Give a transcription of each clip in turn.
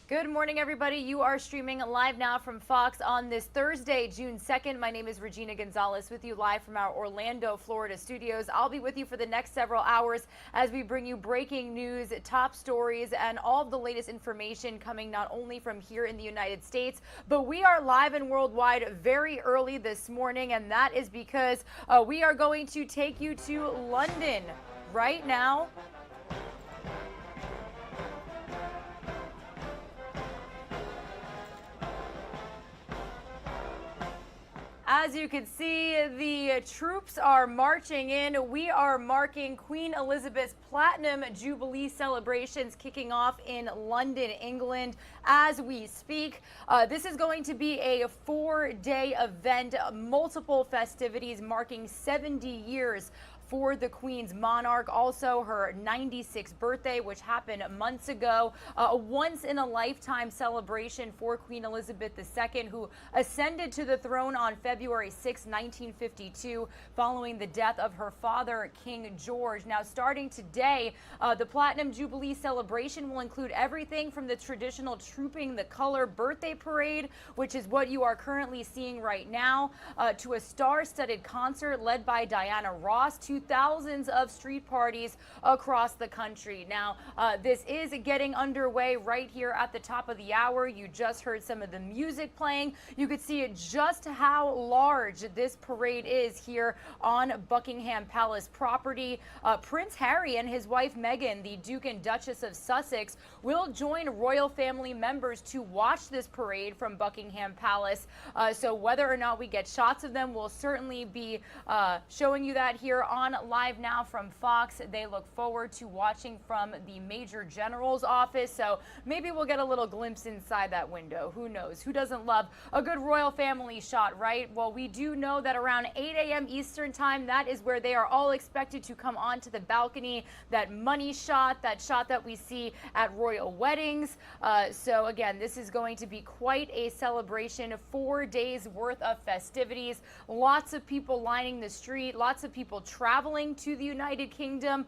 Good morning, everybody. You are streaming live now from Fox on this Thursday, June 2nd. My name is Regina Gonzalez with you live from our Orlando, Florida studios. I'll be with you for the next several hours as we bring you breaking news, top stories, and all of the latest information coming not only from here in the United States, but we are live and worldwide very early this morning, and that is because we are going to take you to London right now. As you can see, the troops are marching in. We are marking Queen Elizabeth's Platinum Jubilee celebrations kicking off in London, England, as we speak. This is going to be a 4-day event, multiple festivities marking 70 years for the Queen's monarch, also her 96th birthday, which happened months ago. A once-in-a-lifetime celebration for Queen Elizabeth II, who ascended to the throne on February 6, 1952, following the death of her father, King George. Now, starting today, the Platinum Jubilee celebration will include everything from the traditional Trooping the Color birthday parade, which is what you are currently seeing right now, to a star-studded concert led by Diana Ross, to thousands of street parties across the country. Now, this is getting underway right here at the top of the hour. You just heard some of the music playing. You could see just how large this parade is here on Buckingham Palace property. Prince Harry and his wife Meghan, the Duke and Duchess of Sussex, will join royal family members to watch this parade from Buckingham Palace. So whether or not we get shots of them, we'll certainly be showing you that here on Live Now from Fox. They look forward to watching from the Major General's office, so maybe we'll get a little glimpse inside that window. Who knows? Who doesn't love a good royal family shot, right? Well, we do know that around 8 a.m. Eastern time, that is where they are all expected to come onto the balcony. That money shot, that shot that we see at royal weddings. So again, this is going to be quite a celebration. 4 days worth of festivities. Lots of people lining the street, lots of people traveling to the United Kingdom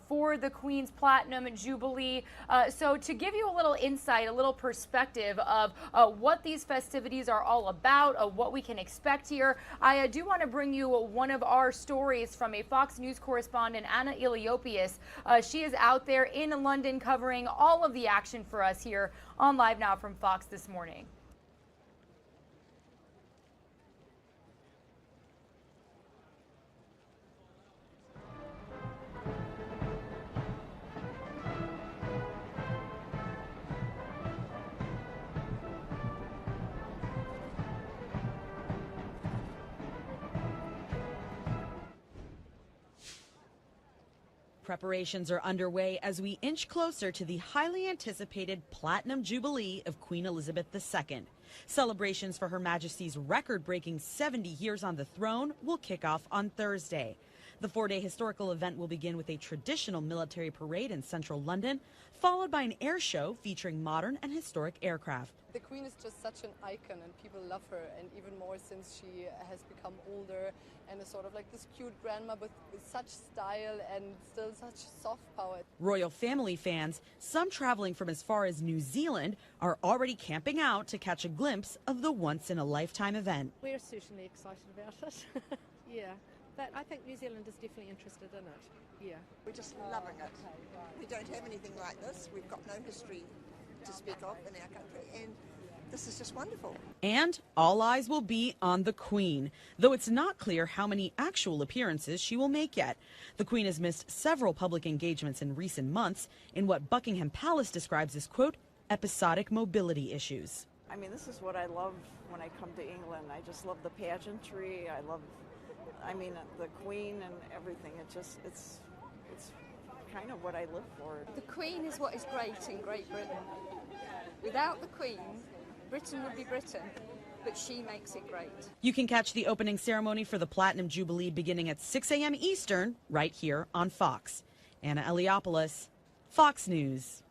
for the Queen's Platinum Jubilee. So to give you a little insight, a little perspective of what these festivities are all about, what we can expect here, I do want to bring you one of our stories from a Fox News correspondent, Anna Iliopius. She is out there in London covering all of the action for us here on Live Now from Fox this morning. Preparations are underway as we inch closer to the highly anticipated Platinum Jubilee of Queen Elizabeth II. Celebrations for Her Majesty's record-breaking 70 years on the throne will kick off on Thursday. The 4-day historical event will begin with a traditional military parade in central London, followed by an air show featuring modern and historic aircraft. The Queen is just such an icon and people love her, and even more since she has become older and is sort of like this cute grandma with such style and still such soft power. Royal family fans, some traveling from as far as New Zealand, are already camping out to catch a glimpse of the once-in-a-lifetime event. We're certainly excited about it. Yeah, but I think New Zealand is definitely interested in it. Yeah. We're just loving it. We don't have anything like this. We've got no history to speak of in our country, and this is just wonderful. And all eyes will be on the Queen, though it's not clear how many actual appearances she will make yet. The Queen has missed several public engagements in recent months in what Buckingham Palace describes as, quote, episodic mobility issues. I mean, this is what I love when I come to England. I just love the pageantry. The Queen and everything. It's kind of what I live for. The Queen is what is great in Great Britain. Without the Queen, Britain would be Britain, but she makes it great. You can catch the opening ceremony for the Platinum Jubilee beginning at 6 a.m. Eastern right here on Fox. Anna Eliopoulos, Fox News.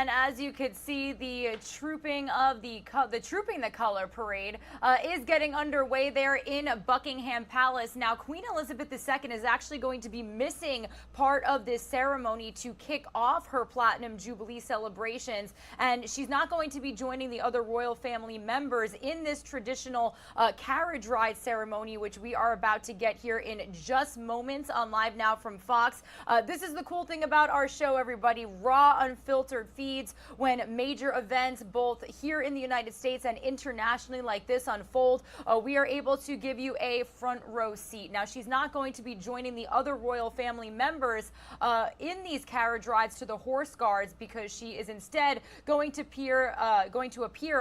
and as you could see, the Trooping the Color parade is getting underway there in Buckingham Palace. Now, Queen Elizabeth II is actually going to be missing part of this ceremony to kick off her Platinum Jubilee celebrations, and she's not going to be joining the other royal family members in this traditional carriage ride ceremony, which we are about to get here in just moments on Live Now from Fox. This is the cool thing about our show, everybody. Raw, unfiltered feeds when major events, both here in the United States and internationally, like this unfold. We are able to give you a front row seat. Now, she's not going to be joining the other royal family members in these carriage rides to the horse guards, because she is instead going to appear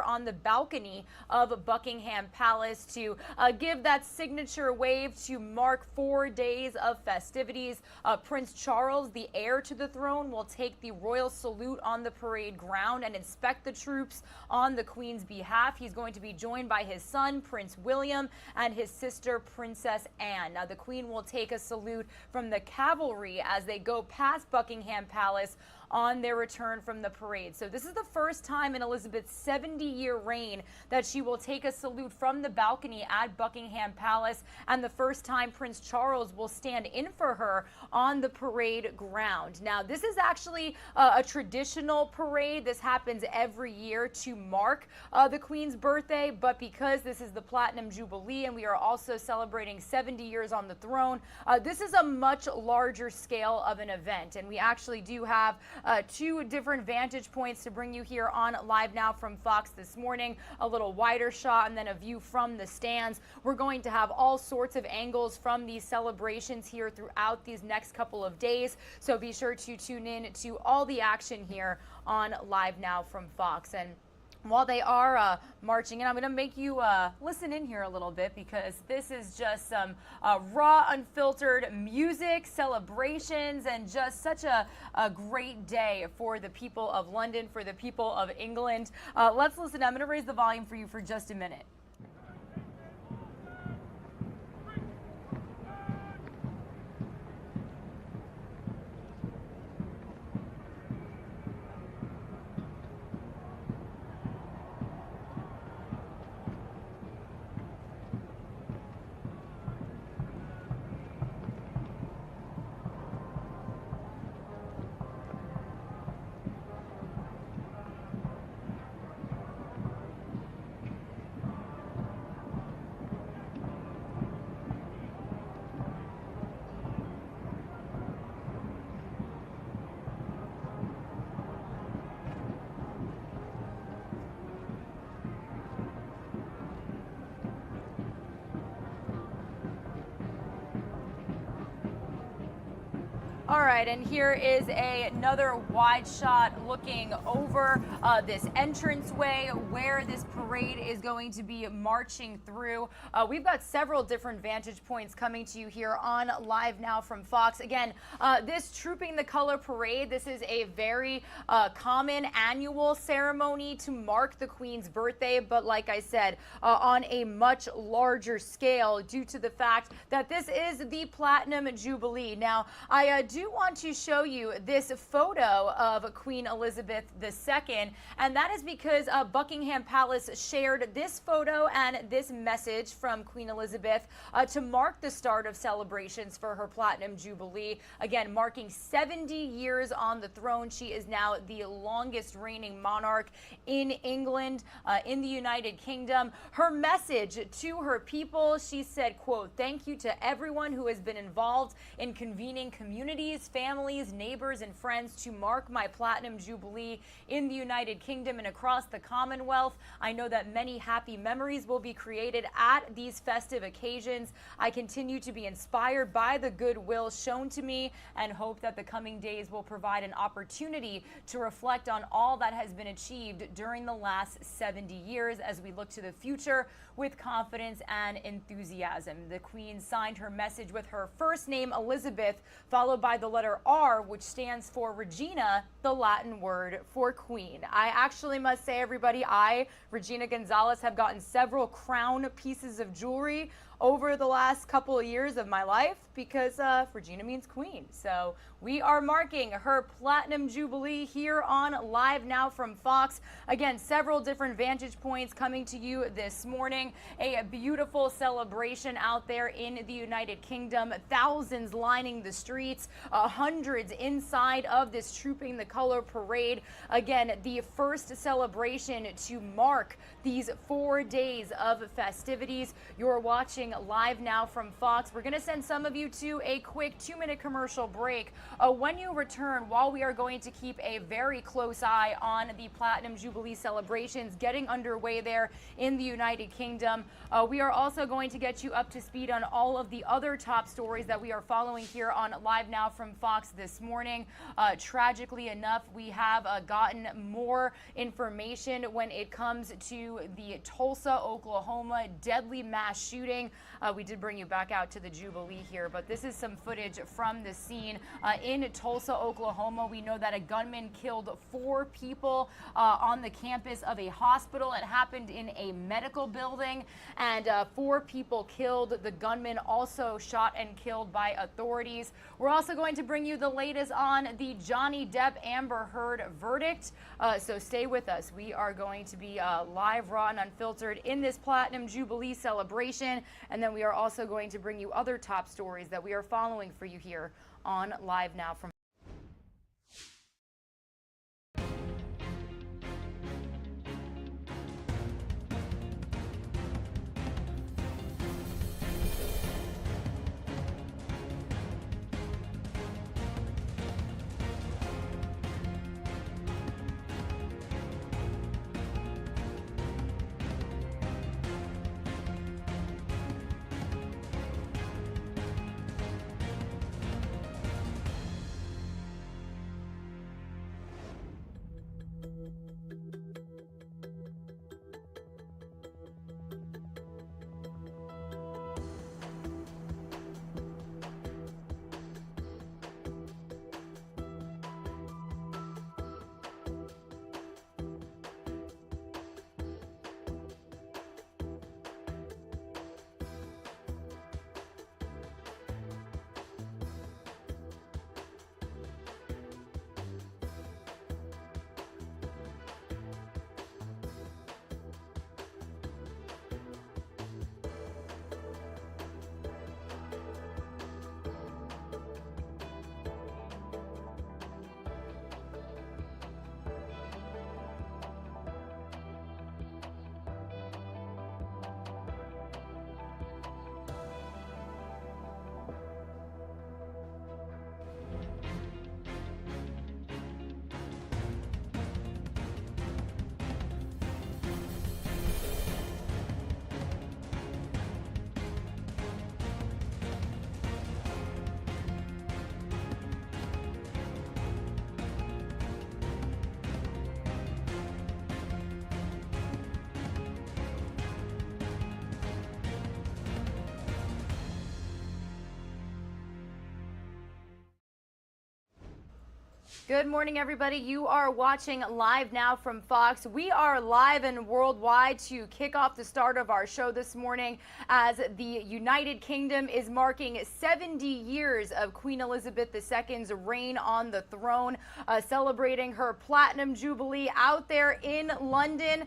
on the balcony of Buckingham Palace to give that signature wave to mark 4 days of festivities. Prince Charles, the heir to the throne, will take the royal salute on the parade ground and inspect the troops on the Queen's behalf. He's going to be joined by his son, Prince William, and his sister, Princess Anne. Now, the Queen will take a salute from the cavalry as they go past Buckingham Palace on their return from the parade. So this is the first time in Elizabeth's 70-year reign that she will take a salute from the balcony at Buckingham Palace, and the first time Prince Charles will stand in for her on the parade ground. Now, this is actually a traditional parade. This happens every year to mark the Queen's birthday, but because this is the Platinum Jubilee and we are also celebrating 70 years on the throne, this is a much larger scale of an event, and we actually do have two different vantage points to bring you here on Live Now from Fox this morning. A little wider shot and then a view from the stands. We're going to have all sorts of angles from these celebrations here throughout these next couple of days. So be sure to tune in to all the action here on Live Now from Fox. And while they are marching in, I'm going to make you listen in here a little bit, because this is just some raw, unfiltered music, celebrations, and just such a great day for the people of London, for the people of England. Let's listen. I'm going to raise the volume for you for just a minute. All right, and here is another wide shot looking over this entranceway where this parade is going to be marching through. We've got several different vantage points coming to you here on Live Now from Fox. Again, this Trooping the Color parade, this is a very common annual ceremony to mark the Queen's birthday, but like I said, on a much larger scale due to the fact that this is the Platinum Jubilee. Now, I do want to show you this photo of Queen Elizabeth II, and that is because Buckingham Palace shared this photo and this message from Queen Elizabeth to mark the start of celebrations for her Platinum Jubilee. Again, marking 70 years on the throne. She is now the longest reigning monarch in England, in the United Kingdom. Her message to her people, she said, quote, "Thank you to everyone who has been involved in convening communities, families, neighbors, and friends to mark my Platinum Jubilee in the United Kingdom and across the Commonwealth. I know that many happy memories will be created at these festive occasions. I continue to be inspired by the goodwill shown to me and hope that the coming days will provide an opportunity to reflect on all that has been achieved during the last 70 years as we look to the future with confidence and enthusiasm." The Queen signed her message with her first name, Elizabeth, followed by the letter R, which stands for Regina, the Latin word for queen. I actually must say, everybody, Regina Gonzalez, have gotten several crown pieces of jewelry over the last couple of years of my life because Regina means queen. So we are marking her Platinum Jubilee here on Live Now from Fox. Again, several different vantage points coming to you this morning. A beautiful celebration out there in the United Kingdom. Thousands lining the streets, hundreds inside of this Trooping the Color parade. Again, the first celebration to mark these 4 days of festivities. You're watching Live Now from Fox. We're going to send some of you to a quick 2-minute commercial break. When you return, while we are going to keep a very close eye on the Platinum Jubilee celebrations getting underway there in the United Kingdom, we are also going to get you up to speed on all of the other top stories that we are following here on Live Now from Fox this morning. Tragically enough, we have gotten more information when it comes to the Tulsa, Oklahoma deadly mass shooting. We did bring you back out to the Jubilee here, but this is some footage from the scene in Tulsa, Oklahoma. We know that a gunman killed 4 people on the campus of a hospital. It happened in a medical building, and 4 people killed. The gunman also shot and killed by authorities. We're also going to bring you the latest on the Johnny Depp Amber Heard verdict, so stay with us. We are going to be live, raw, and unfiltered in this Platinum Jubilee celebration, and then we are also going to bring you other top stories that we are following for you here on Live Now from Good morning, everybody. You are watching Live Now from Fox. We are live and worldwide to kick off the start of our show this morning as the United Kingdom is marking 70 years of Queen Elizabeth II's reign on the throne, celebrating her Platinum Jubilee out there in London.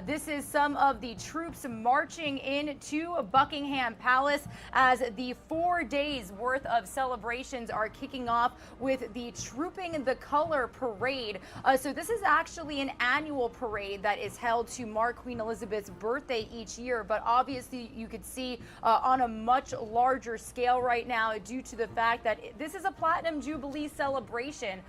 This is some of the troops marching into Buckingham Palace as the 4 days worth of celebrations are kicking off with the Trooping the Color parade. So this is actually an annual parade that is held to mark Queen Elizabeth's birthday each year, but obviously you could see on a much larger scale right now due to the fact that this is a Platinum Jubilee celebration.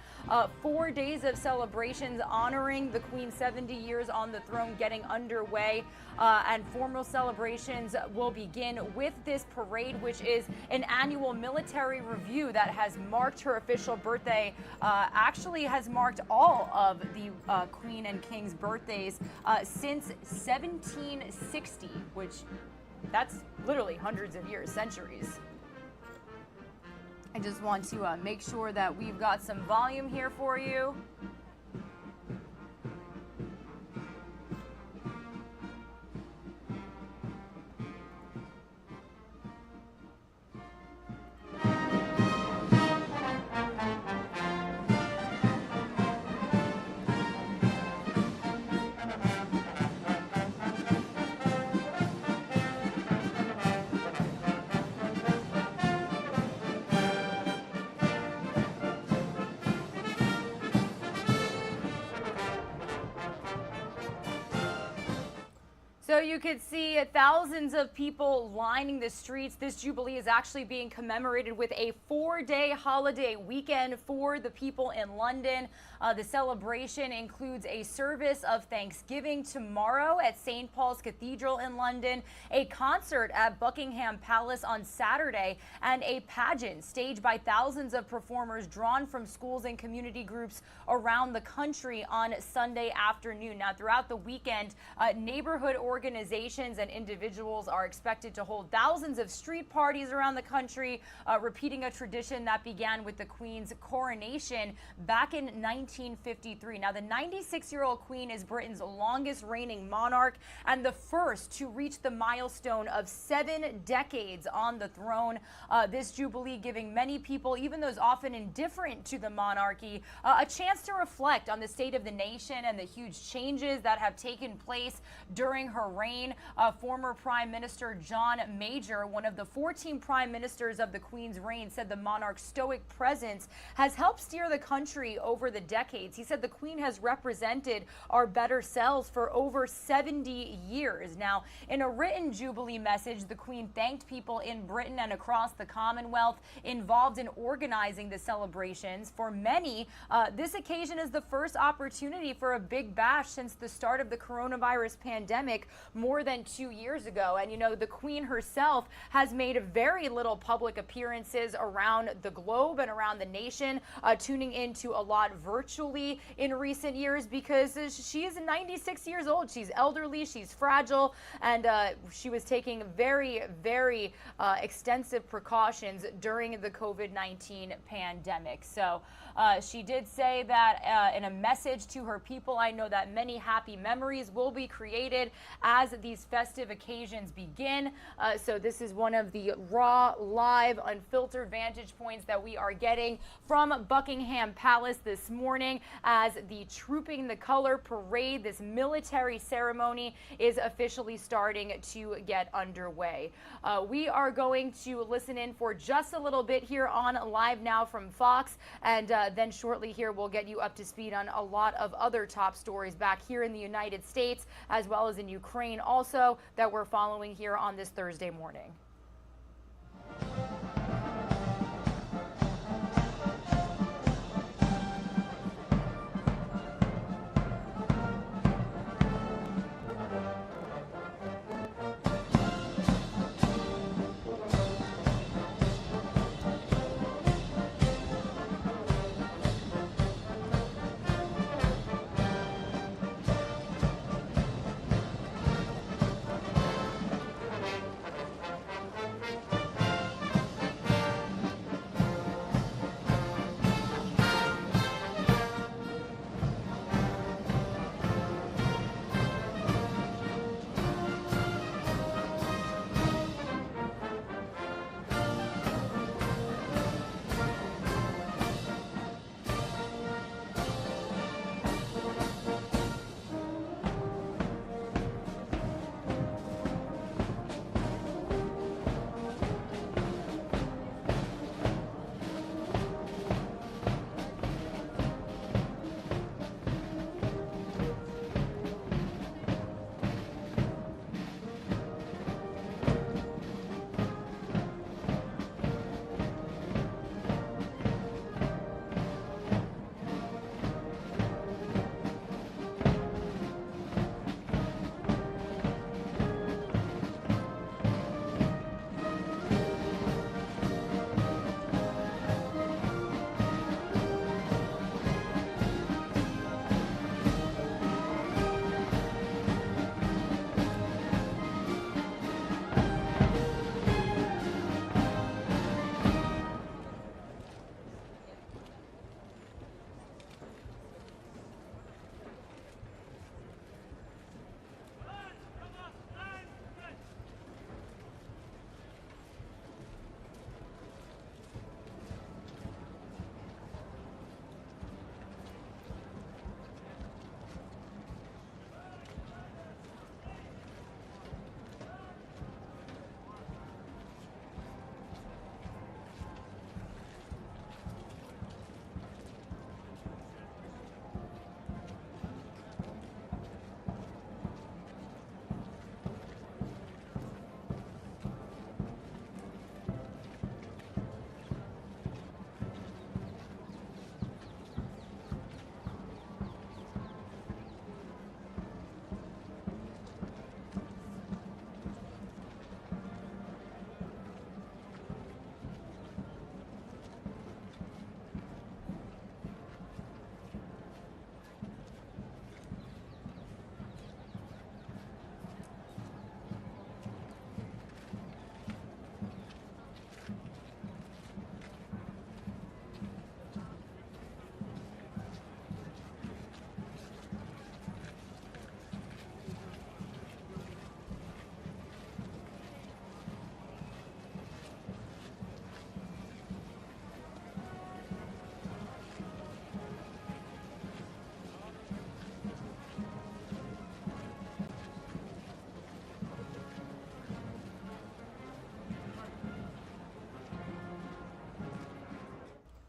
4 days of celebrations honoring the Queen's 70 years on the throne getting underway, and formal celebrations will begin with this parade, which is an annual military review that has marked her official birthday, actually has marked all of the Queen and King's birthdays since 1760, which that's literally hundreds of years, centuries. I just want to make sure that we've got some volume here for you. So you could see thousands of people lining the streets. This Jubilee is actually being commemorated with a 4-day holiday weekend for the people in London. The celebration includes a service of Thanksgiving tomorrow at St. Paul's Cathedral in London, a concert at Buckingham Palace on Saturday, and a pageant staged by thousands of performers drawn from schools and community groups around the country on Sunday afternoon. Now, throughout the weekend, neighborhood organizations and individuals are expected to hold thousands of street parties around the country, repeating a tradition that began with the Queen's coronation back in 1953. Now, the 96-year-old Queen is Britain's longest reigning monarch and the first to reach the milestone of 7 decades on the throne. This Jubilee giving many people, even those often indifferent to the monarchy, a chance to reflect on the state of the nation and the huge changes that have taken place during her reign. Former Prime Minister John Major, one of the 14 prime ministers of the Queen's reign, said the monarch's stoic presence has helped steer the country over the decades. He said the Queen has represented our better selves for over 70 years. Now, in a written Jubilee message, the Queen thanked people in Britain and across the Commonwealth involved in organizing the celebrations. For many, this occasion is the first opportunity for a big bash since the start of the coronavirus pandemic more than 2 years ago. And, you know, the Queen herself has made very little public appearances around the globe and around the nation, tuning into a lot virtually in recent years because she is 96 years old. She's elderly, she's fragile, and she was taking very, very extensive precautions during the COVID-19 pandemic. So she did say that in a message to her people, I know that many happy memories will be created as these festive occasions begin. So this is one of the raw, live, unfiltered vantage points that we are getting from Buckingham Palace this morning as the Trooping the Color parade, this military ceremony, is officially starting to get underway. We are going to listen in for just a little bit here on Live Now from Fox, and then shortly here we'll get you up to speed on a lot of other top stories back here in the United States as well as in Ukraine also that we're following here on this Thursday morning.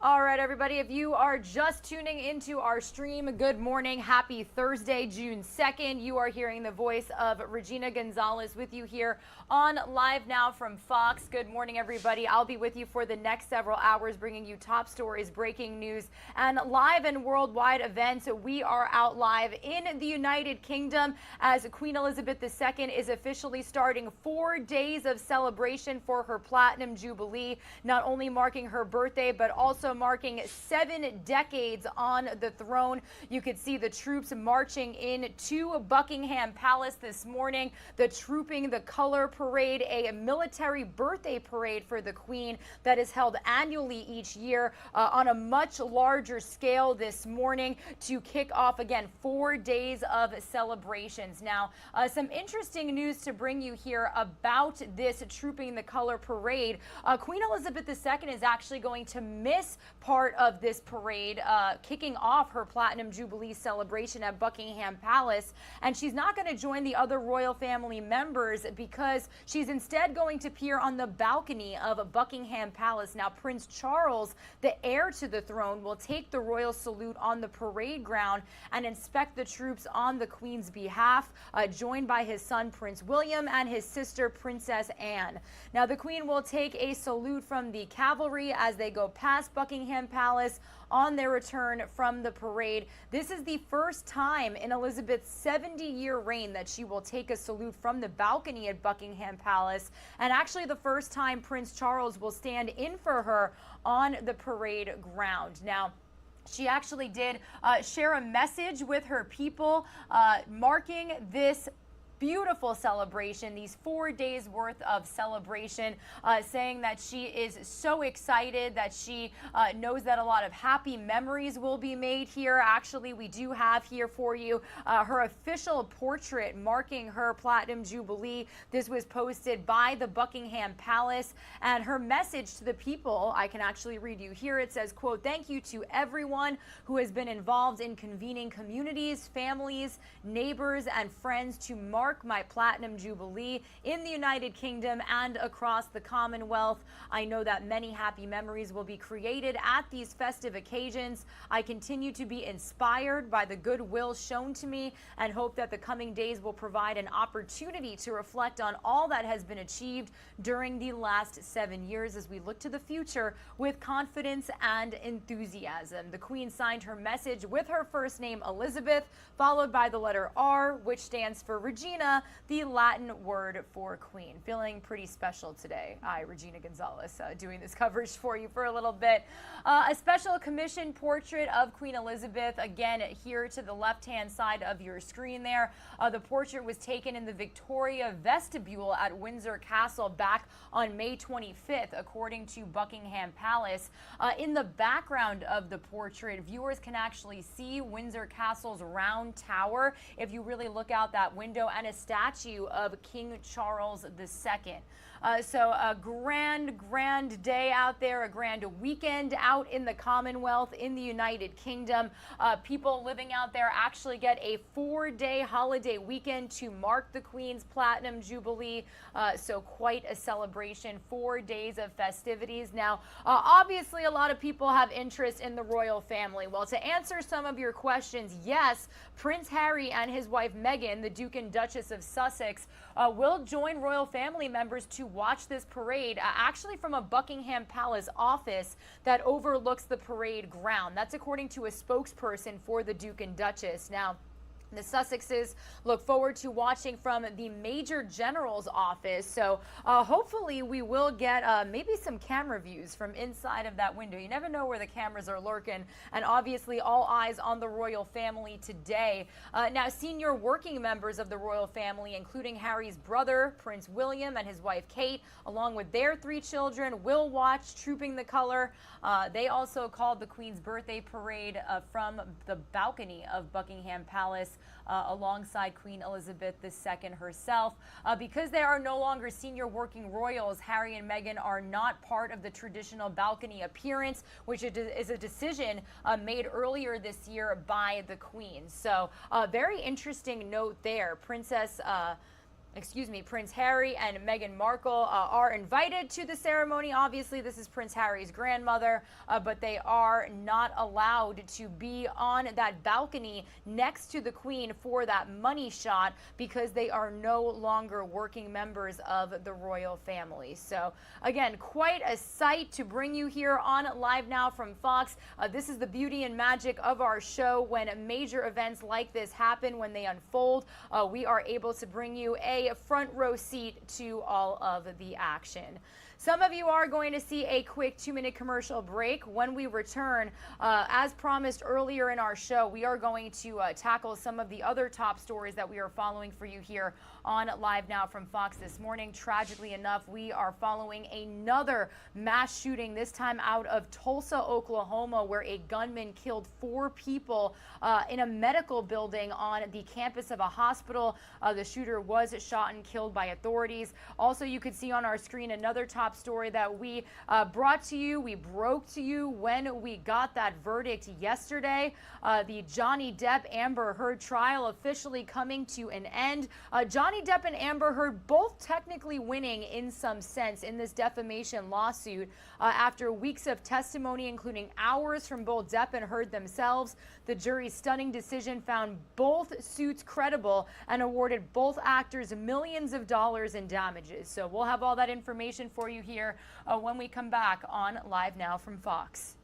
All right, everybody, if you are just tuning into our stream, good morning. Happy Thursday, June 2nd. You are hearing the voice of Regina Gonzalez with you here on Live Now from Fox. Good morning, everybody. I'll be with you for the next several hours, bringing you top stories, breaking news, and live and worldwide events. We are out live in the United Kingdom as Queen Elizabeth II is officially starting 4 days of celebration for her Platinum Jubilee, not only marking her birthday, but also marking 7 decades on the throne. You could see the troops marching in to Buckingham Palace this morning, the Trooping the Color Parade, a military birthday parade for the Queen that is held annually each year on a much larger scale this morning to kick off, again, 4 days of celebrations. Now, some interesting news to bring you here about this Trooping the Color Parade. Queen Elizabeth II is actually going to miss part of this parade, kicking off her Platinum Jubilee celebration at Buckingham Palace, and she's not going to join the other royal family members because she's instead going to appear on the balcony of Buckingham Palace. Now, Prince Charles, the heir to the throne, will take the royal salute on the parade ground and inspect the troops on the Queen's behalf, joined by his son Prince William and his sister Princess Anne. Now, the Queen will take a salute from the cavalry as they go past Buckingham Palace on their return from the parade. This is the first time in Elizabeth's 70-year reign that she will take a salute from the balcony at Buckingham Palace, and actually the first time Prince Charles will stand in for her on the parade ground. Now, she actually did share a message with her people marking this beautiful celebration, these 4 days worth of celebration, saying that she is so excited, that she knows that a lot of happy memories will be made here. Actually, we do have here for you her official portrait marking her Platinum Jubilee. This was posted by the Buckingham Palace, and her message to the people, I can actually read you here. It says, quote, "Thank you to everyone who has been involved in convening communities, families, neighbors, and friends to mark my Platinum Jubilee in the United Kingdom and across the Commonwealth. I know that many happy memories will be created at these festive occasions. I continue to be inspired by the goodwill shown to me and hope that the coming days will provide an opportunity to reflect on all that has been achieved during the last 7 years as we look to the future with confidence and enthusiasm." The Queen signed her message with her first name, Elizabeth, followed by the letter R, which stands for Regina, the Latin word for Queen. Feeling pretty special today. I, Regina Gonzalez, doing this coverage for you for a little bit. A special commission portrait of Queen Elizabeth, again, here to the left-hand side of your screen there. The portrait was taken in the Victoria vestibule at Windsor Castle back on May 25th, according to Buckingham Palace. In the background of the portrait, viewers can actually see Windsor Castle's round tower if you really look out that window, and a statue of King Charles II. So a grand day out there, a grand weekend out in the Commonwealth in the United Kingdom. People living out there actually get a 4-day holiday weekend to mark the Queen's Platinum Jubilee. So quite a celebration, 4 days of festivities. Now, obviously a lot of people have interest in the royal family. Well, to answer some of your questions, yes, Prince Harry and his wife Meghan, the Duke and Duchess of Sussex, will join royal family members to watch this parade, actually from a Buckingham Palace office that overlooks the parade ground. That's according to a spokesperson for the Duke and Duchess. Now, the Sussexes look forward to watching from the Major General's office. So hopefully we will get maybe some camera views from inside of that window. You never know where the cameras are lurking. And obviously all eyes on the royal family today. Now, senior working members of the royal family, including Harry's brother, Prince William, and his wife Kate, along with their 3 children, will watch Trooping the Color. They also called the Queen's birthday parade from the balcony of Buckingham Palace. Alongside Queen Elizabeth II herself. Because they are no longer senior working royals, Harry and Meghan are not part of the traditional balcony appearance, which is a decision made earlier this year by the Queen. So very interesting note there. Prince Harry and Meghan Markle are invited to the ceremony. Obviously, this is Prince Harry's grandmother, but they are not allowed to be on that balcony next to the Queen for that money shot because they are no longer working members of the royal family. So again, quite a sight to bring you here on Live Now from Fox. This is the beauty and magic of our show. When major events like this happen, when they unfold, we are able to bring you a front row seat to all of the action. Some of you are going to see a quick 2-minute commercial break. When we return, as promised earlier in our show, we are going to tackle some of the other top stories that we are following for you here on Live Now from Fox this morning. Tragically enough, we are following another mass shooting, this time out of Tulsa, Oklahoma, where a gunman killed 4 people in a medical building on the campus of a hospital. The shooter was shot and killed by authorities. Also, you could see on our screen another top story that we brought to you, we broke to you when we got that verdict yesterday. The Johnny Depp Amber Heard trial officially coming to an end. Johnny Depp and Amber Heard both technically winning in some sense in this defamation lawsuit after weeks of testimony, including hours from both Depp and Heard themselves. The jury's stunning decision found both suits credible and awarded both actors millions of dollars in damages. So we'll have all that information for you here when we come back on Live Now from Fox.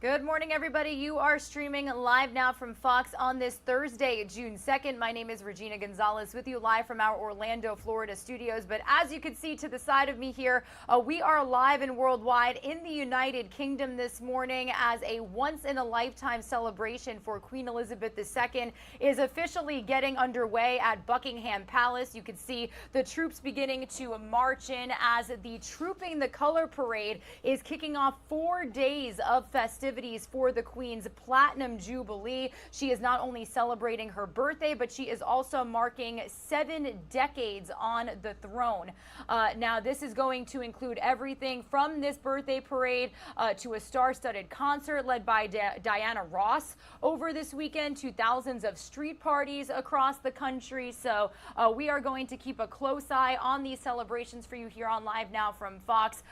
Good morning, everybody. You are streaming live now from Fox on this Thursday, June 2nd. My name is Regina Gonzalez with you live from our Orlando, Florida studios. But as you can see to the side of me here, we are live and worldwide in the United Kingdom this morning as a once-in-a-lifetime celebration for Queen Elizabeth II is officially getting underway at Buckingham Palace. You can see the troops beginning to march in as the Trooping the Color Parade is kicking off 4 days of festivities for the Queen's Platinum Jubilee. She is not only celebrating her birthday, but she is also marking 7 decades on the throne. Now, this is going to include everything from this birthday parade to a star-studded concert led by Diana Ross over this weekend to thousands of street parties across the country. So we are going to keep a close eye on these celebrations for you here on Live Now from Fox.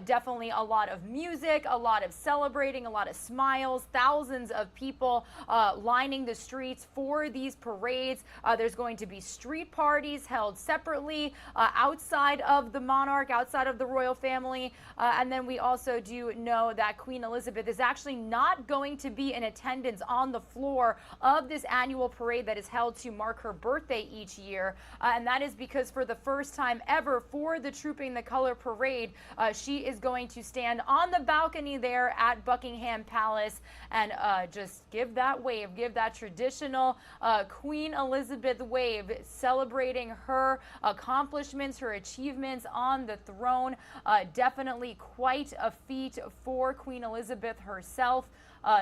Definitely a lot of music, a lot of celebrating, a lot lot of smiles, thousands of people lining the streets for these parades. There's going to be street parties held separately outside of the monarch, outside of the royal family. And then we also do know that Queen Elizabeth is actually not going to be in attendance on the floor of this annual parade that is held to mark her birthday each year. And that is because for the first time ever for the Trooping the Color parade, she is going to stand on the balcony there at Buckingham Palace and just give that wave, give that traditional Queen Elizabeth wave, celebrating her accomplishments, her achievements on the throne. Definitely quite a feat for Queen Elizabeth herself.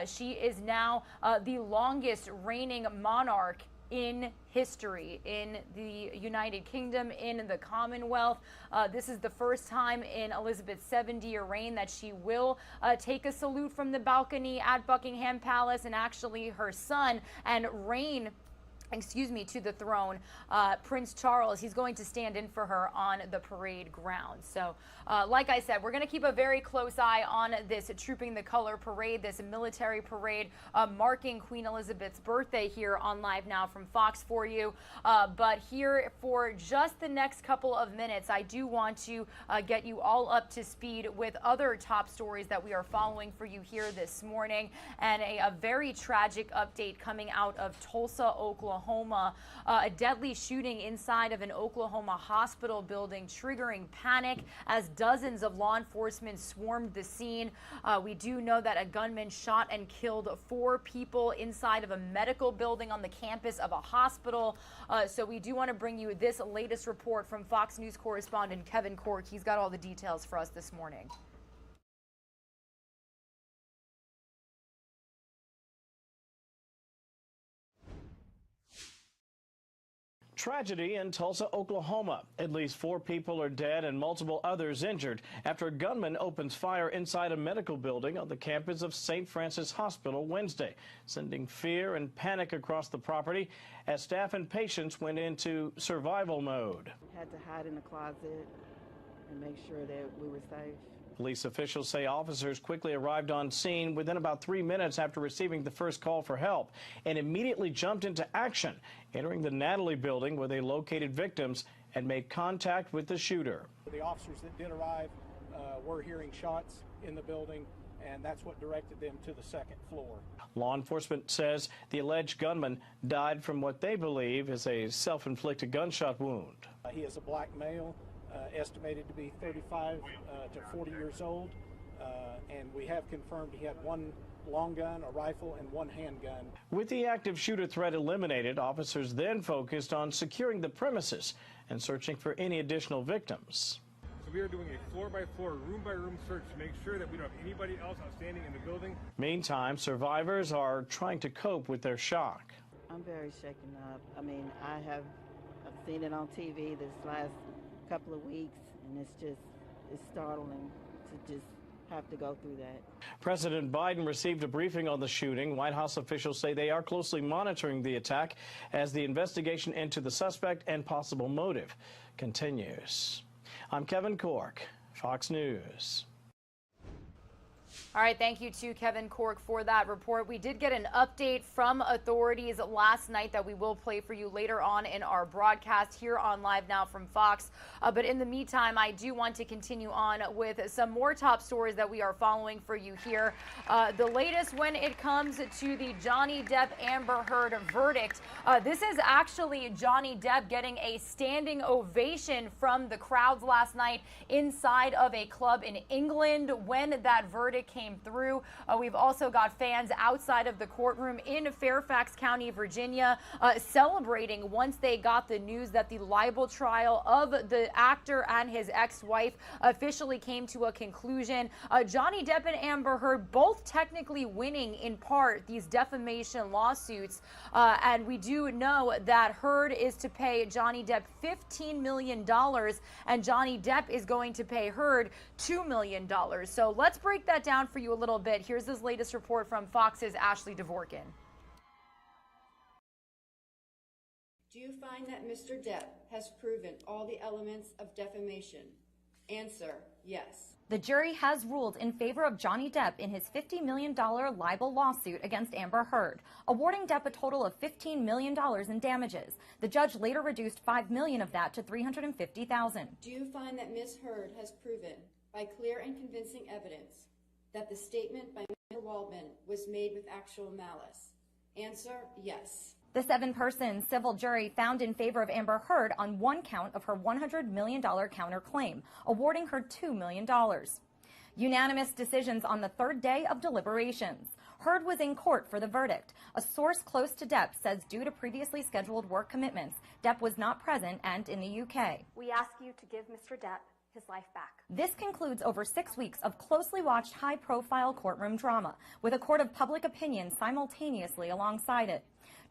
She is now the longest reigning monarch in history in the United Kingdom, in the Commonwealth. This is the first time in Elizabeth's 70-year reign that she will take a salute from the balcony at Buckingham Palace, and actually her son and reign to the throne, Prince Charles, he's going to stand in for her on the parade ground. So, like I said, we're going to keep a very close eye on this Trooping the Color parade, this military parade marking Queen Elizabeth's birthday here on Live Now from Fox for you. But here for just the next couple of minutes, I do want to get you all up to speed with other top stories that we are following for you here this morning, and a very tragic update coming out of Tulsa, Oklahoma. A deadly shooting inside of an Oklahoma hospital building, triggering panic as dozens of law enforcement swarmed the scene. We do know that a gunman shot and killed 4 people inside of a medical building on the campus of a hospital. So we do want to bring you this latest report from Fox News correspondent Kevin Cork. He's got all the details for us this morning. Tragedy in Tulsa, Oklahoma. At least 4 people are dead and multiple others injured after a gunman opens fire inside a medical building on the campus of St. Francis Hospital Wednesday, sending fear and panic across the property as staff and patients went into survival mode. Had to hide in the closet and make sure that we were safe. Police officials say officers quickly arrived on scene within about 3 minutes after receiving the first call for help and immediately jumped into action, entering the Natalie building where they located victims and made contact with the shooter. The officers that did arrive were hearing shots in the building, and that's what directed them to the second floor. Law enforcement says the alleged gunman died from what they believe is a self-inflicted gunshot wound. He is a black male, estimated to be 35 to 40 years old, and we have confirmed he had 1 long gun, a rifle, and 1 handgun. With the active shooter threat eliminated, officers then focused on securing the premises and searching for any additional victims. So we are doing a floor-by-floor, room-by-room search to make sure that we don't have anybody else outstanding in the building. Meantime, survivors are trying to cope with their shock. I'm very shaken up. I mean, I've seen it on TV this last couple of weeks, and it's startling to just have to go through that. President Biden received a briefing on the shooting. White House officials say they are closely monitoring the attack as the investigation into the suspect and possible motive continues. I'm Kevin Cork, Fox News. All right, thank you to Kevin Cork for that report. We did get an update from authorities last night that we will play for you later on in our broadcast here on Live Now from Fox. But in the meantime, I do want to continue on with some more top stories that we are following for you here. The latest when it comes to the Johnny Depp Amber Heard verdict. This is actually Johnny Depp getting a standing ovation from the crowds last night inside of a club in England when that verdict came through. We've also got fans outside of the courtroom in Fairfax County, Virginia, celebrating once they got the news that the libel trial of the actor and his ex-wife officially came to a conclusion. Johnny Depp and Amber Heard both technically winning in part these defamation lawsuits, and we do know that Heard is to pay Johnny Depp $15 million and Johnny Depp is going to pay Heard $2 million. So let's break that down for you a little bit. Here's this latest report from Fox's Ashley Dvorkin. Do you find that Mr. Depp has proven all the elements of defamation? Answer, yes. The jury has ruled in favor of Johnny Depp in his $50 million libel lawsuit against Amber Heard, awarding Depp a total of $15 million in damages. The judge later reduced $5 million of that to $350,000. Do you find that Ms. Heard has proven, by clear and convincing evidence, that the statement by Mr. Waldman was made with actual malice? Answer, yes. The 7-person civil jury found in favor of Amber Heard on one count of her $100 million counterclaim, awarding her $2 million. Unanimous decisions on the third day of deliberations. Heard was in court for the verdict. A source close to Depp says due to previously scheduled work commitments, Depp was not present and in the UK. We ask you to give Mr. Depp his life back. This concludes over 6 weeks of closely watched high-profile courtroom drama, with a court of public opinion simultaneously alongside it.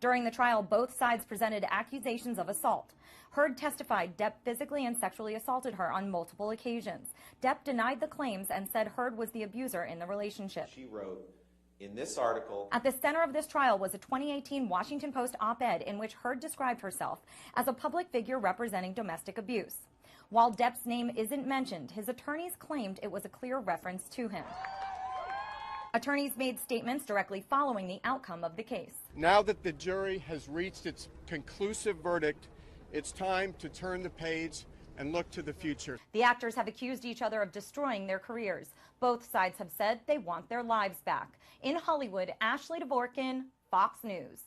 During the trial, both sides presented accusations of assault. Heard testified Depp physically and sexually assaulted her on multiple occasions. Depp denied the claims and said Heard was the abuser in the relationship. She wrote in this article. At the center of this trial was a 2018 Washington Post op-ed in which Heard described herself as a public figure representing domestic abuse. While Depp's name isn't mentioned, his attorneys claimed it was a clear reference to him. Attorneys made statements directly following the outcome of the case. Now that the jury has reached its conclusive verdict, it's time to turn the page and look to the future. The actors have accused each other of destroying their careers. Both sides have said they want their lives back. In Hollywood, Ashley Dvorkin, Fox News.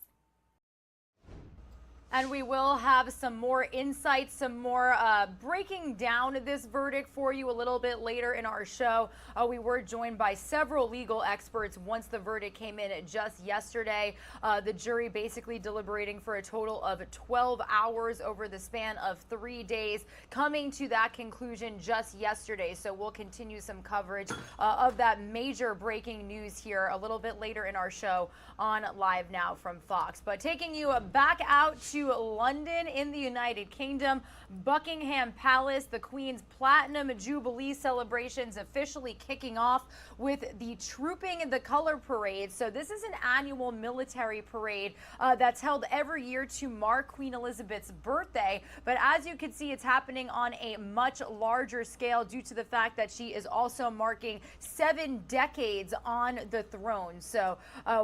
And we will have some more insights, some more breaking down this verdict for you a little bit later in our show. We were joined by several legal experts once the verdict came in just yesterday. The jury basically deliberating for a total of 12 hours over the span of 3 days, coming to that conclusion just yesterday. So we'll continue some coverage of that major breaking news here a little bit later in our show on Live Now from Fox. But taking you back out to London in the United Kingdom, Buckingham Palace, the Queen's Platinum Jubilee celebrations officially kicking off with the Trooping the Color Parade. So this is an annual military parade that's held every year to mark Queen Elizabeth's birthday. But as you can see, it's happening on a much larger scale due to the fact that she is also marking 7 decades on the throne. So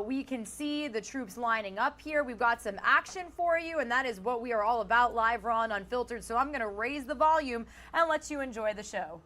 we can see the troops lining up here. We've got some action for you, and that is what we are all about live, raw, and unfiltered. So I'm going to raise the volume and let you enjoy the show.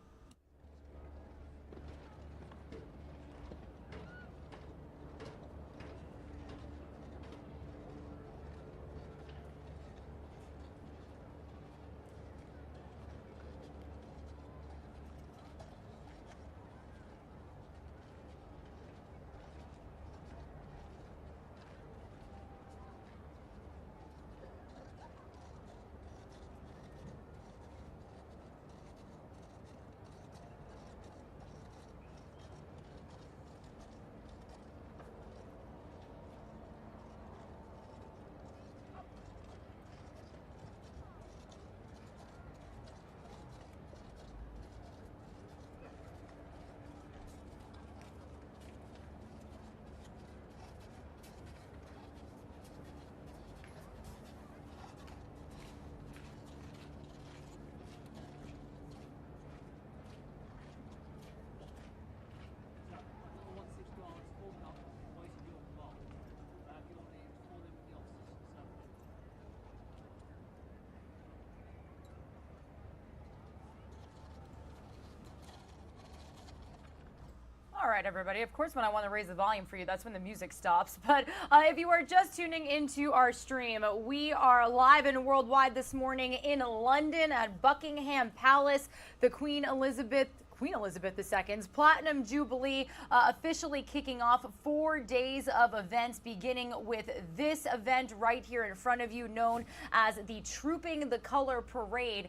All right, everybody. Of course, when I want to raise the volume for you, that's when the music stops. But if you are just tuning into our stream, we are live and worldwide this morning in London at Buckingham Palace. The Queen Elizabeth II's Platinum Jubilee officially kicking off 4 days of events, beginning with this event right here in front of you, known as the Trooping the Color Parade.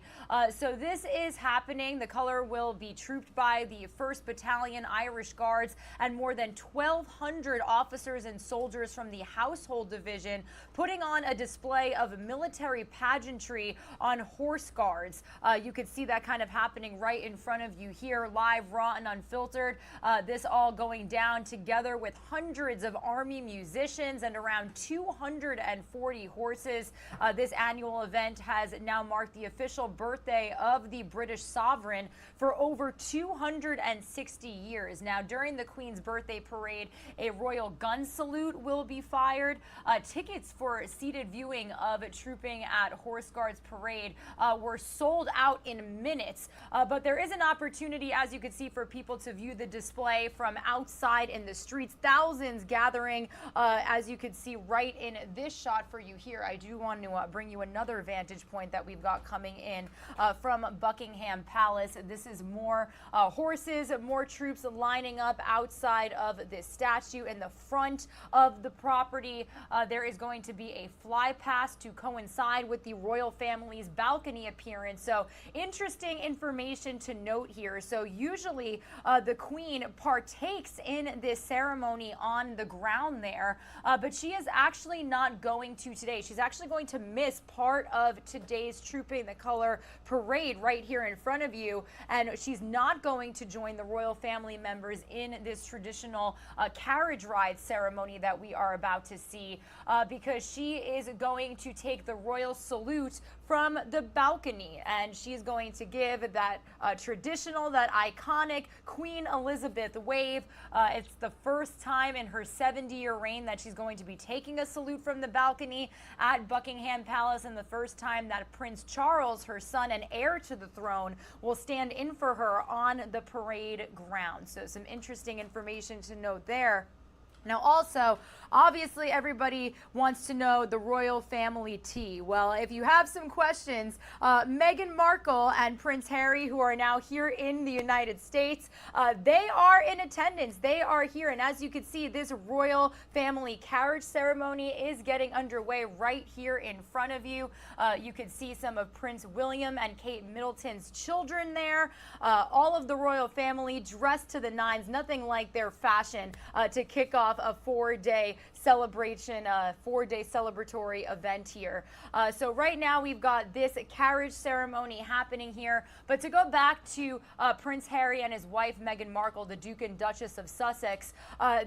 So this is happening. The color will be trooped by the 1st Battalion Irish Guards and more than 1,200 officers and soldiers from the Household Division, putting on a display of military pageantry on horse guards. You can see that kind of happening right in front of you here. here live, raw and unfiltered. This all going down together with hundreds of Army musicians and around 240 horses. This annual event has now marked the official birthday of the British sovereign for over 260 years. Now, during the Queen's birthday parade, a royal gun salute will be fired. Tickets for seated viewing of Trooping at Horse Guards Parade were sold out in minutes, but there is an opportunity, as you can see, for people to view the display from outside in the streets. Thousands gathering, as you can see right in this shot for you here. I do want to bring you another vantage point that we've got coming in from Buckingham Palace. This is more horses, more troops lining up outside of this statue. In the front of the property, there is going to be a fly past to coincide with the royal family's balcony appearance. So interesting information to note here. So usually the Queen partakes in this ceremony on the ground there, but she is actually not going to today. She's actually going to miss part of today's Trooping the Color parade right here in front of you, and she's not going to join the royal family members in this traditional carriage ride ceremony that we are about to see, because she is going to take the royal salute from the balcony, and she's going to give that traditional, that iconic Queen Elizabeth wave. It's the first time in her 70-year reign that she's going to be taking a salute from the balcony at Buckingham Palace, and the first time that Prince Charles, her son and heir to the throne, will stand in for her on the parade ground. So some interesting information to note there. Now, also, obviously, everybody wants to know the royal family tea. Well, if you have some questions, Meghan Markle and Prince Harry, who are now here in the United States, they are in attendance. They are here. And as you can see, this royal family carriage ceremony is getting underway right here in front of you. You can see some of Prince William and Kate Middleton's children there. All of the royal family dressed to the nines, nothing like their fashion to kick off a four-day celebration, four-day celebratory event here. So right now we've got this carriage ceremony happening here. But to go back to Prince Harry and his wife Meghan Markle, the Duke and Duchess of Sussex,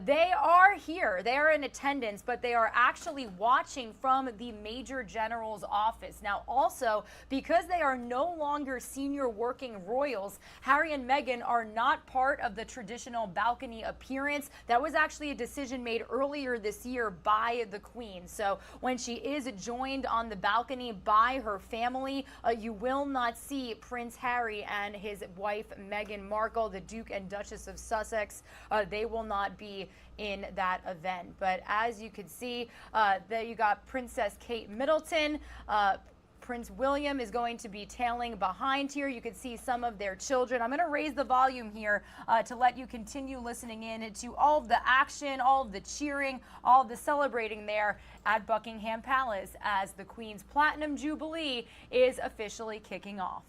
they are here. They are in attendance, but they are actually watching from the Major General's office. Now, also, because they are no longer senior working royals, Harry and Meghan are not part of the traditional balcony appearance. That was actually a decision made earlier this year by the Queen. So when she is joined on the balcony by her family, you will not see Prince Harry and his wife Meghan Markle, the Duke and Duchess of Sussex. They will not be in that event. But as you can see, there you got Princess Kate Middleton. Prince William is going to be tailing behind here. You can see some of their children. I'm going to raise the volume here to let you continue listening in to all of the action, all of the cheering, all of the celebrating there at Buckingham Palace as the Queen's Platinum Jubilee is officially kicking off.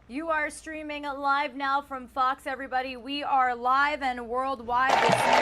You are streaming live now from Fox, everybody. We are live and worldwide this morning,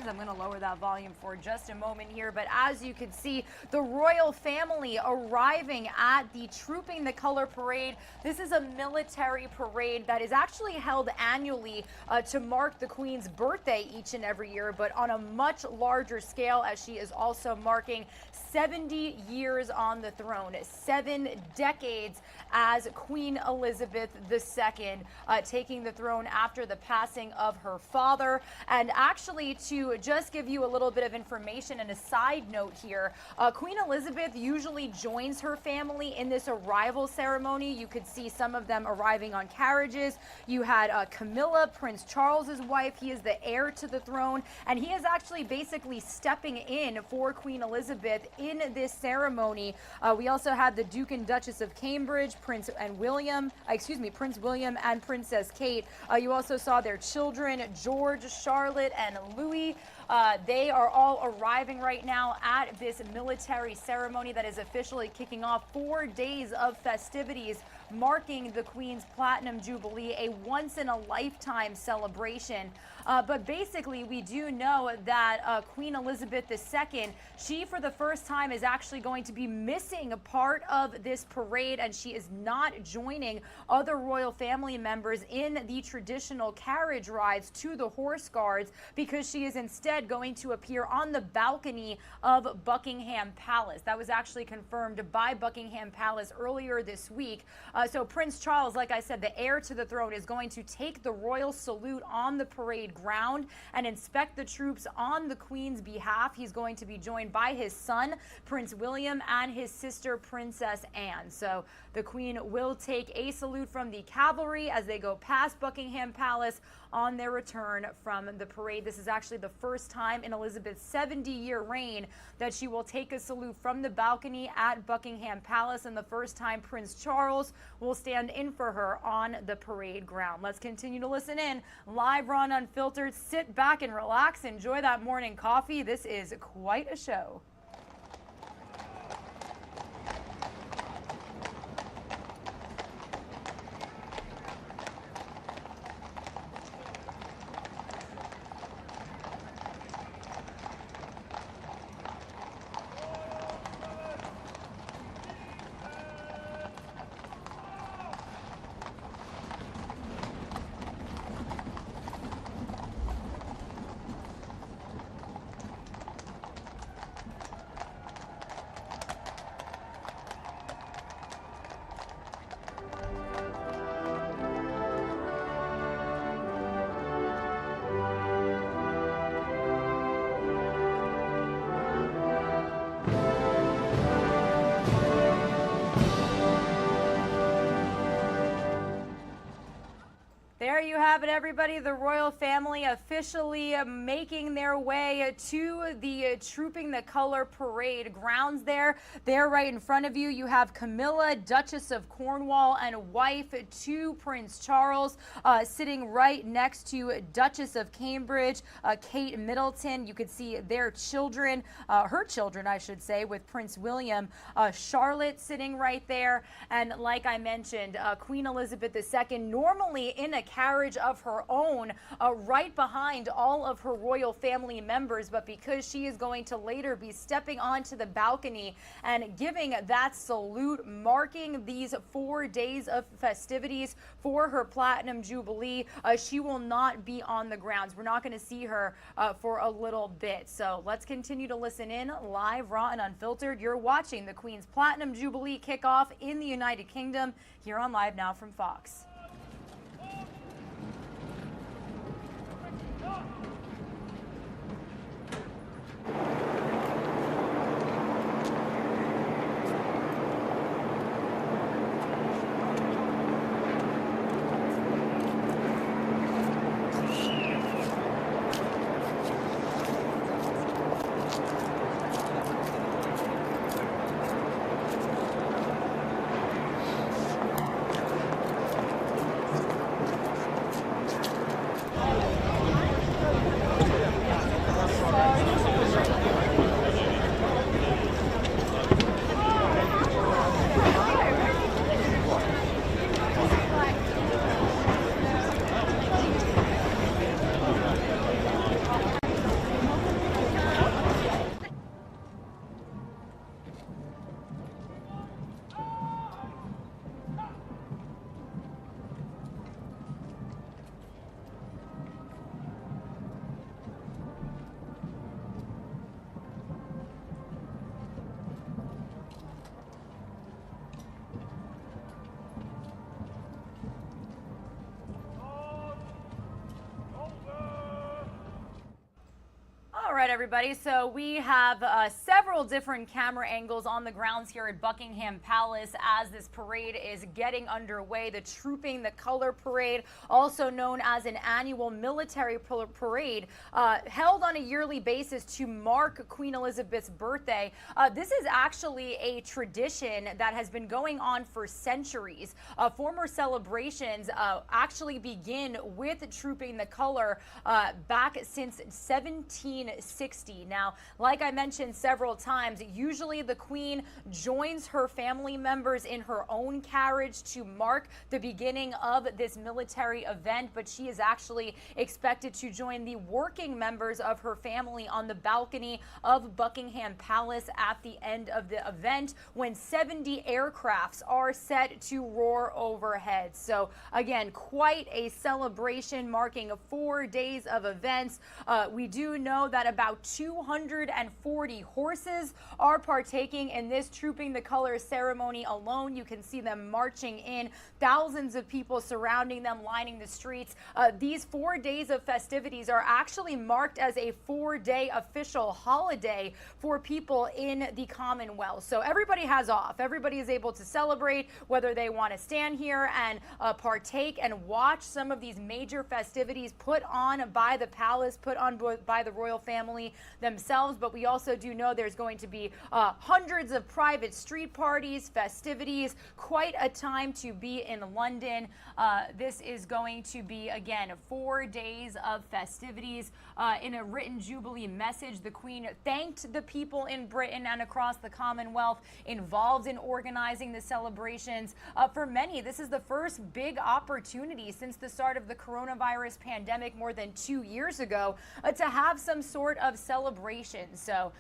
I'm going to lower that volume for just a moment here, but as you can see, the royal family arriving at the Trooping the Color Parade. This is a military parade that is actually held annually to mark the Queen's birthday each and every year, but on a much larger scale, as she is also marking 70 years on the throne, 7 decades as Queen Elizabeth II, taking the throne after the passing of her father. And actually, to just give you a little bit of information and a side note here, Queen Elizabeth usually joins her family in this arrival ceremony. You could see some of them arriving on carriages. You had Camilla, Prince Charles's wife. He is the heir to the throne, and he is actually basically stepping in for Queen Elizabeth in this ceremony. We also had the Duke and Duchess of Cambridge, Prince William and Princess Kate. You also saw their children, George, Charlotte, and Louis. They are all arriving right now at this military ceremony that is officially kicking off 4 days of festivities marking the Queen's Platinum Jubilee, a once-in-a-lifetime celebration. But basically, we do know that Queen Elizabeth II, she for the first time is actually going to be missing a part of this parade, and she is not joining other royal family members in the traditional carriage rides to the Horse Guards, because she is instead going to appear on the balcony of Buckingham Palace. That was actually confirmed by Buckingham Palace earlier this week. So Prince Charles, like I said, the heir to the throne, is going to take the royal salute on the parade ground and inspect the troops on the Queen's behalf. He's going to be joined by his son, Prince William, and his sister, Princess Anne. So the Queen will take a salute from the cavalry as they go past Buckingham Palace on their return from the parade. This is actually the first time in Elizabeth's 70-year reign that she will take a salute from the balcony at Buckingham Palace, and the first time Prince Charles will stand in for her on the parade ground. Let's continue to listen in. Live, raw, and unfiltered. Sit back and relax. Enjoy that morning coffee. This is quite a show. There you have it, everybody. The royal family officially making their way to the Trooping the Color Parade grounds there. There right in front of you, you have Camilla, Duchess of Cornwall and wife to Prince Charles, sitting right next to Duchess of Cambridge, Kate Middleton. You could see their children, her children, I should say, with Prince William, Charlotte sitting right there. And like I mentioned, Queen Elizabeth II, normally in a carriage of her own, right behind all of her royal family members, but because she is going to later be stepping onto the balcony and giving that salute, marking these 4 days of festivities for her Platinum Jubilee, she will not be on the grounds. We're not going to see her for a little bit. So let's continue to listen in. Live, raw, and unfiltered. You're watching the Queen's Platinum Jubilee kickoff in the United Kingdom here on Live Now from Fox. right, everybody. So we have several different camera angles on the grounds here at Buckingham Palace as this parade is getting underway. The Trooping the Color Parade, also known as an annual military parade, held on a yearly basis to mark Queen Elizabeth's birthday. This is actually a tradition that has been going on for centuries. Former celebrations actually begin with Trooping the Color back since 1760. Now, like I mentioned several times, usually the Queen joins her family members in her own carriage to mark the beginning of this military event, but she is actually expected to join the working members of her family on the balcony of Buckingham Palace at the end of the event when 70 aircrafts are set to roar overhead. So again, quite a celebration marking 4 days of events. We do know that about 240 horses are partaking in this Trooping the Color ceremony alone. You can see them marching in, thousands of people surrounding them, lining the streets. These 4 days of festivities are actually marked as a 4-day official holiday for people in the Commonwealth. So everybody has off. Everybody is able to celebrate, whether they want to stand here and partake and watch some of these major festivities put on by the palace, put on by the royal family themselves. But we also do know there's going to be hundreds of private street parties, festivities, quite a time to be in London. This is going to be, again, 4 days of festivities. In a written Jubilee message, the Queen thanked the people in Britain and across the Commonwealth involved in organizing the celebrations. For many, this is the first big opportunity since the start of the coronavirus pandemic more than 2 years ago to have some sort of celebration. So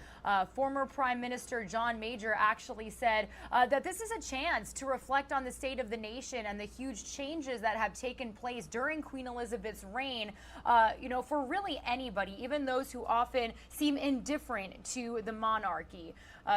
former Prime Minister John Major actually said that this is a chance to reflect on the state of the nation and the huge changes that have taken place during Queen Elizabeth's reign, for really anybody, even those who often seem indifferent to the monarchy.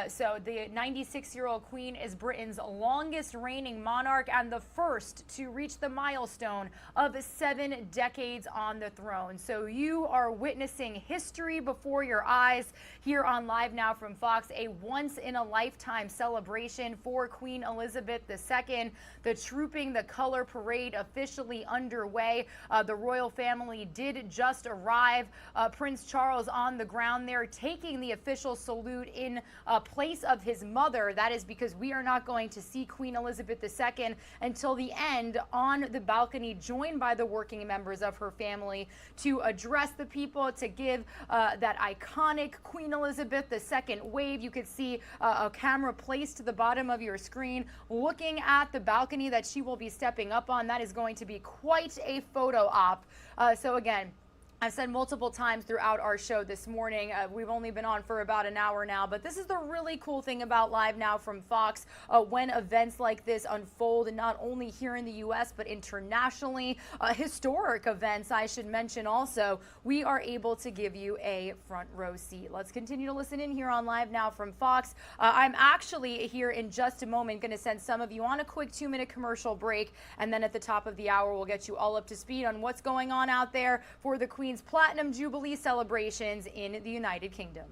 So the 96-year-old Queen is Britain's longest reigning monarch and the first to reach the milestone of 7 decades on the throne. So you are witnessing history before your eyes here on Live Now from Fox, a once-in-a-lifetime celebration for Queen Elizabeth II. The Trooping the Color Parade officially underway. The royal family did just arrive. Prince Charles on the ground there taking the official salute in place of his mother. That is because we are not going to see Queen Elizabeth II until the end on the balcony, joined by the working members of her family to address the people, to give that iconic Queen Elizabeth II wave. You could see a camera placed to the bottom of your screen looking at the balcony that she will be stepping up on. That is going to be quite a photo op. So again, I've said multiple times throughout our show this morning, we've only been on for about an hour now, but this is the really cool thing about Live Now from Fox. When events like this unfold, not only here in the U.S., but internationally, historic events, I should mention also, we are able to give you a front row seat. Let's continue to listen in here on Live Now from Fox. I'm actually here in just a moment going to send some of you on a quick 2-minute commercial break, and then at the top of the hour, we'll get you all up to speed on what's going on out there for the Queen's Platinum Jubilee celebrations in the United Kingdom.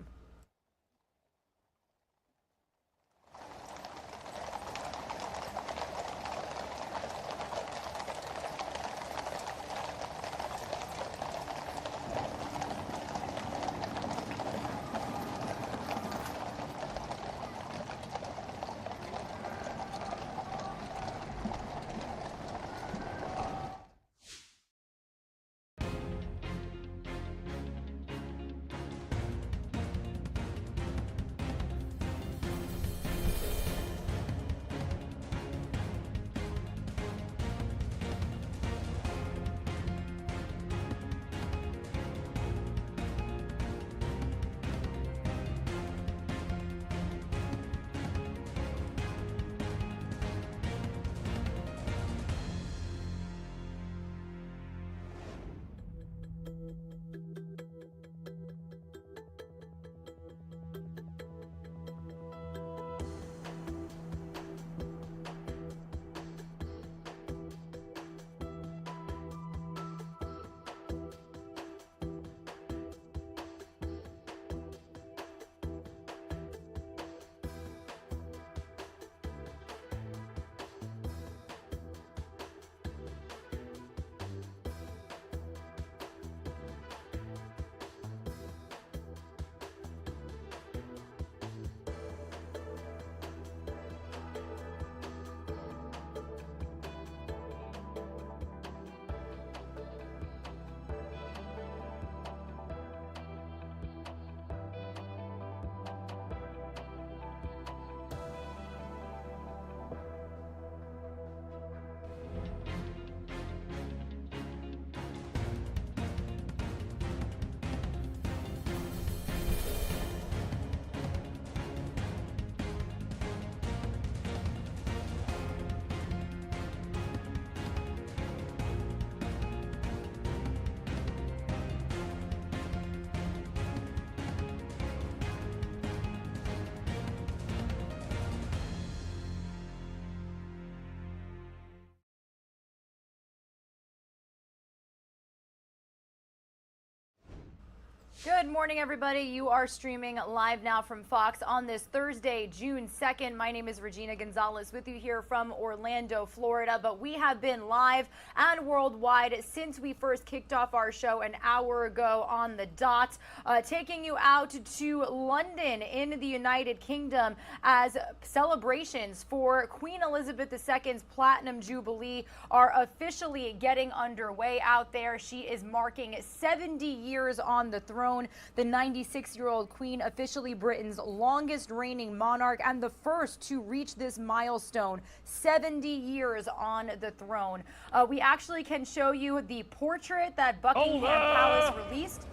Good morning, everybody. You are streaming live now from Fox on this Thursday, June 2nd. My name is Regina Gonzalez with you here from Orlando, Florida. But we have been live and worldwide since we first kicked off our show an hour ago on the dot, taking you out to London in the United Kingdom as celebrations for Queen Elizabeth II's Platinum Jubilee are officially getting underway out there. She is marking 70 years on the throne. The 96-year-old Queen, officially Britain's longest reigning monarch and the first to reach this milestone, 70 years on the throne. We actually can show you the portrait that Buckingham Palace released.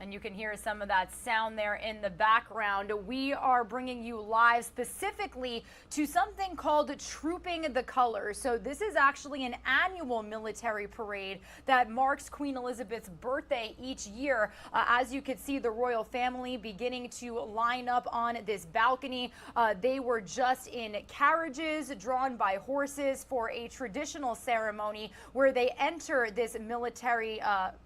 And you can hear some of that sound there in the background. We are bringing you live specifically to something called Trooping the Colors. So this is actually an annual military parade that marks Queen Elizabeth's birthday each year. As you can see, the royal family beginning to line up on this balcony. They were just in carriages drawn by horses for a traditional ceremony where they enter this military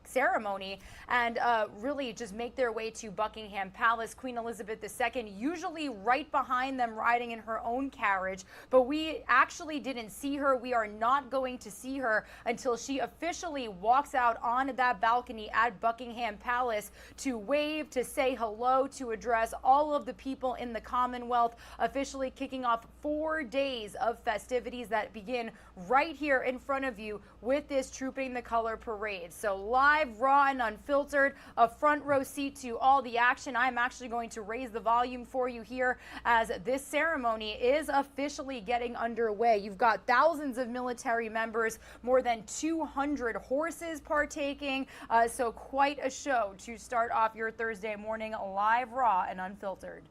ceremony and really just make their way to Buckingham Palace. Queen Elizabeth II usually right behind them riding in her own carriage, but we actually didn't see her. We are not going to see her until she officially walks out on that balcony at Buckingham Palace to wave, to say hello, to address all of the people in the Commonwealth, officially kicking off 4 days of festivities that begin right here in front of you with this Trooping the Color parade. So live, raw, and unfiltered, a front row seat to all the action. I'm actually going to raise the volume for you here as this ceremony is officially getting underway. You've got thousands of military members, more than 200 horses partaking, so quite a show to start off your Thursday morning live, raw, and unfiltered.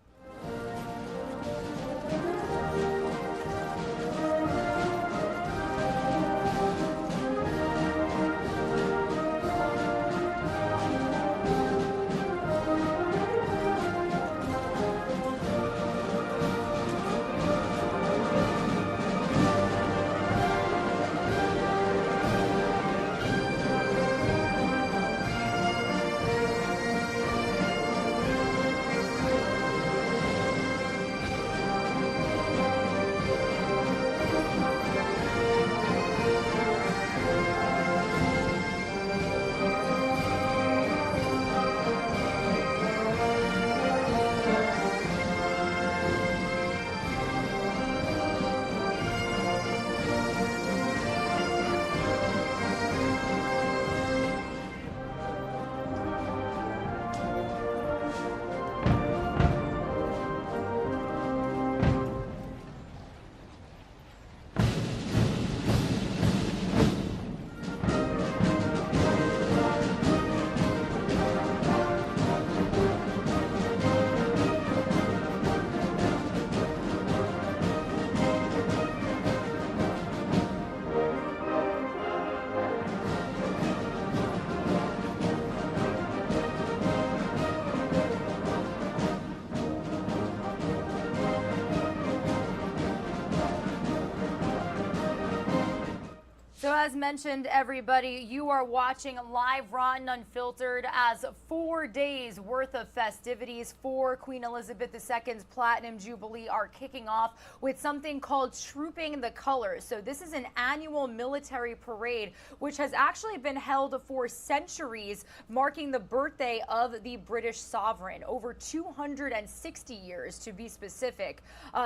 So as mentioned, everybody, you are watching live, raw, and unfiltered as 4 days worth of festivities for Queen Elizabeth II's Platinum Jubilee are kicking off with something called Trooping the Colors. So this is an annual military parade which has actually been held for centuries, marking the birthday of the British sovereign, over 260 years to be specific.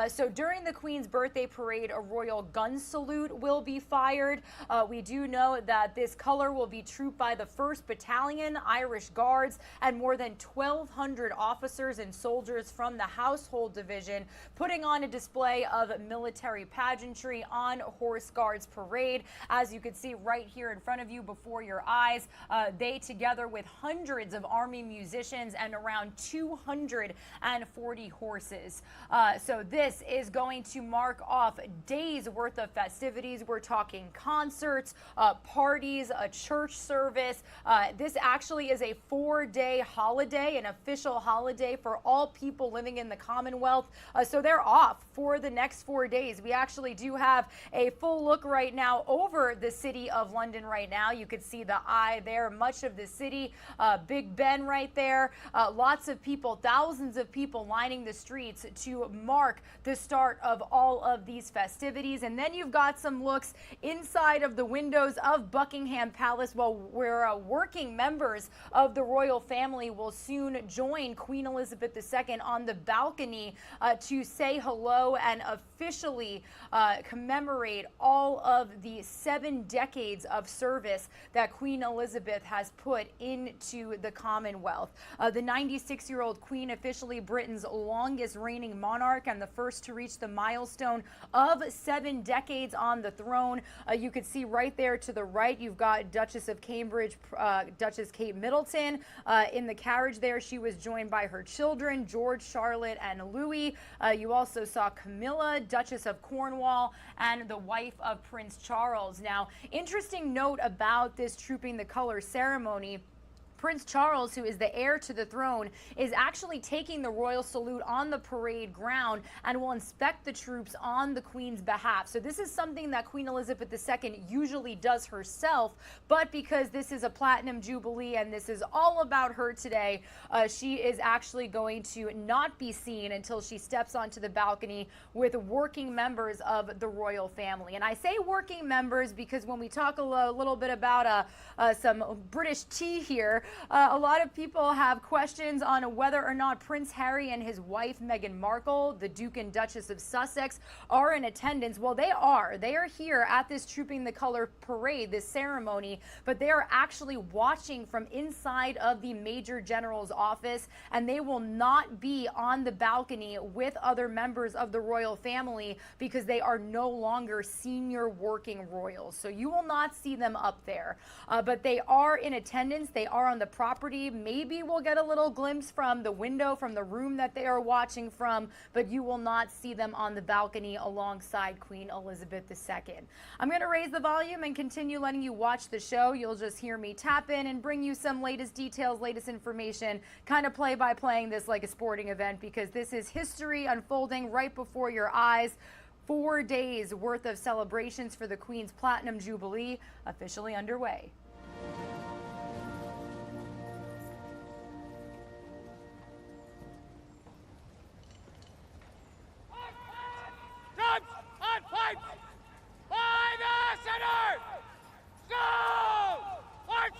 So during the Queen's birthday parade, a royal gun salute will be fired. We do know that this color will be trooped by the 1st Battalion, Irish Guards, and more than 1,200 officers and soldiers from the Household Division, putting on a display of military pageantry on Horse Guards Parade. As you can see right here in front of you before your eyes, they, together with hundreds of Army musicians and around 240 horses. So this is going to mark off days worth of festivities. We're talking concerts, concerts, parties, a church service. This actually is a 4-day holiday, an official holiday for all people living in the Commonwealth. So they're off for the next 4 days. We actually do have a full look right now over the city of London right now. You could see the eye there, much of the city, Big Ben right there. Lots of people, thousands of people lining the streets to mark the start of all of these festivities. And then you've got some looks inside of the windows of Buckingham Palace, where working members of the royal family will soon join Queen Elizabeth II on the balcony to say hello and officially commemorate all of the 7 decades of service that Queen Elizabeth has put into the Commonwealth. The 96-year-old Queen, officially Britain's longest reigning monarch and the first to reach the milestone of 7 decades on the throne. You could see right there to the right, you've got Duchess of Cambridge, Duchess Kate Middleton in the carriage there. She was joined by her children, George, Charlotte, and Louis. You also saw Camilla, Duchess of Cornwall, and the wife of Prince Charles. Now, interesting note about this Trooping the Color ceremony. Prince Charles, who is the heir to the throne, is actually taking the royal salute on the parade ground and will inspect the troops on the Queen's behalf. So this is something that Queen Elizabeth II usually does herself, but because this is a Platinum Jubilee and this is all about her today, she is actually going to not be seen until she steps onto the balcony with working members of the royal family. And I say working members because when we talk a little bit about some British tea here, a lot of people have questions on whether or not Prince Harry and his wife Meghan Markle, the Duke and Duchess of Sussex, are in attendance. Well, they are. They are here at this Trooping the Color parade, this ceremony, but they are actually watching from inside of the Major General's office, and they will not be on the balcony with other members of the royal family because they are no longer senior working royals. So you will not see them up there, but they are in attendance. They are on the property. Maybe we'll get a little glimpse from the window, from the room that they are watching from, but you will not see them on the balcony alongside Queen Elizabeth II. I'm going to raise the volume and continue letting you watch the show. You'll just hear me tap in and bring you some latest details, latest information, kind of play by playing this like a sporting event, because this is history unfolding right before your eyes. 4 days worth of celebrations for the Queen's Platinum Jubilee officially underway. By the center! Go! March!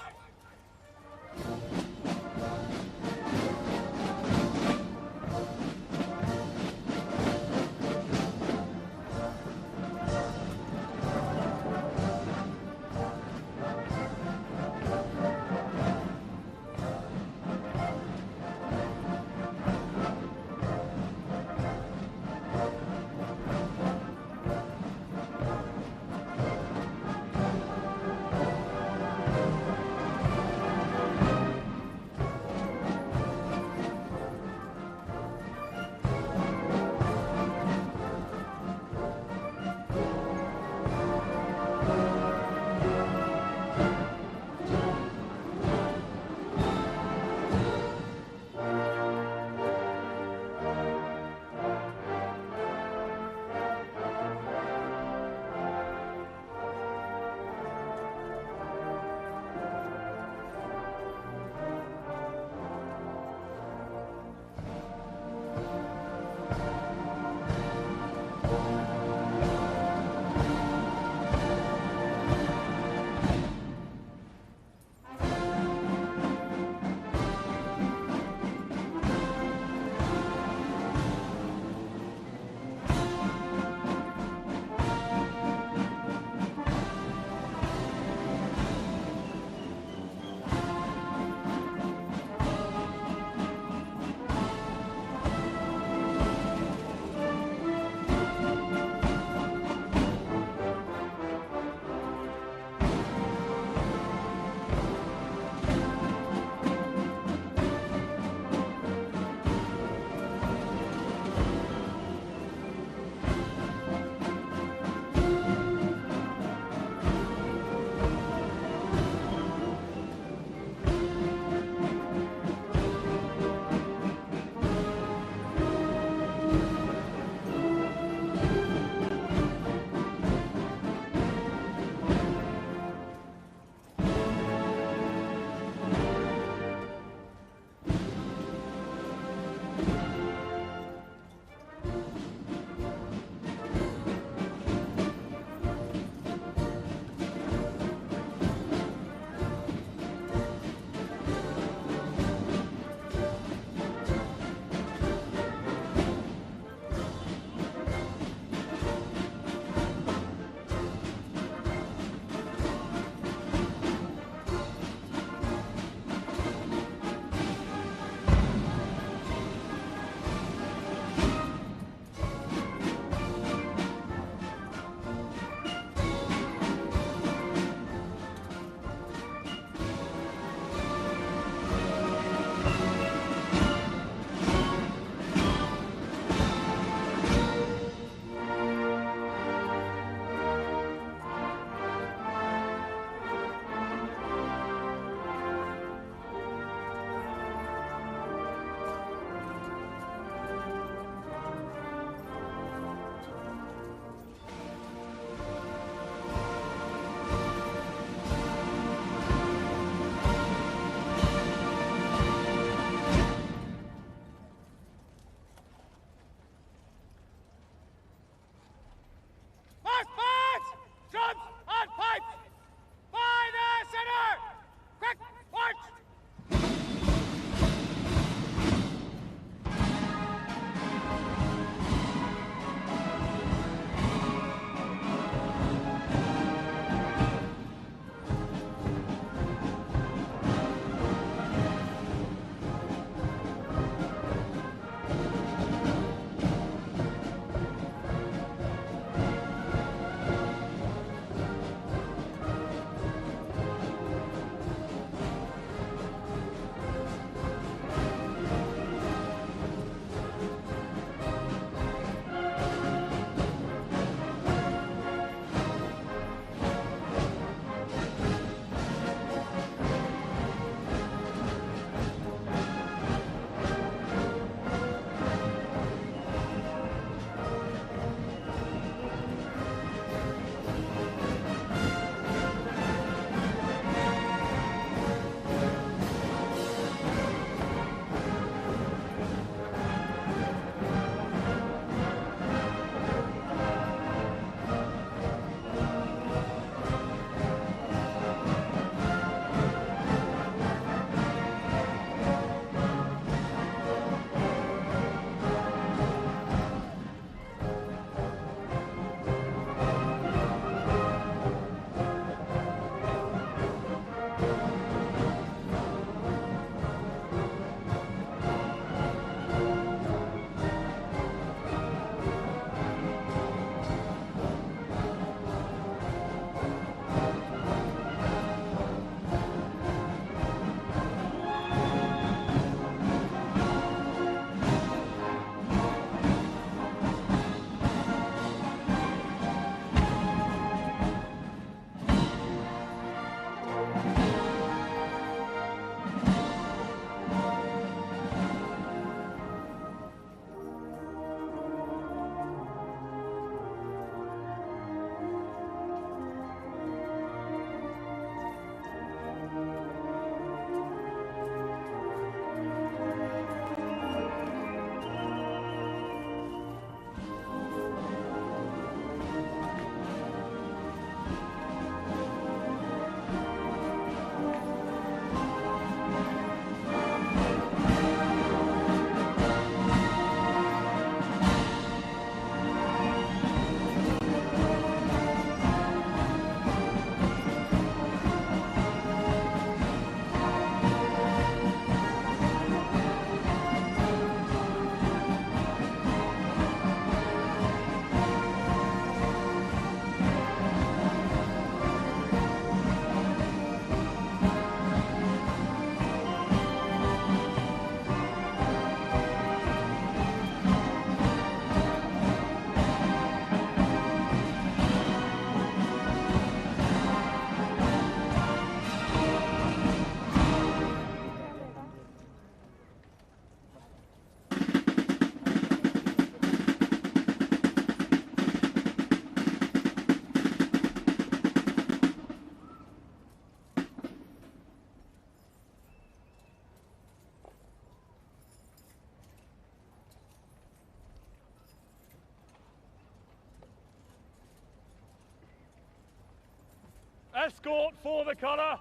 Escort for the colour.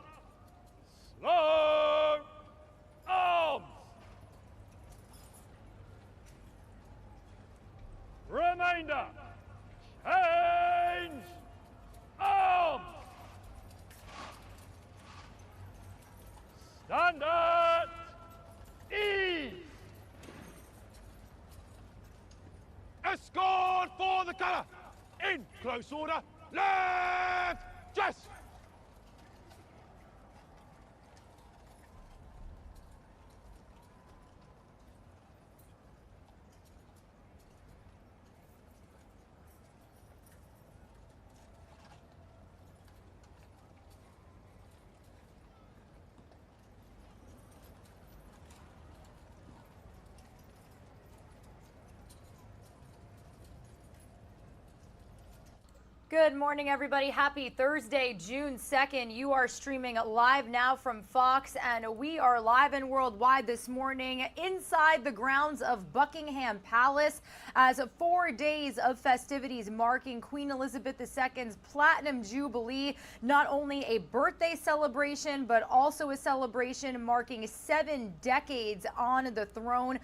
Slow arms. Remainder. Change arms. Stand at ease. Escort for the colour. In close order. Left. Dress. Good morning, everybody. Happy Thursday, June 2nd. You are streaming live now from Fox, and we are live and worldwide this morning inside the grounds of Buckingham Palace as 4 days of festivities marking Queen Elizabeth II's Platinum Jubilee. Not only a birthday celebration, but also a celebration marking 7 decades on the throne,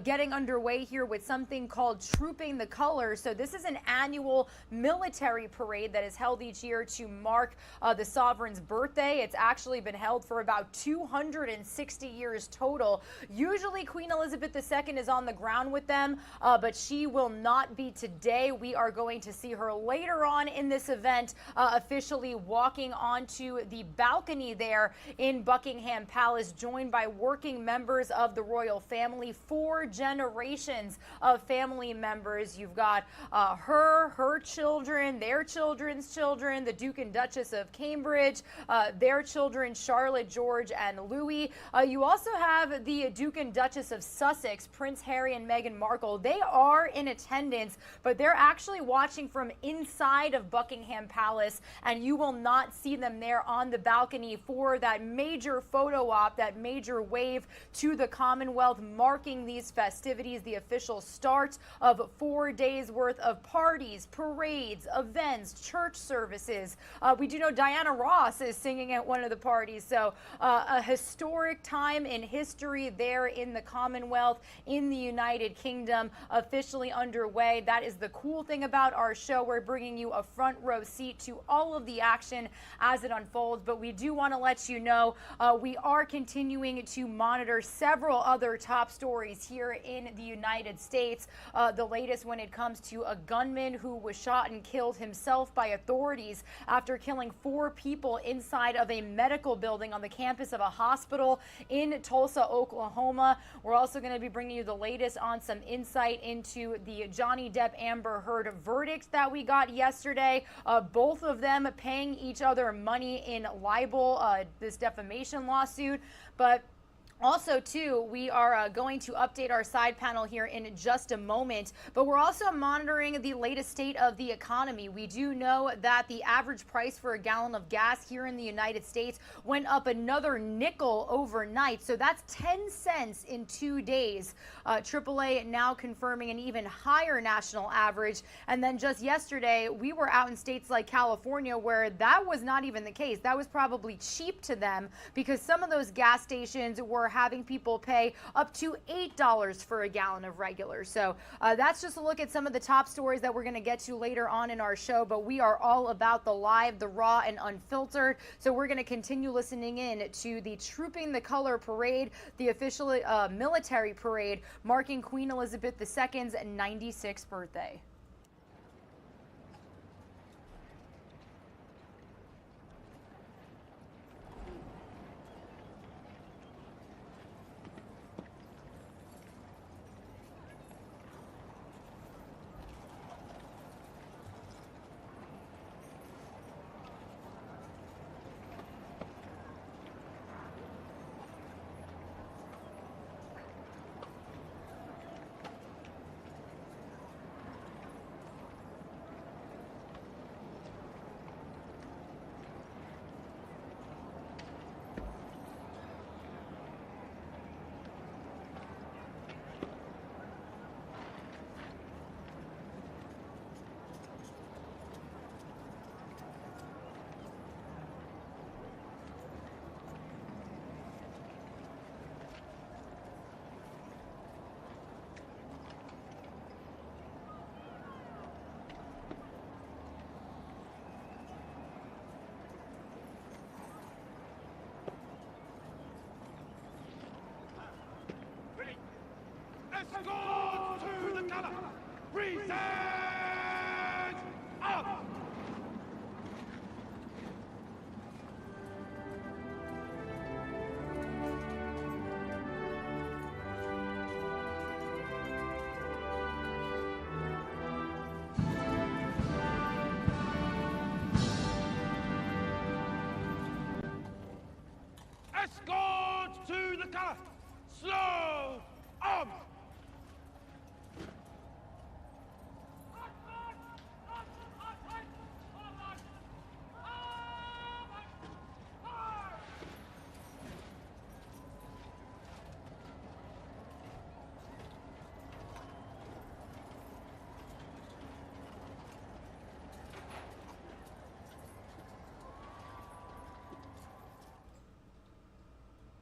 getting underway here with something called Trooping the Colors. So this is an annual military parade that is held each year to mark the sovereign's birthday. It's actually been held for about 260 years total. Usually Queen Elizabeth II is on the ground with them, but she will not be today. We are going to see her later on in this event, officially walking onto the balcony there in Buckingham Palace, joined by working members of the royal family, 4 generations of family members. You've got her children, their children's children, the Duke and Duchess of Cambridge, their children, Charlotte, George, and Louis. You also have the Duke and Duchess of Sussex, Prince Harry and Meghan Markle. They are in attendance, but they're actually watching from inside of Buckingham Palace, and you will not see them there on the balcony for that major photo op, that major wave to the Commonwealth, marking these festivities, the official start of 4 days worth of parties, parades, events, church services. We do know Diana Ross is singing at one of the parties, so a historic time in history there in the Commonwealth, in the United Kingdom, officially underway. That is the cool thing about our show. We're bringing you a front row seat to all of the action as it unfolds, but we do want to let you know we are continuing to monitor several other top stories here in the United States. The latest when it comes to a gunman who was shot and killed himself by authorities after killing 4 people inside of a medical building on the campus of a hospital in Tulsa, Oklahoma. We're also going to be bringing you the latest on some insight into the Johnny Depp Amber Heard verdict that we got yesterday. Both of them paying each other money in libel, this defamation lawsuit. But also, too, we are going to update our side panel here in just a moment, but we're also monitoring the latest state of the economy. We do know that the average price for a gallon of gas here in the United States went up another nickel overnight, so that's 10 cents in 2 days. AAA now confirming an even higher national average, and then just yesterday, we were out in states like California where that was not even the case. That was probably cheap to them because some of those gas stations were having people pay up to $8 for a gallon of regular. So that's just a look at some of the top stories that we're going to get to later on in our show, but we are all about the live, the raw, and unfiltered. So we're going to continue listening in to the Trooping the Color parade, the official military parade marking Queen Elizabeth II's 96th birthday. Escort to the colour! Present up! Escort to the colour! Slow arms!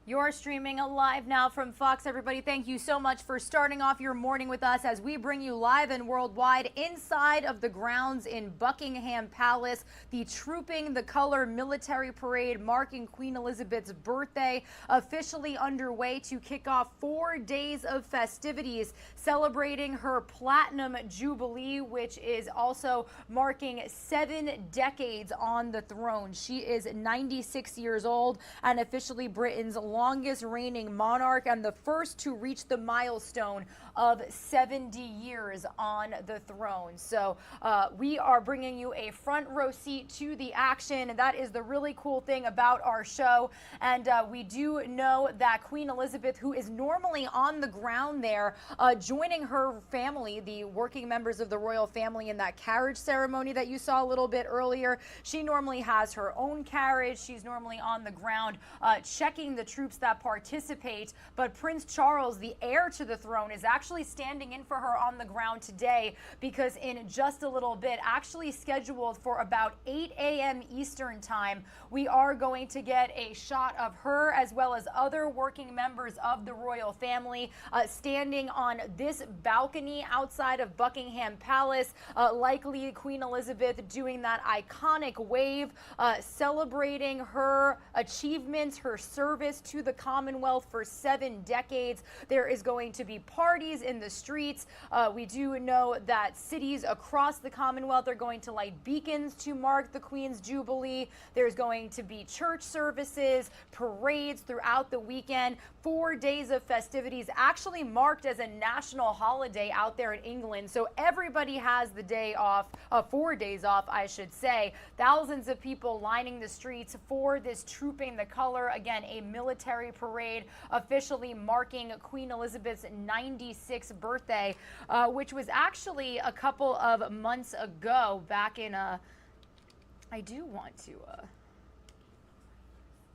You're streaming live now from Fox, everybody. Thank you so much for starting off your morning with us as we bring you live and worldwide inside of the grounds in Buckingham Palace. The Trooping the Color military parade marking Queen Elizabeth's birthday officially underway to kick off 4 days of festivities celebrating her Platinum Jubilee, which is also marking 7 decades on the throne. She is 96 years old and officially Britain's longest reigning monarch and the first to reach the milestone of 70 years on the throne. So we are bringing you a front row seat to the action. That is the really cool thing about our show. And we do know that Queen Elizabeth, who is normally on the ground there, joining her family, the working members of the royal family in that carriage ceremony that you saw a little bit earlier. She normally has her own carriage. She's normally on the ground checking the troops that participate. But Prince Charles, the heir to the throne, is actually standing in for her on the ground today because in just a little bit, actually scheduled for about 8 a.m. Eastern time, we are going to get a shot of her as well as other working members of the royal family standing on this balcony outside of Buckingham Palace, likely Queen Elizabeth doing that iconic wave, celebrating her achievements, her service to the Commonwealth for 7 decades. There is going to be parties in the streets. We do know that cities across the Commonwealth are going to light beacons to mark the Queen's Jubilee. There's going to be church services, parades throughout the weekend. 4 days of festivities actually marked as a national holiday out there in England. So everybody has the day off, 4 days off, I should say. Thousands of people lining the streets for this Trooping the Color, again, a military parade officially marking Queen Elizabeth's 96th birthday, which was actually a couple of months ago back in, I do want to,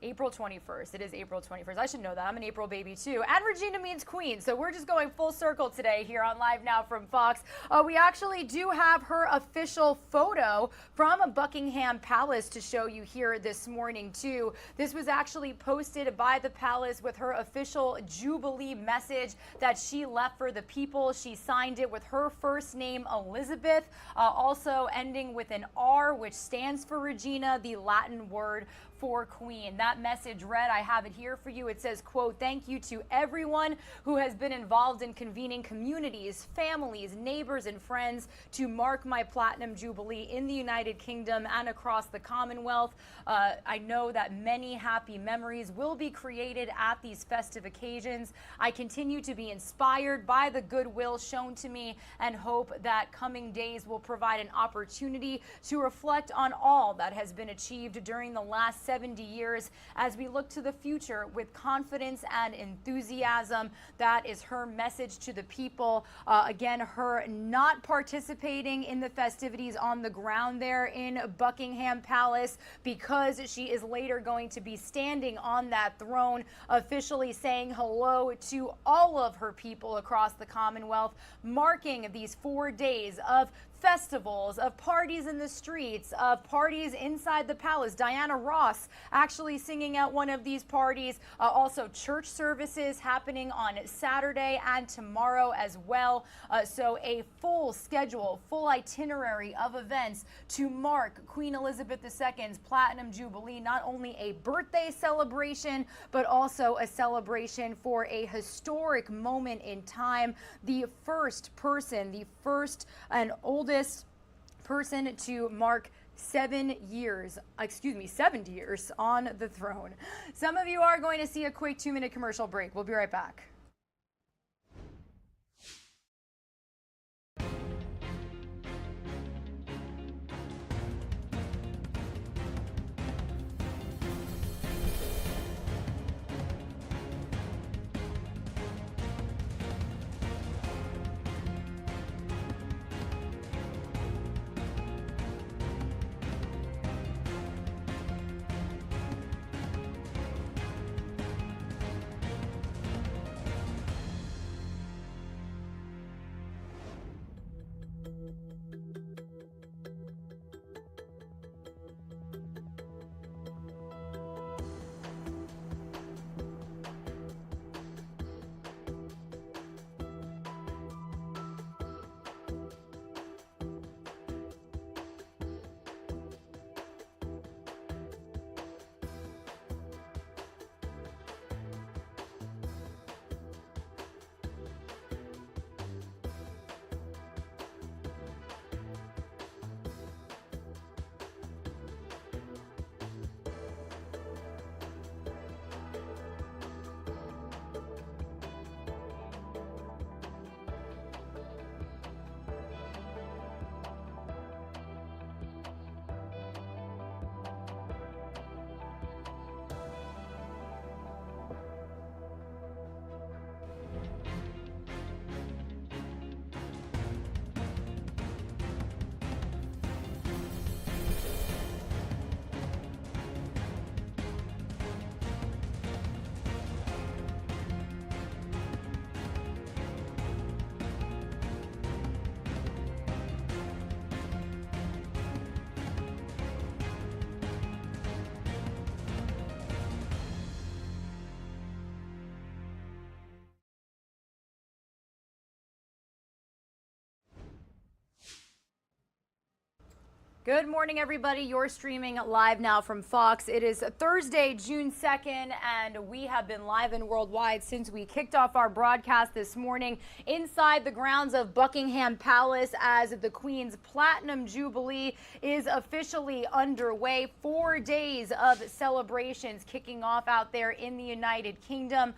April 21st. It is April 21st. I should know that. I'm an April baby too. And Regina means queen. So we're just going full circle today here on Live Now from Fox. We actually do have her official photo from Buckingham Palace to show you here this morning too. This was actually posted by the palace with her official Jubilee message that she left for the people. She signed it with her first name, Elizabeth, also ending with an R, which stands for Regina, the Latin word for queen. That message read, I have it here for you. It says, quote, "Thank you to everyone who has been involved in convening communities, families, neighbors, and friends to mark my Platinum Jubilee in the United Kingdom and across the Commonwealth. I know that many happy memories will be created at these festive occasions. I continue to be inspired by the goodwill shown to me and hope that coming days will provide an opportunity to reflect on all that has been achieved during the last 70 years as we look to the future with confidence and enthusiasm." That is her message to the people. Again, her not participating in the festivities on the ground there in Buckingham Palace because she is later going to be standing on that throne, officially saying hello to all of her people across the Commonwealth, marking these 4 days of festivals, of parties in the streets, of parties inside the palace. Diana Ross actually singing at one of these parties. Also church services happening on Saturday and tomorrow as well. So a full schedule, full itinerary of events to mark Queen Elizabeth II's Platinum Jubilee. Not only a birthday celebration, but also a celebration for a historic moment in time. The first person, the first and oldest person to mark 70 years on the throne. Some of you are going to see a quick 2-minute commercial break. We'll be right back. Good morning, everybody. You're streaming live now from Fox. It is Thursday, June 2nd, and we have been live and worldwide since we kicked off our broadcast this morning inside the grounds of Buckingham Palace as the Queen's Platinum Jubilee is officially underway. 4 days of celebrations kicking off out there in the United Kingdom.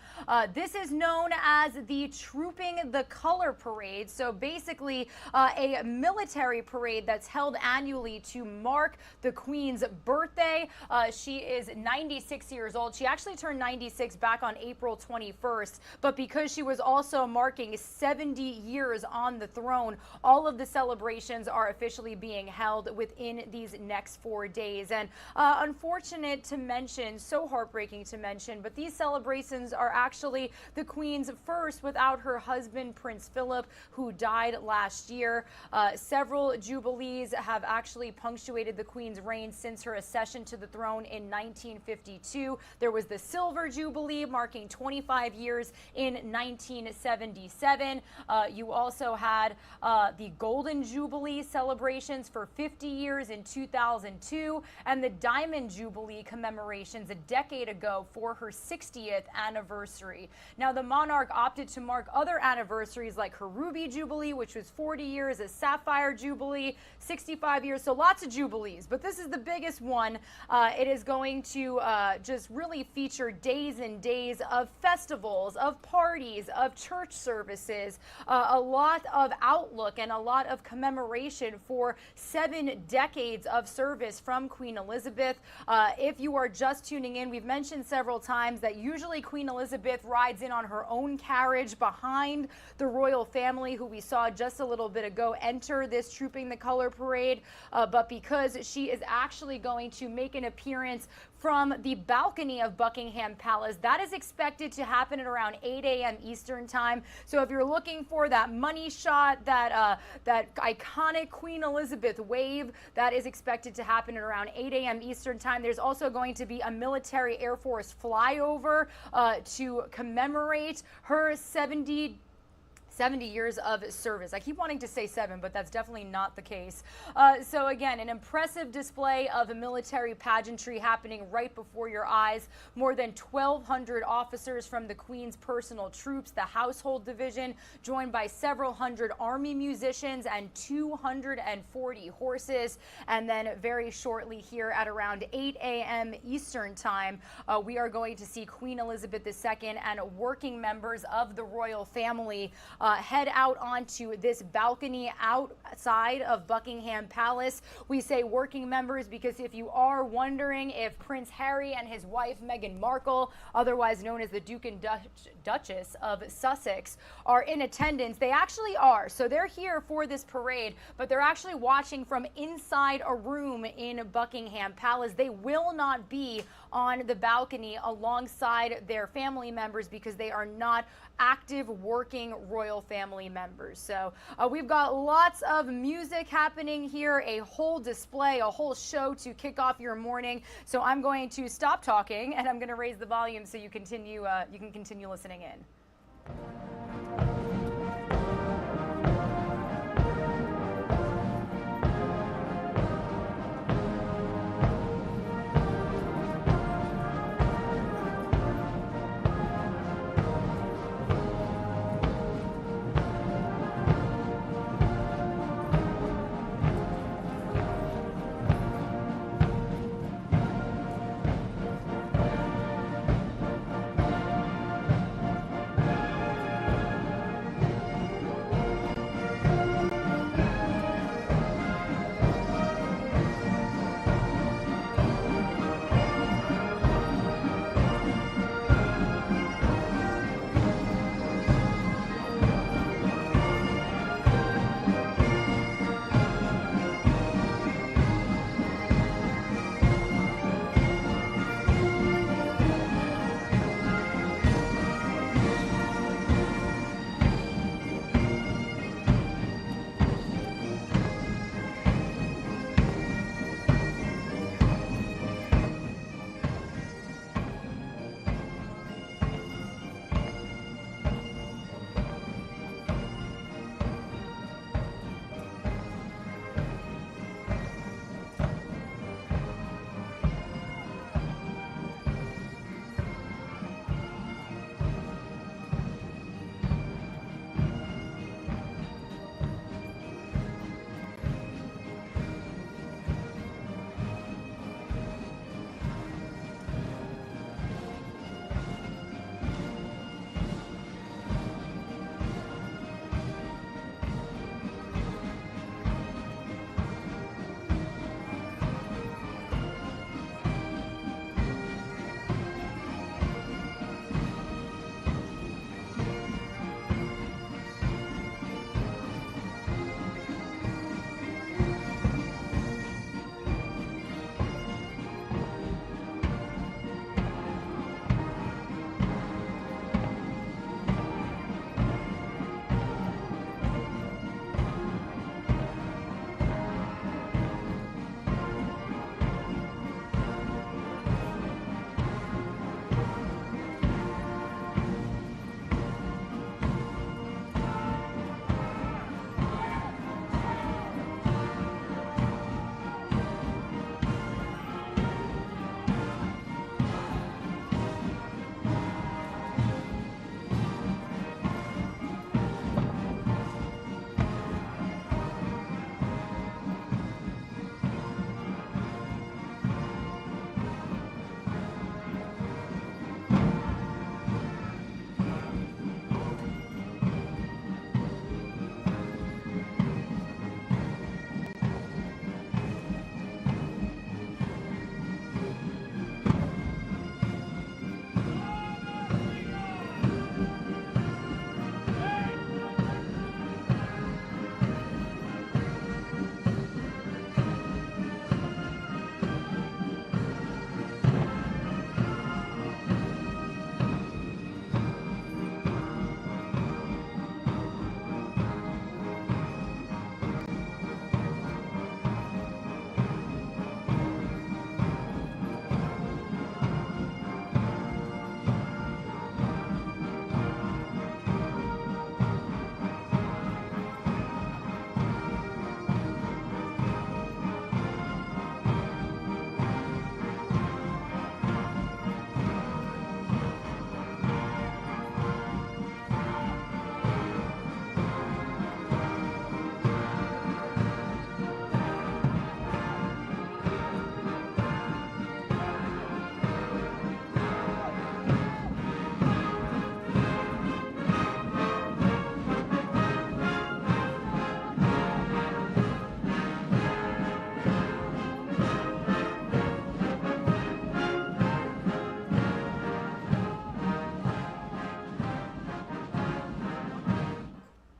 This is known as the Trooping the Color Parade. So basically a military parade that's held annually to mark the Queen's birthday. She is 96 years old. She actually turned 96 back on April 21st, but because she was also marking 70 years on the throne, all of the celebrations are officially being held within these next 4 days. And unfortunate to mention, so heartbreaking to mention, but these celebrations are actually the Queen's first without her husband, Prince Philip, who died last year. Several jubilees have actually punctuated the Queen's reign since her accession to the throne in 1952. There was the Silver Jubilee marking 25 years in 1977. You also had the Golden Jubilee celebrations for 50 years in 2002 and the Diamond Jubilee commemorations a decade ago for her 60th anniversary. Now, the monarch opted to mark other anniversaries like her Ruby Jubilee, which was 40 years, a Sapphire Jubilee, 65 years. So lots of jubilees, but this is the biggest one. It is going to just really feature days and days of festivals, of parties, of church services, a lot of outlook and a lot of commemoration for 7 decades of service from Queen Elizabeth. If you are just tuning in, we've mentioned several times that usually Queen Elizabeth rides in on her own carriage behind the royal family, who we saw just a little bit ago enter this Trooping the Color Parade. but because she is actually going to make an appearance from the balcony of Buckingham Palace. That is expected to happen at around 8 a.m. Eastern time. So if you're looking for that money shot, that iconic Queen Elizabeth wave, that is expected to happen at around 8 a.m. Eastern time. There's also going to be a military Air Force flyover to commemorate her 70 years of service. I keep wanting to say 7, but that's definitely not the case. So again, an impressive display of military pageantry happening right before your eyes. More than 1,200 officers from the Queen's personal troops, the Household Division, joined by several hundred Army musicians and 240 horses. And then very shortly here at around 8 a.m. Eastern time, we are going to see Queen Elizabeth II and working members of the royal family head out onto this balcony outside of Buckingham Palace. We say working members because if you are wondering if Prince Harry and his wife Meghan Markle, otherwise known as the Duke and Duchess of Sussex, are in attendance, they actually are. So they're here for this parade, but they're actually watching from inside a room in Buckingham Palace. They will not be on the balcony alongside their family members because they are not active working royal family members. So we've got lots of music happening here, a whole display, a whole show to kick off your morning. So I'm going to stop talking and I'm going to raise the volume so you can continue listening in.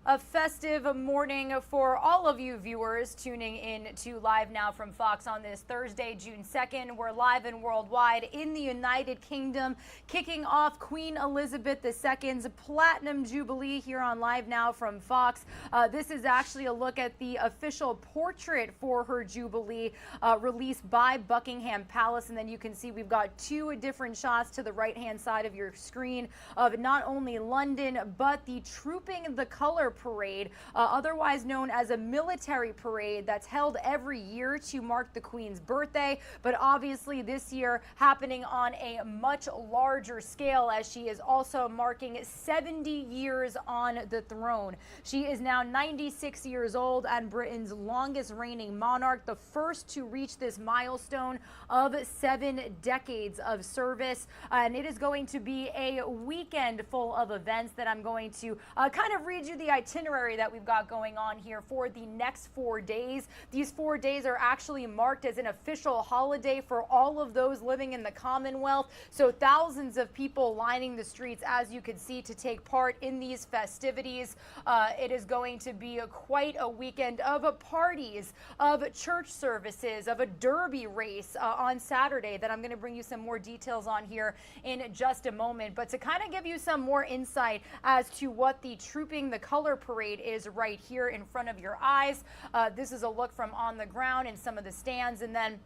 A festive morning for all of you viewers tuning in to Live Now from Fox on this Thursday, June 2nd. We're live and worldwide in the United Kingdom, kicking off Queen Elizabeth II's Platinum Jubilee here on Live Now from Fox. This is actually a look at the official portrait for her Jubilee released by Buckingham Palace. And then you can see we've got two different shots to the right-hand side of your screen of not only London, but the Trooping the Colour Parade, otherwise known as a military parade that's held every year to mark the Queen's birthday, but obviously this year happening on a much larger scale as she is also marking 70 years on the throne. She is now 96 years old and Britain's longest reigning monarch, the first to reach this milestone of 7 decades of service. And it is going to be a weekend full of events that I'm going to kind of read you the itinerary that we've got going on here for the next 4 days. These 4 days are actually marked as an official holiday for all of those living in the Commonwealth. So thousands of people lining the streets, as you can see, to take part in these festivities. It is going to be quite a weekend of parties, of church services, of a derby race on Saturday that I'm going to bring you some more details on here in just a moment. But to kind of give you some more insight as to what the Trooping the Colour Parade is right here in front of your eyes. This is a look from on the ground in some of the stands, and then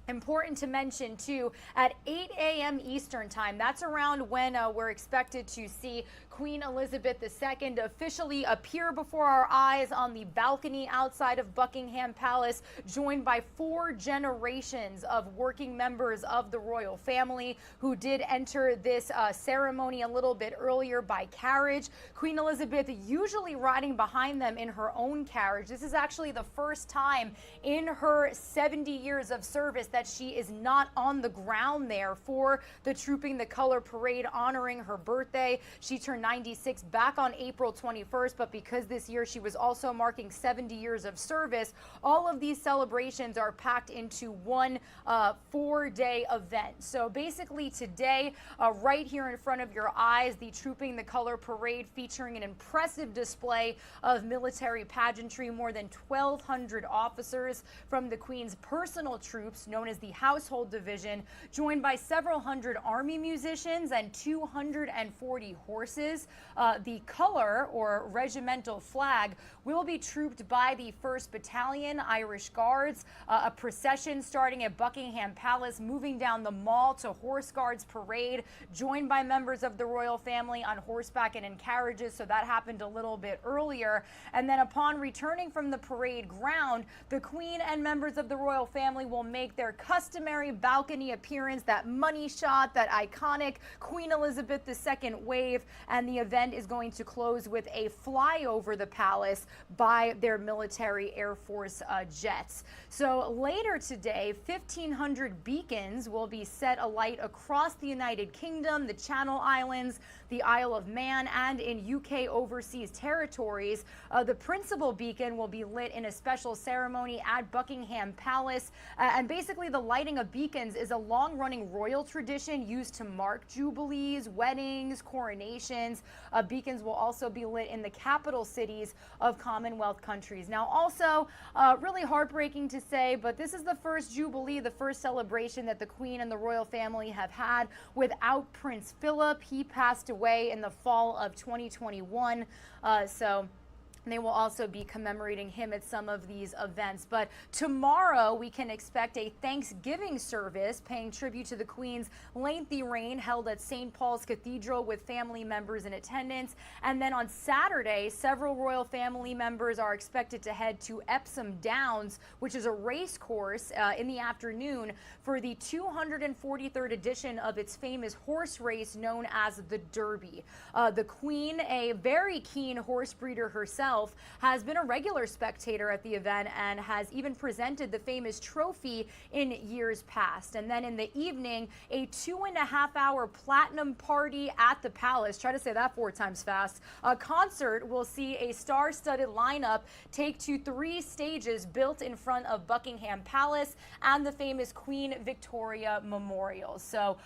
important to mention too, at 8 a.m. Eastern time, that's around when we're expected to see Queen Elizabeth II officially appear before our eyes on the balcony outside of Buckingham Palace, joined by 4 generations of working members of the royal family who did enter this ceremony a little bit earlier by carriage. Queen Elizabeth usually riding behind them in her own carriage. This is actually the first time in her 70 years of service that she is not on the ground there for the Trooping the Colour Parade honoring her birthday. She turned 96 back on April 21st, but because this year she was also marking 70 years of service, all of these celebrations are packed into one 4-day event. So basically today, right here in front of your eyes, the Trooping the Colour Parade featuring an impressive display of military pageantry, more than 1,200 officers from the Queen's personal troops, known as the Household Division, joined by several hundred army musicians and 240 horses. The color, or regimental flag, will be trooped by the 1st Battalion Irish Guards, a procession starting at Buckingham Palace, moving down the Mall to Horse Guards Parade, joined by members of the royal family on horseback and in carriages, so that happened a little bit earlier. And then upon returning from the parade ground, the Queen and members of the royal family will make their customary balcony appearance, that money shot, that iconic Queen Elizabeth II wave, and the event is going to close with a flyover the palace by their military Air Force jets. So later today, 1,500 beacons will be set alight across the United Kingdom, the Channel Islands, the Isle of Man, and in UK overseas territories. The principal beacon will be lit in a special ceremony at Buckingham Palace. And basically the lighting of beacons is a long-running royal tradition used to mark jubilees, weddings, coronations. Beacons will also be lit in the capital cities of Commonwealth countries. Now also, really heartbreaking to say, but this is the first Jubilee, the first celebration that the Queen and the royal family have had without Prince Philip. He passed away in the fall of 2021. They will also be commemorating him at some of these events. But tomorrow we can expect a Thanksgiving service paying tribute to the Queen's lengthy reign, held at St. Paul's Cathedral with family members in attendance. And then on Saturday, several royal family members are expected to head to Epsom Downs, which is a race course in the afternoon for the 243rd edition of its famous horse race known as the Derby. The Queen, a very keen horse breeder herself, has been a regular spectator at the event and has even presented the famous trophy in years past. And then in the evening, a 2.5-hour platinum party at the palace. Try to say that 4 times fast. A concert will see a star-studded lineup take to 3 stages built in front of Buckingham Palace and the famous Queen Victoria Memorial. So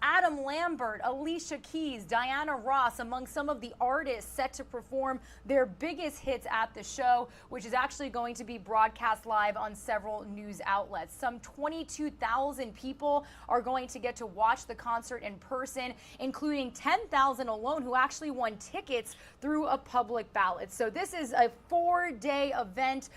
Adam Lambert, Alicia Keys, Diana Ross, among some of the artists set to perform their biggest hits at the show, which is actually going to be broadcast live on several news outlets. Some 22,000 people are going to get to watch the concert in person, including 10,000 alone who actually won tickets through a public ballot. So this is a 4-day event,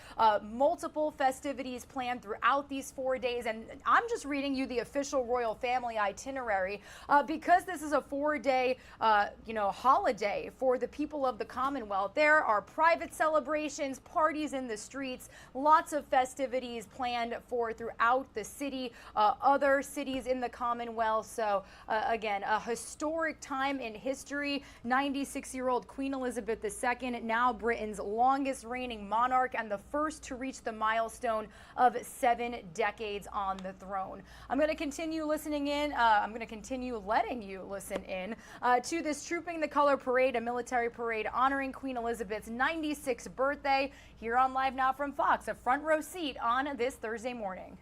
multiple festivities planned throughout these 4 days. And I'm just reading you the official royal family itinerary because this is a 4-day, holiday for the people of the Commonwealth. There are private celebrations, parties in the streets, lots of festivities planned for throughout the city, other cities in the Commonwealth. So again, a historic time in history. 96-year-old Queen Elizabeth II, now Britain's longest reigning monarch and the first to reach the milestone of 7 decades on the throne. I'm going to continue listening in. I'm going to continue letting you listen in to this Trooping the Color Parade, a military parade honoring Queen Elizabeth's 96th birthday, here on Live Now from Fox, a front row seat on this Thursday morning.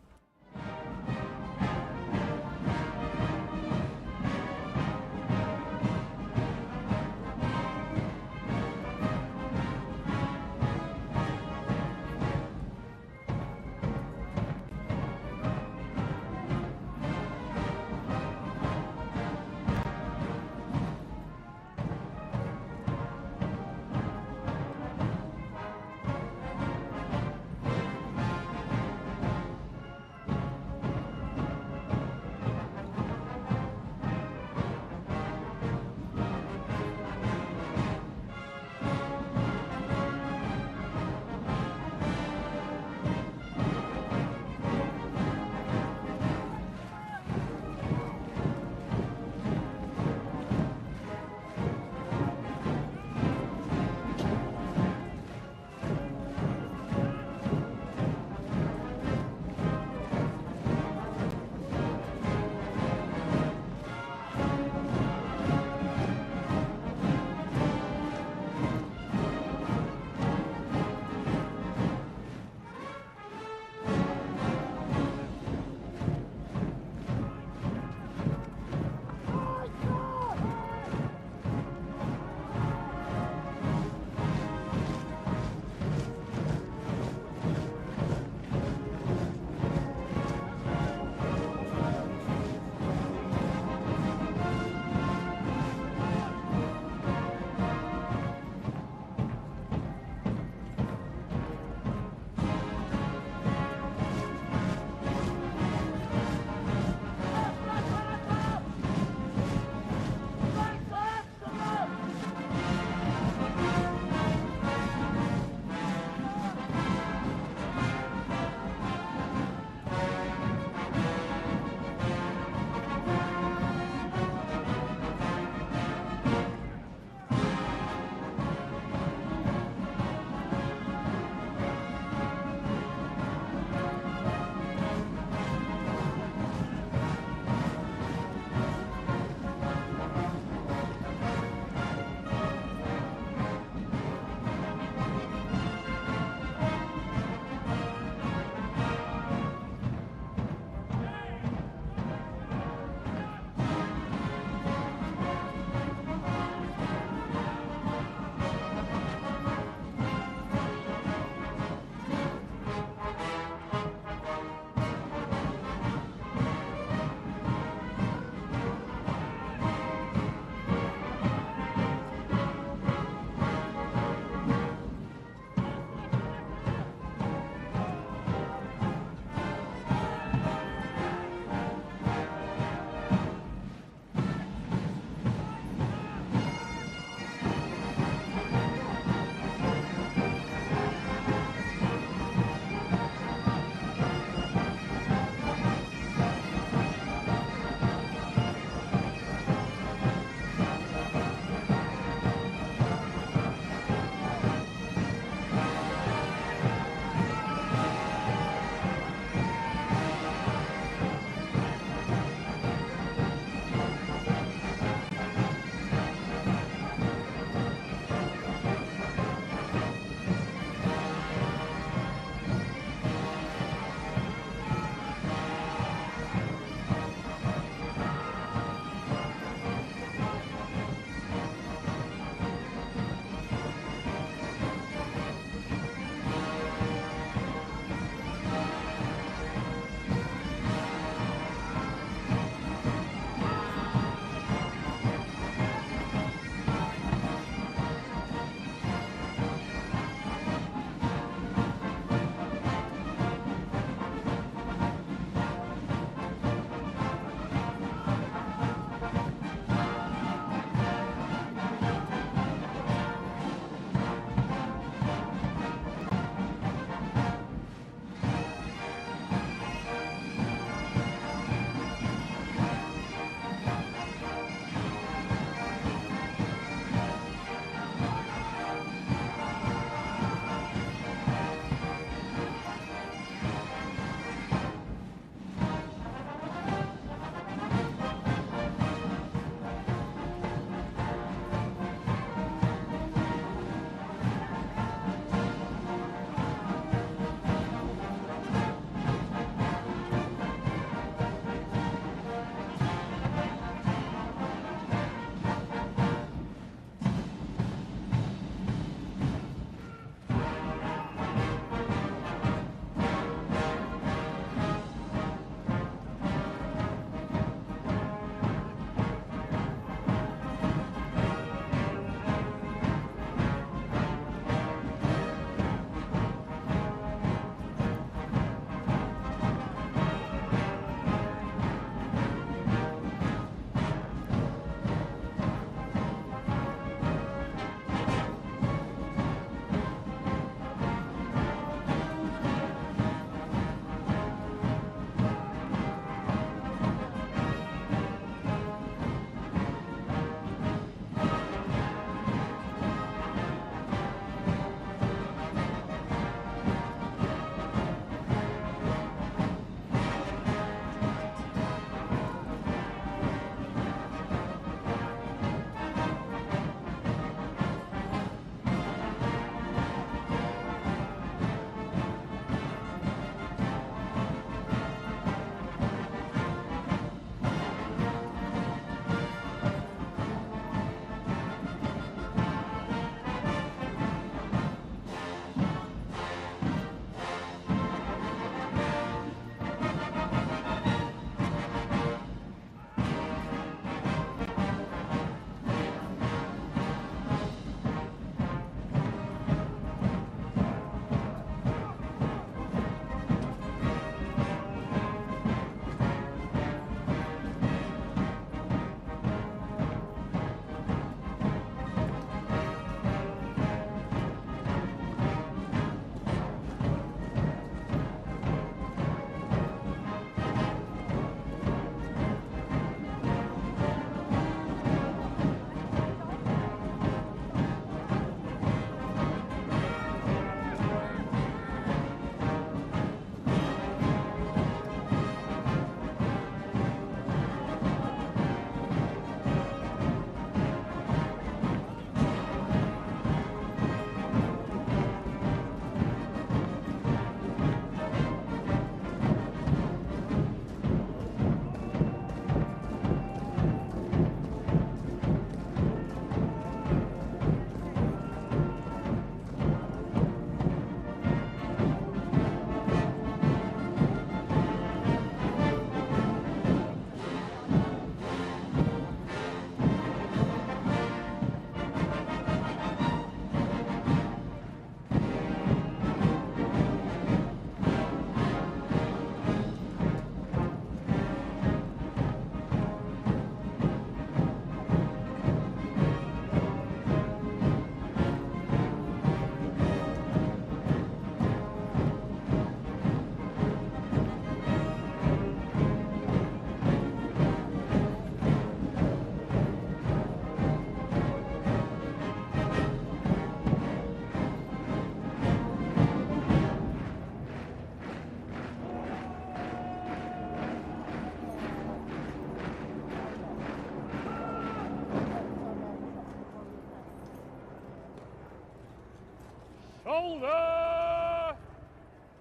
Shoulder!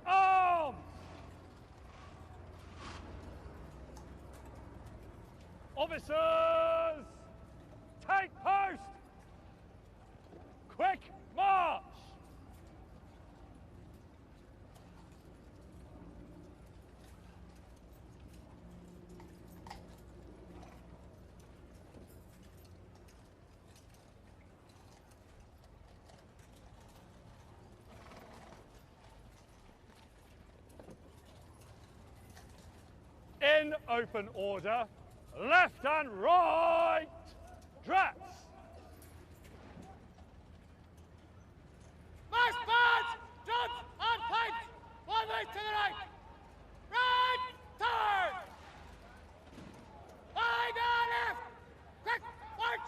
Arms! Officers! Take post! Quick march! In open order, left and right, dress. March bands, drums and pipes, 1 way to the right. Right turn. By the left, quick march.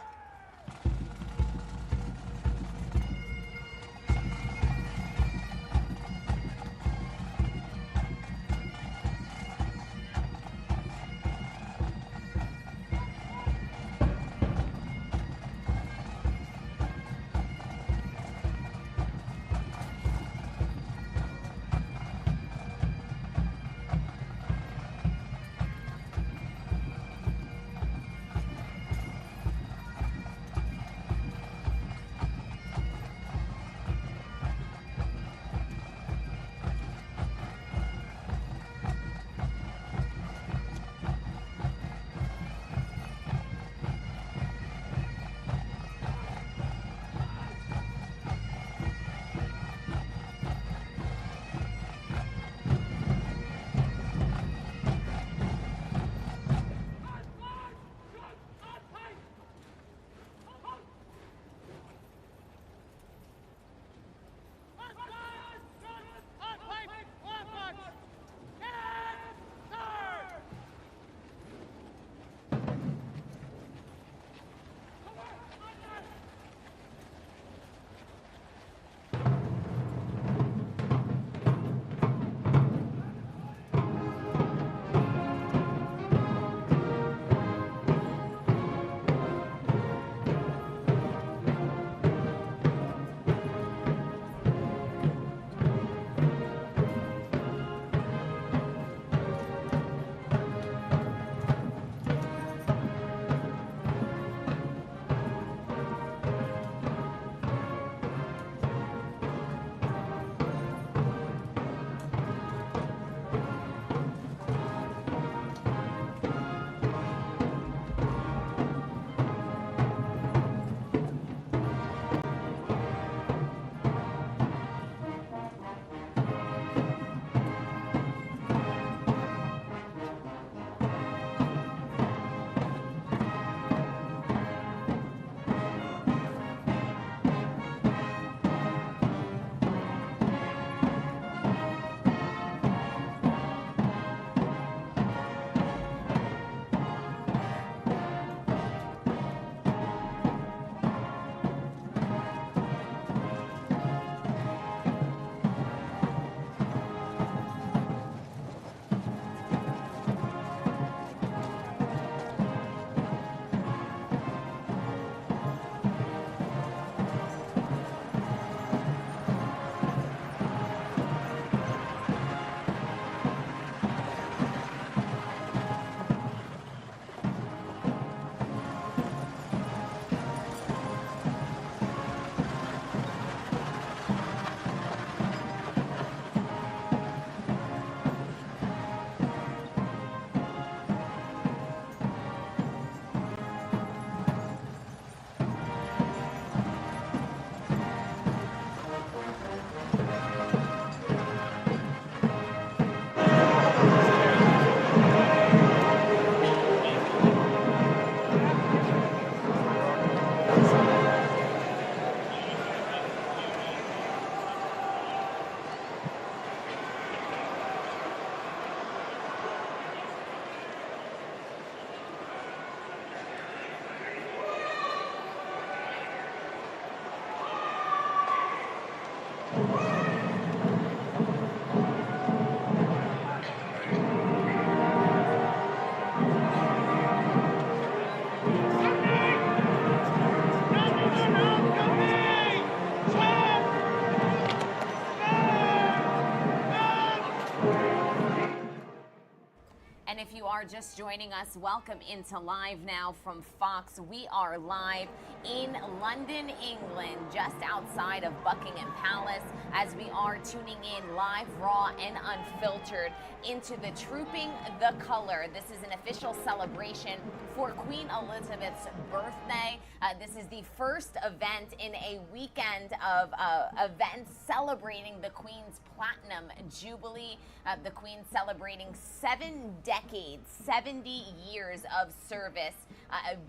And if you are just joining us, welcome into Live Now from Fox. We are live in London, England, just outside of Buckingham Palace, as we are tuning in live, raw, and unfiltered into the Trooping the Color. This is an official celebration for Queen Elizabeth's birthday. This is the first event in a weekend of events celebrating the Queen's Platinum Jubilee. The Queen celebrating 7 decades, 70 years of service.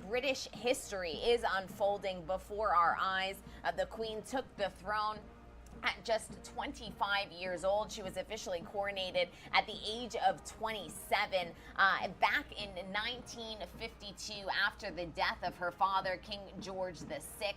British history is unfolding before our eyes. The Queen took the throne at just 25 years old. She was officially coronated at the age of 27 back in 1952 after the death of her father, King George VI,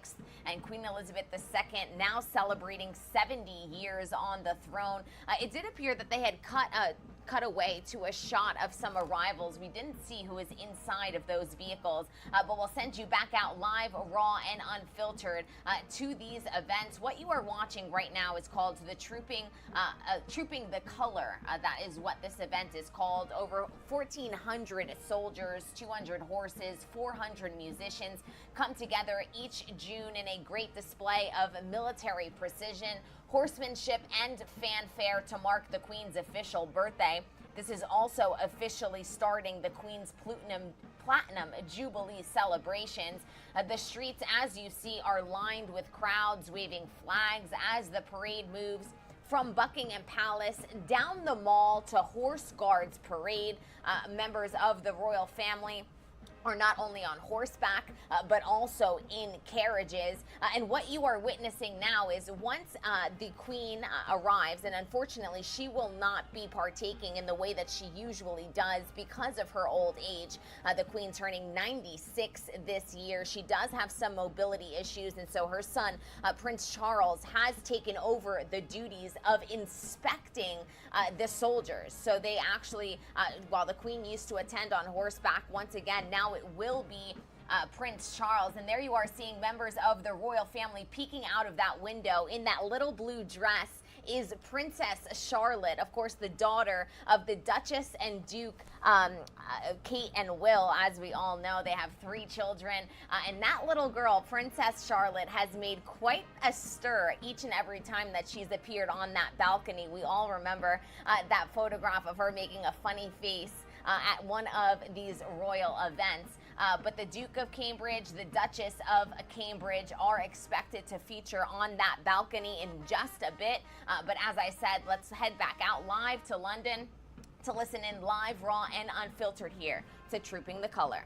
and Queen Elizabeth II, now celebrating 70 years on the throne. It did appear that they had cut away to a shot of some arrivals. We didn't see who was inside of those vehicles, but we'll send you back out live, raw, and unfiltered to these events. What you are watching right now is called the Trooping the Color. That is what this event is called. Over 1,400 soldiers, 200 horses, 400 musicians come together each June in a great display of military precision, horsemanship, and fanfare to mark the Queen's official birthday. This is also officially starting the Queen's Platinum Jubilee celebrations. The streets, as you see, are lined with crowds waving flags as the parade moves from Buckingham Palace down the Mall to Horse Guards Parade. Members of the royal family are not only on horseback, but also in carriages. And what you are witnessing now is once the Queen arrives, and unfortunately she will not be partaking in the way that she usually does because of her old age. The Queen turning 96 this year. She does have some mobility issues, and so her son, Prince Charles, has taken over the duties of inspecting the soldiers. So they actually, while the Queen used to attend on horseback, once again, now it will be Prince Charles. And there you are seeing members of the royal family peeking out of that window. In that little blue dress is Princess Charlotte, of course, the daughter of the Duchess and Duke, Kate and Will. As we all know, they have 3 children. And that little girl, Princess Charlotte, has made quite a stir each and every time that she's appeared on that balcony. We all remember that photograph of her making a funny face at one of these royal events. But the Duke of Cambridge, the Duchess of Cambridge are expected to feature on that balcony in just a bit. But as I said, let's head back out live to London to listen in live, raw, and unfiltered here to Trooping the Color.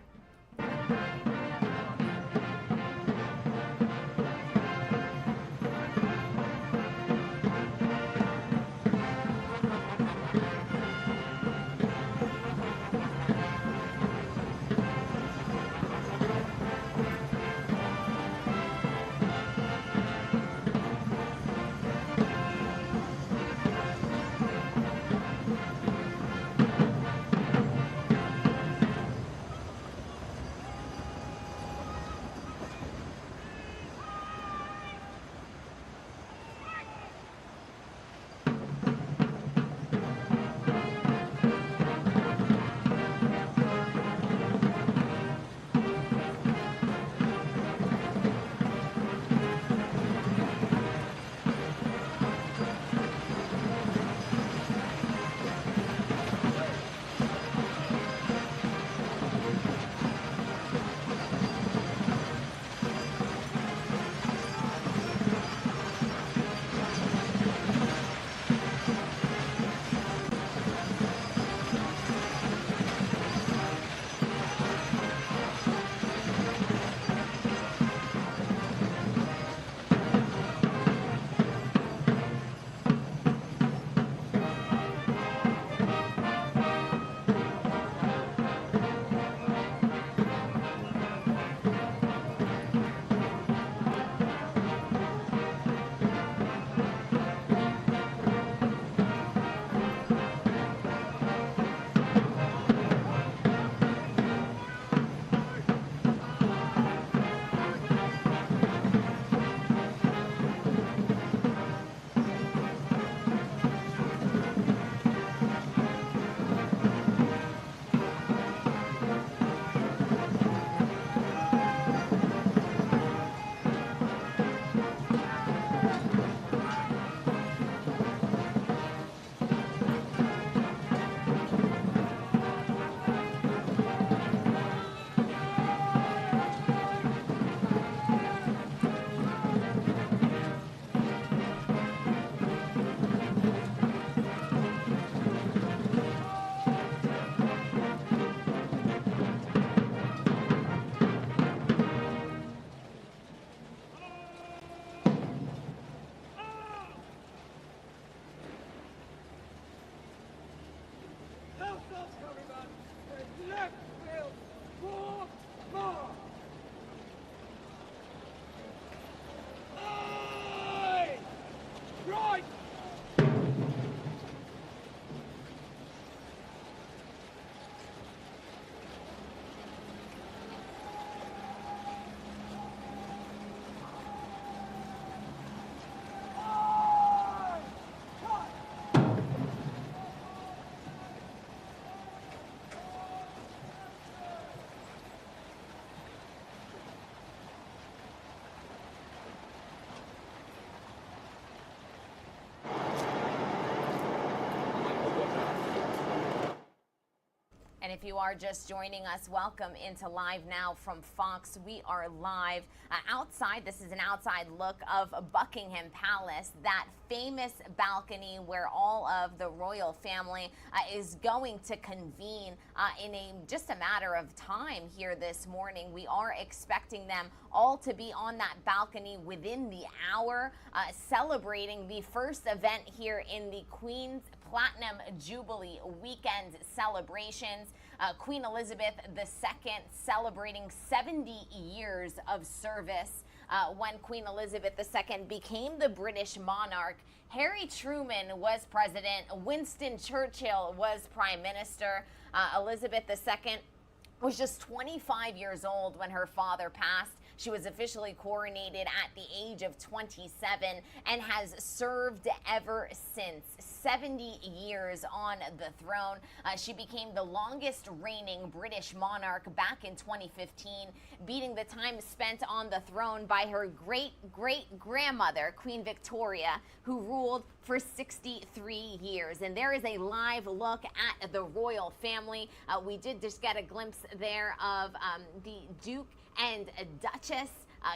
Left field, 4 more. Aye! Right! And if you are just joining us, welcome into Live Now from Fox. We are live outside. This is an outside look of Buckingham Palace, that famous balcony where all of the royal family is going to convene in just a matter of time here this morning. We are expecting them all to be on that balcony within the hour, celebrating the first event here in the Queen's Platinum Jubilee weekend celebrations. Queen Elizabeth II celebrating 70 years of service. When Queen Elizabeth II became the British monarch, Harry Truman was president, Winston Churchill was prime minister. Elizabeth II was just 25 years old when her father passed. She was officially coronated at the age of 27 and has served ever since. 70 years on the throne. She became the longest reigning British monarch back in 2015, beating the time spent on the throne by her great-great-grandmother, Queen Victoria, who ruled for 63 years. And there is a live look at the royal family. We did just get a glimpse there of the Duke and Duchess,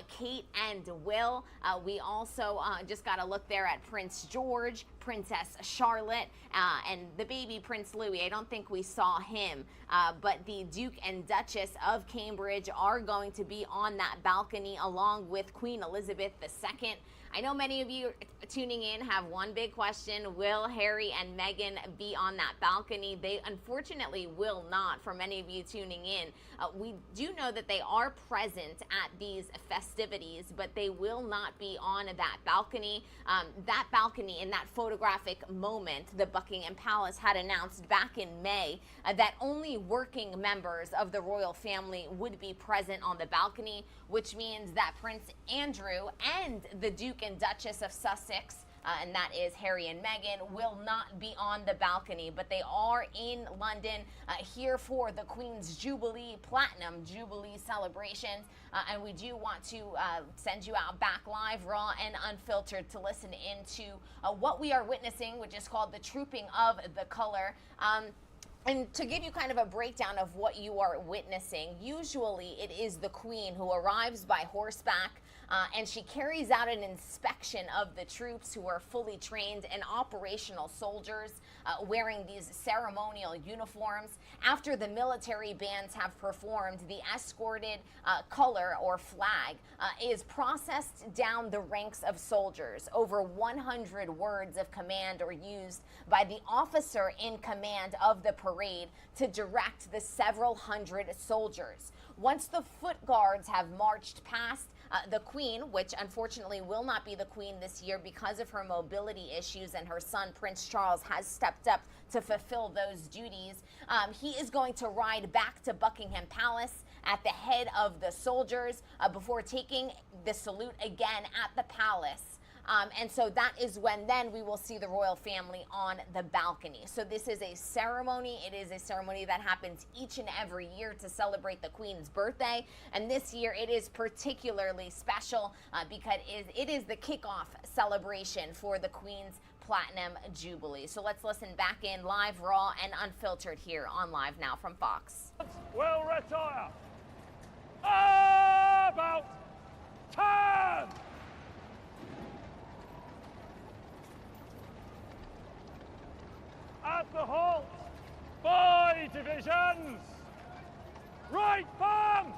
Kate and Will. We also just got a look there at Prince George, Princess Charlotte, and the baby Prince Louis. I don't think we saw him, but the Duke and Duchess of Cambridge are going to be on that balcony along with Queen Elizabeth II. I know many of you tuning in have one big question: will Harry and Meghan be on that balcony? They unfortunately will not, for many of you tuning in. We do know that they are present at these festivities, but they will not be on that balcony. That balcony, in that photographic moment, the Buckingham Palace had announced back in May that only working members of the royal family would be present on the balcony, which means that Prince Andrew and the Duke and Duchess of Sussex, and that is Harry and Meghan, will not be on the balcony, but they are in London here for the Queen's Jubilee, Platinum Jubilee celebrations. And we do want to send you out back live, raw and unfiltered, to listen into what we are witnessing, which is called the Trooping of the Color. And to give you kind of a breakdown of what you are witnessing, usually it is the Queen who arrives by horseback, and she carries out an inspection of the troops, who are fully trained and operational soldiers wearing these ceremonial uniforms. After the military bands have performed, the escorted color or flag is processed down the ranks of soldiers. Over 100 words of command are used by the officer in command of the parade to direct the several hundred soldiers. Once the foot guards have marched past, the Queen, which unfortunately will not be the Queen this year because of her mobility issues, and her son Prince Charles has stepped up to fulfill those duties, he is going to ride back to Buckingham Palace at the head of the soldiers before taking the salute again at the palace. And so that is when then we will see the royal family on the balcony. So this is a ceremony. It is a ceremony that happens each and every year to celebrate the Queen's birthday. And this year it is particularly special because it is the kickoff celebration for the Queen's Platinum Jubilee. So let's listen back in live, raw, and unfiltered here on Live Now from Fox. Will retire. About time. At the halt, by divisions. Right firm.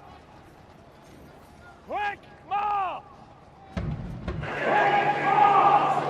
Quick march. Quick march.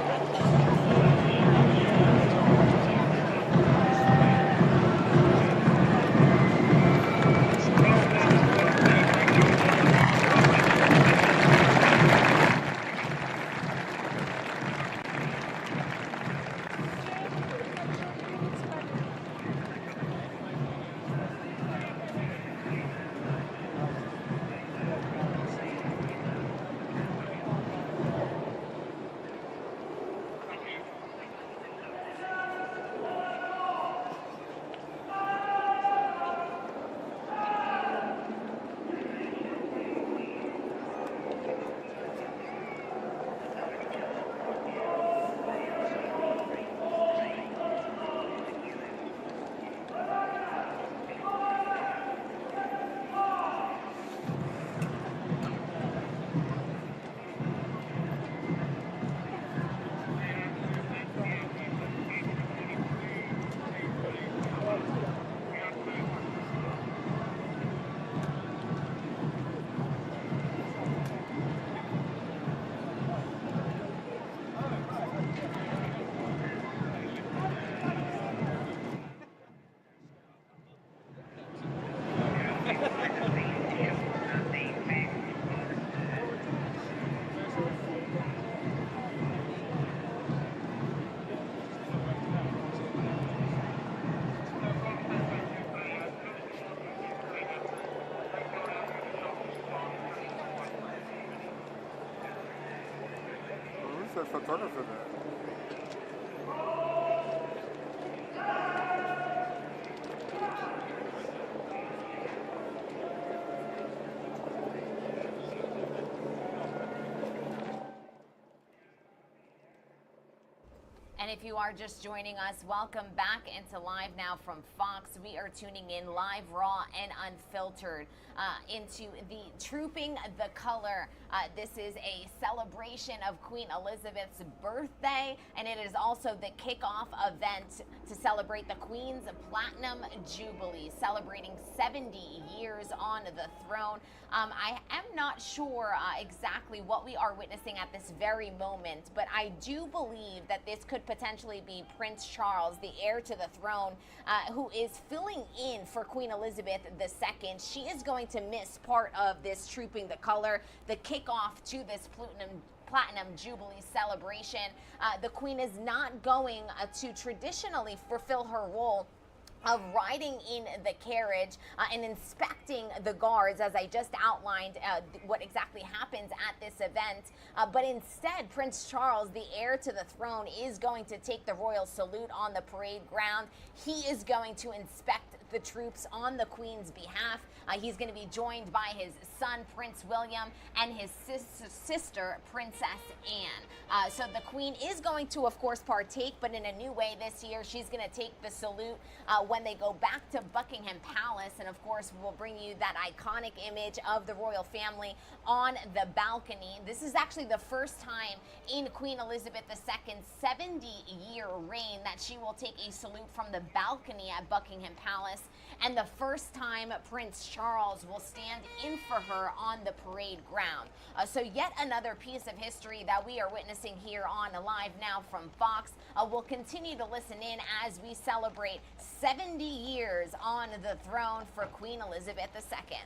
a photographer there. And if you are just joining us, welcome back into Live Now from Fox. We are tuning in live, raw, and unfiltered into the Trooping the Color. This is a celebration of Queen Elizabeth's birthday, and it is also the kickoff event to celebrate the Queen's Platinum Jubilee, celebrating 70 years on the throne. I am not sure exactly what we are witnessing at this very moment, but I do believe that this could potentially be Prince Charles, the heir to the throne, who is filling in for Queen Elizabeth II. She is going to miss part of this Trooping the Color, the kickoff to this Platinum Jubilee celebration. The Queen is not going to traditionally fulfill her role of riding in the carriage and inspecting the guards, as I just outlined what exactly happens at this event. But instead, Prince Charles, the heir to the throne, is going to take the royal salute on the parade ground. He is going to inspect the troops on the Queen's behalf. He's going to be joined by his son, Prince William, and his sister, Princess Anne. So the Queen is going to, of course, partake, but in a new way this year. She's going to take the salute when they go back to Buckingham Palace. And, of course, we'll bring you that iconic image of the royal family on the balcony. This is actually the first time in Queen Elizabeth II's 70-year reign that she will take a salute from the balcony at Buckingham Palace, and the first time Prince Charles will stand in for her on the parade ground. So yet another piece of history that we are witnessing here on Live Now from Fox. We'll continue to listen in as we celebrate 70 years on the throne for Queen Elizabeth II.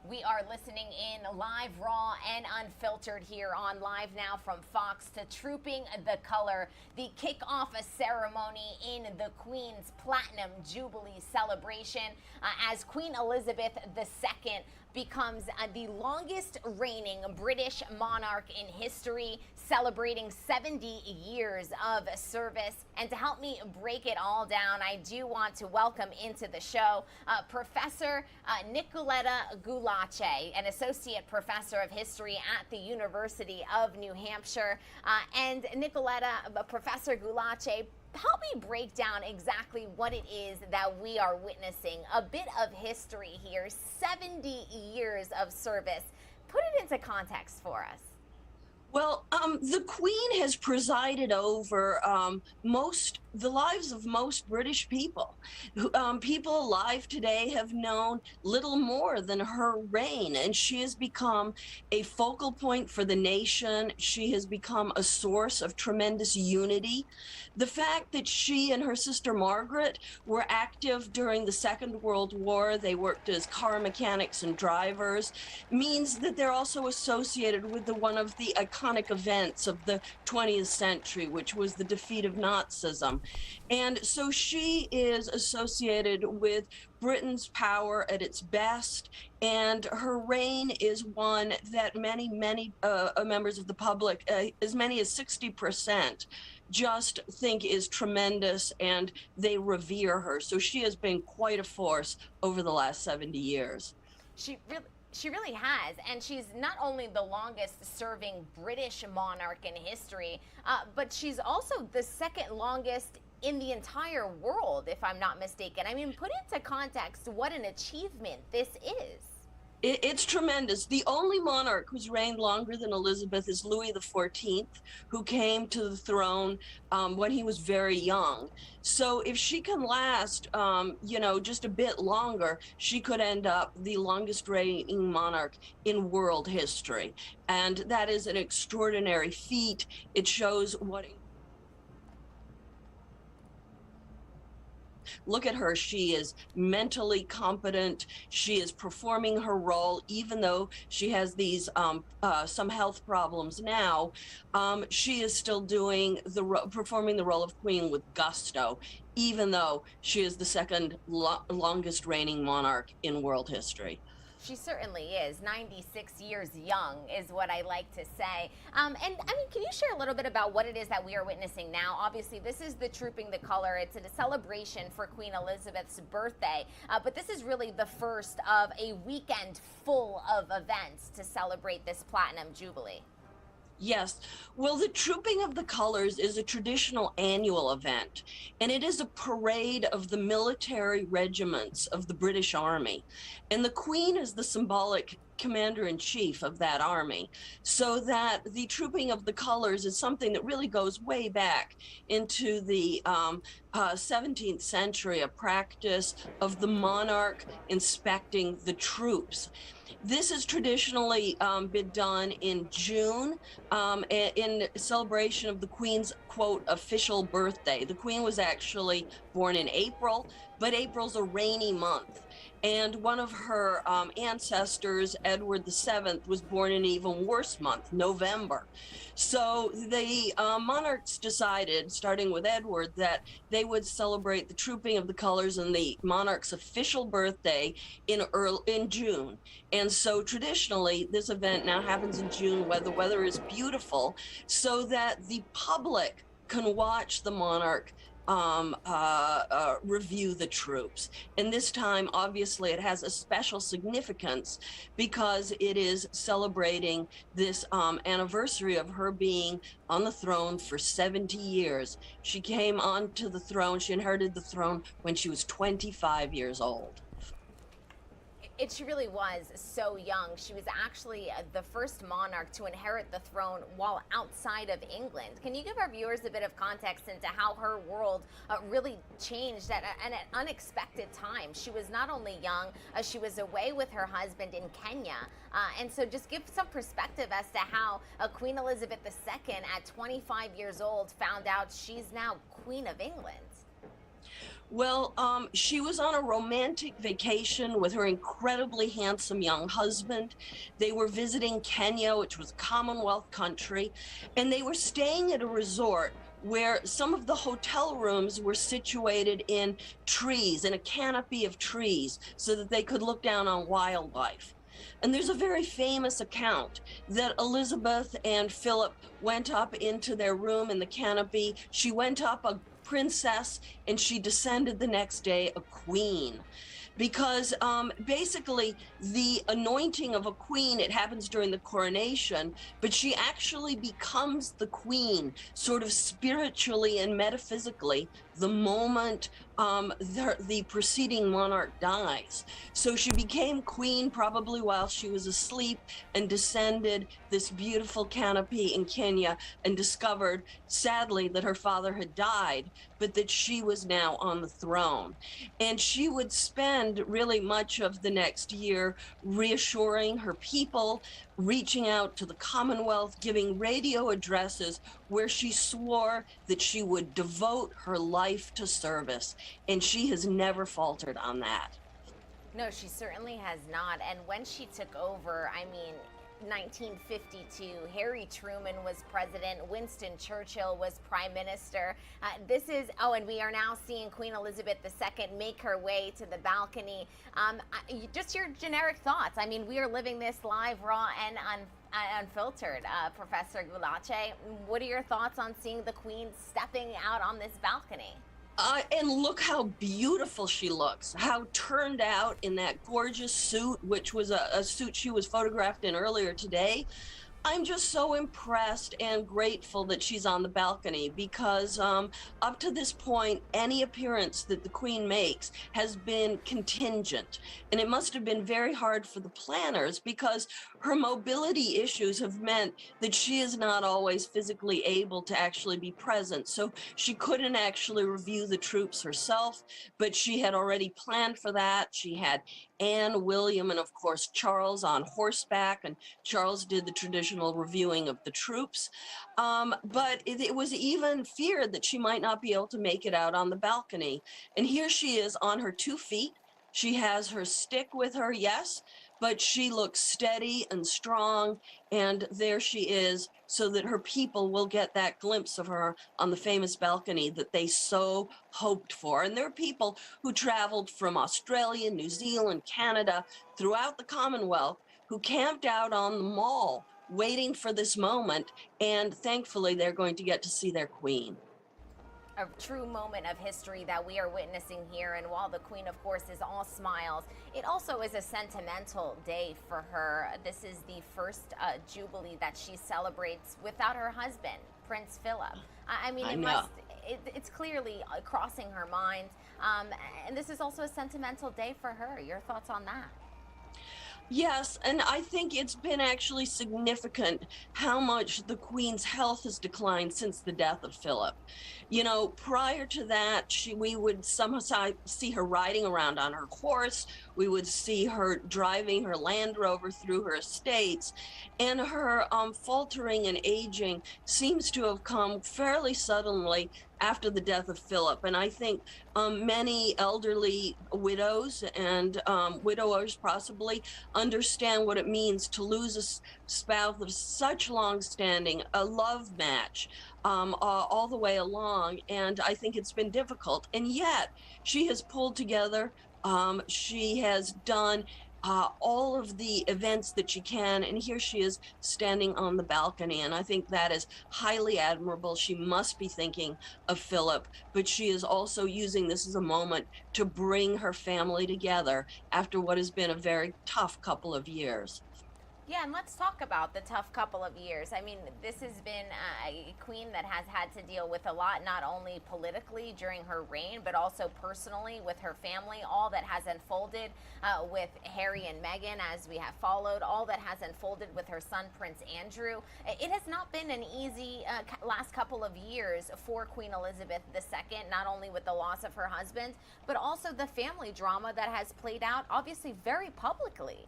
We are listening in live, raw, and unfiltered here on Live Now from Fox to Trooping the Color, the kickoff ceremony in the Queen's Platinum Jubilee celebration as Queen Elizabeth II becomes the longest reigning British monarch in history, celebrating 70 years of service. And to help me break it all down, I do want to welcome into the show Professor Nicoletta Gulace, an associate professor of history at the University of New Hampshire. And Nicoletta, Professor Gulace, help me break down exactly what it is that we are witnessing. A bit of history here, 70 years of service. Put it into context for us. Well, the Queen has presided over the lives of most British people. People alive today have known little more than her reign, and she has become a focal point for the nation. She has become a source of tremendous unity. The fact that she and her sister Margaret were active during the Second World War, they worked as car mechanics and drivers, means that they're also associated with one of the iconic events of the 20th century, which was the defeat of Nazism. And so she is associated with Britain's power at its best, and her reign is one that many members of the public, as many as 60%, just think is tremendous, and they revere her. So she has been quite a force over the last 70 years. She really has, and she's not only the longest serving British monarch in history, but she's also the second longest in the entire world, if I'm not mistaken. I mean, put into context what an achievement this is. It's tremendous. The only monarch who's reigned longer than Elizabeth is Louis XIV, who came to the throne when he was very young. So if she can last, just a bit longer, she could end up the longest reigning monarch in world history. And that is an extraordinary feat. It shows what... Look at her. She is mentally competent. She is performing her role, even though she has these some health problems now. She is still performing the role of queen with gusto, even though she is the second longest reigning monarch in world history. She certainly is. 96 years young is what I like to say. And I mean, can you share a little bit about what it is that we are witnessing now? Obviously, this is the Trooping the Color. It's a celebration for Queen Elizabeth's birthday. But this is really the first of a weekend full of events to celebrate this Platinum Jubilee. Yes. Well, the Trooping of the Colors is a traditional annual event, and it is a parade of the military regiments of the British Army. And the Queen is the symbolic commander-in-chief of that army, so that the Trooping of the Colors is something that really goes way back into the 17th century, a practice of the monarch inspecting the troops. This has traditionally been done in June in celebration of the Queen's, quote, official birthday. The Queen was actually born in April, but April's a rainy month. And one of her ancestors, Edward VII, was born in an even worse month, November. So the monarchs decided, starting with Edward, that they would celebrate the Trooping of the Colors and the monarch's official birthday in June. And so traditionally, this event now happens in June where the weather is beautiful, so that the public can watch the monarch review the troops. And this time, obviously, it has a special significance because it is celebrating this anniversary of her being on the throne for 70 years. She came onto the throne, she inherited the throne when she was 25 years old. She really was so young. She was actually the first monarch to inherit the throne while outside of England. Can you give our viewers a bit of context into how her world really changed at an unexpected time? She was not only young, she was away with her husband in Kenya. And so just give some perspective as to how Queen Elizabeth II at 25 years old found out she's now Queen of England. Well, she was on a romantic vacation with her incredibly handsome young husband. They were visiting Kenya, which was a Commonwealth country, and they were staying at a resort where some of the hotel rooms were situated in trees, in a canopy of trees, so that they could look down on wildlife. And there's a very famous account that Elizabeth and Philip went up into their room in the canopy. She went up a princess and she descended the next day a queen. Because basically the anointing of a queen, it happens during the coronation, but she actually becomes the queen sort of spiritually and metaphysically the moment the preceding monarch dies. So she became queen probably while she was asleep and descended this beautiful canopy in Kenya and discovered, sadly, that her father had died, but that she was now on the throne. And she would spend really much of the next year reassuring her people, reaching out to the Commonwealth, giving radio addresses where she swore that she would devote her life to service. And she has never faltered on that. No, she certainly has not. And when she took over, I mean, 1952, Harry Truman was president, Winston Churchill was prime minister. And we are now seeing Queen Elizabeth II make her way to the balcony. Just your generic thoughts. I mean, we are living this live, raw, and unfiltered. Professor Gulace, what are your thoughts on seeing the Queen stepping out on this balcony? And look how beautiful she looks, how turned out in that gorgeous suit, which was a suit she was photographed in earlier today. I'm just so impressed and grateful that she's on the balcony because up to this point, any appearance that the Queen makes has been contingent. And it must have been very hard for the planners because her mobility issues have meant that she is not always physically able to actually be present. So she couldn't actually review the troops herself, but she had already planned for that. She had Anne, William, and of course Charles on horseback, and Charles did the traditional reviewing of the troops. But it was even feared that she might not be able to make it out on the balcony. And here she is on her 2 feet. She has her stick with her, yes, but she looks steady and strong, and there she is, so that her people will get that glimpse of her on the famous balcony that they so hoped for. And there are people who traveled from Australia, New Zealand, Canada, throughout the Commonwealth, who camped out on the mall waiting for this moment, and thankfully they're going to get to see their queen. A true moment of history that we are witnessing here. And while the Queen, of course, is all smiles, it also is a sentimental day for her. This is the first Jubilee that she celebrates without her husband, Prince Philip. I mean, it's clearly crossing her mind. And this is also a sentimental day for her. Your thoughts on that? Yes, and I think it's been actually significant how much the Queen's health has declined since the death of Philip. You know, prior to that, we would somehow see her riding around on her horse. We would see her driving her Land Rover through her estates. And her faltering and aging seems to have come fairly suddenly after the death of Philip. And I think many elderly widows and widowers possibly understand what it means to lose a spouse of such long standing, a love match all the way along. And I think it's been difficult. And yet she has pulled together. She has done all of the events that she can, and here she is standing on the balcony, and I think that is highly admirable. She must be thinking of Philip, but she is also using this as a moment to bring her family together after what has been a very tough couple of years. Yeah, and let's talk about the tough couple of years. I mean, this has been a queen that has had to deal with a lot, not only politically during her reign, but also personally with her family, all that has unfolded with Harry and Meghan as we have followed, all that has unfolded with her son, Prince Andrew. It has not been an easy last couple of years for Queen Elizabeth II, not only with the loss of her husband, but also the family drama that has played out, obviously, very publicly.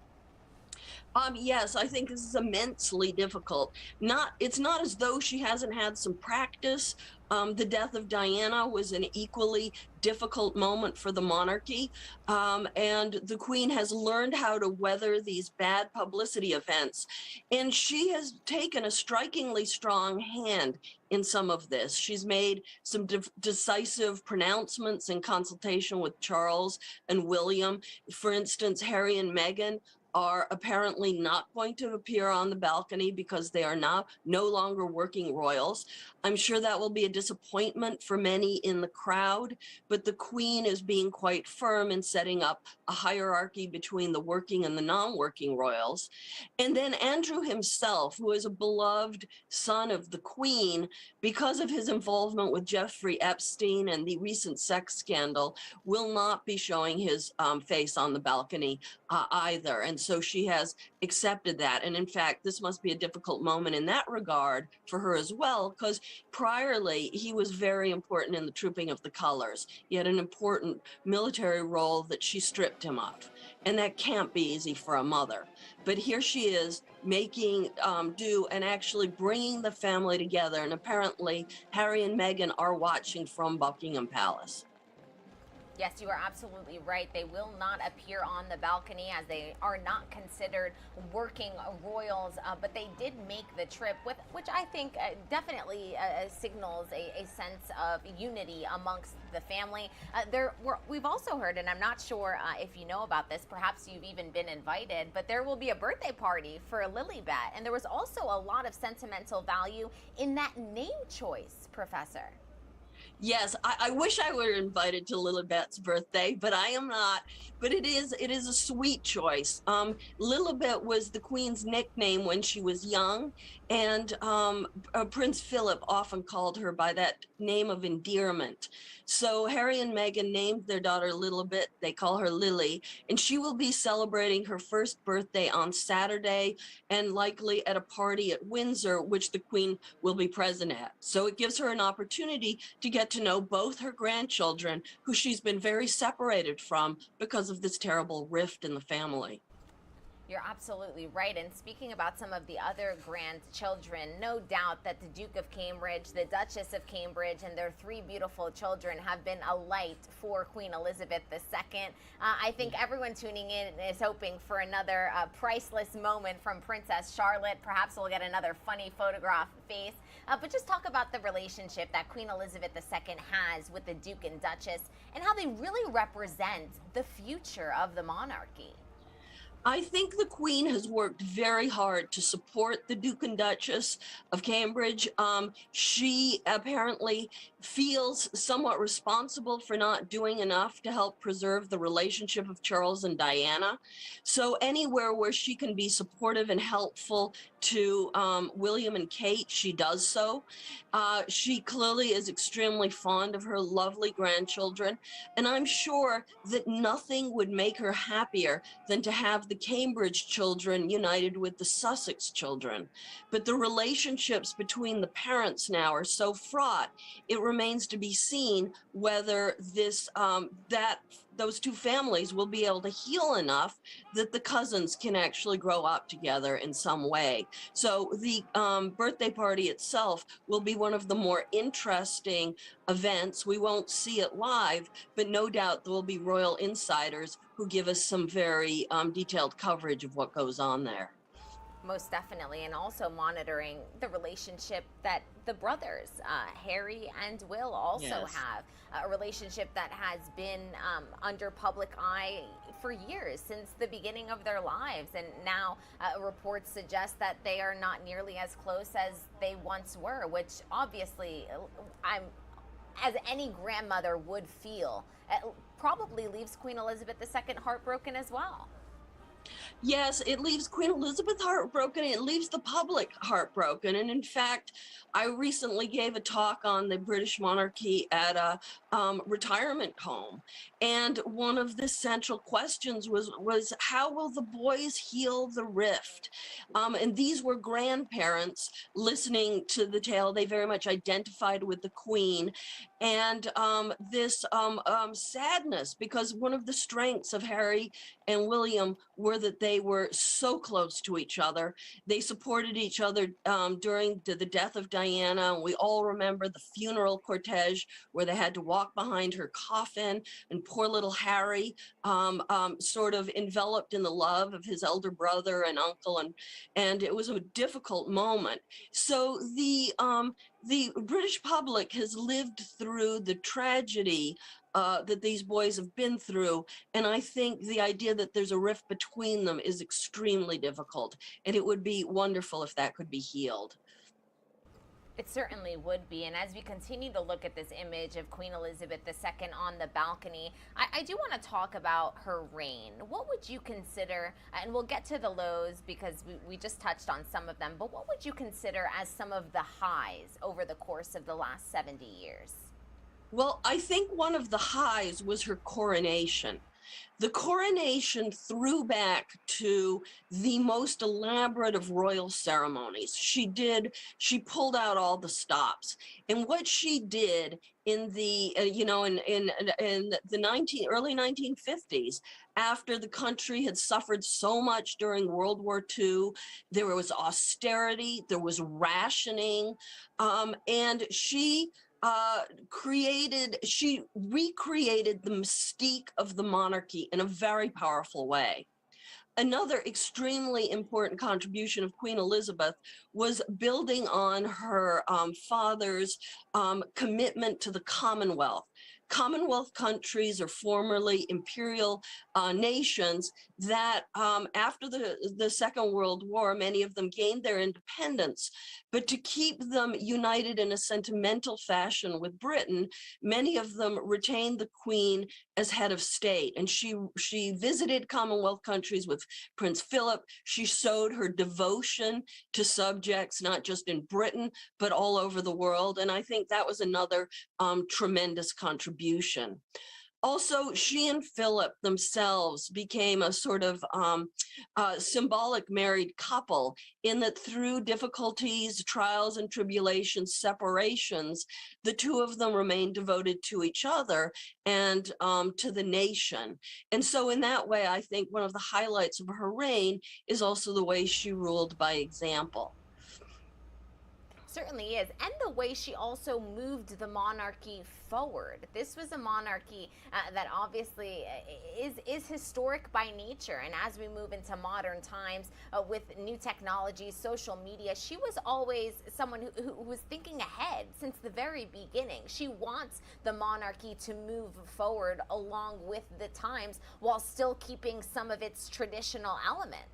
Yes, I think this is immensely difficult. It's not as though she hasn't had some practice The death of Diana was an equally difficult moment for the monarchy, and the Queen has learned how to weather these bad publicity events, and she has taken a strikingly strong hand in some of this. She's made some decisive pronouncements in consultation with Charles and William. For instance, Harry and Meghan are apparently not going to appear on the balcony because they are now no longer working royals. I'm sure that will be a disappointment for many in the crowd, but the Queen is being quite firm in setting up a hierarchy between the working and the non-working royals. And then Andrew himself, who is a beloved son of the Queen, because of his involvement with Jeffrey Epstein and the recent sex scandal, will not be showing his face on the balcony either. And so she has accepted that. And in fact, this must be a difficult moment in that regard for her as well, because priorly, he was very important in the trooping of the colors. He had an important military role that she stripped him of. And that can't be easy for a mother. But here she is making do and actually bringing the family together. And apparently, Harry and Meghan are watching from Buckingham Palace. Yes, you are absolutely right. They will not appear on the balcony as they are not considered working royals, but they did make the trip, which I think definitely signals a sense of unity amongst the family. We've also heard, and I'm not sure if you know about this, perhaps you've even been invited, but there will be a birthday party for Lilibet, and there was also a lot of sentimental value in that name choice, Professor. Yes, I wish I were invited to Lilibet's birthday, but I am not. But it is a sweet choice. Lilibet was the Queen's nickname when she was young, and Prince Philip often called her by that name of endearment. So Harry and Meghan named their daughter Lilibet. They call her Lily, and she will be celebrating her first birthday on Saturday, and likely at a party at Windsor, which the Queen will be present at. So it gives her an opportunity to get to know both her grandchildren, who she's been very separated from because of this terrible rift in the family. You're absolutely right. And speaking about some of the other grandchildren, no doubt that the Duke of Cambridge, the Duchess of Cambridge, and their three beautiful children have been a light for Queen Elizabeth II. I think everyone tuning in is hoping for another priceless moment from Princess Charlotte. Perhaps we'll get another funny photograph face. But just talk about the relationship that Queen Elizabeth II has with the Duke and Duchess and how they really represent the future of the monarchy. I think the Queen has worked very hard to support the Duke and Duchess of Cambridge. She apparently feels somewhat responsible for not doing enough to help preserve the relationship of Charles and Diana. So anywhere where she can be supportive and helpful to William and Kate, she does so. She clearly is extremely fond of her lovely grandchildren, and I'm sure that nothing would make her happier than to have the Cambridge children united with the Sussex children. But the relationships between the parents now are so fraught, it remains to be seen whether this those two families will be able to heal enough that the cousins can actually grow up together in some way. So the birthday party itself will be one of the more interesting events. We won't see it live, but no doubt there will be royal insiders who give us some very detailed coverage of what goes on there. Most definitely, and also monitoring the relationship that the brothers, Harry and Will, also have. A relationship that has been under public eye for years, since the beginning of their lives. And now reports suggest that they are not nearly as close as they once were, which obviously, as any grandmother would feel, probably leaves Queen Elizabeth II heartbroken as well. Yes, it leaves Queen Elizabeth heartbroken. It leaves the public heartbroken. And in fact, I recently gave a talk on the British monarchy at a retirement home. And one of the central questions was how will the boys heal the rift? And these were grandparents listening to the tale. They very much identified with the Queen. And this sadness, because one of the strengths of Harry and William were were that they were so close to each other. They supported each other during the death of Diana. And we all remember the funeral cortege where they had to walk behind her coffin, and poor little Harry sort of enveloped in the love of his elder brother and uncle, and it was a difficult moment. So the British public has lived through the tragedy that these boys have been through, and I think the idea that there's a rift between them is extremely difficult, and it would be wonderful if that could be healed. It certainly would be. And as we continue to look at this image of Queen Elizabeth II on the balcony, I do want to talk about her reign. What would you consider, and we'll get to the lows because we just touched on some of them, but what would you consider as some of the highs over the course of the last 70 years? Well, I think one of the highs was her coronation. The coronation threw back to the most elaborate of royal ceremonies. She pulled out all the stops. And what she did in the, in the early 1950s, after the country had suffered so much during World War II, there was austerity, there was rationing, and she recreated the mystique of the monarchy in a very powerful way. Another extremely important contribution of Queen Elizabeth was building on her father's commitment to the Commonwealth. Commonwealth countries are formerly imperial nations that after the Second World War, many of them gained their independence. But to keep them united in a sentimental fashion with Britain, many of them retained the Queen as head of state. And she visited Commonwealth countries with Prince Philip. She showed her devotion to subjects, not just in Britain, but all over the world. And I think that was another tremendous contribution. Also, she and Philip themselves became a sort of symbolic married couple in that through difficulties, trials and tribulations, separations, the two of them remained devoted to each other and to the nation. And so in that way, I think one of the highlights of her reign is also the way she ruled by example. Certainly is, and the way she also moved the monarchy forward. This was a monarchy that obviously is historic by nature, and as we move into modern times with new technology, social media, she was always someone who was thinking ahead since the very beginning. She wants the monarchy to move forward along with the times while still keeping some of its traditional elements.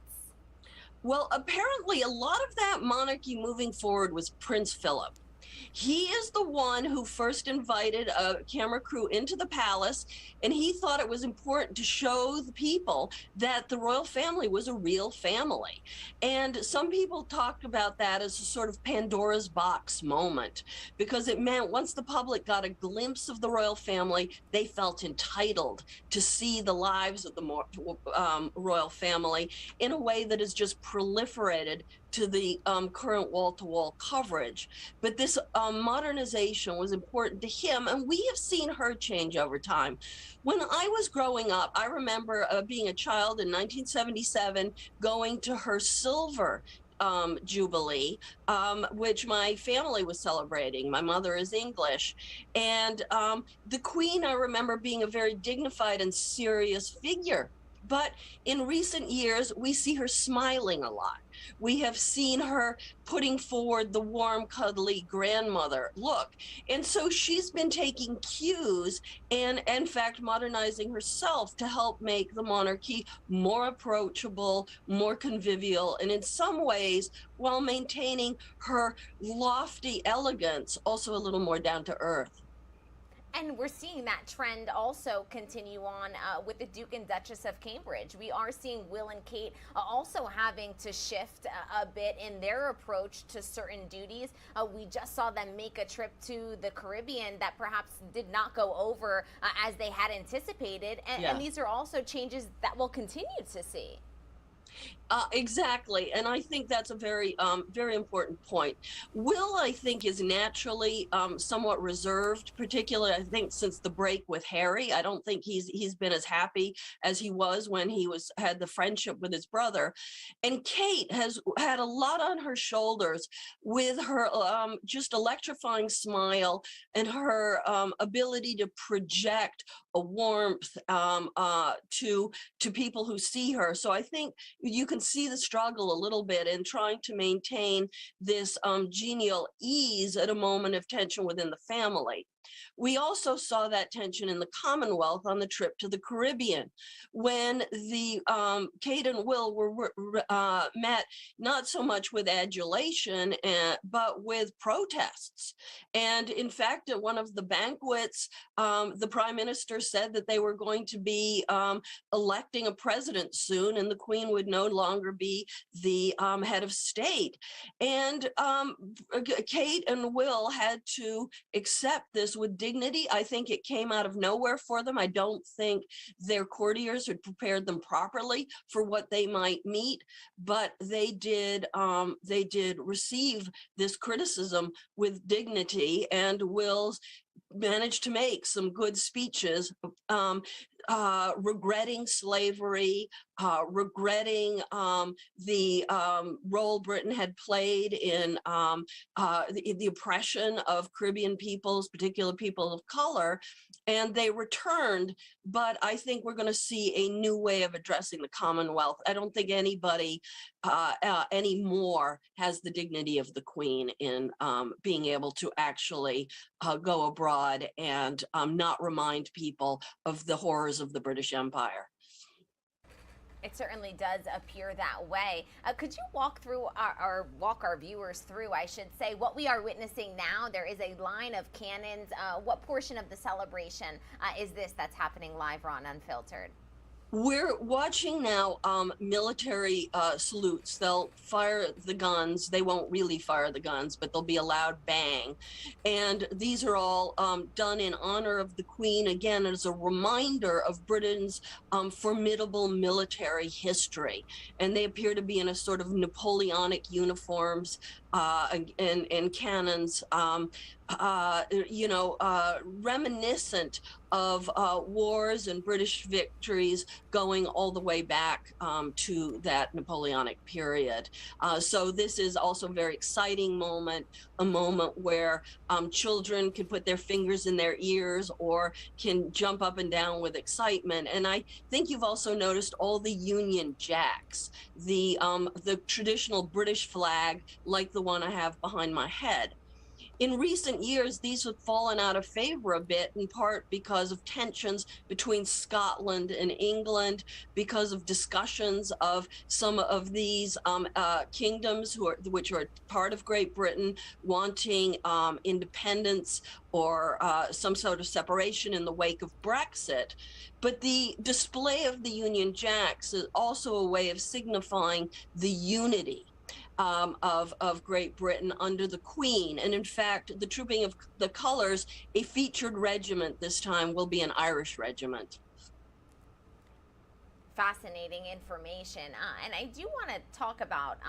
Well, apparently a lot of that monarchy moving forward was Prince Philip. He is the one who first invited a camera crew into the palace, and he thought it was important to show the people that the royal family was a real family. And some people talked about that as a sort of Pandora's box moment, because it meant once the public got a glimpse of the royal family, they felt entitled to see the lives of the royal family in a way that has just proliferated to the current wall-to-wall coverage. But this modernization was important to him, and we have seen her change over time. When I was growing up, I remember being a child in 1977, going to her silver Jubilee, which my family was celebrating. My mother is English. And the Queen, I remember being a very dignified and serious figure. But in recent years, we see her smiling a lot. We have seen her putting forward the warm, cuddly grandmother look. And so she's been taking cues and, in fact, modernizing herself to help make the monarchy more approachable, more convivial, and in some ways, while maintaining her lofty elegance, also a little more down to earth. And we're seeing that trend also continue on with the Duke and Duchess of Cambridge. We are seeing Will and Kate also having to shift a bit in their approach to certain duties. We just saw them make a trip to the Caribbean that perhaps did not go over as they had anticipated. And these are also changes that we'll continue to see. Exactly, and I think that's a very, very important point. Will, I think, is naturally somewhat reserved, particularly, I think, since the break with Harry. I don't think he's been as happy as he was when he had the friendship with his brother. And Kate has had a lot on her shoulders with her just electrifying smile and her ability to project a warmth to people who see her. So I think you can see the struggle a little bit in trying to maintain this genial ease at a moment of tension within the family. We also saw that tension in the Commonwealth on the trip to the Caribbean, when the Kate and Will were met not so much with adulation, but with protests. And in fact, at one of the banquets, the Prime Minister said that they were going to be electing a president soon, and the Queen would no longer be the head of state. And Kate and Will had to accept this with dignity. I think it came out of nowhere for them. I don't think their courtiers had prepared them properly for what they might meet, but they did receive this criticism with dignity, and Will's managed to make some good speeches, regretting slavery, regretting the role Britain had played in the oppression of Caribbean peoples, particular people of color, and they returned. But I think we're going to see a new way of addressing the Commonwealth. I don't think anybody anymore has the dignity of the Queen in being able to actually go abroad and not remind people of the horrors of the British Empire. It certainly does appear that way. Could you walk through walk our viewers through, I should say, what we are witnessing now? There is a line of cannons. What portion of the celebration is this that's happening live on Unfiltered? We're watching now military salutes. They'll fire the guns. They won't really fire the guns, but there'll be a loud bang. And these are all done in honor of the Queen, again, as a reminder of Britain's formidable military history. And they appear to be in a sort of Napoleonic uniforms and cannons, reminiscent of wars and British victories going all the way back to that Napoleonic period. So this is also a very exciting moment, a moment where children can put their fingers in their ears or can jump up and down with excitement. And I think you've also noticed all the Union Jacks, the traditional British flag, like the one I have behind my head. In recent years, these have fallen out of favor a bit, in part because of tensions between Scotland and England, because of discussions of some of these kingdoms which are part of Great Britain wanting independence or some sort of separation in the wake of Brexit. But the display of the Union Jacks is also a way of signifying the unity of Great Britain under the Queen. And in fact, the trooping of the colors, a featured regiment this time will be an Irish regiment. Fascinating information. And I do want to talk about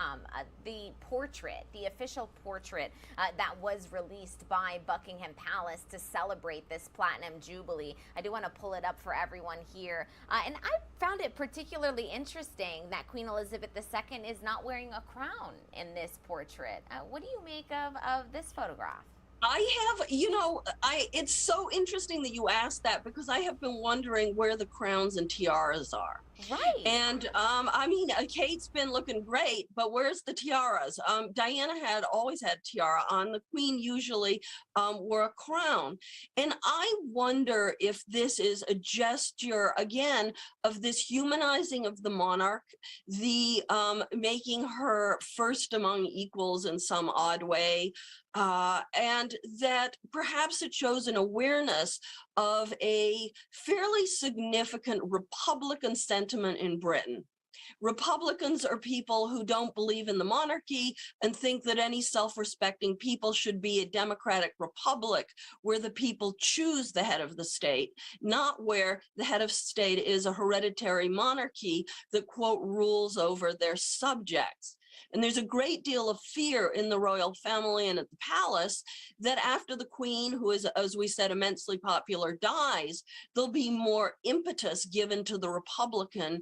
the portrait, the official portrait that was released by Buckingham Palace to celebrate this Platinum Jubilee. I do want to pull it up for everyone here. And I found it particularly interesting that Queen Elizabeth II is not wearing a crown in this portrait. What do you make of this photograph? I have, it's so interesting that you asked that, because I have been wondering where the crowns and tiaras are. Right. And Kate's been looking great, but where's the tiaras? Diana had always had tiara on. The Queen usually wore a crown. And I wonder if this is a gesture, again, of this humanizing of the monarch, the making her first among equals in some odd way, and that perhaps it shows an awareness of a fairly significant Republican sentiment in Britain. Republicans are people who don't believe in the monarchy and think that any self-respecting people should be a democratic republic where the people choose the head of the state, not where the head of state is a hereditary monarchy that, quote, rules over their subjects. And there's a great deal of fear in the royal family and at the palace that after the queen, who is, as we said, immensely popular, dies, there'll be more impetus given to the Republican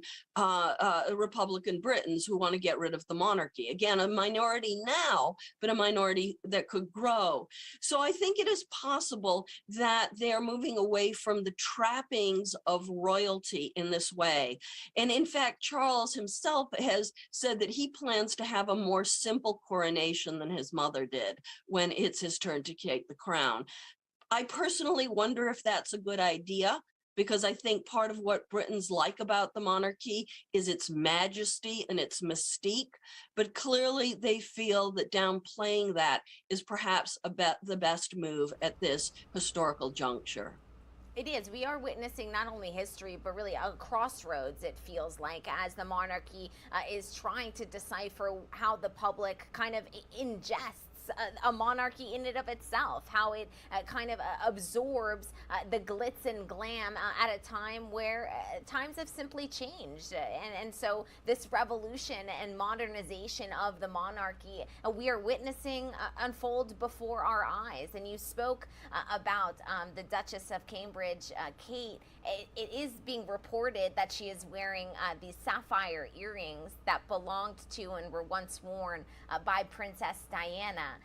Britons who want to get rid of the monarchy. Again, a minority now, but a minority that could grow. So I think it is possible that they're moving away from the trappings of royalty in this way. And in fact, Charles himself has said that he plans to have a more simple coronation than his mother did when it's his turn to take the crown. I personally wonder if that's a good idea, because I think part of what Britons like about the monarchy is its majesty and its mystique, but clearly they feel that downplaying that is perhaps the best move at this historical juncture. It is. We are witnessing not only history, but really a crossroads, it feels like, as the monarchy is trying to decipher how the public kind of ingests a monarchy in and of itself, how it kind of absorbs the glitz and glam at a time where times have simply changed. And so this revolution and modernization of the monarchy, we are witnessing unfold before our eyes. And you spoke about the Duchess of Cambridge, Kate. It is being reported that she is wearing these sapphire earrings that belonged to and were once worn by Princess Diana.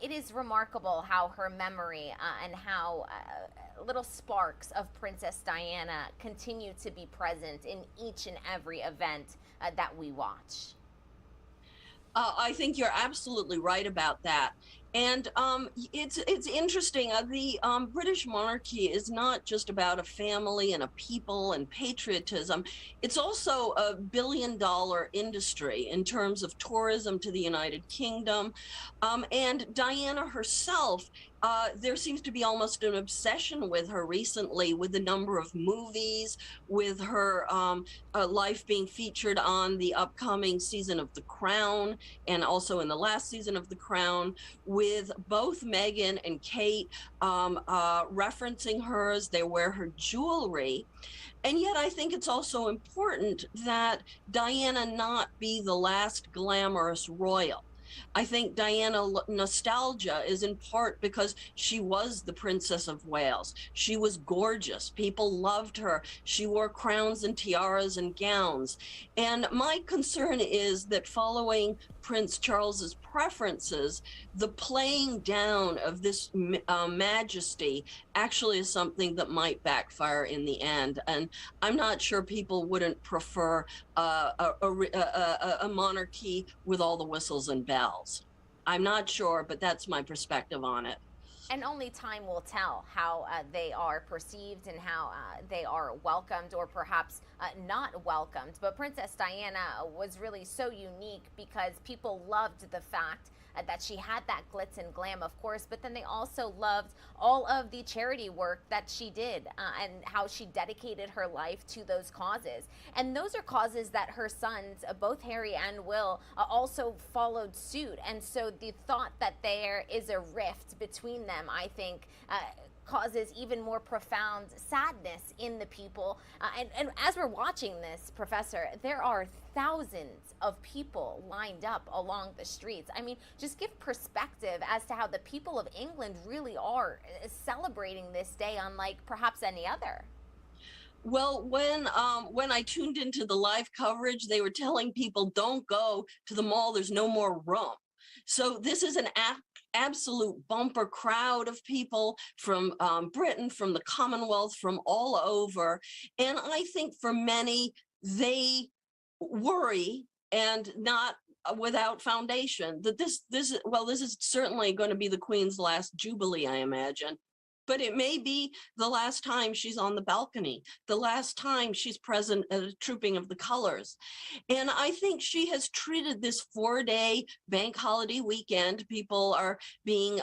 It is remarkable how her memory and how little sparks of Princess Diana continue to be present in each and every event that we watch. I think you're absolutely right about that. And it's interesting. The British monarchy is not just about a family and a people and patriotism. It's also a billion-dollar industry in terms of tourism to the United Kingdom. And Diana herself, there seems to be almost an obsession with her recently, with the number of movies, with her life being featured on the upcoming season of The Crown, and also in the last season of The Crown, with both Meghan and Kate referencing her as they wear her jewelry. And yet I think it's also important that Diana not be the last glamorous royal. I think Diana nostalgia is in part because she was the Princess of Wales. She was gorgeous. People loved her. She wore crowns and tiaras and gowns. And my concern is that following Prince Charles's preferences, the playing down of this majesty actually is something that might backfire in the end. And I'm not sure people wouldn't prefer a monarchy with all the whistles and bells. I'm not sure, but that's my perspective on it. And only time will tell how they are perceived and how they are welcomed or perhaps not welcomed. But Princess Diana was really so unique because people loved the fact that she had that glitz and glam, of course, but then they also loved all of the charity work that she did and how she dedicated her life to those causes. And those are causes that her sons, both Harry and Will, also followed suit. And so the thought that there is a rift between them, I think, causes even more profound sadness in the people. And as we're watching this, Professor, there are thousands of people lined up along the streets. I mean, just give perspective as to how the people of England really are celebrating this day unlike perhaps any other. Well, when I tuned into the live coverage, they were telling people, don't go to the mall, there's no more room. So this is an absolute bumper crowd of people from Britain, from the Commonwealth, from all over. And I think for many, they worry, and not without foundation, that this is certainly going to be the Queen's last Jubilee, I imagine. but it may be the last time she's on the balcony, the last time she's present at a Trooping of the Colors. And I think she has treated this 4-day bank holiday weekend. People are being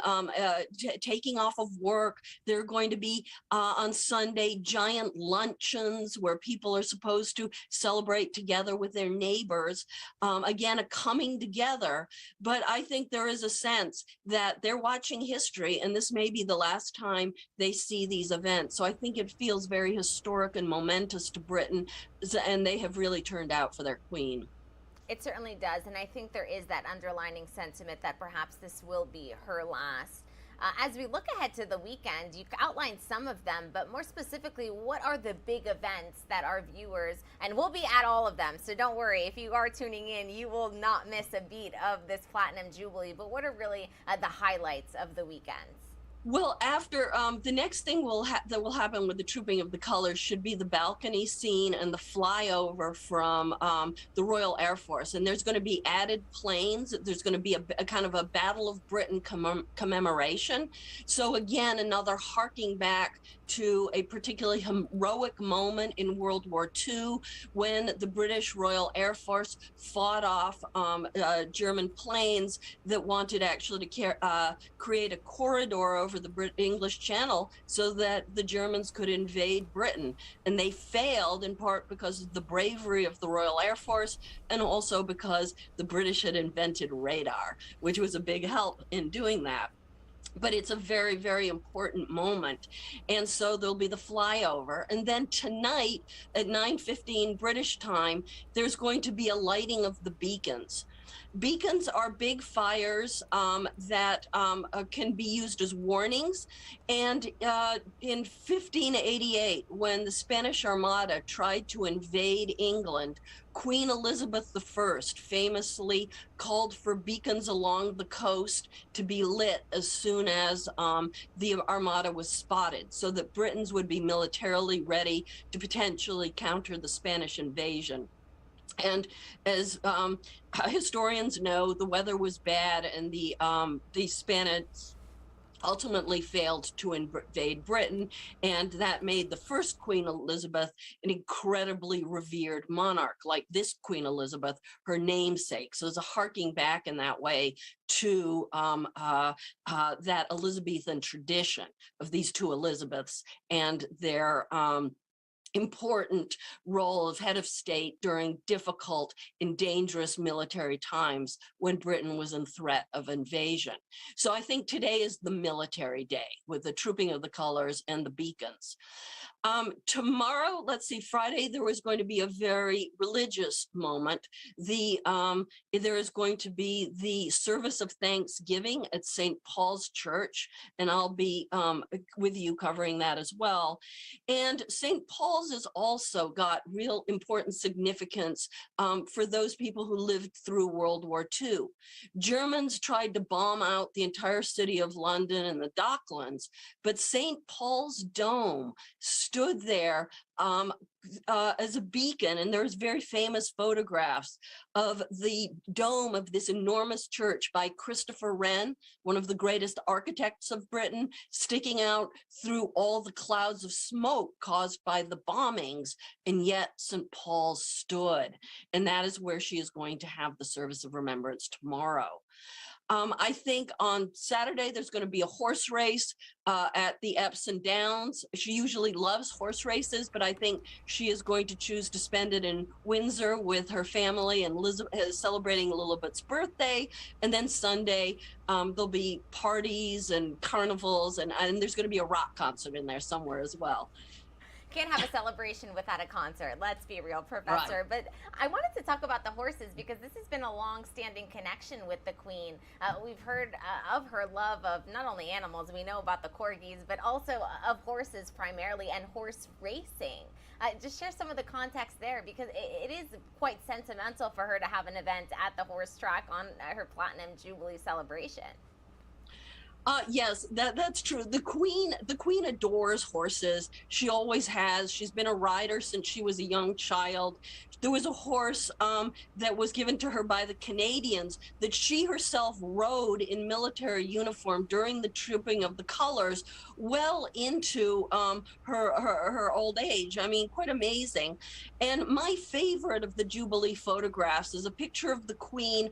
taking off of work. There are going to be on Sunday giant luncheons where people are supposed to celebrate together with their neighbors. Again, a coming together. But I think there is a sense that they're watching history, and this may be the last time they see these events. So I think it feels very historic and momentous to Britain, and they have really turned out for their queen. It certainly does, and I think there is that underlining sentiment that perhaps this will be her last. As we look ahead to the weekend, you've outlined some of them, but more specifically, what are the big events that our viewers, and we'll be at all of them, so don't worry, if you are tuning in, you will not miss a beat of this Platinum Jubilee, but what are really the highlights of the weekends? Well, after the next thing that will happen with the Trooping of the Colors should be the balcony scene and the flyover from the Royal Air Force. And there's going to be added planes. There's going to be a kind of a Battle of Britain commemoration. So again, another harking back to a particularly heroic moment in World War II when the British Royal Air Force fought off German planes that wanted actually to create a corridor over the English Channel so that the Germans could invade Britain. And they failed in part because of the bravery of the Royal Air Force and also because the British had invented radar, which was a big help in doing that. But it's a very, very important moment. And so there'll be the flyover. And then tonight at 9:15 British time, there's going to be a lighting of the beacons. Beacons are big fires that can be used as warnings. And in 1588, when the Spanish Armada tried to invade England, Queen Elizabeth I famously called for beacons along the coast to be lit as soon as the Armada was spotted, so that Britons would be militarily ready to potentially counter the Spanish invasion. And as historians know, the weather was bad, and the Spanish ultimately failed to invade Britain, and that made the first Queen Elizabeth an incredibly revered monarch, like this Queen Elizabeth, her namesake. So there's a harking back in that way to that Elizabethan tradition of these two Elizabeths and their important role of head of state during difficult and dangerous military times when Britain was in threat of invasion. So I think today is the military day with the Trooping of the Colors and the beacons. Tomorrow, let's see, Friday, there was going to be a very religious moment. There is going to be the service of Thanksgiving at St. Paul's Church, and I'll be with you covering that as well. And St. Paul's has also got real important significance for those people who lived through World War II. Germans tried to bomb out the entire city of London and the Docklands, but St. Paul's Dome stood there as a beacon, and there's very famous photographs of the dome of this enormous church by Christopher Wren, one of the greatest architects of Britain, sticking out through all the clouds of smoke caused by the bombings, and yet St. Paul's stood, and that is where she is going to have the service of remembrance tomorrow. I think on Saturday, there's going to be a horse race at the Epsom Downs. She usually loves horse races, but I think she is going to choose to spend it in Windsor with her family and celebrating Elizabeth's birthday. And then Sunday, there'll be parties and carnivals, and there's going to be a rock concert in there somewhere as well. Can't have a celebration without a concert. Let's be real, Professor. Right. But I wanted to talk about the horses because this has been a long-standing connection with the Queen. We've heard of her love of not only animals, we know about the corgis, but also of horses primarily and horse racing. Just share some of the context there because it is quite sentimental for her to have an event at the horse track on her Platinum Jubilee celebration. Yes, that's true. The queen adores horses. She always has. She's been a rider since she was a young child. There was a horse that was given to her by the Canadians that she herself rode in military uniform during the Trooping of the Colors, well into her old age. I mean, quite amazing. And my favorite of the Jubilee photographs is a picture of the queen.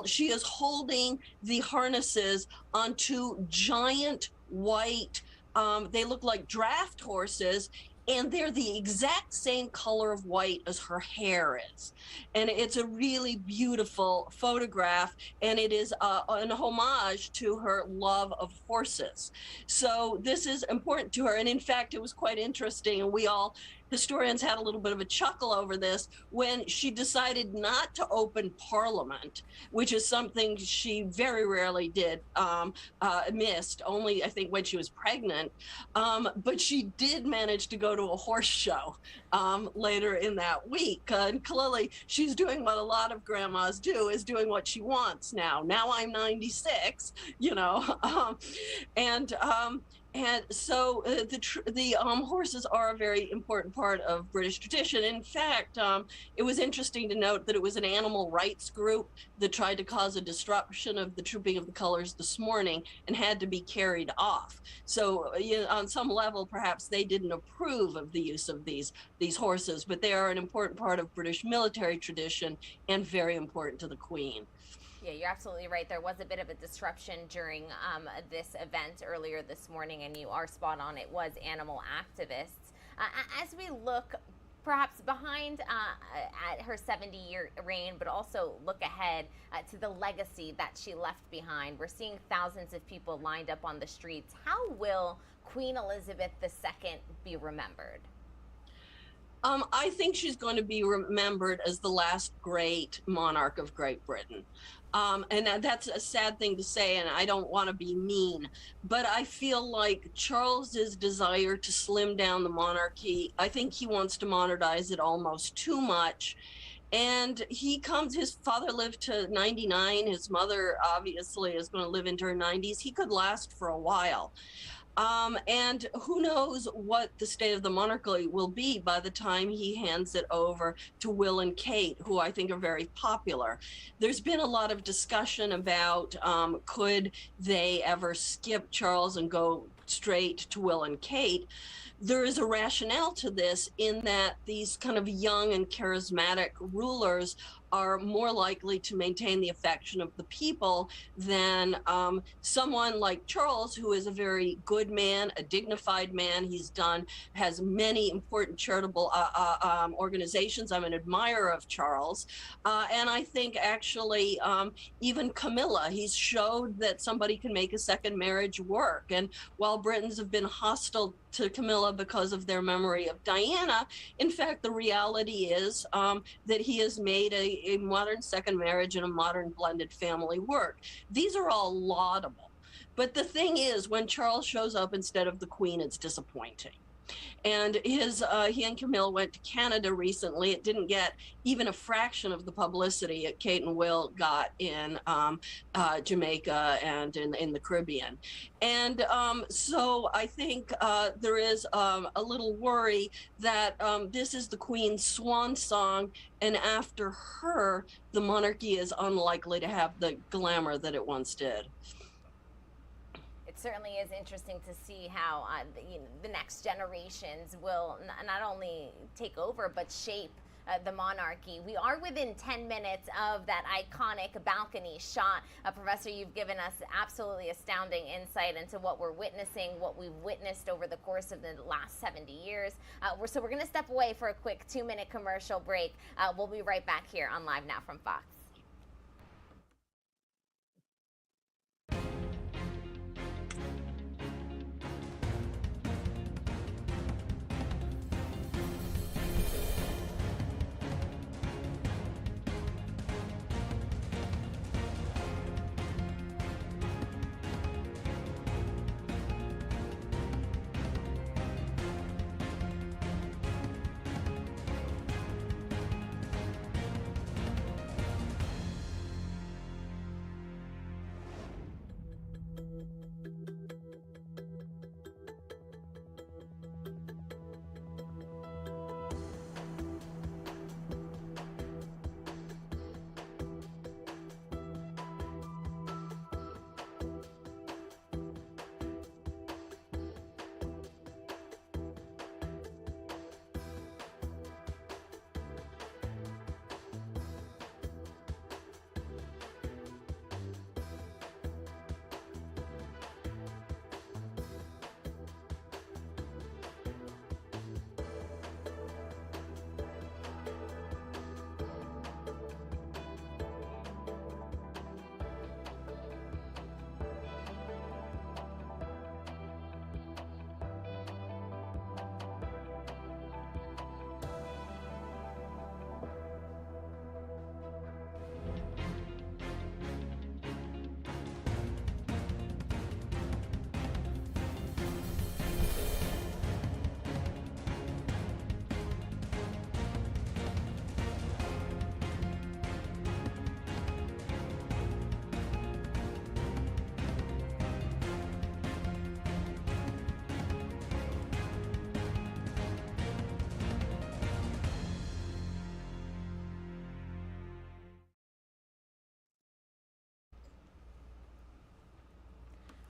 She is holding the harnesses on two giant white, they look like draft horses, and they're the exact same color of white as her hair is. And it's a really beautiful photograph, and it is an homage to her love of horses. So this is important to her. And in fact, it was quite interesting. And historians had a little bit of a chuckle over this when she decided not to open Parliament, which is something she very rarely missed, only I think when she was pregnant. But she did manage to go to a horse show later in that week. And clearly she's doing what a lot of grandmas do, is doing what she wants now. Now I'm 96, you know, and so the horses are a very important part of British tradition. In fact, it was interesting to note that it was an animal rights group that tried to cause a disruption of the Trooping of the Colors this morning and had to be carried off. So on some level, perhaps they didn't approve of the use of these horses, but they are an important part of British military tradition and very important to the Queen. Yeah, you're absolutely right. There was a bit of a disruption during this event earlier this morning, and you are spot on. It was animal activists. As we look perhaps behind at her 70-year reign, but also look ahead to the legacy that she left behind, we're seeing thousands of people lined up on the streets. How will Queen Elizabeth II be remembered? I think she's going to be remembered as the last great monarch of Great Britain. And that's a sad thing to say, and I don't want to be mean, but I feel like Charles's desire to slim down the monarchy, I think he wants to modernize it almost too much. And his father lived to 99. His mother obviously is going to live into her 90s. He could last for a while. And who knows what the state of the monarchy will be by the time he hands it over to Will and Kate, who I think are very popular. There's been a lot of discussion about could they ever skip Charles and go straight to Will and Kate. There is a rationale to this in that these kind of young and charismatic rulers are more likely to maintain the affection of the people than someone like Charles, who is a very good man, a dignified man. Has many important charitable organizations. I'm an admirer of Charles. And I think actually even Camilla, he's showed that somebody can make a second marriage work. And while Britons have been hostile to Camilla because of their memory of Diana, in fact, the reality is that he has made a modern second marriage and a modern blended family work. These are all laudable. But the thing is, when Charles shows up instead of the Queen, it's disappointing. And he and Camilla went to Canada recently. It didn't get even a fraction of the publicity that Kate and Will got in Jamaica and in the Caribbean. And so I think there is a little worry that this is the Queen's swan song, and after her, the monarchy is unlikely to have the glamour that it once did. It certainly is interesting to see how the next generations will not only take over but shape the monarchy. We are within 10 minutes of that iconic balcony shot. Professor, you've given us absolutely astounding insight into what we're witnessing, what we've witnessed over the course of the last 70 years. So we're going to step away for a quick 2-minute commercial break. We'll be right back here on Live Now from Fox.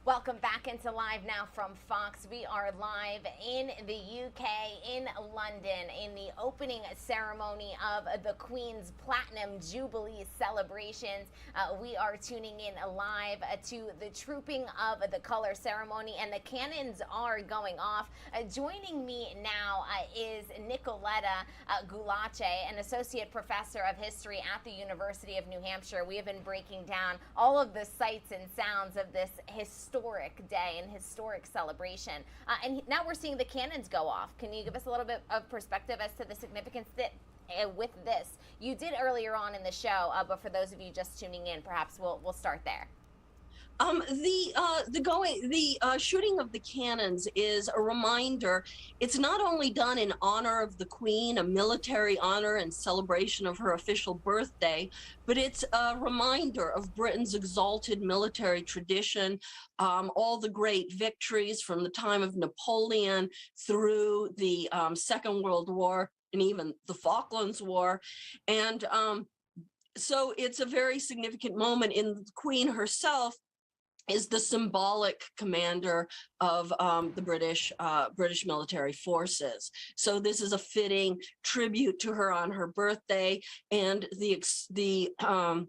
Welcome back into Live Now from Fox. We are live in the UK, in London, in the opening ceremony of the Queen's Platinum Jubilee celebrations. We are tuning in live to the Trooping of the Color ceremony, and the cannons are going off. Joining me now is Nicoletta Gulace, an associate professor of history at the University of New Hampshire. We have been breaking down all of the sights and sounds of this historic day and historic celebration. And now we're seeing the cannons go off. Can you give us a little bit of perspective as to the significance that with this? You did earlier on in the show, but for those of you just tuning in, perhaps we'll start there. The shooting of the cannons is a reminder. It's not only done in honor of the Queen, a military honor and celebration of her official birthday, but it's a reminder of Britain's exalted military tradition, all the great victories from the time of Napoleon through the Second World War and even the Falklands War. And so it's a very significant moment. In the Queen herself is the symbolic commander of the British military forces. So this is a fitting tribute to her on her birthday, and the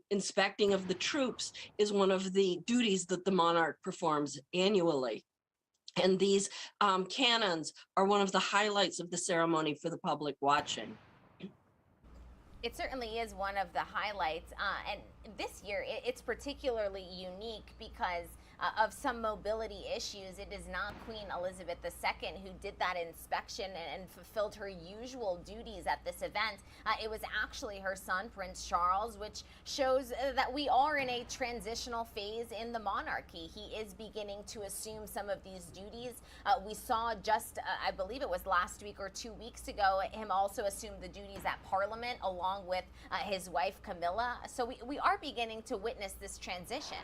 inspecting of the troops is one of the duties that the monarch performs annually. And these cannons are one of the highlights of the ceremony for the public watching. It certainly is one of the highlights, and this year it's particularly unique because of some mobility issues. It is not Queen Elizabeth II who did that inspection and fulfilled her usual duties at this event. It was actually her son, Prince Charles, which shows that we are in a transitional phase in the monarchy. He is beginning to assume some of these duties. We saw just, I believe it was last week or 2 weeks ago, him also assume the duties at Parliament along with his wife Camilla. So we are beginning to witness this transition.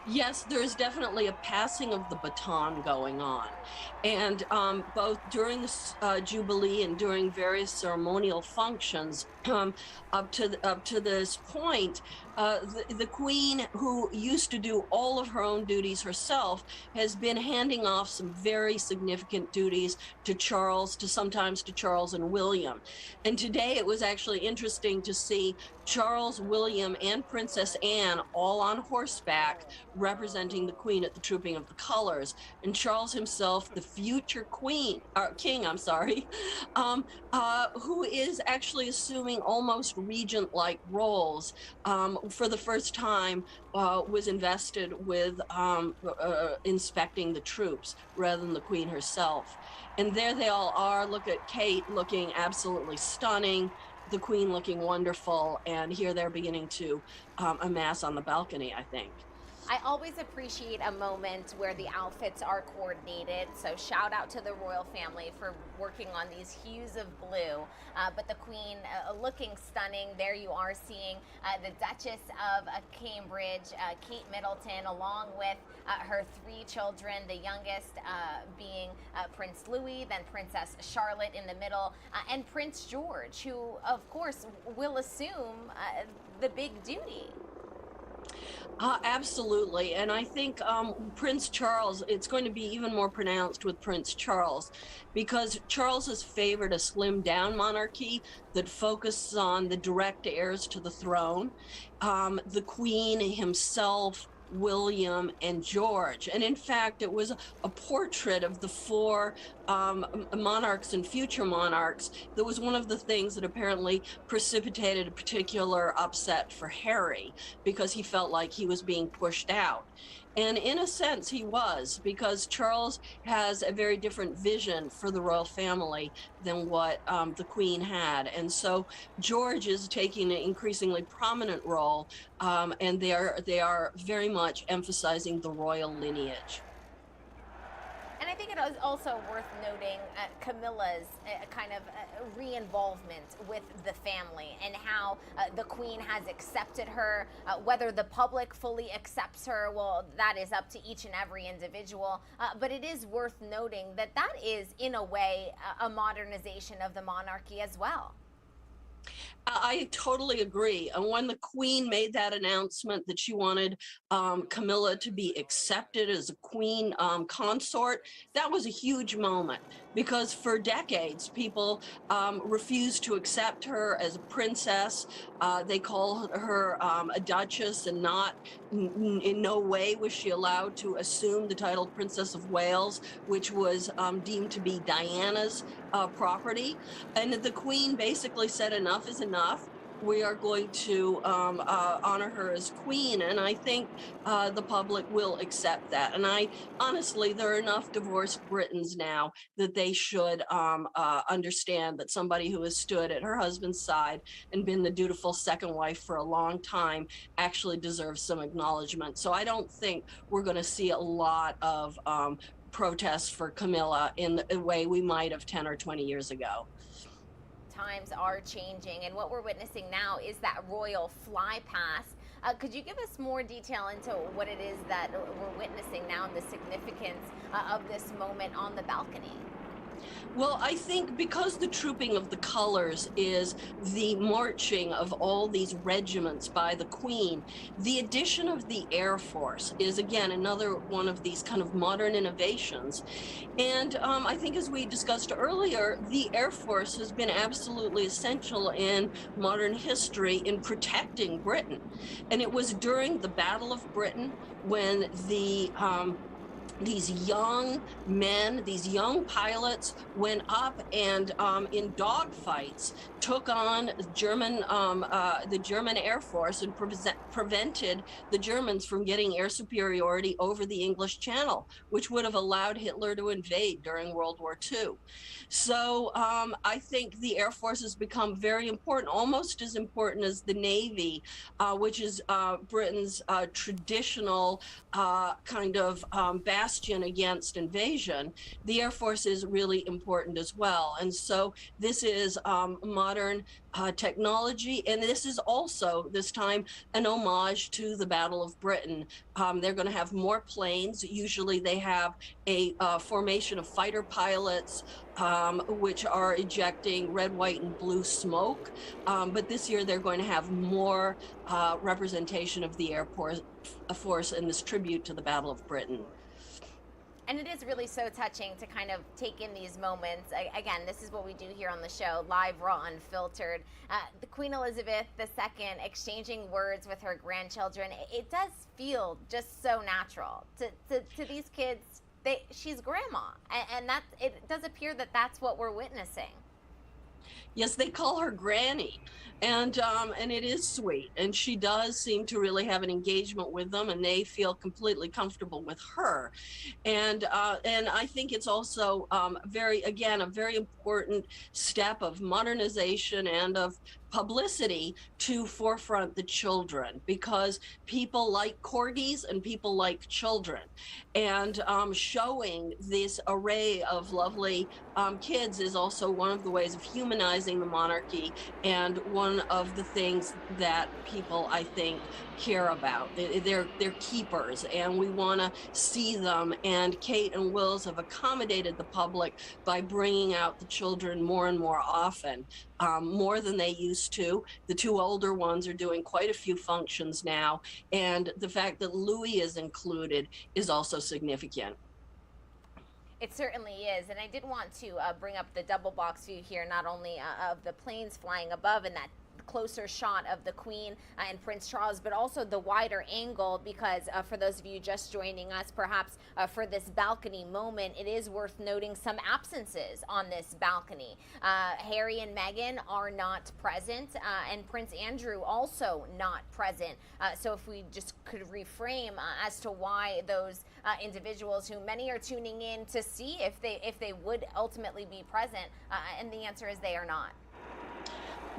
Yes, there's definitely a passing of the baton going on. And both during the Jubilee and during various ceremonial functions up to this point, the Queen, who used to do all of her own duties herself, has been handing off some very significant duties to Charles, sometimes to Charles and William. And today it was actually interesting to see Charles, William, and Princess Anne all on horseback representing the Queen at the Trooping of the Colors. And Charles himself, the future king, who is actually assuming almost regent-like roles, for the first time was invested with inspecting the troops rather than the Queen herself. And there they all are. Look at Kate looking absolutely stunning, the Queen looking wonderful, and here they're beginning to amass on the balcony, I think. I always appreciate a moment where the outfits are coordinated, so shout out to the royal family for working on these hues of blue. But the Queen looking stunning. There you are seeing the Duchess of Cambridge, Kate Middleton, along with her 3 children, the youngest being Prince Louis, then Princess Charlotte in the middle, and Prince George, who of course will assume the big duty. Absolutely. And I think Prince Charles, it's going to be even more pronounced with Prince Charles, because Charles has favored a slimmed down monarchy that focuses on the direct heirs to the throne. The Queen himself, William, and George. And in fact, it was a portrait of the 4 monarchs and future monarchs that was one of the things that apparently precipitated a particular upset for Harry, because he felt like he was being pushed out. And in a sense, he was, because Charles has a very different vision for the royal family than what the Queen had. And so George is taking an increasingly prominent role, and they are very much emphasizing the royal lineage. And I think it is also worth noting Camilla's kind of re-involvement with the family, and how the Queen has accepted her. Whether the public fully accepts her, well, that is up to each and every individual. But it is worth noting that that is, in a way, a modernization of the monarchy as well. I totally agree. And when the Queen made that announcement that she wanted Camilla to be accepted as a Queen consort, that was a huge moment because for decades people refused to accept her as a princess. They call her a duchess, and not in no way was she allowed to assume the title Princess of Wales, which was deemed to be Diana's property. And the Queen basically said enough is enough. We are going to honor her as Queen, and I think the public will accept that. And honestly, there are enough divorced Britons now that they should understand that somebody who has stood at her husband's side and been the dutiful second wife for a long time actually deserves some acknowledgement. So I don't think we're going to see a lot of protests for Camilla in the way we might have 10 or 20 years ago. Times are changing, and what we're witnessing now is that royal fly past. Could you give us more detail into what it is that we're witnessing now and the significance of this moment on the balcony? Well, I think because the trooping of the colors is the marching of all these regiments by the Queen, the addition of the Air Force is, again, another one of these kind of modern innovations. And I think, as we discussed earlier, the Air Force has been absolutely essential in modern history in protecting Britain. And it was during the Battle of Britain when these young men, these young pilots went up and in dogfights took on the German Air Force and prevented the Germans from getting air superiority over the English Channel, which would have allowed Hitler to invade during World War II. So I think the Air Force has become very important, almost as important as the Navy, which is Britain's traditional kind of bastion against invasion. The Air Force is really important as well. And so this is modern technology, and this is also, this time, an homage to the Battle of Britain. They're going to have more planes. Usually they have a formation of fighter pilots, which are ejecting red, white, and blue smoke. But this year they're going to have more representation of the Air Force in this tribute to the Battle of Britain. And it is really so touching to kind of take in these moments. Again, this is what we do here on the show, live, raw, unfiltered. The Queen Elizabeth II exchanging words with her grandchildren. It does feel just so natural to these kids. She's grandma, and that it does appear that that's what we're witnessing. Yes, they call her Granny, and it is sweet. And she does seem to really have an engagement with them, and they feel completely comfortable with her. And I think it's also a very important step of modernization and of publicity to forefront the children, because people like corgis and people like children, and showing this array of lovely kids is also one of the ways of humanizing the monarchy, and one of the things that people, I think, care about. They're keepers, and we want to see them. And Kate and Wills have accommodated the public by bringing out the children more and more often, more than they used to. The two older ones are doing quite a few functions now, and the fact that Louis is included is also significant. It certainly is, and I did want to bring up the double box view here, not only of the planes flying above and that closer shot of the Queen and Prince Charles, but also the wider angle, because for those of you just joining us, perhaps for this balcony moment, it is worth noting some absences on this balcony. Harry and Meghan are not present, and Prince Andrew also not present. So if we just could reframe as to why those individuals, who many are tuning in to see if they would ultimately be present, and the answer is they are not.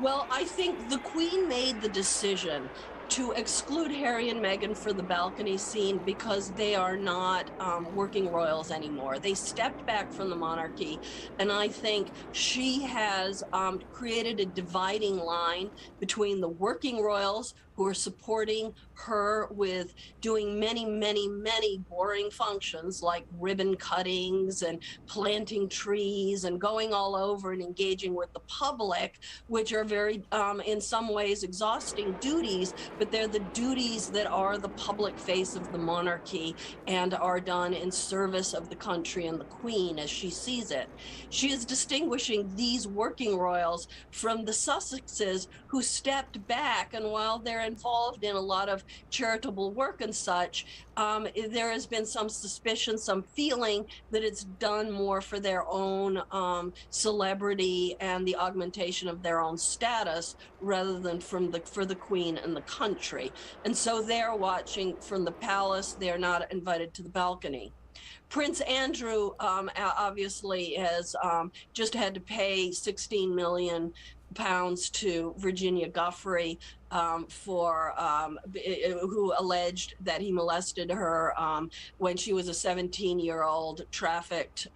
Well, I think the Queen made the decision to exclude Harry and Meghan for the balcony scene because they are not working royals anymore. They stepped back from the monarchy, and I think she has created a dividing line between the working royals, who are supporting her with doing many, many, many boring functions like ribbon cuttings and planting trees and going all over and engaging with the public, which are very, in some ways, exhausting duties, but they're the duties that are the public face of the monarchy and are done in service of the country and the Queen as she sees it. She is distinguishing these working royals from the Sussexes who stepped back, and while they're involved in a lot of charitable work and such, there has been some suspicion, some feeling that it's done more for their own celebrity and the augmentation of their own status rather than for the Queen and the country. And so they're watching from the palace. They're not invited to the balcony. Prince Andrew obviously has just had to pay 16 million pounds to Virginia Giuffre who alleged that he molested her when she was a 17-year-old trafficked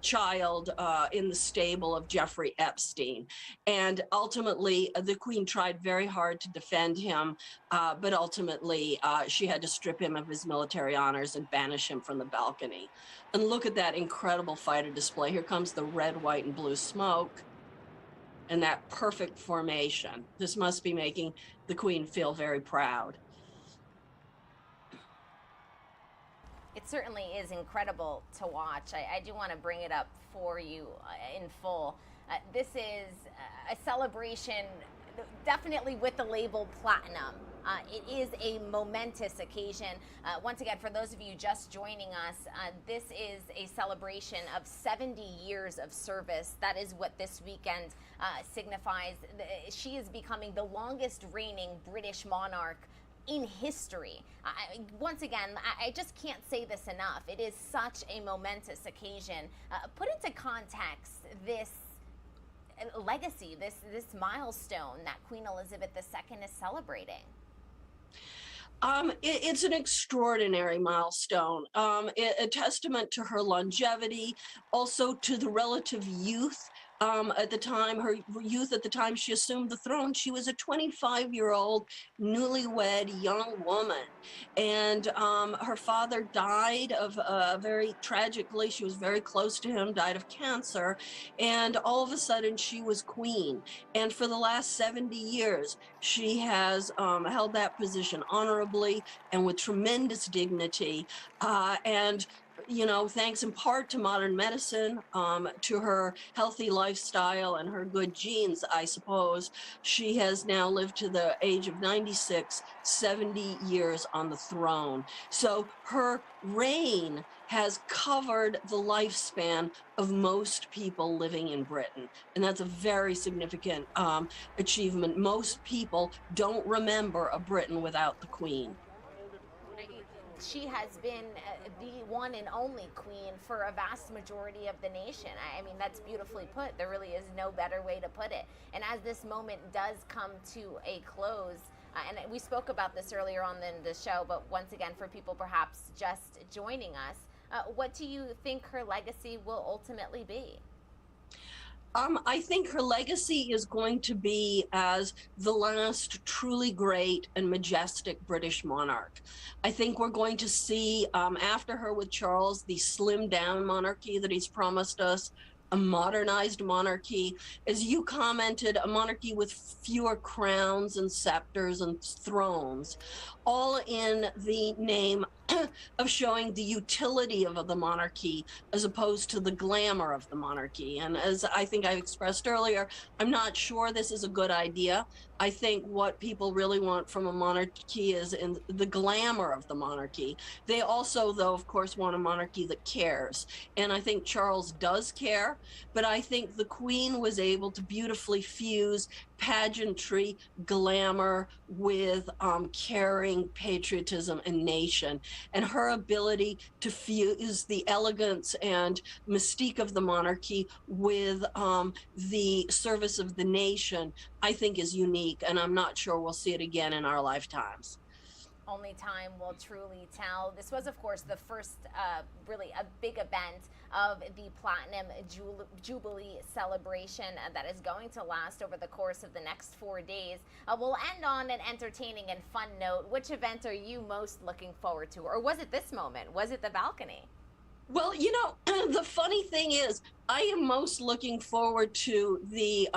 child in the stable of Jeffrey Epstein. And ultimately, the Queen tried very hard to defend him, but ultimately she had to strip him of his military honors and banish him from the balcony. And look at that incredible fighter display. Here comes the red, white, and blue smoke. And that perfect formation. This must be making the Queen feel very proud. It certainly is incredible to watch. I do want to bring it up for you in full. This is a celebration, definitely with the label platinum. It is a momentous occasion. Once again, for those of you just joining us, this is a celebration of 70 years of service. That is what this weekend signifies. She is becoming the longest reigning British monarch in history. Once again, I just can't say this enough. It is such a momentous occasion. Put into context this legacy, this milestone that Queen Elizabeth II is celebrating. It's an extraordinary milestone, a testament to her longevity, also to the relative youth at the time, her youth at the time she assumed the throne. She was a 25-year-old newlywed young woman, and her father died of very tragically. She was very close to him, died of cancer, and all of a sudden she was queen. And for the last 70 years, she has held that position honorably and with tremendous dignity, and you know, thanks in part to modern medicine, to her healthy lifestyle and her good genes, I suppose, she has now lived to the age of 96, 70 years on the throne. So her reign has covered the lifespan of most people living in Britain. And that's a very significant achievement. Most people don't remember a Britain without the Queen. She has been the one and only queen for a vast majority of the nation. I mean, that's beautifully put. There really is no better way to put it. And as this moment does come to a close, and we spoke about this earlier on in the show, but once again, for people perhaps just joining us, what do you think her legacy will ultimately be? I think her legacy is going to be as the last truly great and majestic British monarch. I think we're going to see after her with Charles, the slimmed down monarchy that he's promised us, a modernized monarchy, as you commented, a monarchy with fewer crowns and scepters and thrones, all in the name of showing the utility of the monarchy as opposed to the glamour of the monarchy. And as I think I expressed earlier, I'm not sure this is a good idea. I think what people really want from a monarchy is in the glamour of the monarchy. They also, though, of course, want a monarchy that cares. And I think Charles does care, but I think the Queen was able to beautifully fuse pageantry, glamour with caring, patriotism, and nation. And her ability to fuse the elegance and mystique of the monarchy with the service of the nation, I think is unique, and I'm not sure we'll see it again in our lifetimes. Only time will truly tell. This was, of course, the first really a big event of the Platinum Jubilee celebration that is going to last over the course of the next 4 days. We'll end on an entertaining and fun note. Which event are you most looking forward to? Or was it this moment? Was it the balcony? Well, you know, the funny thing is, I am most looking forward to the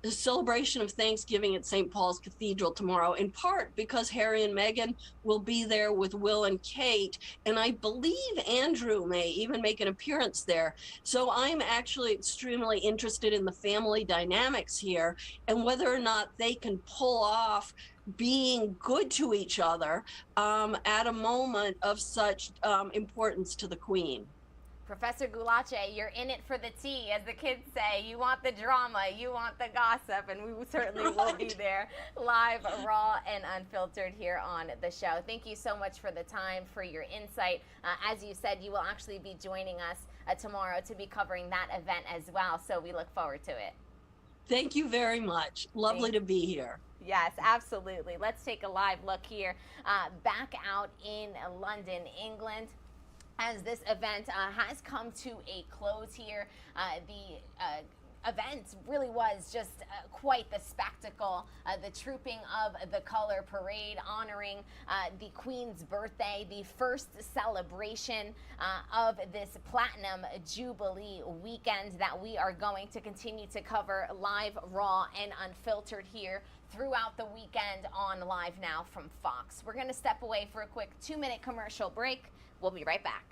celebration of Thanksgiving at St. Paul's Cathedral tomorrow, in part because Harry and Meghan will be there with Will and Kate, and I believe Andrew may even make an appearance there. So I'm actually extremely interested in the family dynamics here and whether or not they can pull off being good to each other at a moment of such importance to the Queen. Professor Gulace, you're in it for the tea, as the kids say. You want the drama, you want the gossip, and we certainly will be there live, raw, and unfiltered here on the show. Thank you so much for the time, for your insight. As you said, you will actually be joining us tomorrow to be covering that event as well, so we look forward to it. Thank you very much. Lovely to be here. Yes, absolutely. Let's take a live look here back out in London, England. As this event has come to a close here, the event really was just quite the spectacle. The trooping of the color parade honoring the Queen's birthday, the first celebration of this Platinum Jubilee weekend that we are going to continue to cover live, raw, and unfiltered here throughout the weekend on Live Now from Fox. We're going to step away for a quick 2-minute commercial break. We'll be right back.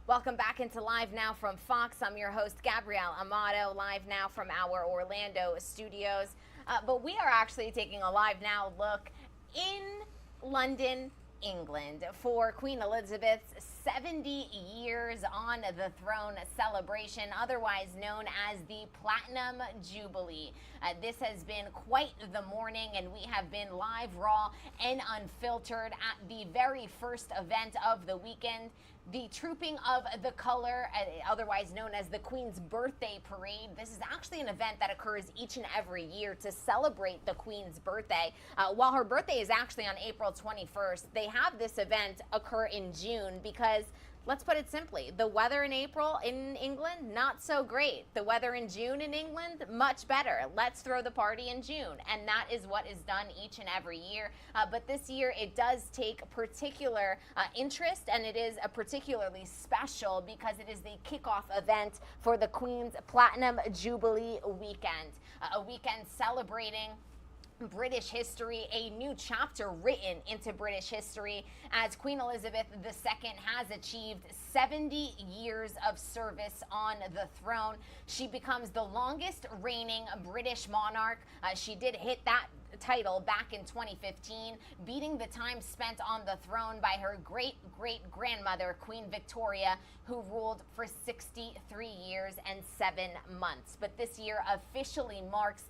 Welcome back into Live Now from Fox. I'm your host, Gabrielle Amato, live now from our Orlando studios. But we are actually taking a Live Now look in London, England, for Queen Elizabeth's 70 years on the throne celebration, otherwise known as the Platinum Jubilee. This has been quite the morning, and we have been live, raw, and unfiltered at the very first event of the weekend. The trooping of the color, otherwise known as the Queen's Birthday Parade. This is actually an event that occurs each and every year to celebrate the Queen's birthday. While her birthday is actually on April 21st, they have this event occur in June because, let's put it simply, the weather in April in England, not so great. The weather in June in England, much better. Let's throw the party in June. And that is what is done each and every year. But this year, it does take particular interest, and it is a particularly special because it is the kickoff event for the Queen's Platinum Jubilee weekend. A weekend celebrating British history, a new chapter written into British history as Queen Elizabeth II has achieved 70 years of service on the throne. She becomes the longest reigning British monarch. She did hit that title back in 2015, beating the time spent on the throne by her great-great-grandmother, Queen Victoria, who ruled for 63 years and 7 months. But this year officially marks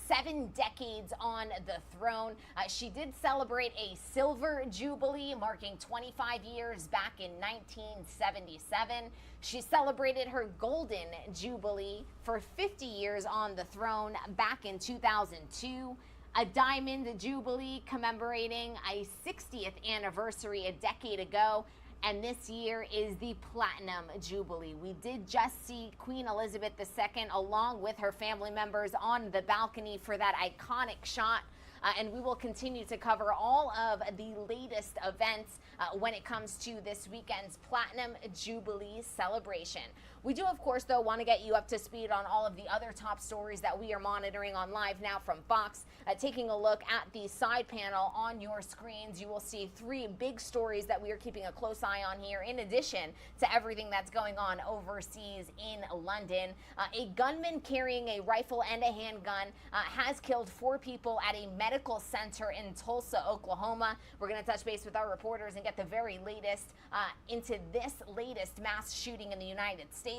7 decades on the throne. She did celebrate a silver jubilee, marking 25 years back in 1977. She celebrated her golden jubilee for 50 years on the throne back in 2002. A diamond jubilee commemorating a 60th anniversary a decade ago. And this year is the Platinum Jubilee. We did just see Queen Elizabeth II along with her family members on the balcony for that iconic shot. And we will continue to cover all of the latest events when it comes to this weekend's Platinum Jubilee celebration. We do, of course, though, want to get you up to speed on all of the other top stories that we are monitoring on Live Now from Fox. Taking a look at the side panel on your screens, you will see 3 big stories that we are keeping a close eye on here, in addition to everything that's going on overseas in London. A gunman carrying a rifle and a handgun has killed 4 people at a medical center in Tulsa, Oklahoma. We're going to touch base with our reporters and get the very latest into this latest mass shooting in the United States.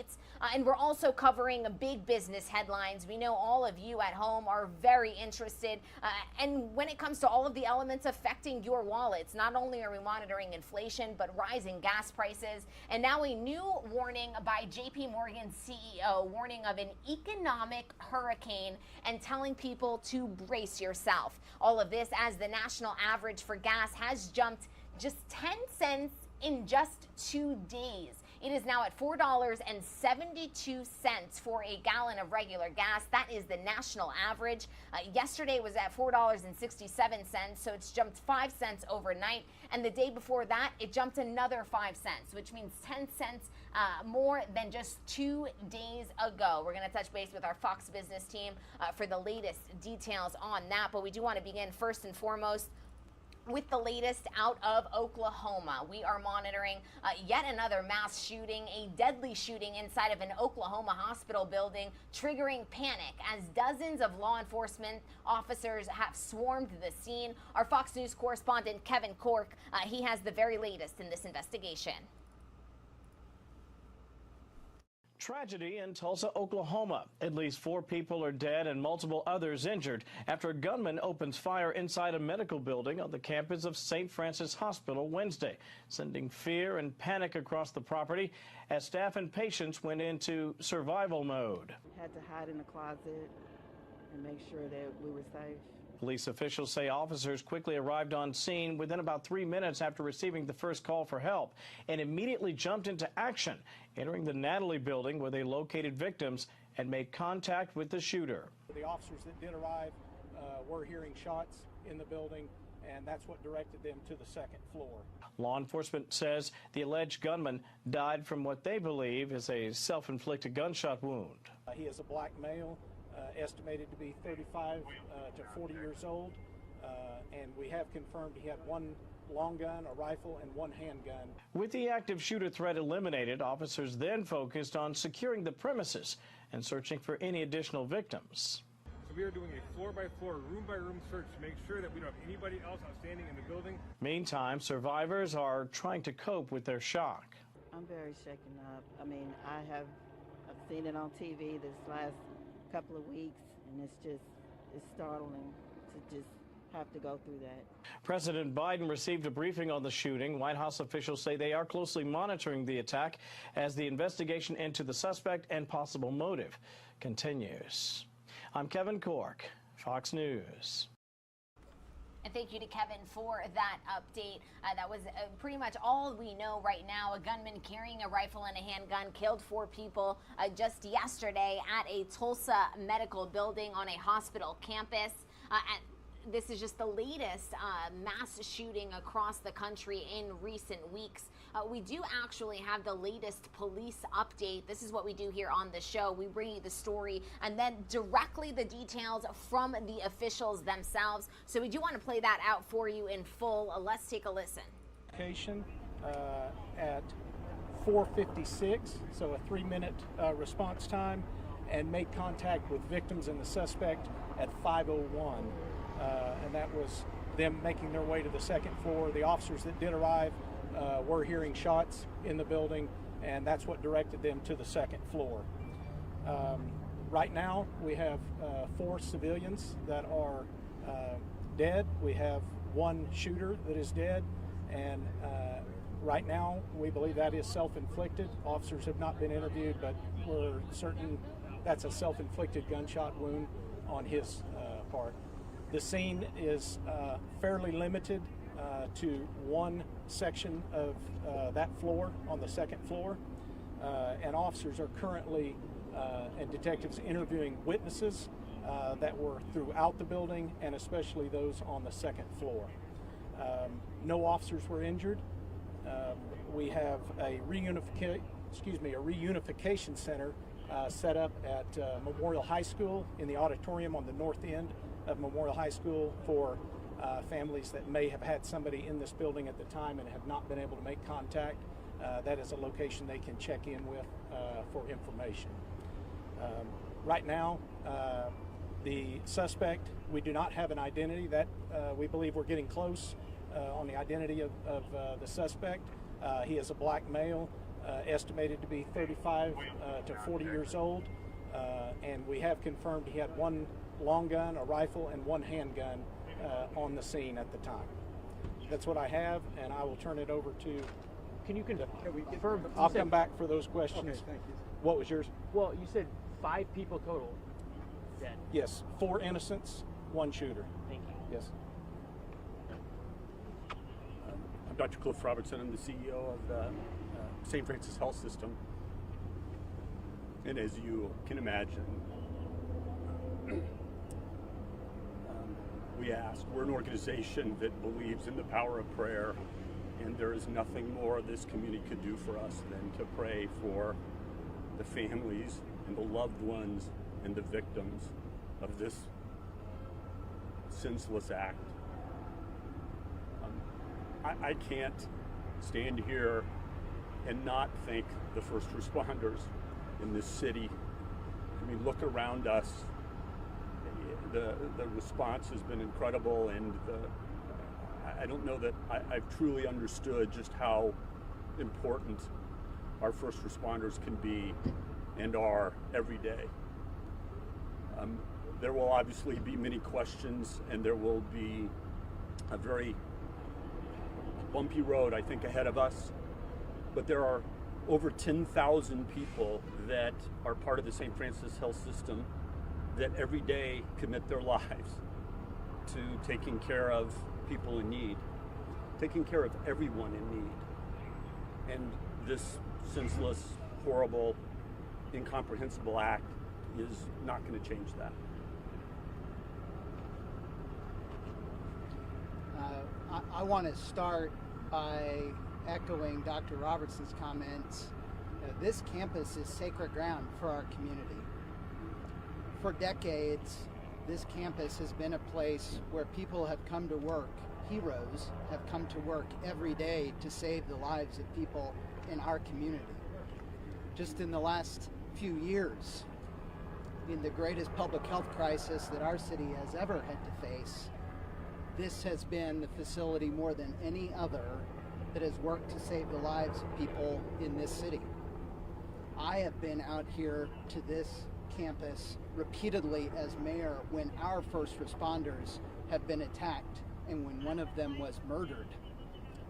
And we're also covering big business headlines. We know all of you at home are very interested. And when it comes to all of the elements affecting your wallets, not only are we monitoring inflation, but rising gas prices. And now a new warning by JP Morgan's CEO, warning of an economic hurricane and telling people to brace yourself. All of this as the national average for gas has jumped just 10 cents in just 2 days. It is now at $4.72 for a gallon of regular gas. That is the national average. Yesterday was at $4.67, so it's jumped 5 cents overnight. And the day before that, it jumped another 5 cents, which means 10 cents more than just 2 days ago. We're going to touch base with our Fox Business team for the latest details on that. But we do want to begin first and foremost with the latest out of Oklahoma. We are monitoring yet another mass shooting, a deadly shooting inside of an Oklahoma hospital building, triggering panic as dozens of law enforcement officers have swarmed the scene. Our Fox News correspondent, Kevin Cork, he has the very latest in this investigation. Tragedy in Tulsa, Oklahoma. At least 4 people are dead and multiple others injured after a gunman opens fire inside a medical building on the campus of St. Francis Hospital Wednesday, sending fear and panic across the property as staff and patients went into survival mode. Had to hide in the closet and make sure that we were safe. Police officials say officers quickly arrived on scene within about 3 minutes after receiving the first call for help and immediately jumped into action, entering the Natalie building where they located victims and made contact with the shooter. The officers that did arrive were hearing shots in the building, and that's what directed them to the 2nd floor. Law enforcement says the alleged gunman died from what they believe is a self-inflicted gunshot wound. He is a black male, estimated to be 35 to 40 years old, and we have confirmed he had 1 long gun, a rifle, and 1 handgun. With the active shooter threat eliminated, officers then focused on securing the premises and searching for any additional victims. So we are doing a floor-by-floor, room-by-room search to make sure that we don't have anybody else outstanding in the building. Meantime, survivors are trying to cope with their shock. I'm very shaken up. I mean, I've seen it on TV this last couple of weeks, and it's startling to just have to go through that. President Biden received a briefing on the shooting. White House officials say they are closely monitoring the attack as the investigation into the suspect and possible motive continues. I'm Kevin Cork, Fox News. And thank you to Kevin for that update. That was pretty much all we know right now. A gunman carrying a rifle and a handgun killed 4 people just yesterday at a Tulsa medical building on a hospital campus. this is just the latest mass shooting across the country in recent weeks. We do actually have the latest police update. This is what we do here on the show. We bring you the story and then directly the details from the officials themselves. So we do want to play that out for you in full. Let's take a listen. Location at 4:56, so a 3-minute response time, and made contact with victims and the suspect at 5:01. And that was them making their way to the second floor. The officers that did arrive were hearing shots in the building, and that's what directed them to the second floor. Right now, we have 4 civilians that are dead. We have 1 shooter that is dead, and right now, we believe that is self-inflicted. Officers have not been interviewed, but we're certain that's a self-inflicted gunshot wound on his part. The scene is fairly limited to 1 section of that floor on the second floor, and officers are currently and detectives interviewing witnesses that were throughout the building, and especially those on the second floor. No officers were injured. We have a reunification center set up at Memorial High School in the auditorium on the north end of Memorial High School for families that may have had somebody in this building at the time and have not been able to make contact. That is a location they can check in with for information. Right now, the suspect, we do not have an identity. That we believe we're getting close on the identity of the suspect. He is a black male, estimated to be 35 to 40 years old, and we have confirmed he had 1 long gun, a rifle, and 1 handgun on the scene at the time. That's what I have, and I will turn it over to. Can you confirm? I'll come back for those questions. Okay, thank you. What was yours? Well, you said 5 people total dead. Yes, 4 innocents, 1 shooter. Thank you. Yes. I'm Dr. Cliff Robertson. I'm the CEO of the St. Francis Health System. And as you can imagine, we're an organization that believes in the power of prayer, and there is nothing more this community could do for us than to pray for the families and the loved ones and the victims of this senseless act. I can't stand here and not thank the first responders in this city. I mean, look around us. The response has been incredible, and I don't know that I've truly understood just how important our first responders can be and are every day. There will obviously be many questions, and there will be a very bumpy road, I think, ahead of us. But there are over 10,000 people that are part of the St. Francis Health System that every day commit their lives to taking care of people in need, taking care of everyone in need. And this senseless, horrible, incomprehensible act is not going to change that. I want to start by echoing Dr. Robertson's comments. This campus is sacred ground for our community. For decades, this campus has been a place where people have come to work, heroes have come to work every day to save the lives of people in our community. Just in the last few years, in the greatest public health crisis that our city has ever had to face, this has been the facility more than any other that has worked to save the lives of people in this city. I have been out here to this campus repeatedly as mayor when our first responders have been attacked and when one of them was murdered.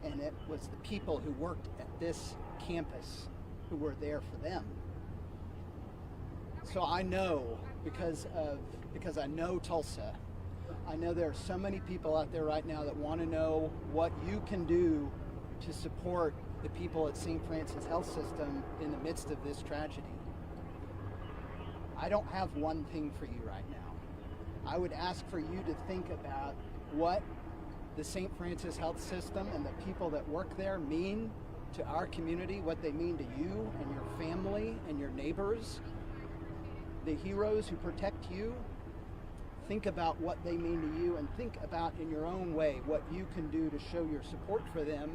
And it was the people who worked at this campus who were there for them. So I know, because I know Tulsa, I know there are so many people out there right now that want to know what you can do to support the people at St. Francis Health System in the midst of this tragedy. I don't have one thing for you right now. I would ask for you to think about what the St. Francis Health System and the people that work there mean to our community, what they mean to you and your family and your neighbors, the heroes who protect you. Think about what they mean to you, and think about in your own way what you can do to show your support for them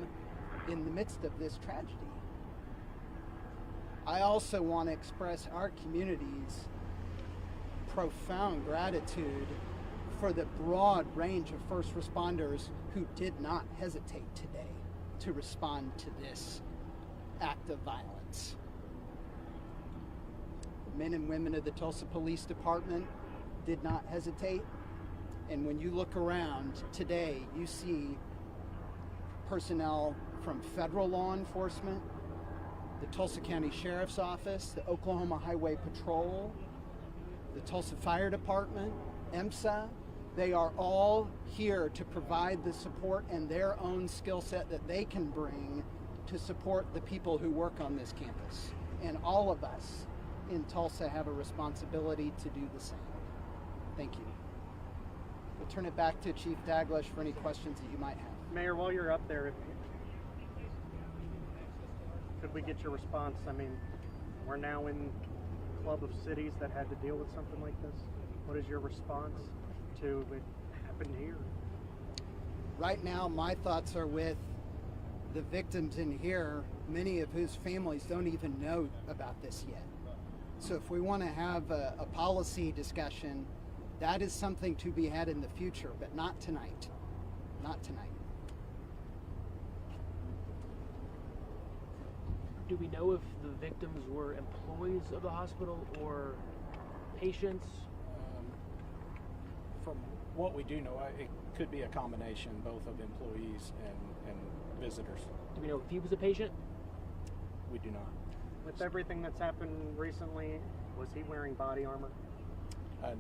in the midst of this tragedy. I also want to express our community's profound gratitude for the broad range of first responders who did not hesitate today to respond to this act of violence. The men and women of the Tulsa Police Department did not hesitate, and when you look around today, you see personnel from federal law enforcement, the Tulsa County Sheriff's Office, the Oklahoma Highway Patrol, the Tulsa Fire Department, EMSA. They are all here to provide the support and their own skill set that they can bring to support the people who work on this campus. And all of us in Tulsa have a responsibility to do the same. Thank you. We'll turn it back to Chief Daglish for any questions that you might have. Mayor, while you're up there, could we get your response? I mean, we're now in a club of cities that had to deal with something like this. What is your response to what happened here? Right now, my thoughts are with the victims in here, many of whose families don't even know about this yet. So if we want to have a policy discussion, that is something to be had in the future, but not tonight. Not tonight. Do we know if the victims were employees of the hospital or patients? From what we do know, it could be a combination, both of employees and visitors. Do we know if he was a patient? We do not. With everything that's happened recently, was he wearing body armor?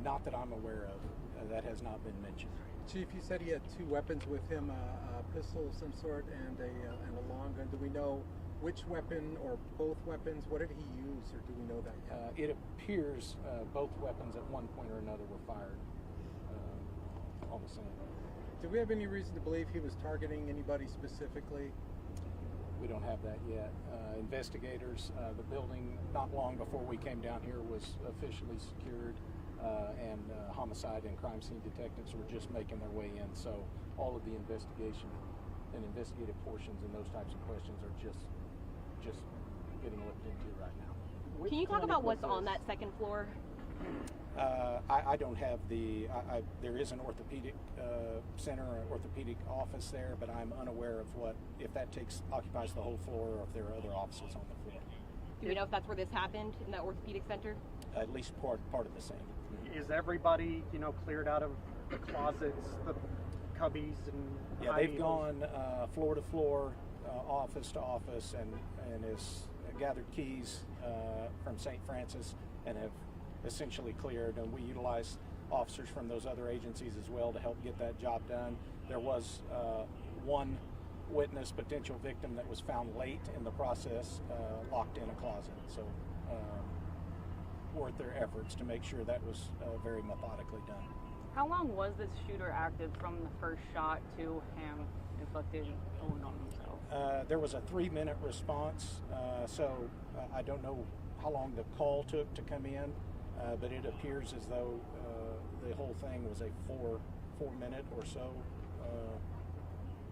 Not that I'm aware of. That has not been mentioned. Chief, you said he had two weapons with him, a pistol of some sort and a long gun. Do we know which weapon or both weapons? What did he use, or do we know that yet? It appears both weapons at one point or another were fired on the scene. Do we have any reason to believe he was targeting anybody specifically? We don't have that yet. Investigators, the building not long before we came down here was officially secured, and homicide and crime scene detectives were just making their way in. So all of the investigation and investigative portions and those types of questions are just getting looked into right now. Can you talk about what's on that second floor? I don't have there is an orthopedic center, or orthopedic office there, but I'm unaware of if that occupies the whole floor, or if there are other offices on the floor. Do we know if that's where this happened, in that orthopedic center? At least part of the same. Is everybody, cleared out of the closets, the cubbies, and yeah, they've gone floor to floor, office to office, and has gathered keys from St. Francis and have essentially cleared, and we utilize officers from those other agencies as well to help get that job done. There was one witness, potential victim, that was found late in the process, locked in a closet. So worth their efforts to make sure that was very methodically done. How long was this shooter active from the first shot to him inflicted wound on himself? There was a 3-minute response, so I don't know how long the call took to come in, but it appears as though the whole thing was a 4-minute or so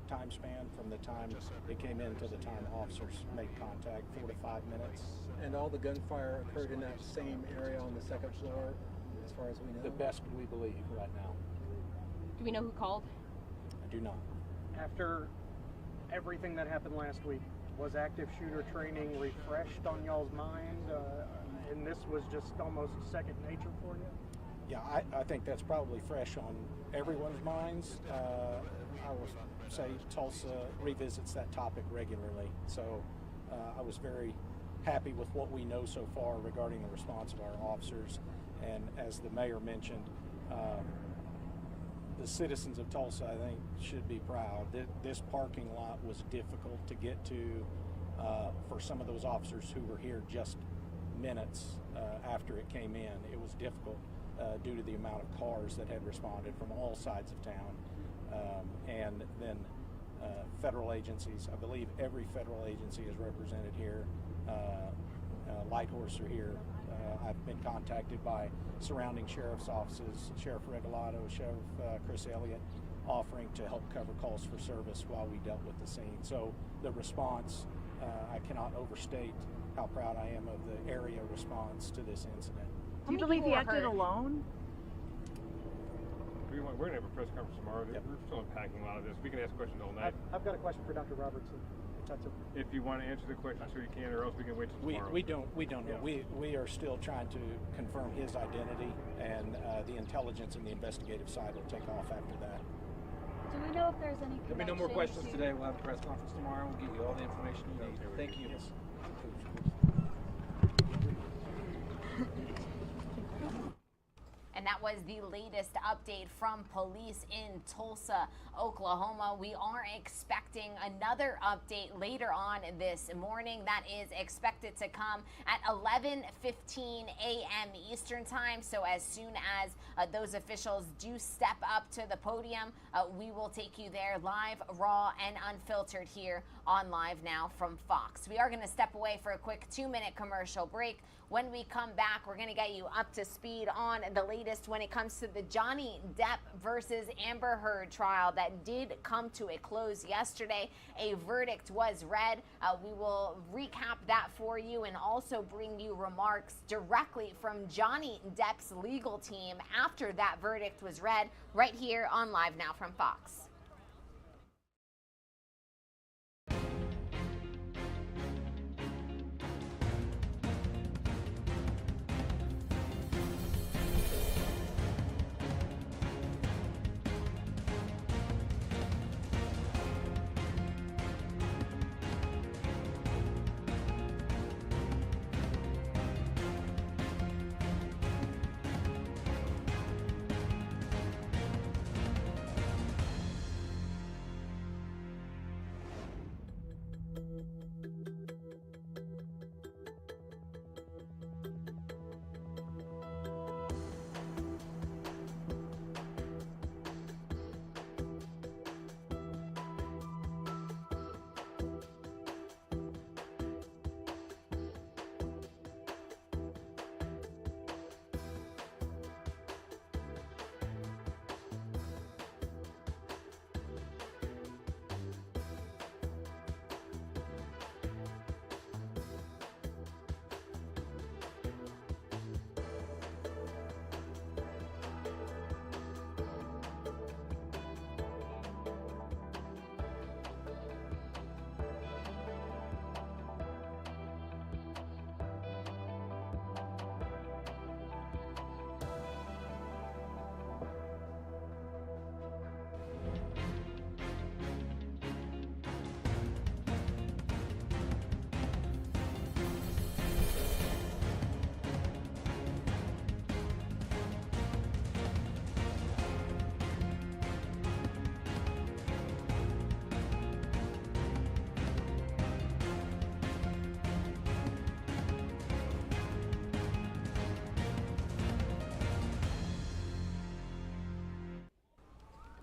time span from the time they came in to the time officers made contact, 4 to 5 minutes. And all the gunfire occurred in that same area on the second floor, as far as we know? The best we believe right now. Do we know who called? I do not. After everything that happened last week, was active shooter training refreshed on y'all's mind? And this was just almost second nature for you? Yeah, I think that's probably fresh on everyone's minds. I will say Tulsa revisits that topic regularly. So I was very happy with what we know so far regarding the response of our officers. And as the mayor mentioned, the citizens of Tulsa, I think, should be proud. This parking lot was difficult to get to for some of those officers who were here just minutes after it came in. It was difficult. due to the amount of cars that had responded from all sides of town. And then federal agencies, I believe every federal agency is represented here. Light Horse are here. I've been contacted by surrounding sheriff's offices, Sheriff Regalado, Sheriff Chris Elliott, offering to help cover calls for service while we dealt with the scene. So the response, I cannot overstate how proud I am of the area response to this incident. Do you believe he acted alone? We're going to have a press conference tomorrow. Yep. We're still unpacking a lot of this. We can ask questions all night. I've got a question for Dr. Robertson. If you want to answer the question, sure you can, or else we can wait till tomorrow. We don't know. We are still trying to confirm his identity, and the intelligence and the investigative side will take off after that. Do we know if there's any There'll be no more questions today. We'll have a press conference tomorrow. We'll get you all the information you need. Thank you. Yes. And that was the latest update from police in Tulsa, Oklahoma. We are expecting another update later on this morning. That is expected to come at 11:15 a.m. Eastern time. So as soon as those officials do step up to the podium, we will take you there live, raw, and unfiltered here on Live Now from Fox. We are going to step away for a quick 2-minute commercial break. When we come back, we're going to get you up to speed on the latest when it comes to the Johnny Depp versus Amber Heard trial that did come to a close yesterday. A verdict was read. We will recap that for you and also bring you remarks directly from Johnny Depp's legal team after that verdict was read right here on Live Now from Fox.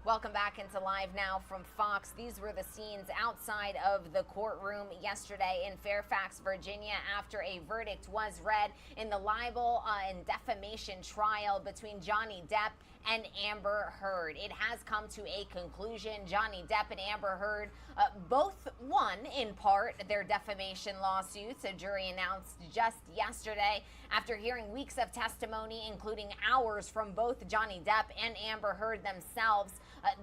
Welcome back into Live Now from Fox. These were the scenes outside of the courtroom yesterday in Fairfax, Virginia, after a verdict was read in the libel and defamation trial between Johnny Depp and Amber Heard. It has come to a conclusion. Johnny Depp and Amber Heard both won, in part, their defamation lawsuits. A jury announced just yesterday, after hearing weeks of testimony, including hours from both Johnny Depp and Amber Heard themselves,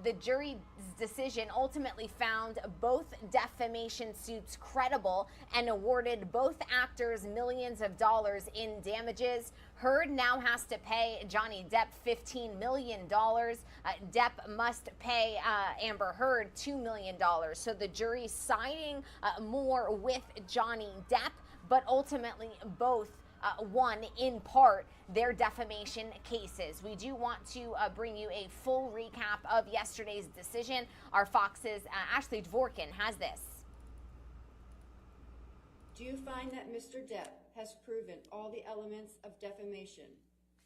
the jury's decision ultimately found both defamation suits credible and awarded both actors millions of dollars in damages. Heard now has to pay Johnny Depp $15 million. Depp must pay Amber Heard $2 million. So the jury siding more with Johnny Depp, but ultimately both won in part their defamation cases. We do want to bring you a full recap of yesterday's decision. Our Fox's Ashley Dvorkin has this. Do you find that Mr. Depp has proven all the elements of defamation?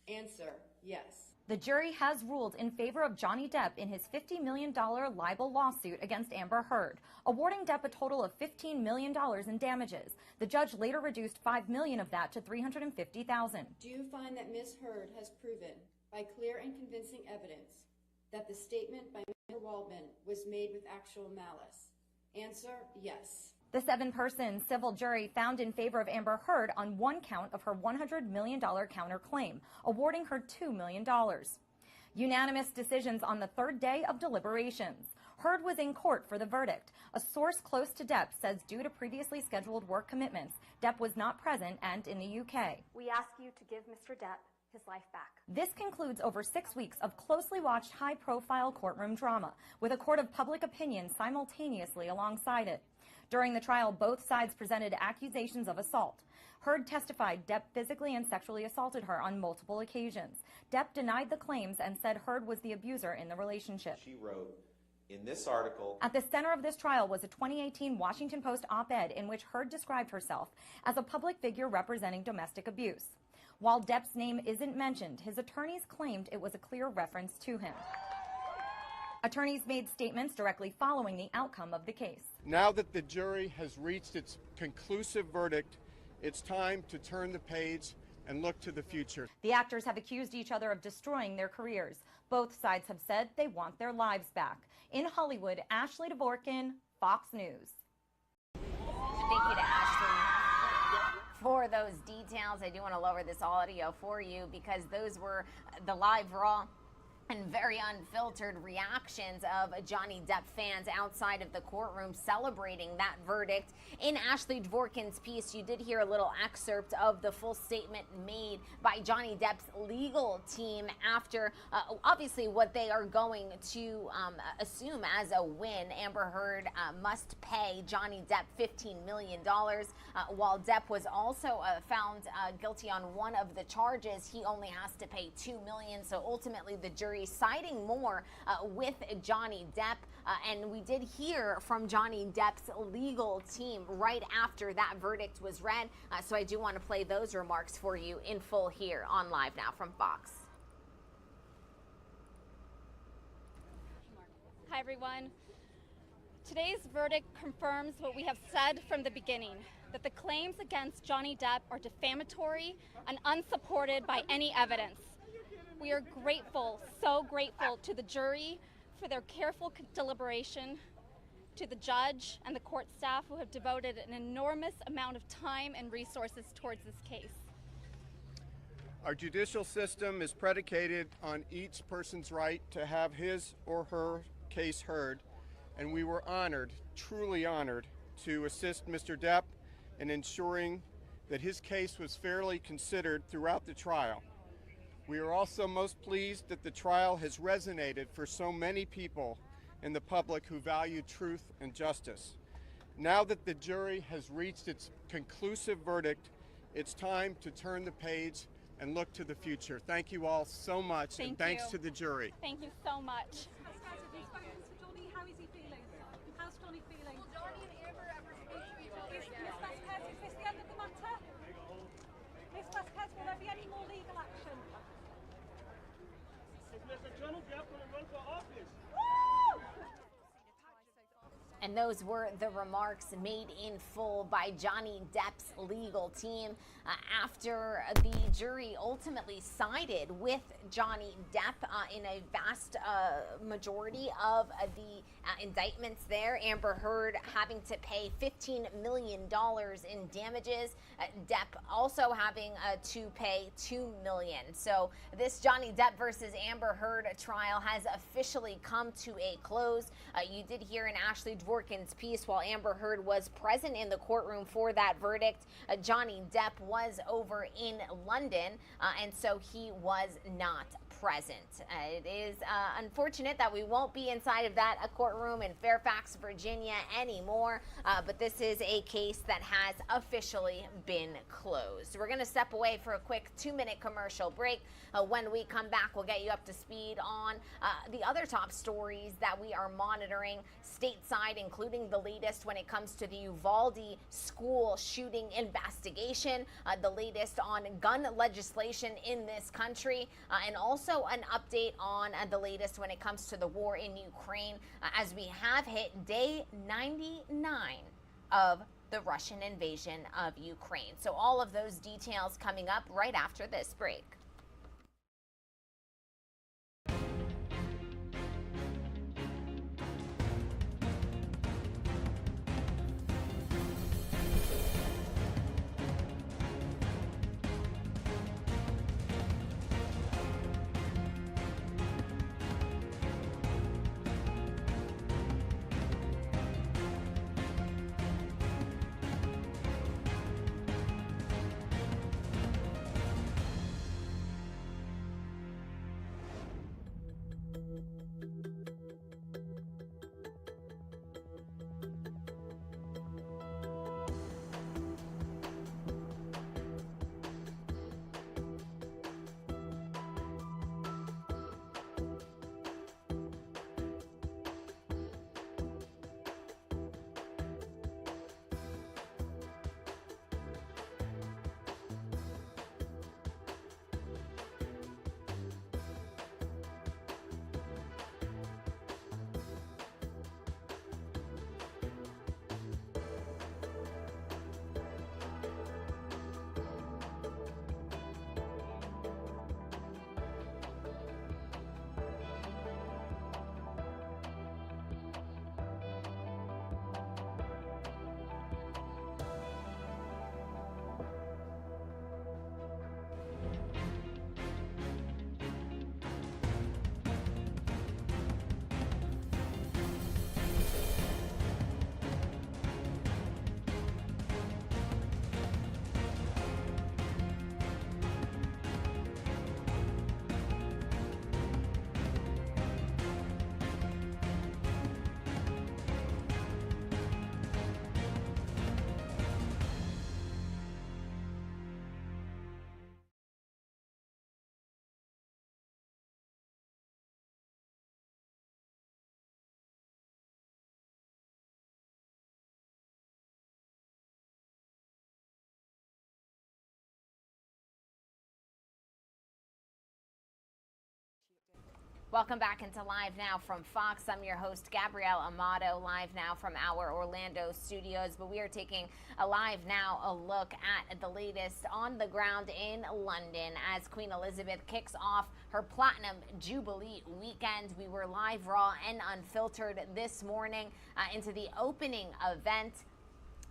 Answer, yes. The jury has ruled in favor of Johnny Depp in his $50 million libel lawsuit against Amber Heard, awarding Depp a total of $15 million in damages. The judge later reduced $5 million of that to $350,000. Do you find that Ms. Heard has proven, by clear and convincing evidence, that the statement by Mr. Waldman was made with actual malice? Answer, yes. The 7-person civil jury found in favor of Amber Heard on one count of her $100 million counterclaim, awarding her $2 million. Unanimous decisions on the third day of deliberations. Heard was in court for the verdict. A source close to Depp says due to previously scheduled work commitments, Depp was not present and in the UK. We ask you to give Mr. Depp his life back. This concludes over 6 weeks of closely watched high-profile courtroom drama, with a court of public opinion simultaneously alongside it. During the trial, both sides presented accusations of assault. Heard testified Depp physically and sexually assaulted her on multiple occasions. Depp denied the claims and said Heard was the abuser in the relationship. She wrote in this article. At the center of this trial was a 2018 Washington Post op-ed in which Heard described herself as a public figure representing domestic abuse. While Depp's name isn't mentioned, his attorneys claimed it was a clear reference to him. Attorneys made statements directly following the outcome of the case. Now that the jury has reached its conclusive verdict, it's time to turn the page and look to the future. The actors have accused each other of destroying their careers. Both sides have said they want their lives back. In Hollywood, Ashley Dvorkin, Fox News. Thank you to Ashley for those details. I do want to lower this audio for you because those were the live, raw, and very unfiltered reactions of Johnny Depp fans outside of the courtroom celebrating that verdict. In Ashley Dvorkin's piece, you did hear a little excerpt of the full statement made by Johnny Depp's legal team after, obviously, what they are going to assume as a win. Amber Heard must pay Johnny Depp $15 million. While Depp was also found guilty on one of the charges, he only has to pay $2 million. So ultimately, the jury siding more with Johnny Depp, and we did hear from Johnny Depp's legal team right after that verdict was read, so I do want to play those remarks for you in full here on Live Now from Fox. Hi everyone. Today's verdict confirms what we have said from the beginning, that the claims against Johnny Depp are defamatory and unsupported by any evidence. We are grateful, so grateful to the jury for their careful deliberation, to the judge and the court staff who have devoted an enormous amount of time and resources towards this case. Our judicial system is predicated on each person's right to have his or her case heard, and we were honored, truly honored, to assist Mr. Depp in ensuring that his case was fairly considered throughout the trial. We are also most pleased that the trial has resonated for so many people in the public who value truth and justice. Now that the jury has reached its conclusive verdict, it's time to turn the page and look to the future. Thank you all so much, and thanks to the jury. Thank you so much. How is he feeling? How's Johnny feeling? Will Johnny and Amber ever speak to each other again? Is this the end of the matter? Miss Vasquez, will there be any more legal action? And those were the remarks made in full by Johnny Depp's legal team after the jury ultimately sided with Johnny Depp in a vast majority of the indictments there. Amber Heard having to pay $15 million in damages. Depp also having to pay $2 million. So this Johnny Depp versus Amber Heard trial has officially come to a close. You did hear in Ashley Dvorkin's piece, while Amber Heard was present in the courtroom for that verdict, Johnny Depp was over in London, and so he was not present. It is unfortunate that we won't be inside of that courtroom in Fairfax, Virginia anymore, but this is a case that has officially been closed. We're going to step away for a quick 2-minute commercial break. When we come back, we'll get you up to speed on the other top stories that we are monitoring stateside, including the latest when it comes to the Uvalde school shooting investigation, the latest on gun legislation in this country, and also an update on the latest when it comes to the war in Ukraine, as we have hit day 99 of the Russian invasion of Ukraine. So all of those details coming up right after this break. Welcome back into Live Now from Fox. I'm your host, Gabrielle Amato, live now from our Orlando studios. But we are taking a live now a look at the latest on the ground in London as Queen Elizabeth kicks off her Platinum Jubilee weekend. We were live, raw, and unfiltered this morning into the opening event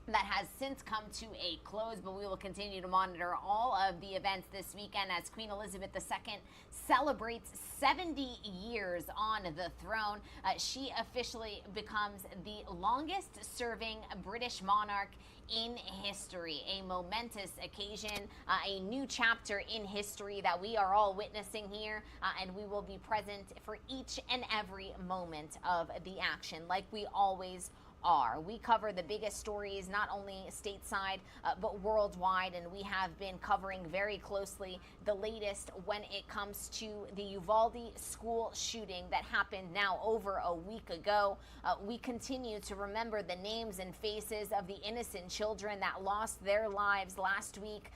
that has since come to a close, but we will continue to monitor all of the events this weekend as Queen Elizabeth II celebrates 70 years on the throne. She officially becomes the longest serving British monarch in history. A momentous occasion, a new chapter in history that we are all witnessing here, and we will be present for each and every moment of the action like we always are. We cover the biggest stories, not only stateside, but worldwide, and we have been covering very closely the latest when it comes to the Uvalde school shooting that happened now over a week ago. We continue to remember the names and faces of the innocent children that lost their lives last week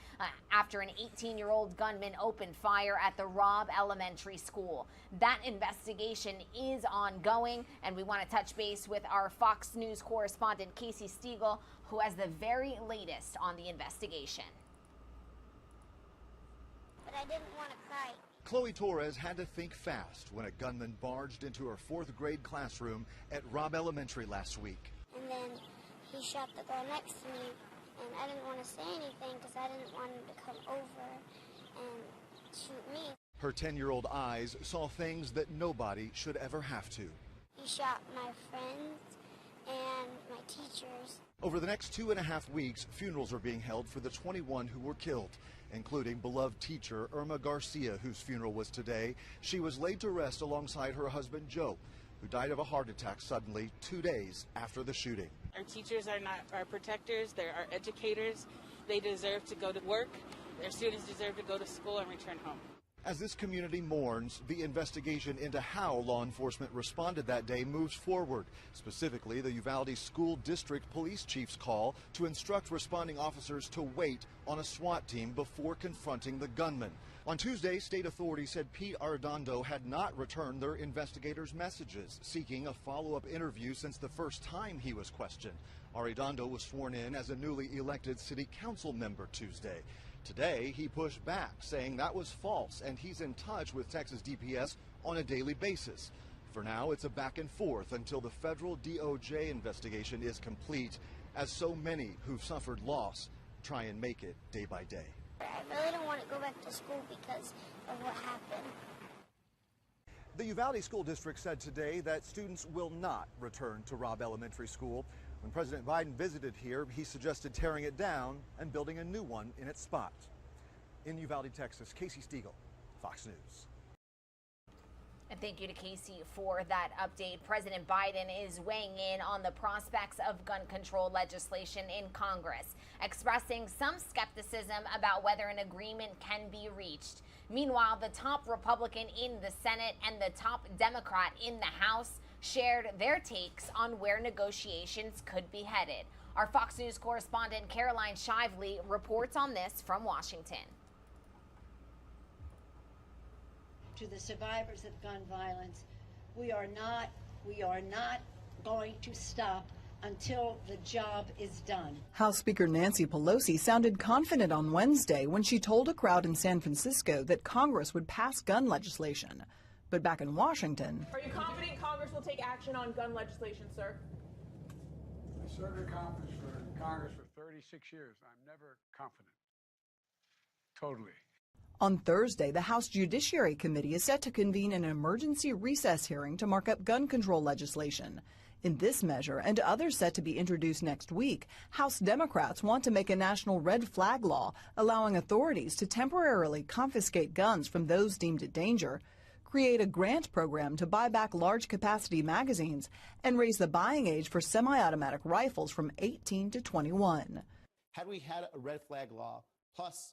after an 18-year-old gunman opened fire at the Robb Elementary School. That investigation is ongoing, and we want to touch base with our Fox News correspondent Casey Stiegel, who has the very latest on the investigation. But I didn't want to cry. Chloe Torres had to think fast when a gunman barged into her 4th grade classroom at Robb Elementary last week. And then he shot the girl next to me, and I didn't want to say anything because I didn't want him to come over and shoot me. Her 10-year-old eyes saw things that nobody should ever have to. He shot my friends and my teachers. Over the next 2.5 weeks, funerals are being held for the 21 who were killed, including beloved teacher Irma Garcia, whose funeral was today. She was laid to rest alongside her husband Joe, who died of a heart attack suddenly 2 days after the shooting. Our teachers are not our protectors, they're our educators. They deserve to go to work. Their students deserve to go to school and return home. As this community mourns, the investigation into how law enforcement responded that day moves forward. Specifically, the Uvalde School District Police Chief's call to instruct responding officers to wait on a SWAT team before confronting the gunman. On Tuesday, state authorities said Pete Arredondo had not returned their investigators' messages, seeking a follow-up interview since the first time he was questioned. Arredondo was sworn in as a newly elected city council member Tuesday. Today, he pushed back, saying that was false, and he's in touch with Texas DPS on a daily basis. For now, it's a back and forth until the federal DOJ investigation is complete, as so many who've suffered loss try and make it day by day. I really don't want to go back to school because of what happened. The Uvalde School District said today that students will not return to Robb Elementary School. When President Biden visited here, he suggested tearing it down and building a new one in its spot. In Uvalde, Texas, Casey Stiegel, Fox News. And thank you to Casey for that update. President Biden is weighing in on the prospects of gun control legislation in Congress, expressing some skepticism about whether an agreement can be reached. Meanwhile, the top Republican in the Senate and the top Democrat in the House shared their takes on where negotiations could be headed. Our Fox News correspondent Caroline Shively reports on this from Washington. To the survivors of gun violence, we are not going to stop until the job is done. House Speaker Nancy Pelosi sounded confident on Wednesday when she told a crowd in San Francisco that Congress would pass gun legislation. But back in Washington... Are you confident Congress will take action on gun legislation, sir? I served in Congress for 36 years. I'm never confident. Totally. On Thursday, the House Judiciary Committee is set to convene an emergency recess hearing to mark up gun control legislation. In this measure and others set to be introduced next week, House Democrats want to make a national red flag law allowing authorities to temporarily confiscate guns from those deemed a danger, create a grant program to buy back large-capacity magazines, and raise the buying age for semi-automatic rifles from 18 to 21. Had we had a red flag law plus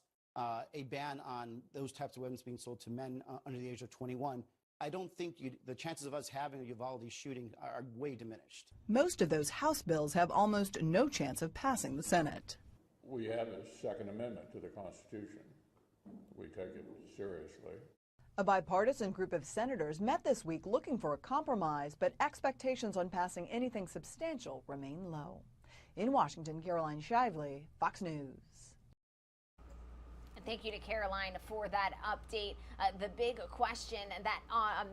a ban on those types of weapons being sold to men under the age of 21, I don't think the chances of us having a Uvalde shooting are way diminished. Most of those House bills have almost no chance of passing the Senate. We have a Second Amendment to the Constitution. We take it seriously. A bipartisan group of senators met this week looking for a compromise, but expectations on passing anything substantial remain low. In Washington, Caroline Shively, Fox News. Thank you to Caroline for that update. The big question that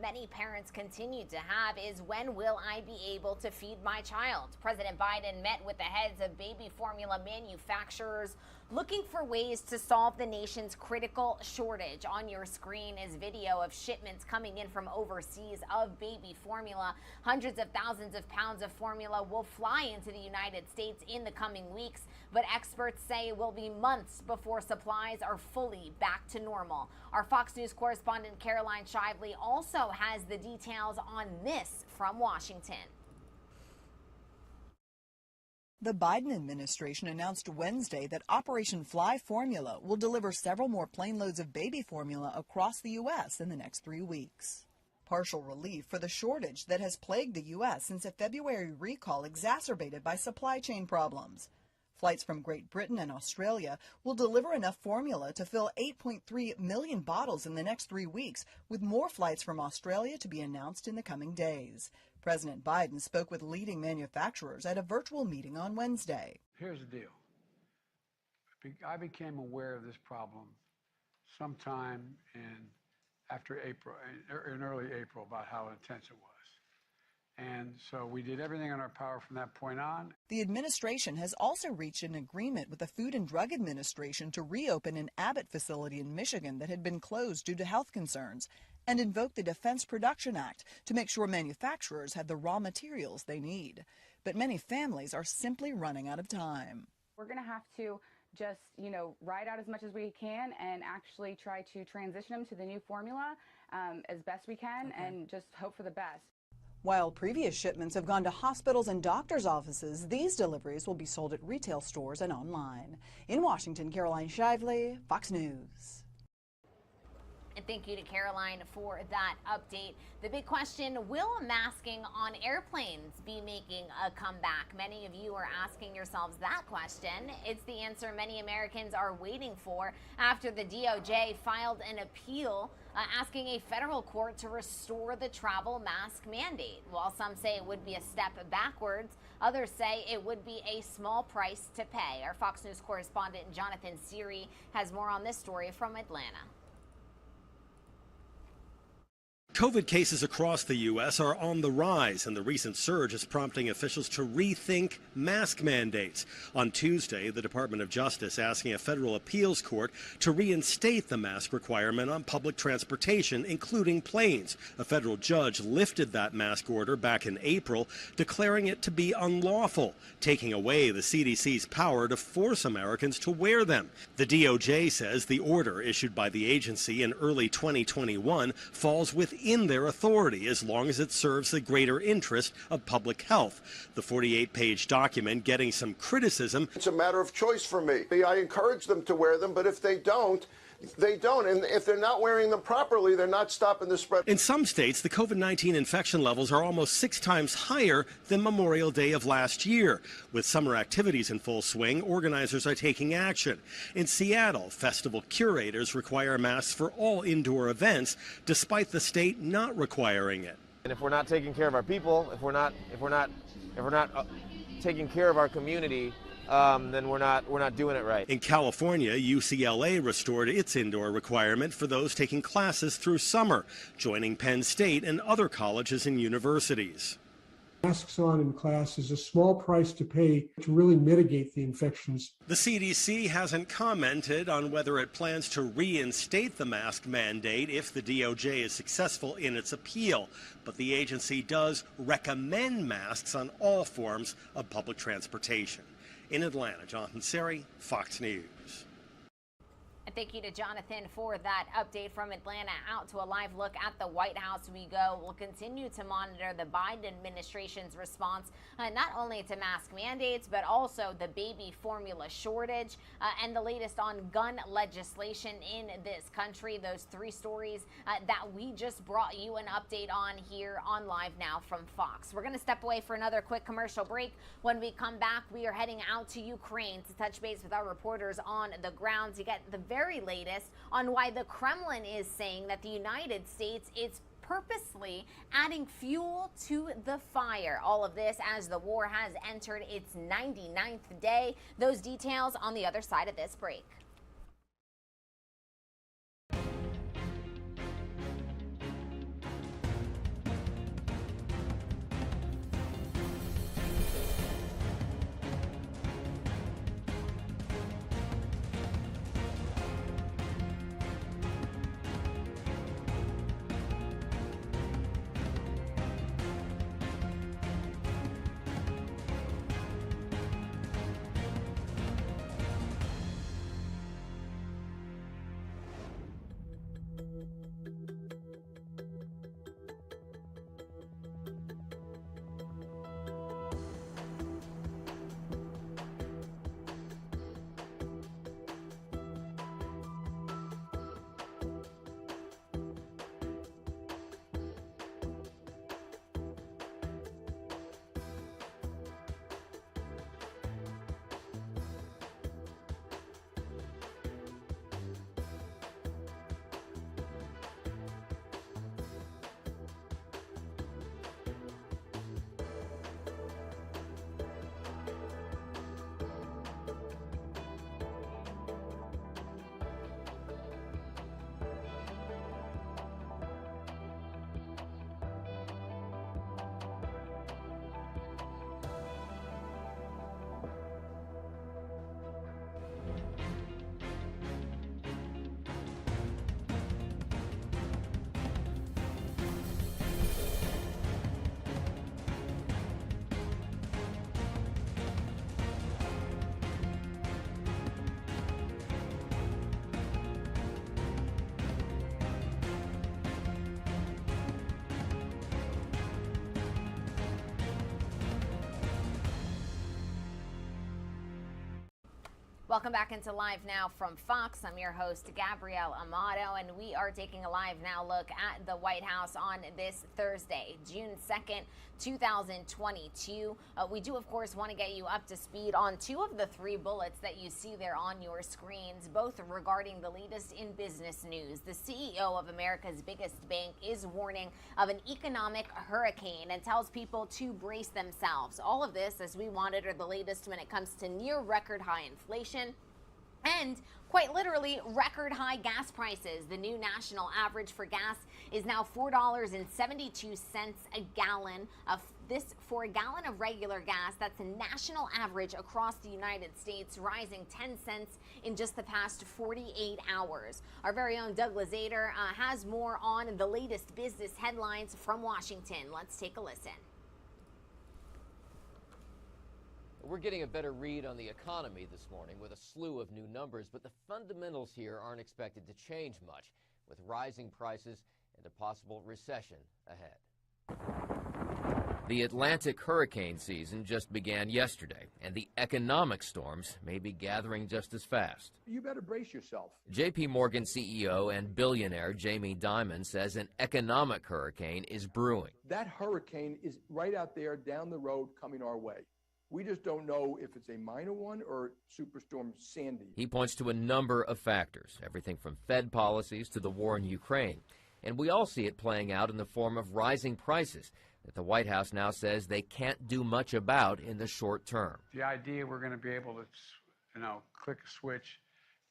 many parents continue to have is, when will I be able to feed my child? President Biden met with the heads of baby formula manufacturers looking for ways to solve the nation's critical shortage. On your screen is video of shipments coming in from overseas of baby formula. Hundreds of thousands of pounds of formula will fly into the United States in the coming weeks, but experts say it will be months before supplies are fully back to normal. Our Fox News correspondent Caroline Shively also has the details on this from Washington. The Biden administration announced Wednesday that Operation Fly Formula will deliver several more plane loads of baby formula across the U.S. in the next 3 weeks. Partial relief for the shortage that has plagued the U.S. since a February recall exacerbated by supply chain problems. Flights from Great Britain and Australia will deliver enough formula to fill 8.3 million bottles in the next 3 weeks, with more flights from Australia to be announced in the coming days. President Biden spoke with leading manufacturers at a virtual meeting on Wednesday. Here's the deal. I became aware of this problem sometime after April, in early April, about how intense it was. And so we did everything in our power from that point on. The administration has also reached an agreement with the Food and Drug Administration to reopen an Abbott facility in Michigan that had been closed due to health concerns, and invoke the Defense Production Act to make sure manufacturers have the raw materials they need. but many families are simply running out of time. We're going to have to just, ride out as much as we can and actually try to transition them to the new formula as best we can and just hope for the best. While previous shipments have gone to hospitals and doctors' offices, these deliveries will be sold at retail stores and online. In Washington, Caroline Shively, Fox News. And thank you to Caroline for that update. The big question, will masking on airplanes be making a comeback? Many of you are asking yourselves that question. It's the answer many Americans are waiting for after the DOJ filed an appeal asking a federal court to restore the travel mask mandate. While some say it would be a step backwards, others say it would be a small price to pay. Our Fox News correspondent Jonathan Siri has more on this story from Atlanta. COVID cases across the U.S. are on the rise, and the recent surge is prompting officials to rethink mask mandates. On Tuesday, the Department of Justice asking a federal appeals court to reinstate the mask requirement on public transportation, including planes. A federal judge lifted that mask order back in April, declaring it to be unlawful, taking away the CDC's power to force Americans to wear them. The DOJ says the order issued by the agency in early 2021 falls within their authority as long as it serves the greater interest of public health. The 48-page document getting some criticism. It's a matter of choice for me. I encourage them to wear them, but if they don't, they don't. And if they're not wearing them properly, they're not stopping the spread. In some states, the COVID-19 infection levels are almost 6 times higher than Memorial Day of last year. With summer activities in full swing, organizers are taking action. In Seattle, festival curators require masks for all indoor events, despite the state not requiring it. And if we're not taking care of our people, if we're not taking care of our community, then we're not doing it right. In California, UCLA restored its indoor requirement for those taking classes through summer, joining Penn State and other colleges and universities. Masks on in class is a small price to pay to really mitigate the infections. The CDC hasn't commented on whether it plans to reinstate the mask mandate if the DOJ is successful in its appeal, but the agency does recommend masks on all forms of public transportation. In Atlanta, Jonathan Siri, Fox News. And thank you to Jonathan for that update from Atlanta. Out to a live look at the White House we go. We'll continue to monitor the Biden administration's response, not only to mask mandates, but also the baby formula shortage and the latest on gun legislation in this country. Those 3 stories that we just brought you an update on here on Live Now from Fox. We're going to step away for another quick commercial break. When we come back, we are heading out to Ukraine to touch base with our reporters on the ground to get the very latest on why the Kremlin is saying that the United States is purposely adding fuel to the fire. All of this as the war has entered its 99th day. Those details on the other side of this break. Welcome back into Live Now from Fox. I'm your host, Gabrielle Amato, and we are taking a Live Now look at the White House on this Thursday, June 2nd, 2022. We do, of course, want to get you up to speed on two of the three bullets that you see there on your screens, both regarding the latest in business news. The CEO of America's biggest bank is warning of an economic hurricane and tells people to brace themselves. All of this as we monitor the latest when it comes to near record high inflation and quite literally record high gas prices. The new national average for gas is now $4.72 a gallon. For a gallon of regular gas, that's a national average across the United States, rising 10 cents in just the past 48 hours. Our very own Doug Lazater has more on the latest business headlines from Washington. Let's take a listen. We're getting a better read on the economy this morning with a slew of new numbers, but the fundamentals here aren't expected to change much, with rising prices and a possible recession ahead. The Atlantic hurricane season just began yesterday, and the economic storms may be gathering just as fast. You better brace yourself. J.P. Morgan CEO and billionaire Jamie Dimon says an economic hurricane is brewing. That hurricane is right out there down the road coming our way. We just don't know if it's a minor one or Superstorm Sandy. He points to a number of factors, everything from Fed policies to the war in Ukraine. And we all see it playing out in the form of rising prices that the White House now says they can't do much about in the short term. The idea we're going to be able to, click a switch,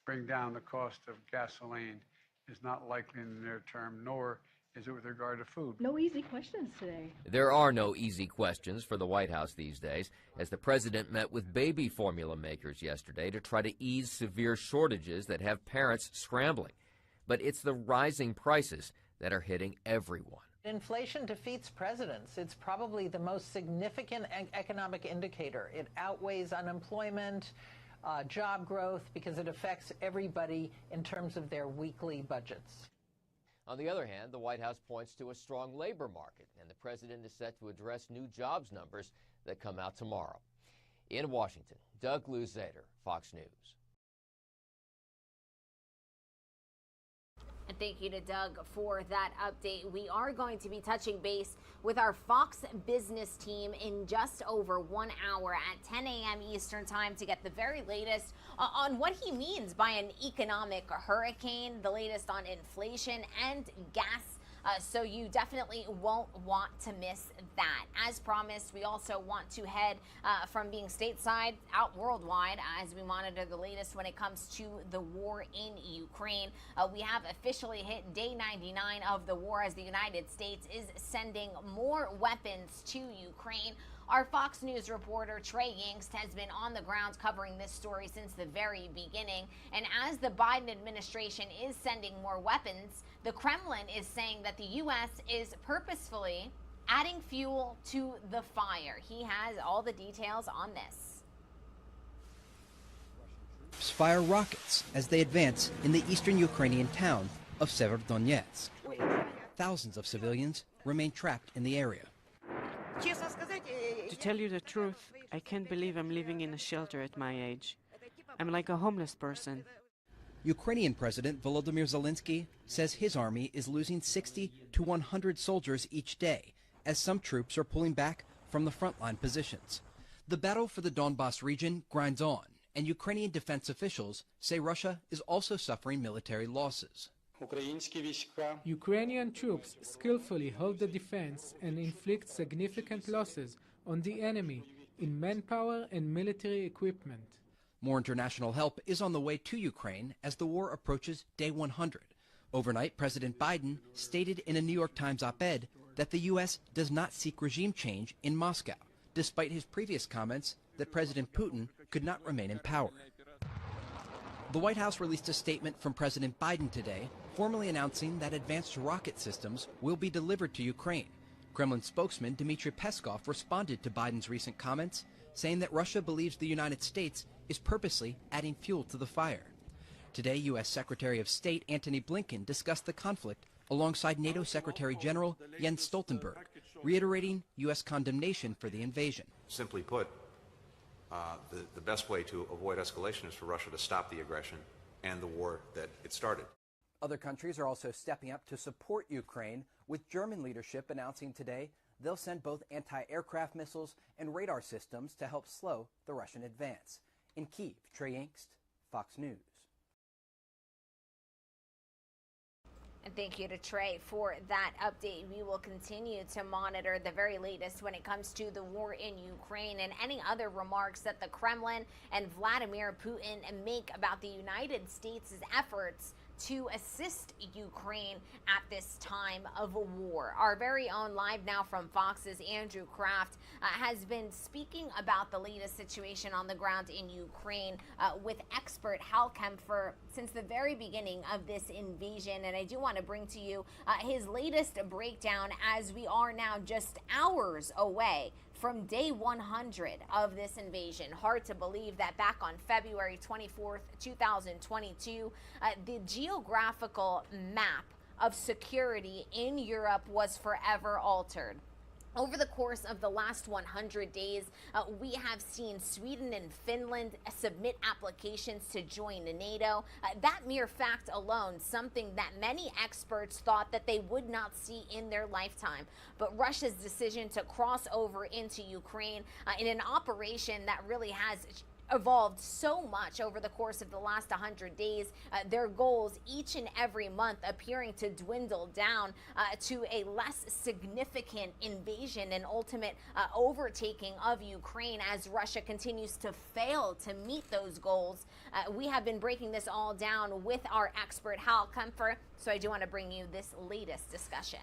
bring down the cost of gasoline is not likely in the near term, nor is it with regard to food. No easy questions today. There are no easy questions for the White House these days, as the president met with baby formula makers yesterday to try to ease severe shortages that have parents scrambling. But it's the rising prices that are hitting everyone. Inflation defeats presidents. It's probably the most significant economic indicator. It outweighs unemployment, job growth, because it affects everybody in terms of their weekly budgets. On the other hand, the White House points to a strong labor market, and the president is set to address new jobs numbers that come out tomorrow. In Washington, Doug Lazater, Fox News. And thank you to Doug for that update. We are going to be touching base with our Fox Business team in just over 1 hour at 10 a.m. Eastern Time to get the very latest on what he means by an economic hurricane, the latest on inflation and gas. So you definitely won't want to miss that. As promised, we also want to head from being stateside out worldwide as we monitor the latest when it comes to the war in Ukraine. We have officially hit day 99 of the war as the United States is sending more weapons to Ukraine. Our Fox News reporter, Trey Yingst, has been on the ground covering this story since the very beginning. And as the Biden administration is sending more weapons, the Kremlin is saying that the U.S. is purposefully adding fuel to the fire. He has all the details on this. Fire rockets as they advance in the eastern Ukrainian town of Severodonetsk. Thousands of civilians remain trapped in the area. To tell you the truth, I can't believe I'm living in a shelter at my age. I'm like a homeless person. Ukrainian President Volodymyr Zelensky says his army is losing 60 to 100 soldiers each day as some troops are pulling back from the frontline positions. The battle for the Donbas region grinds on, and Ukrainian defense officials say Russia is also suffering military losses. Ukrainian troops skillfully hold the defense and inflict significant losses on the enemy in manpower and military equipment. More international help is on the way to Ukraine as the war approaches day 100. Overnight, President Biden stated in a New York Times op-ed that the U.S. does not seek regime change in Moscow, despite his previous comments that President Putin could not remain in power. The White House released a statement from President Biden today, formally announcing that advanced rocket systems will be delivered to Ukraine. Kremlin spokesman Dmitry Peskov responded to Biden's recent comments, saying that Russia believes the United States is purposely adding fuel to the fire. Today, U.S. Secretary of State Antony Blinken discussed the conflict alongside NATO Secretary General Jens Stoltenberg, reiterating U.S. condemnation for the invasion. Simply put, the best way to avoid escalation is for Russia to stop the aggression and the war that it started. Other countries are also stepping up to support Ukraine, with German leadership announcing today they'll send both anti-aircraft missiles and radar systems to help slow the Russian advance. In Kyiv, Trey Yingst, Fox News. And thank you to Trey for that update. We will continue to monitor the very latest when it comes to the war in Ukraine and any other remarks that the Kremlin and Vladimir Putin make about the United States' efforts to assist Ukraine at this time of war. Our very own LiveNOW from Fox's Andrew Kraft has been speaking about the latest situation on the ground in Ukraine with expert Hal Kempfer since the very beginning of this invasion. And I do want to bring to you his latest breakdown as we are now just hours away from day 100 of this invasion. Hard to believe that back on February 24th, 2022, the geographical map of security in Europe was forever altered. Over the course of the last 100 days, we have seen Sweden and Finland submit applications to join NATO. That mere fact alone, something that many experts thought that they would not see in their lifetime. But Russia's decision to cross over into Ukraine in an operation that really has evolved so much over the course of the last 100 days, their goals each and every month appearing to dwindle down to a less significant invasion and ultimate overtaking of Ukraine as Russia continues to fail to meet those goals. We have been breaking this all down with our expert Hal Kempfer, so I do want to bring you this latest discussion.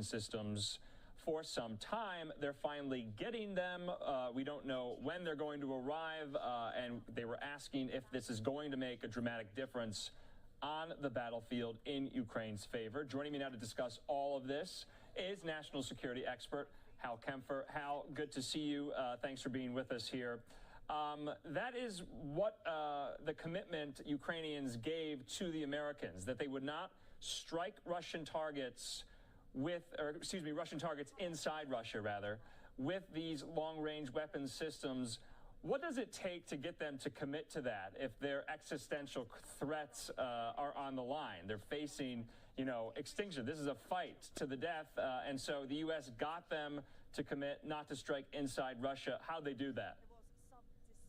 Systems for some time. They're finally getting them. We don't know when they're going to arrive, and they were asking if this is going to make a dramatic difference on the battlefield in Ukraine's favor. Joining me now to discuss all of this is national security expert Hal Kempfer. Hal, good to see you. Thanks for being with us here. That is what the commitment Ukrainians gave to the Americans, that they would not strike Russian targets Russian targets inside Russia, rather, with these long-range weapons systems. What does it take to get them to commit to that if their existential threats are on the line? They're facing, extinction. This is a fight to the death, and so the U.S. got them to commit not to strike inside Russia. How'd they do that?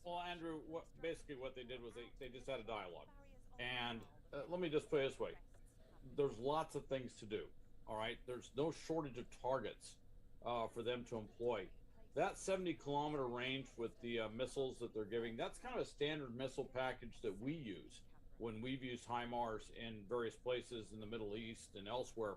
Well, Andrew, basically what they did was they just had a dialogue. And let me just put it this way. There's lots of things to do. All right, there's no shortage of targets for them to employ. That 70-kilometer range with the missiles that they're giving, that's kind of a standard missile package that we use when we've used HIMARS in various places in the Middle East and elsewhere.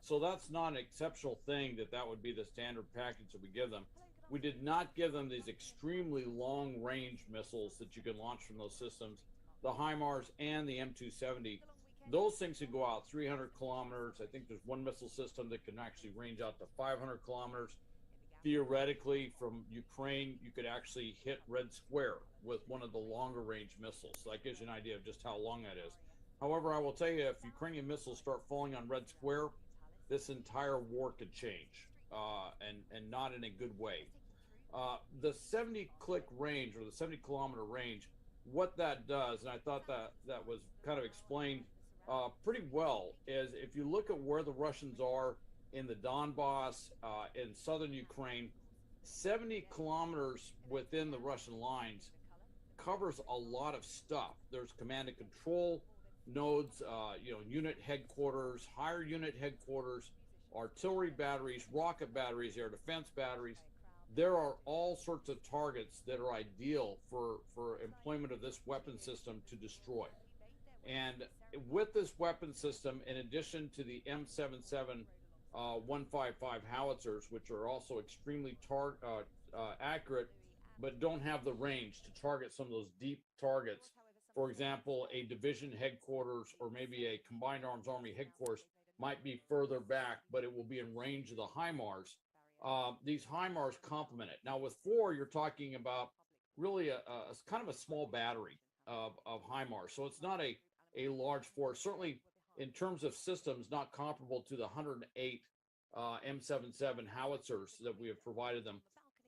So that's not an exceptional thing that would be the standard package that we give them. We did not give them these extremely long-range missiles that you can launch from those systems, the HIMARS and the M270. Those things can go out 300 kilometers. I think there's one missile system that can actually range out to 500 kilometers. Theoretically, from Ukraine, you could actually hit Red Square with one of the longer range missiles. So that gives you an idea of just how long that is. However, I will tell you, if Ukrainian missiles start falling on Red Square, this entire war could change, and not in a good way. The 70-click range, or the 70-kilometer range, what that does, and I thought that was kind of explained pretty well, is if you look at where the Russians are in the Donbass, in southern Ukraine, 70 kilometers within the Russian lines covers a lot of stuff. There's command and control nodes, unit headquarters, higher unit headquarters, artillery batteries, rocket batteries, air defense batteries. There are all sorts of targets that are ideal for employment of this weapon system to destroy. And with this weapon system, in addition to the M77 155 howitzers, which are also extremely accurate, but don't have the range to target some of those deep targets. For example, a division headquarters or maybe a combined arms army headquarters might be further back, but it will be in range of the HIMARS. These HIMARS complement it. Now with 4, you're talking about really a kind of a small battery of HIMARS. So it's not a large force, certainly in terms of systems, not comparable to the 108 M77 howitzers that we have provided them.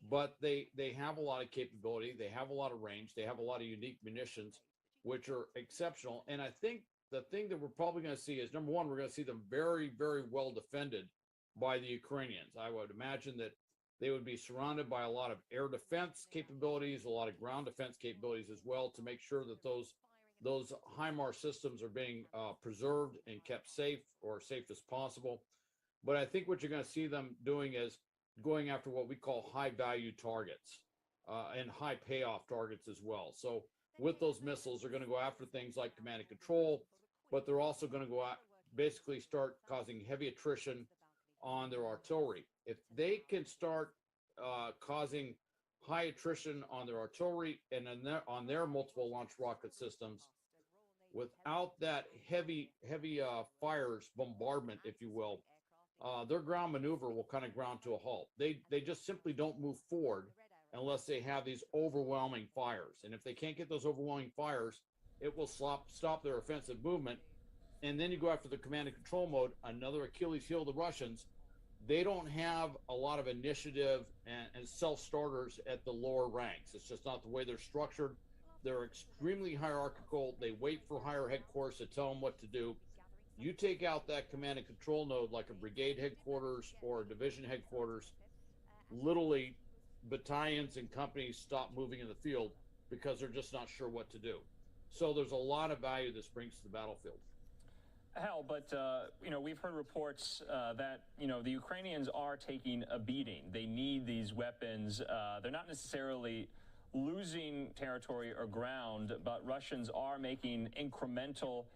But they have a lot of capability. They have a lot of range. They have a lot of unique munitions, which are exceptional. And I think the thing that we're probably going to see is, number one, we're going to see them very, very well defended by the Ukrainians. I would imagine that they would be surrounded by a lot of air defense capabilities, a lot of ground defense capabilities as well, to make sure that those HIMARS systems are being preserved and kept safe, or safe as possible. But I think what you're going to see them doing is going after what we call high value targets and high payoff targets as well. So with those missiles, they're going to go after things like command and control, but they're also going to go out, basically start causing heavy attrition on their artillery. If they can start causing high attrition on their artillery and on their multiple launch rocket systems, without that heavy fires, bombardment, if you will, their ground maneuver will kind of ground to a halt. They just simply don't move forward unless they have these overwhelming fires. And if they can't get those overwhelming fires, it will stop their offensive movement. And then you go after the command and control mode, another Achilles heel of the Russians. They don't have a lot of initiative and self-starters at the lower ranks. It's just not the way they're structured. They're extremely hierarchical. They wait for higher headquarters to tell them what to do. You take out that command and control node, like a brigade headquarters or a division headquarters, literally battalions and companies stop moving in the field because they're just not sure what to do. So there's a lot of value this brings to the battlefield. Hell, but we've heard reports that the Ukrainians are taking a beating. They need these weapons. They're not necessarily losing territory or ground, but Russians are making incremental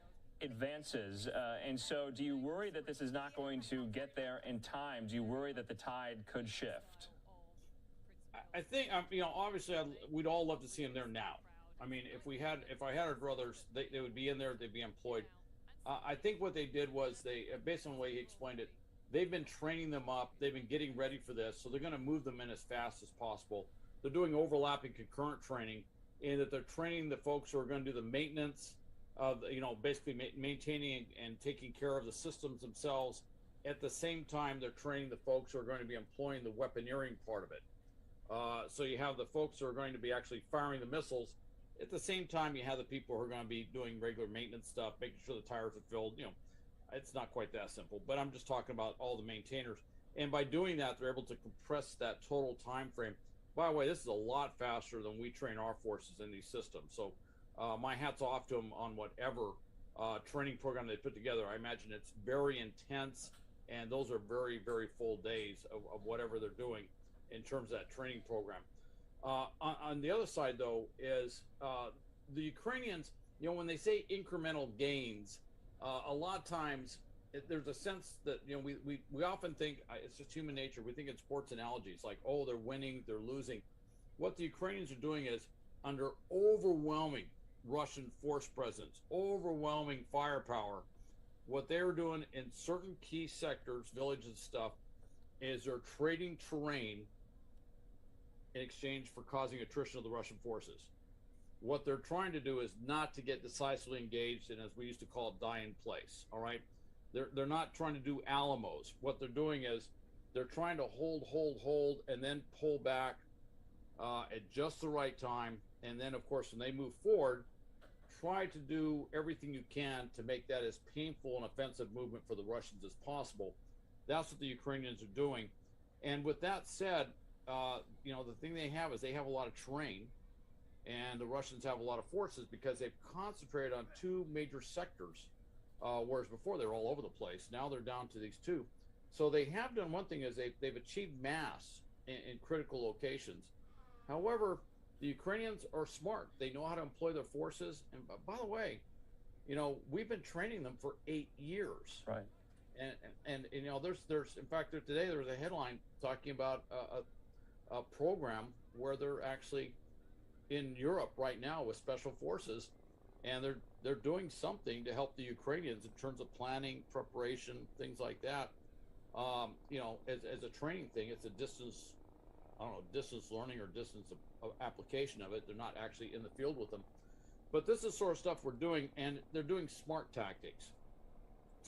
advances. And so do you worry that this is not going to get there in time? Do you worry that the tide could shift? I think, obviously we'd all love to see them there now. I mean, if I had our brothers, they would be in there, they'd be employed. I think what they did was based on the way he explained it, they've been training them up. They've been getting ready for this. So they're going to move them in as fast as possible. They're doing overlapping concurrent training, in that they're training the folks who are going to do the maintenance of, basically maintaining and taking care of the systems themselves. At the same time, they're training the folks who are going to be employing the weaponeering part of it. So you have the folks who are going to be actually firing the missiles. At the same time, you have the people who are going to be doing regular maintenance stuff, making sure the tires are filled. It's not quite that simple, but I'm just talking about all the maintainers. And by doing that, they're able to compress that total time frame. By the way, this is a lot faster than we train our forces in these systems. So my hat's off to them on whatever training program they put together. I imagine it's very intense, and those are very, very full days of whatever they're doing in terms of that training program. On the other side, though, is the Ukrainians, when they say incremental gains, a lot of times there's a sense that, we often think, it's just human nature, we think in sports analogies, like, oh, they're winning, they're losing. What the Ukrainians are doing is, under overwhelming Russian force presence, overwhelming firepower, what they're doing in certain key sectors, villages and stuff, is they're trading terrain in exchange for causing attrition of the Russian forces. What they're trying to do is not to get decisively engaged and, as we used to call it, die in place, all right? They're not trying to do Alamos. What they're doing is they're trying to hold, and then pull back at just the right time. And then, of course, when they move forward, try to do everything you can to make that as painful an offensive movement for the Russians as possible. That's what the Ukrainians are doing. And with that said, the thing they have is they have a lot of terrain, and the Russians have a lot of forces because they've concentrated on two major sectors, whereas before they were all over the place. Now they're down to these two. So they have done one thing, is they've achieved mass in critical locations. However, the Ukrainians are smart. They know how to employ their forces. And by the way, we've been training them for 8 years. Right. And there's in fact, today there was a headline talking about a program where they're actually in Europe right now with special forces, and they're doing something to help the Ukrainians in terms of planning, preparation, things like that. As a training thing, it's a distance learning or distance of application of it. They're not actually in the field with them. But this is sort of stuff we're doing, and they're doing smart tactics.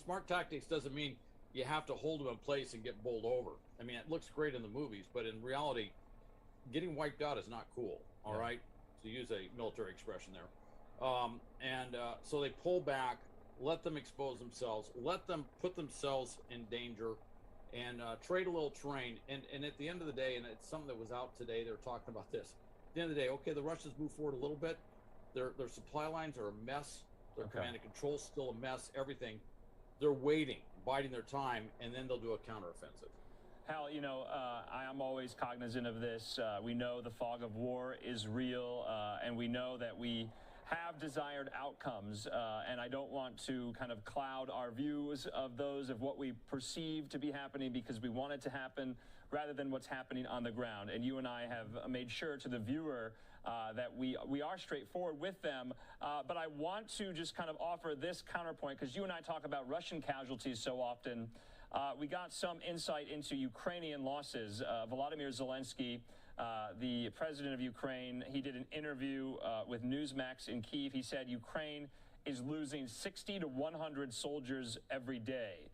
Smart tactics doesn't mean, you have to hold them in place and get bowled over. I mean, it looks great in the movies, but in reality, getting wiped out is not cool. All right, to use a military expression there. So they pull back, let them expose themselves, let them put themselves in danger, and trade a little terrain. And at the end of the day, and it's something that was out today, they were talking about this. At the end of the day, okay, the Russians move forward a little bit. Their supply lines are a mess. Their command and control still a mess. Everything. They're waiting, biding their time, and then they'll do a counteroffensive. Hal, you know, I am always cognizant of this. We know the fog of war is real, and we know that we have desired outcomes, and I don't want to kind of cloud our views of those of what we perceive to be happening because we want it to happen rather than what's happening on the ground. And you and I have made sure to the viewer that we are straightforward with them, but I want to just kind of offer this counterpoint because you and I talk about Russian casualties so often. We got some insight into Ukrainian losses. Volodymyr Zelensky, the president of Ukraine, he did an interview with Newsmax in Kyiv. He said Ukraine is losing 60 to 100 soldiers every day.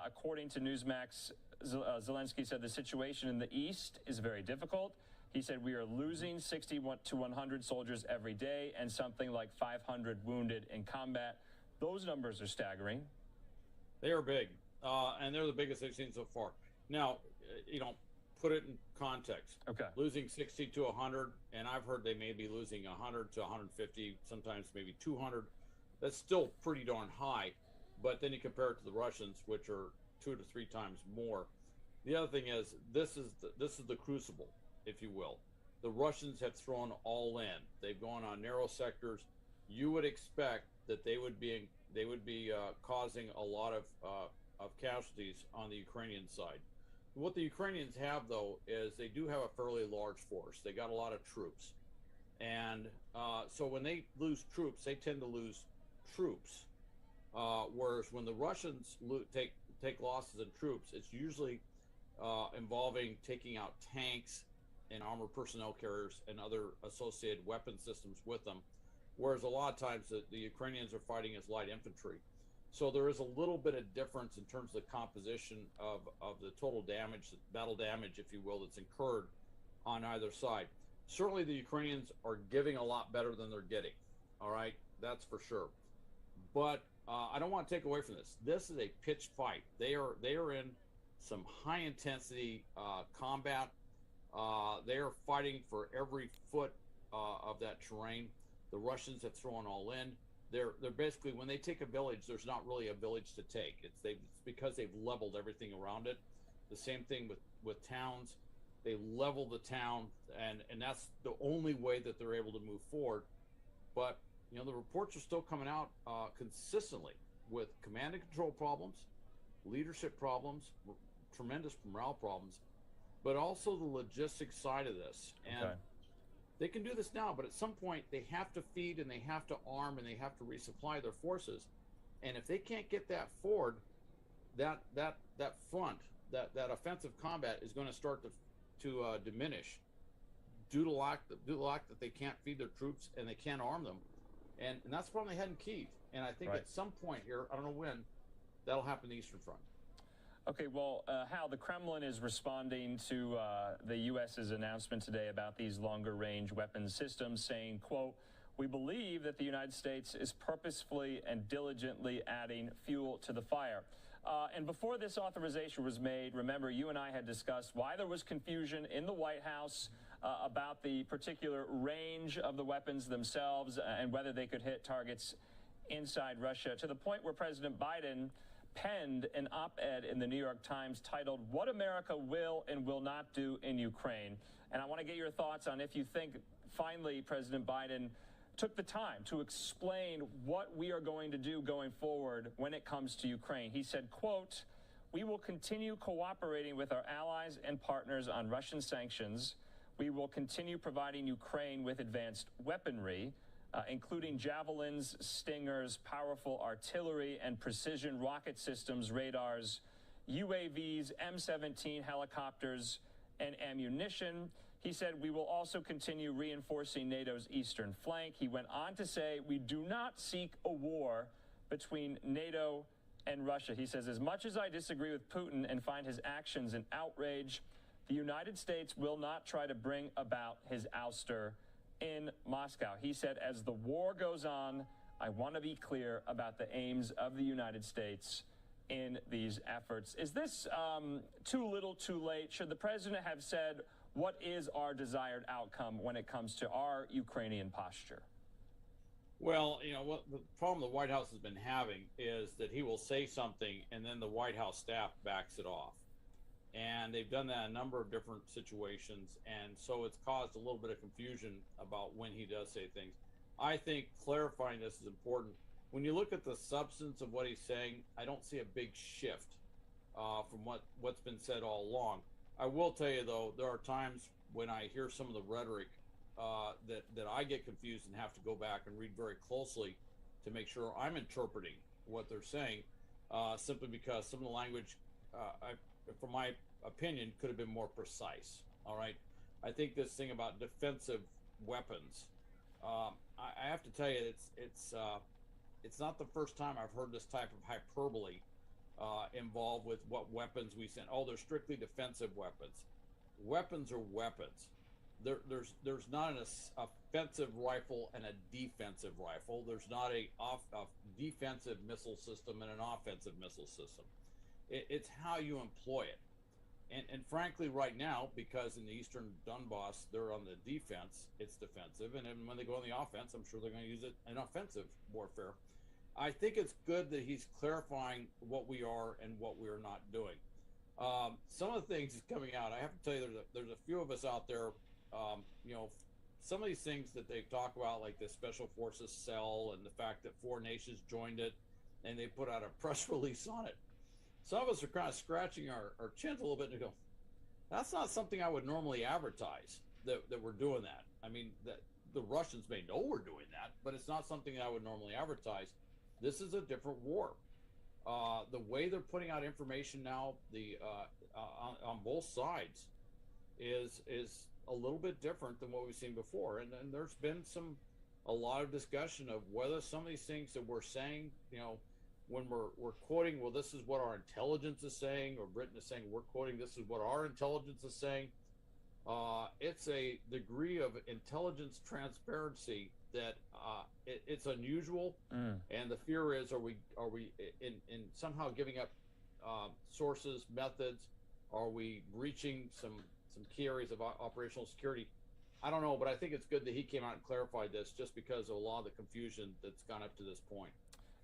According to Newsmax, Zelensky said the situation in the east is very difficult. He said we are losing 60 to 100 soldiers every day and something like 500 wounded in combat. Those numbers are staggering. They are big. And they're the biggest they've seen so far. Now, you know, put it in context. Okay. Losing 60 to 100, and I've heard they may be losing 100 to 150, sometimes maybe 200. That's still pretty darn high. But then you compare it to the Russians, which are 2 to 3 times more. The other thing is this is the crucible, if you will. The Russians have thrown all in. They've gone on narrow sectors. You would expect that they would be causing a lot of casualties on the Ukrainian side. What the Ukrainians have, though, is they do have a fairly large force. They got a lot of troops. And so when they lose troops, they tend to lose troops. Whereas when the Russians take losses in troops, it's usually involving taking out tanks and armored personnel carriers and other associated weapon systems with them. Whereas a lot of times the Ukrainians are fighting as light infantry. So there is a little bit of difference in terms of the composition of the total damage, battle damage, if you will, that's incurred on either side. Certainly the Ukrainians are giving a lot better than they're getting. All right, that's for sure. But I don't want to take away from this. This is a pitched fight. They are in some high intensity combat. They are fighting for every foot of that terrain. The Russians have thrown all in. They're basically, when they take a village, there's not really a village to take. It's because they've leveled everything around it. The same thing with towns. They level the town, and that's the only way that they're able to move forward. But you know, the reports are still coming out consistently with command and control problems, leadership problems, tremendous morale problems, but also the logistics side of this. And they can do this now, but at some point they have to feed and they have to arm and they have to resupply their forces. And if they can't get that forward, that front, that offensive combat is going to start to diminish due to lack that they can't feed their troops and they can't arm them. And that's the problem they had in Kyiv. And I think at some point here, I don't know when, that'll happen in the Eastern Front. Okay, well, Hal, the Kremlin is responding to the U.S.'s announcement today about these longer-range weapons systems, saying, quote, "We believe that the United States is purposefully and diligently adding fuel to the fire." And before this authorization was made, remember, you and I had discussed why there was confusion in the White House about the particular range of the weapons themselves and whether they could hit targets inside Russia, to the point where President Biden penned an op-ed in the New York Times titled "What America Will and Will Not Do in Ukraine." And I want to get your thoughts on if you think finally President Biden took the time to explain what we are going to do going forward when it comes to Ukraine. He said, quote, "We will continue cooperating with our allies and partners on Russian sanctions. We will continue providing Ukraine with advanced weaponry, including javelins, stingers, powerful artillery, and precision rocket systems, radars, UAVs, M-17 helicopters, and ammunition." He said, "We will also continue reinforcing NATO's eastern flank." He went on to say, "We do not seek a war between NATO and Russia. He says, as much as I disagree with Putin and find his actions an outrage, the United States will not try to bring about his ouster in Moscow. He said, as the war goes on, I want to be clear about the aims of the United States in these efforts. Is this too little, too late? Should the president have said, what is our desired outcome when it comes to our Ukrainian posture? Well, you know, what the problem the White House has been having is that he will say something and then the White House staff backs it off. And they've done that in a number of different situations. And so it's caused a little bit of confusion about when he does say things. I think clarifying this is important. When you look at the substance of what he's saying, I don't see a big shift from what's been said all along. I will tell you, though, there are times when I hear some of the rhetoric that I get confused and have to go back and read very closely to make sure I'm interpreting what they're saying, simply because some of the language, from my opinion, could have been more precise. All right. I think this thing about defensive weapons, I have to tell you, it's not the first time I've heard this type of hyperbole involved with what weapons we send. Oh, they're strictly defensive weapons. Weapons are weapons. There's not an offensive rifle and a defensive rifle. There's not a defensive missile system and an offensive missile system. It's how you employ it. And frankly, right now, because in the Eastern Donbass, they're on the defense, it's defensive. And then when they go on the offense, I'm sure they're going to use it in offensive warfare. I think it's good that he's clarifying what we are and what we are not doing. Some of the things is coming out. I have to tell you, there's a few of us out there, you know, some of these things that they talk about, like the Special Forces Cell and the fact that 4 nations joined it, and they put out a press release on it. Some of us are kind of scratching our chins a little bit and go, that's not something I would normally advertise, that we're doing that. I mean, that the Russians may know we're doing that, but it's not something that I would normally advertise. This is a different war. The way they're putting out information now, on both sides, is a little bit different than what we've seen before. And there's been a lot of discussion of whether some of these things that we're saying, you know, when we're quoting, well, this is what our intelligence is saying, or Britain is saying, we're quoting, this is what our intelligence is saying. It's a degree of intelligence transparency that it's unusual. And the fear is, are we in somehow giving up sources, methods? Are we breaching some key areas of operational security? I don't know, but I think it's good that he came out and clarified this, just because of a lot of the confusion that's gone up to this point.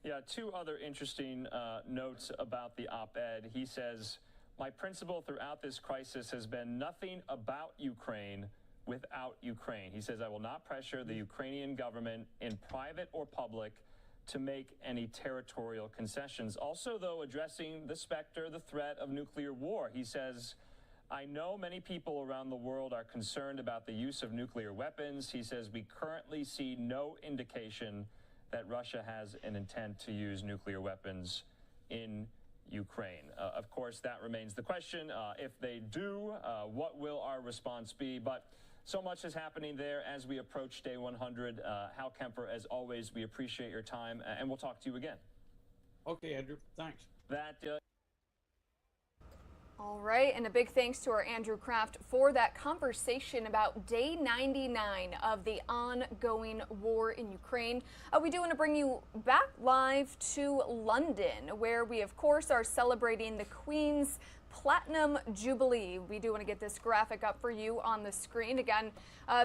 Yeah, 2 other interesting notes about the op-ed. He says, my principle throughout this crisis has been nothing about Ukraine without Ukraine. He says, I will not pressure the Ukrainian government in private or public to make any territorial concessions. Also, though, addressing the specter, the threat of nuclear war, he says, I know many people around the world are concerned about the use of nuclear weapons. He says, we currently see no indication that Russia has an intent to use nuclear weapons in Ukraine. Of course, that remains the question. If they do, what will our response be? But so much is happening there as we approach day 100. Hal Kemper, as always, we appreciate your time, and we'll talk to you again. Okay, Andrew. Thanks. All right, and a big thanks to our Andrew Kraft for that conversation about day 99 of the ongoing war in Ukraine. We do want to bring you back live to London, where we, of course, are celebrating the Queen's Platinum Jubilee. We do want to get this graphic up for you on the screen. Again,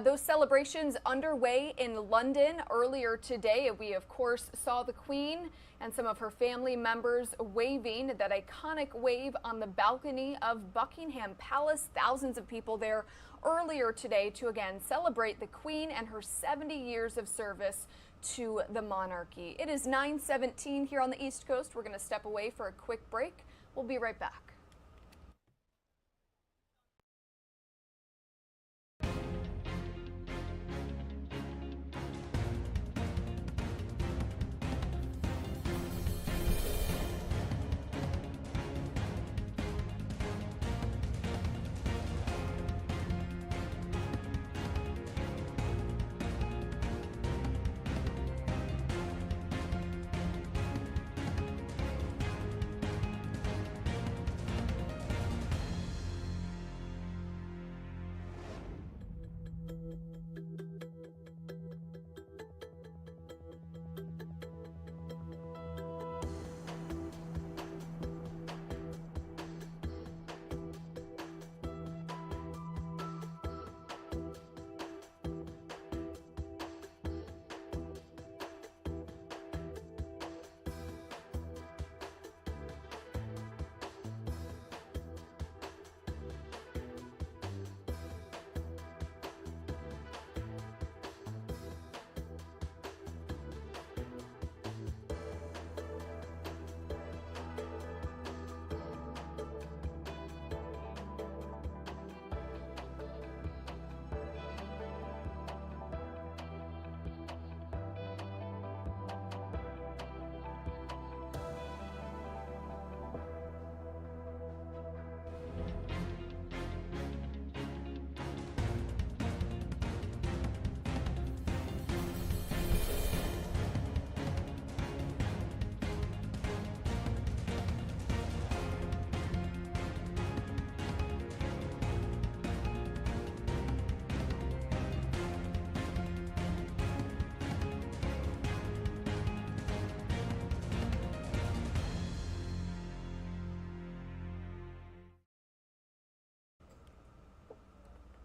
those celebrations underway in London earlier today. We, of course, saw the Queen and some of her family members waving that iconic wave on the balcony of Buckingham Palace. Thousands of people there earlier today to again celebrate the Queen and her 70 years of service to the monarchy. It is 9:17 here on the East Coast. We're going to step away for a quick break. We'll be right back.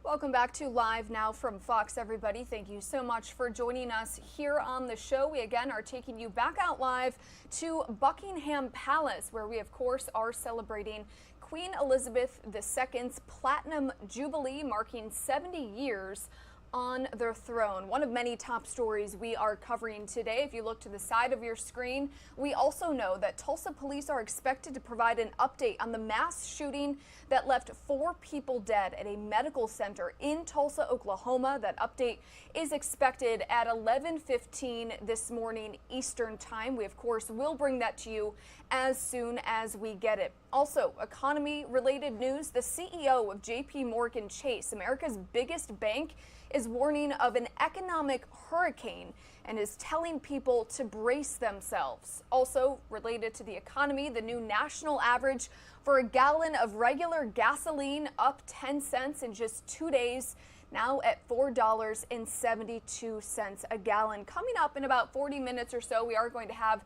Welcome back to Live Now from Fox, everybody. Thank you so much for joining us here on the show. We again are taking you back out live to Buckingham Palace, where we, of course, are celebrating Queen Elizabeth II's Platinum Jubilee, marking 70 years on their throne. One of many top stories we are covering today. If you look to the side of your screen, we also know that Tulsa police are expected to provide an update on the mass shooting that left 4 people dead at a medical center in Tulsa, Oklahoma. That update is expected at 11:15 this morning Eastern Time. We, of course, will bring that to you as soon as we get it. Also, economy-related news. The CEO of JP Morgan Chase, America's biggest bank, is warning of an economic hurricane and is telling people to brace themselves. Also related to the economy, the new national average for a gallon of regular gasoline up 10 cents in just 2 days, now at $4.72 a gallon. Coming up in about 40 minutes or so, we are going to have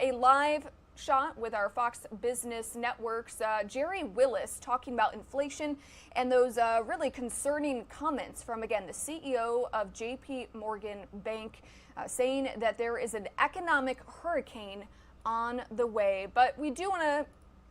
a live shot with our Fox Business Network's Jerry Willis talking about inflation and those really concerning comments from, again, the CEO of JP Morgan Bank saying that there is an economic hurricane on the way. But we do want to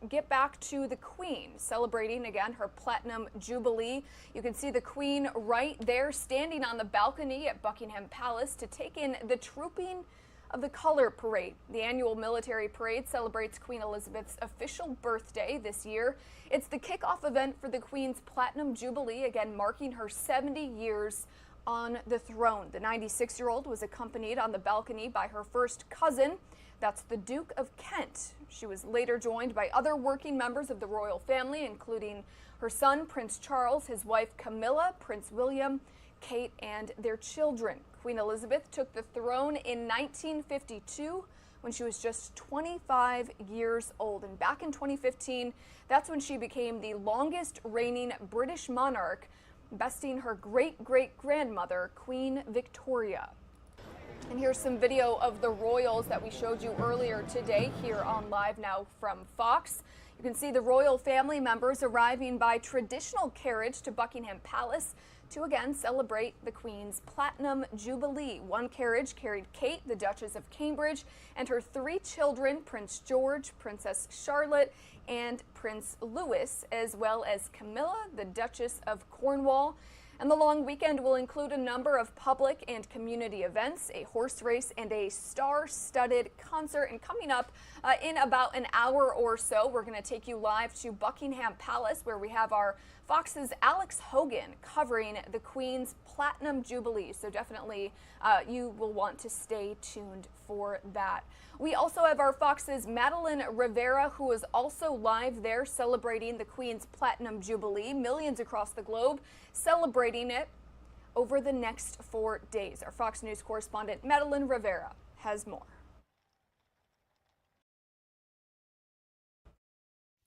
get back to the Queen celebrating, again, her Platinum Jubilee. You can see the Queen right there standing on the balcony at Buckingham Palace to take in the Trooping of the Color Parade. The annual military parade celebrates Queen Elizabeth's official birthday this year. It's the kickoff event for the Queen's Platinum Jubilee, again marking her 70 years on the throne. The 96-year-old was accompanied on the balcony by her first cousin, that's the Duke of Kent. She was later joined by other working members of the royal family, including her son, Prince Charles, his wife Camilla, Prince William, Kate, and their children. Queen Elizabeth took the throne in 1952 when she was just 25 years old. And back in 2015, that's when she became the longest reigning British monarch, besting her great-great-grandmother, Queen Victoria. And here's some video of the royals that we showed you earlier today here on Live Now from Fox. You can see the royal family members arriving by traditional carriage to Buckingham Palace to again celebrate the Queen's Platinum Jubilee. One carriage carried Kate, the Duchess of Cambridge, and her 3 children, Prince George, Princess Charlotte, and Prince Louis, as well as Camilla, the Duchess of Cornwall. And the long weekend will include a number of public and community events, a horse race, and a star-studded concert. And coming up in about an hour or so, we're going to take you live to Buckingham Palace, where we have our Fox's Alex Hogan covering the Queen's Platinum Jubilee. So definitely you will want to stay tuned for that. We also have our Fox's Madeline Rivera, who is also live there celebrating the Queen's Platinum Jubilee. Millions across the globe celebrating it over the next 4 days. Our Fox News correspondent Madeline Rivera has more.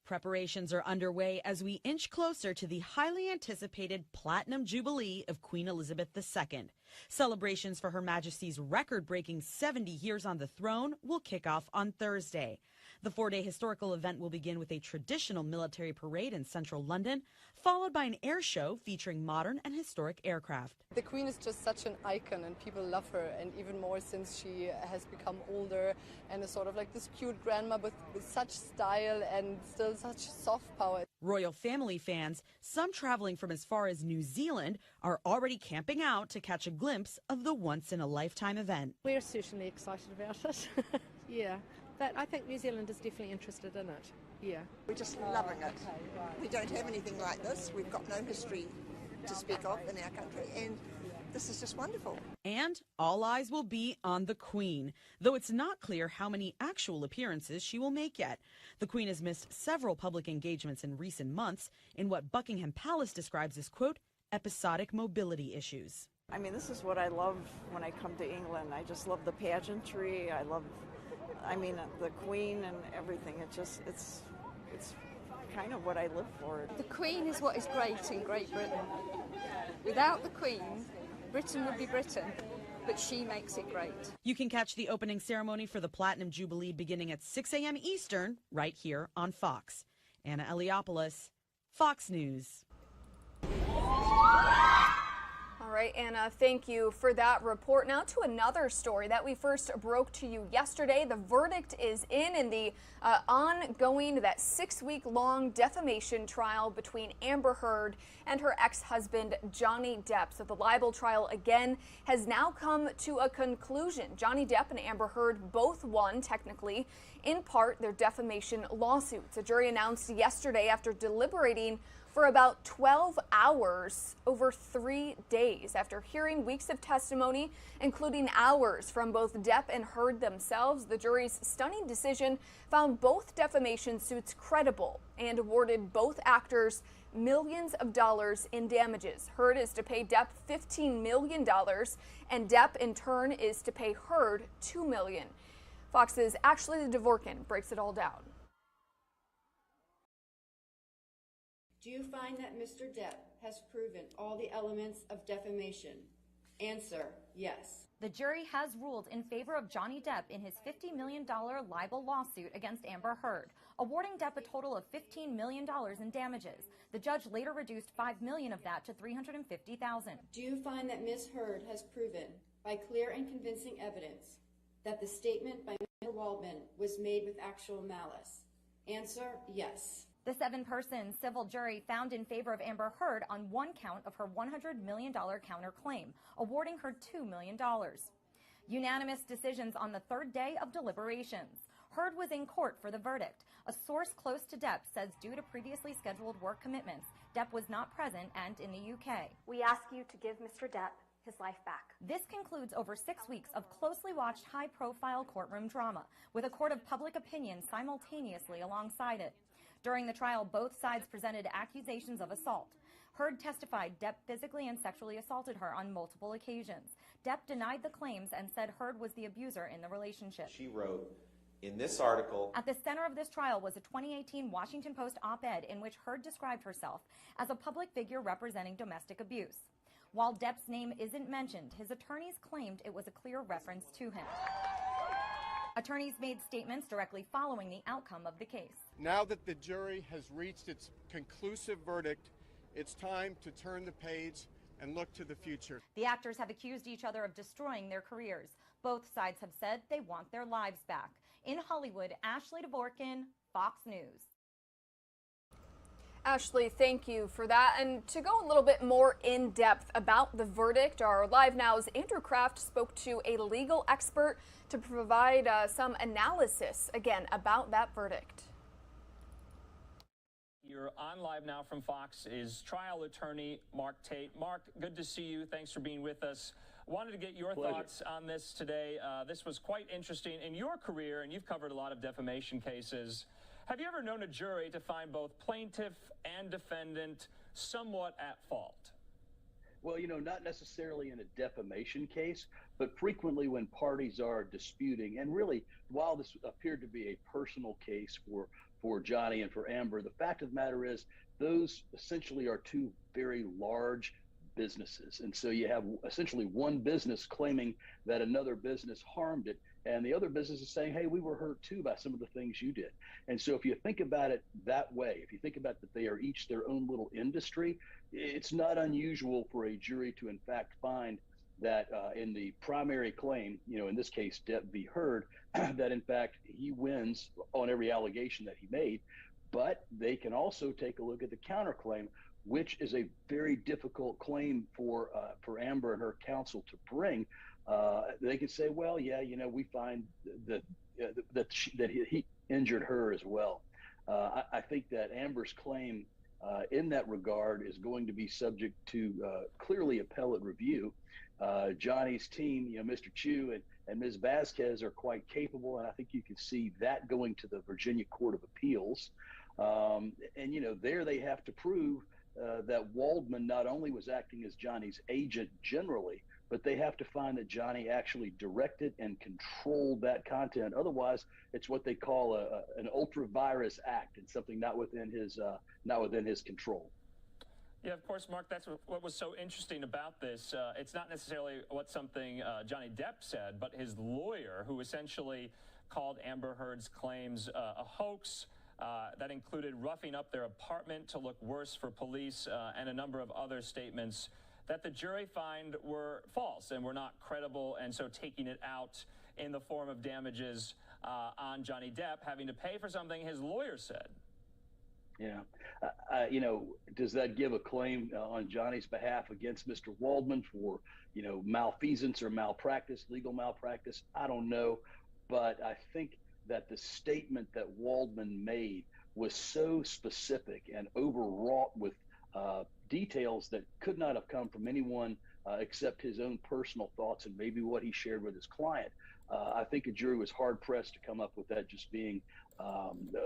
Preparations are underway as we inch closer to the highly anticipated Platinum Jubilee of Queen Elizabeth II. Celebrations for Her Majesty's record-breaking 70 years on the throne will kick off on Thursday. The 4-day historical event will begin with a traditional military parade in central London, followed by an air show featuring modern and historic aircraft. The Queen is just such an icon and people love her, and even more since she has become older and is sort of like this cute grandma with such style and still such soft power. Royal family fans, some traveling from as far as New Zealand, are already camping out to catch a glimpse of the once-in-a-lifetime event. We're certainly excited about it. Yeah, but I think New Zealand is definitely interested in it. Yeah. We're just loving it. We don't have anything like this. We've got no history to speak of in our country, and this is just wonderful. And all eyes will be on the Queen, though it's not clear how many actual appearances she will make yet. The Queen has missed several public engagements in recent months in what Buckingham Palace describes as, quote, episodic mobility issues. I mean, this is what I love when I come to England. I just love the pageantry. I mean, the Queen and everything. It's kind of what I live for. The Queen is what is great in Great Britain. Without the Queen, Britain would be Britain, but she makes it great. You can catch the opening ceremony for the Platinum Jubilee beginning at 6 a.m. Eastern, right here on Fox. Anna Eliopoulos, Fox News. right, Anna, thank you for that report. Now to another story that we first broke to you yesterday. The verdict is in the ongoing, that 6-week-long defamation trial between Amber Heard and her ex-husband Johnny Depp. So the libel trial again has now come to a conclusion. Johnny Depp and Amber Heard both won, technically, in part, their defamation lawsuits. A jury announced yesterday, after deliberating for about 12 hours over 3 days, after hearing weeks of testimony, including hours from both Depp and Heard themselves, the jury's stunning decision found both defamation suits credible and awarded both actors millions of dollars in damages. Heard is to pay Depp $15 million, and Depp, in turn, is to pay Heard $2 million. Fox's Ashley Dvorkin breaks it all down. Do you find that Mr. Depp has proven all the elements of defamation? Answer, yes. The jury has ruled in favor of Johnny Depp in his $50 million libel lawsuit against Amber Heard, awarding Depp a total of $15 million in damages. The judge later reduced $5 million of that to $350,000. Do you find that Ms. Heard has proven, by clear and convincing evidence, that the statement by Mr. Waldman was made with actual malice? Answer, yes. The 7-person civil jury found in favor of Amber Heard on one count of her $100 million counterclaim, awarding her $2 million. Unanimous decisions on the third day of deliberations. Heard was in court for the verdict. A source close to Depp says due to previously scheduled work commitments, Depp was not present and in the UK. We ask you to give Mr. Depp his life back. This concludes over 6 weeks of closely watched high-profile courtroom drama, with a court of public opinion simultaneously alongside it. During the trial, both sides presented accusations of assault. Heard testified Depp physically and sexually assaulted her on multiple occasions. Depp denied the claims and said Heard was the abuser in the relationship. She wrote in this article. At the center of this trial was a 2018 Washington Post op-ed in which Heard described herself as a public figure representing domestic abuse. While Depp's name isn't mentioned, his attorneys claimed it was a clear reference to him. Attorneys made statements directly following the outcome of the case. Now that the jury has reached its conclusive verdict, it's time to turn the page and look to the future. The actors have accused each other of destroying their careers. Both sides have said they want their lives back. In Hollywood, Ashley Dvorkin, Fox News. Ashley, thank you for that. And to go a little bit more in depth about the verdict, our LiveNow's Andrew Kraft spoke to a legal expert to provide some analysis, again, about that verdict. You're on Live Now from Fox is trial attorney Mark Tate. Mark, good to see you. Thanks for being with us. Wanted to get your thoughts on this today. This was quite interesting in your career, and you've covered a lot of defamation cases. Have you ever known a jury to find both plaintiff and defendant somewhat at fault? Well, not necessarily in a defamation case, but frequently when parties are disputing. And really, while this appeared to be a personal case for Johnny and for Amber, the fact of the matter is those essentially are two very large businesses. And so you have essentially one business claiming that another business harmed it, and the other business is saying, hey, we were hurt too by some of the things you did. And so if you think about it that way, if you think about that they are each their own little industry, it's not unusual for a jury to in fact find that in the primary claim, in this case, Depp v. Heard, that in fact he wins on every allegation that he made. But they can also take a look at the counterclaim, which is a very difficult claim for Amber and her counsel to bring. They could say, well, yeah, we find that he injured her as well. I think that Amber's claim in that regard is going to be subject to clearly appellate review. Johnny's team, Mr. Chu and Ms. Vasquez are quite capable, and I think you can see that going to the Virginia Court of Appeals. And there they have to prove that Waldman not only was acting as Johnny's agent generally, but they have to find that Johnny actually directed and controlled that content. Otherwise, it's what they call an ultra-virus act, and something not within his control. Yeah, of course, Mark, that's what was so interesting about this. It's not necessarily something Johnny Depp said, but his lawyer, who essentially called Amber Heard's claims a hoax, that included roughing up their apartment to look worse for police, and a number of other statements that the jury find were false and were not credible, and so taking it out in the form of damages on Johnny Depp having to pay for something his lawyer said. Yeah. You know, does that give a claim on Johnny's behalf against Mr. Waldman for, you know, malfeasance or malpractice, legal malpractice? I don't know. But I think that the statement that Waldman made was so specific and overwrought with details that could not have come from anyone except his own personal thoughts and maybe what he shared with his client. I think a jury was hard pressed to come up with that just being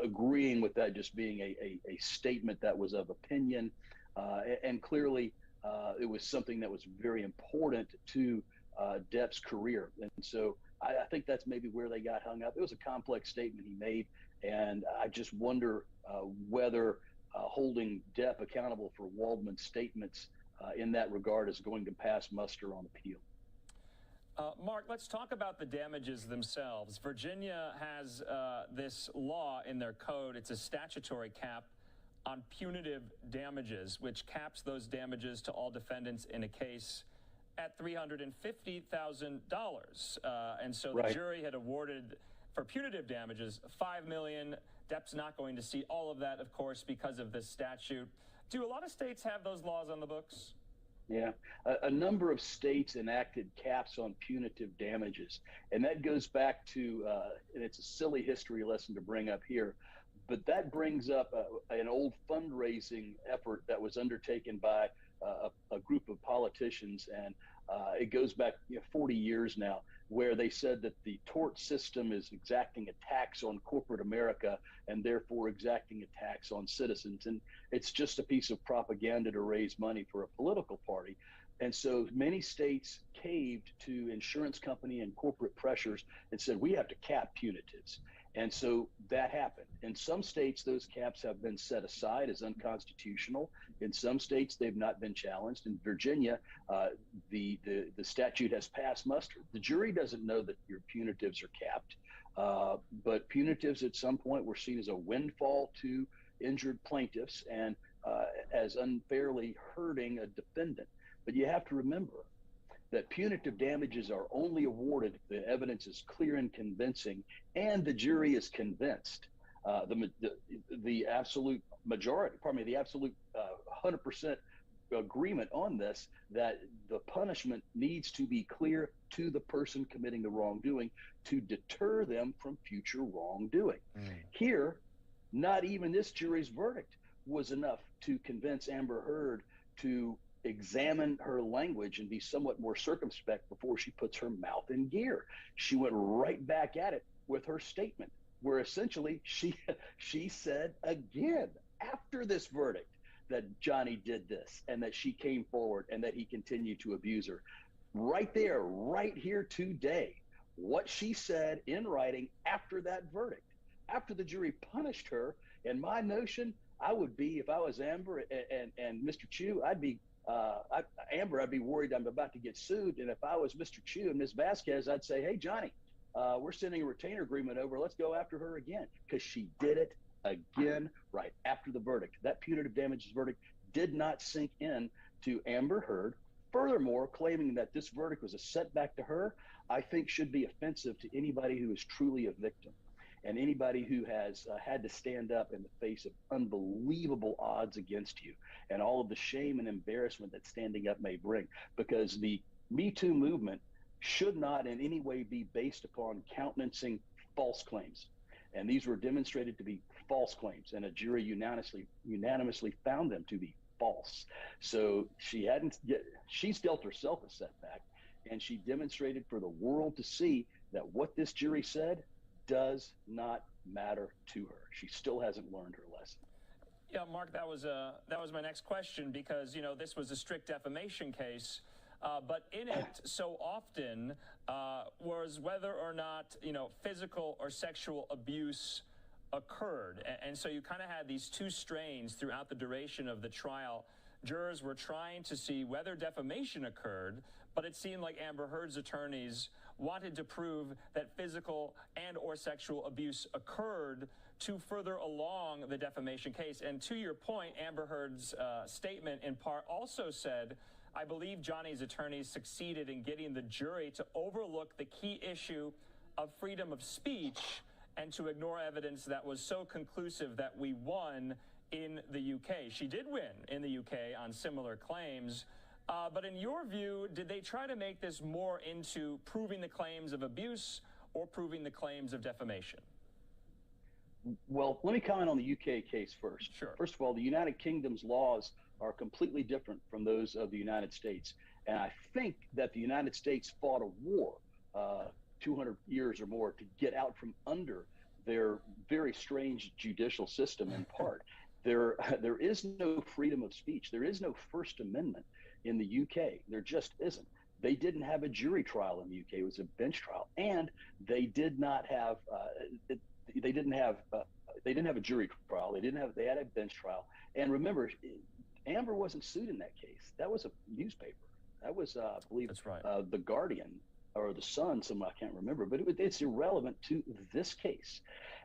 agreeing with that just being a statement that was of opinion, and clearly it was something that was very important to Depp's career. And so I think that's maybe where they got hung up. It was a complex statement he made, and I just wonder whether holding Depp accountable for Waldman's statements in that regard is going to pass muster on appeal. Mark, let's talk about the damages themselves. Virginia has this law in their code. It's a statutory cap on punitive damages, which caps those damages to all defendants in a case at $350,000. And so the jury had awarded for punitive damages $5 million. Depp's not going to see all of that, of course, because of this statute. Do a lot of states have those laws on the books? Yeah, a number of states enacted caps on punitive damages, and that goes back to, and it's a silly history lesson to bring up here, but that brings up an old fundraising effort that was undertaken by a group of politicians, and it goes back 40 years now, where they said that the tort system is exacting a tax on corporate America and therefore exacting a tax on citizens. And it's just a piece of propaganda to raise money for a political party. And so many states caved to insurance company and corporate pressures and said, we have to cap punitives. And so that happened. In some states, those caps have been set aside as unconstitutional. In some states, they've not been challenged. In Virginia, the statute has passed muster. The jury doesn't know that your punitives are capped, but punitives at some point were seen as a windfall to injured plaintiffs and as unfairly hurting a defendant. But you have to remember that punitive damages are only awarded if the evidence is clear and convincing and the jury is convinced. The absolute majority, the absolute 100% agreement on this, that the punishment needs to be clear to the person committing the wrongdoing to deter them from future wrongdoing. Here, not even this jury's verdict was enough to convince Amber Heard to examine her language and be somewhat more circumspect before she puts her mouth in gear. She went right back at it with her statement, where essentially she said again after this verdict that Johnny did this and that she came forward and that he continued to abuse her. Right there, right here today, what she said in writing after that verdict, after the jury punished her. And my notion, I would be, if I was Amber and Mr. Chu, I'd be Amber, I'd be worried I'm about to get sued. And if I was Mr. Chu and Ms. Vasquez, I'd say, hey, Johnny, we're sending a retainer agreement over. Let's go after her again, because she did it again right after the verdict. That punitive damages verdict did not sink in to Amber Heard. Furthermore, claiming that this verdict was a setback to her, I think should be offensive to anybody who is truly a victim and anybody who has had to stand up in the face of unbelievable odds against you and all of the shame and embarrassment that standing up may bring. Because the Me Too movement should not in any way be based upon countenancing false claims. And these were demonstrated to be false claims, and a jury unanimously found them to be false. So she's dealt herself a setback, and she demonstrated for the world to see that what this jury said does not matter to her. She still hasn't learned her lesson. Yeah, Mark, that was my next question, because, you know, this was a strict defamation case, but in it so often was whether or not, you know, physical or sexual abuse occurred. And so you kind of had these two strains throughout the duration of the trial. Jurors were trying to see whether defamation occurred, but it seemed like Amber Heard's attorneys wanted to prove that physical and or sexual abuse occurred to further along the defamation case. And to your point, Amber Heard's statement in part also said I believe Johnny's attorneys succeeded in getting the jury to overlook the key issue of freedom of speech and to ignore evidence that was so conclusive that we won in the UK. She did win in the UK on similar claims. But in your view, did they try to make this more into proving the claims of abuse or proving the claims of defamation? Well, let me comment on the UK case first. Sure. First of all, the United Kingdom's laws are completely different from those of the United States. And I think that the United States fought a war 200 years or more to get out from under their very strange judicial system in part. There is no freedom of speech. There is no First Amendment in the UK. There just isn't. They didn't have a jury trial in the UK. It was a bench trial, and they did not have. They didn't have a jury trial. They had a bench trial. And remember, Amber wasn't sued in that case. That was a newspaper. That was, I believe, that's right. The Guardian or the Sun. I can't remember, but it's irrelevant to this case.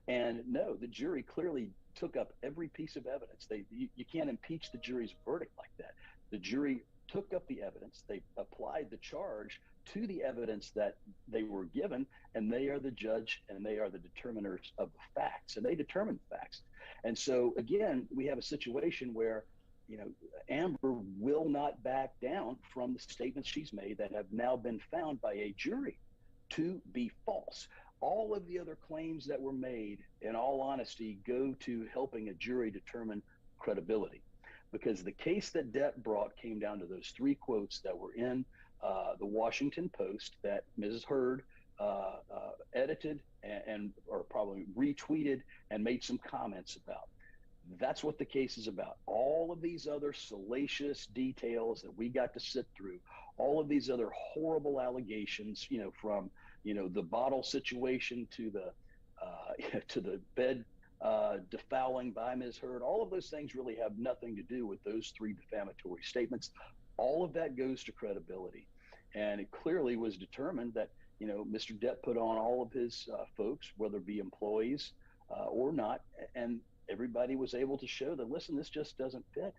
And no, the jury clearly took up every piece of evidence. You can't impeach the jury's verdict like that. The jury took up the evidence. They applied the charge to the evidence that they were given, and they are the judge and they are the determiners of the facts, and they determine the facts. And so again, we have a situation where, Amber will not back down from the statements she's made that have now been found by a jury to be false. All of the other claims that were made, in all honesty, go to helping a jury determine credibility, because the case that Depp brought came down to those three quotes that were in the Washington Post that Mrs. Heard edited or probably retweeted and made some comments about. That's what the case is about. All of these other salacious details that we got to sit through, all of these other horrible allegations, from the bottle situation to the bed defouling by Ms. Heard, all of those things really have nothing to do with those three defamatory statements. All of that goes to credibility. And it clearly was determined that, Mr. Depp put on all of his folks, whether it be employees or not, and everybody was able to show that, listen, this just doesn't fit.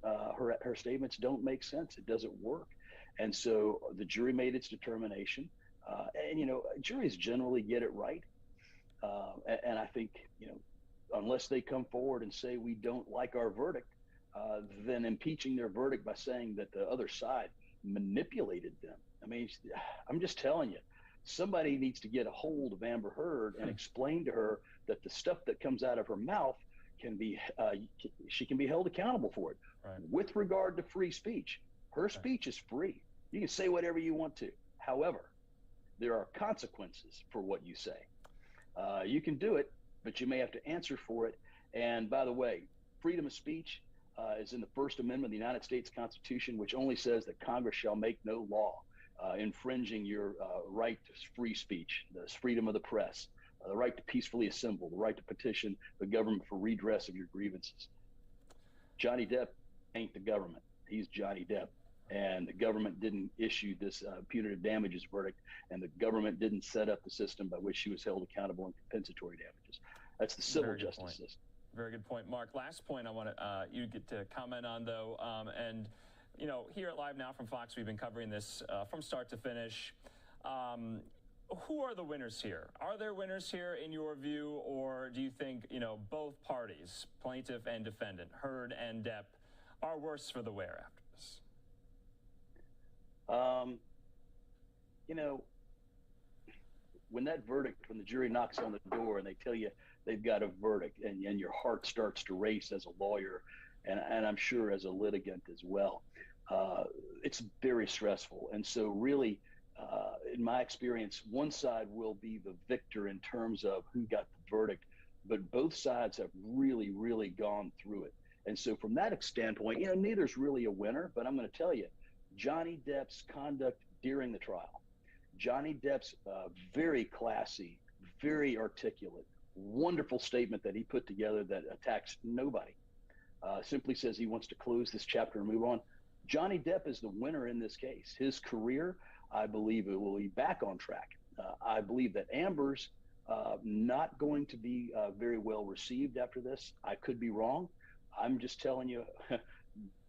Her statements don't make sense. It doesn't work. And so the jury made its determination. And juries generally get it right. And I think, unless they come forward and say we don't like our verdict, then impeaching their verdict by saying that the other side manipulated them. I mean, I'm just telling you, somebody needs to get a hold of Amber Heard and explain to her that the stuff that comes out of her mouth she can be held accountable for it. Right. With regard to free speech, her speech is free. You can say whatever you want to. However, there are consequences for what you say. You can do it, but you may have to answer for it. And by the way, freedom of speech is in the First Amendment of the United States Constitution, which only says that Congress shall make no law infringing your right to free speech, the freedom of the press, the right to peacefully assemble, the right to petition the government for redress of your grievances. Johnny Depp ain't the government. He's Johnny Depp. And the government didn't issue this punitive damages verdict, and the government didn't set up the system by which she was held accountable in compensatory damages. That's the civil justice system. Very good point, Mark. Last point I want you get to comment on, though, and here at LiveNOW from Fox, we've been covering this from start to finish. Who are the winners here? Are there winners here in your view, or do you think both parties, plaintiff and defendant, Heard and Depp, are worse for the wear after this? When that verdict, when the jury knocks on the door and they tell you they've got a verdict, and your heart starts to race as a lawyer, and I'm sure as a litigant as well, it's very stressful. And so really, in my experience, one side will be the victor in terms of who got the verdict, but both sides have really, really gone through it. And so from that standpoint, neither's really a winner, but I'm going to tell you, Johnny Depp's conduct during the trial, Johnny Depp's very classy, very articulate, wonderful statement that he put together that attacks nobody, simply says he wants to close this chapter and move on. Johnny Depp is the winner in this case. His career, I believe, it will be back on track. I believe that Amber's not going to be very well received after this. I could be wrong. I'm just telling you,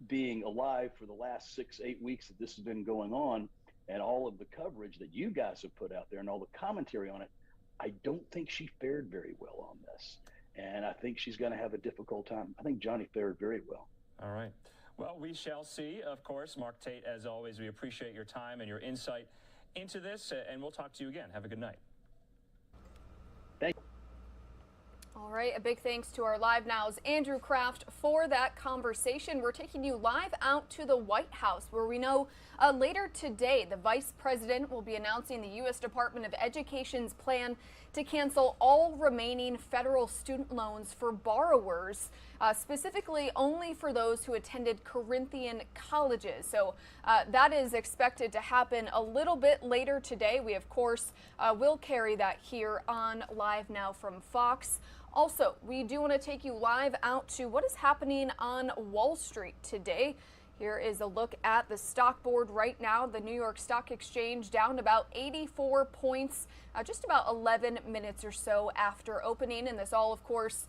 being alive for the last 6-8 weeks that this has been going on, and all of the coverage that you guys have put out there and all the commentary on it, I don't think she fared very well on this. And I think she's going to have a difficult time. I think Johnny fared very well. All right. Well, we shall see, of course. Mark Tate, as always, we appreciate your time and your insight into this, and we'll talk to you again. Have a good night. Thank you. All right, a big thanks to our LiveNow's Andrew Kraft for that conversation. We're taking you live out to the White House, where we know later today the Vice President will be announcing the U.S. Department of Education's plan to cancel all remaining federal student loans for borrowers, specifically only for those who attended Corinthian colleges. So that is expected to happen a little bit later today. We, of course, will carry that here on Live Now from Fox. Also, we do want to take you live out to what is happening on Wall Street today. Here is a look at the stock board right now. The New York Stock Exchange down about 84 points, just about 11 minutes or so after opening. And this all, of course,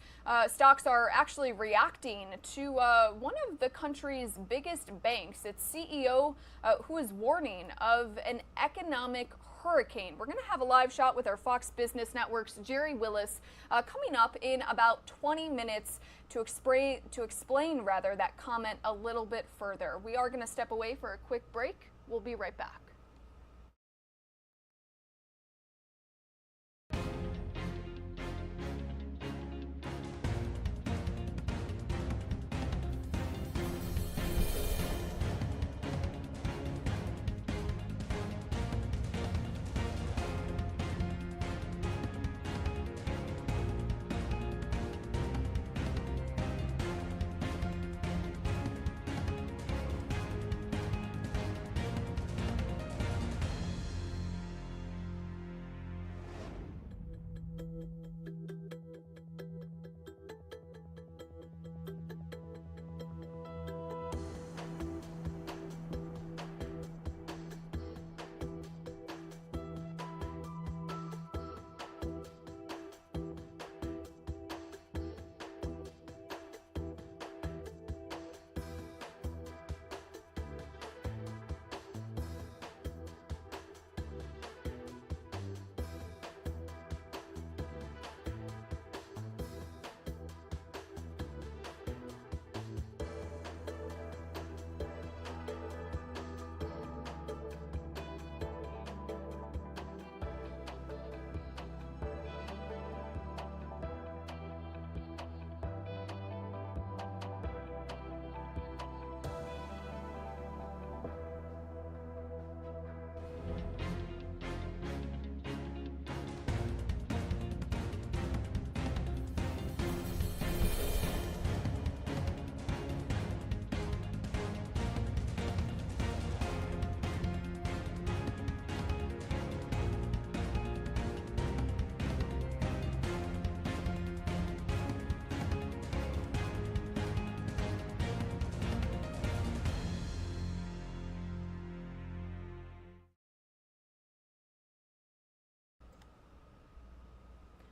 stocks are actually reacting to one of the country's biggest banks, its CEO, who is warning of an economic hurricane. We're going to have a live shot with our Fox Business Network's Jerry Willis coming up in about 20 minutes to explain that comment a little bit further. We are going to step away for a quick break. We'll be right back.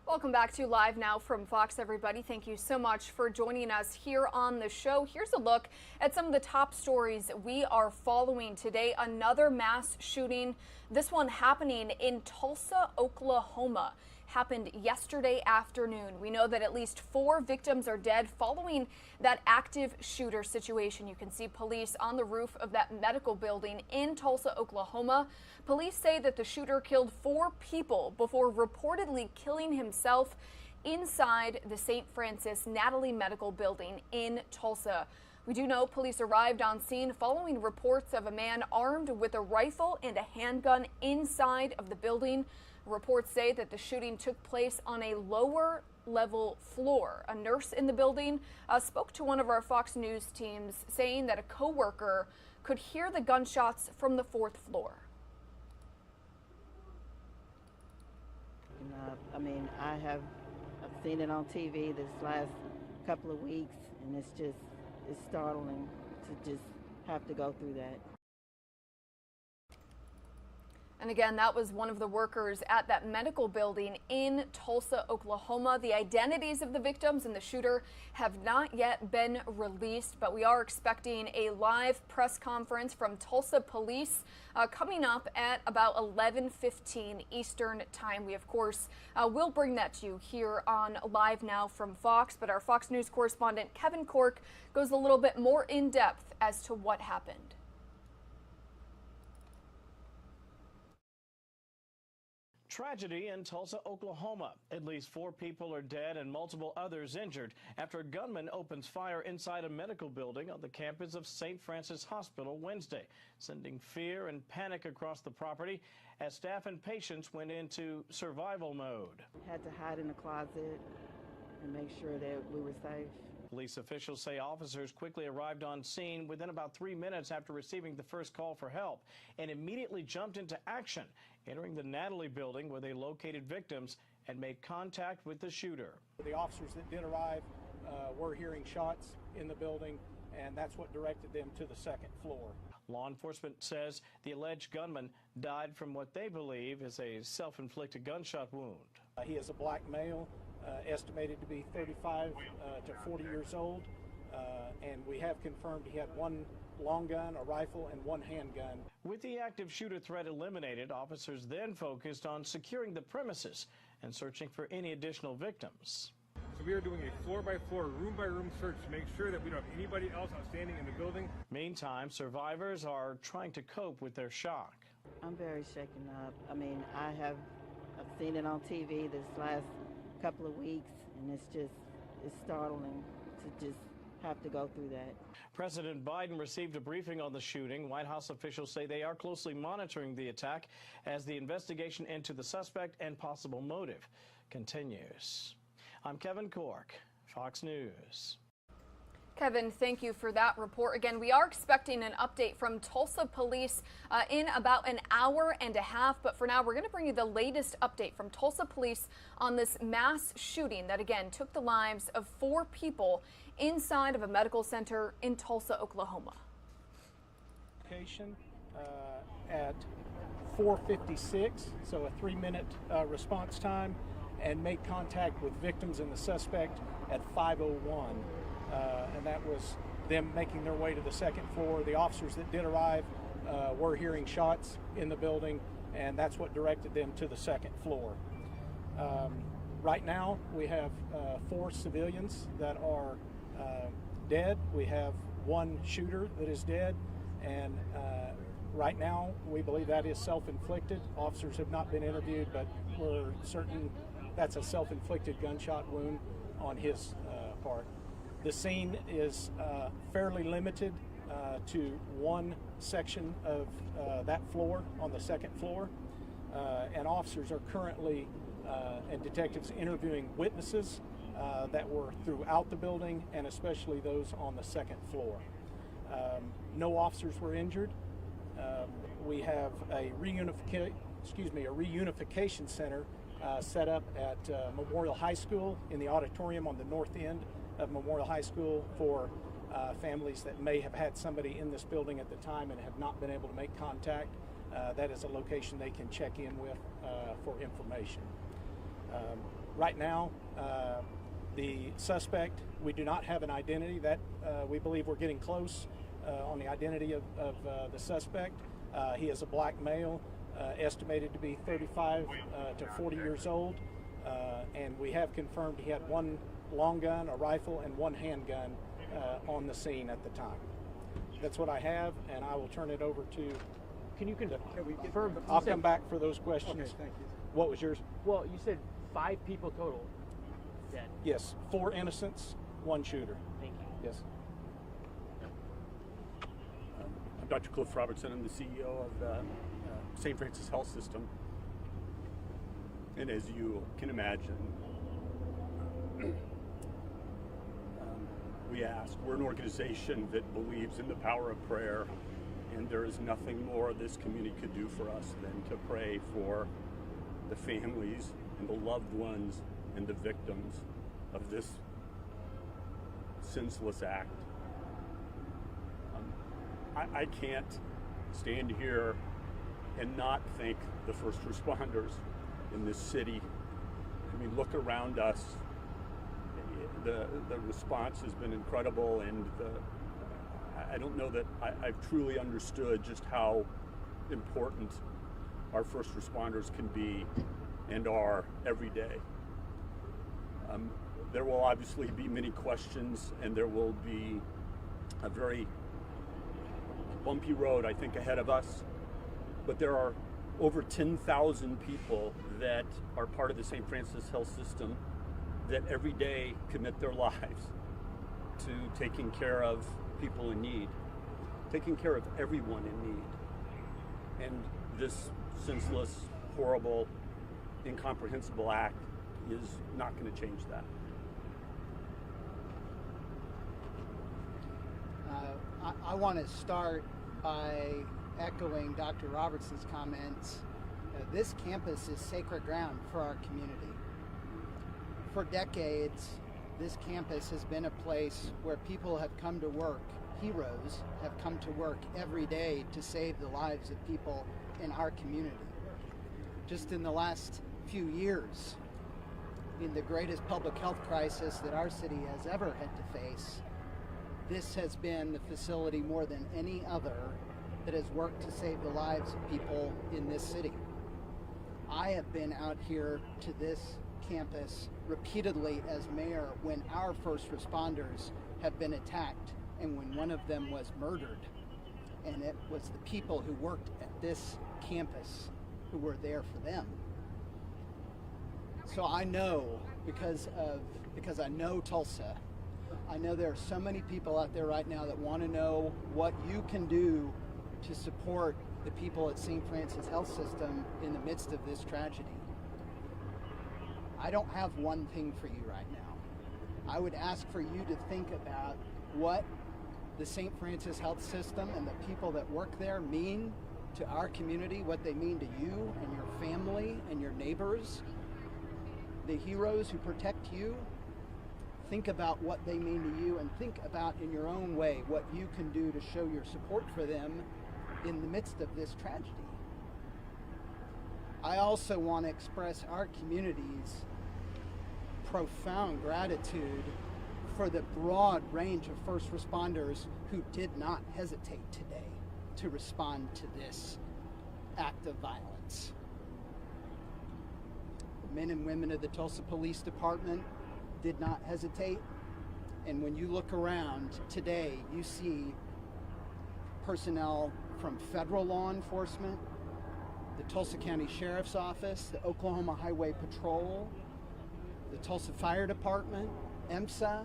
Welcome back to Live Now from Fox, everybody. Thank you so much for joining us here on the show. Here's a look at some of the top stories we are following today. Another mass shooting, this one happening in Tulsa, Oklahoma. Happened yesterday afternoon. We know that at least 4 victims are dead following that active shooter situation. You can see police on the roof of that medical building in Tulsa, Oklahoma. Police say that the shooter killed 4 people before reportedly killing himself inside the St. Francis Natalie Medical Building in Tulsa. We do know police arrived on scene following reports of a man armed with a rifle and a handgun inside of the building. Reports say that the shooting took place on a lower level floor. A nurse in the building spoke to one of our Fox News teams, saying that a coworker could hear the gunshots from the 4th floor. I mean, I've seen it on TV this last couple of weeks, and it's startling to just have to go through that. And again, that was one of the workers at that medical building in Tulsa, Oklahoma. The identities of the victims and the shooter have not yet been released, but we are expecting a live press conference from Tulsa police coming up at about 11:15 Eastern time. We, of course, will bring that to you here on Live Now from Fox, but our Fox News correspondent Kevin Cork goes a little bit more in depth as to what happened. Tragedy in Tulsa, Oklahoma. At least 4 people are dead and multiple others injured after a gunman opens fire inside a medical building on the campus of St. Francis Hospital Wednesday, sending fear and panic across the property as staff and patients went into survival mode. Had to hide in the closet and make sure that we were safe. Police officials say officers quickly arrived on scene within about 3 minutes after receiving the first call for help and immediately jumped into action, entering the Natalie building where they located victims and made contact with the shooter. The officers that did arrive were hearing shots in the building, and that's what directed them to the second floor. Law enforcement says the alleged gunman died from what they believe is a self-inflicted gunshot wound. He is a black male, estimated to be 35 to 40 years old, and we have confirmed he had one long gun, a rifle, and one handgun. With the active shooter threat eliminated, officers then focused on securing the premises and searching for any additional victims. So we are doing a floor-by-floor, room-by-room search to make sure that we don't have anybody else outstanding in the building. Meantime, survivors are trying to cope with their shock. I'm very shaken up. I mean, I've seen it on TV this last couple of weeks, and it's startling to just have to go through that. President Biden received a briefing on the shooting. White House officials say they are closely monitoring the attack as the investigation into the suspect and possible motive continues. I'm Kevin Cork, Fox News. Kevin, thank you for that report. Again, we are expecting an update from Tulsa police in about an hour and a half. But for now, we're going to bring you the latest update from Tulsa police on this mass shooting that, again, took the lives of 4 people inside of a medical center in Tulsa, Oklahoma. At 4:56, so a 3-minute response time, and made contact with victims and the suspect at 5:01. And that was them making their way to the second floor. The officers that did arrive were hearing shots in the building, and that's what directed them to the second floor. Right now, we have 4 civilians that are dead. We have 1 shooter that is dead, and right now, we believe that is self-inflicted. Officers have not been interviewed, but we're certain that's a self-inflicted gunshot wound on his part. The scene is fairly limited to one section of that floor on the second floor, and officers are currently and detectives interviewing witnesses that were throughout the building, and especially those on the second floor. No officers were injured. We have a reunification center set up at Memorial High School in the auditorium on the north end of Memorial High School for families that may have had somebody in this building at the time and have not been able to make contact. That is a location they can check in with for information. Right now, the suspect, we do not have an identity. That we believe we're getting close on the identity of the suspect. He is a black male, estimated to be 35 to 40 years old, and we have confirmed he had one long gun, a rifle, and one handgun on the scene at the time. That's what I have, and I will turn it over to. Can you confirm? I'll come back for those questions. Okay, thank you. What was yours? Well, you said 5 people total dead. Yes, 4 innocents, 1 shooter. Thank you. Yes. I'm Dr. Cliff Robertson. I'm the CEO of the St. Francis Health System. And as you can imagine, we ask. We're an organization that believes in the power of prayer, and there is nothing more this community could do for us than to pray for the families and the loved ones and the victims of this senseless act. I can't stand here and not thank the first responders in this city. I mean, look around us. The response has been incredible, and I don't know that I've truly understood just how important our first responders can be and are every day. There will obviously be many questions, and there will be a very bumpy road, I think, ahead of us. But there are over 10,000 people that are part of the St. Francis Health System that every day commit their lives to taking care of people in need, taking care of everyone in need. And this senseless, horrible, incomprehensible act is not going to change that. I want to start by echoing Dr. Robertson's comments. This campus is sacred ground for our community. For decades, this campus has been a place where people have come to work, heroes have come to work every day to save the lives of people in our community. Just in the last few years, in the greatest public health crisis that our city has ever had to face, this has been the facility more than any other that has worked to save the lives of people in this city. I have been out here to this campus repeatedly as mayor when our first responders have been attacked and when one of them was murdered. And it was the people who worked at this campus who were there for them. So I know, because I know Tulsa, I know there are so many people out there right now that want to know what you can do to support the people at St. Francis Health System in the midst of this tragedy. I don't have one thing for you right now. I would ask for you to think about what the St. Francis Health System and the people that work there mean to our community, what they mean to you and your family and your neighbors, the heroes who protect you. Think about what they mean to you and think about in your own way what you can do to show your support for them in the midst of this tragedy. I also want to express our community's profound gratitude for the broad range of first responders who did not hesitate today to respond to this act of violence. The men and women of the Tulsa Police Department did not hesitate, and when you look around today, you see personnel from federal law enforcement, the Tulsa County Sheriff's Office, the Oklahoma Highway Patrol, the Tulsa Fire Department, EMSA.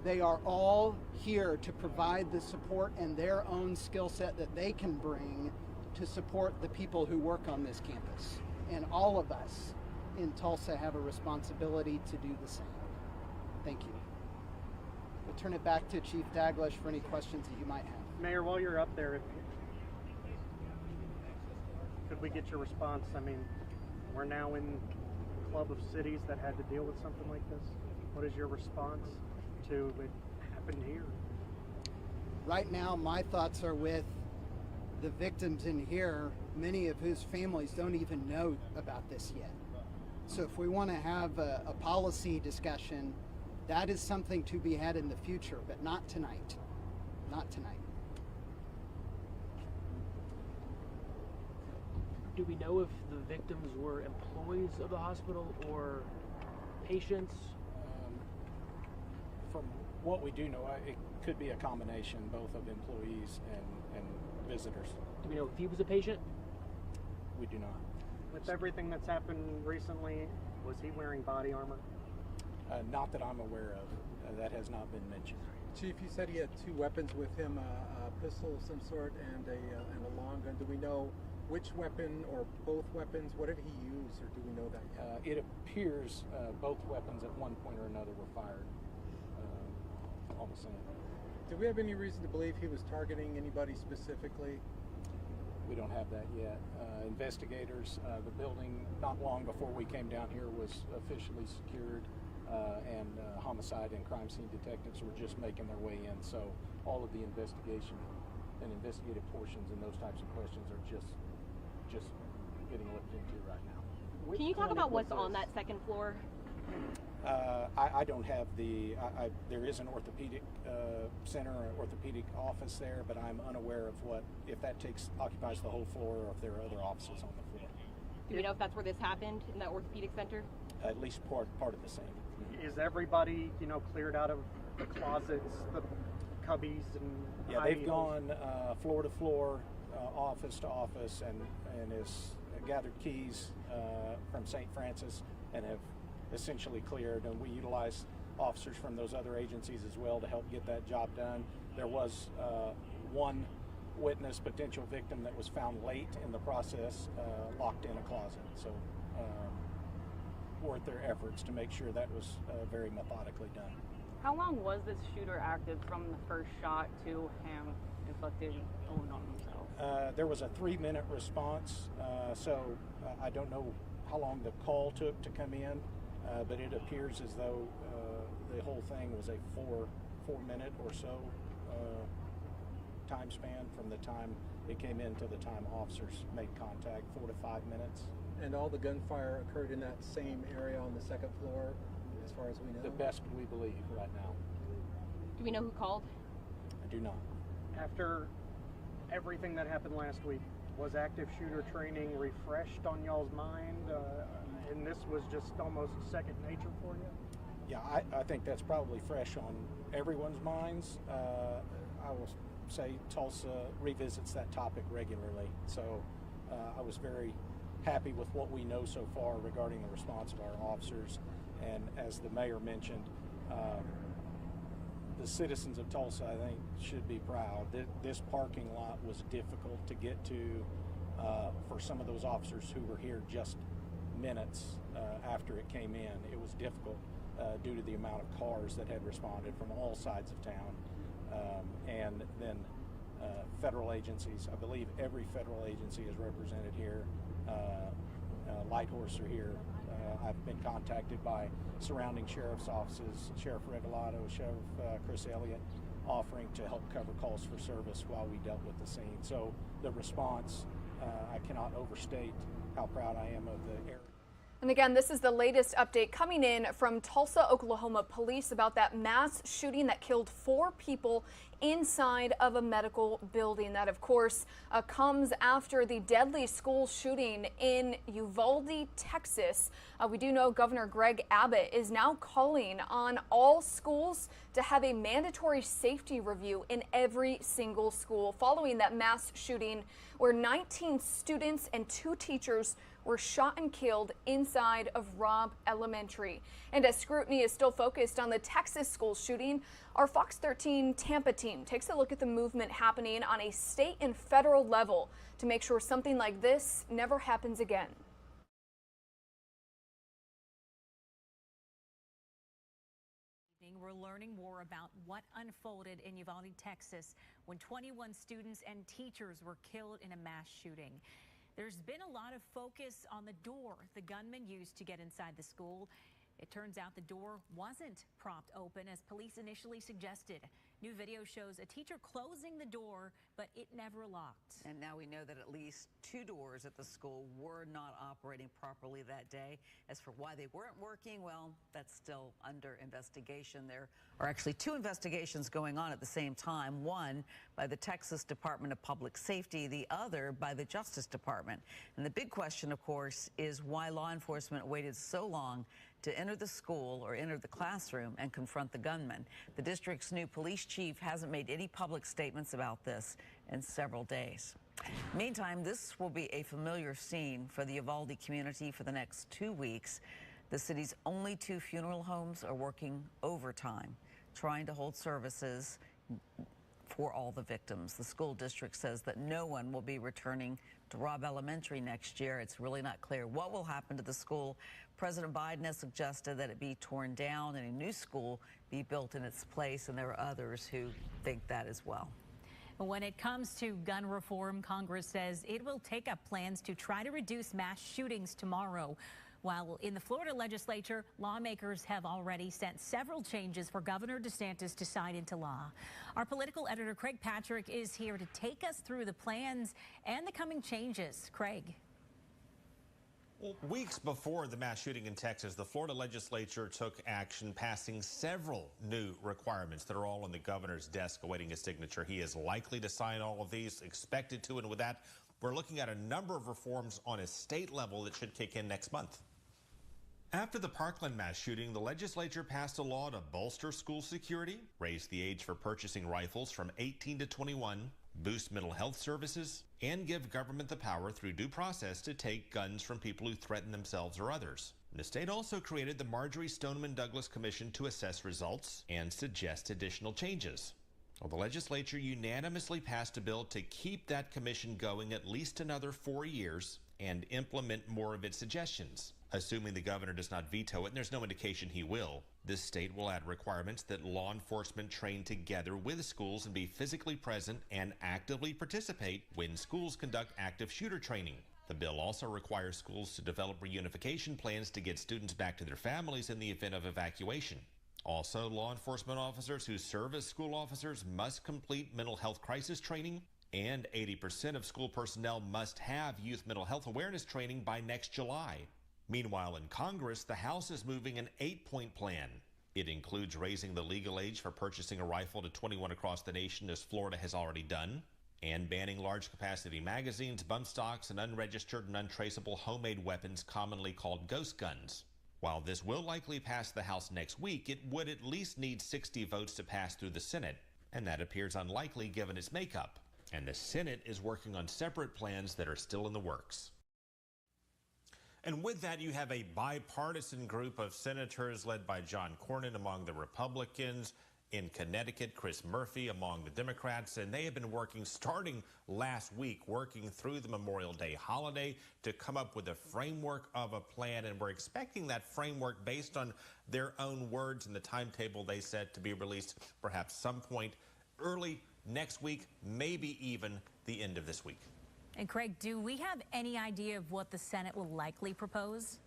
They are all here to provide the support and their own skill set that they can bring to support the people who work on this campus. And all of us in Tulsa have a responsibility to do the same. Thank you. We'll turn it back to Chief Daglish for any questions that you might have. Mayor, while you're up there, could we get your response? I mean, we're now in a club of cities that had to deal with something like this. What is your response to what happened here? Right now, my thoughts are with the victims in here, many of whose families don't even know about this yet. So if we want to have a policy discussion, that is something to be had in the future, but not tonight. Not tonight. Do we know if the victims were employees of the hospital or patients? From what we do know, it could be a combination both of employees and visitors. Do we know if he was a patient? We do not. With everything that's happened recently, was he wearing body armor? Not that I'm aware of. That has not been mentioned. Chief, you said he had two weapons with him, a pistol of some sort and a long gun. Do we know which weapon or both weapons? What did he use, or do we know that yet? It appears both weapons at one point or another were fired on the scene. Do we have any reason to believe he was targeting anybody specifically? We don't have that yet. Investigators, the building not long before we came down here was officially secured, and homicide and crime scene detectives were just making their way in. So all of the investigation and investigative portions and those types of questions are just just getting looked into right now. Can you talk about what's on that second floor? I don't have there is an orthopedic center, or orthopedic office there, but I'm unaware of if that occupies the whole floor or if there are other offices on the floor. Do we know if that's where this happened, in that orthopedic center? At least part of the same. Is everybody, cleared out of the closets, the cubbies, and yeah, they've gone floor to floor, office to office, and has gathered keys from St. Francis and have essentially cleared, and we utilize officers from those other agencies as well to help get that job done. There was one witness, potential victim, that was found late in the process, locked in a closet. So worth their efforts to make sure that was very methodically done. How long was this shooter active from the first shot to him inflicting a wound on himself? There was a 3-minute response, so I don't know how long the call took to come in, but it appears as though the whole thing was a 4-minute or so time span from the time it came in to the time officers made contact, 4 to 5 minutes. And all the gunfire occurred in that same area on the second floor, as far as we know? The best we believe right now. Do we know who called? I do not. After everything that happened last week, was active shooter training refreshed on y'all's mind? And this was just almost second nature for you? Yeah, I think that's probably fresh on everyone's minds. I will say Tulsa revisits that topic regularly. So I was very happy with what we know so far regarding the response of our officers. And as the mayor mentioned, the citizens of Tulsa, I think, should be proud. This parking lot was difficult to get to for some of those officers who were here just minutes after it came in. It was difficult due to the amount of cars that had responded from all sides of town. And then federal agencies, I believe every federal agency is represented here. Light Horse are here. I've been contacted by surrounding sheriff's offices, Sheriff Regalado, Sheriff Chris Elliott, offering to help cover calls for service while we dealt with the scene. So the response, I cannot overstate how proud I am of the area. And again, this is the latest update coming in from Tulsa, Oklahoma police about that mass shooting that killed 4 people inside of a medical building. That, of course, comes after the deadly school shooting in Uvalde, Texas. We do know Governor Greg Abbott is now calling on all schools to have a mandatory safety review in every single school following that mass shooting where 19 students and 2 teachers were shot and killed inside of Robb Elementary. And as scrutiny is still focused on the Texas school shooting, our Fox 13 Tampa team takes a look at the movement happening on a state and federal level to make sure something like this never happens again. We're learning more about what unfolded in Uvalde, Texas, when 21 students and teachers were killed in a mass shooting. There's been a lot of focus on the door the gunman used to get inside the school. It turns out the door wasn't propped open as police initially suggested. New video shows a teacher closing the door, but it never locked. And now we know that at least 2 doors at the school were not operating properly that day. As for why they weren't working, well, that's still under investigation. There are actually 2 investigations going on at the same time, one by the Texas Department of Public Safety, the other by the Justice Department. And the big question, of course, is why law enforcement waited so long to enter the school or enter the classroom and confront the gunman. The district's new police chief hasn't made any public statements about this in several days. Meantime, this will be a familiar scene for the Uvalde community for the next 2 weeks. The city's only 2 funeral homes are working overtime, trying to hold services for all the victims. The school district says that no one will be returning to Robb Elementary next year. It's really not clear what will happen to the school. President Biden has suggested that it be torn down and a new school be built in its place, and there are others who think that as well. When it comes to gun reform, Congress says it will take up plans to try to reduce mass shootings tomorrow. While in the Florida legislature, lawmakers have already sent several changes for Governor DeSantis to sign into law. Our political editor, Craig Patrick, is here to take us through the plans and the coming changes. Craig. Well, weeks before the mass shooting in Texas, the Florida legislature took action, passing several new requirements that are all on the governor's desk awaiting his signature. He is likely to sign all of these, expected to, and with that, we're looking at a number of reforms on a state level that should kick in next month. After the Parkland mass shooting, the legislature passed a law to bolster school security, raise the age for purchasing rifles from 18 to 21, boost mental health services, and give government the power through due process to take guns from people who threaten themselves or others. The state also created the Marjorie Stoneman Douglas Commission to assess results and suggest additional changes. Well, the legislature unanimously passed a bill to keep that commission going at least another 4 years and implement more of its suggestions. Assuming the governor does not veto it, and there's no indication he will, this state will add requirements that law enforcement train together with schools and be physically present and actively participate when schools conduct active shooter training. The bill also requires schools to develop reunification plans to get students back to their families in the event of evacuation. Also, law enforcement officers who serve as school officers must complete mental health crisis training, and 80% of school personnel must have youth mental health awareness training by next July. Meanwhile, in Congress, the House is moving an 8-point plan. It includes raising the legal age for purchasing a rifle to 21 across the nation, as Florida has already done, and banning large-capacity magazines, bump stocks, and unregistered and untraceable homemade weapons commonly called ghost guns. While this will likely pass the House next week, it would at least need 60 votes to pass through the Senate, and that appears unlikely given its makeup. And the Senate is working on separate plans that are still in the works. And with that, you have a bipartisan group of senators led by John Cornyn among the Republicans. In Connecticut, Chris Murphy among the Democrats, and they have been working, starting last week, working through the Memorial Day holiday to come up with a framework of a plan, and we're expecting that framework based on their own words and the timetable they set to be released perhaps some point early next week, maybe even the end of this week. And Craig, do we have any idea of what the Senate will likely propose?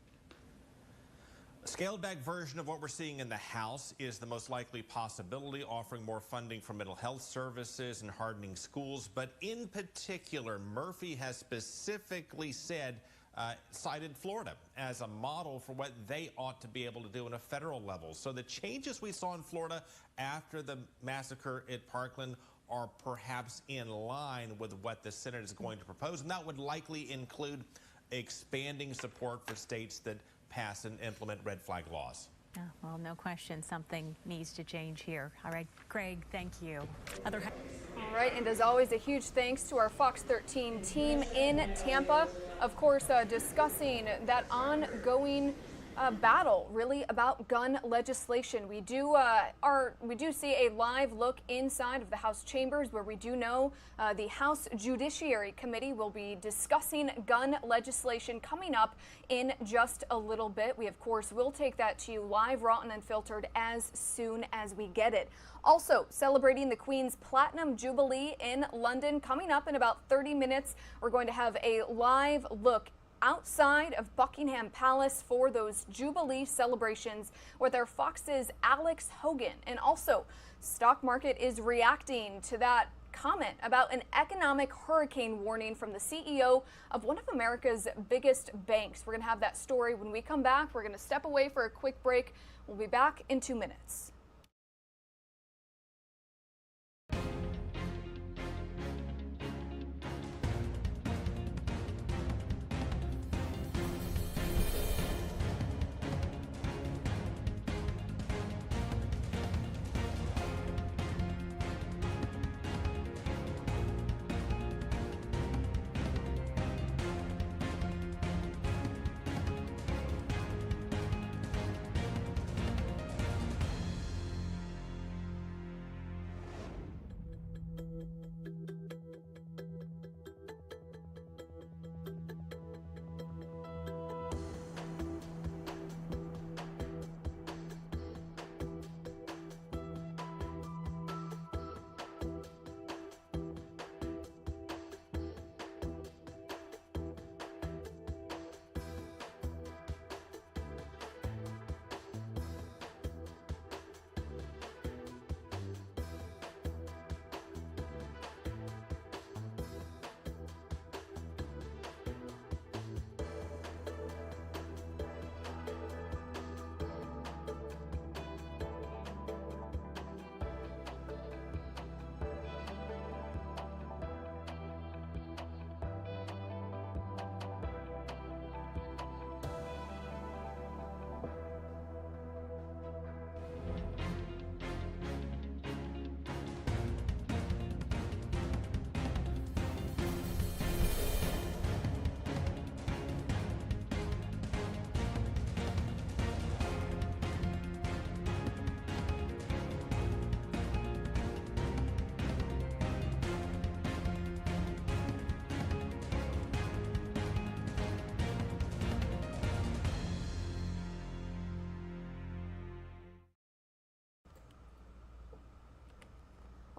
A scaled-back version of what we're seeing in the House is the most likely possibility, offering more funding for mental health services and hardening schools. But in particular, Murphy has specifically cited Florida as a model for what they ought to be able to do on a federal level. So the changes we saw in Florida after the massacre at Parkland are perhaps in line with what the Senate is going to propose, and that would likely include expanding support for states that pass and implement red flag laws. Oh, well, no question, something needs to change here. All right, Craig, thank you. All right, and as always, a huge thanks to our Fox 13 team in Tampa. Of course, discussing that ongoing battle, really, about gun legislation. We do see a live look inside of the House chambers, where we do know the House Judiciary Committee will be discussing gun legislation coming up in just a little bit. We, of course, will take that to you live, raw, and unfiltered as soon as we get it. Also, celebrating the Queen's Platinum Jubilee in London coming up in about 30 minutes. We're going to have a live look outside of Buckingham Palace for those Jubilee celebrations with our Fox's Alex Hogan. And also, stock market is reacting to that comment about an economic hurricane warning from the CEO of one of America's biggest banks. We're going to have that story when we come back. We're going to step away for a quick break. We'll be back in 2 minutes.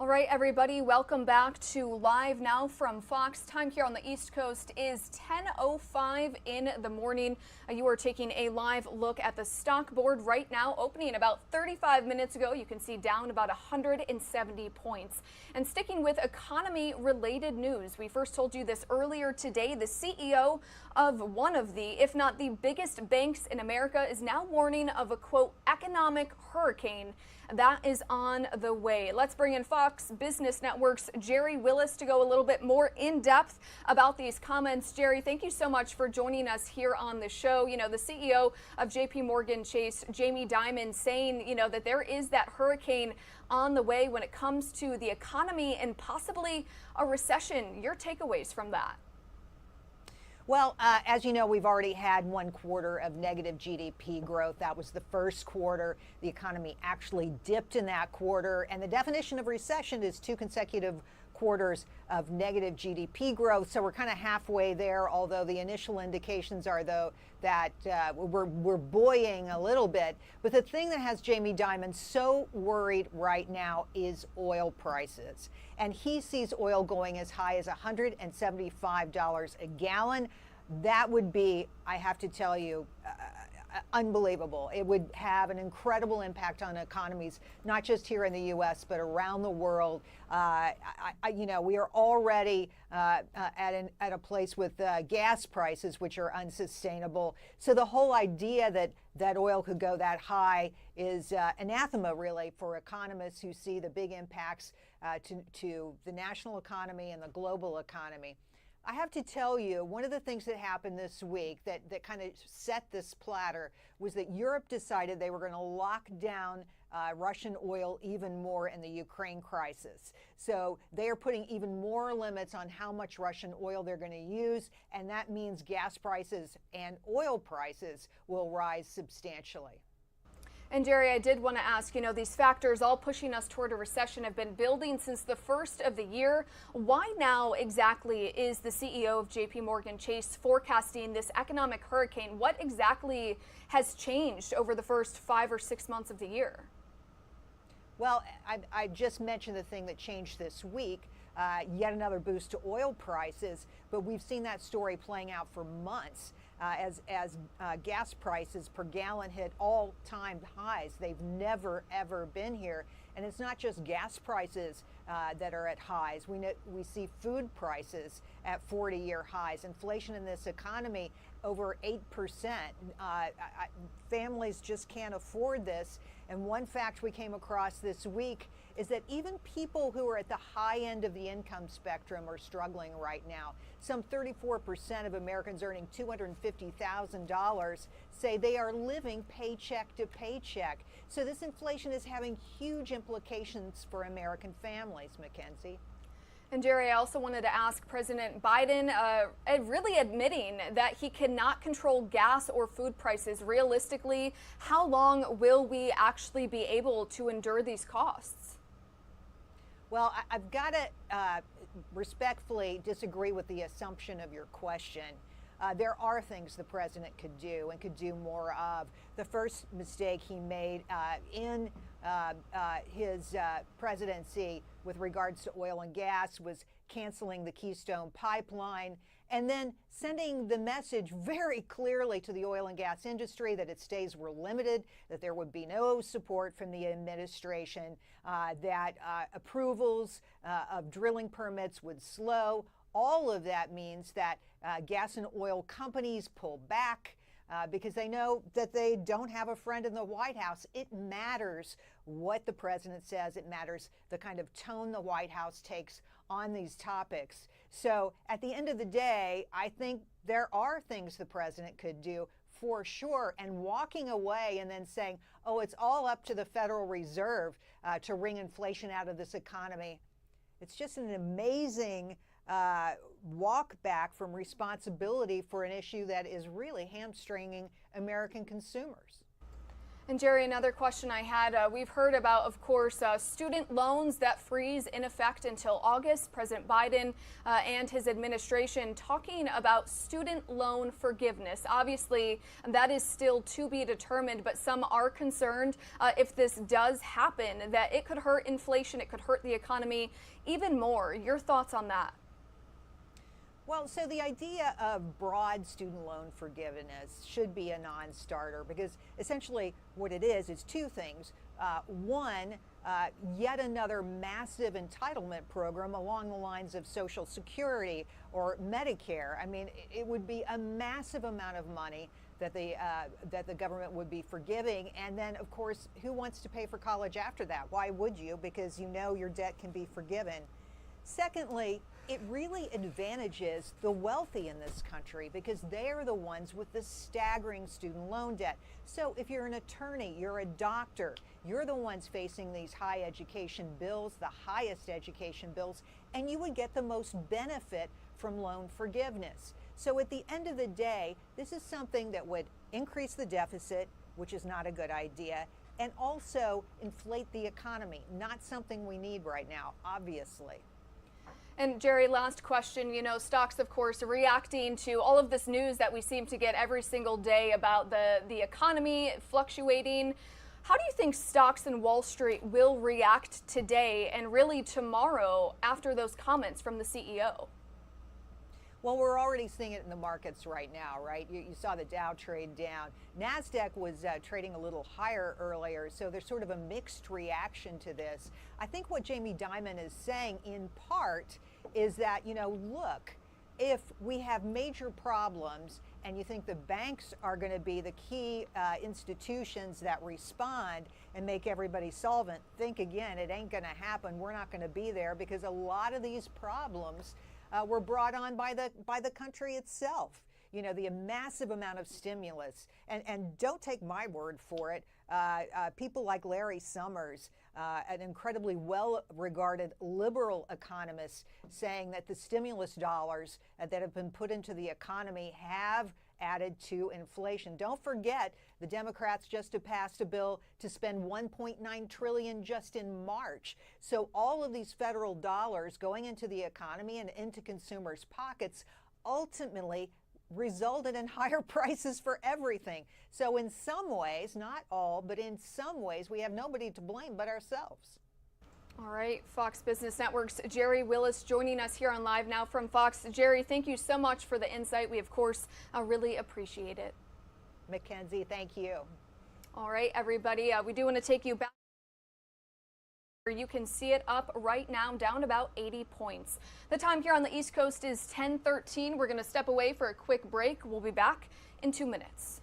All right, everybody, welcome back to Live Now from Fox. Time here on the East Coast is 10:05 in the morning. You are taking a live look at the stock board right now, opening about 35 minutes ago. You can see down about 170 points. And sticking with economy-related news, we first told you this earlier today. The CEO of one of the, if not the biggest banks in America, is now warning of a, quote, economic hurricane that is on the way. Let's bring in Fox Business Network's Jerry Willis to go a little bit more in depth about these comments. Jerry, thank you so much for joining us here on the show. You know, the CEO of JP Morgan Chase, Jamie Dimon, saying, you know, that there is that hurricane on the way when it comes to the economy and possibly a recession. Your takeaways from that? Well, as you know, we've already had 1 quarter of negative GDP growth. That was the first quarter. The economy actually dipped in that quarter. And the definition of recession is 2 consecutive quarters of negative GDP growth. So we're kind of halfway there, although the initial indications are, though, that we're buoying a little bit. But the thing that has Jamie Dimon so worried right now is oil prices. And he sees oil going as high as $175 a gallon. That would be, I have to tell you, unbelievable. It would have an incredible impact on economies, not just here in the U.S., but around the world. You know, we are already at a place with gas prices, which are unsustainable. So the whole idea that oil could go that high is anathema, really, for economists who see the big impacts to the national economy and the global economy. I have to tell you, one of the things that happened this week that kind of set this platter was that Europe decided they were going to lock down Russian oil even more in the Ukraine crisis. So they are putting even more limits on how much Russian oil they're going to use, and that means gas prices and oil prices will rise substantially. And Jerry, I did want to ask, you know, these factors all pushing us toward a recession have been building since the first of the year. Why now exactly is the CEO of JP Morgan Chase forecasting this economic hurricane? What exactly has changed over the first 5 or 6 months of the year? Well, I just mentioned the thing that changed this week, yet another boost to oil prices, but we've seen that story playing out for months. As gas prices per gallon hit all-time highs. They've never, ever been here. And it's not just gas prices that are at highs. We see food prices at 40-year highs. Inflation in this economy over 8%. Families just can't afford this. And one fact we came across this week is that even people who are at the high end of the income spectrum are struggling right now. Some 34% of Americans earning $250,000 say they are living paycheck to paycheck. So this inflation is having huge implications for American families, Mackenzie. And Jerry, I also wanted to ask President Biden, really admitting that he cannot control gas or food prices. Realistically, how long will we actually be able to endure these costs? Well, I've got to respectfully disagree with the assumption of your question. There are things the president could do and could do more of. The first mistake he made in his presidency with regards to oil and gas was canceling the Keystone Pipeline and then sending the message very clearly to the oil and gas industry that its days were limited, that there would be no support from the administration, that approvals of drilling permits would slow. All of that means that gas and oil companies pull back because they know that they don't have a friend in the White House. It matters what the president says. It matters the kind of tone the White House takes on these topics. So at the end of the day, I think there are things the president could do for sure. And walking away and then saying, oh, it's all up to the Federal Reserve to wring inflation out of this economy. It's just an amazing walk back from responsibility for an issue that is really hamstringing American consumers. And Jerry, another question I had, we've heard about, of course, student loans that freeze in effect until August. President Biden and his administration talking about student loan forgiveness. Obviously, that is still to be determined, but some are concerned if this does happen, that it could hurt inflation, it could hurt the economy even more. Your thoughts on that? Well, so the idea of broad student loan forgiveness should be a non-starter, because essentially what it is two things. One, yet another massive entitlement program along the lines of Social Security or Medicare. I mean, it would be a massive amount of money that the government would be forgiving. And then, of course, who wants to pay for college after that? Why would you? Because you know your debt can be forgiven. Secondly, it really advantages the wealthy in this country because they're the ones with the staggering student loan debt. So if you're an attorney, you're a doctor, you're the ones facing these high education bills, the highest education bills, and you would get the most benefit from loan forgiveness. So at the end of the day, this is something that would increase the deficit, which is not a good idea, and also inflate the economy, not something we need right now, obviously. And Jerry, last question, you know, stocks, of course, reacting to all of this news that we seem to get every single day about the economy fluctuating. How do you think stocks and Wall Street will react today and really tomorrow after those comments from the CEO? Well, we're already seeing it in the markets right now, right? You saw the Dow trade down. NASDAQ was trading a little higher earlier, so there's sort of a mixed reaction to this. I think what Jamie Dimon is saying in part is that, you know, look, if we have major problems and you think the banks are going to be the key institutions that respond and make everybody solvent, think again, it ain't going to happen. We're not going to be there because a lot of these problems were brought on by the country itself. You know, the massive amount of stimulus. And don't take my word for it. People like Larry Summers, an incredibly well-regarded liberal economist, saying that the stimulus dollars that have been put into the economy have added to inflation. Don't forget, the Democrats just passed a bill to spend $1.9 trillion just in March. So all of these federal dollars going into the economy and into consumers' pockets ultimately resulted in higher prices for everything. So in some ways, not all, but in some ways, we have nobody to blame but ourselves. All right, Fox Business Network's Jerry Willis joining us here on Live Now from Fox. Jerry, thank you so much for the insight. We, of course, really appreciate it. Mackenzie, thank you. All right, everybody, we do want to take you back. You can see it up right now, down about 80 points. The time here on the East Coast is 10:13. We're going to step away for a quick break. We'll be back in 2 minutes.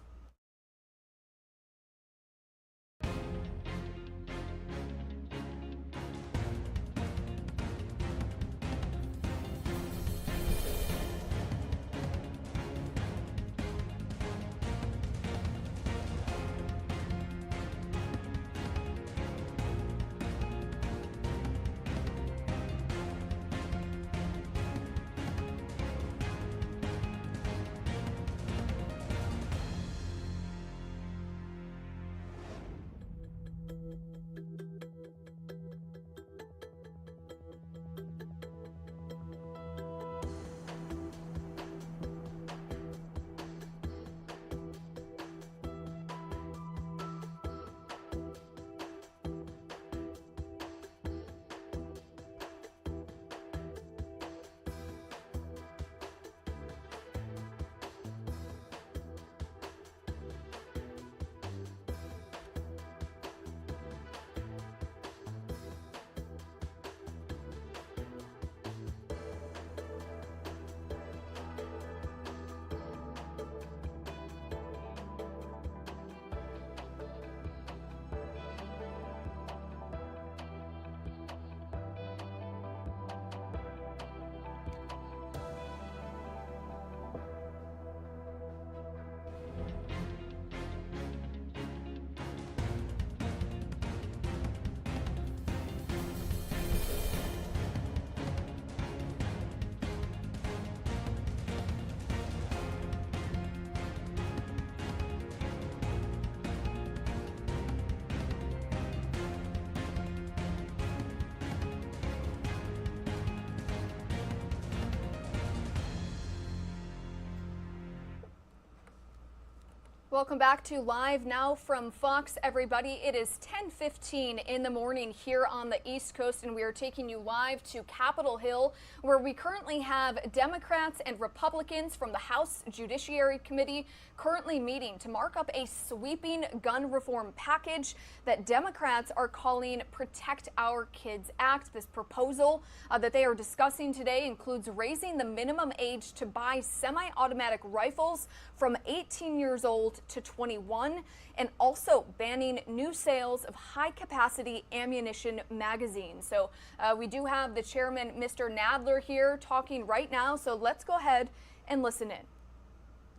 Welcome back to Live Now from Fox, everybody. It is 10:15 in the morning here on the East Coast, and we are taking you live to Capitol Hill, where we currently have Democrats and Republicans from the House Judiciary Committee currently meeting to mark up a sweeping gun reform package that Democrats are calling Protect Our Kids Act. This proposal that they are discussing today includes raising the minimum age to buy semi-automatic rifles from 18 years old to 21, and also banning new sales of high-capacity ammunition magazines. So we do have the chairman, Mr. Nadler, here talking right now, so let's go ahead and listen in.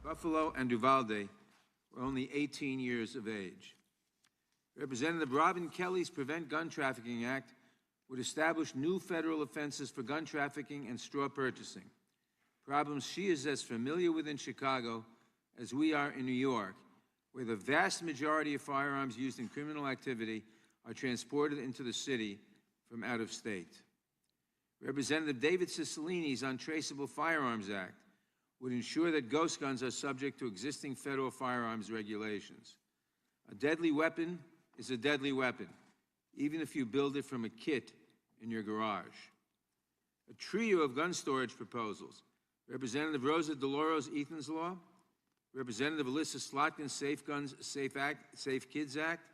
Buffalo and Uvalde were only 18 years of age. Representative Robin Kelly's Prevent Gun Trafficking Act would establish new federal offenses for gun trafficking and straw purchasing, problems she is as familiar with in Chicago as we are in New York, where the vast majority of firearms used in criminal activity are transported into the city from out of state. Representative David Cicilline's Untraceable Firearms Act would ensure that ghost guns are subject to existing federal firearms regulations. A deadly weapon is a deadly weapon, even if you build it from a kit in your garage. A trio of gun storage proposals, Representative Rosa DeLauro's Ethan's Law, Representative Alyssa Slotkin's Safe Guns, Safe Kids Act,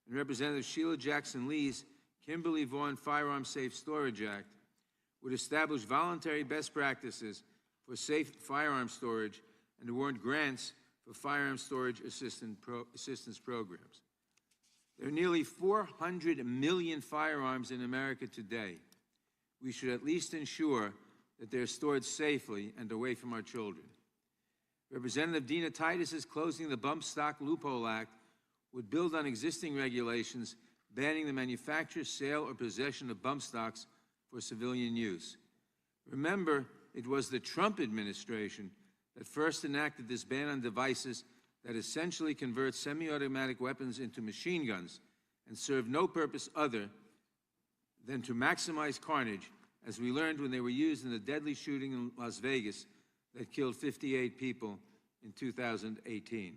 and Representative Sheila Jackson Lee's Kimberly Vaughn Firearm Safe Storage Act, would establish voluntary best practices for safe firearm storage and award grants for firearm storage assistance programs. There are nearly 400 million firearms in America today. We should at least ensure that they're stored safely and away from our children. Representative Dina Titus's Closing the Bump Stock Loophole Act would build on existing regulations banning the manufacture, sale, or possession of bump stocks for civilian use. Remember, it was the Trump administration that first enacted this ban on devices that essentially convert semi-automatic weapons into machine guns and serve no purpose other than to maximize carnage, as we learned when they were used in the deadly shooting in Las Vegas that killed 58 people in 2018.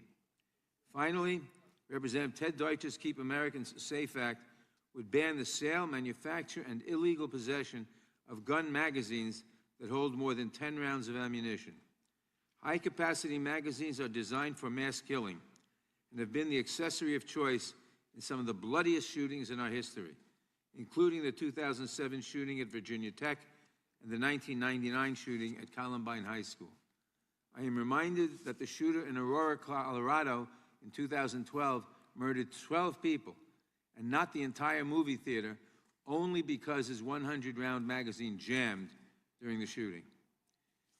Finally, Representative Ted Deutsch's Keep Americans Safe Act would ban the sale, manufacture, and illegal possession of gun magazines that hold more than 10 rounds of ammunition. High-capacity magazines are designed for mass killing and have been the accessory of choice in some of the bloodiest shootings in our history, including the 2007 shooting at Virginia Tech and the 1999 shooting at Columbine High School. I am reminded that the shooter in Aurora, Colorado in 2012 murdered 12 people and not the entire movie theater only because his 100-round magazine jammed during the shooting.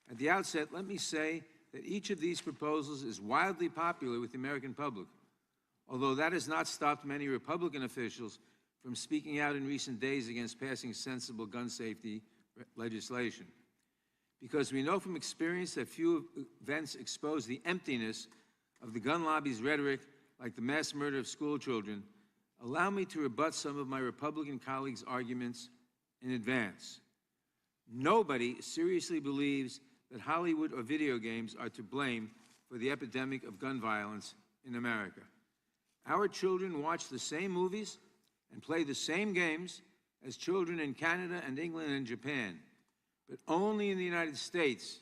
At the outset, let me say that each of these proposals is wildly popular with the American public, although that has not stopped many Republican officials from speaking out in recent days against passing sensible gun safety legislation. Because we know from experience that few events expose the emptiness of the gun lobby's rhetoric, like the mass murder of school children, allow me to rebut some of my Republican colleagues' arguments in advance. Nobody seriously believes that Hollywood or video games are to blame for the epidemic of gun violence in America. Our children watch the same movies and play the same games as children in Canada and England and Japan. But only in the United States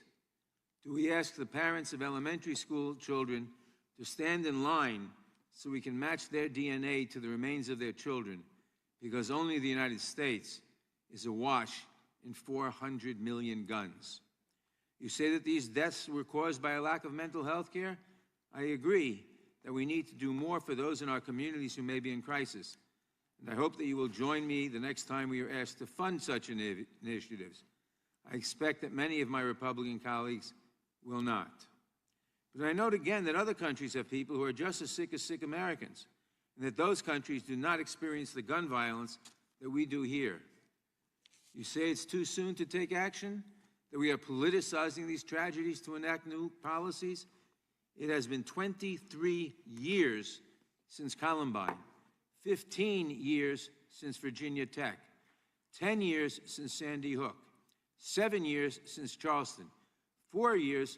do we ask the parents of elementary school children to stand in line so we can match their DNA to the remains of their children, because only the United States is awash in 400 million guns. You say that these deaths were caused by a lack of mental health care? I agree that we need to do more for those in our communities who may be in crisis. And I hope that you will join me the next time we are asked to fund such initiatives. I expect that many of my Republican colleagues will not. But I note again that other countries have people who are just as sick Americans, and that those countries do not experience the gun violence that we do here. You say it's too soon to take action, that we are politicizing these tragedies to enact new policies? It has been 23 years since Columbine, 15 years since Virginia Tech, 10 years since Sandy Hook, 7 years since Charleston, 4 years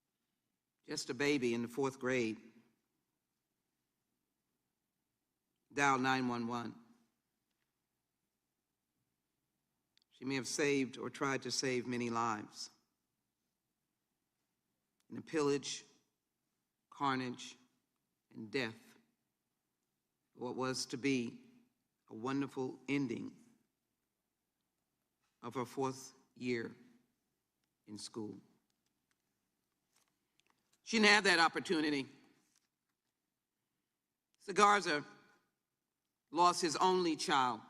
just a baby in the 4th grade, dialed 911. She may have saved or tried to save many lives. In the pillage, carnage, and death, what was to be a wonderful ending of her 4th year in school. She didn't have that opportunity. Mr. Garza lost his only child.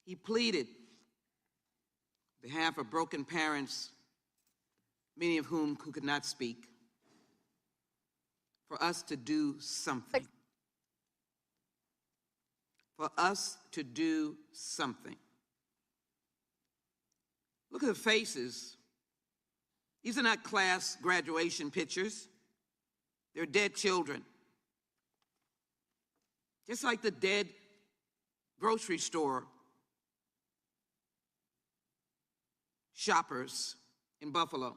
He pleaded on behalf of broken parents, many of whom could not speak, for us to do something. For us to do something. Look at the faces. These are not class graduation pictures. They're dead children. Just like the dead grocery store shoppers in Buffalo,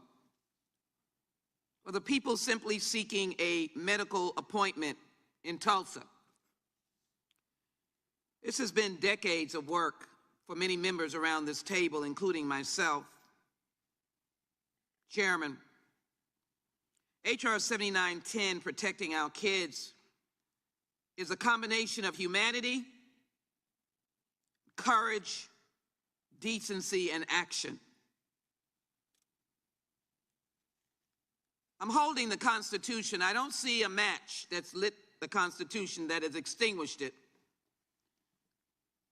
or the people simply seeking a medical appointment in Tulsa. This has been decades of work for many members around this table, including myself. Chairman, H.R. 7910, Protecting Our Kids, is a combination of humanity, courage, decency, and action. I'm holding the Constitution. I don't see a match that's lit the Constitution that has extinguished it.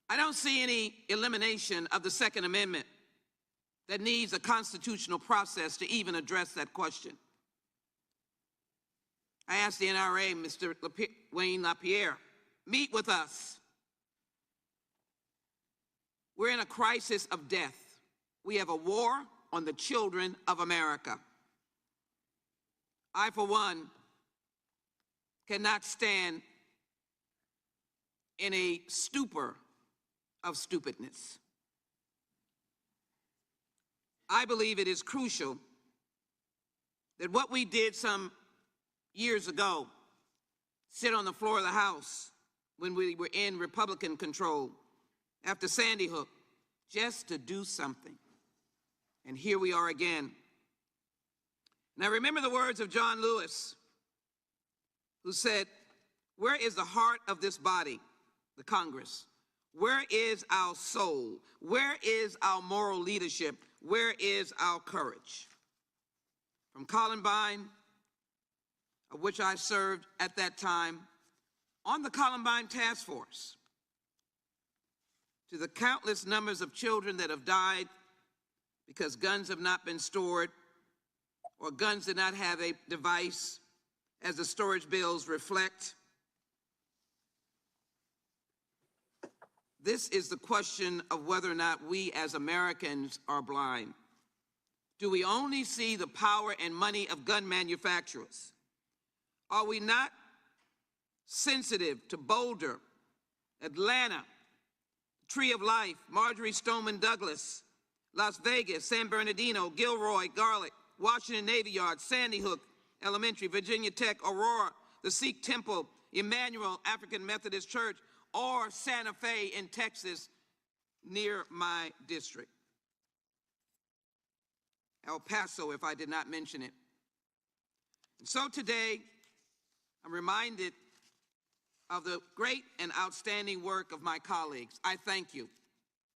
I don't see any elimination of the Second Amendment that needs a constitutional process to even address that question. I asked the NRA, Mr. Wayne LaPierre, meet with us. We're in a crisis of death. We have a war on the children of America. I, for one, cannot stand in a stupor of stupidness. I believe it is crucial that what we did some years ago, sit on the floor of the House when we were in Republican control after Sandy Hook, just to do something. And here we are again. And I remember the words of John Lewis, who said, "Where is the heart of this body, the Congress? Where is our soul? Where is our moral leadership? Where is our courage?" From Columbine, of which I served at that time on the Columbine Task Force, to the countless numbers of children that have died because guns have not been stored or guns did not have a device, as the storage bills reflect. This is the question of whether or not we as Americans are blind. Do we only see the power and money of gun manufacturers? Are we not sensitive to Boulder, Atlanta, Tree of Life, Marjorie Stoneman Douglas, Las Vegas, San Bernardino, Gilroy, Garlic, Washington Navy Yard, Sandy Hook Elementary, Virginia Tech, Aurora, the Sikh Temple, Emmanuel African Methodist Church, or Santa Fe in Texas, near my district? El Paso, if I did not mention it. And so today, I'm reminded of the great and outstanding work of my colleagues. I thank you.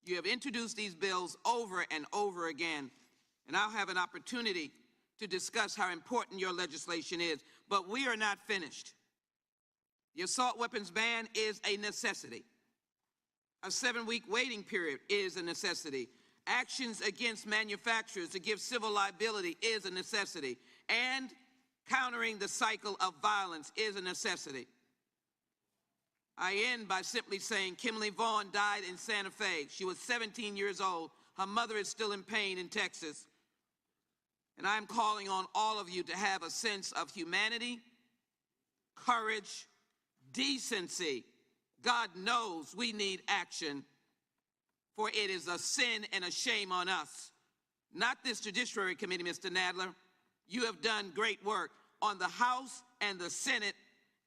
You have introduced these bills over and over again, and I'll have an opportunity to discuss how important your legislation is. But we are not finished. The assault weapons ban is a necessity. A 7-week waiting period is a necessity. Actions against manufacturers to give civil liability is a necessity. And countering the cycle of violence is a necessity. I end by simply saying Kimberly Vaughn died in Santa Fe. She was 17 years old. Her mother is still in pain in Texas. And I'm calling on all of you to have a sense of humanity, courage, decency. God knows we need action, for it is a sin and a shame on us. Not this Judiciary Committee, Mr. Nadler, You have done great work on the House and the Senate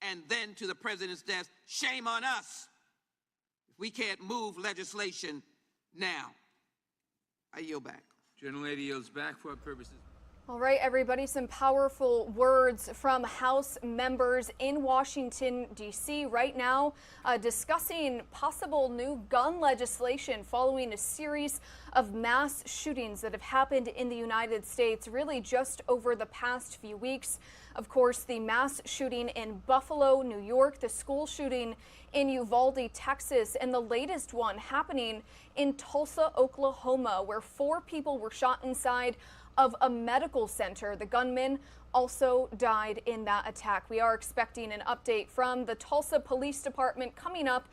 and then to the President's desk. Shame on us if we can't move legislation now. I yield back. Gentlelady yields back for purposes. All right, everybody, some powerful words from House members in Washington, D.C. right now discussing possible new gun legislation following a series of mass shootings that have happened in the United States really just over the past few weeks. Of course, the mass shooting in Buffalo, New York, the school shooting in Uvalde, Texas, and the latest one happening in Tulsa, Oklahoma, where 4 people were shot inside of a medical center. The gunman also died in that attack. We are expecting an update from the Tulsa Police Department coming up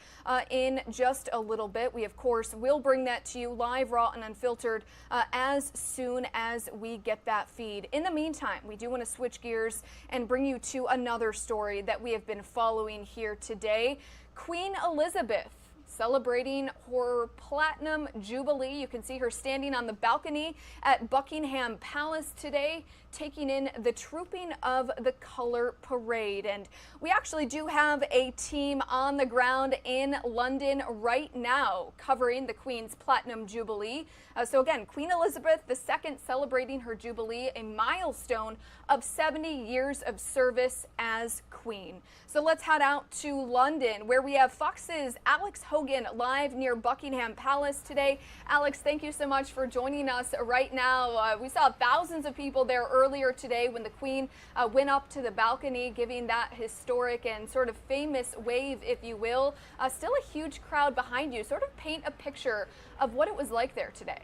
in just a little bit. We, of course, will bring that to you live, raw, and unfiltered as soon as we get that feed. In the meantime, we do want to switch gears and bring you to another story that we have been following here today. Queen Elizabeth celebrating her platinum jubilee. You can see her standing on the balcony at Buckingham Palace today, taking in the Trooping of the Color Parade. And we actually do have a team on the ground in London right now covering the Queen's Platinum Jubilee. So again, Queen Elizabeth II celebrating her Jubilee, a milestone of 70 years of service as Queen. So let's head out to London, where we have Fox's Alex Hogan live near Buckingham Palace today. Alex, thank you so much for joining us right now. We saw thousands of people there earlier today when the Queen went up to the balcony, giving that historic and sort of famous wave, if you will. Still a huge crowd behind you. Sort of paint a picture of what it was like there today.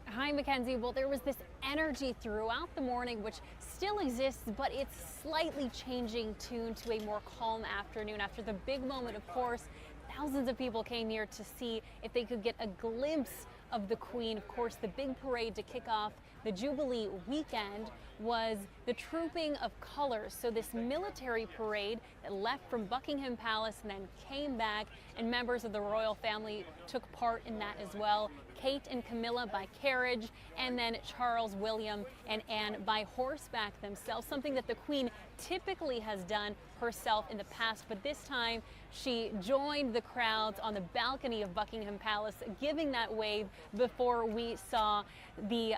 Hi, Mackenzie. Well, there was this energy throughout the morning, which still exists, but it's slightly changing tune to a more calm afternoon. After the big moment, of course, thousands of people came here to see if they could get a glimpse of the Queen. Of course, the big parade to kick off the Jubilee weekend was the Trooping of Colors. So this military parade that left from Buckingham Palace and then came back, and members of the royal family took part in that as well. Kate and Camilla by carriage, and then Charles, William, and Anne by horseback themselves, something that the Queen typically has done herself in the past, but this time she joined the crowds on the balcony of Buckingham Palace, giving that wave before we saw the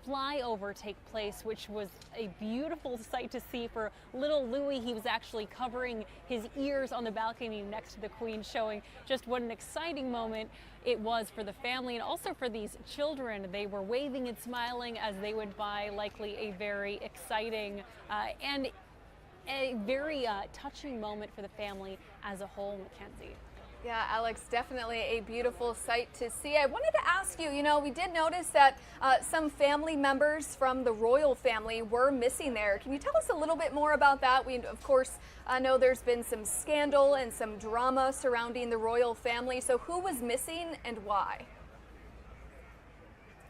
flyover take place, which was a beautiful sight to see for little Louis. He was actually covering his ears on the balcony next to the Queen, showing just what an exciting moment it was for the family and also for these children. They were waving and smiling as they went by, likely a very exciting and a very touching moment for the family as a whole, Mackenzie. Yeah, Alex, definitely a beautiful sight to see. I wanted to ask you, we did notice that some family members from the royal family were missing there. Can you tell us a little bit more about that? We, of course, know there's been some scandal and some drama surrounding the royal family. So who was missing and why?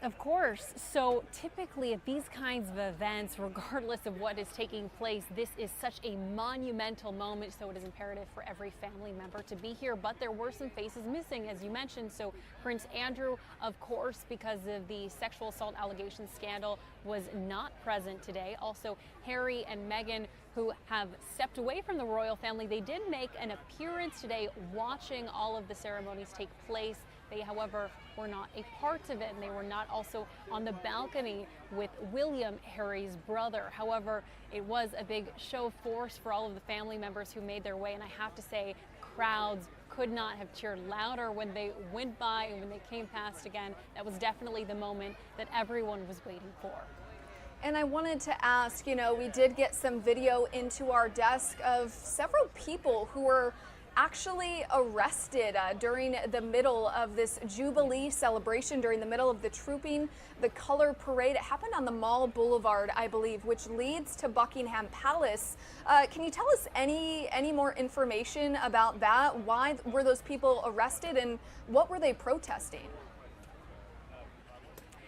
Of course. So typically at these kinds of events, regardless of what is taking place, this is such a monumental moment. So it is imperative for every family member to be here. But there were some faces missing, as you mentioned. So Prince Andrew, of course, because of the sexual assault allegation scandal, was not present today. Also, Harry and Meghan, who have stepped away from the royal family, they did make an appearance today watching all of the ceremonies take place. They, however, were not a part of it, and they were not also on the balcony with William, Harry's brother. However, it was a big show of force for all of the family members who made their way, and I have to say, crowds could not have cheered louder when they went by and when they came past again. That was definitely the moment that everyone was waiting for. And I wanted to ask, we did get some video into our desk of several people who were actually arrested during the middle of this Jubilee celebration, during the middle of the Trooping the Color Parade. It happened on the Mall Boulevard, I believe, which leads to Buckingham Palace. Can you tell us any more information about that? Why were those people arrested and what were they protesting?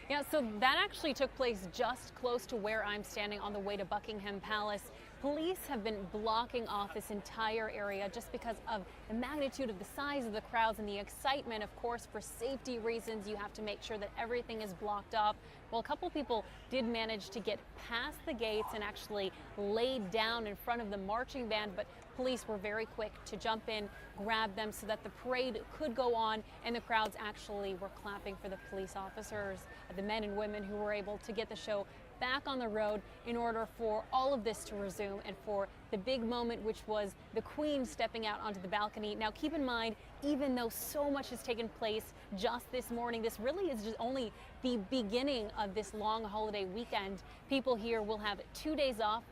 Yeah, so that actually took place just close to where I'm standing on the way to Buckingham Palace. Police have been blocking off this entire area just because of the magnitude of the size of the crowds and the excitement. Of course, for safety reasons, you have to make sure that everything is blocked off. Well, a couple people did manage to get past the gates and actually laid down in front of the marching band, but police were very quick to jump in, grab them so that the parade could go on, and the crowds actually were clapping for the police officers, the men and women who were able to get the show back on the road in order for all of this to resume and for the big moment, which was the Queen stepping out onto the balcony. Now, keep in mind, even though so much has taken place just this morning, this really is just only the beginning of this long holiday weekend. People here will have 2 days off,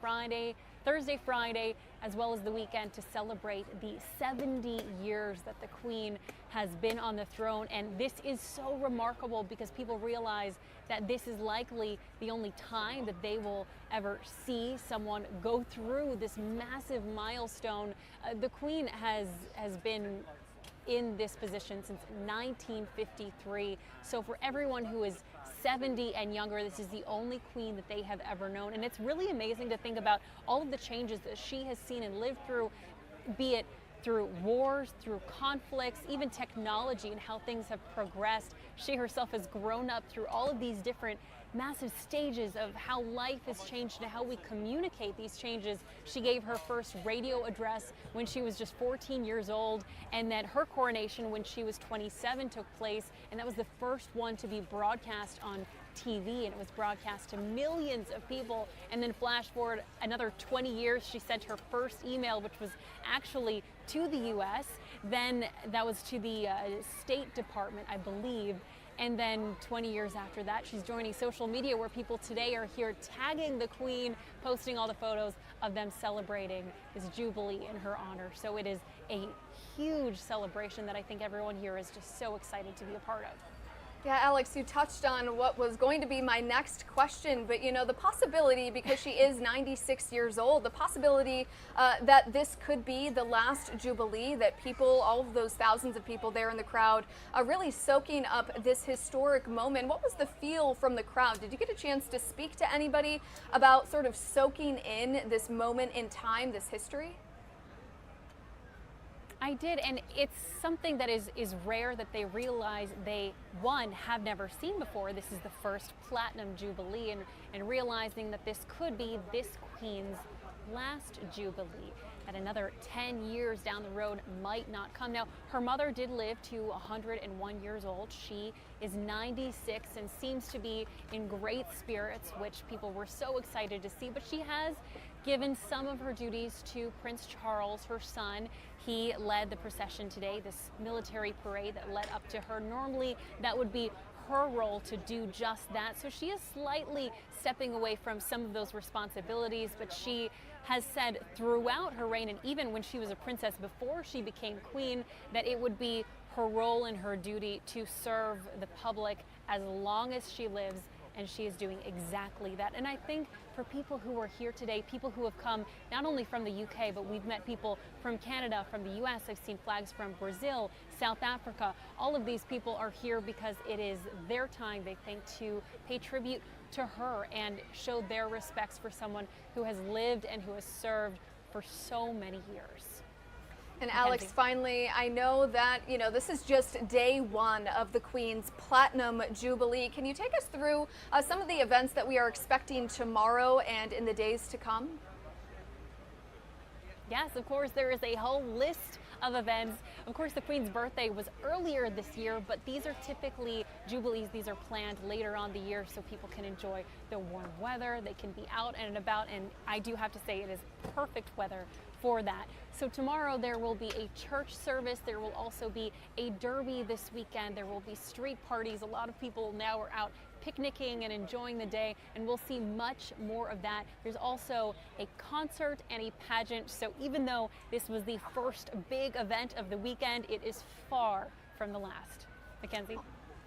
Thursday, Friday, as well as the weekend, to celebrate the 70 years that the Queen has been on the throne. And this is so remarkable because people realize that this is likely the only time that they will ever see someone go through this massive milestone. The Queen has been in this position since 1953. So for everyone who is 70 and younger, this is the only queen that they have ever known. And it's really amazing to think about all of the changes that she has seen and lived through, be it through wars, through conflicts, even technology and how things have progressed. She herself has grown up through all of these different massive stages of how life has changed and how we communicate these changes. She gave her first radio address when she was just 14 years old, and that her coronation when she was 27 took place, and that was the first one to be broadcast on TV, and it was broadcast to millions of people. And then flash forward another 20 years, she sent her first email, which was actually to the US. Then that was to the State Department, I believe. And then 20 years after that, she's joining social media, where people today are here tagging the Queen, posting all the photos of them celebrating this Jubilee in her honor. So it is a huge celebration that I think everyone here is just so excited to be a part of. Yeah, Alex, you touched on what was going to be my next question, but you know, the possibility, because she is 96 years old, the possibility that this could be the last Jubilee, that people, all of those thousands of people there in the crowd, are really soaking up this historic moment. What was the feel from the crowd? Did you get a chance to speak to anybody about sort of soaking in this moment in time, this history? I did, and it's something that is rare that they realize they, one, have never seen before. This is the first Platinum Jubilee, and realizing that this could be this Queen's last Jubilee, that another 10 years down the road might not come. Now, her mother did live to 101 years old. She is 96 and seems to be in great spirits, which people were so excited to see, but she has given some of her duties to Prince Charles, her son. He led the procession today, this military parade that led up to her. Normally, that would be her role to do just that. So she is slightly stepping away from some of those responsibilities, but she has said throughout her reign, and even when she was a princess before she became queen, that it would be her role and her duty to serve the public as long as she lives, and she is doing exactly that. And I think for people who are here today, people who have come not only from the UK, but we've met people from Canada, from the US, I've seen flags from Brazil, South Africa. All of these people are here because it is their time, they think, to pay tribute to her and show their respects for someone who has lived and who has served for so many years. And Alex, finally, I know that, you know, this is just day one of the Queen's Platinum Jubilee. Can you take us through some of the events that we are expecting tomorrow and in the days to come? Yes, of course, there is a whole list of events. Of course, the Queen's birthday was earlier this year, but these are typically Jubilees. These are planned later on the year so people can enjoy the warm weather. They can be out and about, and I do have to say it is perfect weather for that. So tomorrow there will be a church service. There will also be a derby this weekend. There will be street parties. A lot of people now are out picnicking and enjoying the day, and we'll see much more of that. There's also a concert and a pageant. So even though this was the first big event of the weekend, it is far from the last. Mackenzie?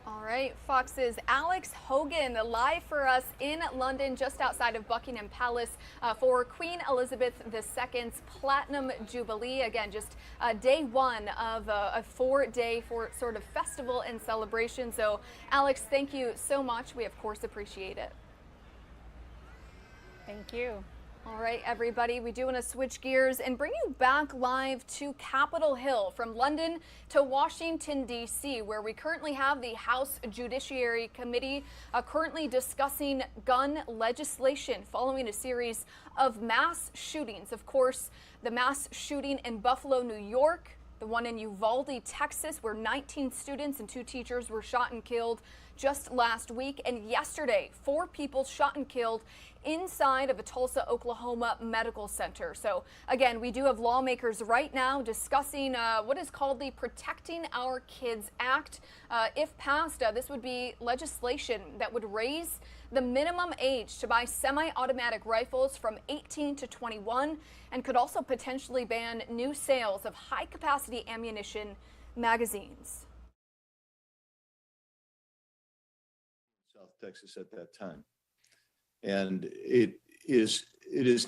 All right, Fox's Alex Hogan live for us in London, just outside of Buckingham Palace, for Queen Elizabeth II's Platinum Jubilee. Again, just day one of a 4-day sort of festival and celebration. So, Alex, thank you so much. We, of course, appreciate it. Thank you. All right, everybody, we do want to switch gears and bring you back live to Capitol Hill, from London to Washington, D.C., where we currently have the House Judiciary Committee currently discussing gun legislation following a series of mass shootings. Of course, the mass shooting in Buffalo, New York, the one in Uvalde, Texas, where 19 students and 2 teachers were shot and killed just last week. And yesterday, 4 people shot and killed inside of a Tulsa, Oklahoma medical center. So again, we do have lawmakers right now discussing what is called the Protecting Our Kids Act. If passed, this would be legislation that would raise the minimum age to buy semi-automatic rifles from 18 to 21 and could also potentially ban new sales of high-capacity ammunition magazines. South Texas at that time. And it is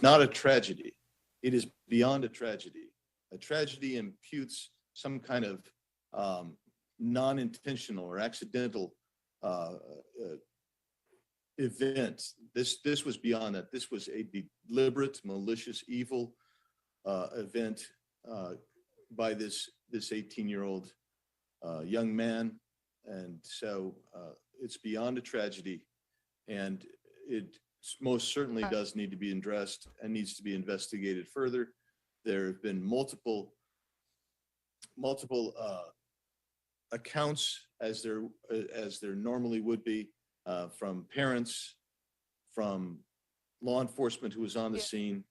not a tragedy. It is beyond a tragedy. A tragedy imputes some kind of non-intentional or accidental event. This was beyond that. This was a deliberate, malicious, evil event by this 18-year-old young man. And so it's beyond a tragedy, and it most certainly does need to be addressed and needs to be investigated further. There have been multiple accounts, as there normally would be, from parents, from law enforcement who was on the scene,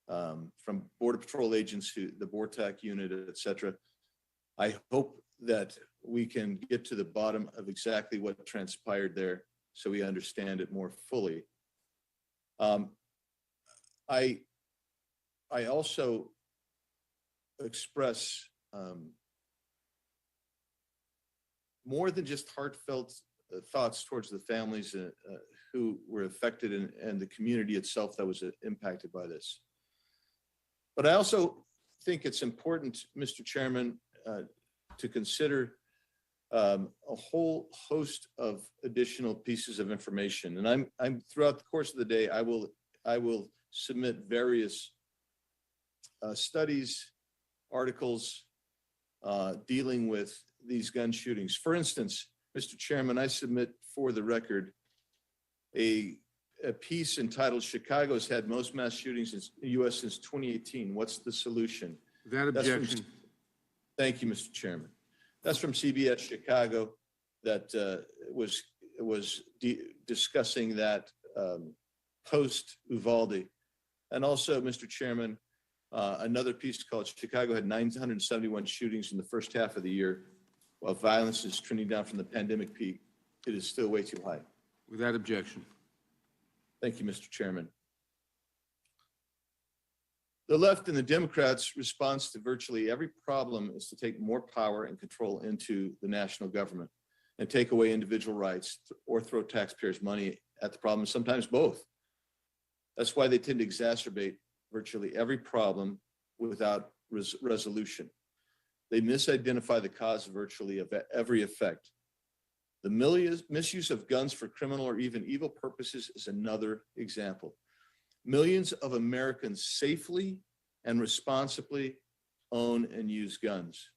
from Border Patrol agents, the BORTAC unit, et cetera. I hope that we can get to the bottom of exactly what transpired there so we understand it more fully. I also express more than just heartfelt thoughts towards the families who were affected and the community itself that was impacted by this. But I also think it's important, Mr. Chairman, to consider a whole host of additional pieces of information. And I'm throughout the course of the day, I will submit various studies, articles dealing with these gun shootings. For instance, Mr. Chairman, I submit for the record a piece entitled "Chicago's had most mass shootings in the U.S. since 2018. What's the solution?" Without objection. Thank you, Mr. Chairman. That's from CBS Chicago, that was discussing that post Uvalde. And also, Mr. Chairman, another piece called "Chicago had 971 shootings in the first half of the year. While violence is trending down from the pandemic peak, it is still way too high." Without objection. Thank you, Mr. Chairman. The left and the Democrats' response to virtually every problem is to take more power and control into the national government and take away individual rights or throw taxpayers' money at the problem, sometimes both. That's why they tend to exacerbate virtually every problem without resolution. They misidentify the cause of virtually every effect. The misuse of guns for criminal or even evil purposes is another example. Millions of Americans safely and responsibly own and use guns.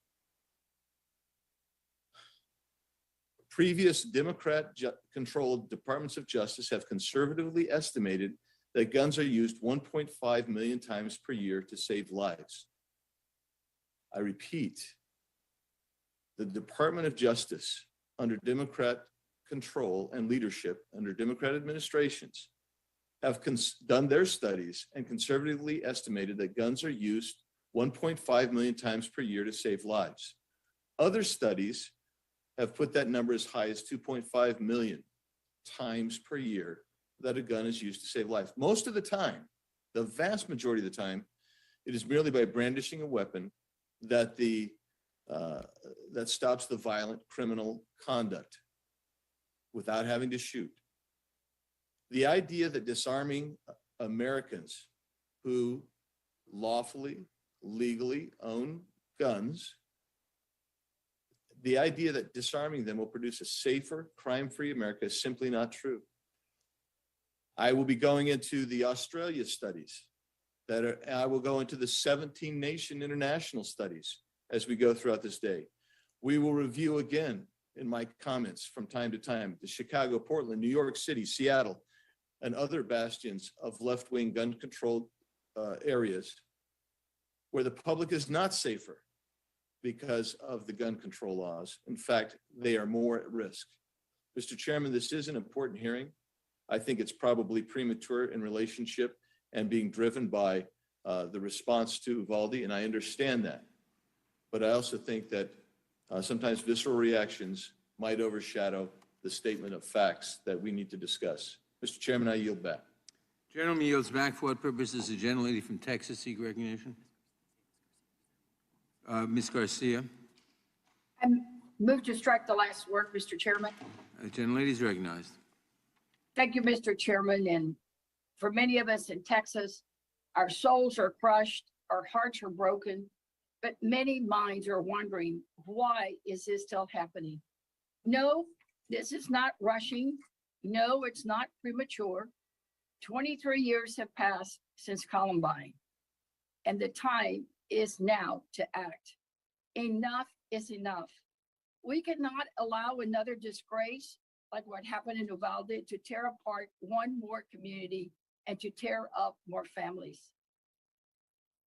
Previous Democrat-controlled departments of justice have conservatively estimated that guns are used 1.5 million times per year to save lives. I repeat, the Department of Justice, under Democrat control and leadership, under Democrat administrations, have done their studies and conservatively estimated that guns are used 1.5 million times per year to save lives. Other studies have put that number as high as 2.5 million times per year that a gun is used to save life. Most of the time, the vast majority of the time, it is merely by brandishing a weapon that that stops the violent criminal conduct without having to shoot. The idea that disarming Americans who lawfully, legally own guns, the idea that disarming them will produce a safer, crime-free America is simply not true. I will be going into the Australia studies I will go into the 17 nation international studies as we go throughout this day. We will review again in my comments from time to time, the Chicago, Portland, New York City, Seattle, and other bastions of left-wing gun-controlled areas where the public is not safer because of the gun control laws. In fact, they are more at risk. Mr. Chairman, this is an important hearing. I think it's probably premature in relationship and being driven by the response to Uvalde, and I understand that. But I also think that sometimes visceral reactions might overshadow the statement of facts that we need to discuss. Mr. Chairman, I yield back. Gentleman yields back. For what purposes? The gentlelady from Texas seek recognition. Ms. Garcia. I move to strike the last word, Mr. Chairman. Gentlelady is recognized. Thank you, Mr. Chairman. And for many of us in Texas, our souls are crushed, our hearts are broken, but many minds are wondering, why is this still happening? No, this is not rushing. No, it's not premature. 23 years have passed since Columbine, and the time is now to act. Enough is enough. We cannot allow another disgrace like what happened in Uvalde to tear apart one more community and to tear up more families.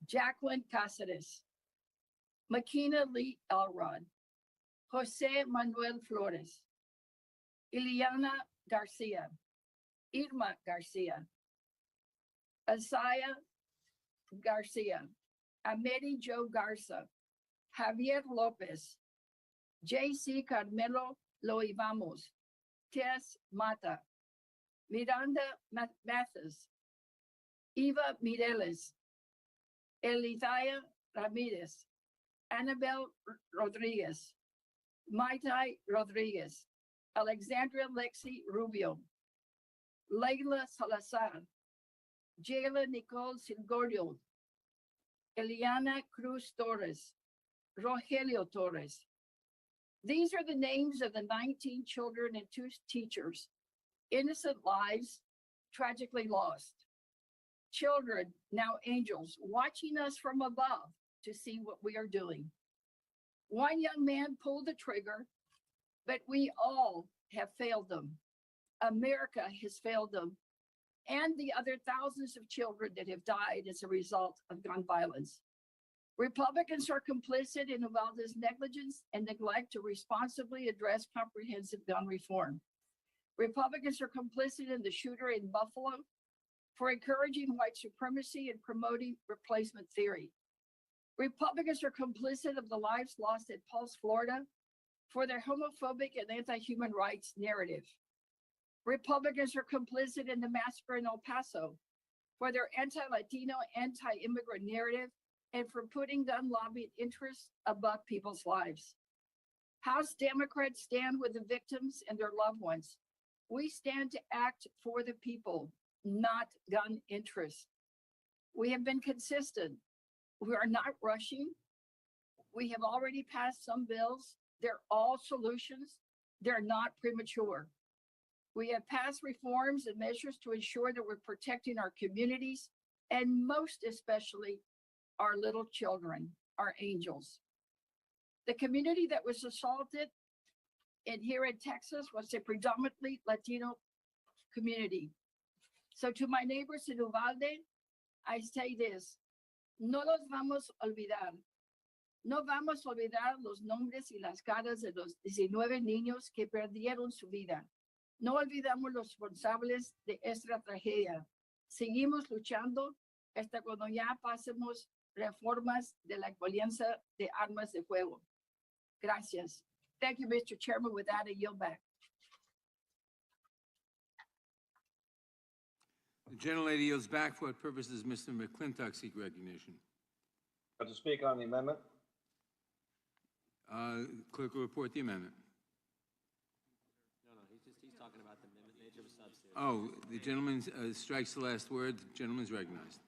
Jacqueline Cáceres, Makina Lee Elrod, Jose Manuel Flores, Ileana Garcia, Irma Garcia, Asaya Garcia, Ameri Joe Garza, Javier Lopez, J.C. Carmelo Loivamos, Tess Mata, Miranda Mathis, Eva Mireles, Elithaya Ramirez, Annabel Rodriguez, Maitai Rodriguez, Alexandria Lexi Rubio, Leila Salazar, Jayla Nicole Silgorio, Eliana Cruz Torres, Rogelio Torres. These are the names of the 19 children and 2 teachers, innocent lives tragically lost. Children, now angels, watching us from above to see what we are doing. One young man pulled the trigger, but we all have failed them. America has failed them, and the other thousands of children that have died as a result of gun violence. Republicans are complicit in Uvalde's negligence and neglect to responsibly address comprehensive gun reform. Republicans are complicit in the shooter in Buffalo for encouraging white supremacy and promoting replacement theory. Republicans are complicit of the lives lost at Pulse, Florida, for their homophobic and anti-human rights narrative. Republicans are complicit in the massacre in El Paso for their anti-Latino, anti-immigrant narrative and for putting gun lobbying interests above people's lives. House Democrats stand with the victims and their loved ones. We stand to act for the people, not gun interests. We have been consistent. We are not rushing. We have already passed some bills. They're all solutions. They're not premature. We have passed reforms and measures to ensure that we're protecting our communities and most especially our little children, our angels. The community that was assaulted here in Texas was a predominantly Latino community. So to my neighbors in Uvalde, I say this, no los vamos a olvidar. No vamos a olvidar los nombres y las caras de los 19 niños que perdieron su vida. No olvidamos los responsables de esta tragedia. Seguimos luchando hasta cuando ya pasemos reformas de la violencia de armas de fuego. Gracias. Thank you, Mr. Chairman. With that, I yield back. The gentlelady yields back. For what purposes Mr. McClintock seek recognition? To speak on the amendment. Clerk will report the amendment. No, he's talking about the nature of a substitute. Oh, the gentleman strikes the last word. The gentleman is recognized.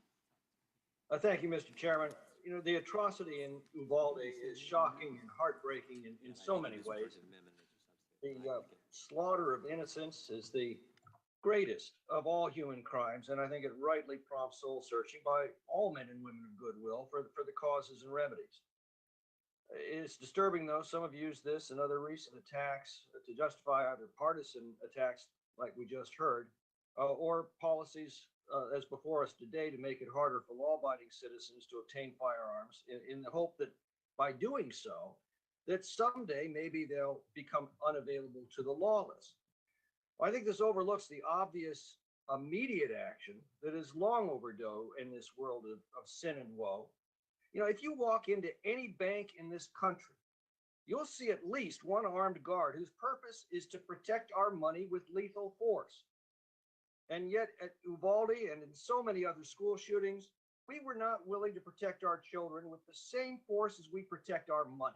Thank you, Mr. Chairman. You know, the atrocity in Uvalde is shocking and heartbreaking in so many ways. The slaughter of innocents is the greatest of all human crimes, and I think it rightly prompts soul searching by all men and women of goodwill for the causes and remedies. It's disturbing, though, some have used this and other recent attacks to justify either partisan attacks, like we just heard, or policies as before us today to make it harder for law-abiding citizens to obtain firearms in the hope that by doing so, that someday maybe they'll become unavailable to the lawless. I think this overlooks the obvious immediate action that is long overdue in this world of sin and woe. You know, if you walk into any bank in this country, you'll see at least one armed guard whose purpose is to protect our money with lethal force. And yet at Uvalde and in so many other school shootings, we were not willing to protect our children with the same force as we protect our money.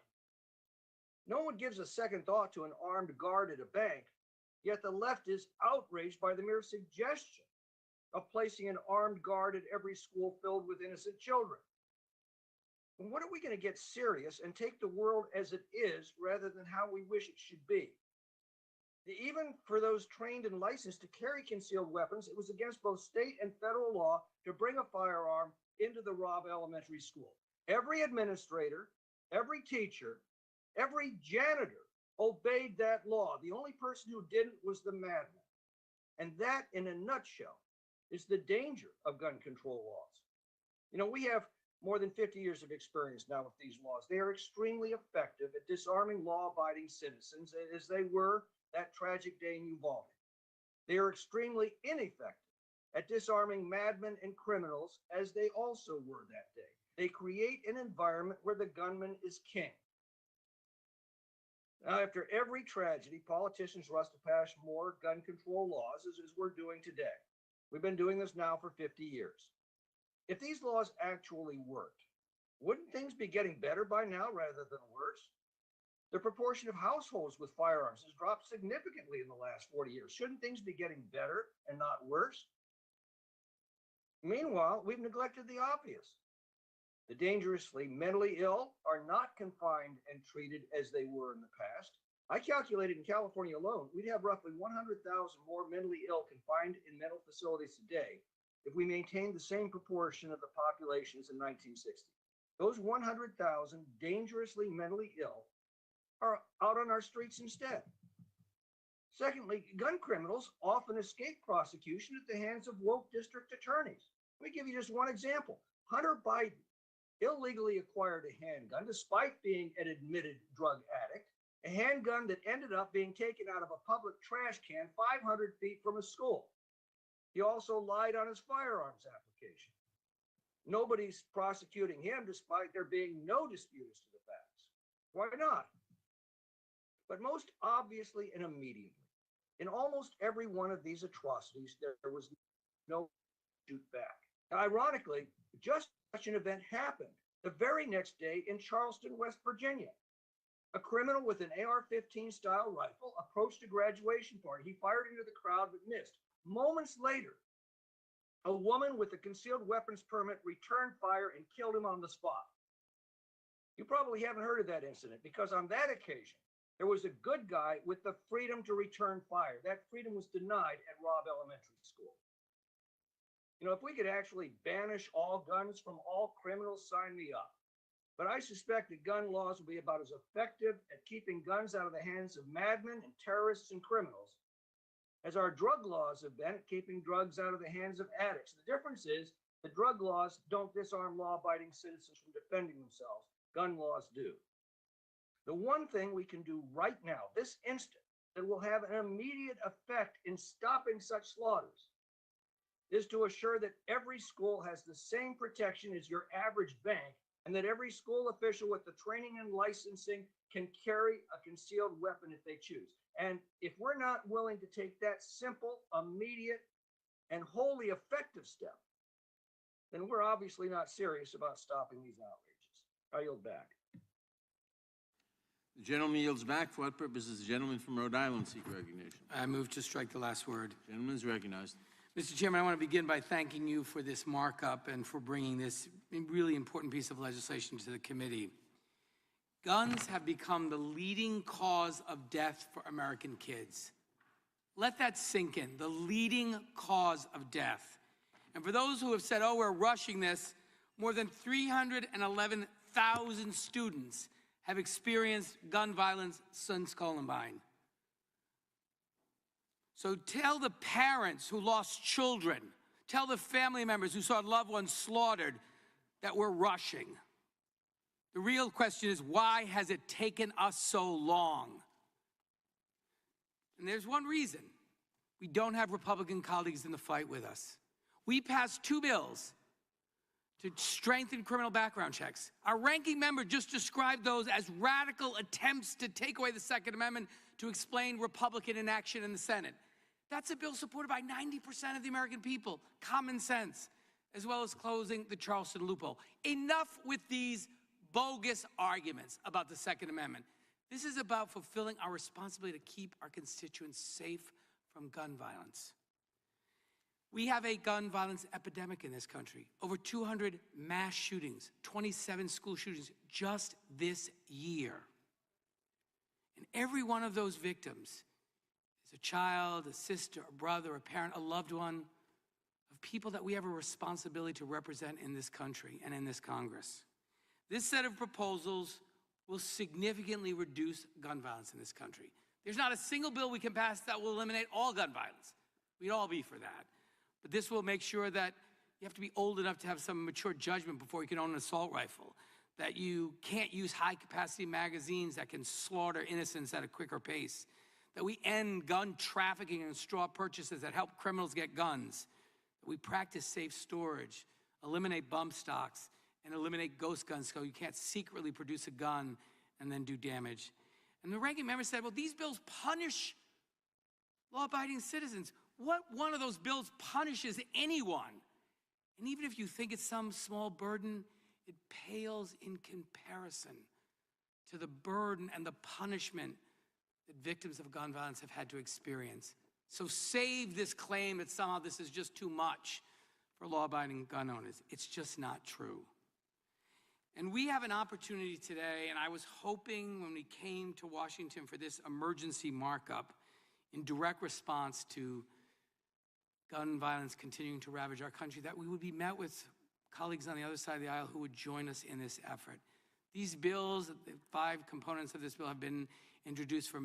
No one gives a second thought to an armed guard at a bank, yet the left is outraged by the mere suggestion of placing an armed guard at every school filled with innocent children. And when are we going to get serious and take the world as it is rather than how we wish it should be? Even for those trained and licensed to carry concealed weapons, it was against both state and federal law to bring a firearm into the Robb Elementary School. Every administrator, every teacher, every janitor obeyed that law. The only person who didn't was the madman. And that, in a nutshell, is the danger of gun control laws. You know, we have more than 50 years of experience now with these laws. They are extremely effective at disarming law-abiding citizens, as they were that tragic day in Uvalde. They are extremely ineffective at disarming madmen and criminals, as they also were that day. They create an environment where the gunman is king. Now, after every tragedy, politicians rush to pass more gun control laws, as we're doing today. We've been doing this now for 50 years. If these laws actually worked, wouldn't things be getting better by now rather than worse? The proportion of households with firearms has dropped significantly in the last 40 years. Shouldn't things be getting better and not worse? Meanwhile, we've neglected the obvious. The dangerously mentally ill are not confined and treated as they were in the past. I calculated in California alone, we'd have roughly 100,000 more mentally ill confined in mental facilities today if we maintained the same proportion of the population as in 1960. Those 100,000 dangerously mentally ill are out on our streets instead. Secondly, gun criminals often escape prosecution at the hands of woke district attorneys. Let me give you just one example. Hunter Biden illegally acquired a handgun despite being an admitted drug addict, a handgun that ended up being taken out of a public trash can 500 feet from a school. He also lied on his firearms application. Nobody's prosecuting him despite there being no dispute as to the facts. Why not? But most obviously and immediately, in almost every one of these atrocities, there was no shoot back. Now, ironically, just such an event happened the very next day in Charleston, West Virginia. A criminal with an AR-15 style rifle approached a graduation party. He fired into the crowd but missed. Moments later, a woman with a concealed weapons permit returned fire and killed him on the spot. You probably haven't heard of that incident because on that occasion, there was a good guy with the freedom to return fire. That freedom was denied at Robb Elementary School. You know, if we could actually banish all guns from all criminals, sign me up. But I suspect that gun laws will be about as effective at keeping guns out of the hands of madmen and terrorists and criminals as our drug laws have been at keeping drugs out of the hands of addicts. The difference is the drug laws don't disarm law-abiding citizens from defending themselves. Gun laws do. The one thing we can do right now, this instant, that will have an immediate effect in stopping such slaughters is to assure that every school has the same protection as your average bank and that every school official with the training and licensing can carry a concealed weapon if they choose. And if we're not willing to take that simple, immediate, and wholly effective step, then we're obviously not serious about stopping these outrages. I yield back. The gentleman yields back. For what purpose does the gentleman from Rhode Island seek recognition? I move to strike the last word. The gentleman is recognized. Mr. Chairman, I want to begin by thanking you for this markup and for bringing this really important piece of legislation to the committee. Guns have become the leading cause of death for American kids. Let that sink in, the leading cause of death. And for those who have said, oh, we're rushing this, more than 311,000 students have experienced gun violence since Columbine. So tell the parents who lost children, tell the family members who saw loved ones slaughtered that we're rushing. The real question is, why has it taken us so long? And there's one reason. We don't have Republican colleagues in the fight with us. We passed 2 bills to strengthen criminal background checks. Our ranking member just described those as radical attempts to take away the Second Amendment to explain Republican inaction in the Senate. That's a bill supported by 90% of the American people. Common sense, as well as closing the Charleston loophole. Enough with these bogus arguments about the Second Amendment. This is about fulfilling our responsibility to keep our constituents safe from gun violence. We have a gun violence epidemic in this country. Over 200 mass shootings, 27 school shootings just this year. And every one of those victims is a child, a sister, a brother, a parent, a loved one of people that we have a responsibility to represent in this country and in this Congress. This set of proposals will significantly reduce gun violence in this country. There's not a single bill we can pass that will eliminate all gun violence. We'd all be for that. But this will make sure that you have to be old enough to have some mature judgment before you can own an assault rifle, that you can't use high-capacity magazines that can slaughter innocents at a quicker pace, that we end gun trafficking and straw purchases that help criminals get guns, that we practice safe storage, eliminate bump stocks, and eliminate ghost guns so you can't secretly produce a gun and then do damage. And the ranking member said, well, these bills punish law-abiding citizens. What one of those bills punishes anyone? And even if you think it's some small burden, it pales in comparison to the burden and the punishment that victims of gun violence have had to experience. So save this claim that somehow this is just too much for law-abiding gun owners. It's just not true. And we have an opportunity today, and I was hoping when we came to Washington for this emergency markup in direct response to gun violence continuing to ravage our country, that we would be met with colleagues on the other side of the aisle who would join us in this effort. These bills, the 5 components of this bill, have been introduced for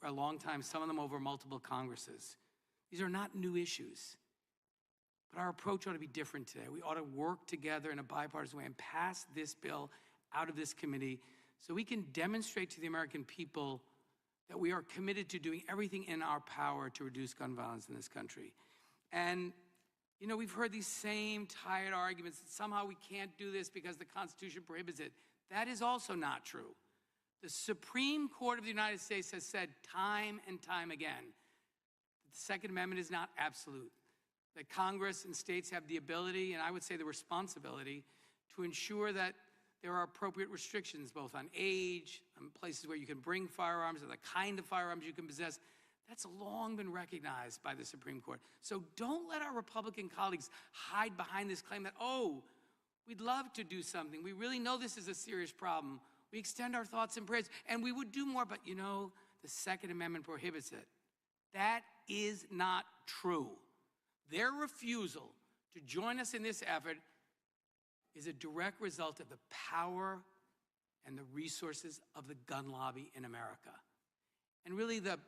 a long time, some of them over multiple Congresses. These are not new issues. But our approach ought to be different today. We ought to work together in a bipartisan way and pass this bill out of this committee so we can demonstrate to the American people that we are committed to doing everything in our power to reduce gun violence in this country. And, you know, we've heard these same tired arguments that somehow we can't do this because the Constitution prohibits it. That is also not true. The Supreme Court of the United States has said time and time again that the Second Amendment is not absolute, that Congress and states have the ability, and I would say the responsibility, to ensure that there are appropriate restrictions both on age, on places where you can bring firearms, and the kind of firearms you can possess. That's long been recognized by the Supreme Court. So don't let our Republican colleagues hide behind this claim that, oh, we'd love to do something. We really know this is a serious problem. We extend our thoughts and prayers, and we would do more, but you know, the Second Amendment prohibits it. That is not true. Their refusal to join us in this effort is a direct result of the power and the resources of the gun lobby in America. And really the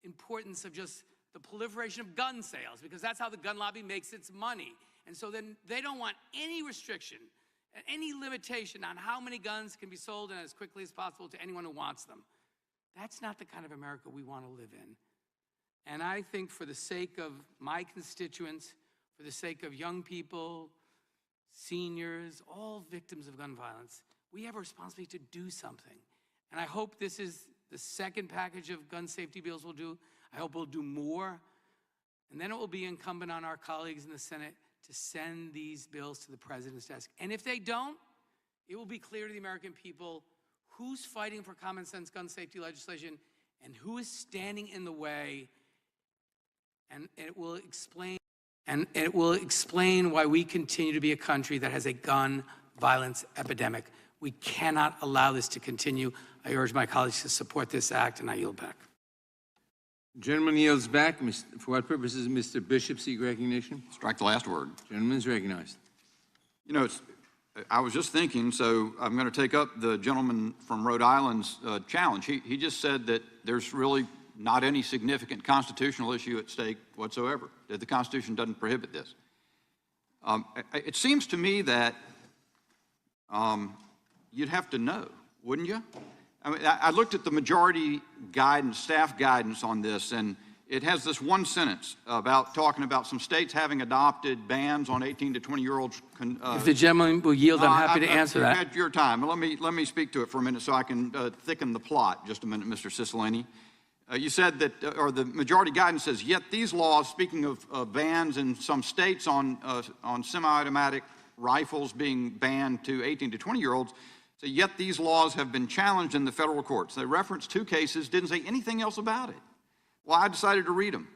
importance of just the proliferation of gun sales, because that's how the gun lobby makes its money. And so then they don't want any restriction, any limitation on how many guns can be sold and as quickly as possible to anyone who wants them. That's not the kind of America we want to live in. And I think for the sake of my constituents, for the sake of young people, seniors, all victims of gun violence, we have a responsibility to do something. And I hope this is the second package of gun safety bills we'll do. I hope we'll do more. And then it will be incumbent on our colleagues in the Senate to send these bills to the president's desk. And if they don't, it will be clear to the American people who's fighting for common sense gun safety legislation and who is standing in the way. And it will explain why we continue to be a country that has a gun violence epidemic. We cannot allow this to continue. I urge my colleagues to support this act, and I yield back. Gentleman yields back. For what purposes, Mr. Bishop seek recognition? Strike the last word. Gentleman is recognized. You know, I was just thinking, so I'm going to take up the gentleman from Rhode Island's challenge. He just said that there's really not any significant constitutional issue at stake whatsoever, that the Constitution doesn't prohibit this. It seems to me that you'd have to know, wouldn't you? I mean, I looked at the majority guidance, staff guidance on this, and it has this one sentence about talking about some states having adopted bans on 18 to 20-year-olds. If the gentleman will yield, I'm happy to answer that. At your time. Let me speak to it for a minute so I can thicken the plot. Just a minute, Mr. Cicilline. You said that, or the majority guidance says, yet these laws, speaking of bans in some states on semi-automatic rifles being banned to 18 to 20-year-olds, so yet these laws have been challenged in the federal courts. They referenced 2 cases, didn't say anything else about it. Well, I decided to read them.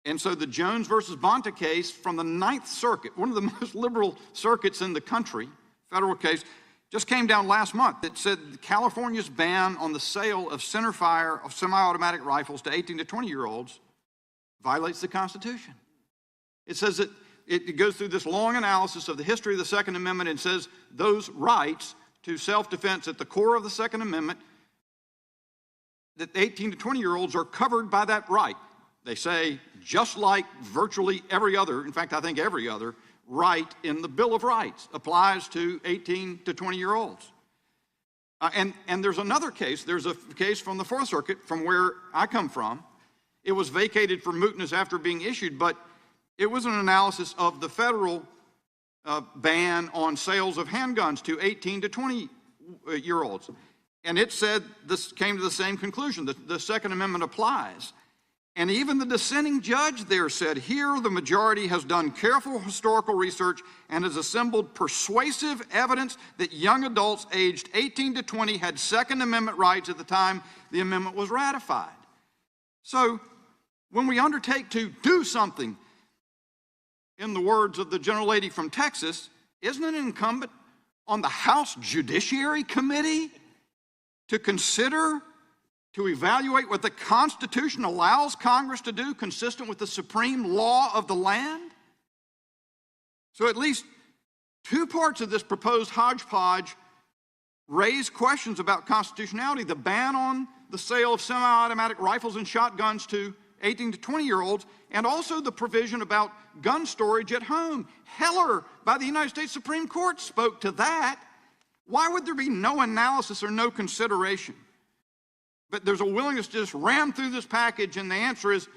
And so the Jones versus Bonta case from the 9th Circuit, one of the most liberal circuits in the country, federal case, just came down last month. It said California's ban on the sale of centerfire of semi-automatic rifles to 18 to 20-year-olds violates the Constitution. It says that it goes through this long analysis of the history of the Second Amendment and says those rights to self-defense at the core of the Second Amendment, that 18 to 20-year-olds are covered by that right. They say, just like virtually every other, in fact, I think every other, right in the Bill of Rights applies to 18 to 20-year-olds. And there's another case. There's a case from the 4th Circuit, from where I come from. It was vacated for mootness after being issued, but it was an analysis of the federal ban on sales of handguns to 18 to 20-year-olds. And it said, this came to the same conclusion, that the Second Amendment applies. And even the dissenting judge there said, here the majority has done careful historical research and has assembled persuasive evidence that young adults aged 18 to 20 had Second Amendment rights at the time the amendment was ratified. So when we undertake to do something, in the words of the gentle lady from Texas, isn't it incumbent on the House Judiciary Committee to consider, to evaluate what the Constitution allows Congress to do consistent with the supreme law of the land? So at least 2 parts of this proposed hodgepodge raise questions about constitutionality. The ban on the sale of semi-automatic rifles and shotguns to 18 to 20-year-olds, and also the provision about gun storage at home. Heller, by the United States Supreme Court, spoke to that. Why would there be no analysis or no consideration? But there's a willingness to just ram through this package, and the answer is,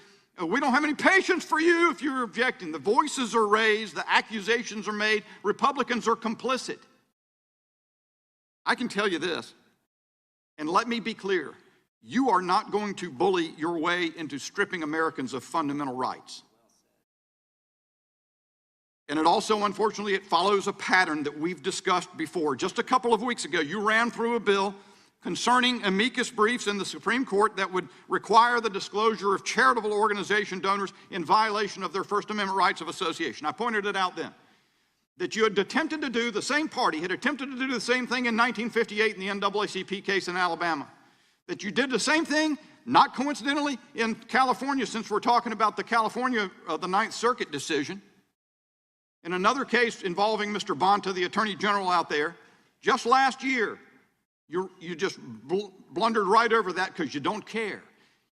we don't have any patience for you if you're objecting. The voices are raised, the accusations are made, Republicans are complicit. I can tell you this, and let me be clear, you are not going to bully your way into stripping Americans of fundamental rights. And it also, unfortunately, it follows a pattern that we've discussed before. Just a couple of weeks ago, you ran through a bill concerning amicus briefs in the Supreme Court that would require the disclosure of charitable organization donors in violation of their First Amendment rights of association. I pointed it out then, that you had attempted to do, the same party had attempted to do the same thing in 1958 in the NAACP case in Alabama. That you did the same thing, not coincidentally, in California, since we're talking about the California, the 9th Circuit decision. In another case involving Mr. Bonta, the Attorney General out there, just last year, you just blundered right over that because you don't care.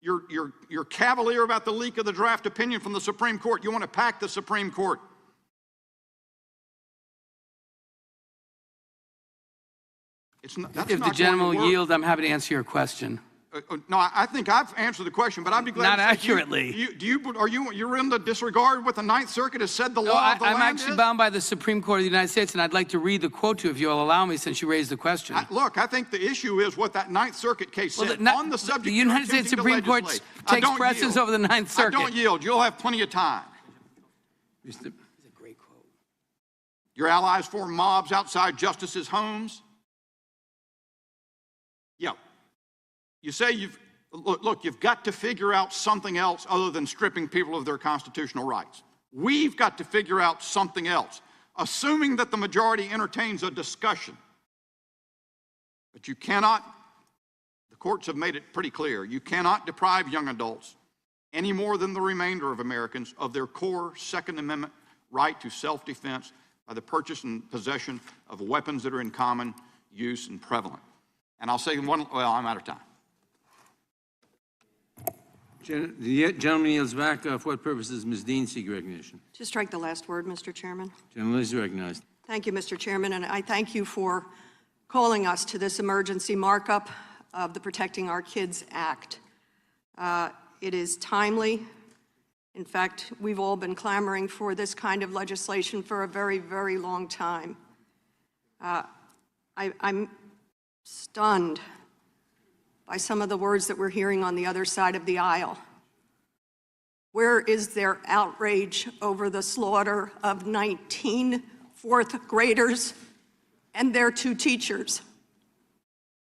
You're cavalier about the leak of the draft opinion from the Supreme Court. You want to pack the Supreme Court. If the gentleman will yield, I'm happy to answer your question. No, I think I've answered the question, but I'd be glad Not to say accurately. You're in the disregard what the 9th Circuit has said the law of the land I'm actually is? bound by the Supreme Court of the United States, and I'd like to read the quote to you if you'll allow me, since you raised the question. Look, I think the issue is what that 9th Circuit case said on the subject. The United States Supreme Court takes precedence over the 9th Circuit. I don't yield. You'll have plenty of time. It's a great quote. Your allies form mobs outside justices' homes. Yeah. You say you've got to figure out something else other than stripping people of their constitutional rights. We've got to figure out something else, assuming that the majority entertains a discussion. But you cannot, the courts have made it pretty clear, you cannot deprive young adults any more than the remainder of Americans, of their core Second Amendment right to self-defense by the purchase and possession of weapons that are in common use and prevalent. And I'll say one, well, I'm out of time. The gentleman yields back. For what purposes Ms. Dean seek recognition? To strike the last word, Mr. Chairman. Gentleman is recognized. Thank you, Mr. Chairman, and I thank you for calling us to this emergency markup of the Protecting Our Kids Act. It is timely. In fact, we've all been clamoring for this kind of legislation for a very, very long time. I'm stunned by some of the words that we're hearing on the other side of the aisle. Where is their outrage over the slaughter of 19 fourth graders and their 2 teachers?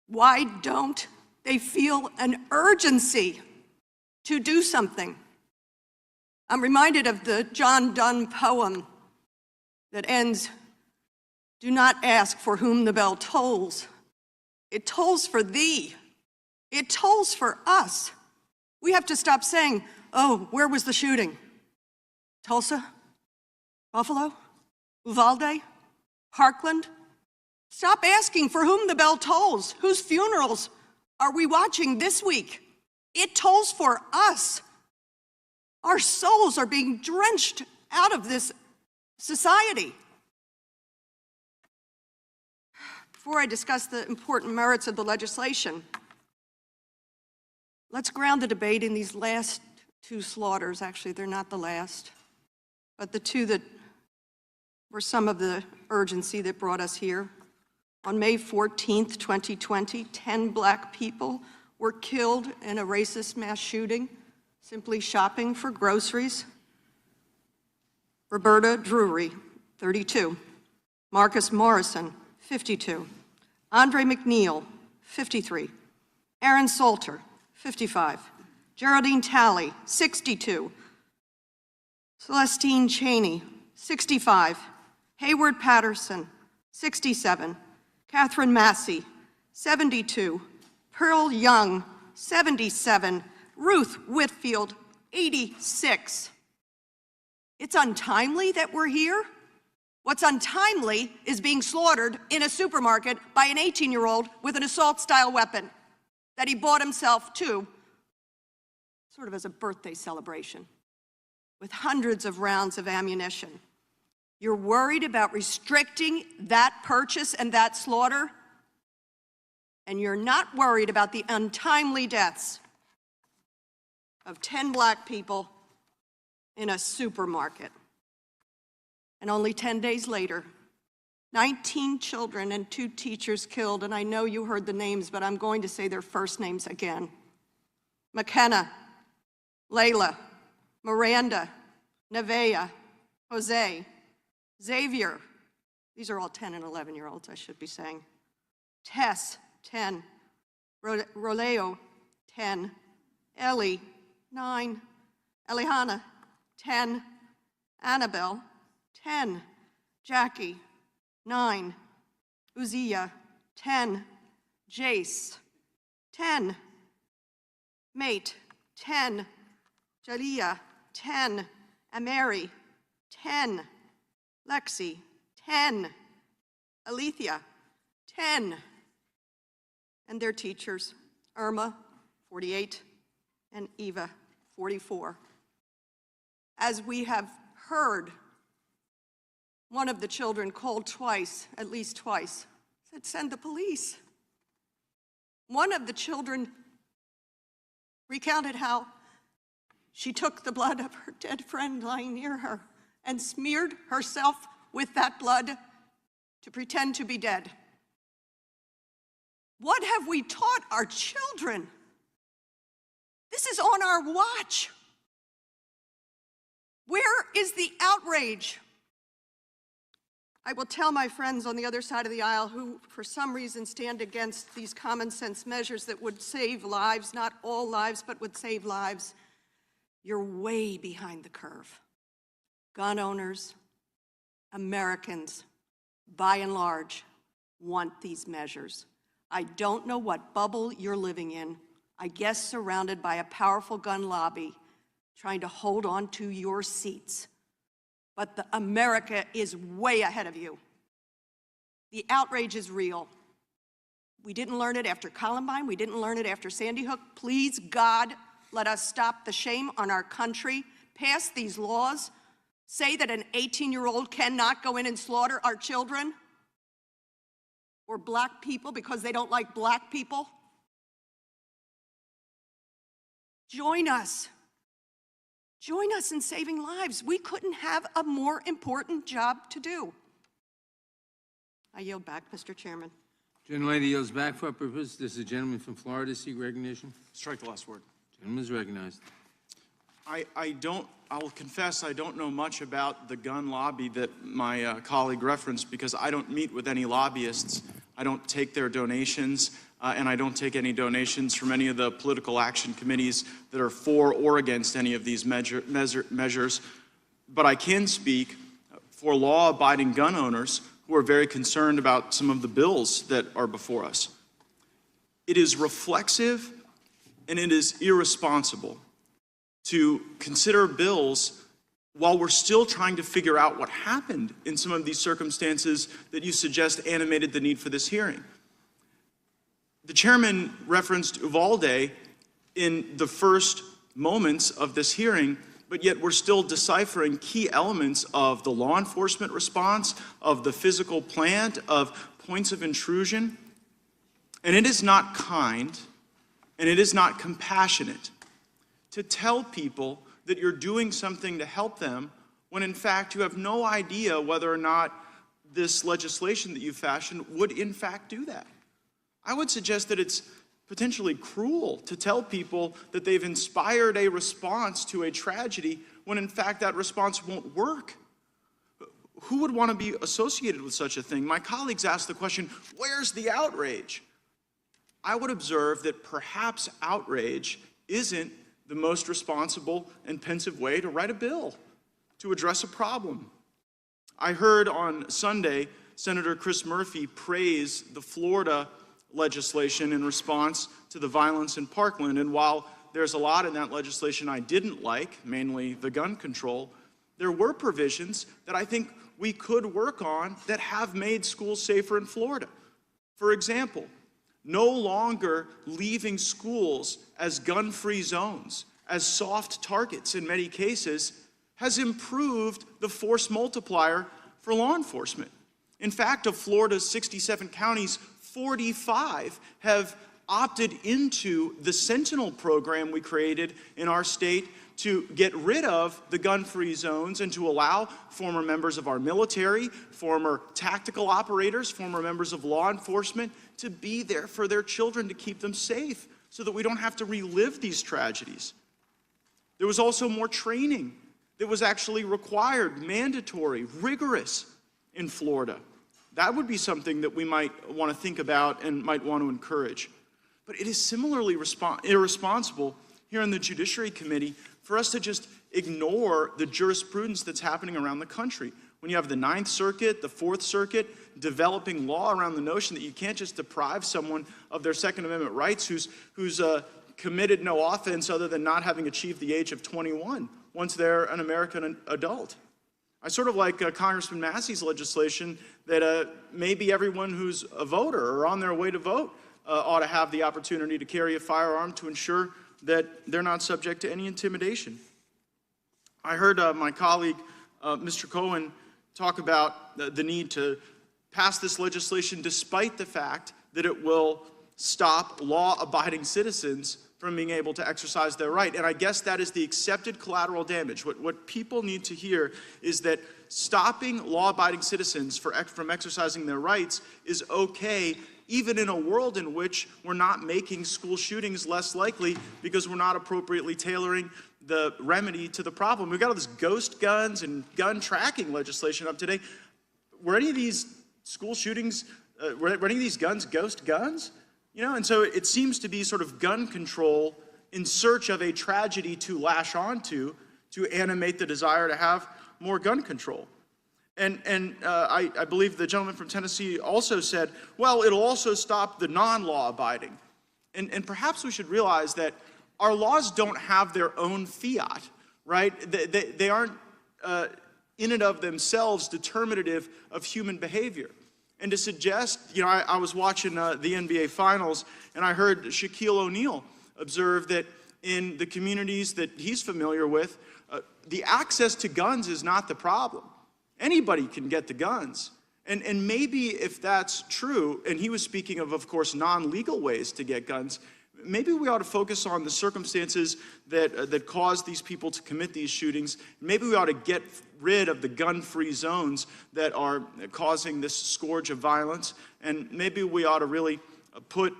Why don't they feel an urgency to do something? I'm reminded of the John Donne poem that ends, "Do not ask for whom the bell tolls. It tolls for thee. It tolls for us." We have to stop saying, "Oh, where was the shooting? Tulsa? Buffalo? Uvalde? Parkland?" Stop asking for whom the bell tolls. Whose funerals are we watching this week? It tolls for us. Our souls are being drenched out of this society. Before I discuss the important merits of the legislation, let's ground the debate in these last 2 slaughters. Actually, they're not the last, but the 2 that were some of the urgency that brought us here. On May 14th, 2020, 10 black people were killed in a racist mass shooting, simply shopping for groceries. Roberta Drury, 32. Marcus Morrison, 52. Andre McNeil, 53. Aaron Salter, 55. Geraldine Talley, 62. Celestine Cheney, 65. Hayward Patterson, 67. Catherine Massey, 72. Pearl Young, 77. Ruth Whitfield, 86. It's untimely that we're here. What's untimely is being slaughtered in a supermarket by an 18-year-old with an assault-style weapon that he bought himself too, sort of as a birthday celebration, with hundreds of rounds of ammunition. You're worried about restricting that purchase and that slaughter, and you're not worried about the untimely deaths of 10 black people in a supermarket. And only 10 days later, 19 children and 2 teachers killed, and I know you heard the names, but I'm going to say their first names again. McKenna, Layla, Miranda, Nevaeh, Jose, Xavier, these are all 10 and 11-year-olds, I should be saying. Tess, 10. Roleo, 10. Ellie, 9. Elihana, 10. Annabelle, 10. Jackie, 9. Uzziah, 10. Jace, 10. Mate, 10. Jaliyah, 10. Ameri, 10. Lexi, 10. Alethea, 10. And their teachers, Irma, 48, and Eva, 44. As we have heard, one of the children called twice, at least twice, said, "Send the police." One of the children recounted how she took the blood of her dead friend lying near her and smeared herself with that blood to pretend to be dead. What have we taught our children? This is on our watch. Where is the outrage? I will tell my friends on the other side of the aisle who, for some reason, stand against these common sense measures that would save lives, not all lives, but would save lives, you're way behind the curve. Gun owners, Americans, by and large, want these measures. I don't know what bubble you're living in. I guess surrounded by a powerful gun lobby, trying to hold on to your seats. But America is way ahead of you. The outrage is real. We didn't learn it after Columbine. We didn't learn it after Sandy Hook. Please, God, let us stop the shame on our country, pass these laws, say that an 18-year-old cannot go in and slaughter our children or black people because they don't like black people. Join us. Join us in saving lives. We couldn't have a more important job to do. I yield back, Mr. Chairman. Gentlelady yields back for purpose. This is a gentleman from Florida. Seek recognition. Strike the last word. Gentleman is recognized. I'll confess I don't know much about the gun lobby that my colleague referenced because I don't meet with any lobbyists. I don't take their donations, and I don't take any donations from any of the political action committees that are for or against any of these measures. But I can speak for law-abiding gun owners who are very concerned about some of the bills that are before us. It is reflexive and it is irresponsible to consider bills while we're still trying to figure out what happened in some of these circumstances that you suggest animated the need for this hearing. The chairman referenced Uvalde in the first moments of this hearing, but yet we're still deciphering key elements of the law enforcement response, of the physical plant, of points of intrusion. And it is not kind, and it is not compassionate to tell people that you're doing something to help them when in fact you have no idea whether or not this legislation that you fashioned would in fact do that. I would suggest that it's potentially cruel to tell people that they've inspired a response to a tragedy when in fact that response won't work. Who would want to be associated with such a thing? My colleagues asked the question, where's the outrage? I would observe that perhaps outrage isn't the most responsible and pensive way to write a bill, to address a problem. I heard on Sunday Senator Chris Murphy praise the Florida legislation in response to the violence in Parkland. And while there's a lot in that legislation I didn't like, mainly the gun control, there were provisions that I think we could work on that have made schools safer in Florida. For example, no longer leaving schools as gun-free zones, as soft targets in many cases, has improved the force multiplier for law enforcement. In fact, of Florida's 67 counties, 45 have opted into the Sentinel program we created in our state to get rid of the gun-free zones and to allow former members of our military, former tactical operators, former members of law enforcement to be there for their children to keep them safe so that we don't have to relive these tragedies. There was also more training that was actually required, mandatory, rigorous in Florida. That would be something that we might want to think about and might want to encourage. But it is similarly irresponsible here in the Judiciary Committee for us to just ignore the jurisprudence that's happening around the country. When you have the Ninth Circuit, the Fourth Circuit, developing law around the notion that you can't just deprive someone of their Second Amendment rights who's committed no offense other than not having achieved the age of 21 once they're an American adult. I sort of like Congressman Massey's legislation that maybe everyone who's a voter or on their way to vote ought to have the opportunity to carry a firearm to ensure that they're not subject to any intimidation. I heard my colleague, Mr. Cohen, talk about the need to pass this legislation despite the fact that it will stop law-abiding citizens from being able to exercise their right. And I guess that is the accepted collateral damage. What people need to hear is that stopping law-abiding citizens from exercising their rights is okay, even in a world in which we're not making school shootings less likely because we're not appropriately tailoring the remedy to the problem. We've got all this ghost guns and gun tracking legislation up today. Were any of these school shootings, were any of these guns ghost guns? You know, and so it seems to be sort of gun control in search of a tragedy to lash onto to animate the desire to have more gun control. And I believe the gentleman from Tennessee also said, well, it'll also stop the non-law abiding. And perhaps we should realize that our laws don't have their own fiat. right? They aren't in and of themselves determinative of human behavior. And to suggest, I was watching the NBA Finals, and I heard Shaquille O'Neal observe that in the communities that he's familiar with, the access to guns is not the problem. Anybody can get the guns. And maybe if that's true, and he was speaking of course, non-legal ways to get guns, maybe we ought to focus on the circumstances that cause these people to commit these shootings. Maybe we ought to get rid of the gun-free zones that are causing this scourge of violence. And maybe we ought to really put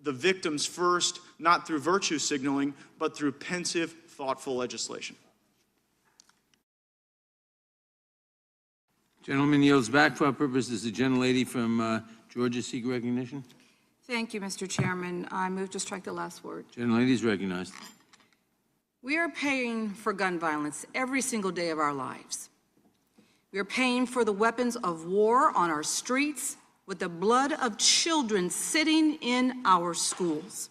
the victims first, not through virtue signaling, but through pensive, thoughtful legislation. Gentleman yields back for our purposes. The gentlelady from Georgia seek recognition. Thank you, Mr. Chairman. I move to strike the last word. Gentlelady is recognized. We are paying for gun violence every single day of our lives. We are paying for the weapons of war on our streets with the blood of children sitting in our schools.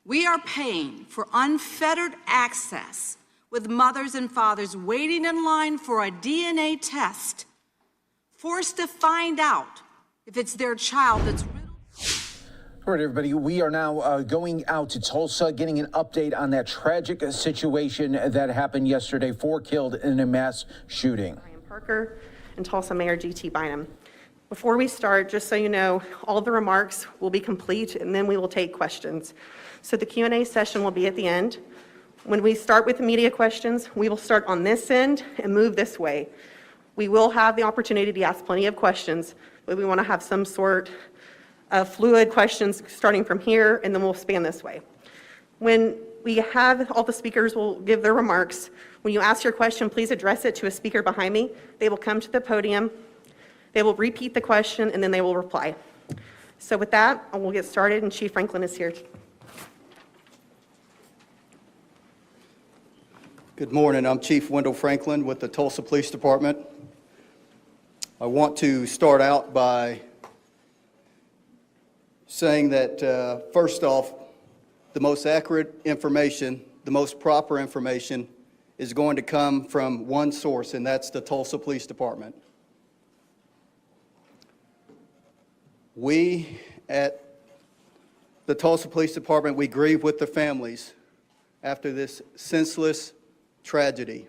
We are paying for unfettered access with mothers and fathers waiting in line for a DNA test, forced to find out if it's their child that's All right, everybody, we are now going out to Tulsa, getting an update on that tragic situation that happened yesterday. 4 killed in a mass shooting. Parker and Tulsa Mayor G.T. Bynum. Before we start, just so you know, all the remarks will be complete and then we will take questions. So the Q&A session will be at the end. When we start with the media questions, we will start on this end and move this way. We will have the opportunity to ask plenty of questions, but we want to have some sort of fluid questions starting from here, and then we'll span this way. When we have all the speakers will give their remarks, when you ask your question, please address it to a speaker behind me. They will come to the podium, they will repeat the question, and then they will reply. So with that, we'll get started, and Chief Franklin is here. Good morning. I'm Chief Wendell Franklin with the Tulsa Police Department. I want to start out by saying that, first off, the most accurate information, the most proper information is going to come from one source, and that's the Tulsa Police Department. We at the Tulsa Police Department, we grieve with the families after this senseless tragedy.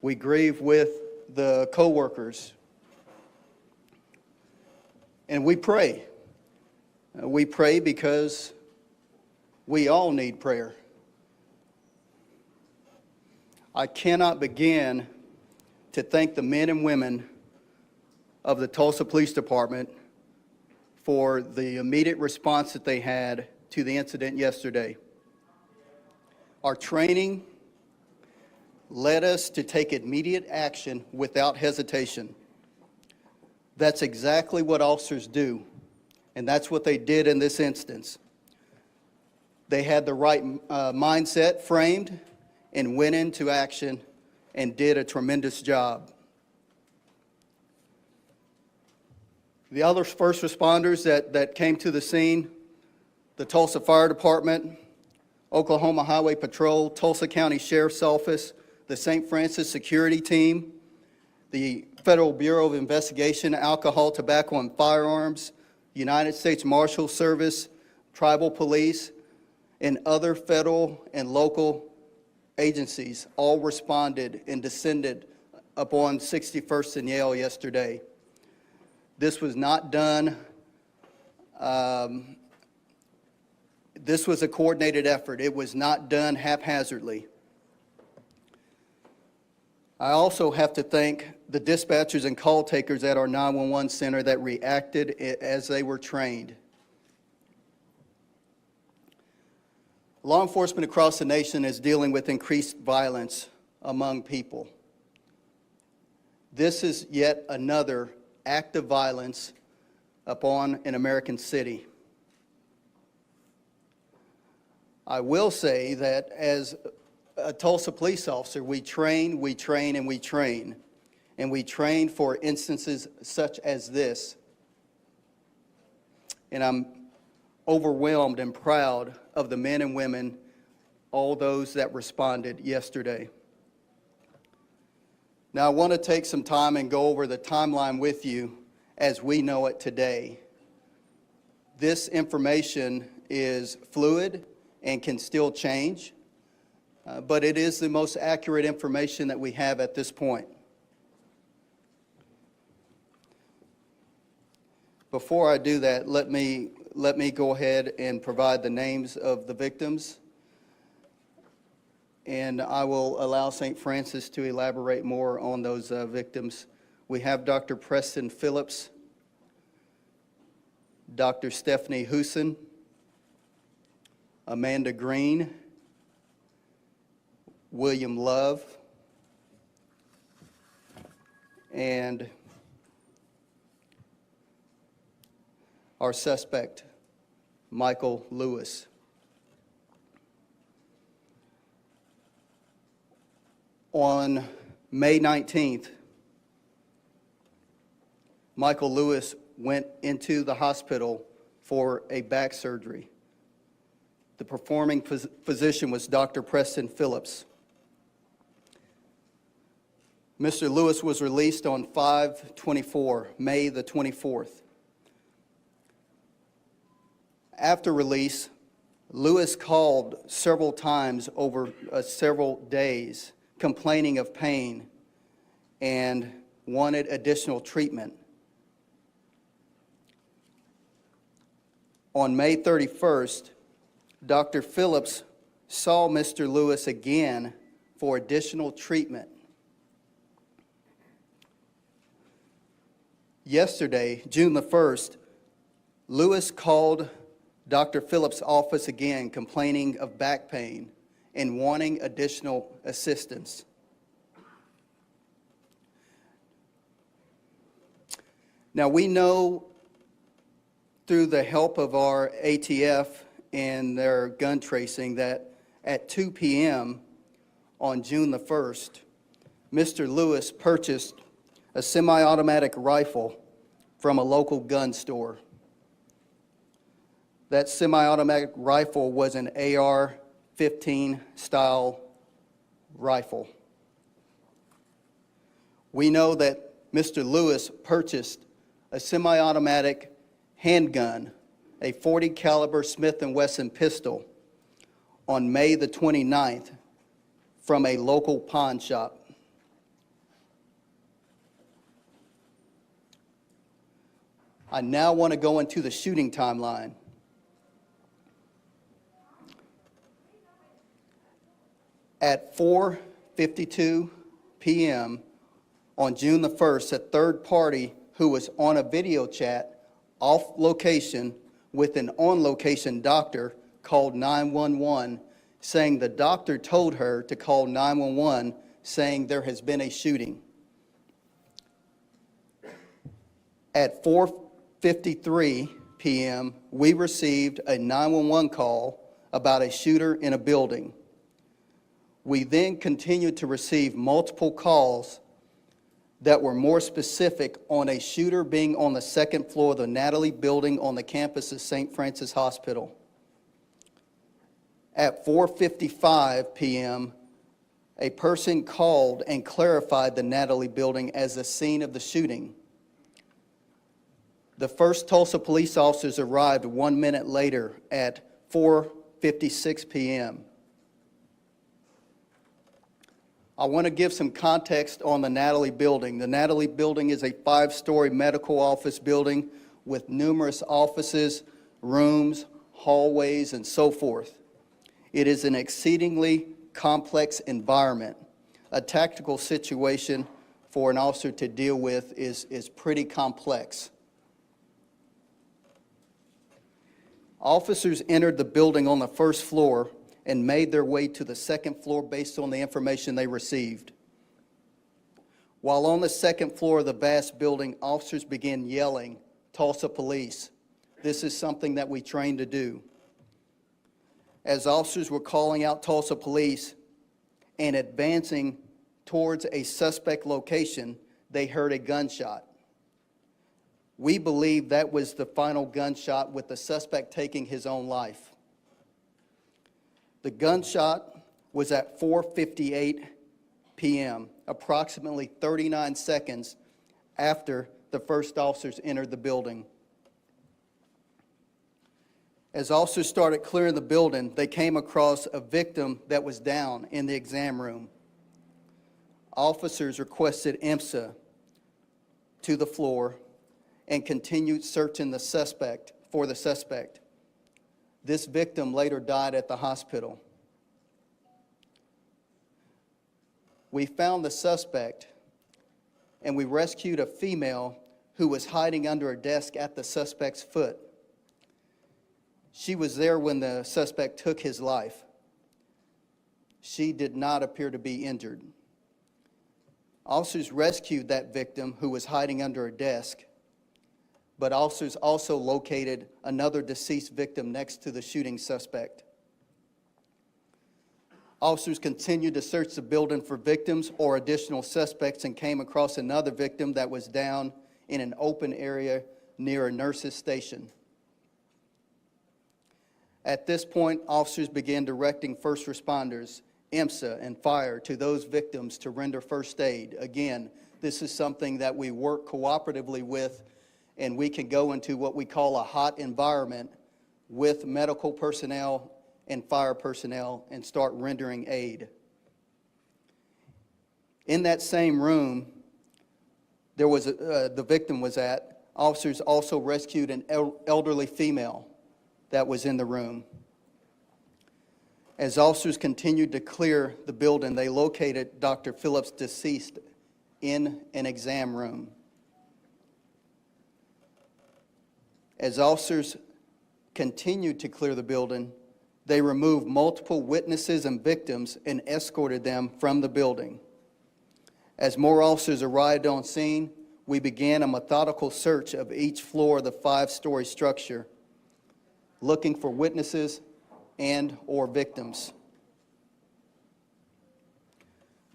We grieve with the co-workers, and we pray. We pray because we all need prayer. I cannot begin to thank the men and women of the Tulsa Police Department for the immediate response that they had to the incident yesterday. Our training led us to take immediate action without hesitation. That's exactly what officers do, and that's what they did in this instance. They had the right mindset framed and went into action and did a tremendous job. The other first responders that came to the scene, the Tulsa Fire Department, Oklahoma Highway Patrol, Tulsa County Sheriff's Office, the St. Francis Security Team, the Federal Bureau of Investigation, Alcohol, Tobacco, and Firearms, United States Marshal Service, Tribal Police, and other federal and local agencies all responded and descended upon 61st and Yale yesterday. This was not done. This was a coordinated effort. It was not done haphazardly. I also have to thank the dispatchers and call takers at our 911 center that reacted as they were trained. Law enforcement across the nation is dealing with increased violence among people. This is yet another act of violence upon an American city. I will say that as a Tulsa police officer, we train, and we train. And we train for instances such as this. And I'm overwhelmed and proud of the men and women, all those that responded yesterday. Now, I want to take some time and go over the timeline with you as we know it today. This information is fluid and can still change, but it is the most accurate information that we have at this point. Before I do that, let me go ahead and provide the names of the victims, and I will allow St. Francis to elaborate more on those victims. We have Dr. Preston Phillips, Dr. Stephanie Huson, Amanda Green, William Love, and our suspect, Michael Lewis. On May 19th, Michael Lewis went into the hospital for a back surgery. The performing physician was Dr. Preston Phillips. Mr. Lewis was released on 5/24, May the 24th. After release, Lewis called several times over several days, complaining of pain and wanted additional treatment. On May 31st, Dr. Phillips saw Mr. Lewis again for additional treatment. Yesterday, June the 1st, Lewis called Dr. Phillips' office again, complaining of back pain and wanting additional assistance. Now, we know through the help of our ATF and their gun tracing that at 2 p.m. on June the 1st, Mr. Lewis purchased a semi-automatic rifle from a local gun store. That semi-automatic rifle was an AR-15 style rifle. We know that Mr. Lewis purchased a semi-automatic handgun, a .40 caliber Smith & Wesson pistol, on May the 29th from a local pawn shop. I now want to go into the shooting timeline. At 4:52 p.m. on June the 1st, a third party who was on a video chat off location with an on-location doctor called 911, saying the doctor told her to call 911, saying there has been a shooting. At 4:53 p.m., we received a 911 call about a shooter in a building. We then continued to receive multiple calls that were more specific on a shooter being on the second floor of the Natalie building on the campus of St. Francis Hospital. At 4:55 p.m., a person called and clarified the Natalie building as the scene of the shooting. The first Tulsa police officers arrived 1 minute later at 4:56 p.m. I want to give some context on the Natalie building. The Natalie building is a 5-story medical office building with numerous offices, rooms, hallways, and so forth. It is an exceedingly complex environment. A tactical situation for an officer to deal with is pretty complex. Officers entered the building on the first floor and made their way to the second floor based on the information they received. While on the second floor of the vast building, officers began yelling, "Tulsa police." This is something that we train to do. As officers were calling out Tulsa police and advancing towards a suspect location, they heard a gunshot. We believe that was the final gunshot, with the suspect taking his own life. The gunshot was at 4:58 p.m. approximately 39 seconds after the first officers entered the building. As officers started clearing the building, they came across a victim that was down in the exam room. Officers requested IMSA to the floor and continued searching for the suspect. This victim later died at the hospital. We found the suspect and we rescued a female who was hiding under a desk at the suspect's foot. She was there when the suspect took his life. She did not appear to be injured. Officers rescued that victim who was hiding under a desk, but officers also located another deceased victim next to the shooting suspect. Officers continued to search the building for victims or additional suspects and came across another victim that was down in an open area near a nurse's station. At this point, officers began directing first responders, IMSA, and fire to those victims to render first aid. Again, this is something that we work cooperatively with, and we can go into what we call a hot environment with medical personnel and fire personnel and start rendering aid. In that same room there was the victim was at, officers also rescued an elderly female that was in the room. As officers continued to clear the building, they located Dr. Phillips deceased in an exam room. As officers continued to clear the building, they removed multiple witnesses and victims and escorted them from the building. As more officers arrived on scene, we began a methodical search of each floor of the 5-story structure, looking for witnesses and/or victims.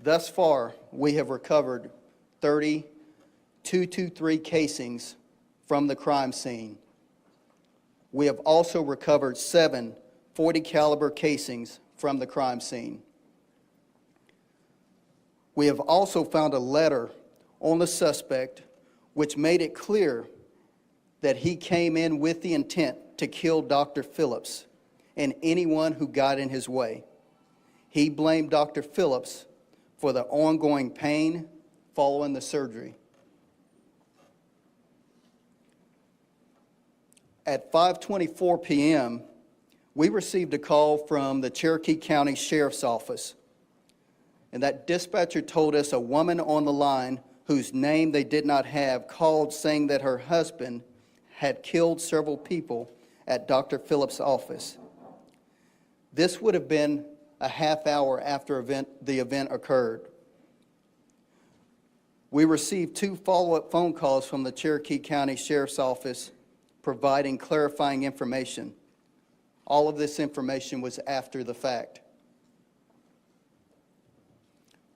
Thus far, we have recovered 30 .223 casings from the crime scene. We have also recovered 7 .40 caliber casings from the crime scene. We have also found a letter on the suspect which made it clear that he came in with the intent to kill Dr. Phillips and anyone who got in his way. He blamed Dr. Phillips for the ongoing pain following the surgery. At 5:24 p.m., we received a call from the Cherokee County Sheriff's Office, and that dispatcher told us a woman on the line whose name they did not have called saying that her husband had killed several people at Dr. Phillips' office. This would have been a half hour after the event occurred. We received 2 follow-up phone calls from the Cherokee County Sheriff's Office providing clarifying information. All of this information was after the fact.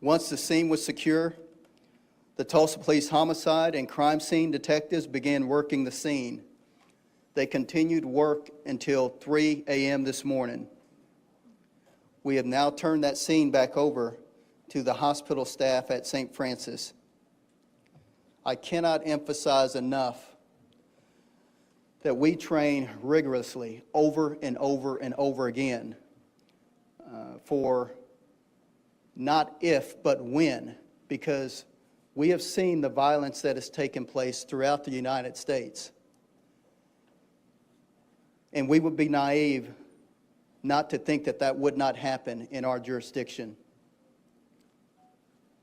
Once the scene was secure, the Tulsa Police Homicide and Crime Scene detectives began working the scene. They continued work until 3 a.m. this morning. We have now turned that scene back over to the hospital staff at St. Francis. I cannot emphasize enough that we train rigorously over and over and over again for not if, but when, because we have seen the violence that has taken place throughout the United States. And we would be naive not to think that that would not happen in our jurisdiction.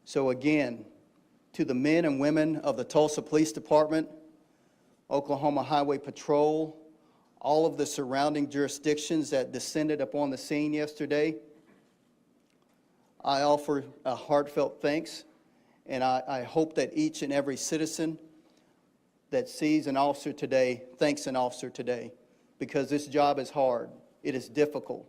So again, to the men and women of the Tulsa Police Department, Oklahoma Highway Patrol, all of the surrounding jurisdictions that descended upon the scene yesterday, I offer a heartfelt thanks, and I hope that each and every citizen that sees an officer today thanks an officer today, because this job is hard. It is difficult.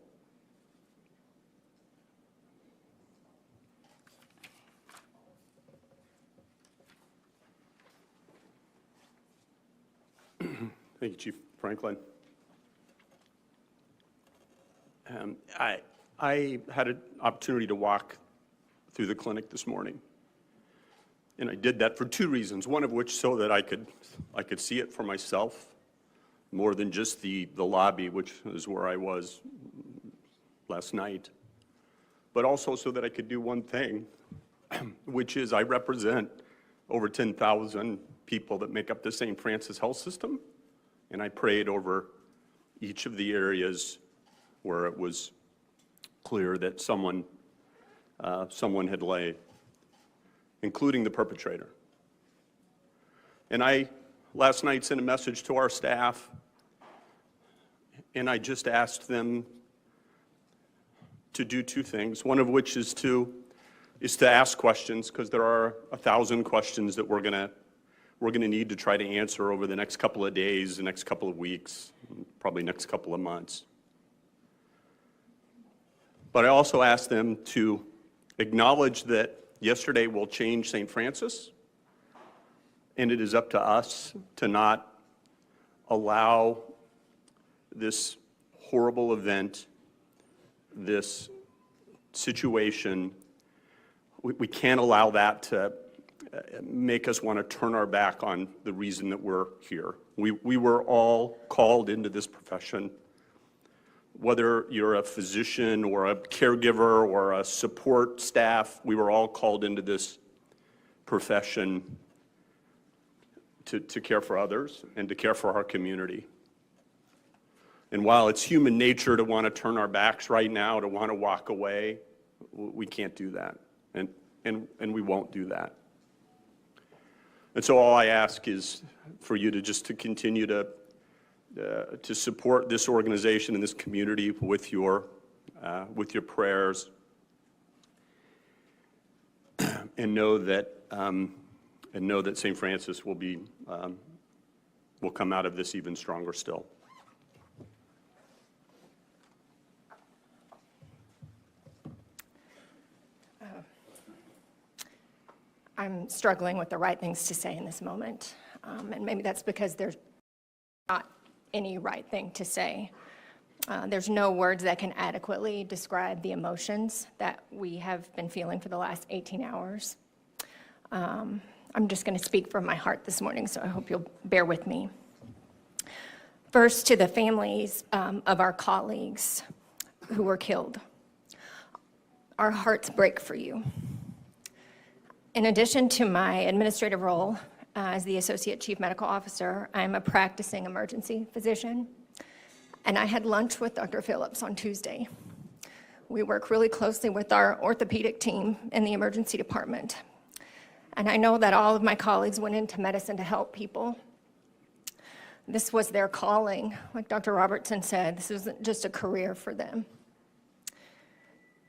Thank you, Chief Franklin. I had an opportunity to walk through the clinic this morning, And I did that for two reasons, one of which so that I could see it for myself, more than just the lobby, which is where I was last night, but also so that I could do one thing, which is I represent over 10,000 people that make up the St. Francis health system, and I prayed over each of the areas where it was clear that someone had laid, including the perpetrator. And I, last night, sent a message to our staff, and I just asked them to do two things, one of which is to ask questions, because there are 1,000 questions that we're gonna need to try to answer over the next couple of days, the next couple of weeks, probably next couple of months. But I also asked them to acknowledge that yesterday will change St. Francis, and it is up to us to not allow this horrible event, this situation, we can't allow that to make us want to turn our back on the reason that we're here. We were all called into this profession. Whether you're a physician or a caregiver or a support staff, we were all called into this profession to care for others and to care for our community. And while it's human nature to want to turn our backs right now, to want to walk away, we can't do that, and we won't do that. And so all I ask is for you to continue to support this organization and this community with your prayers, and know that St. Francis will come out of this even stronger still. I'm struggling with the right things to say in this moment, and maybe that's because there's not any right thing to say. There's no words that can adequately describe the emotions that we have been feeling for the last 18 hours. I'm just going to speak from my heart this morning, so I hope you'll bear with me. First, to the families of our colleagues who were killed. Our hearts break for you. In addition to my administrative role as the Associate Chief Medical Officer, I'm a practicing emergency physician, and I had lunch with Dr. Phillips on Tuesday. We work really closely with our orthopedic team in the emergency department, and I know that all of my colleagues went into medicine to help people. This was their calling. Like Dr. Robertson said, this isn't just a career for them.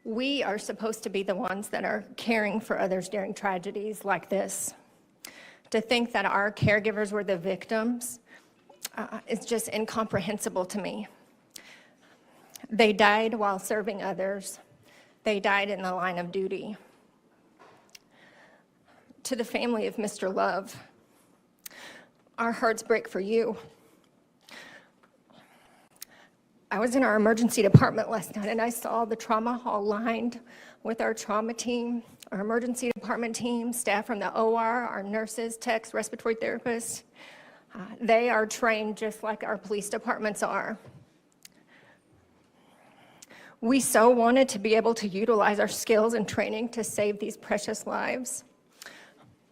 We are supposed to be the ones that are caring for others during tragedies like this. To think that our caregivers were the victims is just incomprehensible to me. They died while serving others. They died in the line of duty. To the family of Mr. Love, our hearts break for you. I was in our emergency department last night, and I saw the trauma hall lined with our trauma team, our emergency department team, staff from the OR, our nurses, techs, respiratory therapists. They are trained just like our police departments are. We so wanted to be able to utilize our skills and training to save these precious lives.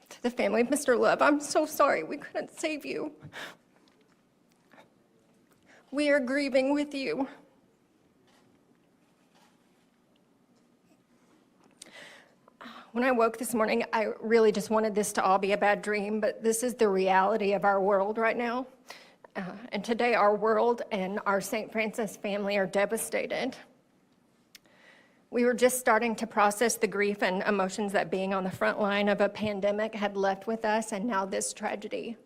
To the family of Mr. Love, I'm so sorry we couldn't save you. We are grieving with you. When I woke this morning, I really just wanted this to all be a bad dream, but this is the reality of our world right now. And today our world and our St. Francis family are devastated. We were just starting to process the grief and emotions that being on the front line of a pandemic had left with us, and now this tragedy.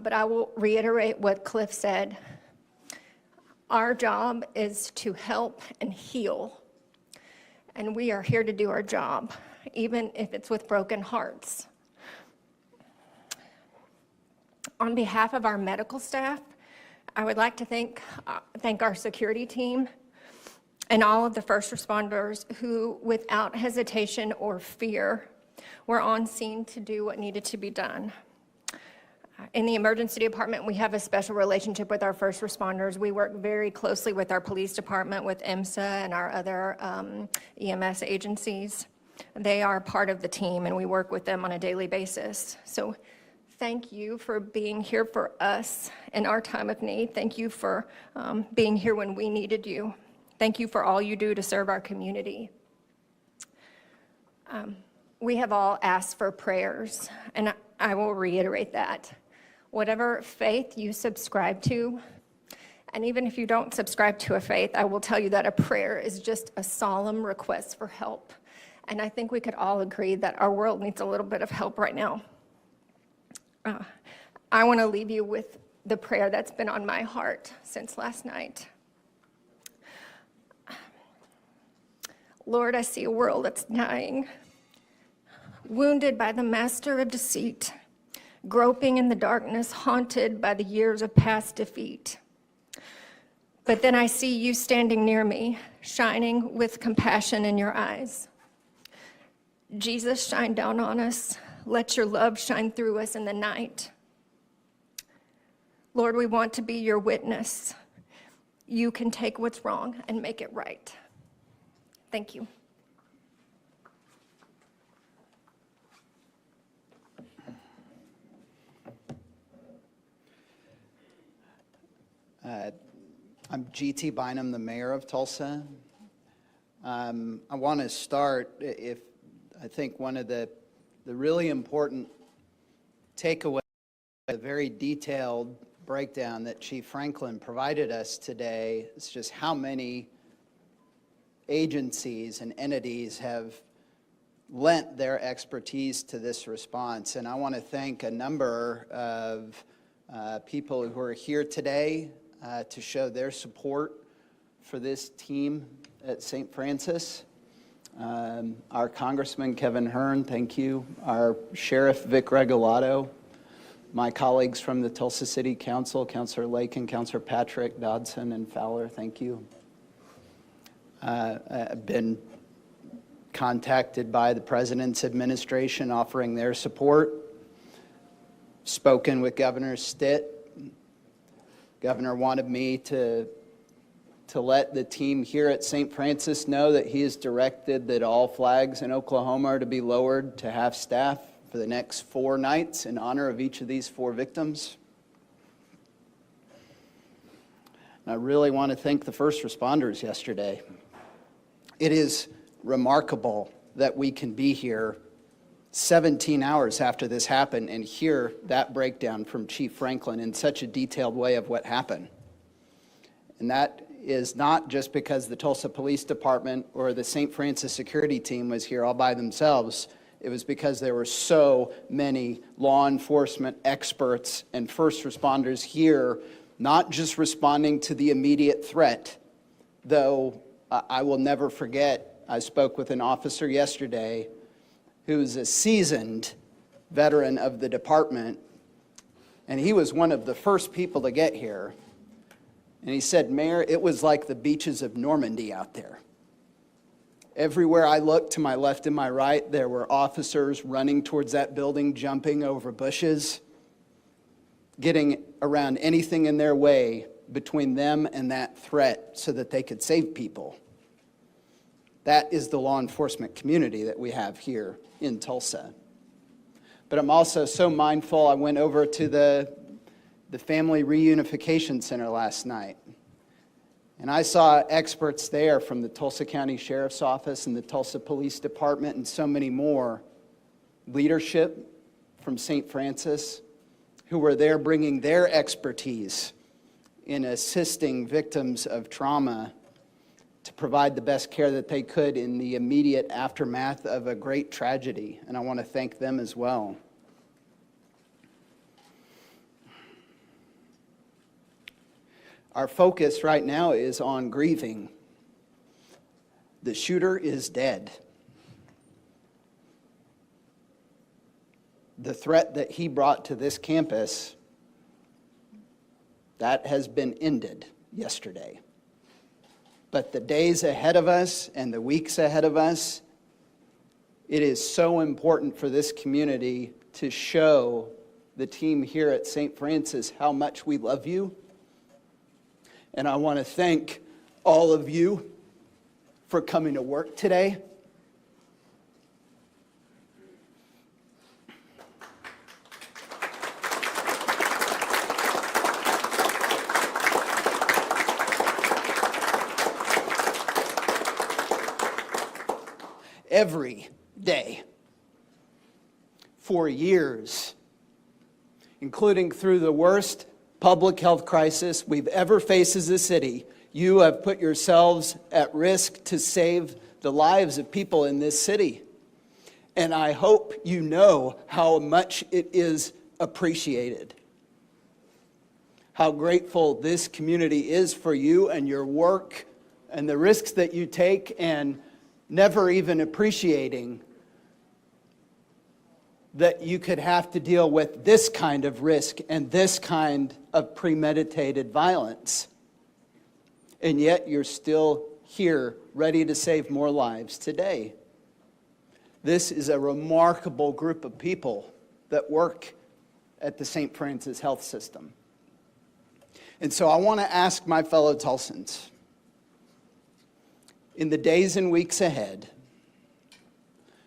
But I will reiterate what Cliff said. Our job is to help and heal. And we are here to do our job, even if it's with broken hearts. On behalf of our medical staff, I would like to thank our security team and all of the first responders who, without hesitation or fear, were on scene to do what needed to be done. In the emergency department, we have a special relationship with our first responders. We work very closely with our police department, with IMSA and our other EMS agencies. They are part of the team, and we work with them on a daily basis. So thank you for being here for us in our time of need. Thank you for being here when we needed you. Thank you for all you do to serve our community. We have all asked for prayers, and I will reiterate that. Whatever faith you subscribe to, and even if you don't subscribe to a faith, I will tell you that a prayer is just a solemn request for help. And I think we could all agree that our world needs a little bit of help right now. I want to leave you with the prayer that's been on my heart since last night. Lord, I see a world that's dying, wounded by the master of deceit, groping in the darkness, haunted by the years of past defeat. But then I see you standing near me, shining with compassion in your eyes. Jesus, shine down on us. Let your love shine through us in the night. Lord, we want to be your witness. You can take what's wrong and make it right. Thank you. I'm G.T. Bynum, the mayor of Tulsa. I want to start, I think one of the really important takeaways, a very detailed breakdown that Chief Franklin provided us today, is just how many agencies and entities have lent their expertise to this response. And I want to thank a number of people who are here today to show their support for this team at St. Francis. Our Congressman Kevin Hearn, thank you. Our Sheriff Vic Regalado, my colleagues from the Tulsa City Council, Councilor Lake and Councilor Patrick, Dodson and Fowler, thank you. I've been contacted by the President's administration offering their support, spoken with Governor Stitt. Governor wanted me to let the team here at St. Francis know that he has directed that all flags in Oklahoma are to be lowered to half staff for the next 4 nights in honor of each of these 4 victims. And I really want to thank the first responders yesterday. It is remarkable that we can be here 17 hours after this happened and hear that breakdown from Chief Franklin in such a detailed way of what happened. And that is not just because the Tulsa Police Department or the St. Francis security team was here all by themselves. It was because there were so many law enforcement experts and first responders here, not just responding to the immediate threat, though I will never forget, I spoke with an officer yesterday who's a seasoned veteran of the department, and he was one of the first people to get here. And he said, Mayor, it was like the beaches of Normandy out there. Everywhere I looked to my left and my right, there were officers running towards that building, jumping over bushes, getting around anything in their way between them and that threat so that they could save people. That is the law enforcement community that we have here in Tulsa. But I'm also so mindful, I went over to the Family Reunification Center last night, and I saw experts there from the Tulsa County Sheriff's Office and the Tulsa Police Department and so many more, leadership from St. Francis, who were there bringing their expertise in assisting victims of trauma to provide the best care that they could in the immediate aftermath of a great tragedy, and I want to thank them as well. Our focus right now is on grieving. The shooter is dead. The threat that he brought to this campus, that has been ended yesterday. But the days ahead of us and the weeks ahead of us, It is so important for this community to show the team here at St. Francis how much we love you. And I want to thank all of you for coming to work today. Every day for years, including through the worst public health crisis we've ever faced as a city, you have put yourselves at risk to save the lives of people in this city. And I hope you know how much it is appreciated, how grateful this community is for you and your work and the risks that you take, and never even appreciating that you could have to deal with this kind of risk and this kind of premeditated violence. And yet you're still here, ready to save more lives today. This is a remarkable group of people that work at the St. Francis Health System. And so I want to ask my fellow Tulsans, in the days and weeks ahead,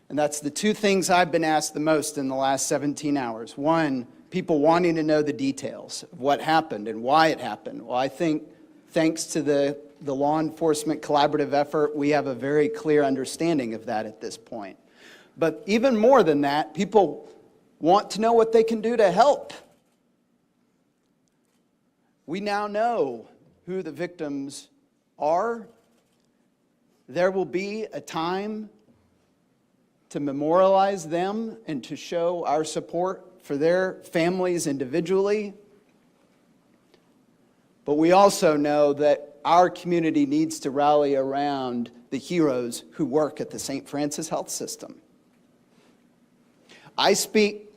and that's the two things I've been asked the most in the last 17 hours. One, people wanting to know the details of what happened and why it happened. Well, I think thanks to the law enforcement collaborative effort, we have a very clear understanding of that at this point. But even more than that, people want to know what they can do to help. We now know who the victims are. There will be a time to memorialize them and to show our support for their families individually. But we also know that our community needs to rally around the heroes who work at the St. Francis Health System. I speak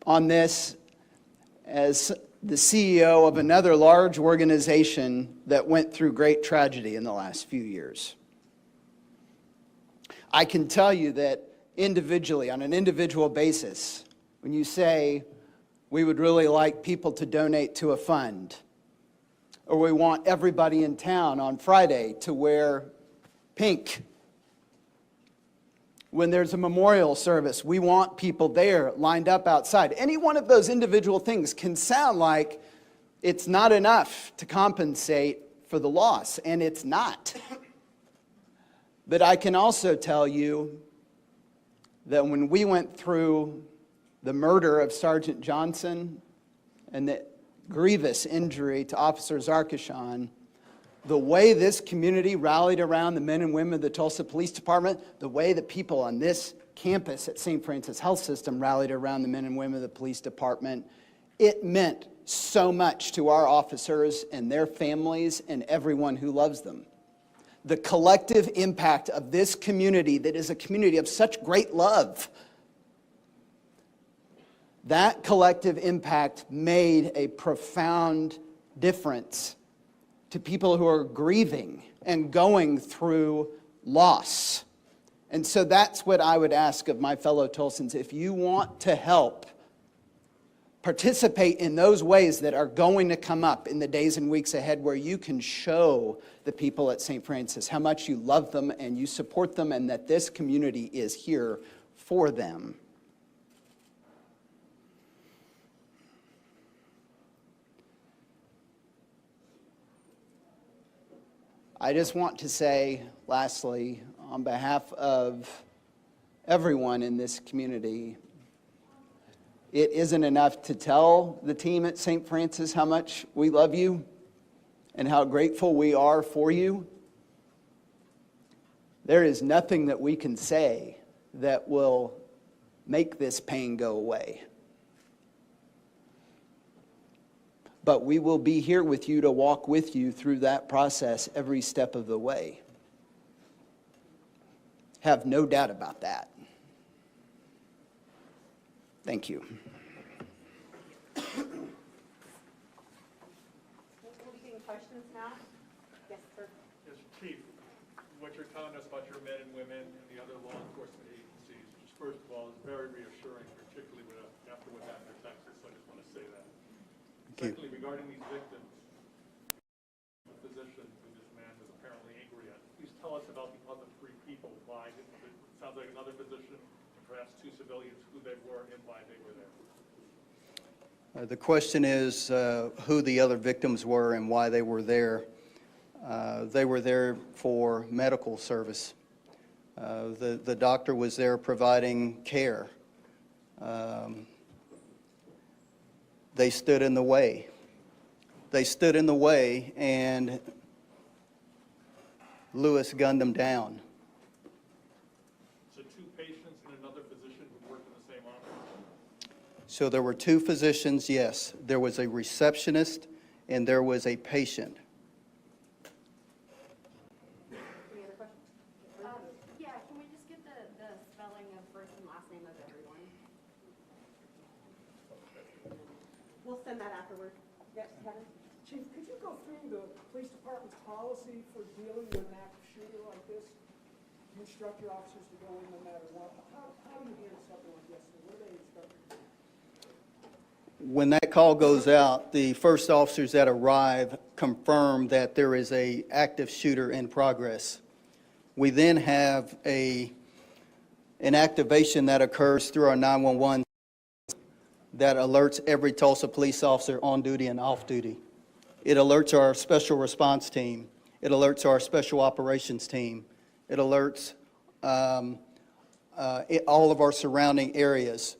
on this as the CEO of another large organization that went through great tragedy in the last few years. I can tell you that individually, on an individual basis, when you say, we would really like people to donate to a fund, or we want everybody in town on Friday to wear pink, when there's a memorial service, we want people there lined up outside. Any one of those individual things can sound like it's not enough to compensate for the loss, and it's not. But I can also tell you that when we went through the murder of Sergeant Johnson and the grievous injury to Officer Zarkishan, the way this community rallied around the men and women of the Tulsa Police Department, the way that people on this campus at St. Francis Health System rallied around the men and women of the police department, it meant so much to our officers and their families and everyone who loves them. The collective impact of this community that is a community of such great love, that collective impact made a profound difference to people who are grieving and going through loss. And so that's what I would ask of my fellow Tulsans. If you want to help, participate in those ways that are going to come up in the days and weeks ahead, where you can show the people at St. Francis how much you love them and you support them, and that this community is here for them. I just want to say, lastly, on behalf of everyone in this community, it isn't enough to tell the team at St. Francis how much we love you and how grateful we are for you. There is nothing that we can say that will make this pain go away. But we will be here with you to walk with you through that process every step of the way. Have no doubt about that. Thank you. We'll be getting questions now. Yes, sir. Yes, Chief, what you're telling us about your men and women and the other law enforcement reassuring, particularly after what happened in Texas. So I just want to say that. Thank you. Secondly, regarding these victims, the physician who this man was apparently angry at, please tell us about the other 3 people. Why? It sounds like another physician, and perhaps 2 civilians, who they were and why they were there. The question is who the other victims were and why they were there. They were there for medical service. The doctor was there providing care. They stood in the way. They stood in the way, and Lewis gunned them down. So 2 patients and another physician who worked in the same office? So there were 2 physicians, yes. There was a receptionist and there was a patient. Yeah, can we just get the spelling of first and last name of everyone? We'll send that afterward. Yes, Kevin? Chief, could you go through the police department's policy for dealing with an active shooter like this? You instruct your officers to go in no matter what. How do you handle something like this? What are they instructed to do? When that call goes out, the first officers that arrive confirm that there is an active shooter in progress. We then have an activation that occurs through our 911 that alerts every Tulsa police officer on duty and off duty. It alerts our special response team. It alerts our special operations team. It alerts all of our surrounding areas.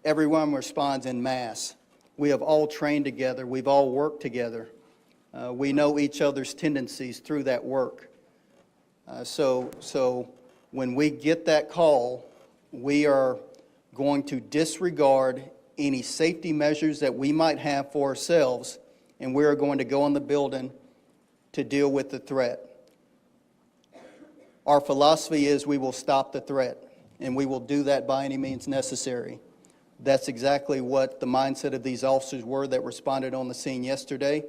Everyone responds en masse. We have all trained together. We've all worked together. We know each other's tendencies through that work. So when we get that call, we are going to disregard any safety measures that we might have for ourselves, and we are going to go in the building to deal with the threat. Our philosophy is we will stop the threat, and we will do that by any means necessary. That's exactly what the mindset of these officers were that responded on the scene yesterday,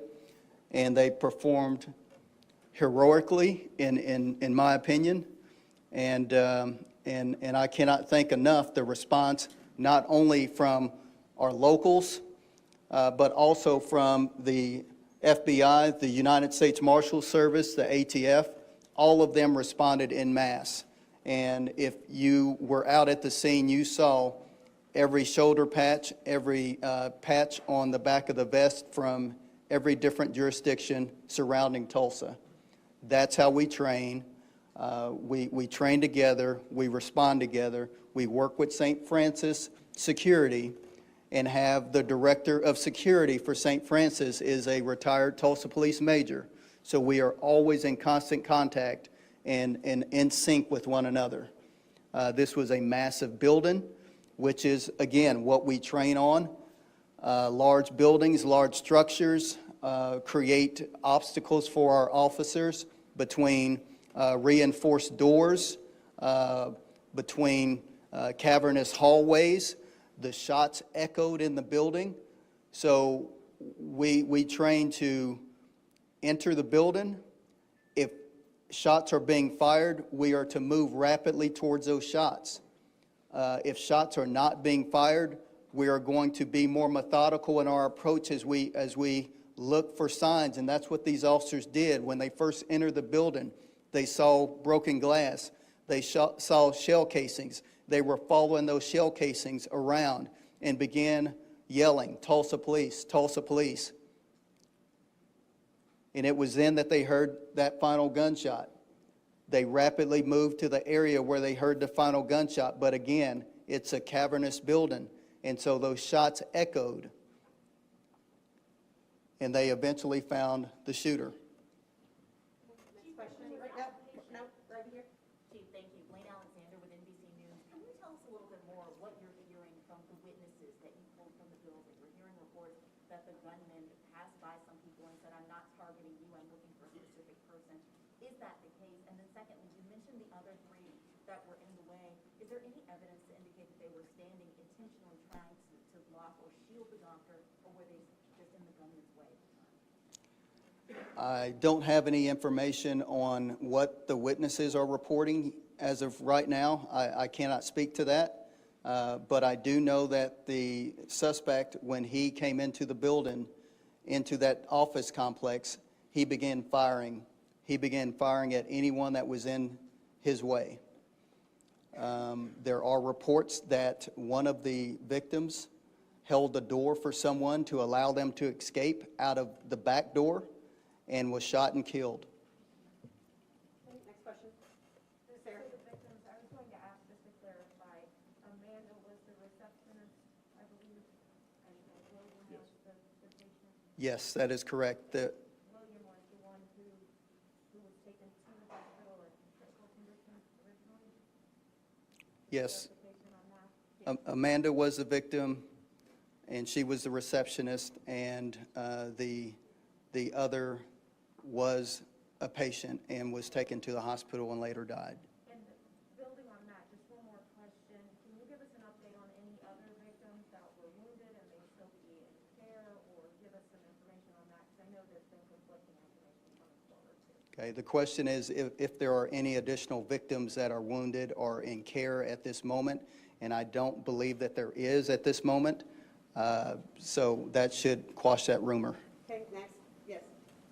and they performed heroically, in my opinion, and I cannot thank enough the response not only from our locals, but also from the FBI, the United States Marshal Service, the ATF. All of them responded en masse. And if you were out at the scene, you saw every shoulder patch, every patch on the back of the vest from every different jurisdiction surrounding Tulsa. That's how we train. We train together, we respond together, we work with St. Francis Security, and have the director of security for St. Francis is a retired Tulsa police major. So we are always in constant contact and in sync with one another. This was a massive building, which is, again, what we train on. Large buildings, large structures create obstacles for our officers between reinforced doors, between cavernous hallways. The shots echoed in the building. So we train to enter the building. If shots are being fired, we are to move rapidly towards those shots. If shots are not being fired, we are going to be more methodical in our approach as we look for signs, and that's what these officers did. When they first entered the building, they saw broken glass. They saw shell casings. They were following those shell casings around and began yelling, "Tulsa police, Tulsa police." And it was then that they heard that final gunshot. They rapidly moved to the area where they heard the final gunshot, but again, it's a cavernous building, and so those shots echoed, and they eventually found the shooter. Next question. No, right here. Chief, thank you. Blaine Alexander with NBC News. Can you tell us a little bit more what you're hearing from the witnesses that you pulled from the building? We're hearing reports that the gunman passed by some people and said, "I'm not targeting you, I'm looking for a specific person." Is that the case? And then secondly, you mentioned the other 3 that were in the way. Is there any evidence to indicate that they were standing intentionally trying to block or shield the doctor, or were they just in the gunman's way at the time? I don't have any information on what the witnesses are reporting as of right now. I cannot speak to that. But I do know that the suspect, when he came into the building, into that office complex, he began firing. He began firing at anyone that was in his way. There are reports that one of the victims held the door for someone to allow them to escape out of the back door and was shot and killed. Next question. Sarah. The victims, I was going to ask, just to clarify, Amanda was the receptionist, I believe, and William was the patient? Yes, that is correct. William was the one who was taken to the hospital in critical condition originally? Yes. Clarification on that? Amanda was the victim, and she was the receptionist, and the other was a patient and was taken to the hospital and later died. And building on that, just one more question. Can you give us an update on any other victims that were wounded and may still be in care, or give us some information on that? Because I know there's been conflicting information coming forward too. Okay, the question is if there are any additional victims that are wounded or in care at this moment, and I don't believe that there is at this moment, so that should quash that rumor. Okay, next. Yes.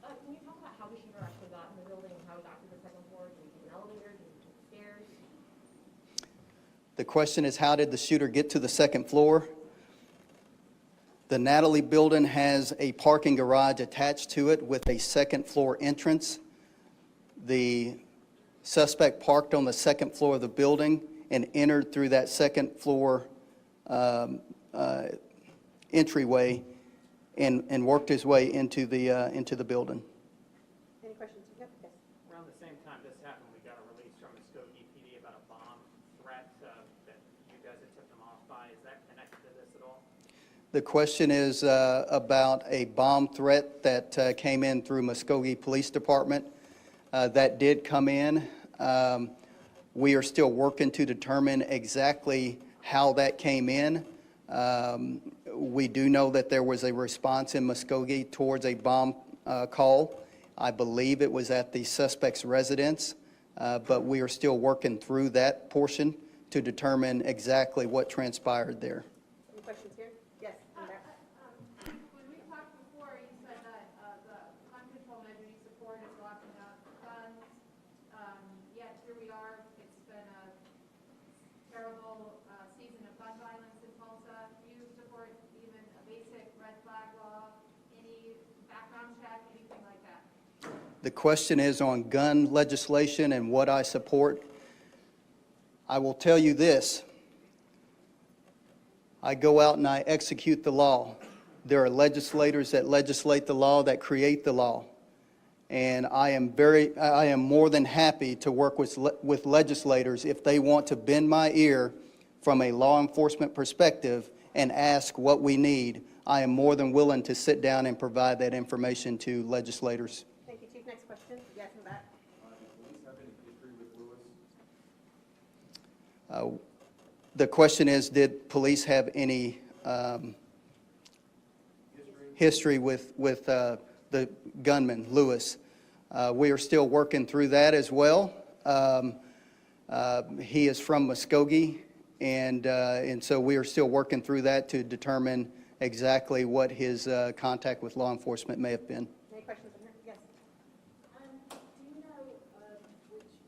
Can you talk about how the shooter actually got in the building and how he got to the second floor? Did he take an elevator? Did he take stairs? The question is, how did the shooter get to the second floor? The Natalie building has a parking garage attached to it with a second floor entrance. The suspect parked on the second floor of the building and entered through that second floor entryway and worked his way into the building. Any questions? Yep. Yes. Around the same time this happened, we got a release from Muskogee PD about a bomb threat that you guys had tipped them off by. Is that connected to this at all? The question is about a bomb threat that came in through Muskogee Police Department. That did come in. We are still working to determine exactly how that came in. We do know that there was a response in Muskogee towards a bomb call. I believe it was at the suspect's residence, but we are still working through that portion to determine exactly what transpired there. Any questions here? Yes. When we talked before, you said that the gun control measure you support is locking up guns. Yet here we are. It's been a terrible season of gun violence in Tulsa. Do you support even a basic red flag law, any background check, anything like that? The question is on gun legislation and what I support. I will tell you this. I go out and I execute the law. There are legislators that legislate the law, that create the law. And I am more than happy to work with legislators if they want to bend my ear from a law enforcement perspective and ask what we need. I am more than willing to sit down and provide that information to legislators. Thank you, Chief. Next question. Yes, in the back. The question is, did police have any history with the gunman, Lewis? We are still working through that as well. He is from Muskogee, and so we are still working through that to determine exactly what his contact with law enforcement may have been. Any questions in here? Yes. Do you know which one of the victims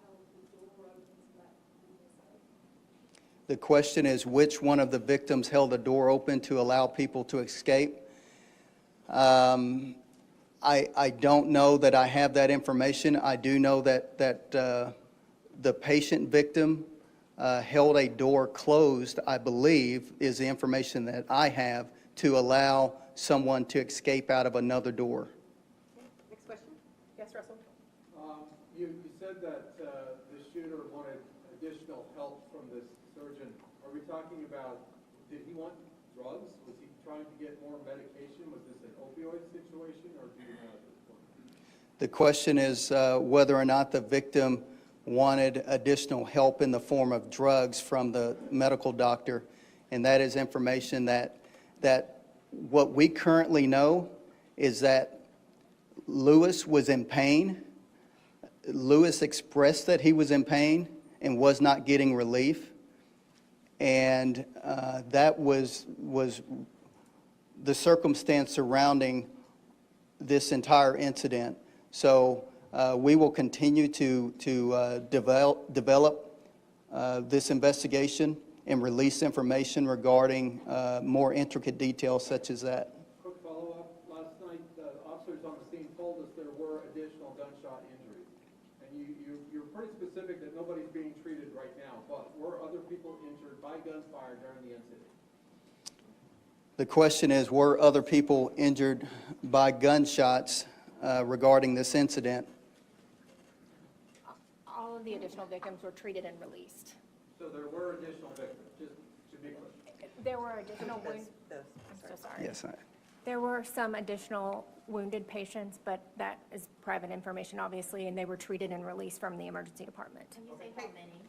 held the door open to that suicide? The question is, which one of the victims held the door open to allow people to escape? I don't know that I have that information. I do know that the patient victim held a door closed, I believe, is the information that I have, to allow someone to escape out of another door. Next question. Yes, Russell. You said that the shooter wanted additional help from this surgeon. Are we talking about, did he want drugs? Was he trying to get more medication? Was this an opioid situation, or do you know at this point? The question is whether or not the victim wanted additional help in the form of drugs from the medical doctor, and that is information that what we currently know is that Lewis was in pain. Lewis expressed that he was in pain and was not getting relief. And that was the circumstance surrounding this entire incident. So we will continue to develop this investigation and release information regarding more intricate details such as that. Quick follow-up. Last night, the officers on the scene told us there were additional gunshot injuries. And you're pretty specific that nobody's being treated right now, but were other people injured by gunfire during the incident? The question is, were other people injured by gunshots regarding this incident? All of the additional victims were treated and released. So there were additional victims, just to be clear. There were additional I'm so sorry. Yes, There were some additional wounded patients, but that is private information, obviously, and they were treated and released from the emergency department. Can you say how many?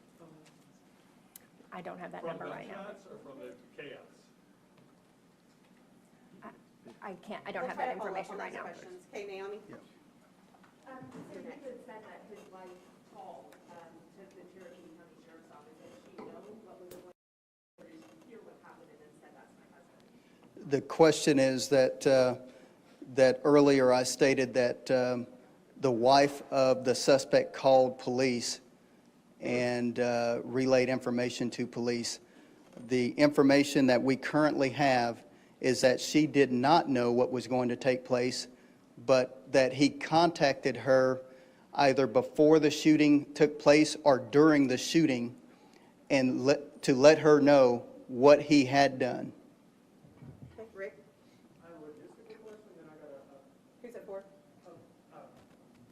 I don't have that number right now. Or from the chaos? I don't have that information right now. Okay, Naomi? So you had said that his wife called to the Cherokee County Sheriff's Office, and she knows what was going on, or did she hear what happened and then said, that's my husband? The question is that earlier I stated that the wife of the suspect called police and relayed information to police. The information that we currently have is that she did not know what was going to take place, but that he contacted her either before the shooting took place or during the shooting and to let her know what he had done. Okay, Rick? I have a logistical question, then I got a... Who's it for?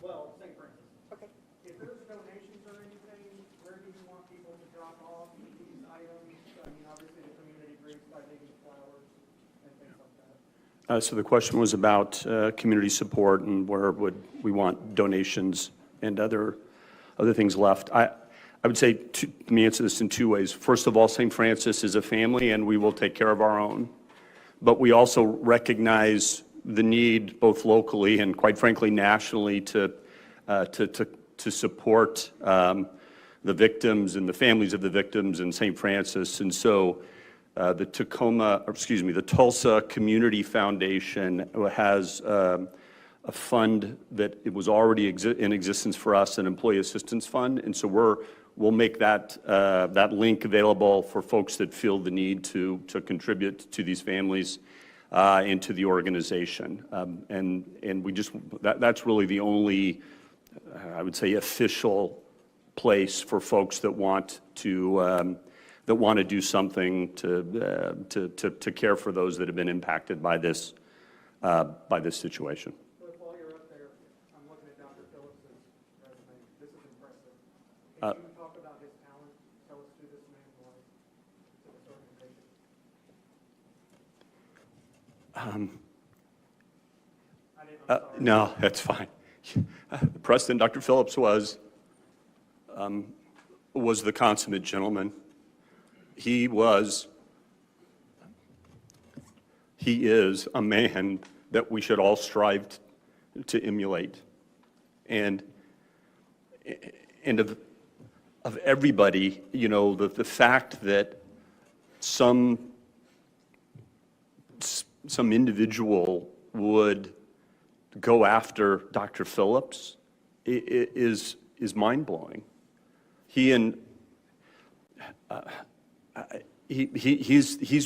Well, St. Francis. Okay. If there's donations or anything, where do you want people to drop off these items? I mean, obviously the community groups by making flowers and things like that. So the question was about community support and where would we want donations and other things left. I would say, let me answer this in two ways. First of all, St. Francis is a family and we will take care of our own. But we also recognize the need both locally and quite frankly nationally to support the victims and the families of the victims in St. Francis. And so the Tulsa Community Foundation has a fund that it was already in existence for us, an employee assistance fund. And so we'll make that link available for folks that feel the need to contribute to these families and to the organization. And we just, that's really the only, I would say, official place for folks that want to do something to care for those that have been impacted by this situation. But while you're up there, I'm looking at Dr. Phillips' resume. This is impressive. Can you talk about his talent? Tell us who this man was to this organization. No, that's fine. President, Dr. Phillips was the consummate gentleman. He is a man that we should all strive to emulate. And of everybody, you know, the fact that some individual would go after Dr. Phillips is mind-blowing. He's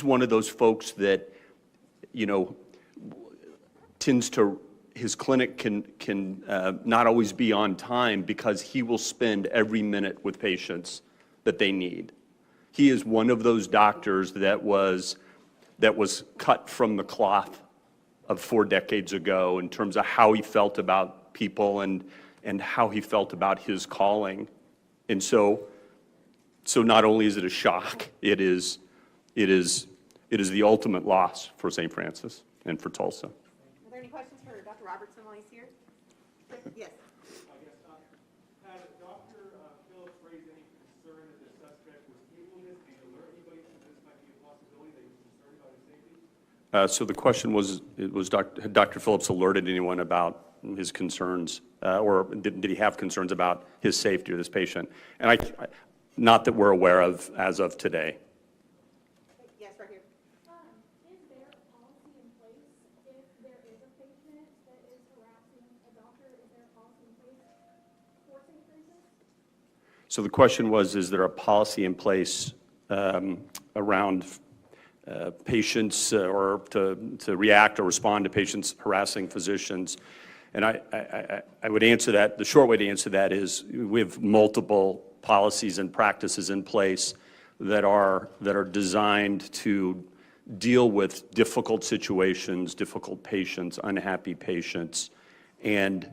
one of those folks that, you know, tends to, his clinic can not always be on time because he will spend every minute with patients that they need. He is one of those doctors that was cut from the cloth of 4 decades ago in terms of how he felt about people and how he felt about his calling. And so not only is it a shock, it is the ultimate loss for St. Francis and for Tulsa. Are there any questions for Dr. Robertson while he's here? Yes. I guess, had Dr. Phillips raised any concern that the suspect was evilness? Did he alert anybody that this might be a possibility that he was concerned about his safety? So the question was, had Dr. Phillips alerted anyone about his concerns, or did he have concerns about his safety or this patient? And not that we're aware of as of today. So the question was, is there a policy in place around patients or to react or respond to patients harassing physicians? And I would answer that, the short way to answer that is we have multiple policies and practices in place that are designed to deal with difficult situations, difficult patients, unhappy patients, and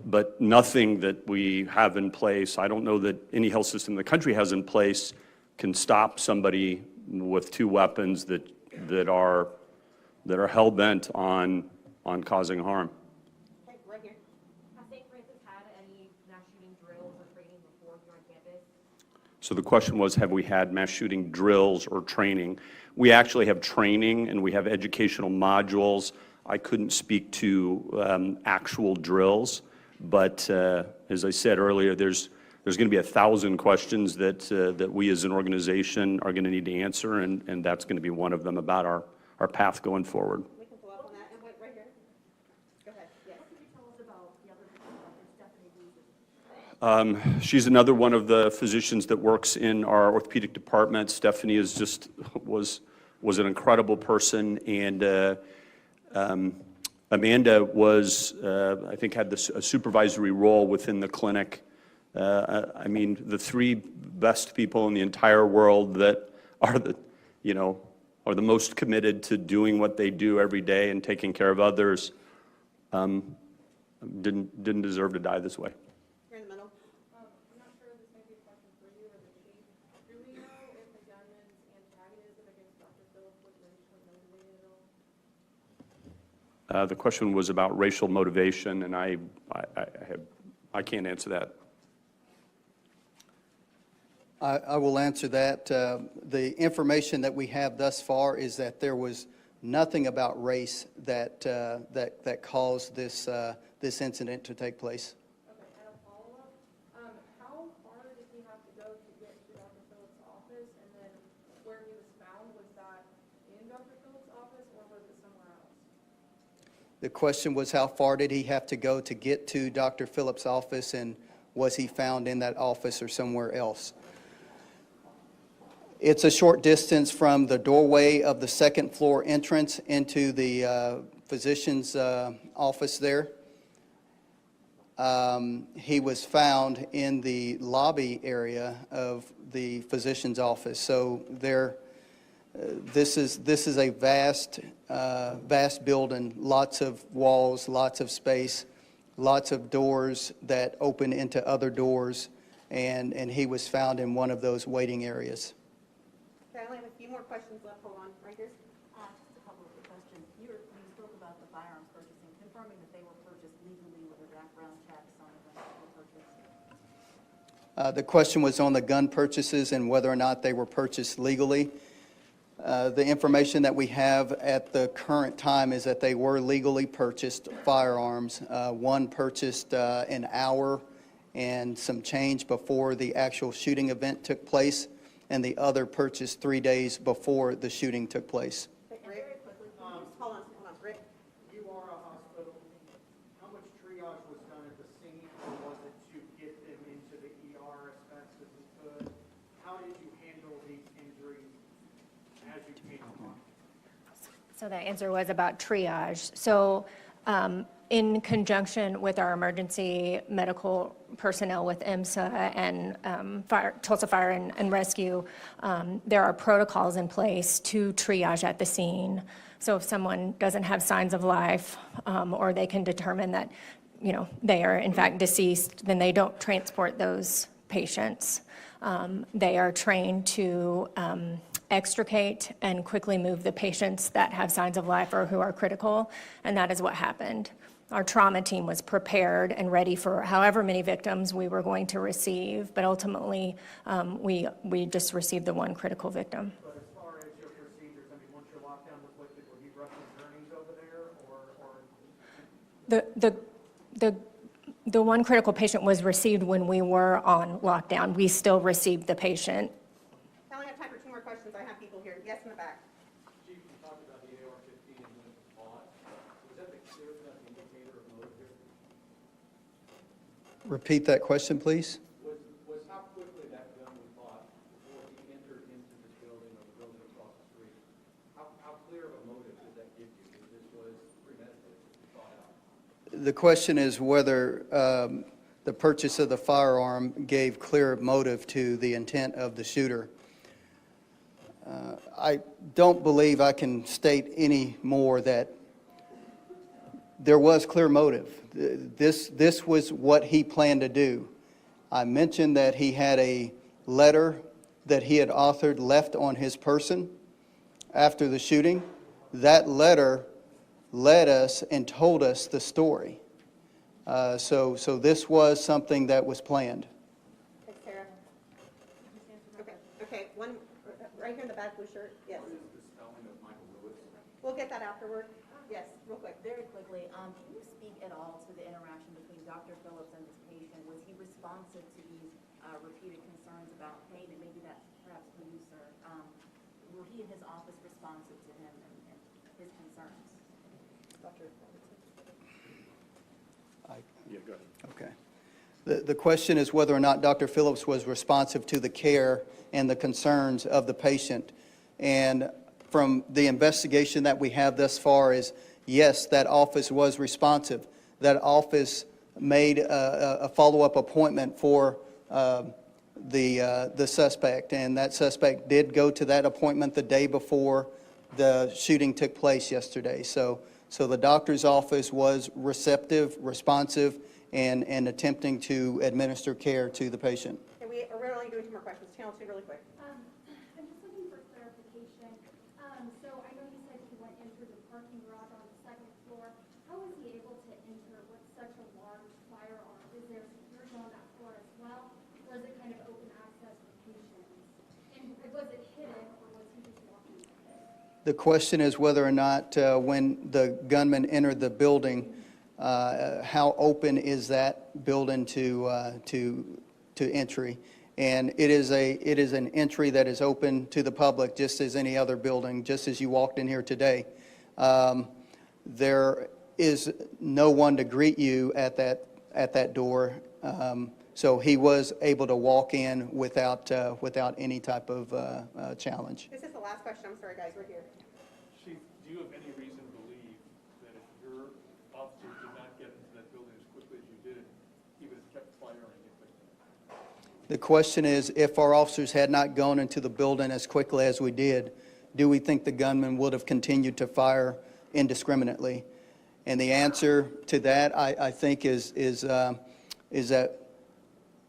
but nothing that we have in place, I don't know that any health system in the country has in place, can stop somebody with two weapons that are hell-bent on causing harm. Okay, right here. Has St. Francis had any mass shooting drills or training before here on campus? So the question was, have we had mass shooting drills or training? We actually have training and we have educational modules. I couldn't speak to actual drills, but as I said earlier, there's going to be 1,000 questions that we as an organization are going to need to answer, and that's going to be one of them about our path going forward. We can follow up on that, and wait, right here. Go ahead, yes. What could you tell us about the other Dr. Stephanie Lee? She's another one of the physicians that works in our orthopedic department. Stephanie was an incredible person, and Amanda was, I think, had a supervisory role within the clinic. I mean, the three best people in the entire world that are the most committed to doing what they do every day and taking care of others didn't deserve to die this way. Here in the middle. I'm not sure this may be a question for you or the chief. Do we know if the gunman's antagonism against Dr. Phillips was racially motivated at all? The question was about racial motivation, and I can't answer that. I will answer that. The information that we have thus far is that there was nothing about race that caused this incident to take place. Okay, and a follow-up. How far did he have to go to get to Dr. Phillips' office, and then where he was found, was that in Dr. Phillips' office, or was it somewhere else? The question was, how far did he have to go to get to Dr. Phillips' office, and was he found in that office or somewhere else? It's a short distance from the doorway of the second floor entrance into the physician's office there. He was found in the lobby area of the physician's office. So this is a vast building, lots of walls, lots of space, lots of doors that open into other doors, and he was found in one of those waiting areas. Okay, I only have a few more questions left. Hold on, right here. Just a couple of quick questions. You spoke about the firearms purchasing, confirming that they were purchased legally with a background checks on the guns that were purchased. The question was on the gun purchases and whether or not they were purchased legally. The information that we have at the current time is that they were legally purchased firearms. One purchased an hour and some change before the actual shooting event took place, and the other purchased 3 days before the shooting took place. Rick, hold on, Rick. You are a hospital. How much triage was done at the scene, or was it to get them into the ER as fast as we could? How did you handle these injuries as you came along? So the answer was about triage. So in conjunction with our emergency medical personnel with IMSA and Tulsa Fire and Rescue, there are protocols in place to triage at the scene. So if someone doesn't have signs of life, or they can determine that, they are in fact deceased, then they don't transport those patients. They are trained to extricate and quickly move the patients that have signs of life or who are critical, and that is what happened. Our trauma team was prepared and ready for however many victims we were going to receive, but ultimately we just received the one critical victim. But as far as your procedures, I mean, once your lockdown was lifted, were you rushing journeys over there, or? The one critical patient was received when we were on lockdown. We still received the patient. I only have time for 2 more questions. I have people here. Yes, in the back. Chief, you talked about the AR-15 and when it was bought. Was that the clear-cut indicator of motive here? Repeat that question, please. Was how quickly that gun was bought before he entered into this building or the building across the street? How clear of a motive does that give you that this was premeditated, thought out? The question is whether the purchase of the firearm gave clear motive to the intent of the shooter. I don't believe I can state any more that there was clear motive. This was what he planned to do. I mentioned that he had a letter that he had authored left on his person after the shooting. That letter led us and told us the story. So this was something that was planned. Thanks, Sarah. Okay, one, right here in the back, blue shirt, yes. What is the spelling of Michael Lewis? We'll get that afterward. Yes, real quick. Very quickly, can you speak at all to the interaction between Dr. Phillips and this patient? Was he responsive to these repeated concerns about pain? And maybe that's perhaps for you, sir. Were he in his office responsive to him and his concerns? Dr. Yeah, go ahead. Okay. The question is whether or not Dr. Phillips was responsive to the care and the concerns of the patient. And from the investigation that we have thus far is, yes, that office was responsive. That office made a follow-up appointment for the suspect, and that suspect did go to that appointment the day before the shooting took place yesterday. So the doctor's office was receptive, responsive, and attempting to administer care to the patient. Okay, we're only doing 2 more questions. Channel 2 really quick. I'm just looking for clarification. So I know you said he went in through the parking garage on the 2nd floor. How was he able to enter with such a large firearm? Is there security on that floor as well? Or is it kind of open access for patients? And was it hidden or was he just walking with it? The question is whether or not when the gunman entered the building, how open is that building to entry? And it is an entry that is open to the public, just as any other building, just as you walked in here today. There is no one to greet you at that door, so he was able to walk in without any type of challenge. This is the last question. I'm sorry, guys. We're here. Chief, do you have any reason to believe that if your officers did not get into that building as quickly as you did, he would have kept firing if The question is, if our officers had not gone into the building as quickly as we did, do we think the gunman would have continued to fire indiscriminately? And the answer to that, I think, is that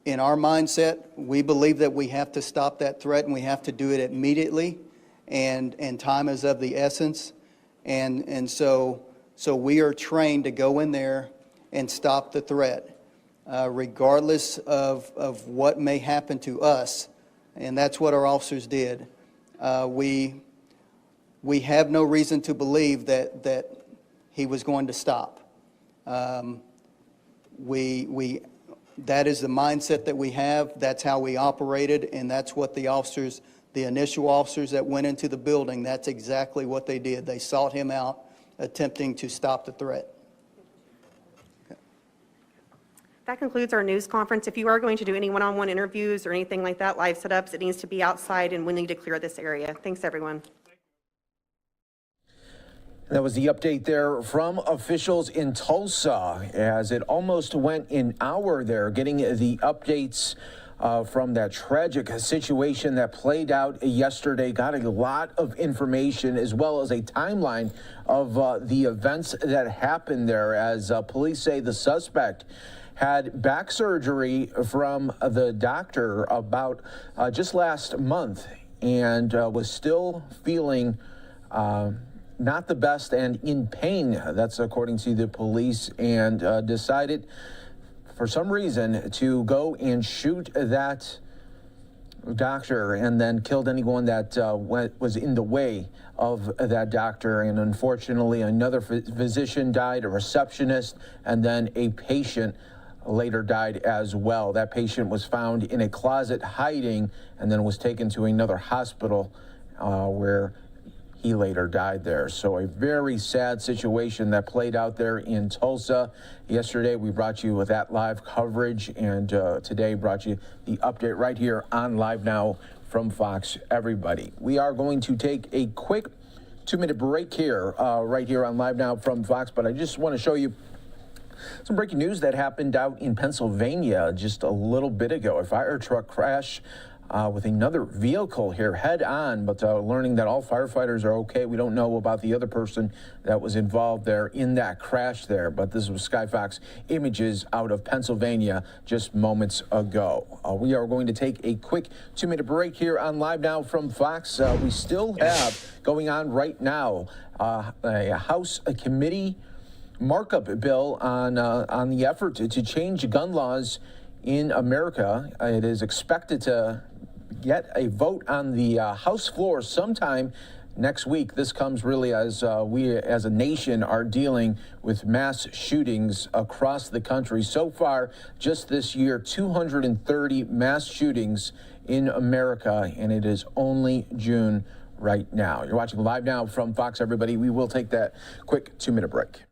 in our mindset, we believe that we have to stop that threat and we have to do it immediately, and time is of the essence. And so we are trained to go in there and stop the threat, regardless of what may happen to us, and that's what our officers did. We have no reason to believe that he was going to stop. That is the mindset that we have. That's how we operated, and that's what the officers, the initial officers that went into the building, that's exactly what they did. They sought him out, attempting to stop the threat. That concludes our news conference. If you are going to do any one-on-one interviews or anything like that, live setups, it needs to be outside, and we need to clear this area. Thanks, everyone. That was the update there from officials in Tulsa, as it almost went an hour there getting the updates from that tragic situation that played out yesterday. Got a lot of information as well as a timeline of the events that happened there, as police say the suspect had back surgery from the doctor about just last month and was still feeling not the best and in pain. That's according to the police, and decided for some reason to go and shoot that doctor and then killed anyone that was in the way of that doctor. And unfortunately, another physician died, a receptionist, and then a patient later died as well. That patient was found in a closet hiding and then was taken to another hospital where he later died there. So a very sad situation that played out there in Tulsa. Yesterday, we brought you with that live coverage, and today brought you the update right here on Live Now from Fox, everybody. We are going to take a quick 2-minute break here, right here on Live Now from Fox, but I just want to show you some breaking news that happened out in Pennsylvania just a little bit ago. A fire truck crash with another vehicle here head on, but learning that all firefighters are okay. We don't know about the other person that was involved there in that crash there, but this was Skyfox images out of Pennsylvania just moments ago. We are going to take a quick 2-minute break here on Live Now from Fox. We still have going on right now a House committee markup bill on the effort to change gun laws in America. It is expected to get a vote on the House floor sometime next week. This comes really as we as a nation are dealing with mass shootings across the country. So far, just this year, 230 mass shootings in America, and it is only June right now. You're watching Live Now from Fox, everybody. We will take that quick 2-minute break.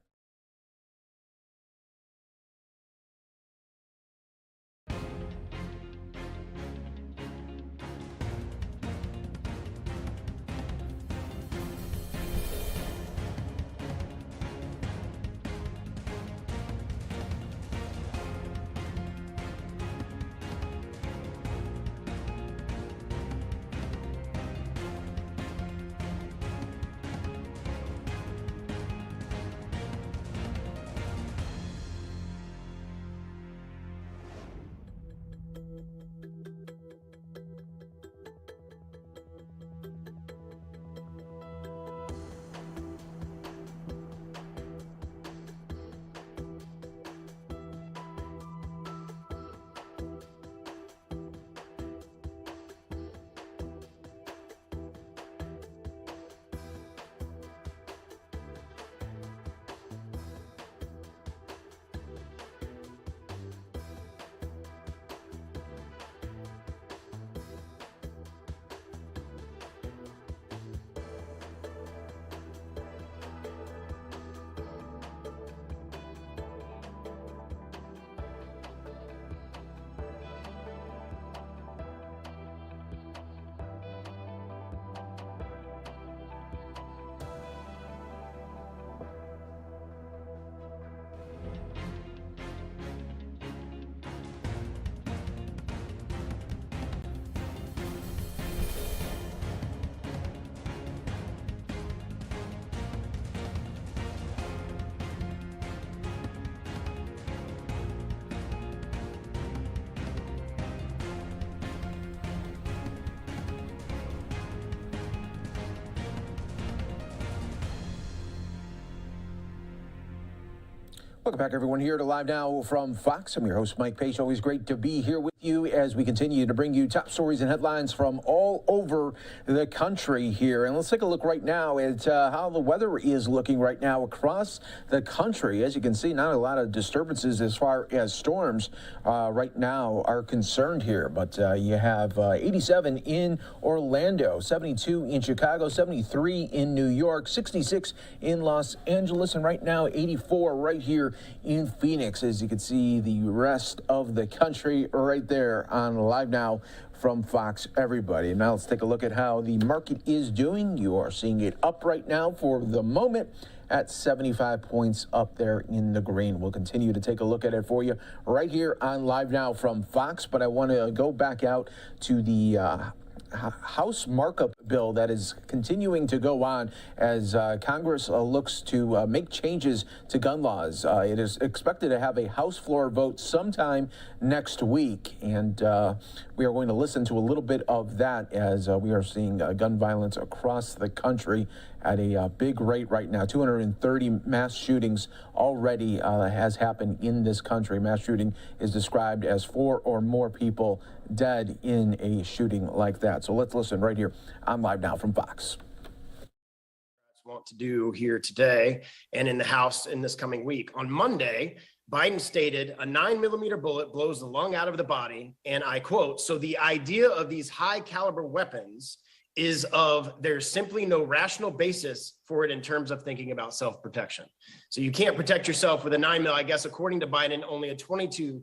Welcome back, everyone, here to Live Now from Fox. I'm your host, Mike Page. Always great to be here with you as we continue to bring you top stories and headlines from all over the country here. And let's take a look right now at how the weather is looking right now across the country. As you can see, not a lot of disturbances as far as storms right now are concerned here. But you have 87 in Orlando, 72 in Chicago, 73 in New York, 66 in Los Angeles, and right now 84 right here in Phoenix. As you can see, the rest of the country right there on Live Now from Fox, everybody. Now let's take a look at how the market is doing. You are seeing it up right now for the moment at 75 points up there in the green. We'll continue to take a look at it for you right here on Live Now from Fox, but I want to go back out to the House markup bill that is continuing to go on as Congress looks to make changes to gun laws. It is expected to have a House floor vote sometime next week, and we are going to listen to a little bit of that as we are seeing gun violence across the country at a big rate right now. 230 mass shootings already has happened in this country. Mass shooting is described as 4 or more people dead in a shooting like that. So let's listen right here on Live Now from Fox. Want to do here today and in the House in this coming week. On Monday, Biden stated a 9mm bullet blows the lung out of the body, and I quote, "So the idea of these high caliber weapons is there's simply no rational basis for it in terms of thinking about self-protection. So you can't protect yourself with a 9mm. I guess according to Biden, only a 22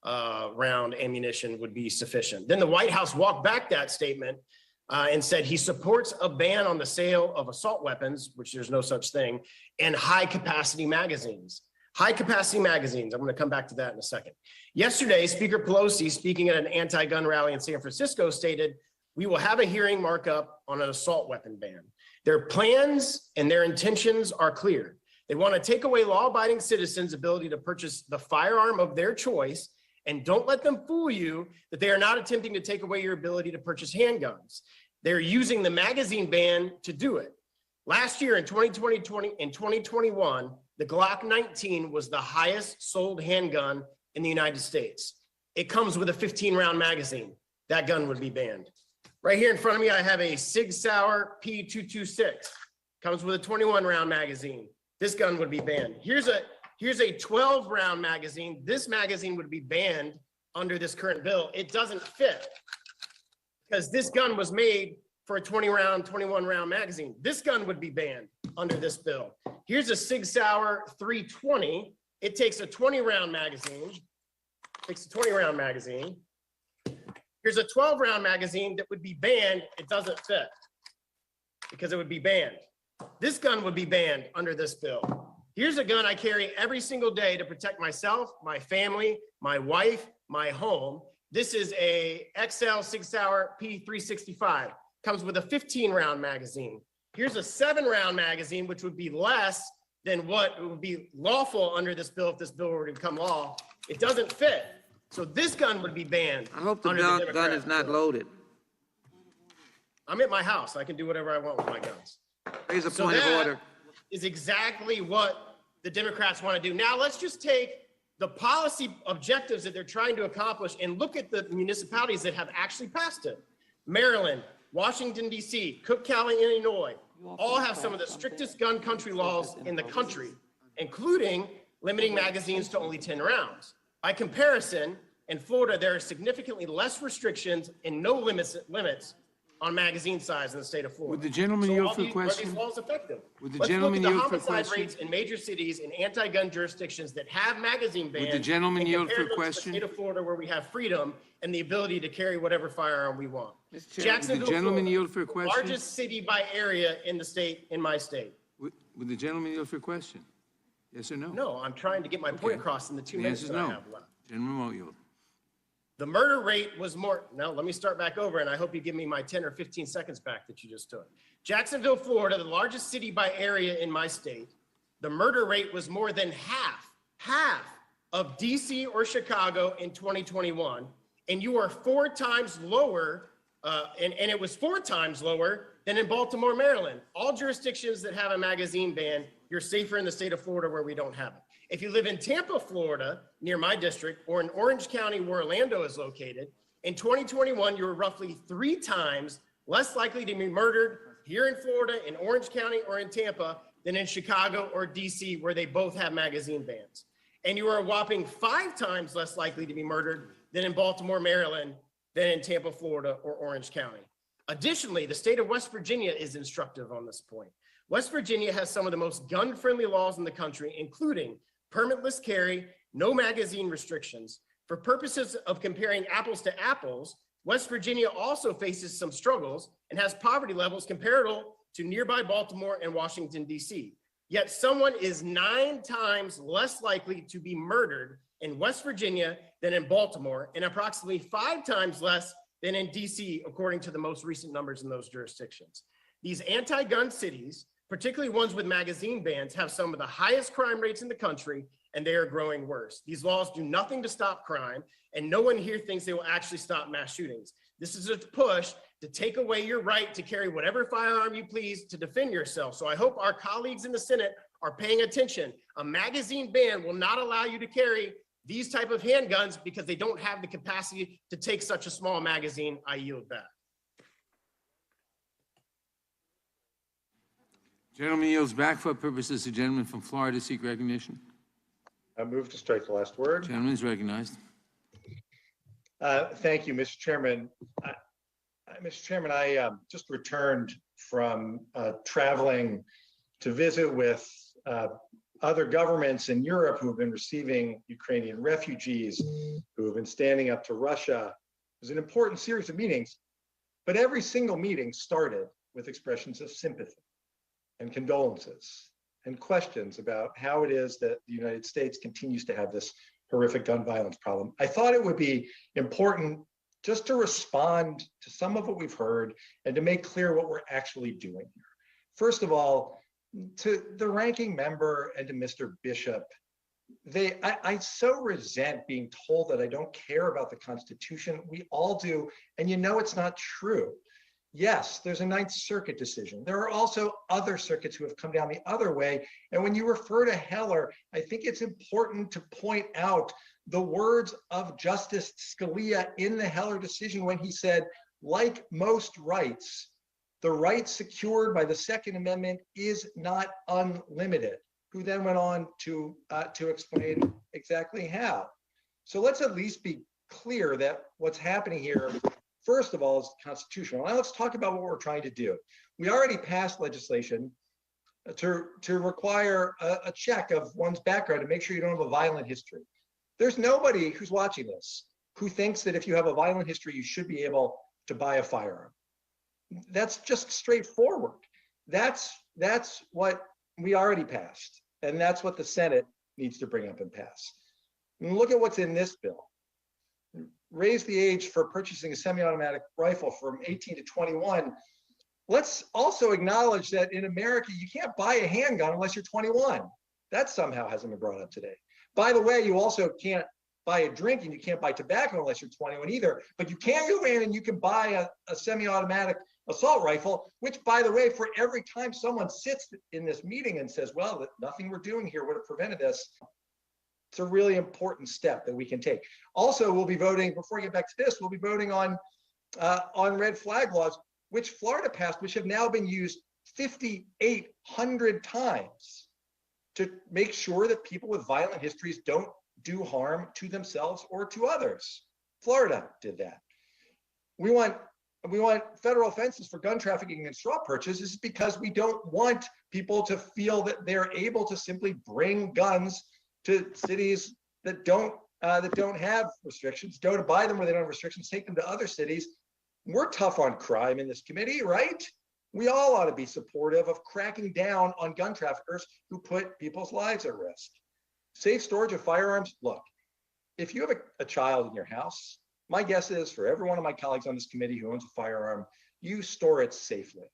round ammunition would be sufficient. Then the White House walked back that statement and said he supports a ban on the sale of assault weapons, which there's no such thing, and high capacity magazines. High capacity magazines. I'm going to come back to that in a second. Yesterday, Speaker Pelosi, speaking at an anti-gun rally in San Francisco, stated, "We will have a hearing markup on an assault weapon ban. Their plans and their intentions are clear. They want to take away law-abiding citizens' ability to purchase the firearm of their choice, and don't let them fool you that they are not attempting to take away your ability to purchase handguns. They're using the magazine ban to do it. Last year in 2021, the Glock 19 was the highest sold handgun in the United States. It comes with a 15-round magazine. That gun would be banned. Right here in front of me, I have a Sig Sauer P226. Comes with a 21-round magazine. This gun would be banned. Here's a 12-round magazine. This magazine would be banned under this current bill. It doesn't fit because this gun was made for a 20-round, 21-round magazine. This gun would be banned under this bill. Here's a Sig Sauer 320. It takes a 20-round magazine. Here's a 12-round magazine that would be banned. It doesn't fit because it would be banned. This gun would be banned under this bill. Here's a gun I carry every single day to protect myself, my family, my wife, my home. This is a XL Sig Sauer P365. Comes with a 15-round magazine. Here's a 7-round magazine, which would be less than what would be lawful under this bill if this bill were to become law. It doesn't fit. So this gun would be banned. I hope the gun is not loaded. I'm at my house. I can do whatever I want with my guns. Here's a point of order. Is exactly what the Democrats want to do. Now let's just take the policy objectives that they're trying to accomplish and look at the municipalities that have actually passed it. Maryland, Washington, D.C., Cook County, Illinois, all have some of the strictest gun country laws in the country, including limiting magazines to only 10 rounds. By comparison, in Florida, there are significantly less restrictions and no limits on magazine size in the state of Florida. Would the gentleman yield for a question? Are these laws effective? Would the Let's gentleman look at yield the for a homicide question? rates in major cities and anti-gun jurisdictions that have magazine bans. Would the gentleman and yield for a compare them to question? the state of Florida, where we have freedom and the ability to carry whatever firearm we want. Would the gentleman yield for a question? Largest city by area in the state, in my state. Would the gentleman yield for a question? Yes or no? No, I'm trying to get my point across in the 2 The minutes answer that is I no. have left. Gentleman won't yield. The murder rate was more, now let me start back over and I hope you give me my 10 or 15 seconds back that you just took. Jacksonville, Florida, the largest city by area in my state, the murder rate was more than half of DC or Chicago in 2021. And you are 4 times lower, and it was 4 times lower than in Baltimore, Maryland. All jurisdictions that have a magazine ban, you're safer in the state of Florida where we don't have it. If you live in Tampa, Florida, near my district, or in Orange County, where Orlando is located, in 2021, you were roughly 3 times less likely to be murdered here in Florida, in Orange County, or in Tampa than in Chicago or DC, where they both have magazine bans. And you are a whopping 5 times less likely to be murdered than in Baltimore, Maryland, than in Tampa, Florida, or Orange County. Additionally, the state of West Virginia is instructive on this point. West Virginia has some of the most gun-friendly laws in the country, including permitless carry, no magazine restrictions. For purposes of comparing apples to apples, West Virginia also faces some struggles and has poverty levels comparable to nearby Baltimore and Washington, D.C. Yet someone is 9 times less likely to be murdered in West Virginia than in Baltimore, and approximately 5 times less than in D.C., according to the most recent numbers in those jurisdictions. These anti-gun cities, particularly ones with magazine bans, have some of the highest crime rates in the country, and they are growing worse. These laws do nothing to stop crime, and no one here thinks they will actually stop mass shootings. This is a push to take away your right to carry whatever firearm you please to defend yourself. So I hope our colleagues in the Senate are paying attention. A magazine ban will not allow you to carry these type of handguns because they don't have the capacity to take such a small magazine. I yield back. Gentleman yields back for purposes. The gentleman from Florida seek recognition. I move to strike the last word. Gentleman is recognized. Thank you, Mr. Chairman. Mr. Chairman, I just returned from traveling to visit with other governments in Europe who have been receiving Ukrainian refugees, who have been standing up to Russia. It was an important series of meetings, but every single meeting started with expressions of sympathy and condolences and questions about how it is that the United States continues to have this horrific gun violence problem. I thought it would be important just to respond to some of what we've heard and to make clear what we're actually doing here. First of all, to the ranking member and to Mr. Bishop, I so resent being told that I don't care about the Constitution. We all do, and you know it's not true. Yes, there's a Ninth Circuit decision. There are also other circuits who have come down the other way. And when you refer to Heller, I think it's important to point out the words of Justice Scalia in the Heller decision when he said, like most rights, the right secured by the Second Amendment is not unlimited, who then went on to explain exactly how. So let's at least be clear that what's happening here, first of all, is constitutional. Now let's talk about what we're trying to do. We already passed legislation to require a check of one's background to make sure you don't have a violent history. There's nobody who's watching this who thinks that if you have a violent history, you should be able to buy a firearm. That's just straightforward. That's what we already passed, and that's what the Senate needs to bring up and pass. And look at what's in this bill. Raise the age for purchasing a semi-automatic rifle from 18 to 21. Let's also acknowledge that in America, you can't buy a handgun unless you're 21. That somehow hasn't been brought up today. By the way, you also can't buy a drink and you can't buy tobacco unless you're 21 either, but you can go in and you can buy a semi-automatic assault rifle, which, by the way, for every time someone sits in this meeting and says, well, nothing we're doing here would have prevented this, it's a really important step that we can take. Also, we'll be voting, before we get back to this, we'll be voting on red flag laws, which Florida passed, which have now been used 5,800 times to make sure that people with violent histories don't do harm to themselves or to others. Florida did that. We want federal offenses for gun trafficking and straw purchases because we don't want people to feel that they're able to simply bring guns to cities that don't have restrictions, don't buy them where they don't have restrictions, take them to other cities. We're tough on crime in this committee, right? We all ought to be supportive of cracking down on gun traffickers who put people's lives at risk. Safe storage of firearms. Look, if you have a child in your house, my guess is for every one of my colleagues on this committee who owns a firearm, you store it safely.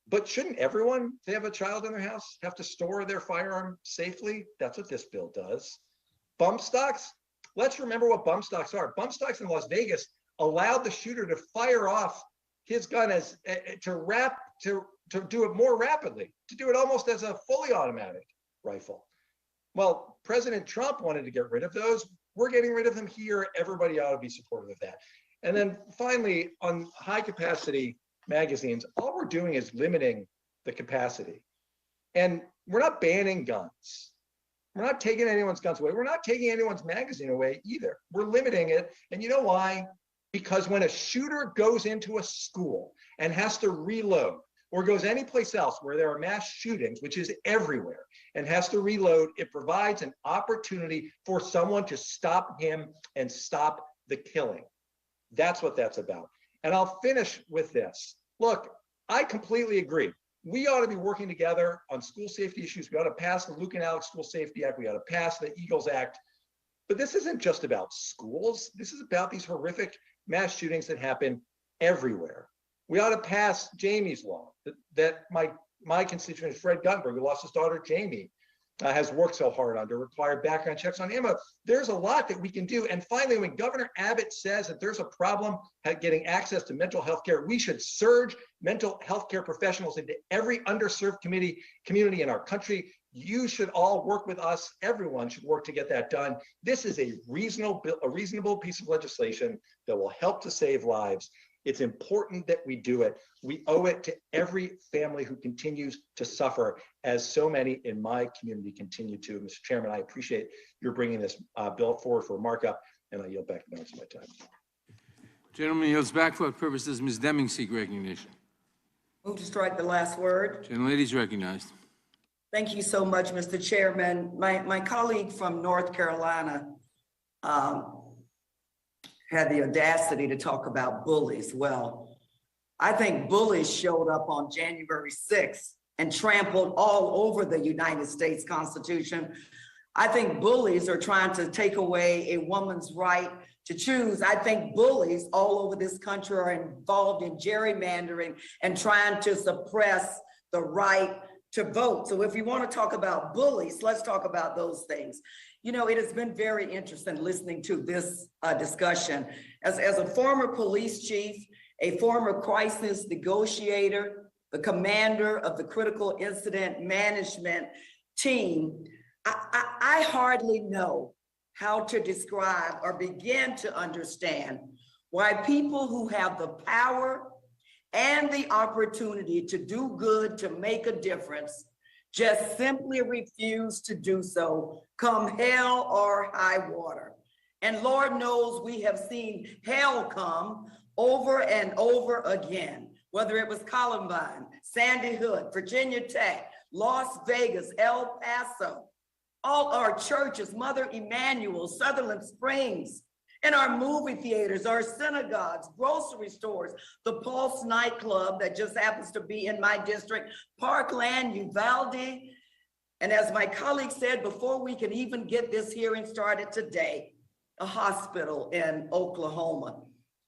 But shouldn't everyone, if they have a child in their house, have to store their firearm safely? That's what this bill does. Bump stocks. Let's remember what bump stocks are. Bump stocks in Las Vegas allowed the shooter to fire off his gun to do it more rapidly, to do it almost as a fully automatic rifle. Well, President Trump wanted to get rid of those. We're getting rid of them here. Everybody ought to be supportive of that. And then finally, on high capacity magazines, all we're doing is limiting the capacity. And we're not banning guns. We're not taking anyone's guns away. We're not taking anyone's magazine away either. We're limiting it. And you know why? Because when a shooter goes into a school and has to reload, or goes anyplace else where there are mass shootings, which is everywhere, and has to reload, it provides an opportunity for someone to stop him and stop the killing. That's what that's about. And I'll finish with this. Look, I completely agree. We ought to be working together on school safety issues. We ought to pass the Luke and Alex School Safety Act. We ought to pass the Eagles Act. But this isn't just about schools. This is about these horrific mass shootings that happen everywhere. We ought to pass Jamie's law that my constituent, Fred Guttenberg, who lost his daughter, Jamie, has worked so hard on to require background checks on ammo. There's a lot that we can do. And finally, when Governor Abbott says that there's a problem getting access to mental health care, we should surge mental health care professionals into every underserved community in our country. You should all work with us. Everyone should work to get that done. This is a reasonable piece of legislation that will help to save lives. It's important that we do it. We owe it to every family who continues to suffer, as so many in my community continue to. Mr. Chairman, I appreciate your bringing this bill forward for markup, and I yield back the balance of my time. Gentleman yields back. For what purpose does Ms. Deming seek recognition? Move to strike the last word. Gentlelady is recognized. Thank you so much, Mr. Chairman. My colleague from North Carolina had the audacity to talk about bullies. Well, I think bullies showed up on January 6th and trampled all over the United States Constitution. I think bullies are trying to take away a woman's right to choose. I think bullies all over this country are involved in gerrymandering and trying to suppress the right to vote. So if you want to talk about bullies, let's talk about those things. You know, it has been very interesting listening to this discussion. As a former police chief, a former crisis negotiator, the commander of the critical incident management team, I hardly know how to describe or begin to understand why people who have the power and the opportunity to do good, to make a difference, just simply refuse to do so, come hell or high water. And Lord knows we have seen hell come over and over again, whether it was Columbine, Sandy Hook, Virginia Tech, Las Vegas, El Paso, all our churches, Mother Emanuel, Sutherland Springs, and our movie theaters, our synagogues, grocery stores, the Pulse nightclub that just happens to be in my district, Parkland, Uvalde. And as my colleague said, before we can even get this hearing started today, a hospital in Oklahoma.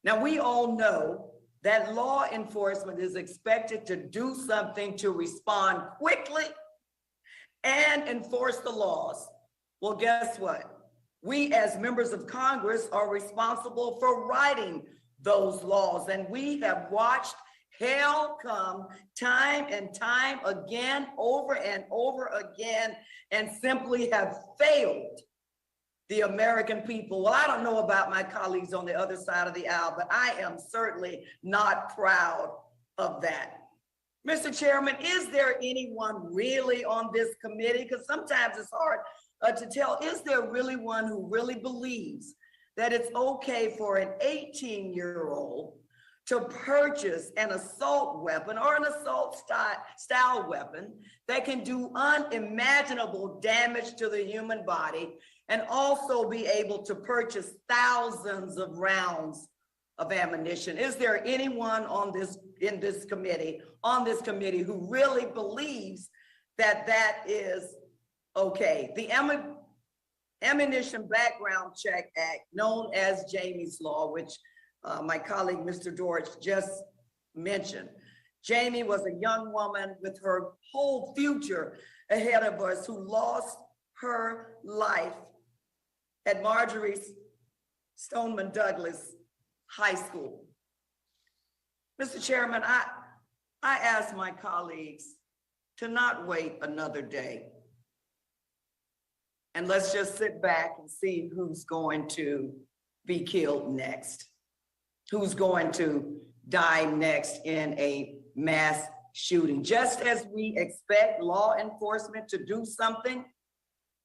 Now, we all know that law enforcement is expected to do something to respond quickly and enforce the laws. Well, guess what? We as members of Congress are responsible for writing those laws, and we have watched hell come time and time again, over and over again, and simply have failed the American people. Well, I don't know about my colleagues on the other side of the aisle, but I am certainly not proud of that. Mr. Chairman, is there anyone really on this committee? Because sometimes it's hard to tell, is there really one who really believes that it's okay for an 18-year-old to purchase an assault weapon or an assault style weapon that can do unimaginable damage to the human body and also be able to purchase thousands of rounds of ammunition? Is there anyone on this committee who really believes that that is okay? The Ammunition Background Check Act, known as Jamie's Law, which my colleague, Mr. Dorch, just mentioned. Jamie was a young woman with her whole future ahead of us who lost her life at Marjorie Stoneman Douglas High School. Mr. Chairman, I ask my colleagues to not wait another day. And let's just sit back and see who's going to be killed next, who's going to die next in a mass shooting. Just as we expect law enforcement to do something,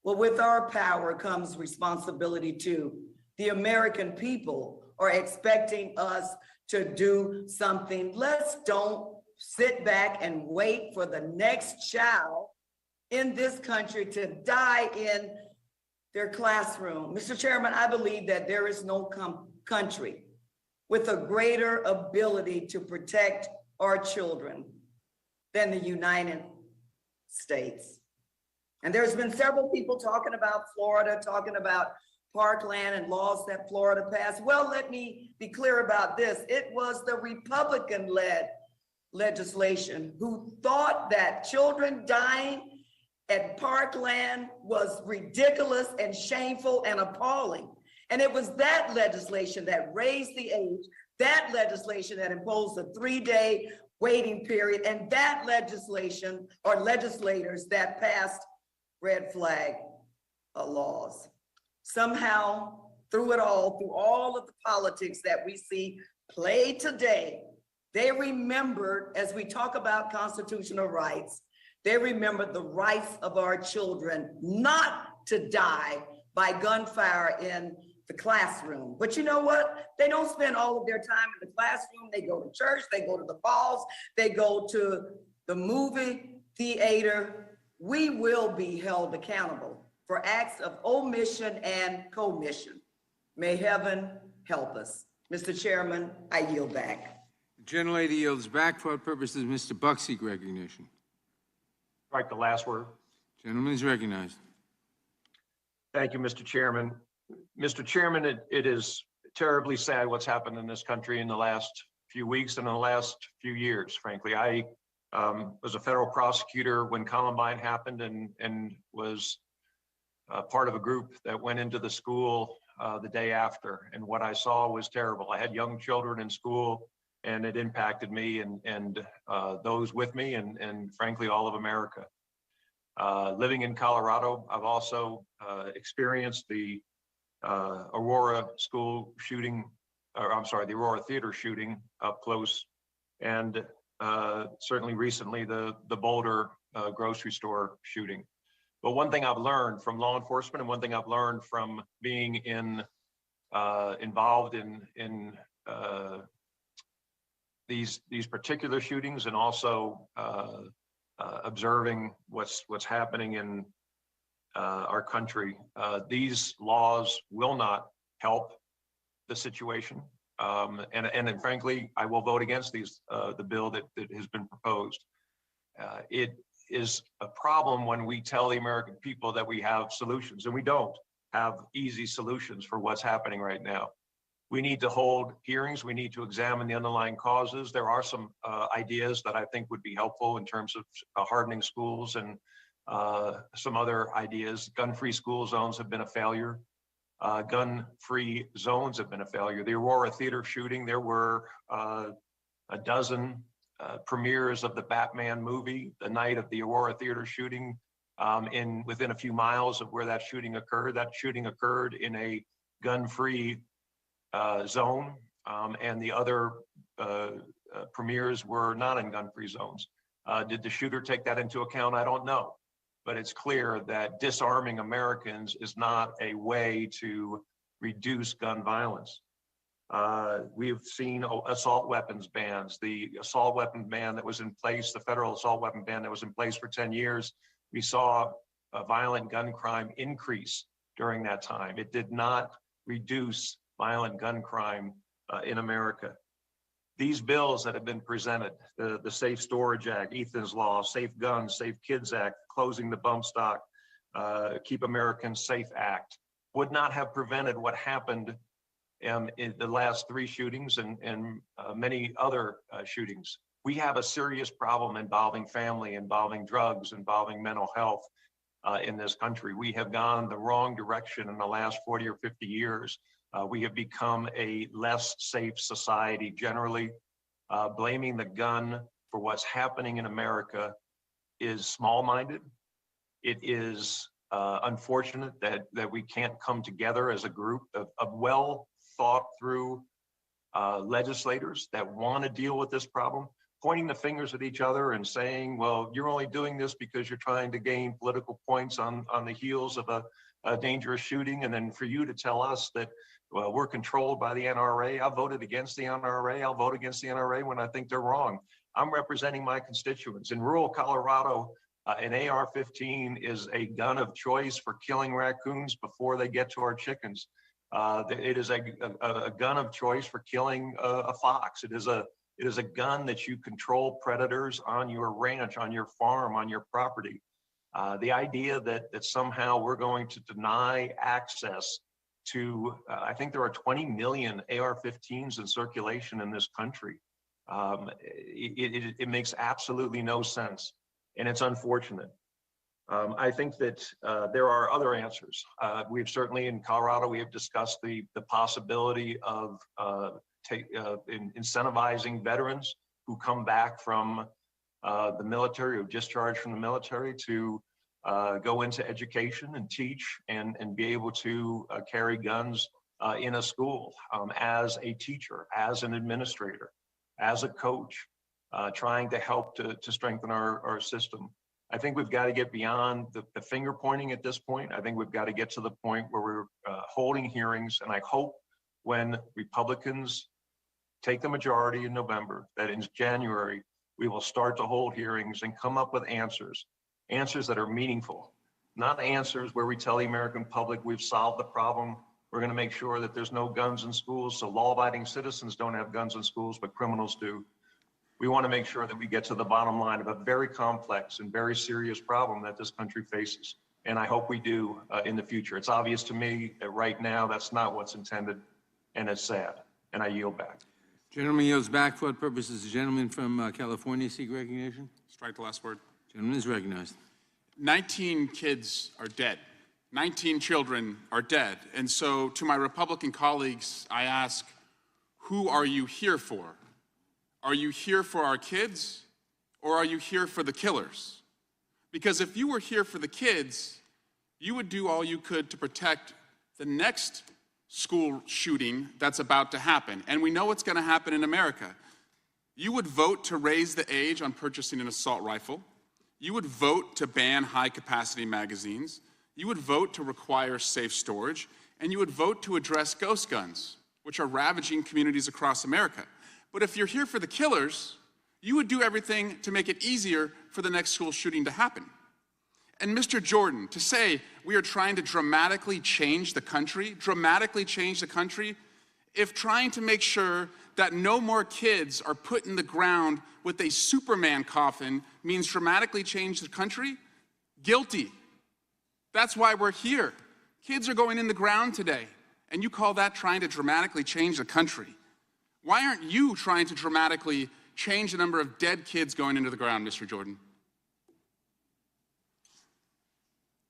well, with our power comes responsibility too. The American people are expecting us to do something. Let's don't sit back and wait for the next child in this country to die in their classroom. Mr. Chairman, I believe that there is no country with a greater ability to protect our children than the United States. And there's been several people talking about Florida, talking about Parkland and laws that Florida passed. Well, let me be clear about this. It was the Republican-led legislation who thought that children dying at Parkland was ridiculous and shameful and appalling. And it was that legislation that raised the age, that legislation that imposed a 3-day waiting period, and that legislation or legislators that passed red flag laws. Somehow, through all of the politics that we see played today, they remembered, as we talk about constitutional rights, they remembered the rights of our children not to die by gunfire in the classroom. But you know what? They don't spend all of their time in the classroom. They go to church, they go to the balls, they go to the movie theater. We will be held accountable for acts of omission and commission. May heaven help us. Mr. Chairman, I yield back. The gentlelady yields back for purposes of Mr. Buckseek recognition. Right, the last word. Gentleman is recognized. Thank you, Mr. Chairman. Mr. Chairman, it is terribly sad what's happened in this country in the last few weeks and in the last few years, frankly. I was a federal prosecutor when Columbine happened and was part of a group that went into the school the day after. And what I saw was terrible. I had young children in school, and it impacted me and those with me and frankly, all of America. Living in Colorado, I've also experienced the Aurora school shooting, or I'm sorry, the Aurora theater shooting up close. And certainly recently the Boulder grocery store shooting. But one thing I've learned from law enforcement and one thing I've learned from being involved in these particular shootings and also observing what's happening in our country, these laws will not help the situation. And frankly, I will vote against the bill that has been proposed. It is a problem when we tell the American people that we have solutions, and we don't have easy solutions for what's happening right now. We need to hold hearings. We need to examine the underlying causes. There are some ideas that I think would be helpful in terms of hardening schools and some other ideas. Gun-free school zones have been a failure. Gun-free zones have been a failure. The Aurora theater shooting, there were a dozen premieres of the Batman movie the night of the Aurora theater shooting within a few miles of where that shooting occurred. That shooting occurred in a gun-free zone, and the other premieres were not in gun-free zones. Did the shooter take that into account? I don't know. But it's clear that disarming Americans is not a way to reduce gun violence. We've seen assault weapons bans. The assault weapon ban that was in place, the federal assault weapon ban that was in place for 10 years, we saw a violent gun crime increase during that time. It did not reduce violent gun crime in America. These bills that have been presented, the Safe Storage Act, Ethan's Law, Safe Guns, Safe Kids Act, Closing the Bump Stock, Keep Americans Safe Act, would not have prevented what happened in the last 3 shootings and many other shootings. We have a serious problem involving family, involving drugs, involving mental health in this country. We have gone the wrong direction in the last 40 or 50 years. We have become a less safe society generally. Blaming the gun for what's happening in America is small-minded. It is unfortunate that we can't come together as a group of well-thought-through legislators that want to deal with this problem, pointing the fingers at each other and saying, well, you're only doing this because you're trying to gain political points on the heels of a dangerous shooting, and then for you to tell us that, well, we're controlled by the NRA. I voted against the NRA. I'll vote against the NRA when I think they're wrong. I'm representing my constituents. In rural Colorado, an AR-15 is a gun of choice for killing raccoons before they get to our chickens. It is a gun of choice for killing a fox. It is a gun that you control predators on your ranch, on your farm, on your property. The idea that somehow we're going to deny access to, I think there are 20 million AR-15s in circulation in this country. It makes absolutely no sense, and it's unfortunate. I think that there are other answers. We've certainly in Colorado, we have discussed the possibility of incentivizing veterans who come back from the military or discharged from the military to go into education and teach and be able to carry guns in a school as a teacher, as an administrator, as a coach, trying to help to strengthen our system. I think we've got to get beyond the finger pointing at this point. I think we've got to get to the point where we're holding hearings. And I hope when Republicans take the majority in November, that in January, we will start to hold hearings and come up with answers that are meaningful, not answers where we tell the American public we've solved the problem. We're going to make sure that there's no guns in schools, so law-abiding citizens don't have guns in schools, but criminals do. We want to make sure that we get to the bottom line of a very complex and very serious problem that this country faces. And I hope we do in the future. It's obvious to me that right now that's not what's intended, and it's sad. And I yield back. Gentleman yields back. For what purposes? The gentleman from California seek recognition. Strike the last word. Gentleman is recognized. 19 kids are dead. 19 children are dead. And so to my Republican colleagues, I ask, who are you here for? Are you here for our kids, or are you here for the killers? Because if you were here for the kids, you would do all you could to protect the next school shooting that's about to happen. And we know what's going to happen in America. You would vote to raise the age on purchasing an assault rifle. You would vote to ban high-capacity magazines. You would vote to require safe storage. And you would vote to address ghost guns, which are ravaging communities across America. But if you're here for the killers, you would do everything to make it easier for the next school shooting to happen. And Mr. Jordan, to say we are trying to dramatically change the country, if trying to make sure that no more kids are put in the ground with a Superman coffin means dramatically change the country, guilty. That's why we're here. Kids are going in the ground today, and you call that trying to dramatically change the country. Why aren't you trying to dramatically change the number of dead kids going into the ground, Mr. Jordan?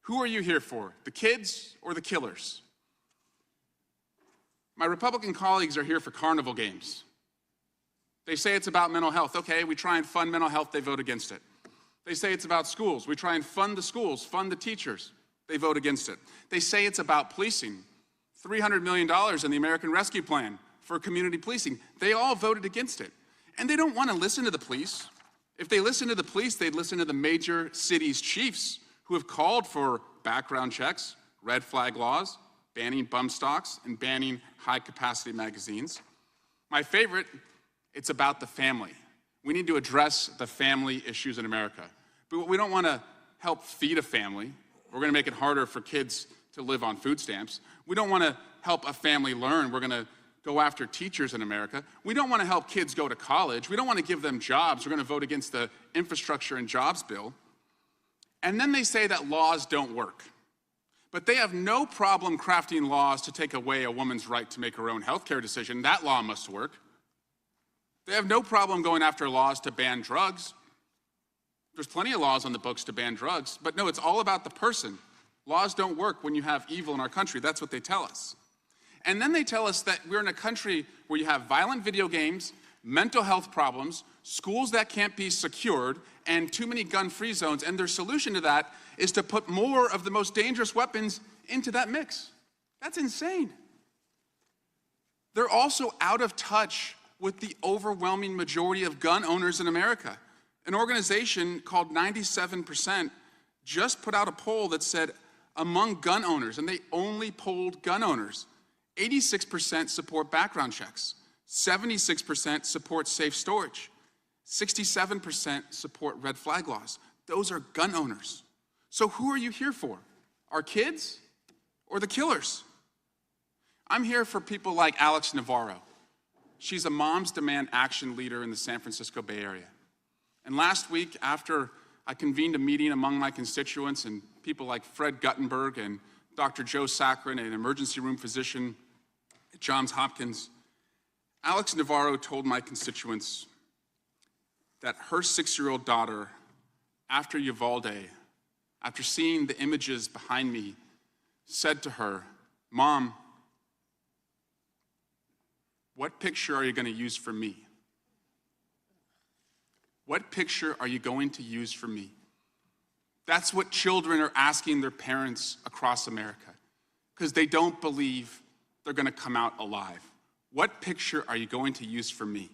Who are you here for, the kids or the killers? My Republican colleagues are here for carnival games. They say it's about mental health. Okay, we try and fund mental health, they vote against it. They say it's about schools. We try and fund the schools, fund the teachers. They vote against it. They say it's about policing. $300 million in the American Rescue Plan for community policing. They all voted against it. And they don't want to listen to the police. If they listen to the police, they'd listen to the major cities' chiefs who have called for background checks, red flag laws, banning bump stocks, and banning high-capacity magazines. My favorite, it's about the family. We need to address the family issues in America. But we don't want to help feed a family. We're going to make it harder for kids to live on food stamps. We don't want to help a family learn. We're going to go after teachers in America. We don't want to help kids go to college. We don't want to give them jobs. We're going to vote against the infrastructure and jobs bill. And then they say that laws don't work. But they have no problem crafting laws to take away a woman's right to make her own health care decision. That law must work. They have no problem going after laws to ban drugs. There's plenty of laws on the books to ban drugs. But no, it's all about the person. Laws don't work when you have evil in our country. That's what they tell us. And then they tell us that we're in a country where you have violent video games, mental health problems, schools that can't be secured, and too many gun-free zones. And their solution to that is to put more of the most dangerous weapons into that mix. That's insane. They're also out of touch with the overwhelming majority of gun owners in America. An organization called 97% just put out a poll that said among gun owners, and they only polled gun owners, 86% support background checks, 76% support safe storage, 67% support red flag laws. Those are gun owners. So who are you here for? Our kids or the killers? I'm here for people like Alex Navarro. She's a Moms Demand Action leader in the San Francisco Bay Area. And last week, after I convened a meeting among my constituents and people like Fred Guttenberg and Dr. Joe Saccharin, an emergency room physician at Johns Hopkins, Alex Navarro told my constituents that her 6-year-old daughter, after Uvalde, after seeing the images behind me, said to her, "Mom, what picture are you going to use for me? What picture are you going to use for me?" That's what children are asking their parents across America, because they don't believe they're going to come out alive. What picture are you going to use for me?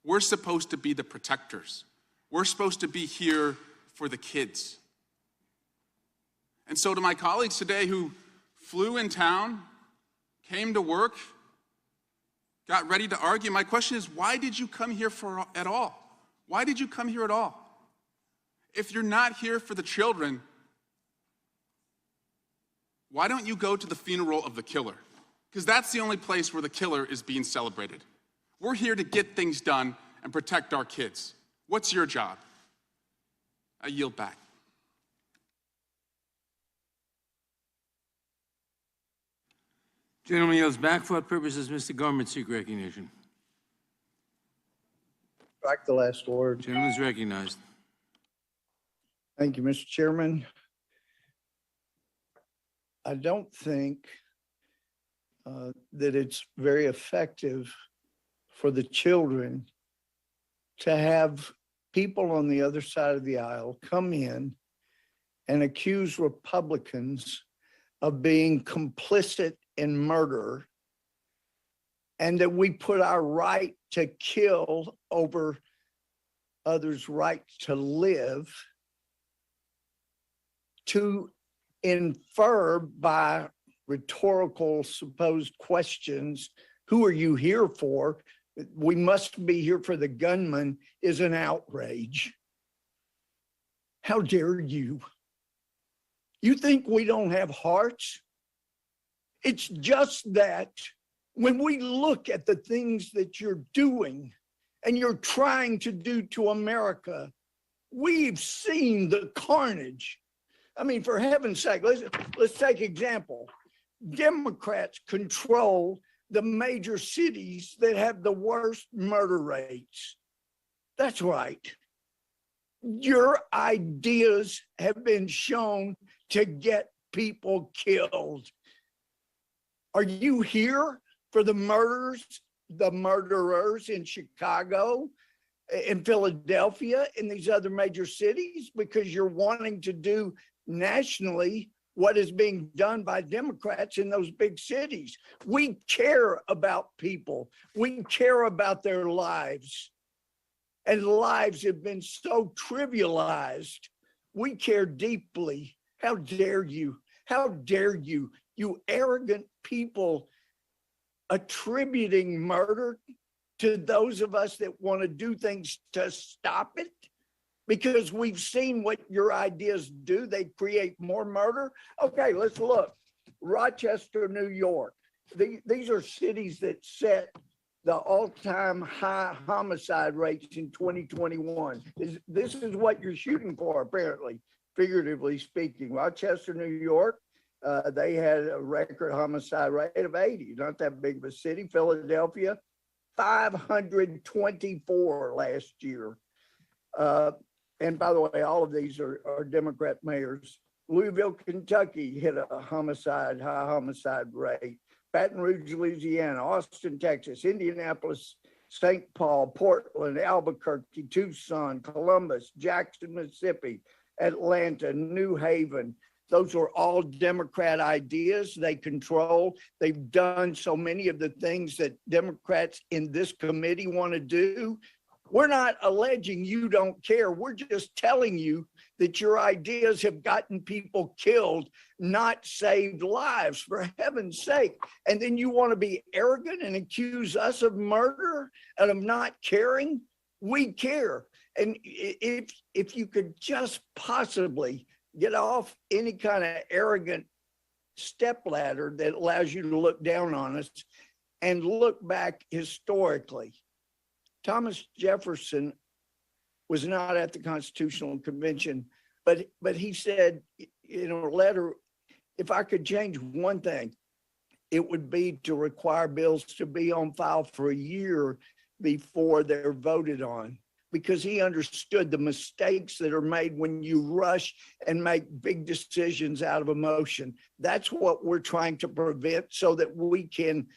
We're supposed to be the protectors. We're supposed to be here for the kids. And so to my colleagues today who flew in town, came to work, got ready to argue, my question is, why did you come here at all? Why did you come here at all? If you're not here for the children, why don't you go to the funeral of the killer? Because that's the only place where the killer is being celebrated. We're here to get things done and protect our kids. What's your job? I yield back. Gentleman yields back. For what purposes, Mr. Government seek recognition? Strike the last word. Gentleman is recognized. Thank you, Mr. Chairman. I don't think that it's very effective for the children to have people on the other side of the aisle come in and accuse Republicans of being complicit in murder, and that we put our right to kill over others' right to live, to infer by rhetorical supposed questions, who are you here for? We must be here for the gunman, is an outrage. How dare you? You think we don't have hearts? It's just that when we look at the things that you're doing and you're trying to do to America, we've seen the carnage. I mean, for heaven's sake, let's take example. Democrats control the major cities that have the worst murder rates. That's right. Your ideas have been shown to get people killed. Are you here for the murderers in Chicago, in Philadelphia, in these other major cities, because you're wanting to do nationally what is being done by Democrats in those big cities? We care about people. We care about their lives. And lives have been so trivialized. We care deeply. How dare you? How dare you, you arrogant people, attributing murder to those of us that want to do things to stop it? Because we've seen what your ideas do. They create more murder. Okay, let's look. Rochester, New York. These are cities that set the all-time high homicide rates in 2021. This is what you're shooting for, apparently, figuratively speaking. Rochester, New York, they had a record homicide rate of 80, not that big of a city. Philadelphia, 524 last year. And by the way, all of these are Democrat mayors. Louisville, Kentucky hit a high homicide rate. Baton Rouge, Louisiana, Austin, Texas, Indianapolis, St. Paul, Portland, Albuquerque, Tucson, Columbus, Jackson, Mississippi, Atlanta, New Haven. Those are all Democrat ideas. They control. They've done so many of the things that Democrats in this committee want to do. We're not alleging you don't care. We're just telling you that your ideas have gotten people killed, not saved lives, for heaven's sake. And then you want to be arrogant and accuse us of murder and of not caring? We care. And if you could just possibly get off any kind of arrogant stepladder that allows you to look down on us and look back historically. Thomas Jefferson was not at the Constitutional Convention, but he said in a letter, if I could change one thing, it would be to require bills to be on file for a year before they're voted on, because he understood the mistakes that are made when you rush and make big decisions out of emotion. That's what we're trying to prevent so that we can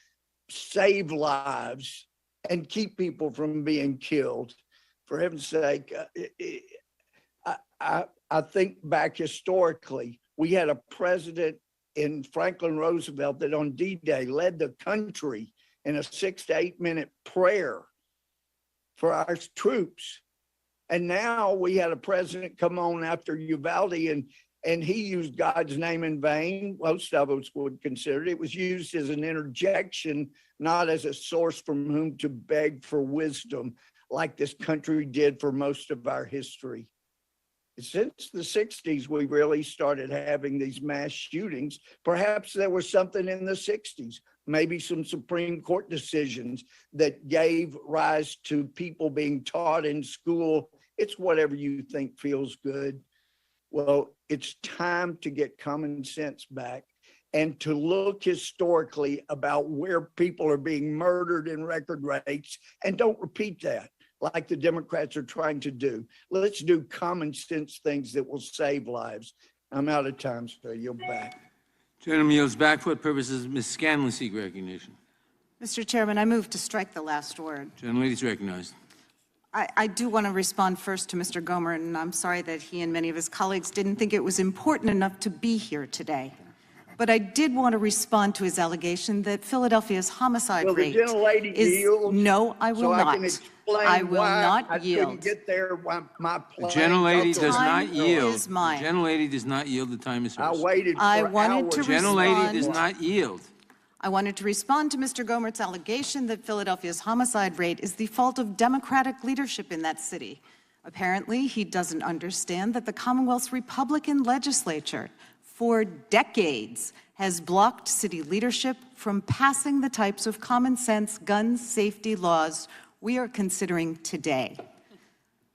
save lives and keep people from being killed. For heaven's sake, I think back historically, we had a president in Franklin Roosevelt that on D-Day led the country in a 6 to 8 minute prayer for our troops. And now we had a president come on after Uvalde, and he used God's name in vain. Most of us would consider it. It was used as an interjection, not as a source from whom to beg for wisdom, like this country did for most of our history. Since the 60s, we really started having these mass shootings. Perhaps there was something in the 60s, maybe some Supreme Court decisions that gave rise to people being taught in school, it's whatever you think feels good. Well, it's time to get common sense back and to look historically about where people are being murdered in record rates, and don't repeat that like the Democrats are trying to do. Let's do common sense things that will save lives. I'm out of time, so you'll back. Gentleman yields back for purposes. Ms. Scanlon seek recognition. Mr. Chairman, I move to strike the last word. Gentlelady is recognized. I do want to respond first to Mr. Gomer, and I'm sorry that he and many of his colleagues didn't think it was important enough to be here today. But I did want to respond to his allegation that Philadelphia's homicide rate the gentlelady yield, no, I will so not. I can explain I will why not I yield. couldn't get there when my The plane. gentlelady does not Time yield. is mine. The gentlelady does not yield. The time is hers. I waited for I wanted hours. to Gentlelady respond. does not yield. I wanted to respond to Mr. Gomert's allegation that Philadelphia's homicide rate is the fault of Democratic leadership in that city. Apparently, he doesn't understand that the Commonwealth's Republican legislature, for decades, has blocked city leadership from passing the types of common sense gun safety laws we are considering today.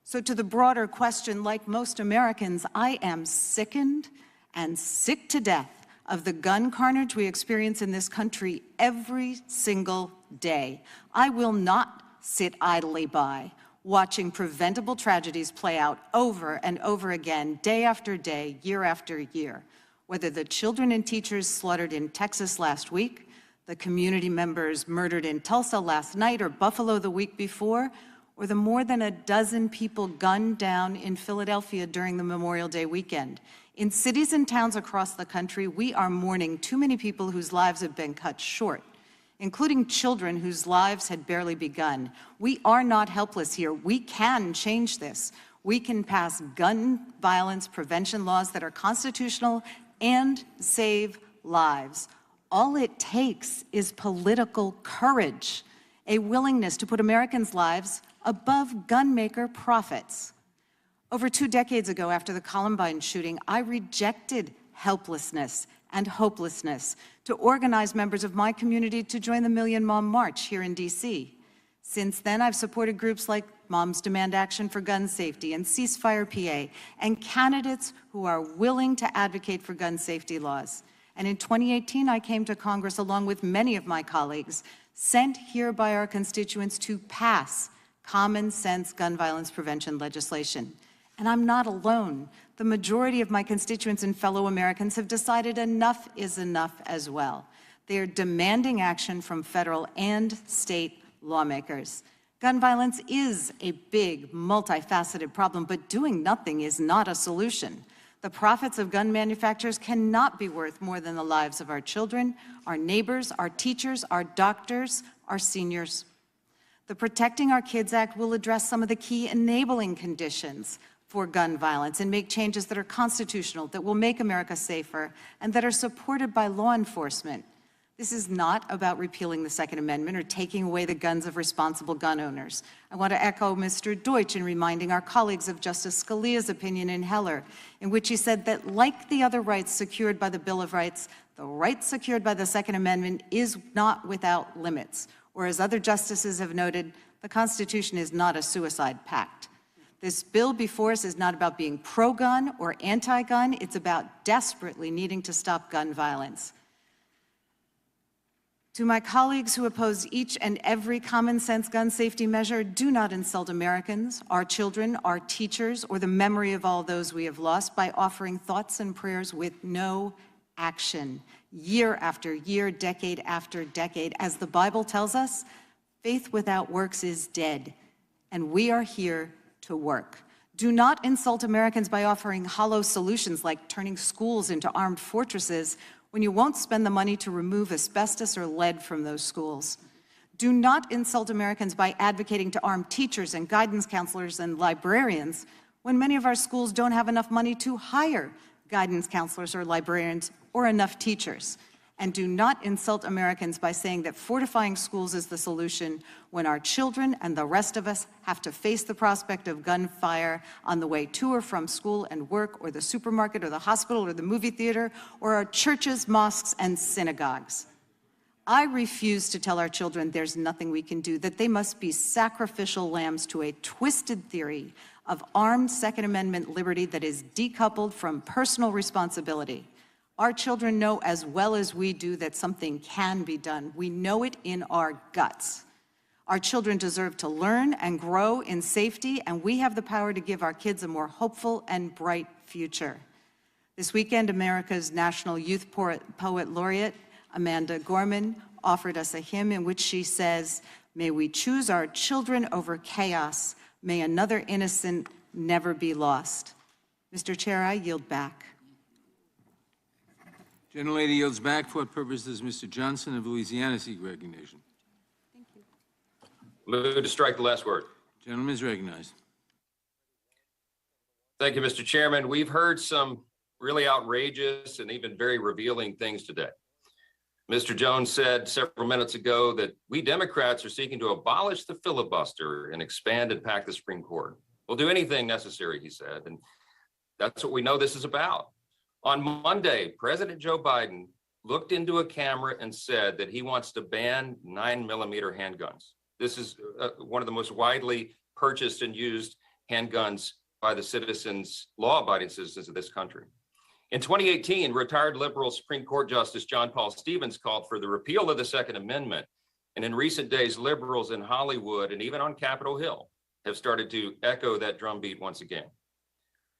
So to the broader question, like most Americans, I am sickened and sick to death of the gun carnage we experience in this country every single day. I will not sit idly by watching preventable tragedies play out over and over again, day after day, year after year. Whether the children and teachers slaughtered in Texas last week, the community members murdered in Tulsa last night or Buffalo the week before, or the more than a dozen people gunned down in Philadelphia during the Memorial Day weekend. In cities and towns across the country, we are mourning too many people whose lives have been cut short, including children whose lives had barely begun. We are not helpless here. We can change this. We can pass gun violence prevention laws that are constitutional and save lives. All it takes is political courage, a willingness to put Americans' lives above gunmaker profits. Over 2 decades ago, after the Columbine shooting, I rejected helplessness and hopelessness to organize members of my community to join the Million Mom March here in DC. Since then, I've supported groups like Moms Demand Action for Gun Safety and Ceasefire PA, and candidates who are willing to advocate for gun safety laws. And in 2018, I came to Congress along with many of my colleagues, sent here by our constituents to pass common sense gun violence prevention legislation. And I'm not alone. The majority of my constituents and fellow Americans have decided enough is enough as well. They are demanding action from federal and state lawmakers. Gun violence is a big, multifaceted problem, but doing nothing is not a solution. The profits of gun manufacturers cannot be worth more than the lives of our children, our neighbors, our teachers, our doctors, our seniors. The Protecting Our Kids Act will address some of the key enabling conditions for gun violence and make changes that are constitutional, that will make America safer, and that are supported by law enforcement. This is not about repealing the Second Amendment or taking away the guns of responsible gun owners. I want to echo Mr. Deutsch in reminding our colleagues of Justice Scalia's opinion in Heller, in which he said that like the other rights secured by the Bill of Rights, the right secured by the Second Amendment is not without limits. Or as other justices have noted, the Constitution is not a suicide pact. This bill before us is not about being pro-gun or anti-gun. It's about desperately needing to stop gun violence. To my colleagues who oppose each and every common sense gun safety measure, do not insult Americans, our children, our teachers, or the memory of all those we have lost by offering thoughts and prayers with no action. Year after year, decade after decade, as the Bible tells us, faith without works is dead, and we are here to work. Do not insult Americans by offering hollow solutions like turning schools into armed fortresses when you won't spend the money to remove asbestos or lead from those schools. Do not insult Americans by advocating to arm teachers and guidance counselors and librarians when many of our schools don't have enough money to hire guidance counselors or librarians or enough teachers. And do not insult Americans by saying that fortifying schools is the solution when our children and the rest of us have to face the prospect of gunfire on the way to or from school and work, or the supermarket, or the hospital, or the movie theater, or our churches, mosques, and synagogues. I refuse to tell our children there's nothing we can do, that they must be sacrificial lambs to a twisted theory of armed Second Amendment liberty that is decoupled from personal responsibility. Our children know as well as we do that something can be done. We know it in our guts. Our children deserve to learn and grow in safety, and we have the power to give our kids a more hopeful and bright future. This weekend, America's National Youth Poet Laureate, Amanda Gorman, offered us a hymn in which she says, "May we choose our children over chaos. May another innocent never be lost." Mr. Chair, I yield back. Gentlelady yields back. For what purpose does Mr. Johnson of Louisiana seek recognition? Thank you. Move to strike the last word. Gentleman is recognized. Thank you, Mr. Chairman. We've heard some really outrageous and even very revealing things today. Mr. Jones said several minutes ago that we Democrats are seeking to abolish the filibuster and expand and pack the Supreme Court. We'll do anything necessary, he said, and that's what we know this is about. On Monday, President Joe Biden looked into a camera and said that he wants to ban 9mm handguns. This is one of the most widely purchased and used handguns by the citizens, law-abiding citizens of this country. In 2018, retired liberal Supreme Court Justice John Paul Stevens called for the repeal of the Second Amendment. And in recent days, liberals in Hollywood and even on Capitol Hill have started to echo that drumbeat once again.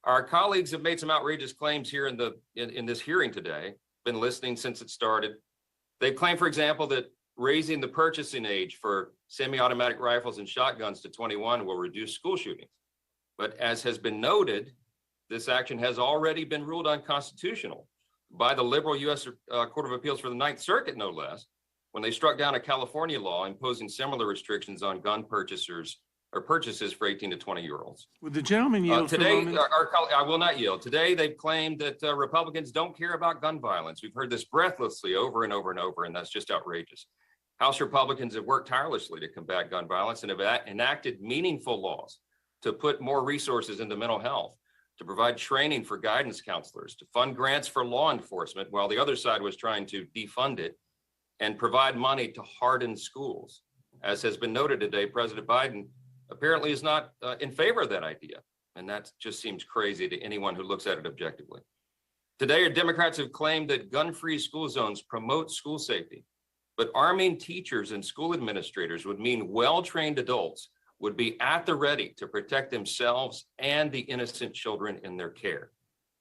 Our colleagues have made some outrageous claims here in this hearing today, been listening since it started. They claim, for example, that raising the purchasing age for semi-automatic rifles and shotguns to 21 will reduce school shootings. But as has been noted, this action has already been ruled unconstitutional by the liberal U.S. Court of Appeals for the Ninth Circuit, no less, when they struck down a California law imposing similar restrictions on gun purchases for 18 to 20-year-olds. Would the gentleman yield Today, for a moment? I will not yield. Today, they've claimed that Republicans don't care about gun violence. We've heard this breathlessly over and over and over, and that's just outrageous. House Republicans have worked tirelessly to combat gun violence and have enacted meaningful laws to put more resources into mental health, to provide training for guidance counselors, to fund grants for law enforcement, while the other side was trying to defund it, and provide money to harden schools. As has been noted today, President Biden apparently is not in favor of that idea. And that just seems crazy to anyone who looks at it objectively. Today, Democrats have claimed that gun-free school zones promote school safety, but arming teachers and school administrators would mean well-trained adults would be at the ready to protect themselves and the innocent children in their care.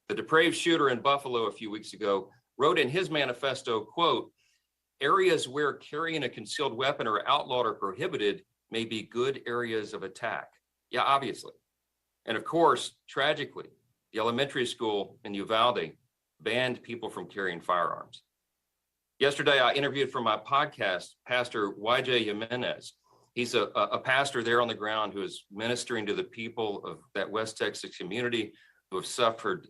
The depraved shooter in Buffalo a few weeks ago wrote in his manifesto, quote, "Areas where carrying a concealed weapon or outlawed or prohibited may be good areas of attack." Yeah, obviously. And of course, tragically, the elementary school in Uvalde banned people from carrying firearms. Yesterday, I interviewed for my podcast, Pastor YJ Jimenez. He's a pastor there on the ground who is ministering to the people of that West Texas community who have suffered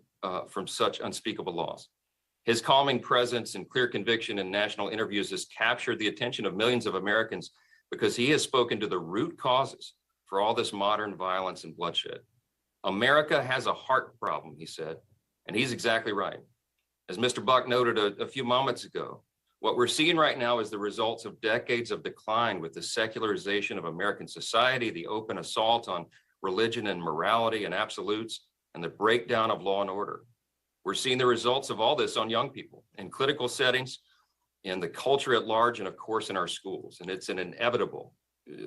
from such unspeakable loss. His calming presence and clear conviction in national interviews has captured the attention of millions of Americans because he has spoken to the root causes for all this modern violence and bloodshed. America has a heart problem, he said, and he's exactly right. As Mr. Buck noted a few moments ago, what we're seeing right now is the results of decades of decline with the secularization of American society, the open assault on religion and morality and absolutes, and the breakdown of law and order. We're seeing the results of all this on young people in clinical settings, in the culture at large, and of course in our schools. And it's an inevitable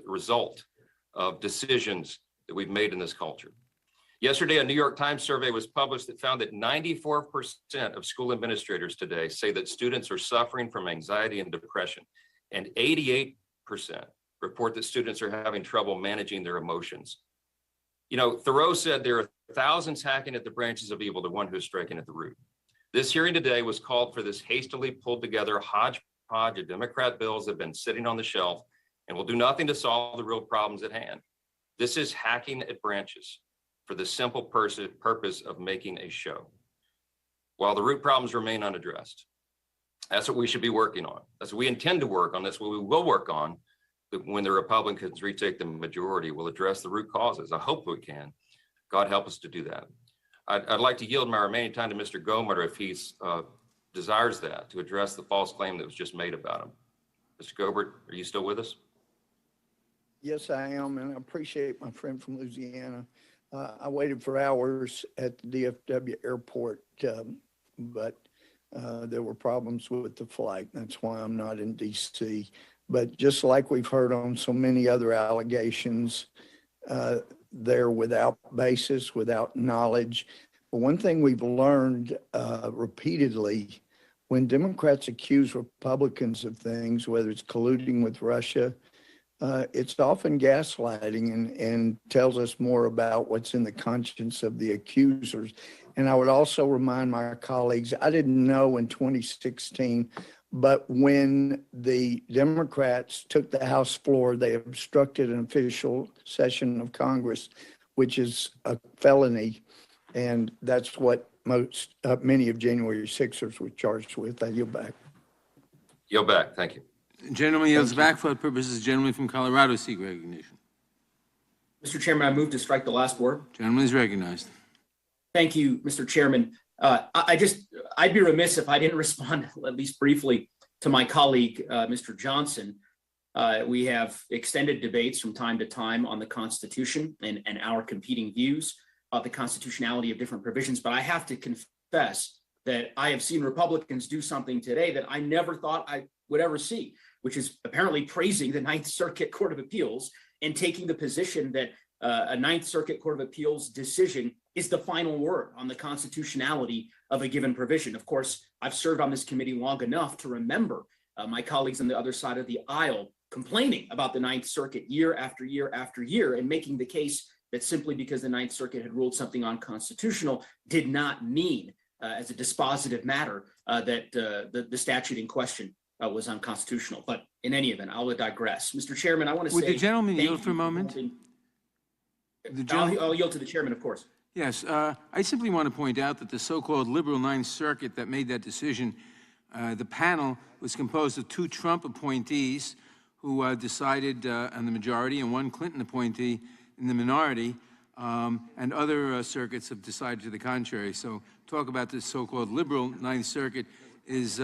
result of decisions that we've made in this culture. Yesterday, a New York Times survey was published that found that 94% of school administrators today say that students are suffering from anxiety and depression, and 88% report that students are having trouble managing their emotions. You know, Thoreau said there are thousands hacking at the branches of evil, the one who is striking at the root. This hearing today was called for this hastily pulled together hodgepodge of Democrat bills that have been sitting on the shelf and will do nothing to solve the real problems at hand. This is hacking at branches for the simple purpose of making a show. While the root problems remain unaddressed, that's what we should be working on. That's what we intend to work on. That's what we will work on when the Republicans retake the majority. We'll address the root causes. I hope we can. God help us to do that. I'd like to yield my remaining time to Mr. Gomer if he desires that, to address the false claim that was just made about him. Mr. Gobert, are you still with us? Yes, I am, and I appreciate my friend from Louisiana. I waited for hours at the DFW airport, but there were problems with the flight. That's why I'm not in D.C. But just like we've heard on so many other allegations, they're without basis, without knowledge. But one thing we've learned repeatedly, when Democrats accuse Republicans of things, whether it's colluding with Russia, it's often gaslighting and tells us more about what's in the conscience of the accusers. And I would also remind my colleagues, I didn't know in 2016, but when the Democrats took the House floor, they obstructed an official session of Congress, which is a felony. And that's what many of January 6ers were charged with. I yield back. Yield back. Thank you. Gentleman yields back for the purposes. Gentleman from Colorado seek recognition. Mr. Chairman, I move to strike the last word. Gentleman is recognized. Thank you, Mr. Chairman. I'd be remiss if I didn't respond, at least briefly, to my colleague, Mr. Johnson. We have extended debates from time to time on the Constitution and our competing views about the constitutionality of different provisions, but I have to confess that I have seen Republicans do something today that I never thought I would ever see, which is apparently praising the Ninth Circuit Court of Appeals and taking the position that a Ninth Circuit Court of Appeals decision is the final word on the constitutionality of a given provision. Of course, I've served on this committee long enough to remember my colleagues on the other side of the aisle complaining about the Ninth Circuit year after year after year and making the case that simply because the Ninth Circuit had ruled something unconstitutional did not mean as a dispositive matter that the statute in question was unconstitutional. But in any event, I'll digress. Mr. Chairman, I want to say— Would the gentleman yield for a moment? I'll yield to the chairman, of course. Yes, I simply want to point out that the so-called liberal Ninth Circuit that made that decision, the panel was composed of 2 Trump appointees who decided on the majority and 1 Clinton appointee in the minority, and other circuits have decided to the contrary. So talk about this so-called liberal Ninth Circuit is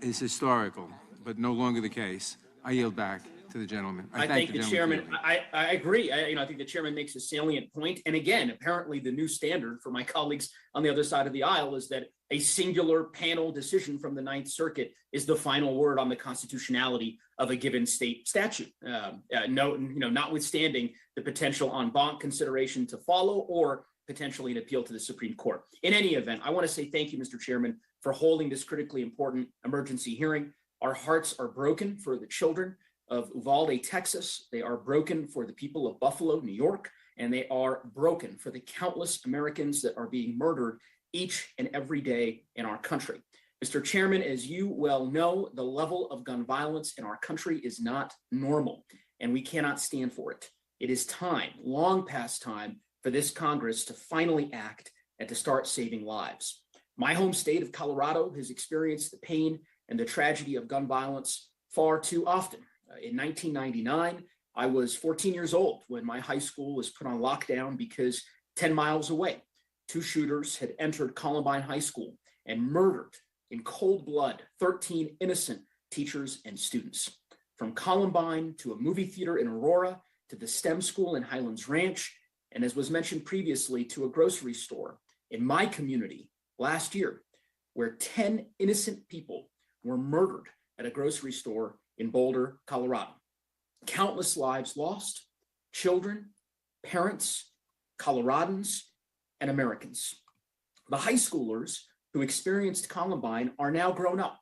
historical, but no longer the case. I yield back to the gentleman. I thank the chairman. I agree. I think the chairman makes a salient point. And again, apparently the new standard for my colleagues on the other side of the aisle is that a singular panel decision from the Ninth Circuit is the final word on the constitutionality of a given state statute. Notwithstanding the potential en banc consideration to follow or potentially an appeal to the Supreme Court. In any event, I want to say thank you, Mr. Chairman, for holding this critically important emergency hearing. Our hearts are broken for the children of Uvalde, Texas. They are broken for the people of Buffalo, New York, and they are broken for the countless Americans that are being murdered each and every day in our country. Mr. Chairman, as you well know, the level of gun violence in our country is not normal, and we cannot stand for it. It is time, long past time, for this Congress to finally act and to start saving lives. My home state of Colorado has experienced the pain and the tragedy of gun violence far too often. In 1999, I was 14 years old when my high school was put on lockdown because 10 miles away, 2 shooters had entered Columbine High School and murdered in cold blood 13 innocent teachers and students. From Columbine to a movie theater in Aurora to the STEM school in Highlands Ranch, and as was mentioned previously, to a grocery store in my community last year, where 10 innocent people were murdered at a grocery store in Boulder, Colorado. Countless lives lost, children, parents, Coloradans, and Americans. The high schoolers who experienced Columbine are now grown up,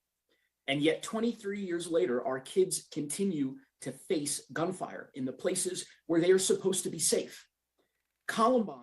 and yet 23 years later, our kids continue to face gunfire in the places where they are supposed to be safe. Columbine.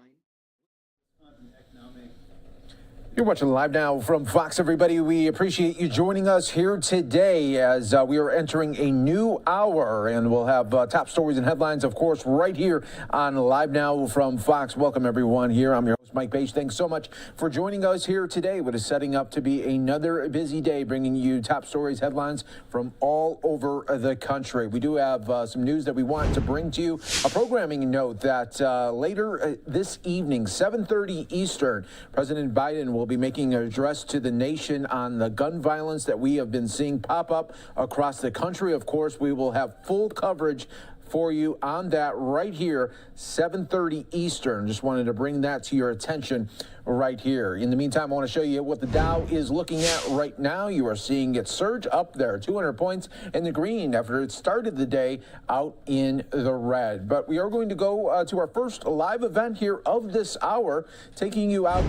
You're watching Live Now from Fox, everybody. We appreciate you joining us here today as we are entering a new hour, and we'll have top stories and headlines, of course, right here on Live Now from Fox. Welcome, everyone, here. I'm your host, Mike Page. Thanks so much for joining us here today. What is setting up to be another busy day, bringing you top stories, headlines from all over the country. We do have some news that we want to bring to you. A programming note that later this evening, 7:30 Eastern, President Biden will be making an address to the nation on the gun violence that we have been seeing pop up across the country. Of course, we will have full coverage for you on that right here, 7:30 Eastern. Just wanted to bring that to your attention right here. In the meantime, I want to show you what the Dow is looking at right now. You are seeing it surge up there, 200 points in the green after it started the day out in the red. But we are going to go to our first live event here of this hour, taking you out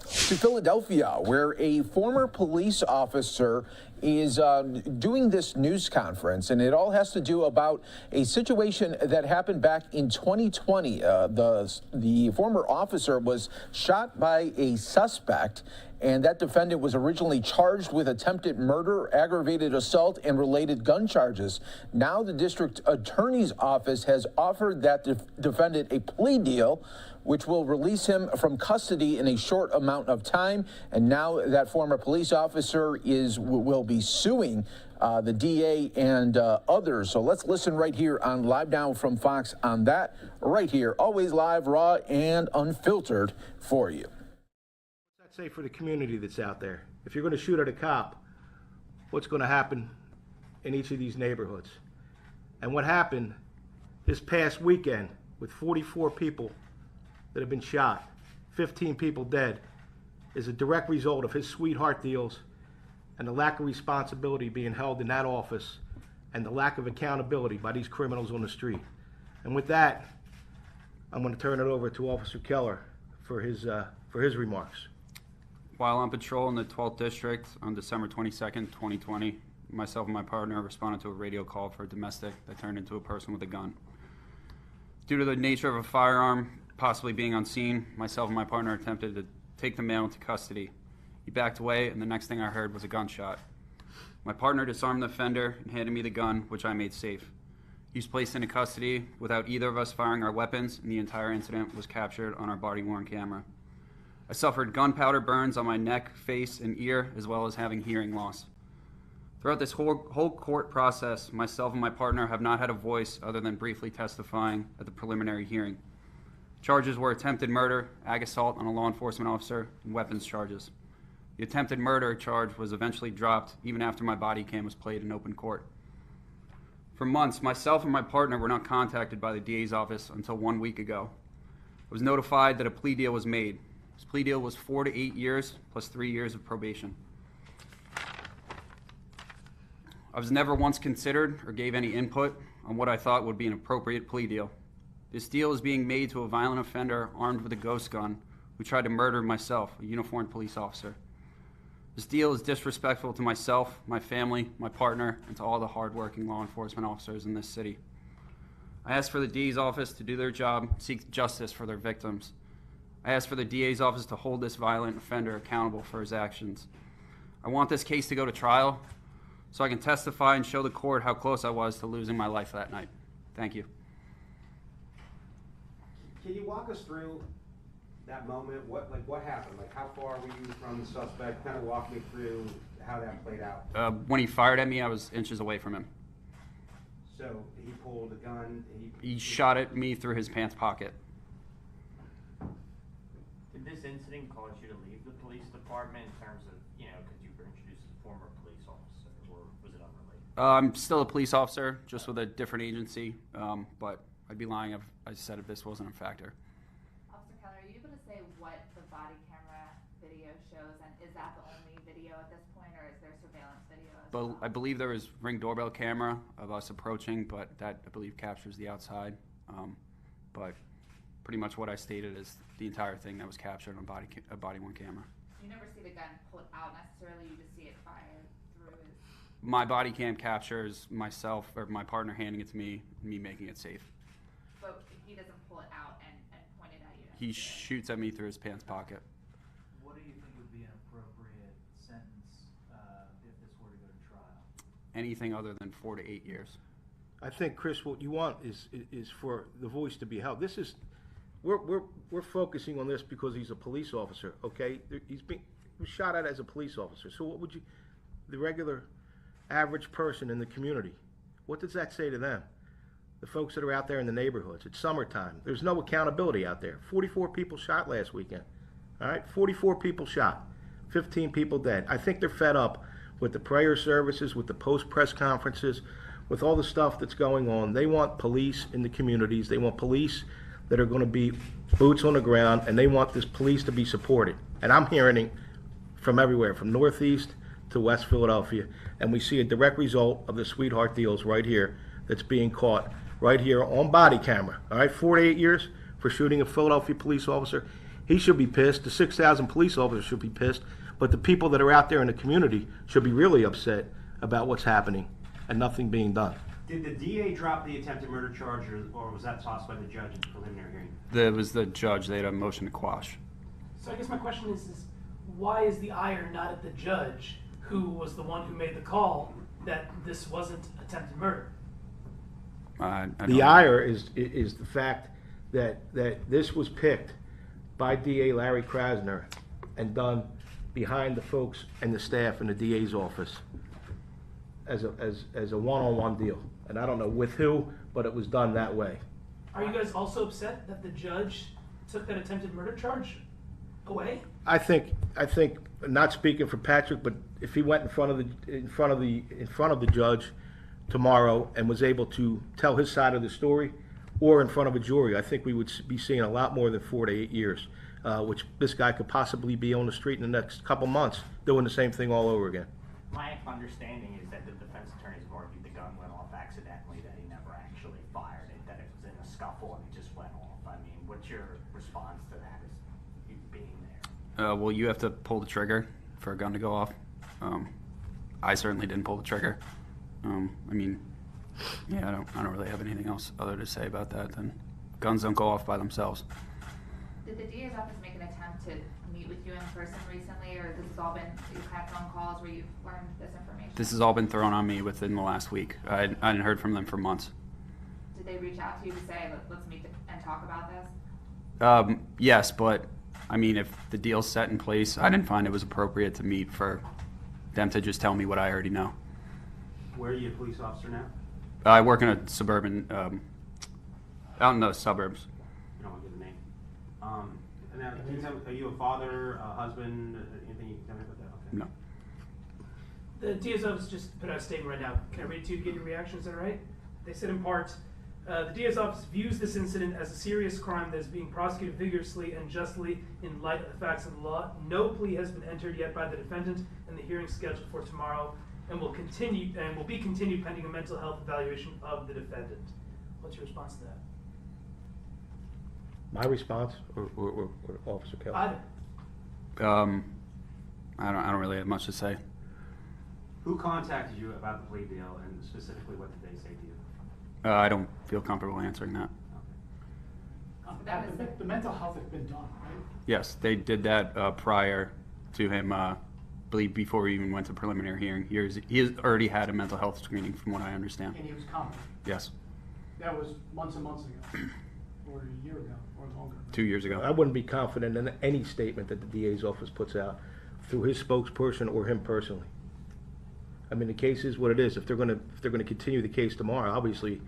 to Philadelphia, where a former police officer is doing this news conference, and it all has to do about a situation that happened back in 2020. The former officer was shot by a suspect, and that defendant was originally charged with attempted murder, aggravated assault, and related gun charges. Now the district attorney's office has offered that defendant a plea deal, which will release him from custody in a short amount of time. And now that former police officer will be suing the DA and others. So let's listen right here on Live Now from Fox on that right here. Always live, raw, and unfiltered for you. What's that say for the community that's out there? If you're going to shoot at a cop, what's going to happen in each of these neighborhoods? And what happened this past weekend with 44 people that have been shot, 15 people dead, is a direct result of his sweetheart deals and the lack of responsibility being held in that office and the lack of accountability by these criminals on the street. And with that, I'm going to turn it over to Officer Keller for his remarks. While on patrol in the 12th District on December 22nd, 2020, myself and my partner responded to a radio call for a domestic that turned into a person with a gun. Due to the nature of a firearm possibly being on scene, myself and my partner attempted to take the male into custody. He backed away, and the next thing I heard was a gunshot. My partner disarmed the offender and handed me the gun, which I made safe. He was placed into custody without either of us firing our weapons, and the entire incident was captured on our body-worn camera. I suffered gunpowder burns on my neck, face, and ear, as well as having hearing loss. Throughout this whole court process, myself and my partner have not had a voice other than briefly testifying at the preliminary hearing. Charges were attempted murder, ag assault on a law enforcement officer, and weapons charges. The attempted murder charge was eventually dropped even after my body cam was played in open court. For months, myself and my partner were not contacted by the DA's office until 1 week ago. I was notified that a plea deal was made. This plea deal was 4 to 8 years plus 3 years of probation. I was never once considered or gave any input on what I thought would be an appropriate plea deal. This deal is being made to a violent offender armed with a ghost gun who tried to murder myself, a uniformed police officer. This deal is disrespectful to myself, my family, my partner, and to all the hardworking law enforcement officers in this city. I asked for the DA's office to do their job, seek justice for their victims. I asked for the DA's office to hold this violent offender accountable for his actions. I want this case to go to trial so I can testify and show the court how close I was to losing my life that night. Thank you. Can you walk us through that moment? What happened? Like, how far were you from the suspect? Kind of walk me through how that played out. When he fired at me, I was inches away from him. So he pulled a gun. He shot at me through his pants pocket. Did this incident cause you to leave the police department in terms of, because you were introduced as a former police officer, or was it unrelated? I'm still a police officer, just with a different agency, but I'd be lying if I said if this wasn't a factor. Officer Keller, are you able to say what the body camera video shows, and is that the only video at this point, or is there surveillance video as well? I believe there was Ring doorbell camera of us approaching, but that, I believe, captures the outside. But pretty much what I stated is the entire thing that was captured on a body-worn camera. You never see the gun pulled out necessarily, you just see it fired through his... My body cam captures myself, or my partner handing it to me making it safe. But he doesn't pull it out and point it at you? He shoots at me through his pants pocket. What do you think would be an anything other than 4 to 8 years. I think, Chris, what you want is for the voice to be held. This is, we're focusing on this because he's a police officer, okay? He was shot at as a police officer. So what would you, the regular average person in the community, what does that say to them? The folks that are out there in the neighborhoods, it's summertime. There's no accountability out there. 44 people shot last weekend, all right? 44 people shot, 15 people dead. I think they're fed up with the prayer services, with the post-press conferences, with all the stuff that's going on. They want police in the communities. They want police that are going to be boots on the ground, and they want this police to be supported. And I'm hearing it from everywhere, from Northeast to West Philadelphia, and we see a direct result of the sweetheart deals right here that's being caught right here on body camera. All right, 4 to 8 years for shooting a Philadelphia police officer. He should be pissed. The 6,000 police officers should be pissed, but the people that are out there in the community should be really upset about what's happening and nothing being done. Did the DA drop the attempted murder charge, or was that tossed by the judge in the preliminary hearing? It was the judge. They had a motion to quash. So I guess my question is why is the ire not at the judge, who was the one who made the call that this wasn't attempted murder? The ire is the fact that this was picked by DA Larry Krasner and done behind the folks and the staff in the DA's office as a one-on-one deal. And I don't know with who, but it was done that way. Are you guys also upset that the judge took that attempted murder charge away? I think, not speaking for Patrick, but if he went in front of the judge tomorrow and was able to tell his side of the story, or in front of a jury, I think we would be seeing a lot more than 4 to 8 years, which this guy could possibly be on the street in the next couple months doing the same thing all over again. My understanding is that the defense attorneys argued the gun went off accidentally, that he never actually fired it, that it was in a scuffle and it just went off. I mean, what's your response to that as you being there? Well, you have to pull the trigger for a gun to go off. I certainly didn't pull the trigger. I mean, yeah, I don't really have anything else other to say about that than guns don't go off by themselves. Did the DA's office make an attempt to meet with you in person recently, or this has all been you've had phone calls where you've learned this information? This has all been thrown on me within the last week. I hadn't heard from them for months. Did they reach out to you to say, let's meet and talk about this? Yes, but I mean, if the deal's set in place, I didn't find it was appropriate to meet for them to just tell me what I already know. Where are you a police officer now? I work in a suburban, out in the suburbs. You don't want to give a name. And now, can you tell me, are you a father, a husband, anything you can tell me about that? Okay. No. The DA's office just put out a statement right now. Can I read it to you to get your reaction? Is that right? They said in part, the DA's office views this incident as a serious crime that is being prosecuted vigorously and justly in light of the facts of the law. No plea has been entered yet by the defendant, and the hearing is scheduled for tomorrow, and will be continued pending a mental health evaluation of the defendant. What's your response to that? My response, or Officer Kelly? Either. I don't really have much to say. Who contacted you about the plea deal, and specifically what did they say to you? I don't feel comfortable answering that. The mental health has been done, right? Yes, they did that prior to him, believe before we even went to preliminary hearing. He has already had a mental health screening, from what I understand. And he was competent. Yes. That was months and months ago, or a year ago, or longer. 2 years ago. I wouldn't be confident in any statement that the DA's office puts out through his spokesperson or him personally. I mean, the case is what it is. If they're going to continue the case tomorrow, obviously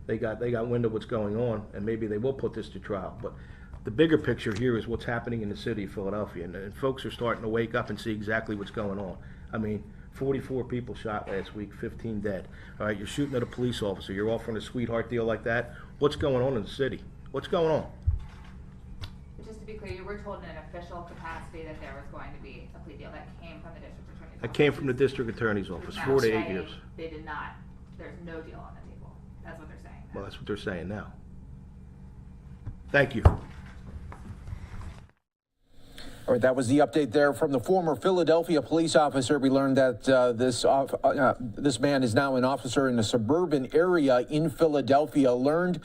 they got wind of what's going on, and maybe they will put this to trial. But the bigger picture here is what's happening in the city of Philadelphia, and folks are starting to wake up and see exactly what's going on. I mean, 44 people shot last week, 15 dead. All right, you're shooting at a police officer. You're offering a sweetheart deal like that. What's going on in the city? What's going on? Just to be clear, you were told in an official capacity that there was going to be a plea deal that came from the district attorney's office. That came from the district attorney's office, 4 to 8 years. They did not, there's no deal on the table. That's what they're saying. Well, that's what they're saying now. Thank you. All right, that was the update there from the former Philadelphia police officer. We learned that this man is now an officer in a suburban area in Philadelphia. Learned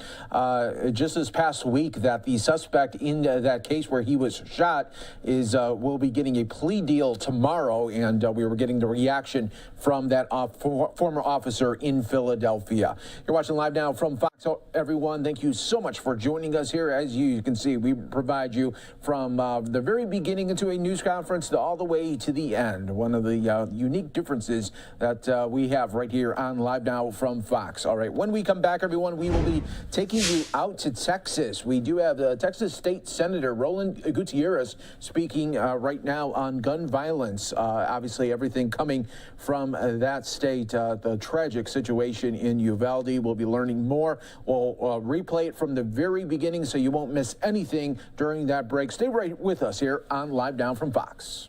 just this past week that the suspect in that case where he was shot will be getting a plea deal tomorrow, and we were getting the reaction from that former officer in Philadelphia. You're watching Live Now from Fox, everyone. Thank you so much for joining us here. As you can see, we provide you from the very beginning into a news conference all the way to the end. One of the unique differences that we have right here on Live Now from Fox. All right, when we come back, everyone, we will be taking you out to Texas. We do have the Texas State Senator Roland Gutierrez speaking right now on gun violence. Obviously, everything coming from that state, the tragic situation in Uvalde. We'll be learning more. We'll replay it from the very beginning so you won't miss anything during that break. Stay right with us here on Live Now from Fox.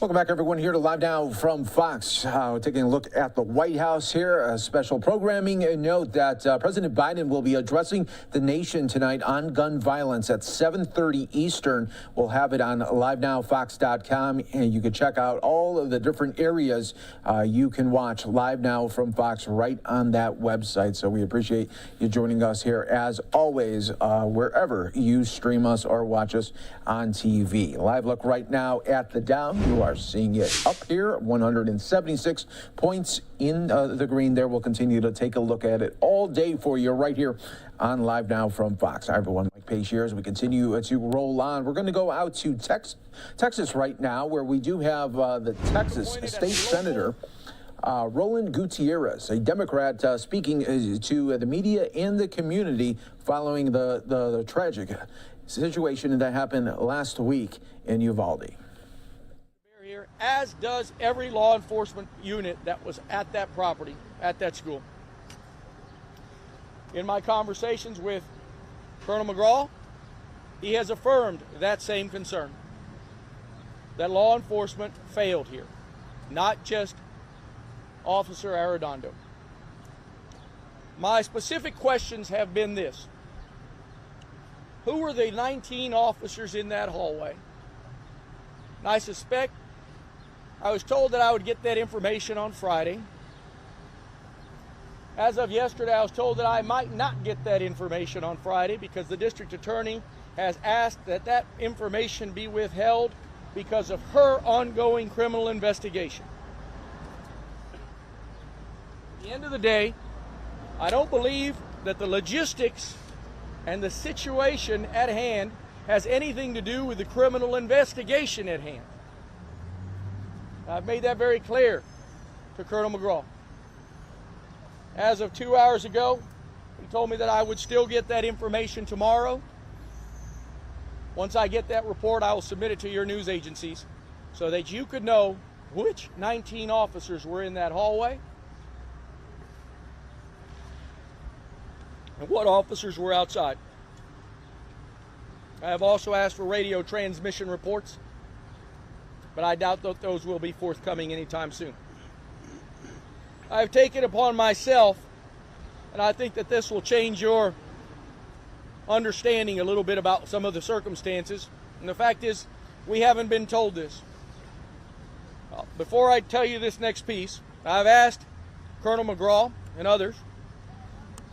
Welcome back, everyone, here to Live Now from Fox. We're taking a look at the White House here. A special programming note that President Biden will be addressing the nation tonight on gun violence at 7:30 Eastern. We'll have it on LiveNowFox.com, and you can check out all of the different areas you can watch Live Now from Fox right on that website. So we appreciate you joining us here, as always, wherever you stream us or watch us on TV. Live look right now at the Dow. You are seeing it up here, 176 points in the green there. We'll continue to take a look at it all day for you right here on Live Now from Fox. Hi, everyone. Mike Pace here as we continue to roll on. We're going to go out to Texas right now, where we do have the Texas State Senator Roland Gutierrez, a Democrat, speaking to the media and the community following the tragic situation that happened last week in Uvalde. As does every law enforcement unit that was at that property, at that school. In my conversations with Colonel McGraw, he has affirmed that same concern, that law enforcement failed here, not just Officer Arredondo. My specific questions have been this: who were the 19 officers in that hallway? And I suspect, I was told that I would get that information on Friday. As of yesterday, I was told that I might not get that information on Friday because the district attorney has asked that that information be withheld because of her ongoing criminal investigation. At the end of the day, I don't believe that the logistics and the situation at hand has anything to do with the criminal investigation at hand. I've made that very clear to Colonel McGraw. As of 2 hours ago, he told me that I would still get that information tomorrow. Once I get that report, I will submit it to your news agencies so that you could know which 19 officers were in that hallway and what officers were outside. I have also asked for radio transmission reports, but I doubt that those will be forthcoming anytime soon. I've taken upon myself, and I think that this will change your understanding a little bit about some of the circumstances. And the fact is, we haven't been told this. Before I tell you this next piece, I've asked Colonel McGraw and others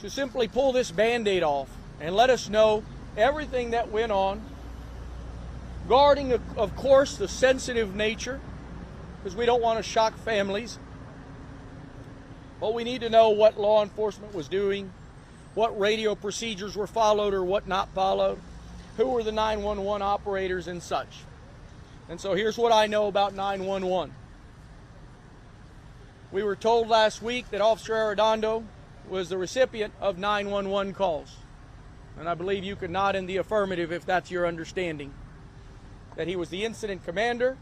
to simply pull this Band-Aid off and let us know everything that went on, guarding, of course, the sensitive nature, because we don't want to shock families. But we need to know what law enforcement was doing, what radio procedures were followed or what not followed, who were the 911 operators and such. And so here's what I know about 911. We were told last week that Officer Arredondo was the recipient of 911 calls. And I believe you could nod in the affirmative if that's your understanding. That he was the incident commander,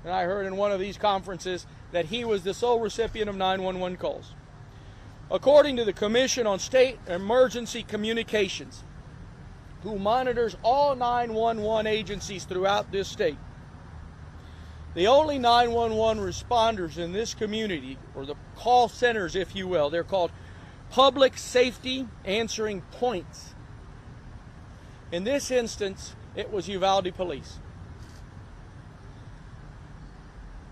and I heard in one of these conferences that he was the sole recipient of 911 calls. According to the Commission on State Emergency Communications, who monitors all 911 agencies throughout this state, the only 911 responders in this community, or the call centers, if you will, they're called public safety answering points. In this instance, it was Uvalde Police.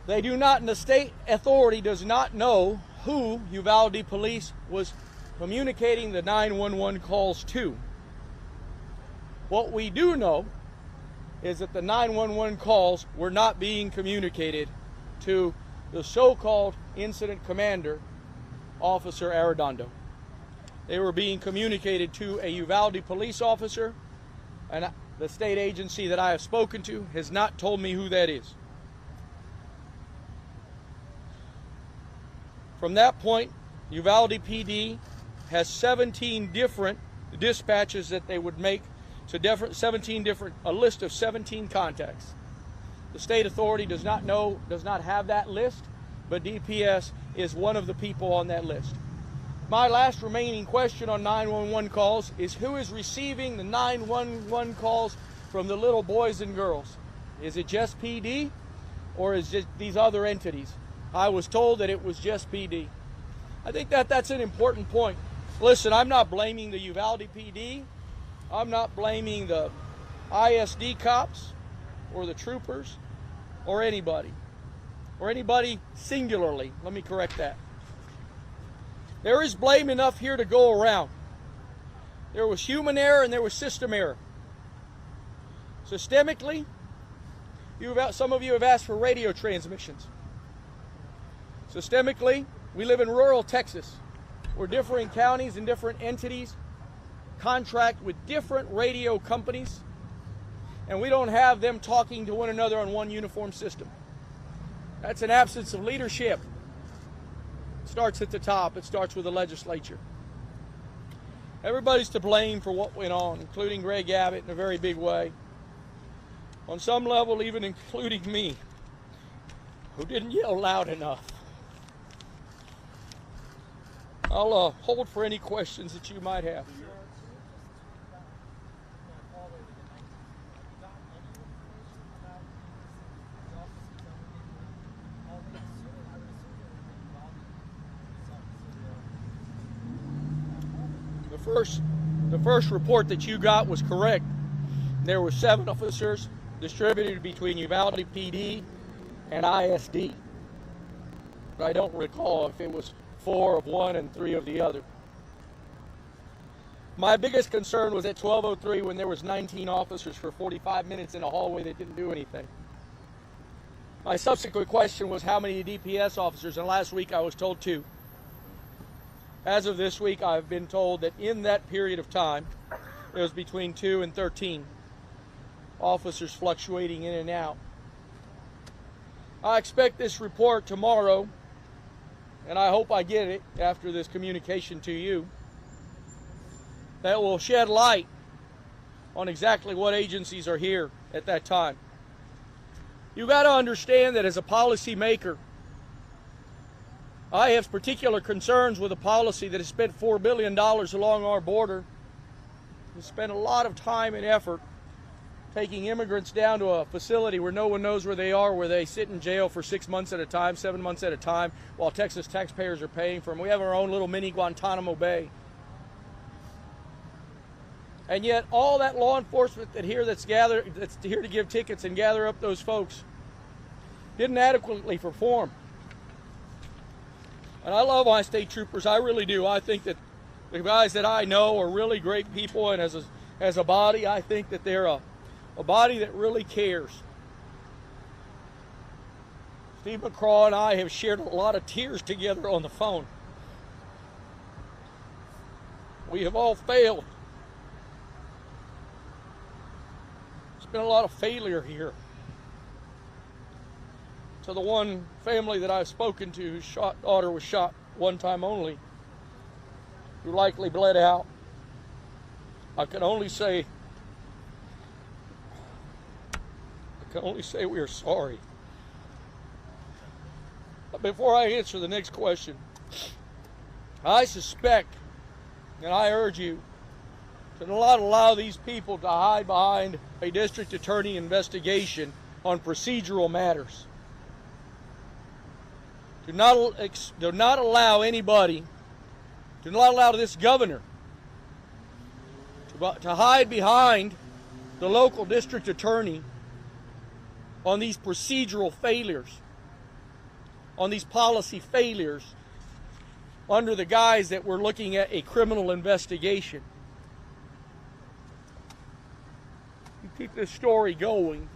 They do not, and the state authority does not know who Uvalde Police was communicating the 911 calls to. What we do know is that the 911 calls were not being communicated to the so-called incident commander, Officer Arredondo. They were being communicated to a Uvalde police officer, and the state agency that I have spoken to has not told me who that is. From that point, Uvalde PD has 17 different dispatches that they would make to a list of 17 contacts. The state authority does not have that list, but DPS is one of the people on that list. My last remaining question on 911 calls is who is receiving the 911 calls from the little boys and girls? Is it just PD or is it these other entities? I was told that it was just PD. I think that that's an important point. Listen, I'm not blaming the Uvalde PD. I'm not blaming the ISD cops or the troopers or anybody singularly. Let me correct that. There is blame enough here to go around. There was human error and there was system error. Systemically, some of you have asked for radio transmissions. Systemically, we live in rural Texas, where different counties and different entities contract with different radio companies, and we don't have them talking to one another on one uniform system. That's an absence of leadership. It starts at the top. It starts with the legislature. Everybody's to blame for what went on, including Greg Abbott in a very big way. On some level, even including me, who didn't yell loud enough. I'll hold for any questions that you might have. The first report that you got was correct. There were 7 officers distributed between Uvalde PD and ISD. But I don't recall if it was 4 of one and 3 of the other. My biggest concern was at 12:03 when there was 19 officers for 45 minutes in a hallway that didn't do anything. My subsequent question was how many DPS officers, and last week I was told 2. As of this week, I've been told that in that period of time, there was between 2 and 13 officers fluctuating in and out. I expect this report tomorrow, and I hope I get it after this communication to you, that will shed light on exactly what agencies are here at that time. You got to understand that as a policymaker, I have particular concerns with a policy that has spent $4 billion along our border. Has spent a lot of time and effort taking immigrants down to a facility where no one knows where they are, where they sit in jail for 6 months at a time, 7 months at a time, while Texas taxpayers are paying for them. We have our own little mini Guantanamo Bay. And yet all that law enforcement that's here to give tickets and gather up those folks didn't adequately perform. And I love my state troopers, I really do. I think that the guys that I know are really great people, and as a body, I think that they're a body that really cares. Steve McCraw and I have shared a lot of tears together on the phone. We have all failed. There's been a lot of failure here. To the one family that I've spoken to whose daughter was shot one time only, who likely bled out, I can only say we are sorry. But before I answer the next question, I suspect, and I urge you, to not allow these people to hide behind a district attorney investigation on procedural matters. Do not allow anybody, do not allow this governor to hide behind the local district attorney on these procedural failures, on these policy failures, under the guise that we're looking at a criminal investigation. You keep this story going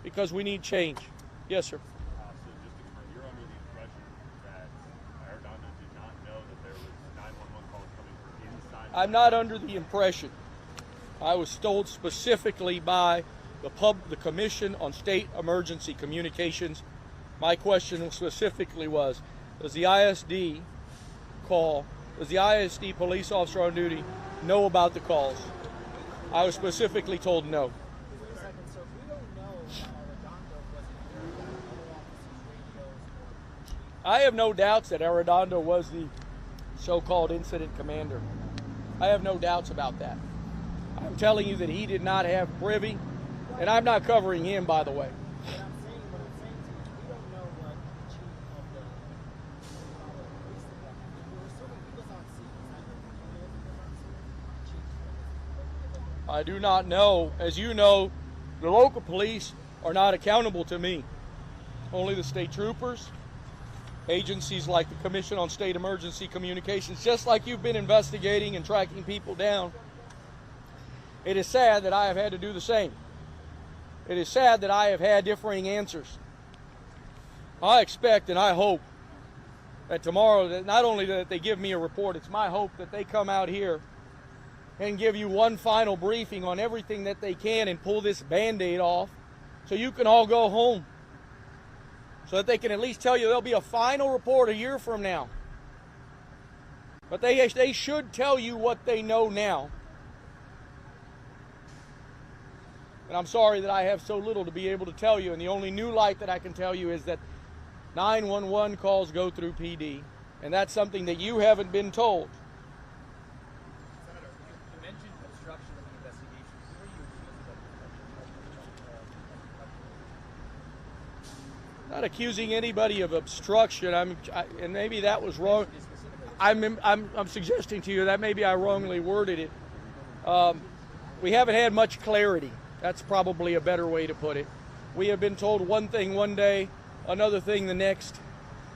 because we need change. Yes, sir. I'm not under the impression. I was told specifically by the Commission on State Emergency Communications. My question specifically was, does the ISD police officer on duty know about the calls? I was specifically told no. I have no doubts that Arredondo was the so-called incident commander. I have no doubts about that. I'm telling you that he did not have privy, and I'm not covering him, by the way. I do not know. As you know, the local police are not accountable to me. Only the state troopers, agencies like the Commission on State Emergency Communications, just like you've been investigating and tracking people down. It is sad that I have had to do the same. It is sad that I have had differing answers. I expect and I hope that tomorrow, that not only that they give me a report, it's my hope that they come out here and give you one final briefing on everything that they can and pull this Band-Aid off so you can all go home. So that they can at least tell you there'll be a final report a year from now. But they should tell you what they know now. And I'm sorry that I have so little to be able to tell you, and the only new light that I can tell you is that 911 calls go through PD, and that's something that you haven't been told. Senator, you mentioned obstruction of the investigation. Who are you accusing of Not accusing anybody of obstruction. And maybe that was wrong. I'm suggesting to you that maybe I wrongly worded it. We haven't had much clarity. That's probably a better way to put it. We have been told one thing one day, another thing the next.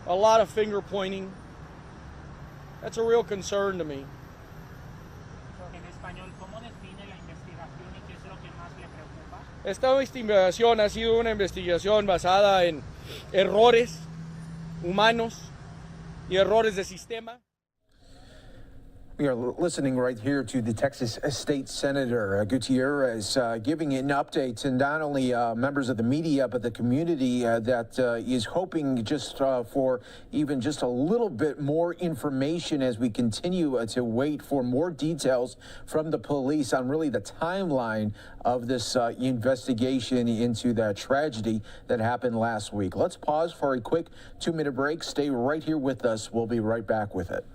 A lot of finger pointing. That's a real concern to me. Esta investigación ha sido una investigación basada en errores humanos y errores de sistema. We are listening right here to the Texas State Senator Gutierrez giving an update to not only members of the media, but the community that is hoping just for even just a little bit more information as we continue to wait for more details from the police on really the timeline of this investigation into that tragedy that happened last week. Let's pause for a quick 2-minute break. Stay right here with us. We'll be right back with it.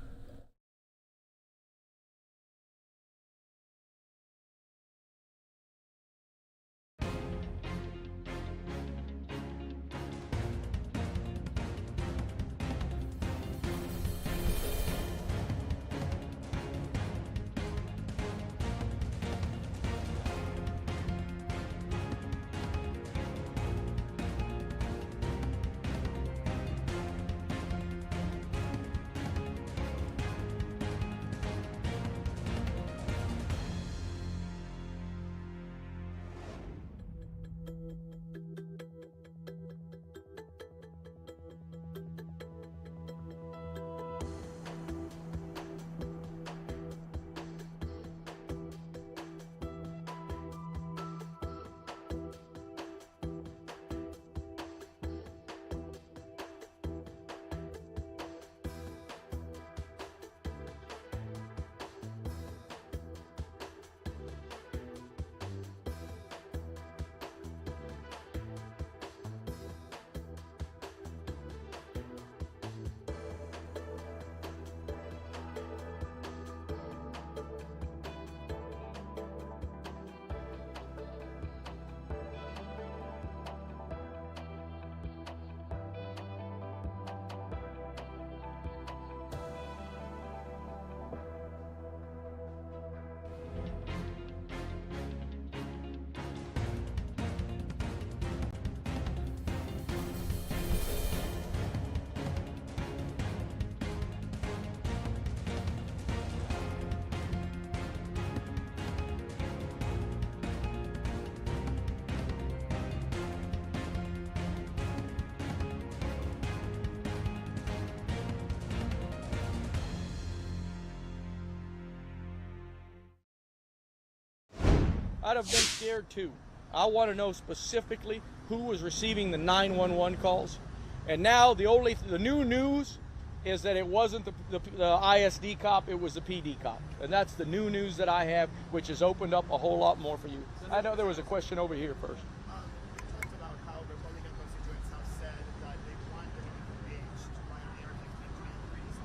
I'd have been scared too. I want to know specifically who was receiving the 911 calls. And now the new news is that it wasn't the ISD cop, it was the PD cop. And that's the new news that I have, which has opened up a whole lot more for you. I know there was a question over here first. You talked about how Republican constituents have said that they want the minimum wage to buy an AR-15 to increase.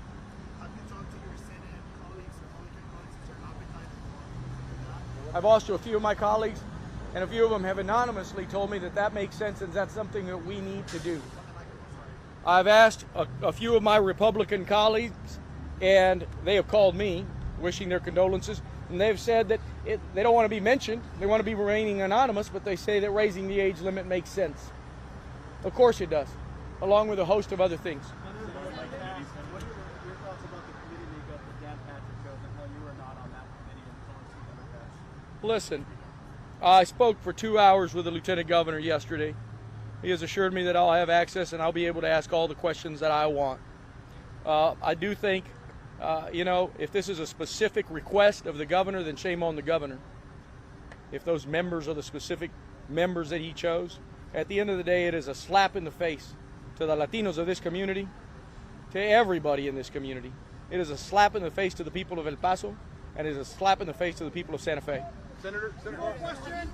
Have you talked to your Senate colleagues, Republican colleagues, is there an appetite for that? I've asked to a few of my colleagues, and a few of them have anonymously told me that that makes sense and that's something that we need to do. I've asked a few of my Republican colleagues, and they have called me wishing their condolences, and they've said that they don't want to be mentioned, they want to be remaining anonymous, but they say that raising the age limit makes sense. Of course it does, along with a host of other things. What are your thoughts about the committee makeup that Dan Patrick chose and how you were not on that committee and so on Democrats? Listen, I spoke for 2 hours with the Lieutenant Governor yesterday. He has assured me that I'll have access and I'll be able to ask all the questions that I want. I do think, if this is a specific request of the governor, then shame on the governor. If those members are the specific members that he chose, at the end of the day, it is a slap in the face to the Latinos of this community, to everybody in this community. It is a slap in the face to the people of El Paso, and it is a slap in the face to the people of Santa Fe. Senator, question?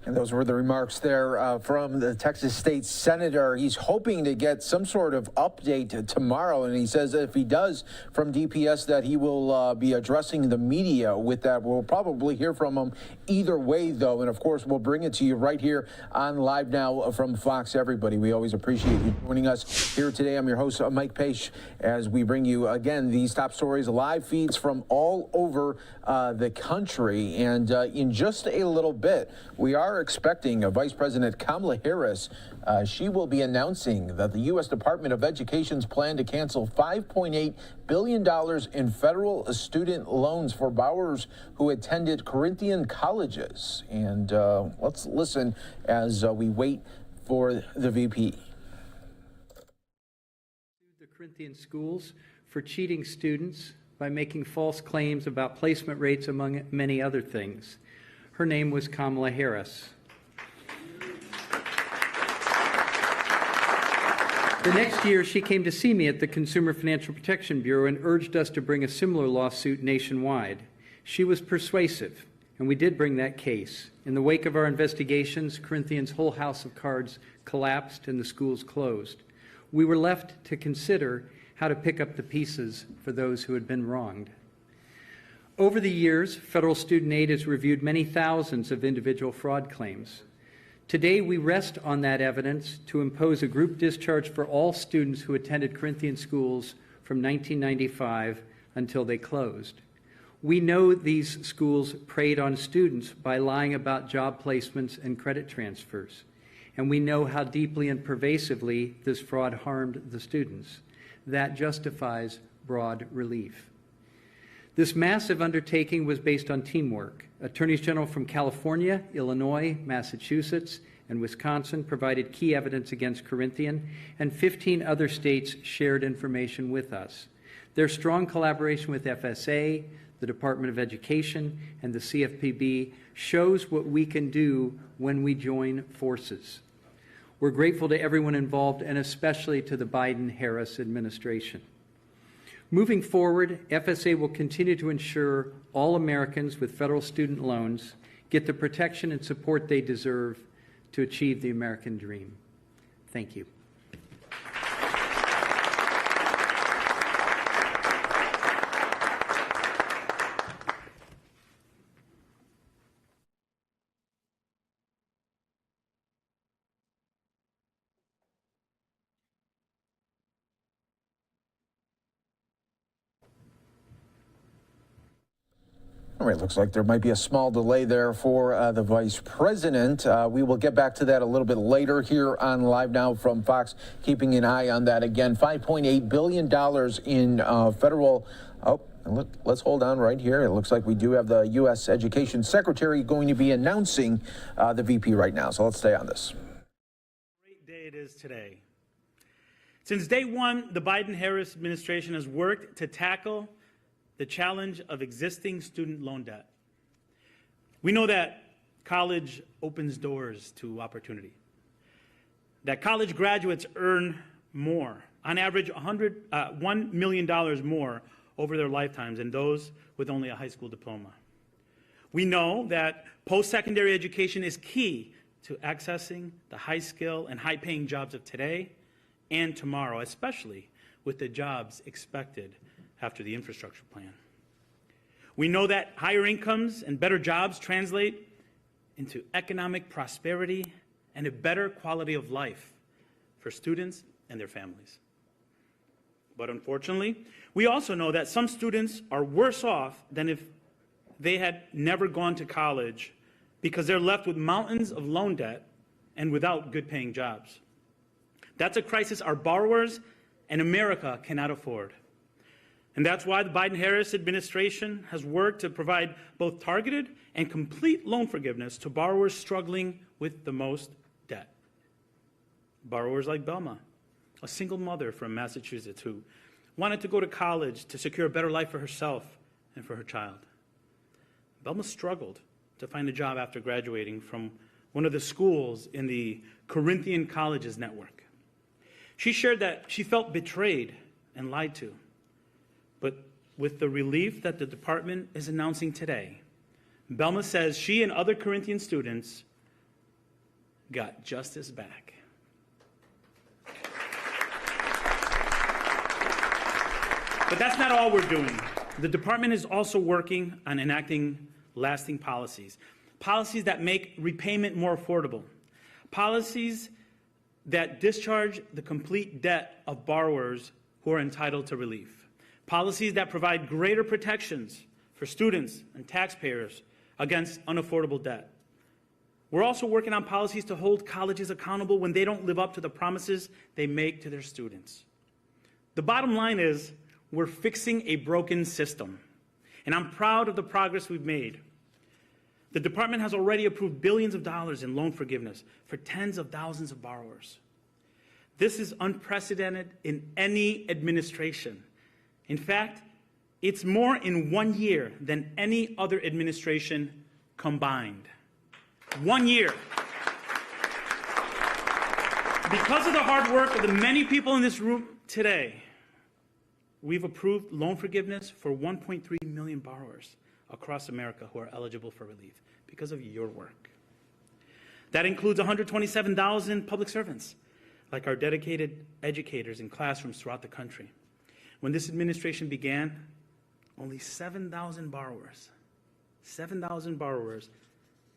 And those were the remarks there from the Texas State Senator. He's hoping to get some sort of update tomorrow, and he says that if he does from DPS that he will be addressing the media with that. We'll probably hear from him either way, though, and of course we'll bring it to you right here on Live Now from Fox. Everybody, we always appreciate you joining us here today. I'm your host, Mike Page, as we bring you, again, these top stories, live feeds from all over the country. And in just a little bit, we are expecting Vice President Kamala Harris. She will be announcing that the U.S. Department of Education's plan to cancel $5.8 billion in federal student loans for borrowers who attended Corinthian colleges. And let's listen as we wait for the VP. The Corinthian schools for cheating students by making false claims about placement rates, among many other things. Her name was Kamala Harris. The next year, she came to see me at the Consumer Financial Protection Bureau and urged us to bring a similar lawsuit nationwide. She was persuasive, and we did bring that case. In the wake of our investigations, Corinthian's whole house of cards collapsed and the schools closed. We were left to consider how to pick up the pieces for those who had been wronged. Over the years, federal student aid has reviewed many thousands of individual fraud claims. Today, we rest on that evidence to impose a group discharge for all students who attended Corinthian schools from 1995 until they closed. We know these schools preyed on students by lying about job placements and credit transfers, and we know how deeply and pervasively this fraud harmed the students. That justifies broad relief. This massive undertaking was based on teamwork. Attorneys General from California, Illinois, Massachusetts, and Wisconsin provided key evidence against Corinthian, and 15 other states shared information with us. Their strong collaboration with FSA, the Department of Education, and the CFPB shows what we can do when we join forces. We're grateful to everyone involved, and especially to the Biden-Harris administration. Moving forward, FSA will continue to ensure all Americans with federal student loans get the protection and support they deserve to achieve the American dream. Thank you. All right, looks like there might be a small delay there for the vice president. We will get back to that a little bit later here on Live Now from Fox, keeping an eye on that again. $5.8 billion in federal. Oh, look, let's hold on right here. It looks like we do have the U.S. Education Secretary going to be announcing the VP right now. So let's stay on this. Great day it is today. Since day one, the Biden-Harris administration has worked to tackle the challenge of existing student loan debt. We know that college opens doors to opportunity, that college graduates earn more, on average $1 million more over their lifetimes than those with only a high school diploma. We know that post-secondary education is key to accessing the high skill and high paying jobs of today and tomorrow, especially with the jobs expected after the infrastructure plan. We know that higher incomes and better jobs translate into economic prosperity and a better quality of life for students and their families. But unfortunately, we also know that some students are worse off than if they had never gone to college because they're left with mountains of loan debt and without good paying jobs. That's a crisis our borrowers and America cannot afford. And that's why the Biden-Harris administration has worked to provide both targeted and complete loan forgiveness to borrowers struggling with the most debt. Borrowers like Belma, a single mother from Massachusetts who wanted to go to college to secure a better life for herself and for her child. Belma struggled to find a job after graduating from one of the schools in the Corinthian Colleges network. She shared that she felt betrayed and lied to. But with the relief that the department is announcing today, Belma says she and other Corinthian students got justice back. But that's not all we're doing. The department is also working on enacting lasting policies. Policies that make repayment more affordable. Policies that discharge the complete debt of borrowers who are entitled to relief. Policies that provide greater protections for students and taxpayers against unaffordable debt. We're also working on policies to hold colleges accountable when they don't live up to the promises they make to their students. The bottom line is we're fixing a broken system, and I'm proud of the progress we've made. The department has already approved billions of dollars in loan forgiveness for tens of thousands of borrowers. This is unprecedented in any administration. In fact, it's more in 1 year than any other administration combined. 1 year. Because of the hard work of the many people in this room today, we've approved loan forgiveness for 1.3 million borrowers across America who are eligible for relief because of your work. That includes 127,000 public servants, like our dedicated educators in classrooms throughout the country. When this administration began, only 7,000 borrowers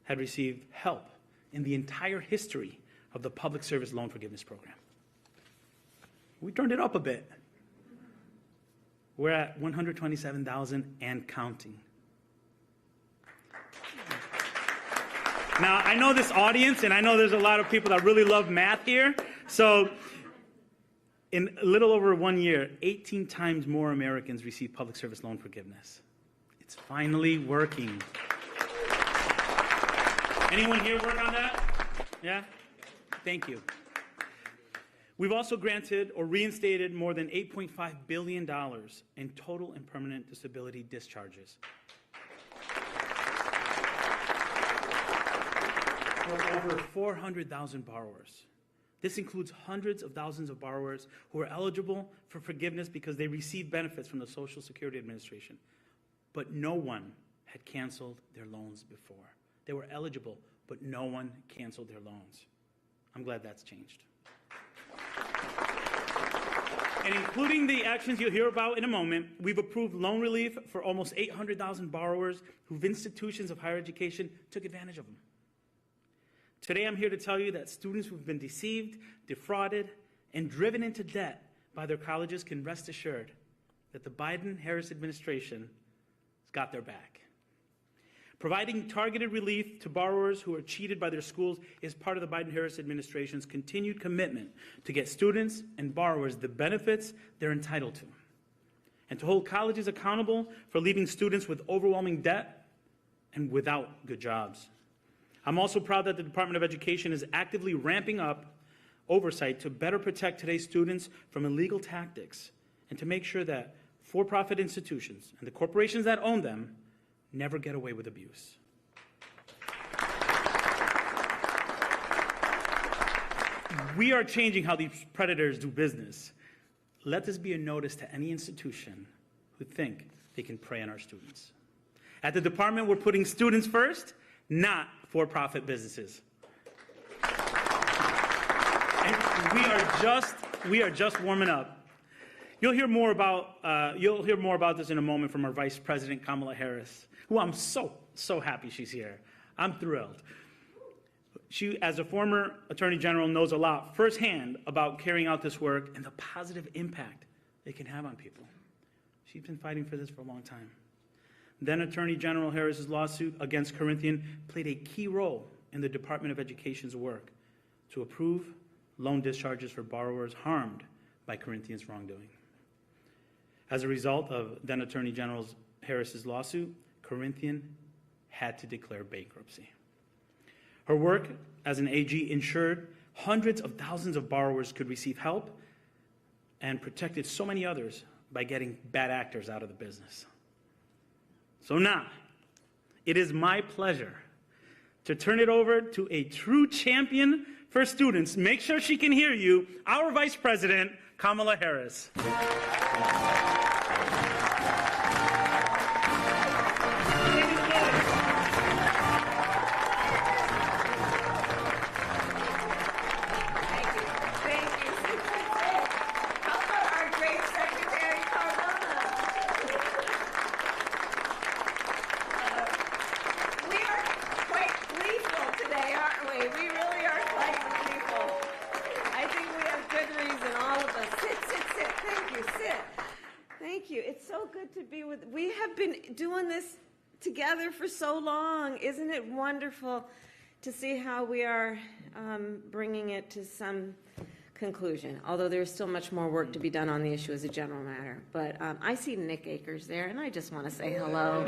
had received help in the entire history of the Public Service Loan Forgiveness Program. We turned it up a bit. We're at 127,000 and counting. Now, I know this audience, and I know there's a lot of people that really love math here. So in a little over 1 year, 18 times more Americans receive public service loan forgiveness. It's finally working. Anyone here work on that? Yeah? Thank you. We've also granted or reinstated more than $8.5 billion in total and permanent disability discharges. For over 400,000 borrowers. This includes hundreds of thousands of borrowers who are eligible for forgiveness because they received benefits from the Social Security Administration, but no one had canceled their loans before. They were eligible, but no one canceled their loans. I'm glad that's changed. And including the actions you'll hear about in a moment, we've approved loan relief for almost 800,000 borrowers whose institutions of higher education took advantage of them. Today, I'm here to tell you that students who've been deceived, defrauded, and driven into debt by their colleges can rest assured that the Biden-Harris administration has got their back. Providing targeted relief to borrowers who are cheated by their schools is part of the Biden-Harris administration's continued commitment to get students and borrowers the benefits they're entitled to, and to hold colleges accountable for leaving students with overwhelming debt and without good jobs. I'm also proud that the Department of Education is actively ramping up oversight to better protect today's students from illegal tactics and to make sure that for-profit institutions and the corporations that own them never get away with abuse. We are changing how these predators do business. Let this be a notice to any institution who think they can prey on our students. At the department, we're putting students first, not for-profit businesses. And we are just warming up. You'll hear more about this in a moment from our Vice President Kamala Harris, who I'm so happy she's here. I'm thrilled. She, as a former Attorney General, knows a lot firsthand about carrying out this work and the positive impact it can have on people. She's been fighting for this for a long time. Then Attorney General Harris's lawsuit against Corinthian played a key role in the Department of Education's work to approve loan discharges for borrowers harmed by Corinthian's wrongdoing. As a result of then Attorney General Harris's lawsuit, Corinthian had to declare bankruptcy. Her work as an AG ensured hundreds of thousands of borrowers could receive help and protected so many others by getting bad actors out of the business. So now, it is my pleasure to turn it over to a true champion for students. Make sure she can hear you, our Vice President, Kamala Harris. We have been doing this together for so long. Isn't it wonderful to see how we are bringing it to some conclusion, although there's still much more work to be done on the issue as a general matter. But I see Nick Akers there, and I just want to say hello.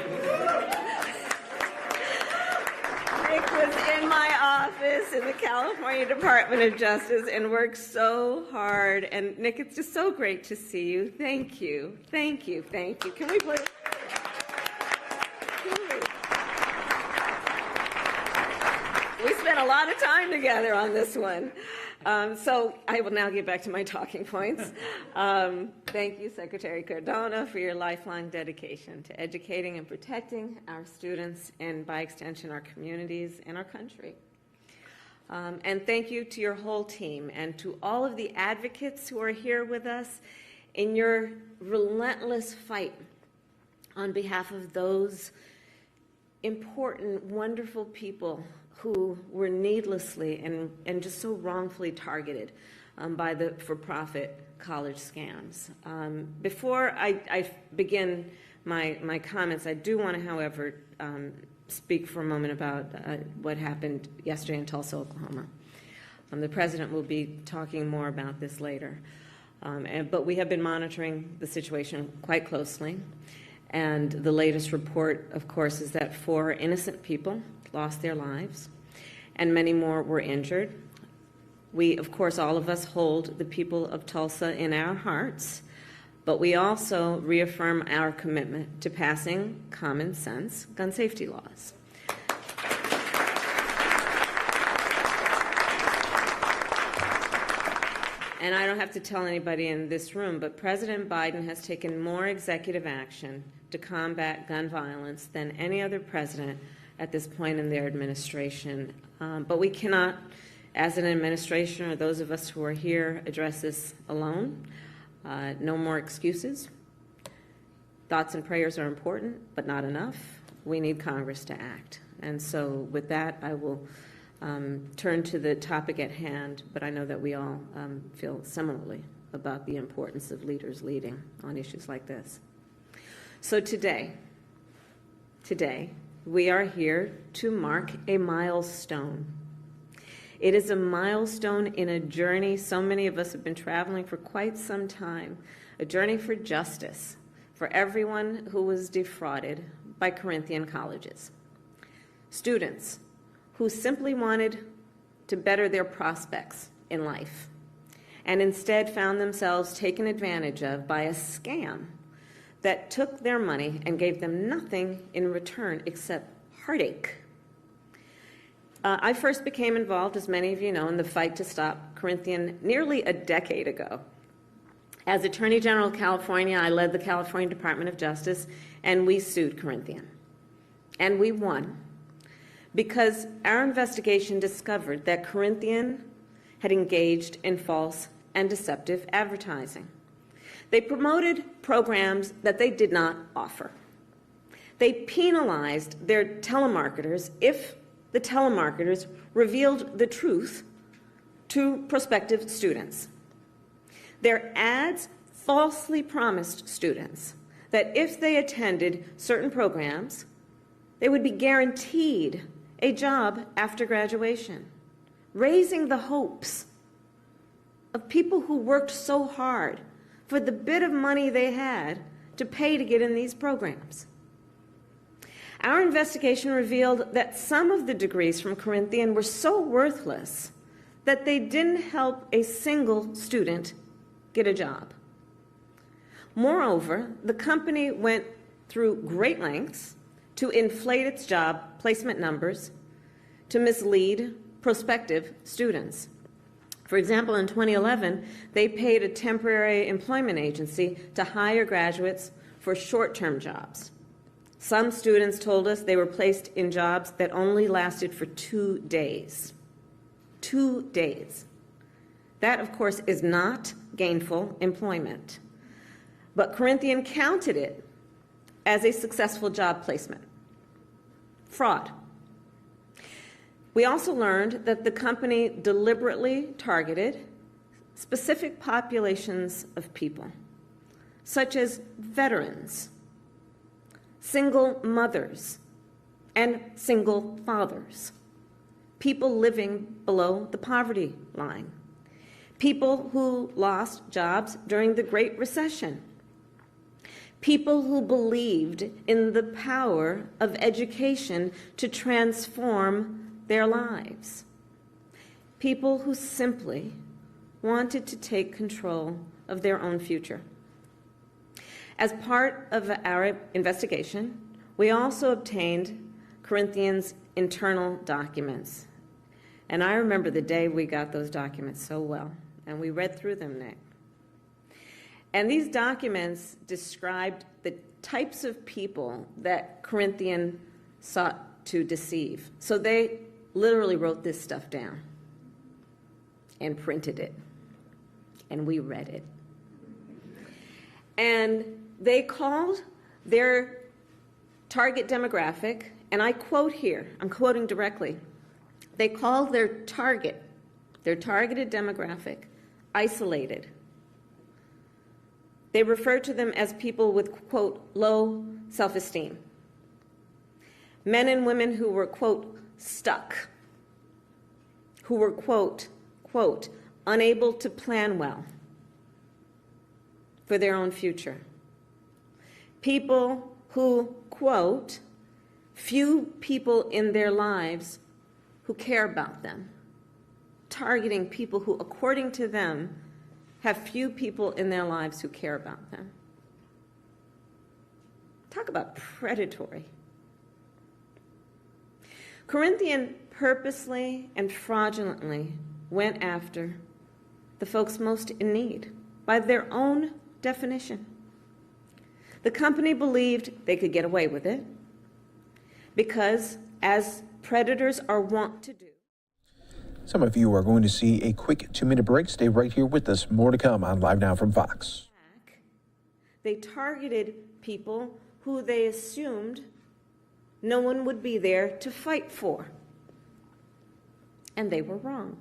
Nick was in my office in the California Department of Justice and worked so hard. And Nick, it's just so great to see you. Thank you. Thank you. Thank you. Can we please? We spent a lot of time together on this one. So I will now get back to my talking points. Thank you, Secretary Cardona, for your lifelong dedication to educating and protecting our students and, by extension, our communities and our country. And thank you to your whole team and to all of the advocates who are here with us in your relentless fight on behalf of those important, wonderful people who were needlessly and just so wrongfully targeted by the for-profit college scams. Before I begin my comments, I do want to, however, speak for a moment about what happened yesterday in Tulsa, Oklahoma. The President will be talking more about this later. But we have been monitoring the situation quite closely. And the latest report, of course, is that 4 innocent people lost their lives, and many more were injured. We, of course, all of us hold the people of Tulsa in our hearts, but we also reaffirm our commitment to passing common sense gun safety laws. And I don't have to tell anybody in this room, but President Biden has taken more executive action to combat gun violence than any other president at this point in their administration. But we cannot, as an administration or those of us who are here, address this alone. No more excuses. Thoughts and prayers are important, but not enough. We need Congress to act. And so with that, I will turn to the topic at hand, but I know that we all feel similarly about the importance of leaders leading on issues like this. So today, we are here to mark a milestone. It is a milestone in a journey so many of us have been traveling for quite some time, a journey for justice for everyone who was defrauded by Corinthian colleges. Students who simply wanted to better their prospects in life and instead found themselves taken advantage of by a scam that took their money and gave them nothing in return except heartache. I first became involved, as many of you know, in the fight to stop Corinthian nearly a decade ago. As Attorney General of California, I led the California Department of Justice, and we sued Corinthian. And we won, because our investigation discovered that Corinthian had engaged in false and deceptive advertising. They promoted programs that they did not offer. They penalized their telemarketers if the telemarketers revealed the truth to prospective students. Their ads falsely promised students that if they attended certain programs, they would be guaranteed a job after graduation, raising the hopes of people who worked so hard for the bit of money they had to pay to get in these programs. Our investigation revealed that some of the degrees from Corinthian were so worthless that they didn't help a single student get a job. Moreover, the company went through great lengths to inflate its job placement numbers to mislead prospective students. For example, in 2011, they paid a temporary employment agency to hire graduates for short-term jobs. Some students told us they were placed in jobs that only lasted for 2 days. 2 days. That, of course, is not gainful employment. But Corinthian counted it as a successful job placement. Fraud. We also learned that the company deliberately targeted specific populations of people, such as veterans, single mothers, and single fathers, people living below the poverty line, people who lost jobs during the Great Recession, people who believed in the power of education to transform their lives, people who simply wanted to take control of their own future. As part of our investigation, we also obtained Corinthians' internal documents. And I remember the day we got those documents so well, and we read through them, Nick. And these documents described the types of people that Corinthian sought to deceive. So they literally wrote this stuff down and printed it, and we read it. And they called their target demographic, and I quote here, I'm quoting directly, they called their targeted demographic, isolated. They refer to them as people with, quote, low self-esteem. Men and women who were, quote, stuck, who were, quote, unable to plan well for their own future. People who, quote, few people in their lives who care about them, targeting people who, according to them, have few people in their lives who care about them. Talk about predatory. Corinthian purposely and fraudulently went after the folks most in need by their own definition. The company believed they could get away with it because, as predators are wont to do. Some of you are going to see a quick 2-minute break. Stay right here with us. More to come on Live Now from Fox. They targeted people who they assumed no one would be there to fight for. And they were wrong.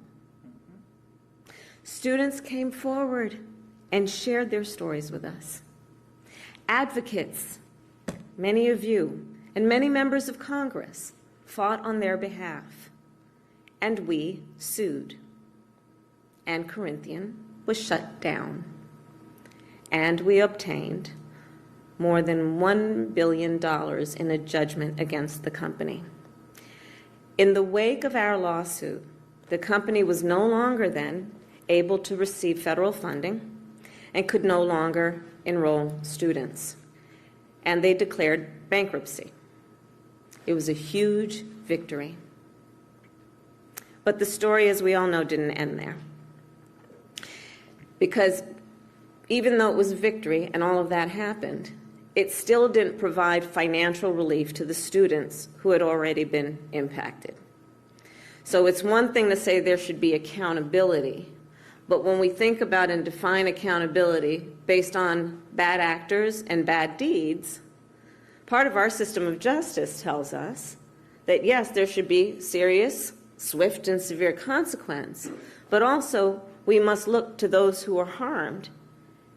Students came forward and shared their stories with us. Advocates, many of you, and many members of Congress fought on their behalf. And we sued. And Corinthian was shut down. And we obtained more than $1 billion in a judgment against the company. In the wake of our lawsuit, the company was no longer then able to receive federal funding and could no longer enroll students. And they declared bankruptcy. It was a huge victory. But the story, as we all know, didn't end there. Because even though it was a victory and all of that happened, it still didn't provide financial relief to the students who had already been impacted. So it's one thing to say there should be accountability, but when we think about and define accountability based on bad actors and bad deeds, part of our system of justice tells us that yes, there should be serious, swift, and severe consequence, but also we must look to those who are harmed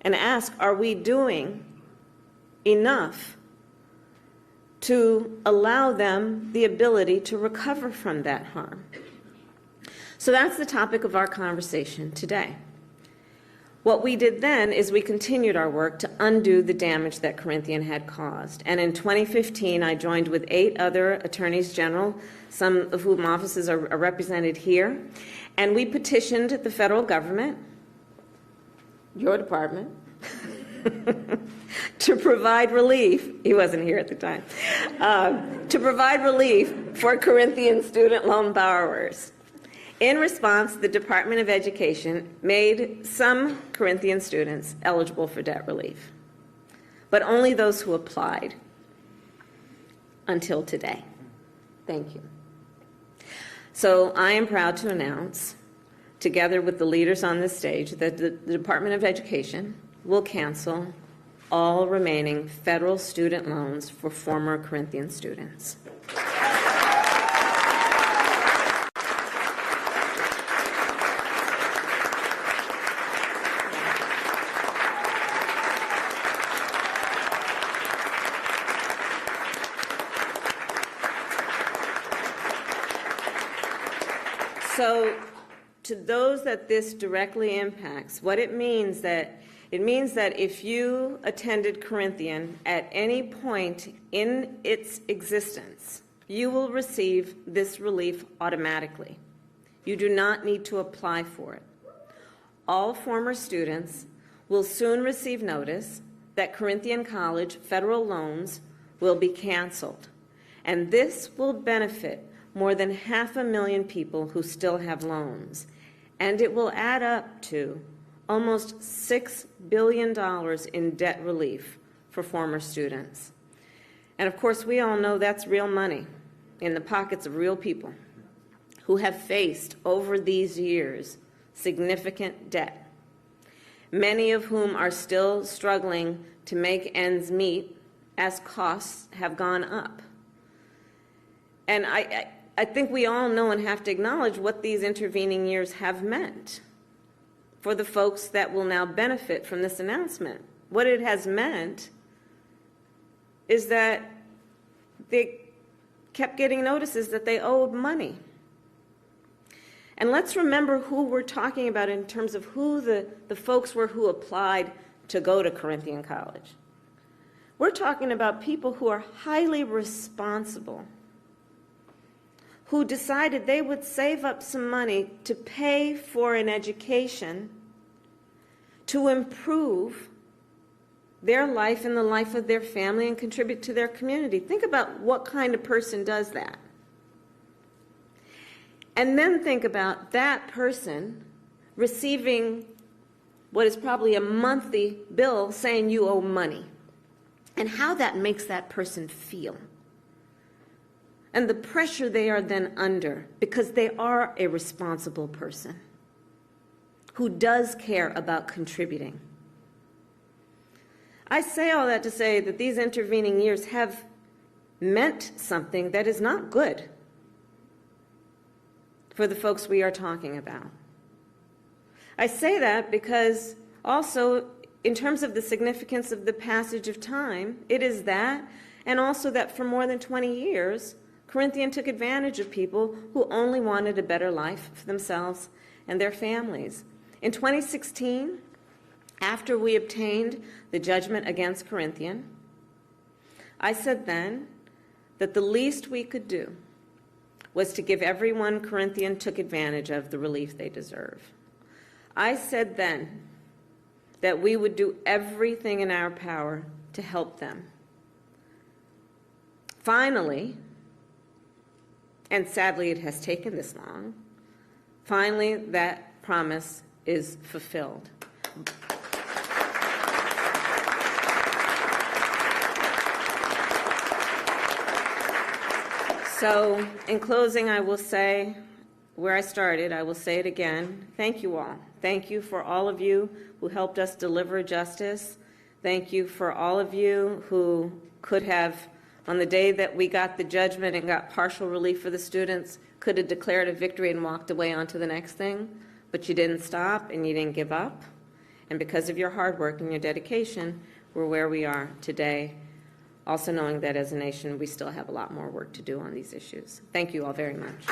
and ask, are we doing enough to allow them the ability to recover from that harm? So that's the topic of our conversation today. What we did then is we continued our work to undo the damage that Corinthian had caused. And in 2015, I joined with 8 other attorneys general, some of whom offices are represented here, and we petitioned the federal government, your department, to provide relief. He wasn't here at the time. To provide relief for Corinthian student loan borrowers. In response, the Department of Education made some Corinthian students eligible for debt relief, but only those who applied until today. Thank you. So I am proud to announce, together with the leaders on this stage, that the Department of Education will cancel all remaining federal student loans for former Corinthian students. So to those that this directly impacts, what it means that It means that if you attended Corinthian at any point in its existence, you will receive this relief automatically. You do not need to apply for it. All former students will soon receive notice that Corinthian College federal loans will be canceled, and this will benefit more than 500,000 people who still have loans, and it will add up to almost $6 billion in debt relief for former students. And of course, we all know that's real money in the pockets of real people who have faced over these years significant debt, many of whom are still struggling to make ends meet as costs have gone up. And I think we all know and have to acknowledge what these intervening years have meant for the folks that will now benefit from this announcement. What it has meant is that they kept getting notices that they owed money. And let's remember who we're talking about in terms of who the folks were who applied to go to Corinthian College. We're talking about people who are highly responsible, who decided they would save up some money to pay for an education to improve their life and the life of their family and contribute to their community. Think about what kind of person does that. And then think about that person receiving what is probably a monthly bill saying you owe money, and how that makes that person feel. And the pressure they are then under because they are a responsible person who does care about contributing. I say all that to say that these intervening years have meant something that is not good for the folks we are talking about. I say that because also, in terms of the significance of the passage of time, it is that, and also that for more than 20 years, Corinthian took advantage of people who only wanted a better life for themselves and their families. In 2016, after we obtained the judgment against Corinthian, I said then that the least we could do was to give everyone Corinthian took advantage of the relief they deserve. I said then that we would do everything in our power to help them. Finally, and sadly it has taken this long, finally that promise is fulfilled. So, in closing, I will say where I started, I will say it again. Thank you all. Thank you for all of you who helped us deliver justice. Thank you for all of you who could have, on the day that we got the judgment and got partial relief for the students, could have declared a victory and walked away on to the next thing. But you didn't stop and you didn't give up. And because of your hard work and your dedication, we're where we are today. Also knowing that as a nation, we still have a lot more work to do on these issues. Thank you all very much.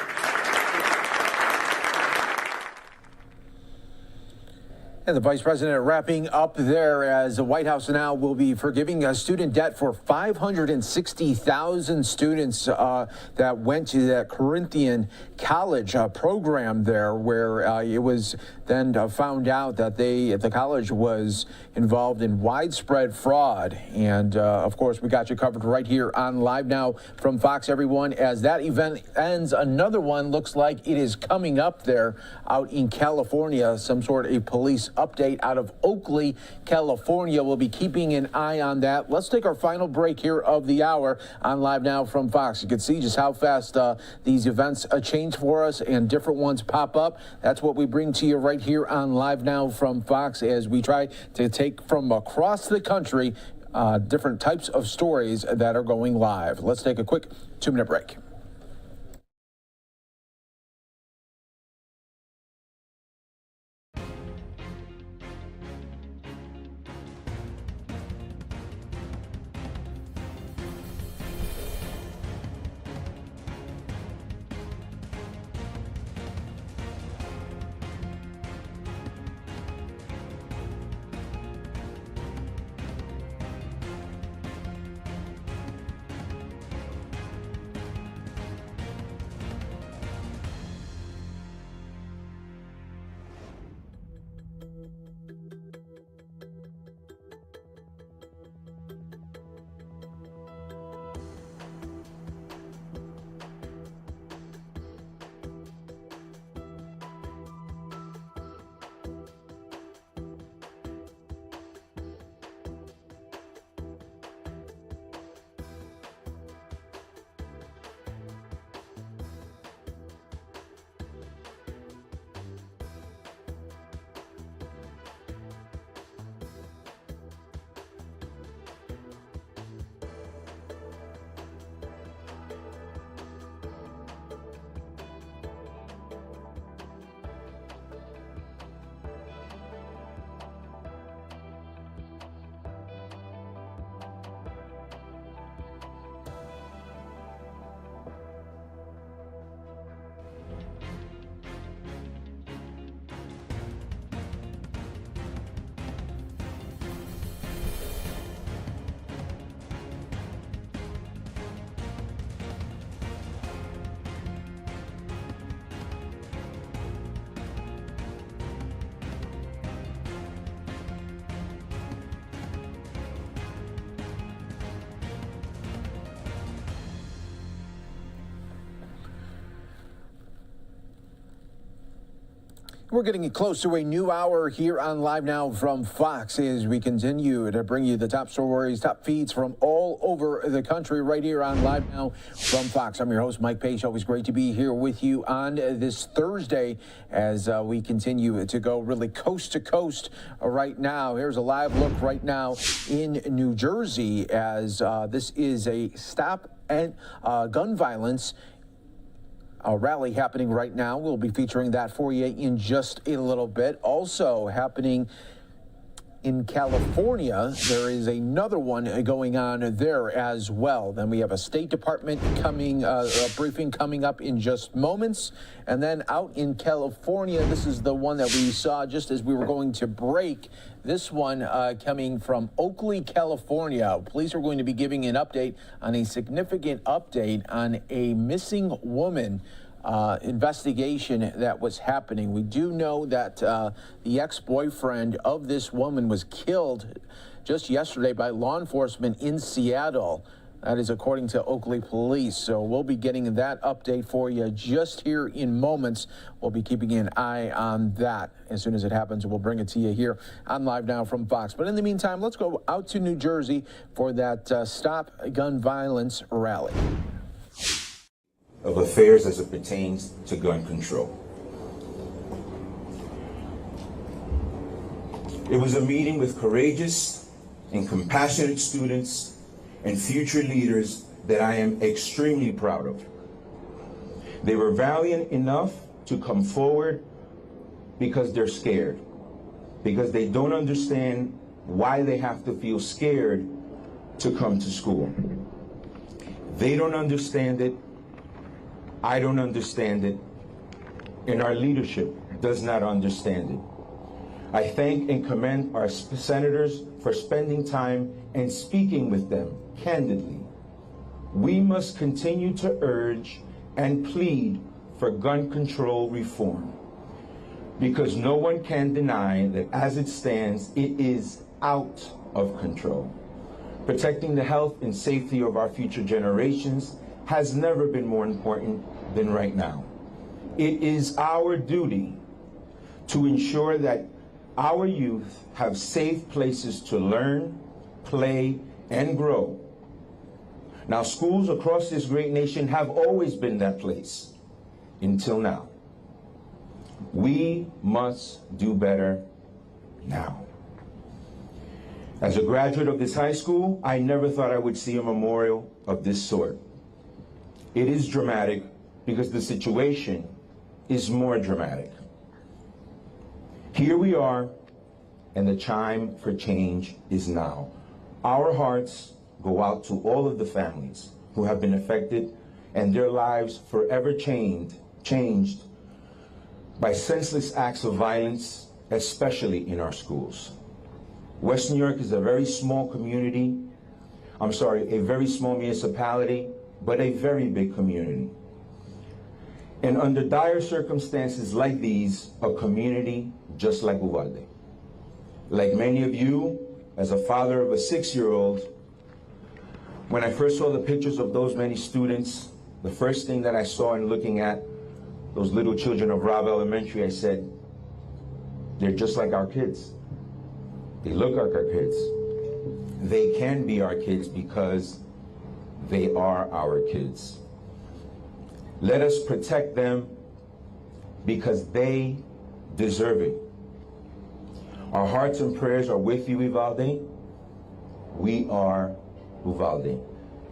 And the Vice President wrapping up there as the White House now will be forgiving a student debt for 560,000 students that went to that Corinthian College program there, where it was then found out that the college was involved in widespread fraud. And of course, we got you covered right here on Live Now from Fox, everyone. As that event ends, another one looks like it is coming up there out in California, some sort of a police update out of Oakley, California. We'll be keeping an eye on that. Let's take our final break here of the hour on Live Now from Fox. You can see just how fast these events change for us and different ones pop up. That's what we bring to you right here on Live Now from Fox as we try to take from across the country different types of stories that are going live. Let's take a quick 2-minute break. We're getting close to a new hour here on Live Now from Fox as we continue to bring you the top stories, top feeds from all over the country right here on Live Now from Fox. I'm your host, Mike Page. Always great to be here with you on this Thursday as we continue to go really coast to coast right now. Here's a live look right now in New Jersey as this is a stop and gun violence rally happening right now. We'll be featuring that for you in just a little bit. Also happening in California, there is another one going on there as well. Then we have a State Department briefing coming up in just moments. And then out in California, this is the one that we saw just as we were going to break. This one coming from Oakley, California. Police are going to be giving an update on a significant update on a missing woman investigation that was happening. We do know that the ex-boyfriend of this woman was killed just yesterday by law enforcement in Seattle. That is according to Oakley Police. So we'll be getting that update for you just here in moments. We'll be keeping an eye on that. As soon as it happens, we'll bring it to you here on Live Now from Fox. But in the meantime, let's go out to New Jersey for that Stop Gun Violence rally. Of affairs as it pertains to gun control. It was a meeting with courageous and compassionate students and future leaders that I am extremely proud of. They were valiant enough to come forward because they're scared, because they don't understand why they have to feel scared to come to school. They don't understand it. I don't understand it, and our leadership does not understand it. I thank and commend our senators for spending time and speaking with them candidly. We must continue to urge and plead for gun control reform, because no one can deny that as it stands, it is out of control. Protecting the health and safety of our future generations has never been more important than right now. It is our duty to ensure that our youth have safe places to learn, play, and grow. Now, schools across this great nation have always been that place until now. We must do better now. As a graduate of this high school, I never thought I would see a memorial of this sort. It is dramatic because the situation is more dramatic. Here we are, and the chime for change is now. Our hearts go out to all of the families who have been affected and their lives forever changed by senseless acts of violence, especially in our schools. West New York is a very small community, a very small municipality, but a very big community. And under dire circumstances like these, a community just like Uvalde. Like many of you, as a father of a 6-year-old, when I first saw the pictures of those many students, the first thing that I saw in looking at those little children of Robb Elementary, I said, they're just like our kids. They look like our kids. They can be our kids because they are our kids. Let us protect them because they deserve it. Our hearts and prayers are with you, Uvalde. We are Uvalde.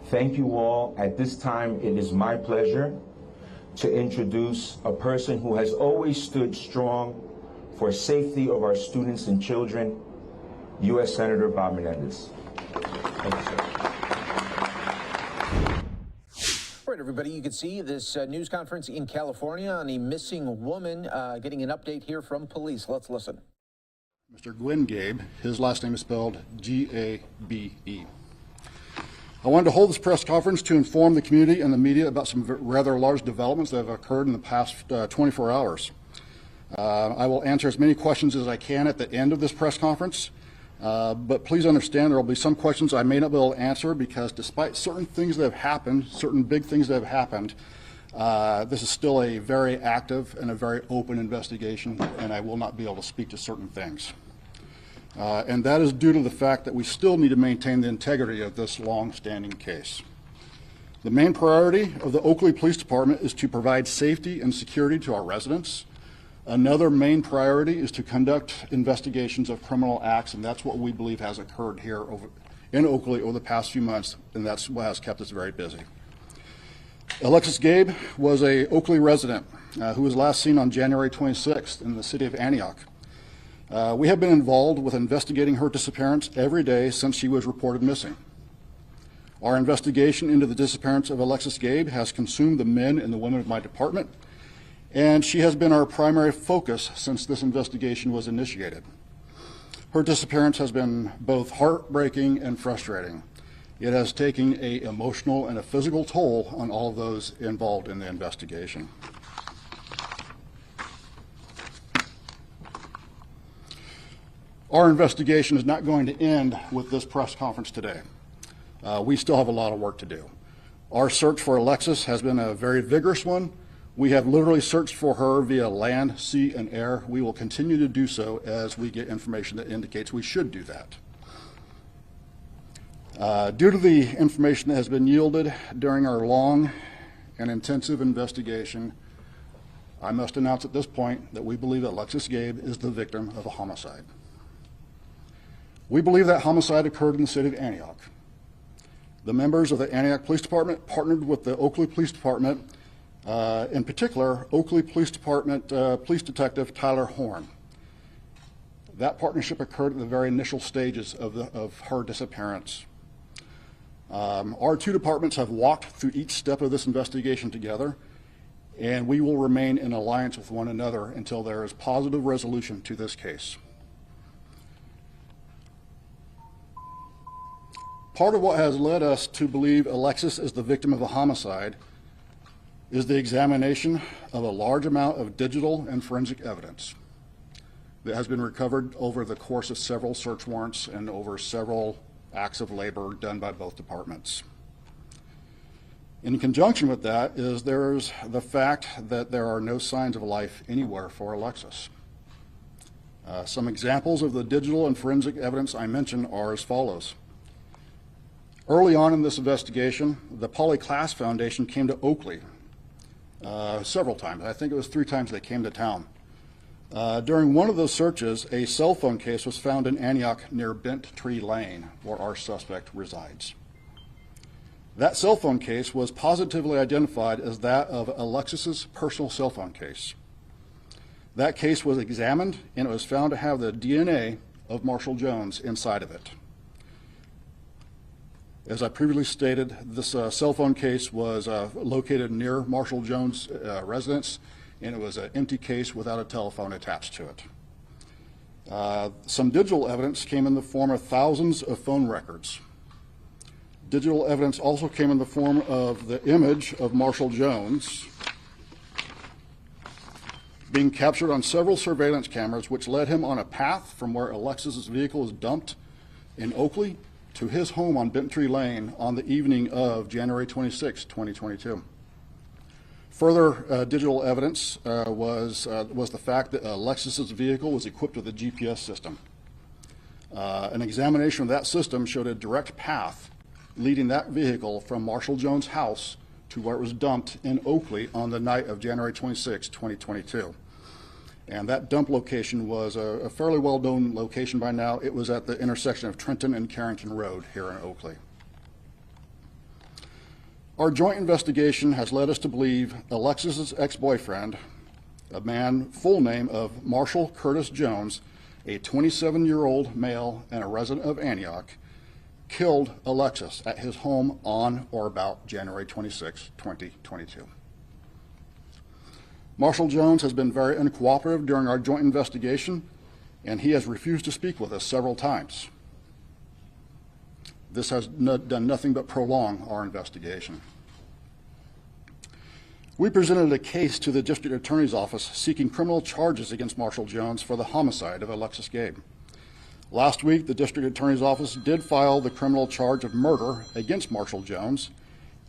Thank you all. At this time, it is my pleasure to introduce a person who has always stood strong for safety of our students and children, U.S. Senator Bob Menendez. Thank you, sir. All right, everybody, you can see this news conference in California on a missing woman, getting an update here from police. Let's listen. Mr. Glenn Gabe, his last name is spelled G-A-B-E. I wanted to hold this press conference to inform the community and the media about some rather large developments that have occurred in the past 24 hours. I will answer as many questions as I can at the end of this press conference, but please understand there will be some questions I may not be able to answer because despite certain things that have happened, certain big things that have happened, This is still a very active and a very open investigation, and I will not be able to speak to certain things. And that is due to the fact that we still need to maintain the integrity of this long-standing case. The main priority of the Oakley Police Department is to provide safety and security to our residents. Another main priority is to conduct investigations of criminal acts, and that's what we believe has occurred here in Oakley over the past few months, and that's what has kept us very busy. Alexis Gabe was an Oakley resident who was last seen on January 26th in the city of Antioch. We have been involved with investigating her disappearance every day since she was reported missing. Our investigation into the disappearance of Alexis Gabe has consumed the men and the women of my department, and she has been our primary focus since this investigation was initiated. Her disappearance has been both heartbreaking and frustrating. It has taken an emotional and a physical toll on all of those involved in the investigation. Our investigation is not going to end with this press conference today. We still have a lot of work to do. Our search for Alexis has been a very vigorous one. We have literally searched for her via land, sea, and air. We will continue to do so as we get information that indicates we should do that. Due to the information that has been yielded during our long and intensive investigation, I must announce at this point that we believe that Alexis Gabe is the victim of a homicide. We believe that homicide occurred in the city of Antioch. The members of the Antioch Police Department partnered with the Oakley Police Department, in particular, Oakley Police Department Police Detective Tyler Horn. That partnership occurred at the very initial stages of her disappearance. Our two departments have walked through each step of this investigation together, and we will remain in alliance with one another until there is positive resolution to this case. Part of what has led us to believe Alexis is the victim of a homicide is the examination of a large amount of digital and forensic evidence that has been recovered over the course of several search warrants and over several acts of labor done by both departments. In conjunction with that is there's the fact that there are no signs of life anywhere for Alexis. Some examples of the digital and forensic evidence I mentioned are as follows. Early on in this investigation, the Polly Klaas Foundation came to Oakley several times. I think it was 3 times they came to town. During one of those searches, a cell phone case was found in Antioch near Bent Tree Lane, where our suspect resides. That cell phone case was positively identified as that of Alexis's personal cell phone case. That case was examined, and it was found to have the DNA of Marshall Jones inside of it. As I previously stated, this cell phone case was located near Marshall Jones' residence, and it was an empty case without a telephone attached to it. Some digital evidence came in the form of thousands of phone records. Digital evidence also came in the form of the image of Marshall Jones being captured on several surveillance cameras, which led him on a path from where Alexis's vehicle was dumped in Oakley to his home on Bent Tree Lane on the evening of January 26, 2022. Further digital evidence was the fact that Alexis's vehicle was equipped with a GPS system. An examination of that system showed a direct path leading that vehicle from Marshall Jones' house to where it was dumped in Oakley on the night of January 26, 2022. And that dump location was a fairly well-known location by now. It was at the intersection of Trenton and Carrington Road here in Oakley. Our joint investigation has led us to believe Alexis's ex-boyfriend, a man full name of Marshall Curtis Jones, a 27-year-old male and a resident of Antioch, killed Alexis at his home on or about January 26, 2022. Marshall Jones has been very uncooperative during our joint investigation, and he has refused to speak with us several times. This has done nothing but prolong our investigation. We presented a case to the District Attorney's Office seeking criminal charges against Marshall Jones for the homicide of Alexis Gabe. Last week, the District Attorney's Office did file the criminal charge of murder against Marshall Jones,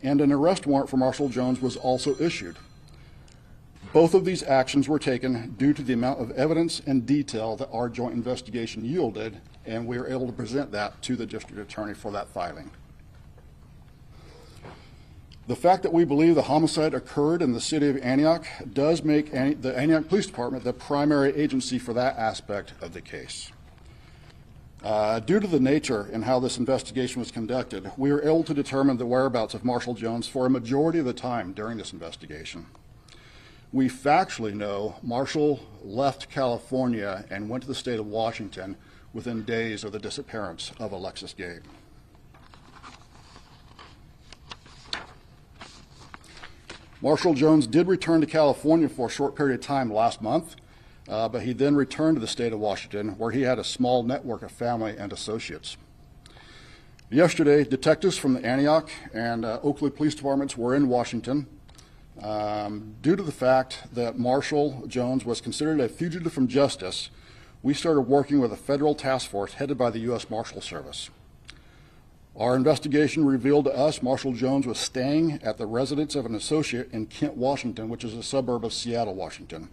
and an arrest warrant for Marshall Jones was also issued. Both of these actions were taken due to the amount of evidence and detail that our joint investigation yielded, and we were able to present that to the district attorney for that filing. The fact that we believe the homicide occurred in the city of Antioch does make the Antioch Police Department the primary agency for that aspect of the case. Due to the nature and how this investigation was conducted, we were able to determine the whereabouts of Marshall Jones for a majority of the time during this investigation. We factually know Marshall left California and went to the state of Washington within days of the disappearance of Alexis Gabe. Marshall Jones did return to California for a short period of time last month, but he then returned to the state of Washington, where he had a small network of family and associates. Yesterday, detectives from the Antioch and Oakley Police Departments were in Washington. Due to the fact that Marshall Jones was considered a fugitive from justice, we started working with a federal task force headed by the U.S. Marshal Service. Our investigation revealed to us Marshall Jones was staying at the residence of an associate in Kent, Washington, which is a suburb of Seattle, Washington.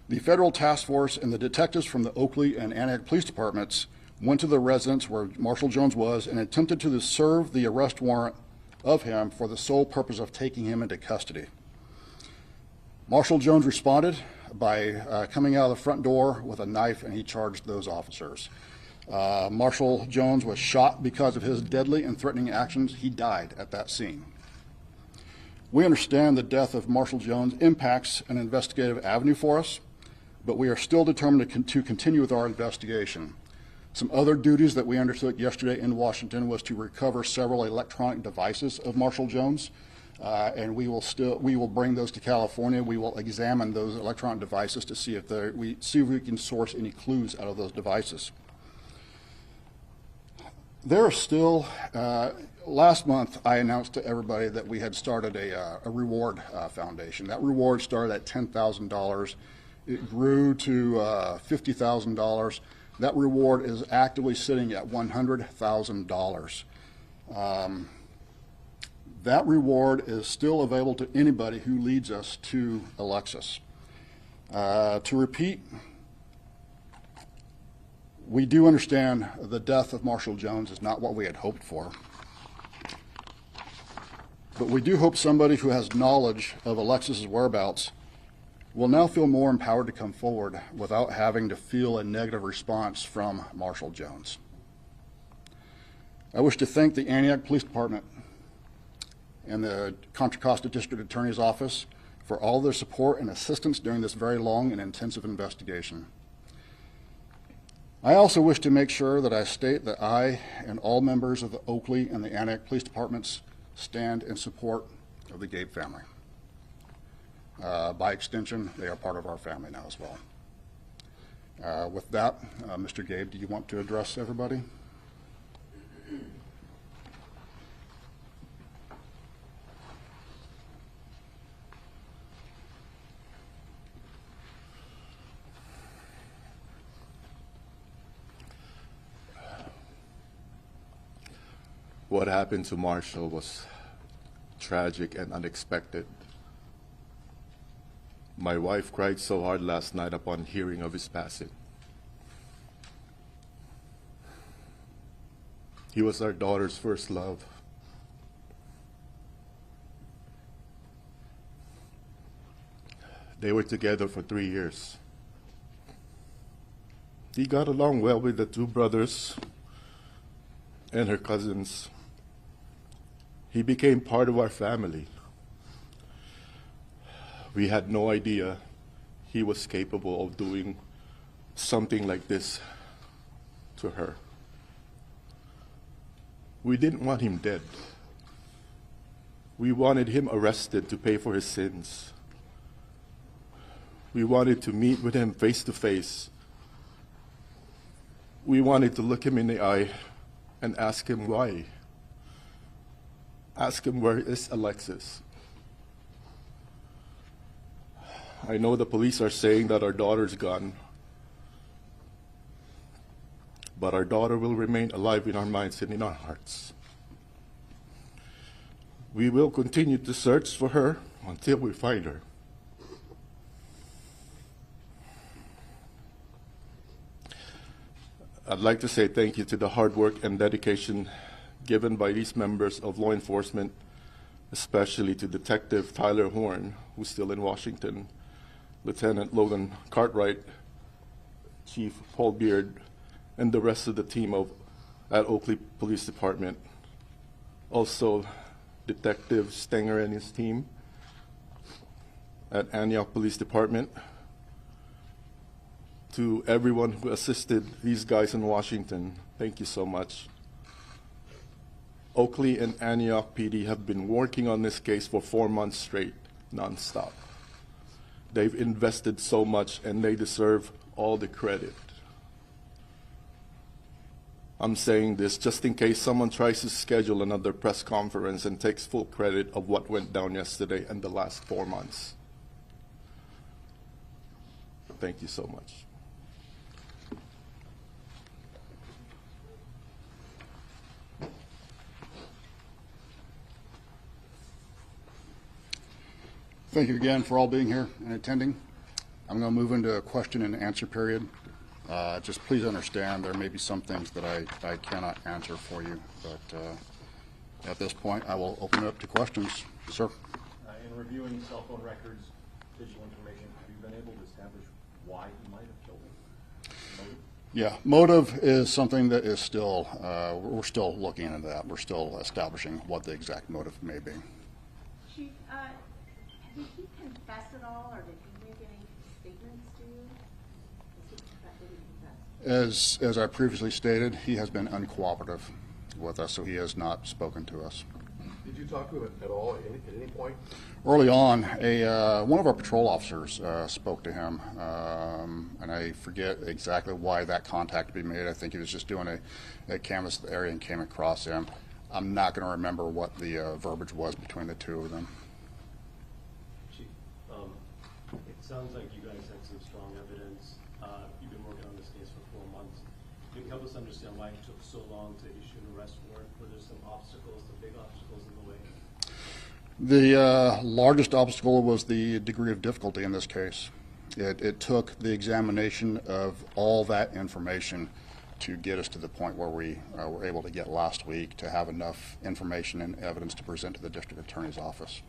The federal task force and the detectives from the Oakley and Antioch Police Departments went to the residence where Marshall Jones was and attempted to serve the arrest warrant of him for the sole purpose of taking him into custody. Marshall Jones responded by coming out of the front door with a knife, and he charged those officers. Marshall Jones was shot because of his deadly and threatening actions. He died at that scene. We understand the death of Marshall Jones impacts an investigative avenue for us, but we are still determined to continue with our investigation. Some other duties that we undertook yesterday in Washington was to recover several electronic devices of Marshall Jones, and we will bring those to California. We will examine those electronic devices to see if we can source any clues out of those devices. There are still, last month I announced to everybody that we had started a reward foundation. That reward started at $10,000. It grew to $50,000. That reward is actively sitting at $100,000. That reward is still available to anybody who leads us to Alexis. To repeat, we do understand the death of Marshall Jones is not what we had hoped for. But we do hope somebody who has knowledge of Alexis's whereabouts will now feel more empowered to come forward without having to feel a negative response from Marshall Jones. I wish to thank the Antioch Police Department and the Contra Costa District Attorney's Office for all their support and assistance during this very long and intensive investigation. I also wish to make sure that I state that I and all members of the Oakley and the Antioch Police Departments stand in support of the Gabe family. By extension, they are part of our family now as well. With that, Mr. Gabe, do you want to address everybody? What happened to Marshall was tragic and unexpected. My wife cried so hard last night upon hearing of his passing. He was our daughter's first love. They were together for 3 years. He got along well with the two brothers and her cousins. He became part of our family. We had no idea he was capable of doing something like this to her. We didn't want him dead. We wanted him arrested to pay for his sins. We wanted to meet with him face to face. We wanted to look him in the eye and ask him why. Ask him, where is Alexis? I know the police are saying that our daughter's gone, but our daughter will remain alive in our minds and in our hearts. We will continue to search for her until we find her. I'd like to say thank you to the hard work and dedication given by these members of law enforcement, especially to Detective Tyler Horn, who's still in Washington, Lieutenant Logan Cartwright, Chief Paul Beard, and the rest of the team at Oakley Police Department. Also, Detective Stenger and his team at Antioch Police Department. To everyone who assisted these guys in Washington, thank you so much. Oakley and Antioch PD have been working on this case for 4 months straight, nonstop. They've invested so much and they deserve all the credit. I'm saying this just in case someone tries to schedule another press conference and takes full credit of what went down yesterday and the last 4 months. Thank you so much. Thank you again for all being here and attending. I'm going to move into a question and answer period. Just please understand there may be some things that I cannot answer for you, but at this point I will open it up to questions. Sir? In reviewing cell phone records, digital information, have you been able to establish why he might have killed him? Yeah, motive is something that is still, we're still looking into that. We're still establishing what the exact motive may be. Chief, did he confess at all, or did he make any statements to you? Did he confess? As I previously stated, he has been uncooperative with us, so he has not spoken to us. Did you talk to him at all at any point? Early on, one of our patrol officers spoke to him, and I forget exactly why that contact be made. I think he was just doing a canvass of the area and came across him. I'm not going to remember what the verbiage was between the two of them. Chief, it sounds like you guys had some strong evidence. You've been working on this case for 4 months. Can you help us understand why it took so long to issue an arrest warrant? Were there some obstacles, some big obstacles in the way? The largest obstacle was the degree of difficulty in this case. It took the examination of all that information to get us to the point where we were able to get last week to have enough information and evidence to present to the district attorney's office.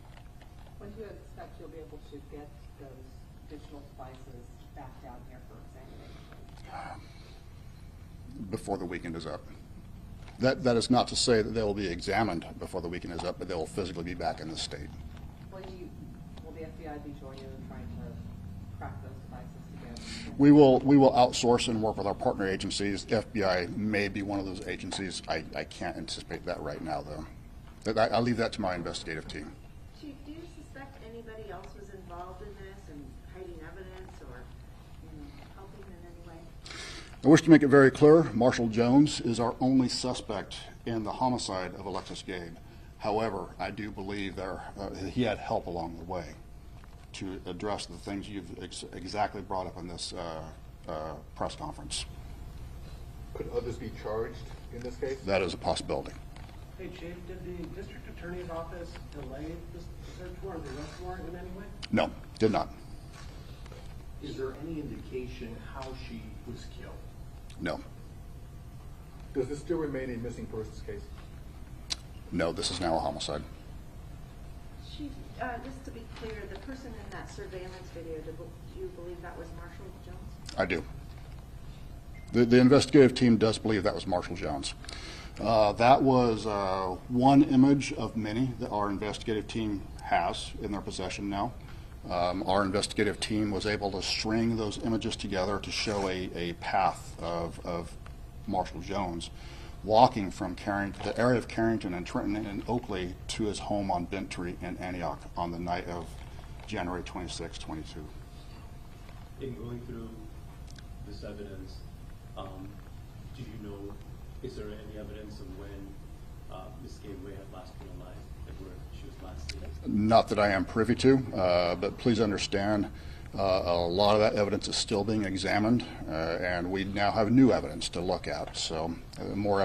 When do you expect you'll be able to get those digital devices back down here for examination? Before the weekend is up. That is not to say that they will be examined before the weekend is up, but they will physically be back in the state. Will the FBI be joining you in trying to crack those devices together? We will outsource and work with our partner agencies. FBI may be one of those agencies. I can't anticipate that right now, though. I'll leave that to my investigative team. Chief, do you suspect anybody else was involved in this and hiding evidence or helping in any way? I wish to make it very clear, Marshall Jones is our only suspect in the homicide of Alexis Gabe. However, I do believe he had help along the way to address the things you've exactly brought up in this press conference. Could others be charged in this case? That is a possibility. Hey, Chief, did the district attorney's office delay the search warrant, the arrest warrant in any way? No, did not. Is there any indication how she was killed? No. Does this still remain a missing persons case? No, this is now a homicide. Chief, just to be clear, the person in that surveillance video, do you believe that was Marshall Jones? I do. The investigative team does believe that was Marshall Jones. That was one image of many that our investigative team has in their possession now. Our investigative team was able to string those images together to show a path of Marshall Jones walking from the area of Carrington and Trenton and Oakley to his home on Bentry in Antioch on the night of January 26, 22. In going through this evidence, do you know, is there any evidence of when Ms. Gateway had last been alive, like where she was last seen? Not that I am privy to, but please understand, a lot of that evidence is still being examined, and we now have new evidence to look at. So more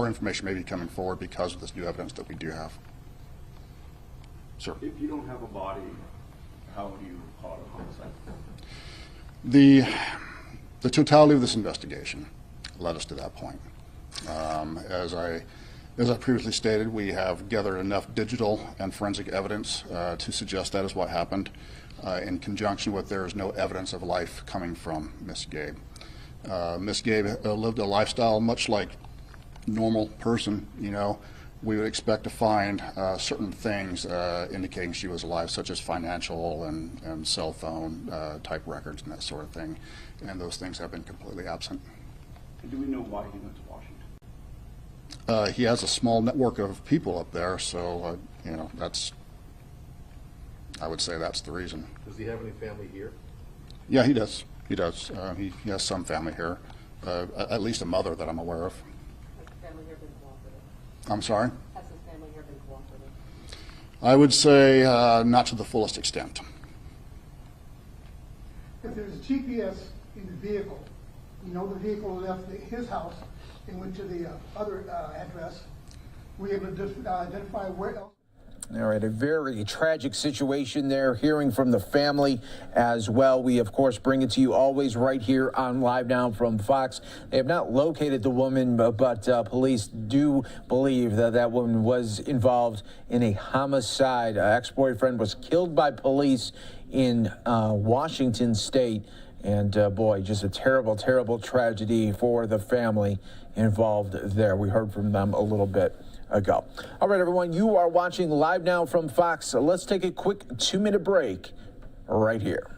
information may be coming forward because of this new evidence that we do have. Sir. If you don't have a body, how do you call it a homicide? The totality of this investigation led us to that point. As I previously stated, we have gathered enough digital and forensic evidence to suggest that is what happened, in conjunction with there is no evidence of life coming from Miss Gabe. Miss Gabe lived a lifestyle much like normal person, you know. We would expect to find certain things indicating she was alive, such as financial and cell phone type records and that sort of thing. And those things have been completely absent. And do we know why he went to Washington? He has a small network of people up there, so, you know, I would say that's the reason. Does he have any family here? Yeah, he does. He does. He has some family here, at least a mother that I'm aware of. Has the family here been cooperative? I'm sorry? Has his family here been cooperative? I would say not to the fullest extent. If there's a GPS in the vehicle, you know the vehicle left his house and went to the other address, were you able to identify where else? All right, a very tragic situation there, hearing from the family as well. We, of course, bring it to you always right here on Live Now from Fox. They have not located the woman, but police do believe that that woman was involved in a homicide. Ex-boyfriend was killed by police in Washington State. And boy, just a terrible, terrible tragedy for the family involved there. We heard from them a little bit ago. All right, everyone, you are watching Live Now from Fox. So let's take a quick 2-minute break right here.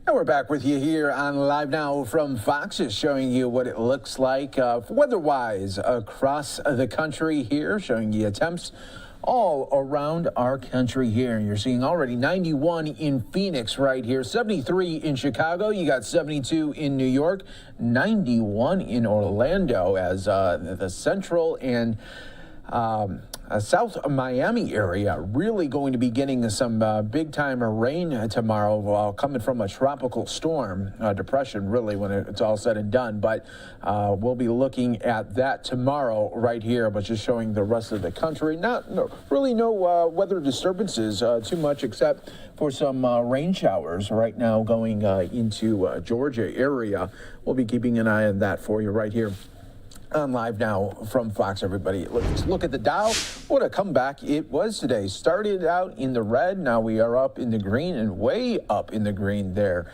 And we're back with you here on Live Now from Fox, just showing you what it looks like weather-wise across the country here, showing you temps all around our country here. And you're seeing already 91 in Phoenix right here, 73 in Chicago. You got 72 in New York, 91 in Orlando as the central and South Miami area really going to be getting some big time rain tomorrow, coming from a tropical storm, depression really when it's all said and done. But we'll be looking at that tomorrow right here, but just showing the rest of the country. Really no weather disturbances too much, except for some rain showers right now going into Georgia area. We'll be keeping an eye on that for you right here. on Live Now from Fox, everybody. Let's look at the Dow. What a comeback it was today. Started out in the red. Now we are up in the green and way up in the green there.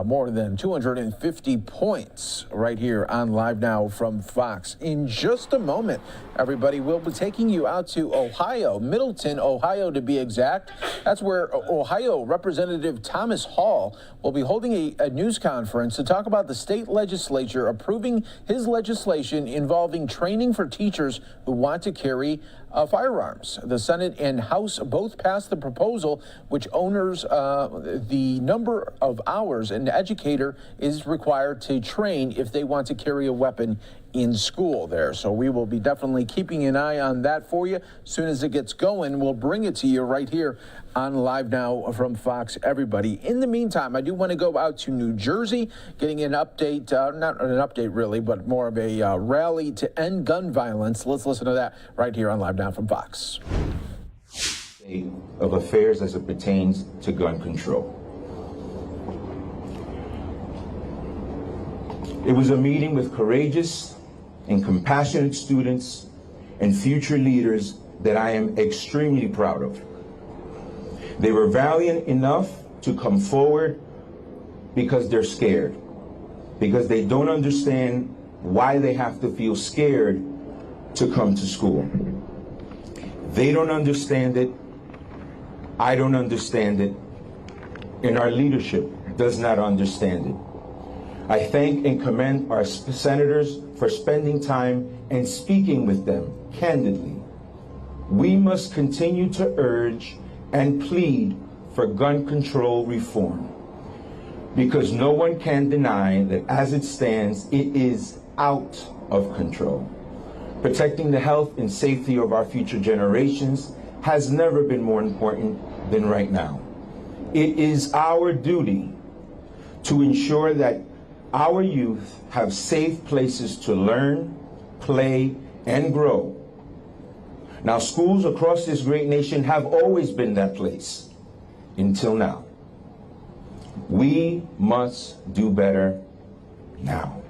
More than 250 points right here on Live Now from Fox. In just a moment, everybody, we'll be taking you out to Ohio, Middleton, Ohio to be exact. That's where Ohio Representative Thomas Hall will be holding a news conference to talk about the state legislature approving his legislation involving training for teachers who want to carry firearms. The Senate and House both passed the proposal, which honors the number of hours an educator is required to train if they want to carry a weapon in school there. So we will be definitely keeping an eye on that for you. As soon as it gets going, we'll bring it to you right here on Live Now from Fox, everybody. In the meantime, I do want to go out to New Jersey, getting an update, not an update really, but more of a rally to end gun violence. Let's listen to that right here on Live Now from Fox. State of affairs as it pertains to gun control. It was a meeting with courageous and compassionate students and future leaders that I am extremely proud of. They were valiant enough to come forward because they're scared, because they don't understand why they have to feel scared to come to school. They don't understand it. I don't understand it. And our leadership does not understand it. I thank and commend our senators for spending time and speaking with them candidly. We must continue to urge and plead for gun control reform, because no one can deny that as it stands, it is out of control. Protecting the health and safety of our future generations has never been more important than right now. It is our duty to ensure that our youth have safe places to learn, play, and grow. Now, schools across this great nation have always been that place until now. We must do better now.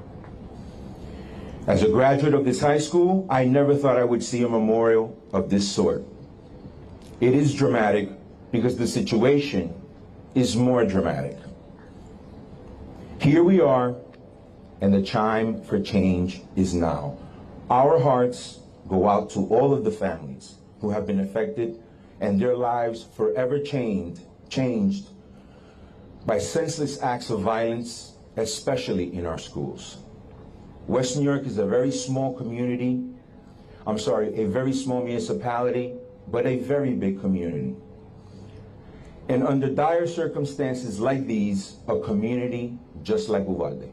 As a graduate of this high school, I never thought I would see a memorial of this sort. It is dramatic because the situation is more dramatic. Here we are, and the chime for change is now. Our hearts go out to all of the families who have been affected and their lives forever changed by senseless acts of violence, especially in our schools. West New York is a very small community, a very small municipality, but a very big community. And under dire circumstances like these, a community just like Uvalde.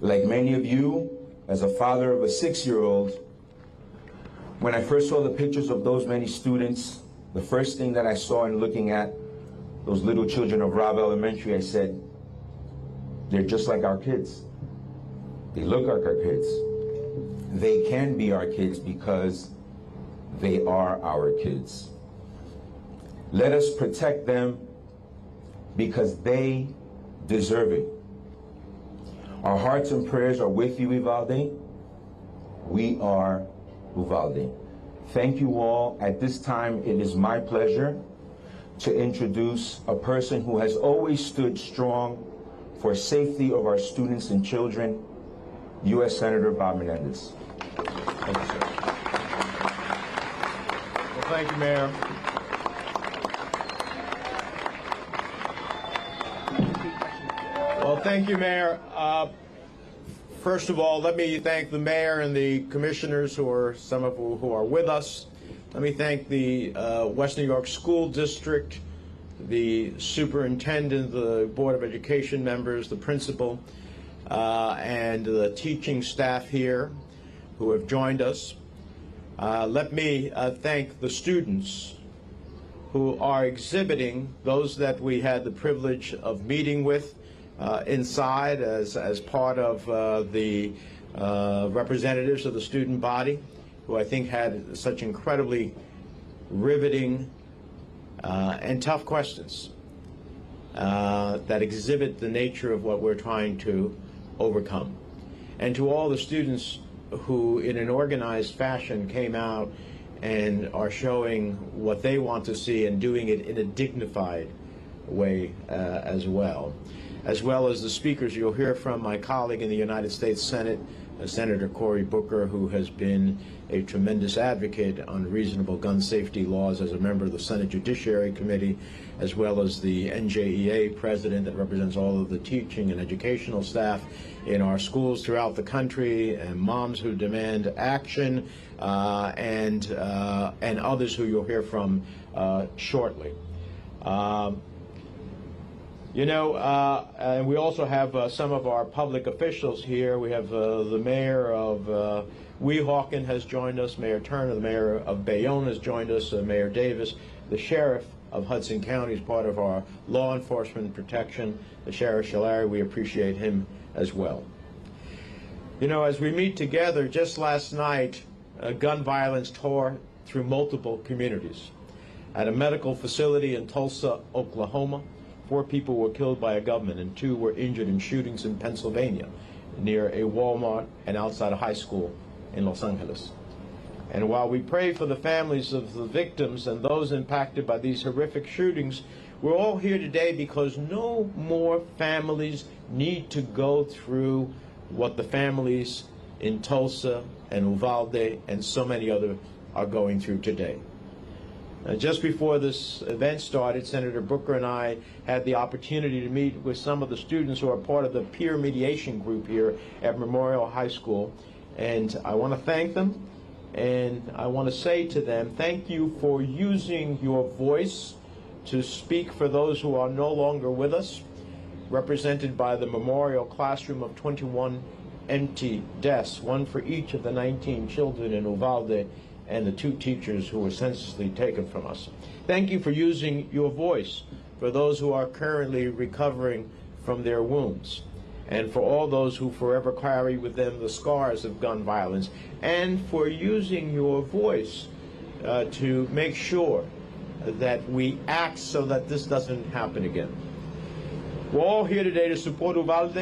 Like many of you, as a father of a 6-year-old, when I first saw the pictures of those many students, the first thing that I saw in looking at those little children of Robb Elementary, I said, they're just like our kids. They look like our kids. They can be our kids because they are our kids. Let us protect them because they deserve it. Our hearts and prayers are with you, Uvalde. We are Uvalde. Thank you all. At this time, it is my pleasure to introduce a person who has always stood strong for safety of our students and children, U.S. Senator Bob Menendez. Thank you, sir. Well, thank you, Mayor. Well, thank you, Mayor. First of all, let me thank the mayor and the commissioners, some of who are with us. Let me thank the West New York School District, the superintendent, the Board of Education members, the principal, and the teaching staff here who have joined us. Let me thank the students who are exhibiting, those that we had the privilege of meeting with inside as part of the representatives of the student body, who I think had such incredibly riveting and tough questions that exhibit the nature of what we're trying to overcome. And to all the students who in an organized fashion came out and are showing what they want to see and doing it in a dignified way as well as the speakers you'll hear from. My colleague in the United States Senate, Senator Cory Booker, who has been a tremendous advocate on reasonable gun safety laws as a member of the Senate Judiciary Committee, as well as the NJEA president that represents all of the teaching and educational staff in our schools throughout the country, and Moms Who Demand Action, and others who you'll hear from shortly. And we also have some of our public officials here. We have the mayor of Weehawken has joined us, Mayor Turner, the mayor of Bayonne has joined us, Mayor Davis, the sheriff of Hudson County is part of our law enforcement protection, the Sheriff Shalari. We appreciate him as well. As we meet together, just last night, gun violence tore through multiple communities. At a medical facility in Tulsa, Oklahoma, 4 people were killed by a gunman and 2 were injured in shootings in Pennsylvania near a Walmart and outside a high school in Los Angeles. And while we pray for the families of the victims and those impacted by these horrific shootings, we're all here today because no more families need to go through what the families in Tulsa and Uvalde and so many others are going through today. Just before this event started, Senator Booker and I had the opportunity to meet with some of the students who are part of the peer mediation group here at Memorial High School. And I want to thank them, and I want to say to them, thank you for using your voice to speak for those who are no longer with us, represented by the memorial classroom of 21 empty desks, 1 for each of the 19 children in Uvalde and the 2 teachers who were senselessly taken from us. Thank you for using your voice for those who are currently recovering from their wounds, and for all those who forever carry with them the scars of gun violence, and for using your voice to make sure that we act so that this doesn't happen again. We're all here today to support Uvalde,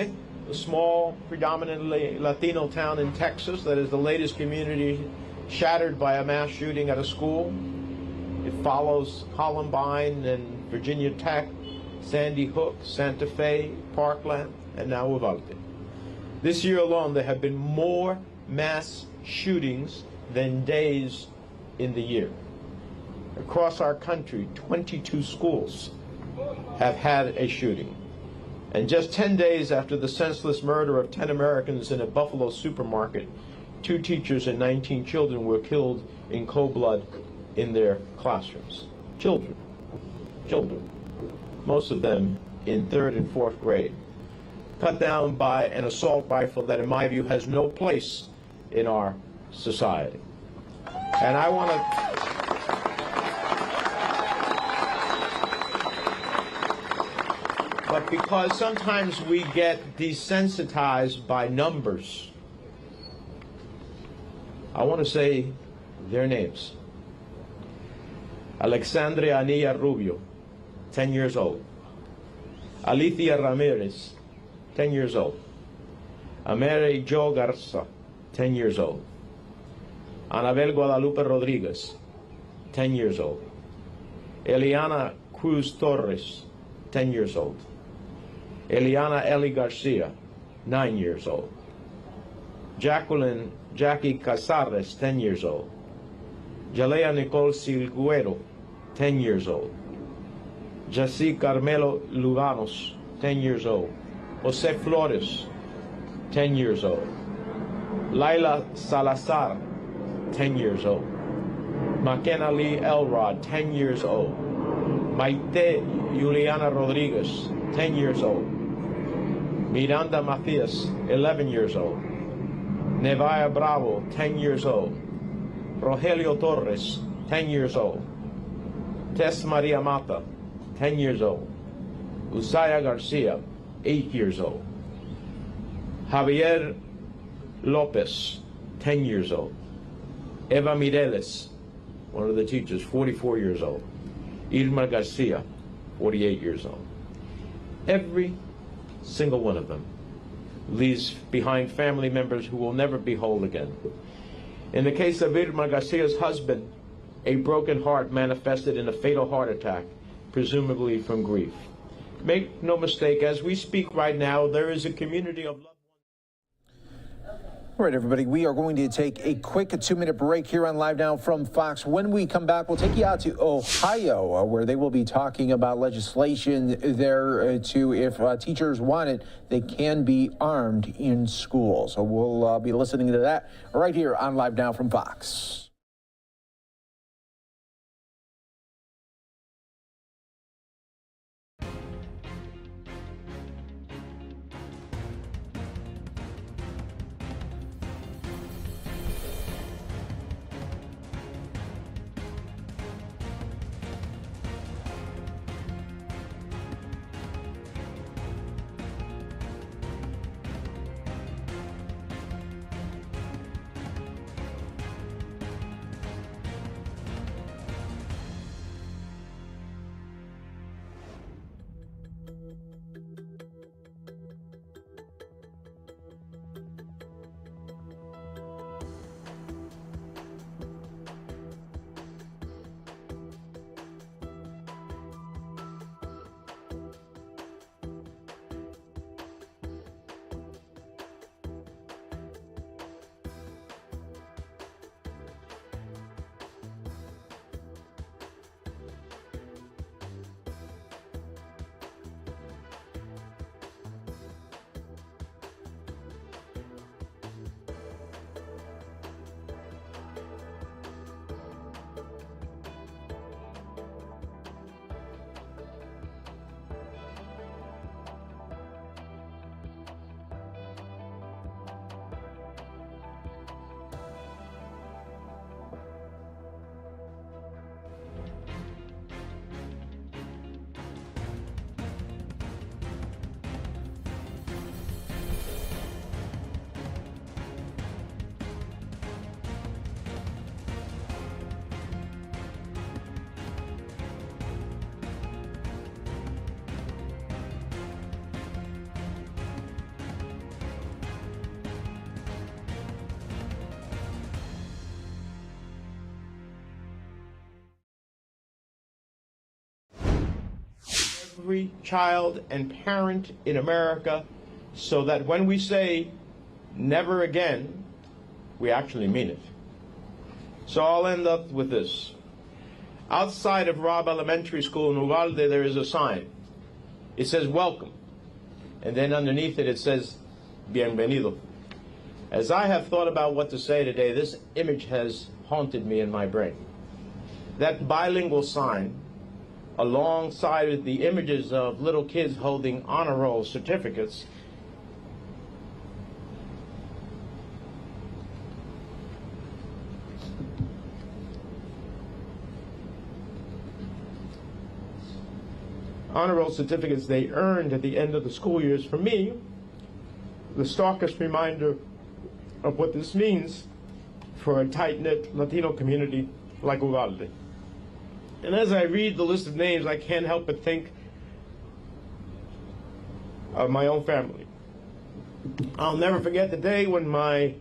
a small, predominantly Latino town in Texas that is the latest community shattered by a mass shooting at a school. It follows Columbine and Virginia Tech, Sandy Hook, Santa Fe, Parkland, and now Uvalde. This year alone, there have been more mass shootings than days in the year. Across our country, 22 schools have had a shooting. And just 10 days after the senseless murder of 10 Americans in a Buffalo supermarket, 2 teachers and 19 children were killed in cold blood in their classrooms. Children. Most of them in 3rd and 4th grade. Cut down by an assault rifle that, in my view, has no place in our society. And I want to... But because sometimes we get desensitized by numbers, I want to say their names. Alexandria Anilla Rubio, 10 years old. Alicia Ramirez, 10 years old. Amere Jo Garza, 10 years old. Anabel Guadalupe Rodriguez, 10 years old. Eliana Cruz Torres, 10 years old. Eliana Eli Garcia, 9 years old. Jackie Casares, 10 years old. Jalea Nicole Silguero, 10 years old. Jasi Carmelo Luganos, 10 years old. Jose Flores, 10 years old. Laila Salazar, 10 years old. McKenna Lee Elrod, 10 years old. Maite Juliana Rodriguez, 10 years old. Miranda Macias, 11 years old. Nevaya Bravo, 10 years old. Rogelio Torres, 10 years old. Tess Maria Mata, 10 years old. Usaya Garcia, 8 years old. Javier Lopez, 10 years old. Eva Mireles, one of the teachers, 44 years old. Irma Garcia, 48 years old. Every single one of them leaves behind family members who will never be whole again. In the case of Irma Garcia's husband, a broken heart manifested in a fatal heart attack, presumably from grief. Make no mistake, as we speak right now, there is a community of love. All right, everybody, we are going to take a quick 2-minute break here on Live Now from Fox. When we come back, we'll take you out to Ohio, where they will be talking about legislation there to, if teachers want it, they can be armed in school. So we'll be listening to that right here on Live Now from Fox. Every child and parent in America, so that when we say never again, we actually mean it. So I'll end up with this. Outside of Robb Elementary School in Uvalde, there is a sign. It says welcome, and then underneath it, it says bienvenido. As I have thought about what to say today, this image has haunted me in my brain. That bilingual sign, alongside with the images of little kids holding honor roll certificates, they earned at the end of the school years, for me, the starkest reminder of what this means for a tight-knit Latino community like Uvalde. And as I read the list of names, I can't help but think of my own family. I'll never forget the day when my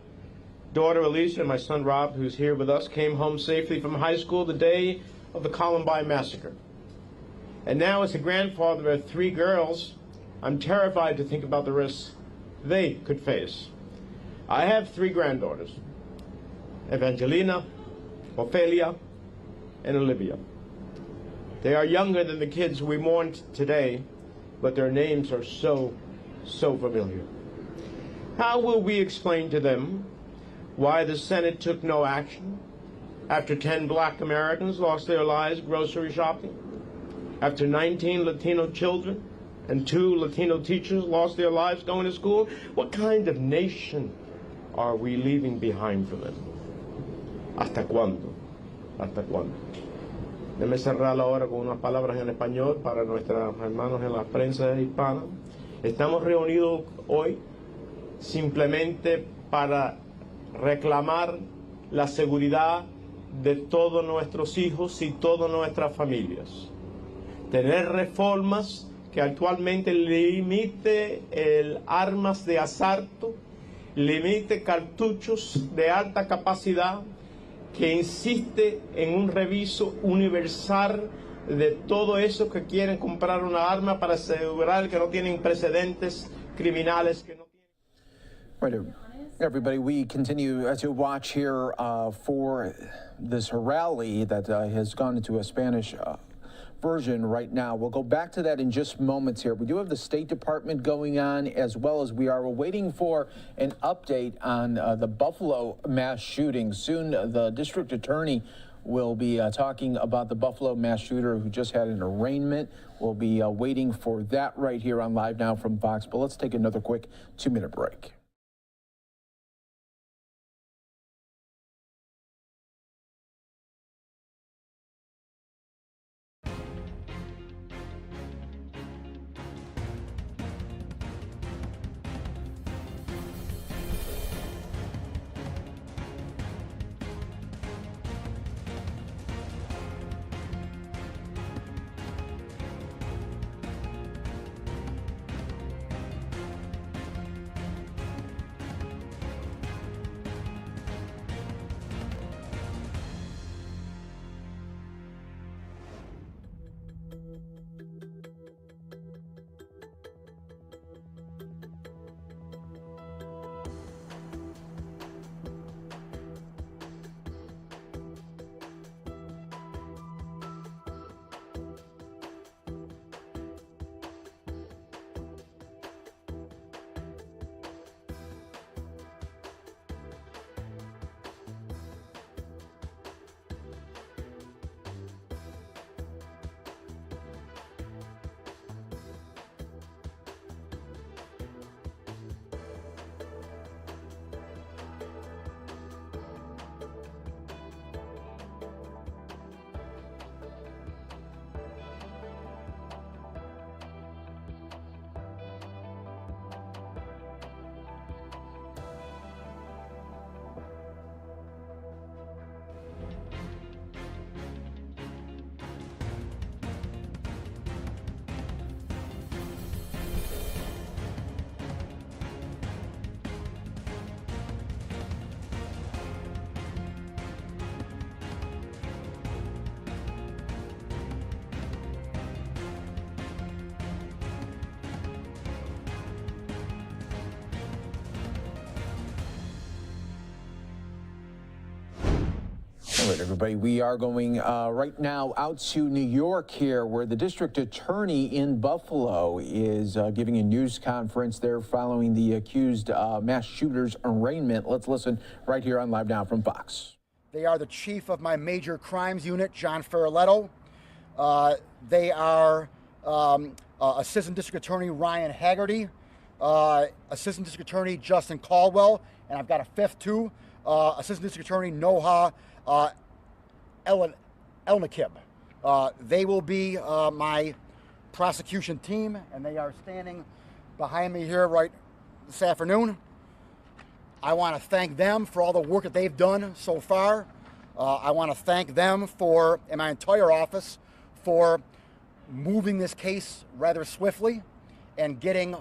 daughter Alicia and my son Rob, who's here with us, came home safely from high school the day of the Columbine massacre. And now, as a grandfather of 3 girls, I'm terrified to think about the risks they could face. I have 3 granddaughters, Evangelina, Ophelia, and Olivia. They are younger than the kids we mourned today, but their names are so familiar. How will we explain to them why the Senate took no action after 10 black Americans lost their lives grocery shopping? After 19 Latino children and 2 Latino teachers lost their lives going to school? What kind of nation are we leaving behind for them? ¿Hasta cuándo? ¿Hasta cuándo? Déjeme cerrar ahora con unas palabras en español para nuestros hermanos en la prensa hispana. Estamos reunidos hoy simplemente para reclamar la seguridad de todos nuestros hijos y todas nuestras familias. Tener reformas que actualmente limite armas de asalto, limite cartuchos de alta capacidad, que insiste en un reviso universal de todo eso que quieren comprar una arma para asegurar que no tienen precedentes criminales. Que no Right, everybody, we continue to watch here for this rally that has gone into a Spanish version right now. We'll go back to that in just moments here. We do have the State Department going on, as well as we are waiting for an update on the Buffalo mass shooting. Soon, the district attorney will be talking about the Buffalo mass shooter who just had an arraignment. We'll be waiting for that right here on Live Now from Fox. But let's take another quick 2-minute break. All right, everybody, we are going right now out to New York here, where the district attorney in Buffalo is giving a news conference there following the accused mass shooter's arraignment. Let's listen right here on Live Now from Fox. They are the chief of my major crimes unit, John Ferroletto. They are Assistant District Attorney Ryan Haggerty, Assistant District Attorney Justin Caldwell, and I've got a fifth too, Assistant District Attorney Noha Elnakib. They will be my prosecution team, and they are standing behind me here right this afternoon. I want to thank them for all the work that they've done so far. I want to thank them for, and my entire office, for moving this case rather swiftly and getting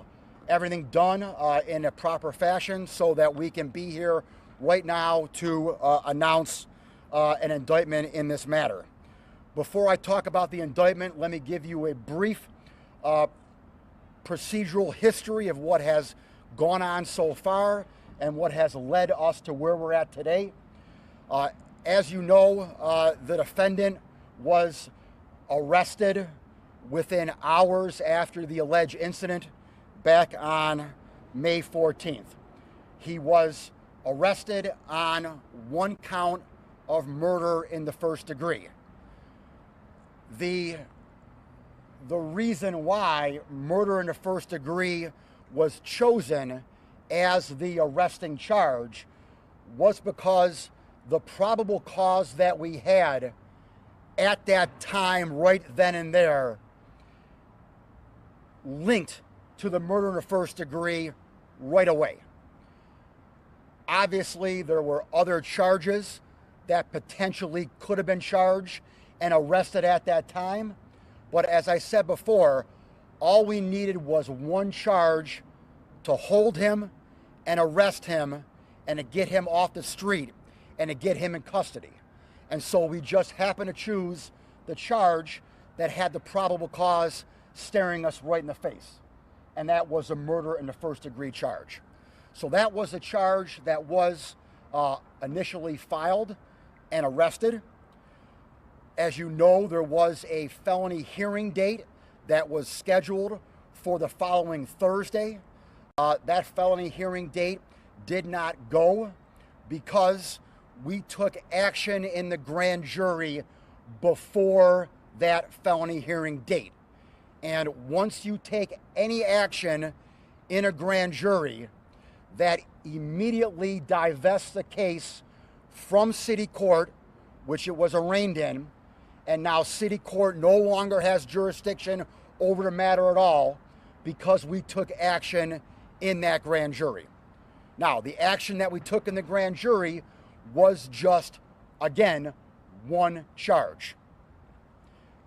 everything done in a proper fashion so that we can be here right now to announce an indictment in this matter. Before I talk about the indictment, let me give you a brief procedural history of what has gone on so far and what has led us to where we're at today. As you know, the defendant was arrested within hours after the alleged incident back on May 14th. He was arrested on one count of murder in the first degree. The reason why murder in the first degree was chosen as the arresting charge was because the probable cause that we had at that time, right then and there, linked to the murder in the first degree right away. Obviously, there were other charges that potentially could have been charged and arrested at that time. But as I said before, All we needed was one charge to hold him and arrest him and to get him off the street and to get him in custody. And so we just happened to choose the charge that had the probable cause staring us right in the face. And that was a murder in the first degree charge. So that was the charge that was initially filed and arrested. As you know, there was a felony hearing date that was scheduled for the following Thursday. That felony hearing date did not go because we took action in the grand jury before that felony hearing date. And once you take any action in a grand jury, that immediately divests the case from city court, which it was arraigned in, and now city court no longer has jurisdiction over the matter at all because we took action in that grand jury. Now, the action that we took in the grand jury was just, again, one charge.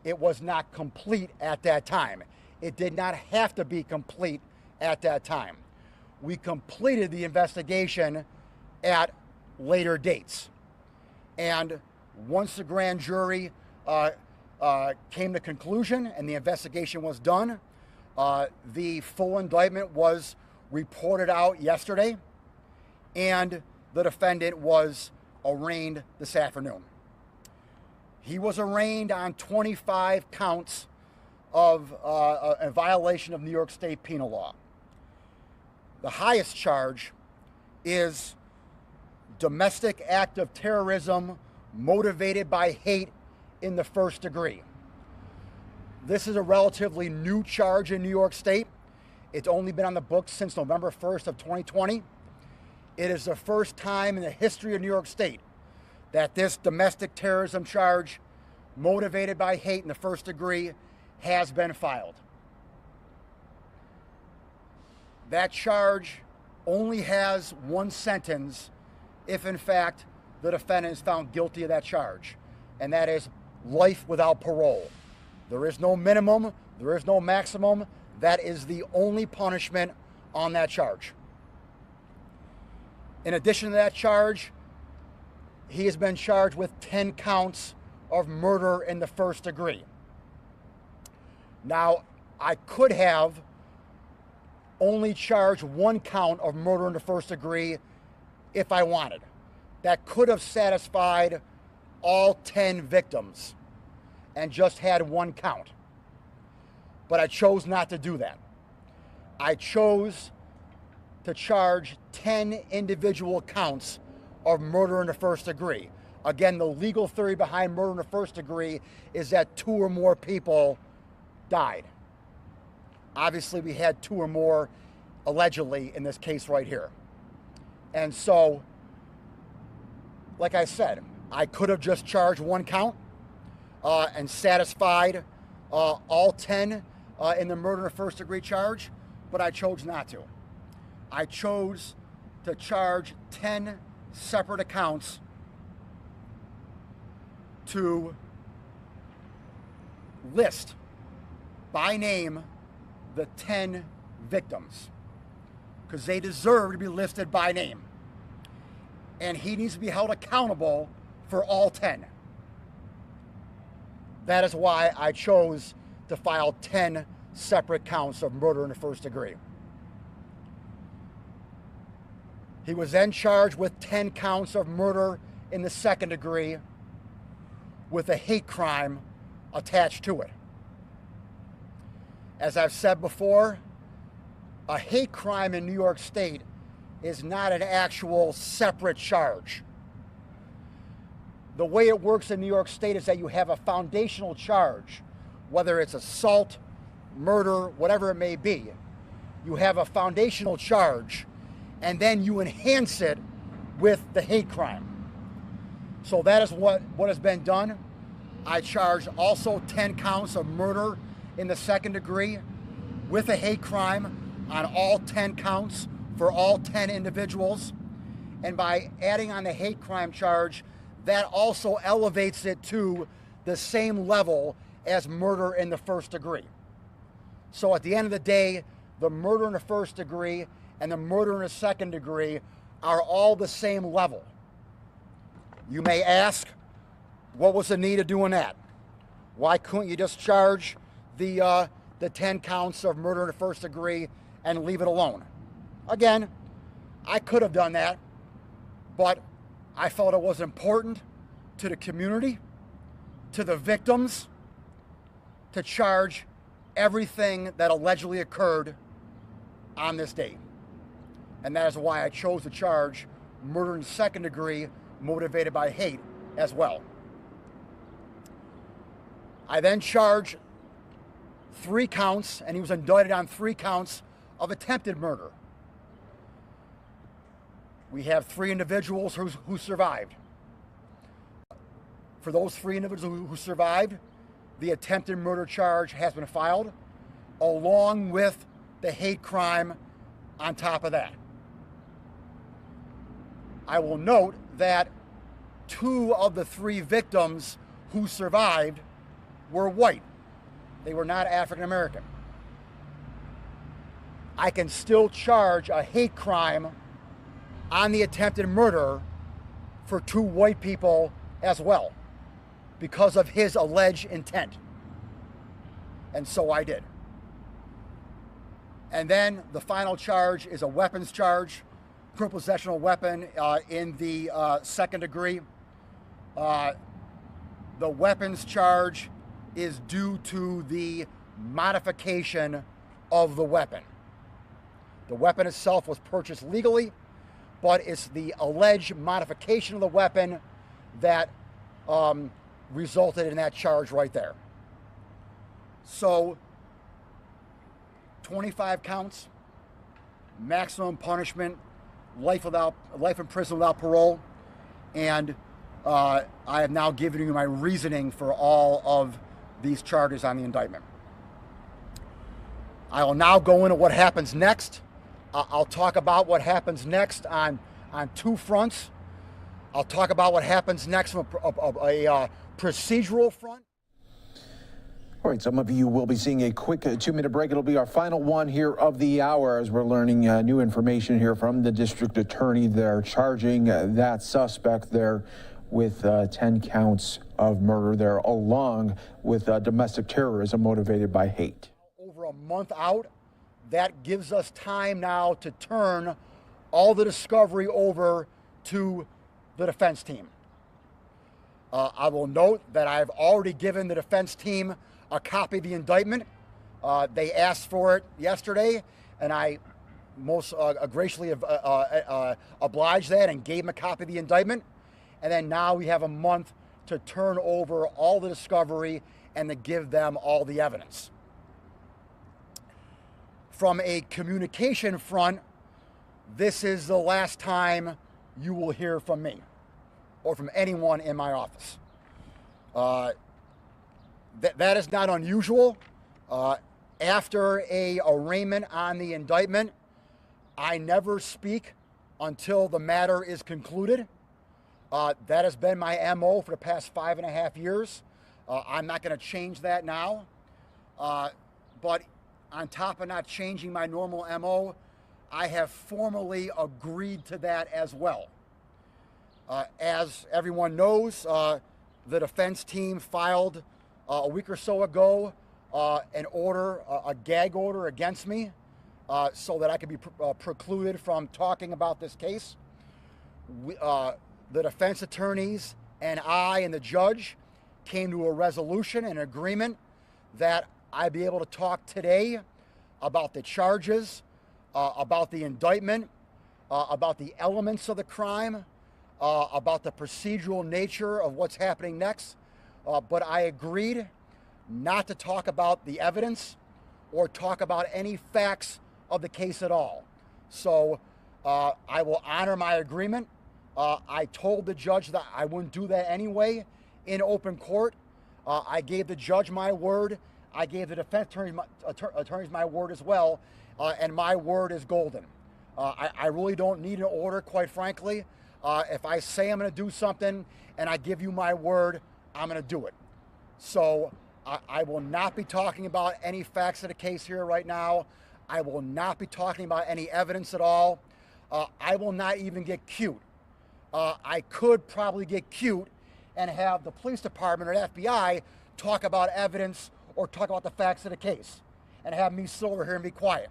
It was not complete at that time. It did not have to be complete at that time. We completed the investigation at later dates. And once the grand jury came to conclusion and the investigation was done, the full indictment was reported out yesterday, and the defendant was arraigned this afternoon. He was arraigned on 25 counts of a violation of New York State penal law. The highest charge is domestic act of terrorism motivated by hate in the first degree. This is a relatively new charge in New York State. It's only been on the books since November 1st of 2020. It is the first time in the history of New York State that this domestic terrorism charge motivated by hate in the first degree has been filed. That charge only has one sentence if, in fact, the defendant is found guilty of that charge, and that is life without parole. There is no minimum, there is no maximum. That is the only punishment on that charge. In addition to that charge, he has been charged with 10 counts of murder in the first degree. Now, I could have only charged one count of murder in the first degree if I wanted. That could have satisfied all 10 victims and just had one count. But I chose not to do that. I chose to charge 10 individual counts of murder in the first degree. Again, the legal theory behind murder in the first degree is that 2 or more people died. Obviously, we had 2 or more allegedly in this case right here. And so, like I said, I could have just charged one count and satisfied all 10 in the murder in the first degree charge, but I chose not to. I chose to charge 10 separate accounts to list by name the 10 victims, because they deserve to be listed by name. And he needs to be held accountable for all 10. That is why I chose to file 10 separate counts of murder in the first degree. He was then charged with 10 counts of murder in the second degree with a hate crime attached to it. As I've said before, a hate crime in New York State is not an actual separate charge. The way it works in New York State is that you have a foundational charge, whether it's assault, murder, whatever it may be. You have a foundational charge, and then you enhance it with the hate crime. So that is what has been done. I charged also 10 counts of murder in the second degree with a hate crime on all 10 counts for all 10 individuals. And by adding on the hate crime charge, that also elevates it to the same level as murder in the first degree. So at the end of the day, the murder in the first degree and the murder in the second degree are all the same level. You may ask, what was the need of doing that? Why couldn't you just charge the 10 counts of murder in the first degree and leave it alone? Again, I could have done that, but I felt it was important to the community, to the victims, to charge everything that allegedly occurred on this date. And that is why I chose to charge murder in the second degree motivated by hate as well. I then charged 3 counts, and he was indicted on 3 counts of attempted murder. We have 3 individuals who survived. For those 3 individuals who survived, the attempted murder charge has been filed, along with the hate crime on top of that. I will note that 2 of the 3 victims who survived were white. They were not African American. I can still charge a hate crime on the attempted murder for 2 white people as well, because of his alleged intent. And so I did. And then the final charge is a weapons charge, criminal possession of a weapon in the second degree. The weapons charge is due to the modification of the weapon. The weapon itself was purchased legally, but it's the alleged modification of the weapon that resulted in that charge right there. So 25 counts, maximum punishment, life in prison without parole, and I have now given you my reasoning for all of these charges on the indictment. I will now go into what happens next. I'll talk about what happens next on 2 fronts. I'll talk about what happens next from a procedural front. All right, some of you will be seeing a quick 2-minute break. It'll be our final one here of the hour as we're learning new information here from the district attorney. They're charging that suspect there with 10 counts of murder there, along with domestic terrorism motivated by hate. Over a month out, that gives us time now to turn all the discovery over to the defense team. I will note that I've already given the defense team a copy of the indictment. They asked for it yesterday, and I most graciously obliged that and gave them a copy of the indictment. And then now we have a month to turn over all the discovery and to give them all the evidence. From a communication front, this is the last time you will hear from me or from anyone in my office. That is not unusual. After a arraignment on the indictment, I never speak until the matter is concluded. That has been my MO for the past 5.5 years. I'm not going to change that now. But on top of not changing my normal MO, I have formally agreed to that as well. As everyone knows, the defense team filed a week or so ago an order, a gag order against me, so that I could be precluded from talking about this case. The defense attorneys and I and the judge came to a resolution and agreement that I'd be able to talk today about the charges, about the indictment, about the elements of the crime, about the procedural nature of what's happening next. But I agreed not to talk about the evidence or talk about any facts of the case at all. So I will honor my agreement. I told the judge that I wouldn't do that anyway in open court. I gave the judge my word. I gave the defense attorneys my word as well, and my word is golden. I really don't need an order, quite frankly. If I say I'm going to do something and I give you my word, I'm going to do it. So I will not be talking about any facts of the case here right now. I will not be talking about any evidence at all. I will not even get cute. I could probably get cute and have the police department or FBI talk about evidence or talk about the facts of the case and have me sit over here and be quiet.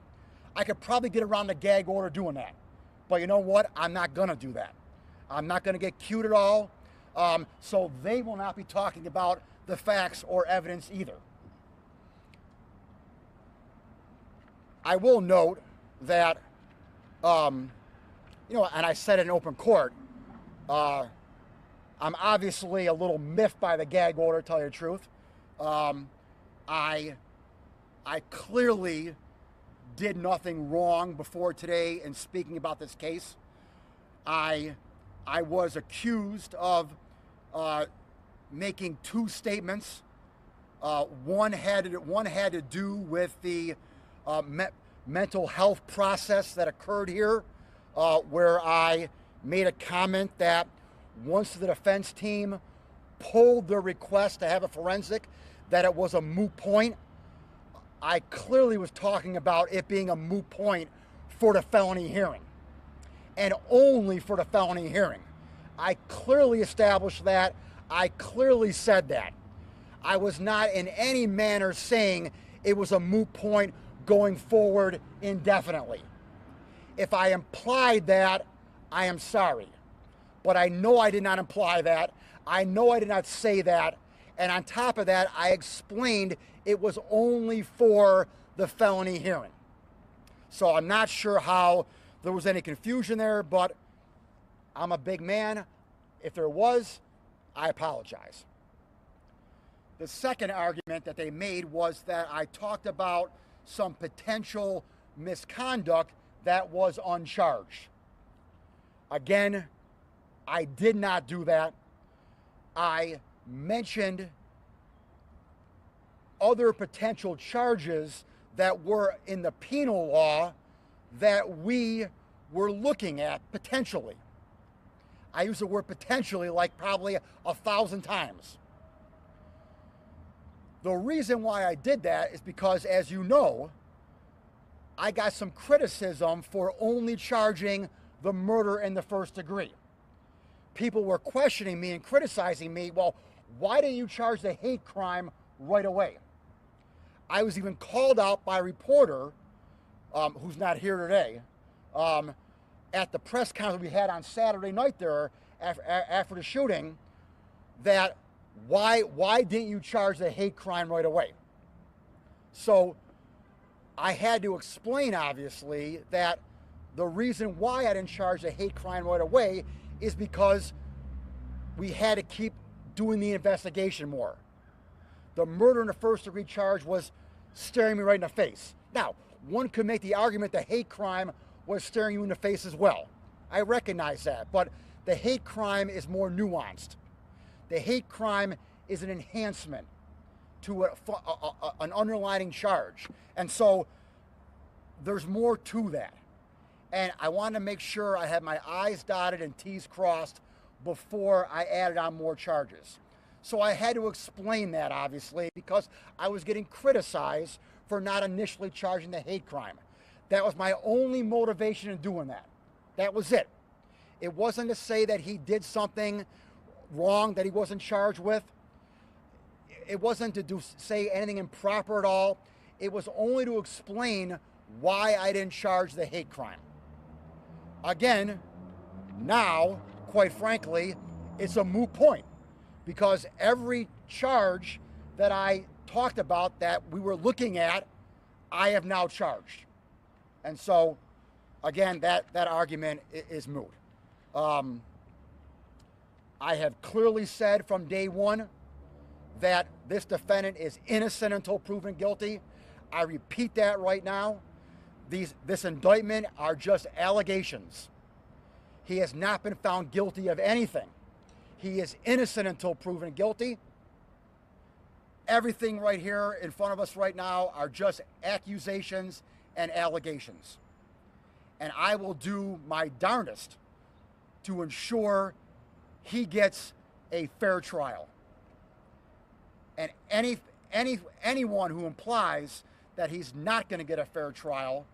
I could probably get around the gag order doing that. But you know what? I'm not gonna do that. I'm not gonna get cute at all. So they will not be talking about the facts or evidence either. I will note that, and I said it in open court, I'm obviously a little miffed by the gag order, to tell you the truth. I clearly did nothing wrong before today in speaking about this case. I was accused of making two statements. One had to do with the mental health process that occurred here, where I made a comment that once the defense team pulled their request to have a forensic, that it was a moot point. I clearly was talking about it being a moot point for the felony hearing, and only for the felony hearing. I clearly established that. I clearly said that. I was not in any manner saying it was a moot point going forward indefinitely. If I implied that, I am sorry. But I know I did not imply that. I know I did not say that. And on top of that, I explained it was only for the felony hearing. So I'm not sure how there was any confusion there, but I'm a big man. If there was, I apologize. The second argument that they made was that I talked about some potential misconduct that was uncharged. Again, I did not do that. I mentioned other potential charges that were in the penal law that we were looking at potentially. I use the word potentially like probably 1,000 times. The reason why I did that is because, as you know, I got some criticism for only charging the murder in the first degree. People were questioning me and criticizing me, well, why didn't you charge the hate crime right away? I was even called out by a reporter, who's not here today, at the press conference we had on Saturday night there after the shooting, that why didn't you charge the hate crime right away? So I had to explain, obviously, that the reason why I didn't charge the hate crime right away is because we had to keep doing the investigation more. The murder in the first degree charge was staring me right in the face. Now, one could make the argument the hate crime was staring you in the face as well. I recognize that, but the hate crime is more nuanced. The hate crime is an enhancement to an underlying charge. And so there's more to that. And I want to make sure I had my I's dotted and T's crossed before I added on more charges. So I had to explain that, obviously, because I was getting criticized for not initially charging the hate crime. That was my only motivation in doing that. That was it. It wasn't to say that he did something wrong that he wasn't charged with. It wasn't to say anything improper at all. It was only to explain why I didn't charge the hate crime. Again, now, quite frankly, it's a moot point, because every charge that I talked about that we were looking at, I have now charged. And so, again, that argument is moot. I have clearly said from day one that this defendant is innocent until proven guilty. I repeat that right now. This indictment are just allegations. He has not been found guilty of anything. He is innocent until proven guilty. Everything right here in front of us right now are just accusations and allegations. And I will do my darndest to ensure he gets a fair trial. And anyone who implies that he's not going to get a fair trial,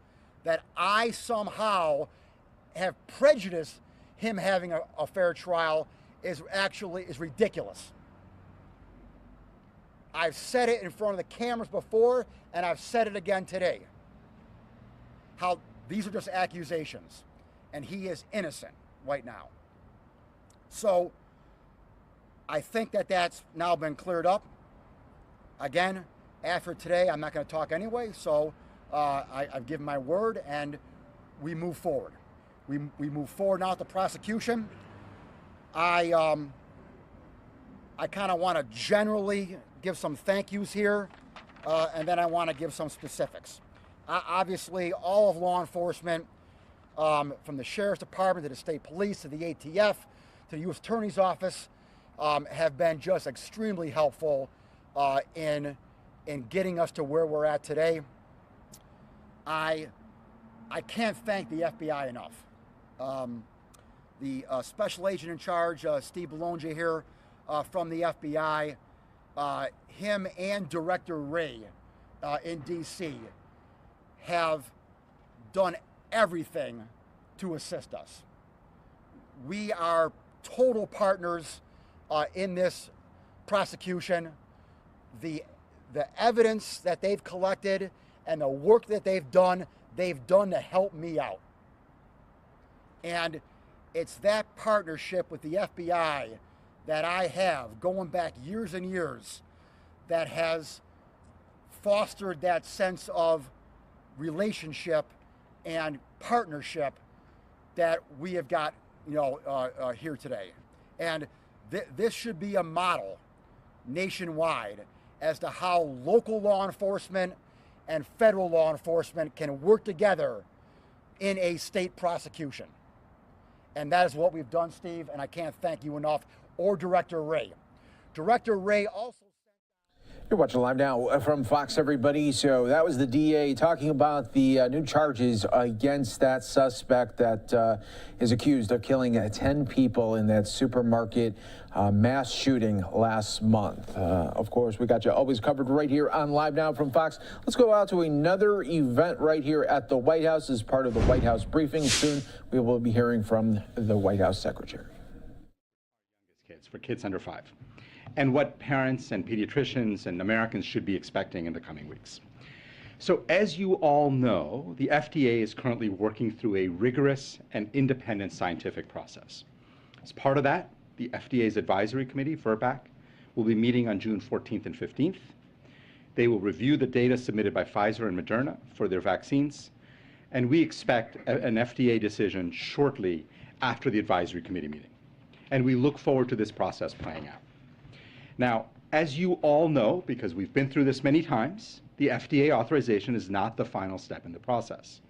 that I somehow have prejudiced him having a fair trial is ridiculous. I've said it in front of the cameras before, and I've said it again today. How these are just accusations, and he is innocent right now. So I think that that's now been cleared up. Again, after today, I'm not going to talk anyway, so I've given my word, and we move forward. We move forward now with the prosecution. I kind of want to generally give some thank yous here, and then I want to give some specifics. Obviously, all of law enforcement, from the Sheriff's Department to the State Police to the ATF to the U.S. Attorney's Office, have been just extremely helpful in getting us to where we're at today. I can't thank the FBI enough. The special agent in charge, Steve Bologna here from the FBI, him and Director Ray in D.C. have done everything to assist us. We are total partners in this prosecution. The evidence that they've collected and the work that they've done to help me out. And it's that partnership with the FBI that I have going back years and years that has fostered that sense of relationship and partnership that we have got, here today. And this should be a model nationwide as to how local law enforcement and federal law enforcement can work together in a state prosecution. And that is what we've done, Steve, and I can't thank you enough, or Director Ray. Director Ray also... You're watching Live Now from Fox, everybody. So that was the DA talking about the new charges against that suspect that is accused of killing 10 people in that supermarket mass shooting last month. Of course, we got you always covered right here on Live Now from Fox. Let's go out to another event right here at the White House as part of the White House briefing. Soon we will be hearing from the White House Secretary. For kids under 5. And what parents and pediatricians and Americans should be expecting in the coming weeks. So as you all know, the FDA is currently working through a rigorous and independent scientific process. As part of that, the FDA's advisory committee, VRBPAC, will be meeting on June 14th and 15th. They will review the data submitted by Pfizer and Moderna for their vaccines, and we expect an FDA decision shortly after the advisory committee meeting. And we look forward to this process playing out. Now, as you all know, because we've been through this many times, the FDA authorization is not the final step in the process.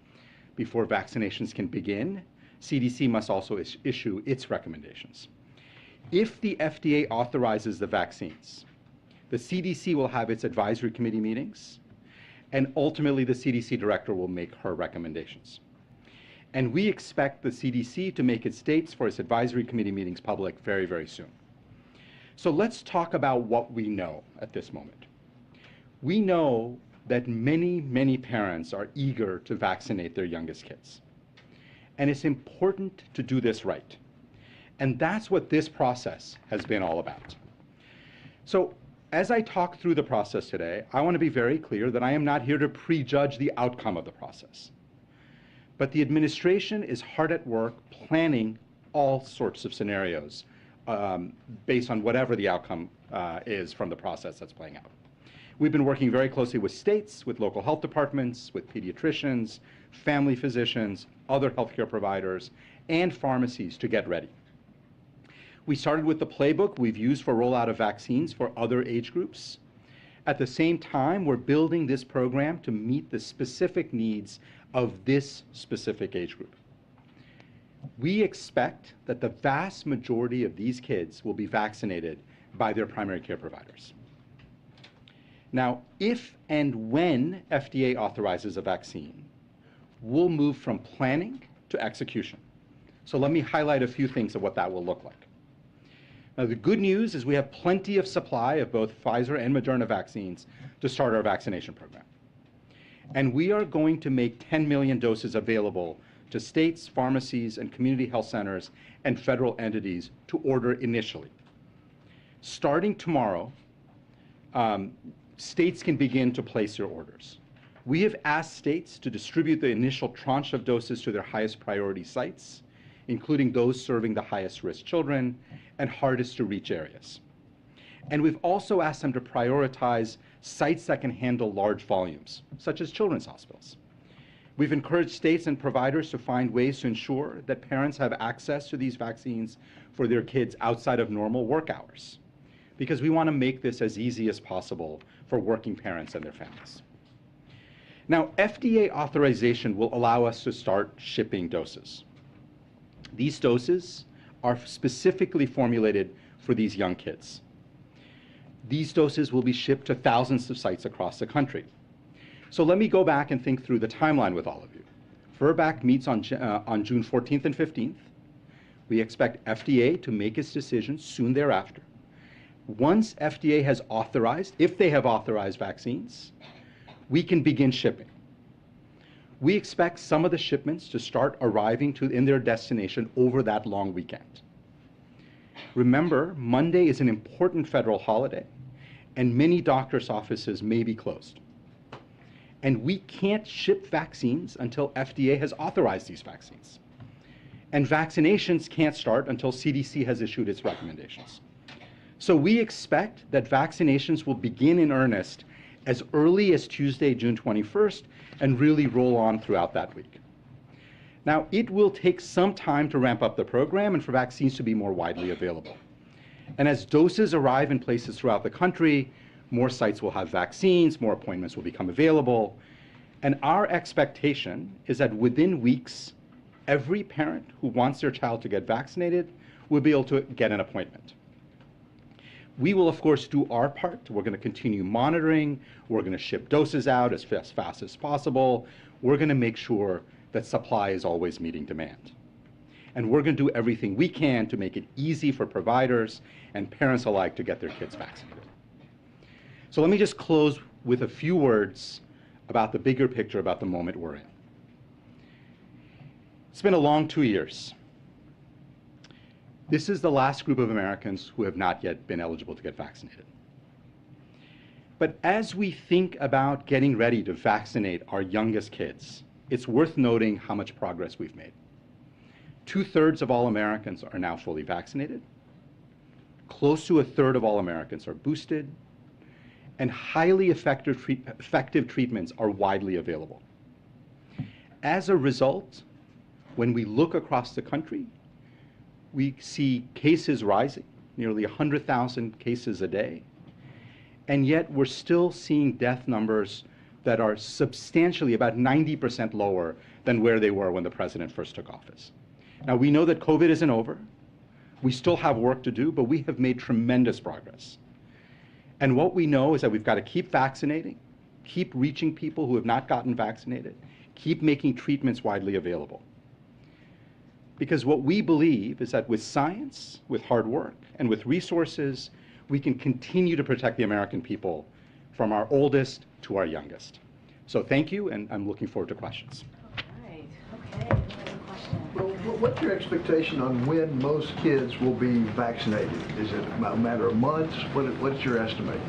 Before vaccinations can begin, CDC must also issue its recommendations. If the FDA authorizes the vaccines, the CDC will have its advisory committee meetings, and ultimately the CDC director will make her recommendations. And we expect the CDC to make its dates for its advisory committee meetings public very, very soon. So let's talk about what we know at this moment. We know that many, many parents are eager to vaccinate their youngest kids. And it's important to do this right. And that's what this process has been all about. So as I talk through the process today, I want to be very clear that I am not here to prejudge the outcome of the process. But the administration is hard at work planning all sorts of scenarios based on whatever the outcome is from the process that's playing out. We've been working very closely with states, with local health departments, with pediatricians, family physicians, other healthcare providers, and pharmacies to get ready. We started with the playbook we've used for rollout of vaccines for other age groups. At the same time, we're building this program to meet the specific needs of this specific age group. We expect that the vast majority of these kids will be vaccinated by their primary care providers. Now, if and when FDA authorizes a vaccine, we'll move from planning to execution. So let me highlight a few things of what that will look like. Now, the good news is we have plenty of supply of both Pfizer and Moderna vaccines to start our vaccination program. And we are going to make 10 million doses available to states, pharmacies, and community health centers and federal entities to order initially. Starting tomorrow, states can begin to place their orders. We have asked states to distribute the initial tranche of doses to their highest priority sites, including those serving the highest risk children and hardest to reach areas. And we've also asked them to prioritize sites that can handle large volumes, such as children's hospitals. We've encouraged states and providers to find ways to ensure that parents have access to these vaccines for their kids outside of normal work hours, because we want to make this as easy as possible for working parents and their families. Now, FDA authorization will allow us to start shipping doses. These doses are specifically formulated for these young kids. These doses will be shipped to thousands of sites across the country. So let me go back and think through the timeline with all of you. FERBAC meets on June 14th and 15th. We expect FDA to make its decision soon thereafter. Once FDA has authorized, if they have authorized vaccines, we can begin shipping. We expect some of the shipments to start arriving in their destination over that long weekend. Remember, Monday is an important federal holiday, and many doctors' offices may be closed. And we can't ship vaccines until FDA has authorized these vaccines. And vaccinations can't start until CDC has issued its recommendations. So we expect that vaccinations will begin in earnest as early as Tuesday, June 21st, and really roll on throughout that week. Now, it will take some time to ramp up the program and for vaccines to be more widely available. And as doses arrive in places throughout the country, more sites will have vaccines, more appointments will become available. And our expectation is that within weeks, every parent who wants their child to get vaccinated will be able to get an appointment. We will, of course, do our part. We're going to continue monitoring. We're going to ship doses out as fast as possible. We're going to make sure that supply is always meeting demand. And we're going to do everything we can to make it easy for providers and parents alike to get their kids vaccinated. So let me just close with a few words about the bigger picture about the moment we're in. It's been a long 2 years. This is the last group of Americans who have not yet been eligible to get vaccinated. But as we think about getting ready to vaccinate our youngest kids, it's worth noting how much progress we've made. 2/3 of all Americans are now fully vaccinated. Close to 1/3 of all Americans are boosted. And highly effective treatments are widely available. As a result, when we look across the country, we see cases rising, nearly 100,000 cases a day, and yet we're still seeing death numbers that are substantially about 90% lower than where they were when the president first took office. Now, we know that COVID isn't over. We still have work to do, but we have made tremendous progress. And what we know is that we've got to keep vaccinating, keep reaching people who have not gotten vaccinated, keep making treatments widely available. Because what we believe is that with science, with hard work, and with resources, we can continue to protect the American people from our oldest to our youngest. So thank you, and I'm looking forward to questions. All right, okay, Well, what's your expectation on when most kids will be vaccinated? Is it a matter of months? What's your estimate?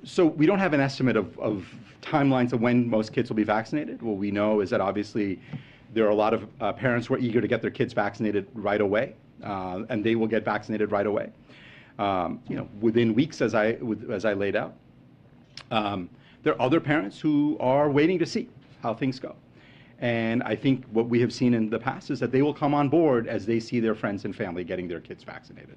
So we don't have an estimate of timelines of when most kids will be vaccinated. What we know is that obviously there are a lot of parents who are eager to get their kids vaccinated right away, and they will get vaccinated right away. Within weeks, as I laid out. There are other parents who are waiting to see how things go. And I think what we have seen in the past is that they will come on board as they see their friends and family getting their kids vaccinated.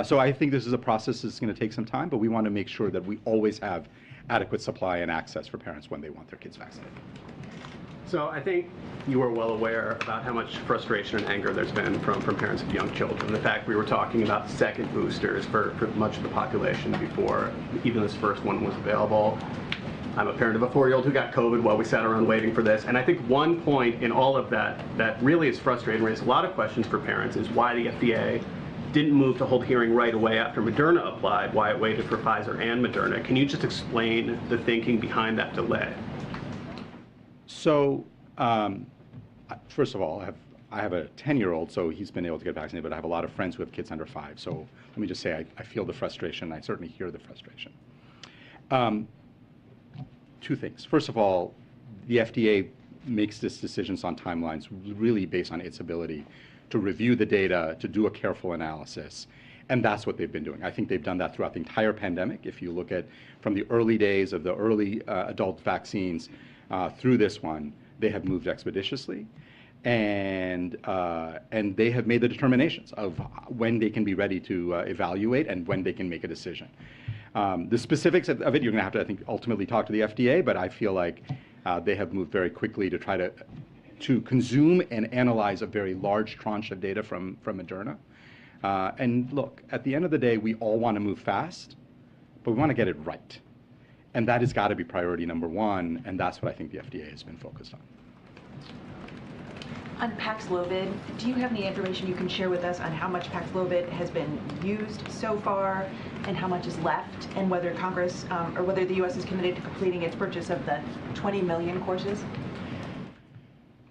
So I think this is a process that's going to take some time, but we want to make sure that we always have adequate supply and access for parents when they want their kids vaccinated. So I think you are well aware about how much frustration and anger there's been from parents of young children. The fact we were talking about second boosters for much of the population before even this first one was available. I'm a parent of a 4-year-old who got COVID while we sat around waiting for this. And I think one point in all of that that really is frustrating, raises a lot of questions for parents, is why the FDA didn't move to hold a hearing right away after Moderna applied, why it waited for Pfizer and Moderna. Can you just explain the thinking behind that delay? So, first of all, I have a 10-year-old, so he's been able to get vaccinated, but I have a lot of friends who have kids under 5. So let me just say I feel the frustration. I certainly hear the frustration. Two things. First of all, the FDA makes these decisions on timelines really based on its ability to review the data, to do a careful analysis, and that's what they've been doing. I think they've done that throughout the entire pandemic. If you look at from the early days of the early adult vaccines through this one, they have moved expeditiously, and they have made the determinations of when they can be ready to evaluate and when they can make a decision. The specifics of it, you're going to have to, I think, ultimately talk to the FDA, but I feel like they have moved very quickly to try to consume and analyze a very large tranche of data from Moderna. And look, at the end of the day, we all want to move fast, but we want to get it right. And that has got to be priority number one, and that's what I think the FDA has been focused on. On Paxlovid, do you have any information you can share with us on how much Paxlovid has been used so far and how much is left, and whether Congress or whether the U.S. is committed to completing its purchase of the 20 million courses?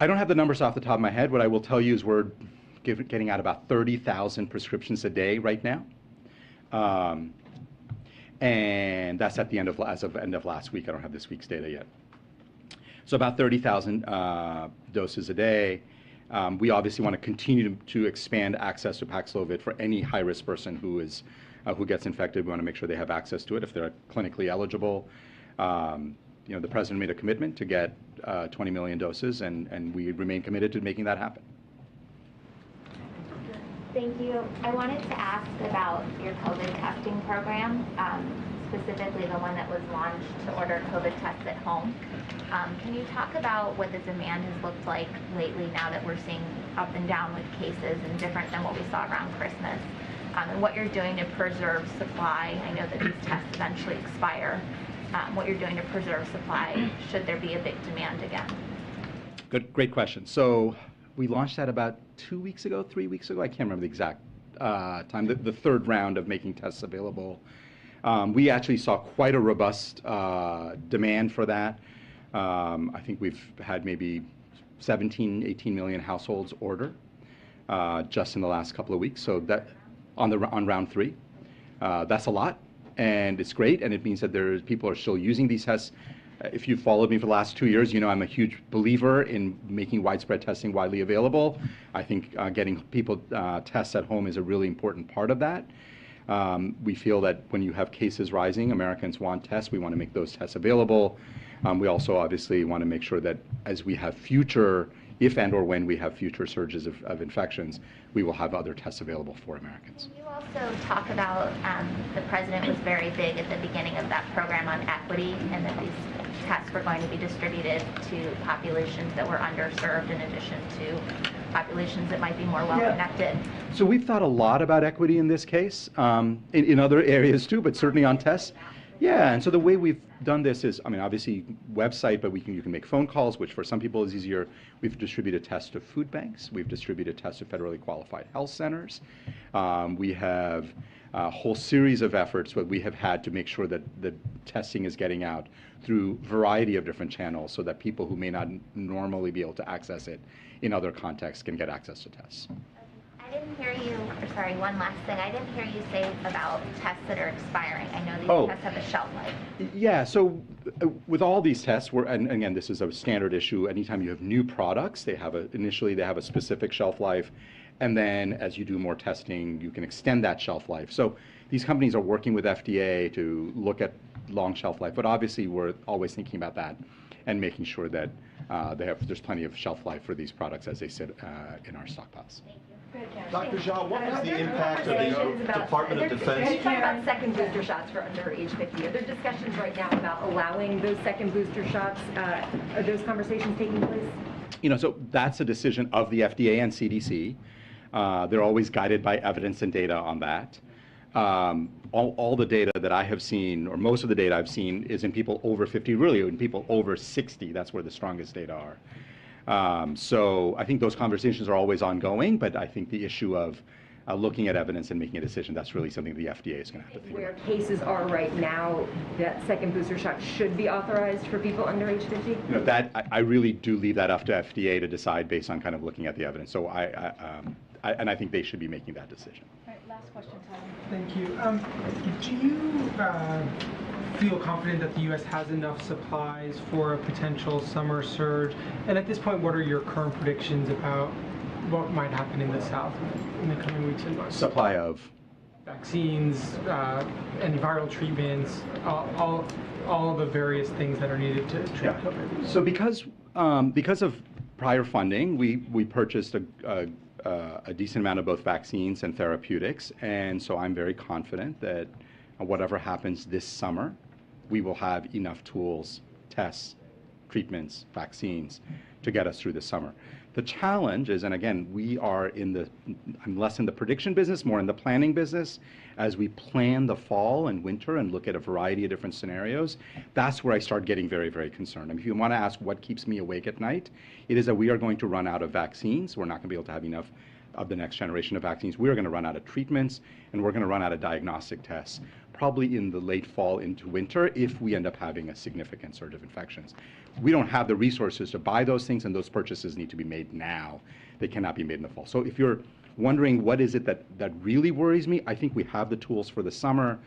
I don't have the numbers off the top of my head. What I will tell you is we're getting out about 30,000 prescriptions a day right now. And that's at the end of, as of end of last week. I don't have this week's data yet. So about 30,000 doses a day. We obviously want to continue to expand access to Paxlovid for any high-risk person who gets infected. We want to make sure they have access to it if they're clinically eligible. You know, the president made a commitment to get 20 million doses, and we remain committed to making that happen. Thank you. I wanted to ask about your COVID testing program, specifically the one that was launched to order COVID tests at home. Can you talk about what the demand has looked like lately now that we're seeing up and down with cases and different than what we saw around Christmas? And what you're doing to preserve supply. I know that these tests eventually expire. What you're doing to preserve supply should there be a big demand again. Great question. So we launched that about 2 weeks ago, 3 weeks ago. I can't remember the exact time, the third round of making tests available. We actually saw quite a robust demand for that. I think we've had maybe 17, 18 million households order just in the last couple of weeks. So that on round 3, that's a lot, and it's great, and it means that people are still using these tests. If you've followed me for the last 2 years, you know I'm a huge believer in making widespread testing widely available. I think getting people tests at home is a really important part of that. We feel that when you have cases rising, Americans want tests. We want to make those tests available. We also obviously want to make sure that as we have future, if and or when we have future surges of infections, we will have other tests available for Americans. Can you also talk about, the president was very big at the beginning of that program on equity, and that these tests were going to be distributed to populations that were underserved in addition to populations that might be more well-connected. So we've thought a lot about equity in this case, in other areas too, but certainly on tests. Yeah, and so the way we've done this is, I mean, obviously website, but you can make phone calls, which for some people is easier. We've distributed tests to food banks. We've distributed tests to federally qualified health centers. We have a whole series of efforts that we have had to make sure that the testing is getting out through a variety of different channels so that people who may not normally be able to access it in other contexts can get access to tests. I didn't hear you, or sorry, one last thing. I didn't hear you say about tests that are expiring. I know these tests have a shelf life. Yeah, so with all these tests, and again, this is a standard issue. Anytime you have new products, initially they have a specific shelf life, and then as you do more testing, you can extend that shelf life. So these companies are working with FDA to look at long shelf life, but obviously we're always thinking about that and making sure that there's plenty of shelf life for these products as they sit in our stockpiles. Dr. Jha, what was the impact of the Department of Defense? Can you talk about second booster shots for under age 50? Are there discussions right now about allowing those second booster shots? Are those conversations taking place? You know, so that's a decision of the FDA and CDC. They're always guided by evidence and data on that. All the data that I have seen, or most of the data I've seen, is in people over 50, really in people over 60. That's where the strongest data are. So I think those conversations are always ongoing, but I think the issue of looking at evidence and making a decision, that's really something the FDA is going to have to think Where about. cases are right now, that second booster shot should be authorized for people under age 50? You know, that I really do leave that up to FDA to decide based on kind of looking at the evidence. So and I think they should be making that decision. All right, last question, Tyler. Thank you. Do you feel confident that the U.S. has enough supplies for a potential summer surge? And at this point, what are your current predictions about what might happen in the South in the coming weeks and months? Supply of? Vaccines, antiviral treatments, all of the various things that are needed to treat COVID. So because of prior funding, we purchased a decent amount of both vaccines and therapeutics, and so I'm very confident that whatever happens this summer, we will have enough tools, tests, treatments, vaccines to get us through the summer. The challenge is, and again, I'm less in the prediction business, more in the planning business. As we plan the fall and winter and look at a variety of different scenarios, that's where I start getting very, very concerned. I mean, if you want to ask what keeps me awake at night, it is that we are going to run out of vaccines. We're not going to be able to have enough of the next generation of vaccines. We're going to run out of treatments, and we're going to run out of diagnostic tests, probably in the late fall into winter if we end up having a significant surge of infections. We don't have the resources to buy those things, and those purchases need to be made now. They cannot be made in the fall. So if you're wondering what is it that really worries me, I think we have the tools for the summer.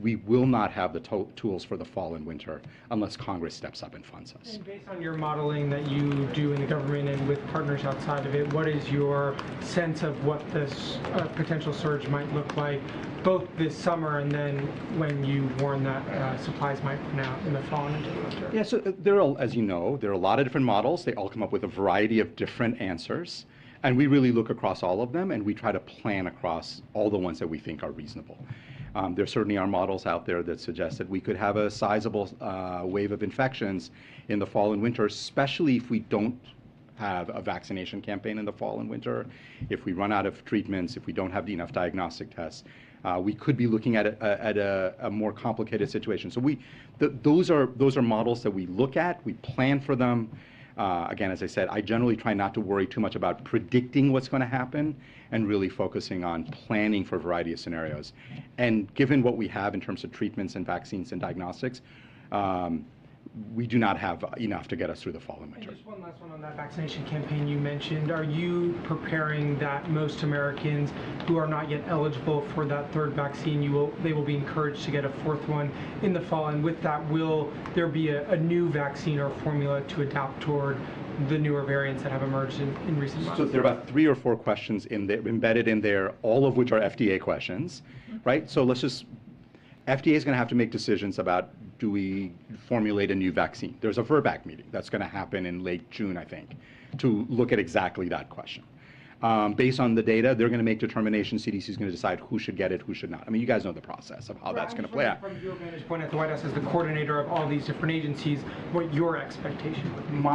We will not have the tools for the fall and winter unless Congress steps up and funds us. And based on your modeling that you do in the government and with partners outside of it, what is your sense of what this potential surge might look like, both this summer and then when you warn that supplies might run out in the fall and into the winter? Yeah, so as you know, there are a lot of different models. They all come up with a variety of different answers. And we really look across all of them, and we try to plan across all the ones that we think are reasonable. There certainly are models out there that suggest that we could have a sizable wave of infections in the fall and winter, especially if we don't have a vaccination campaign in the fall and winter, if we run out of treatments, if we don't have enough diagnostic tests. We could be looking at a more complicated situation. So those are models that we look at, we plan for them. Again, as I said, I generally try not to worry too much about predicting what's going to happen and really focusing on planning for a variety of scenarios. And given what we have in terms of treatments and vaccines and diagnostics, we do not have enough to get us through the fall and winter. And just one last one on that vaccination campaign you mentioned. Are you preparing that most Americans who are not yet eligible for that third vaccine, they will be encouraged to get a fourth one in the fall? And with that, will there be a new vaccine or formula to adapt toward the newer variants that have emerged in recent months? So there are about 3 or 4 questions embedded in there, all of which are FDA questions, right? So FDA is going to have to make decisions about, do we formulate a new vaccine? There's a VRBPAC meeting that's going to happen in late June, I think, to look at exactly that question. Based on the data, they're going to make determinations. CDC is going to decide who should get it, who should not. I mean, you guys know the process of how that's going to play out. From your vantage point at the White House as the coordinator of all these different agencies, what your expectation would be?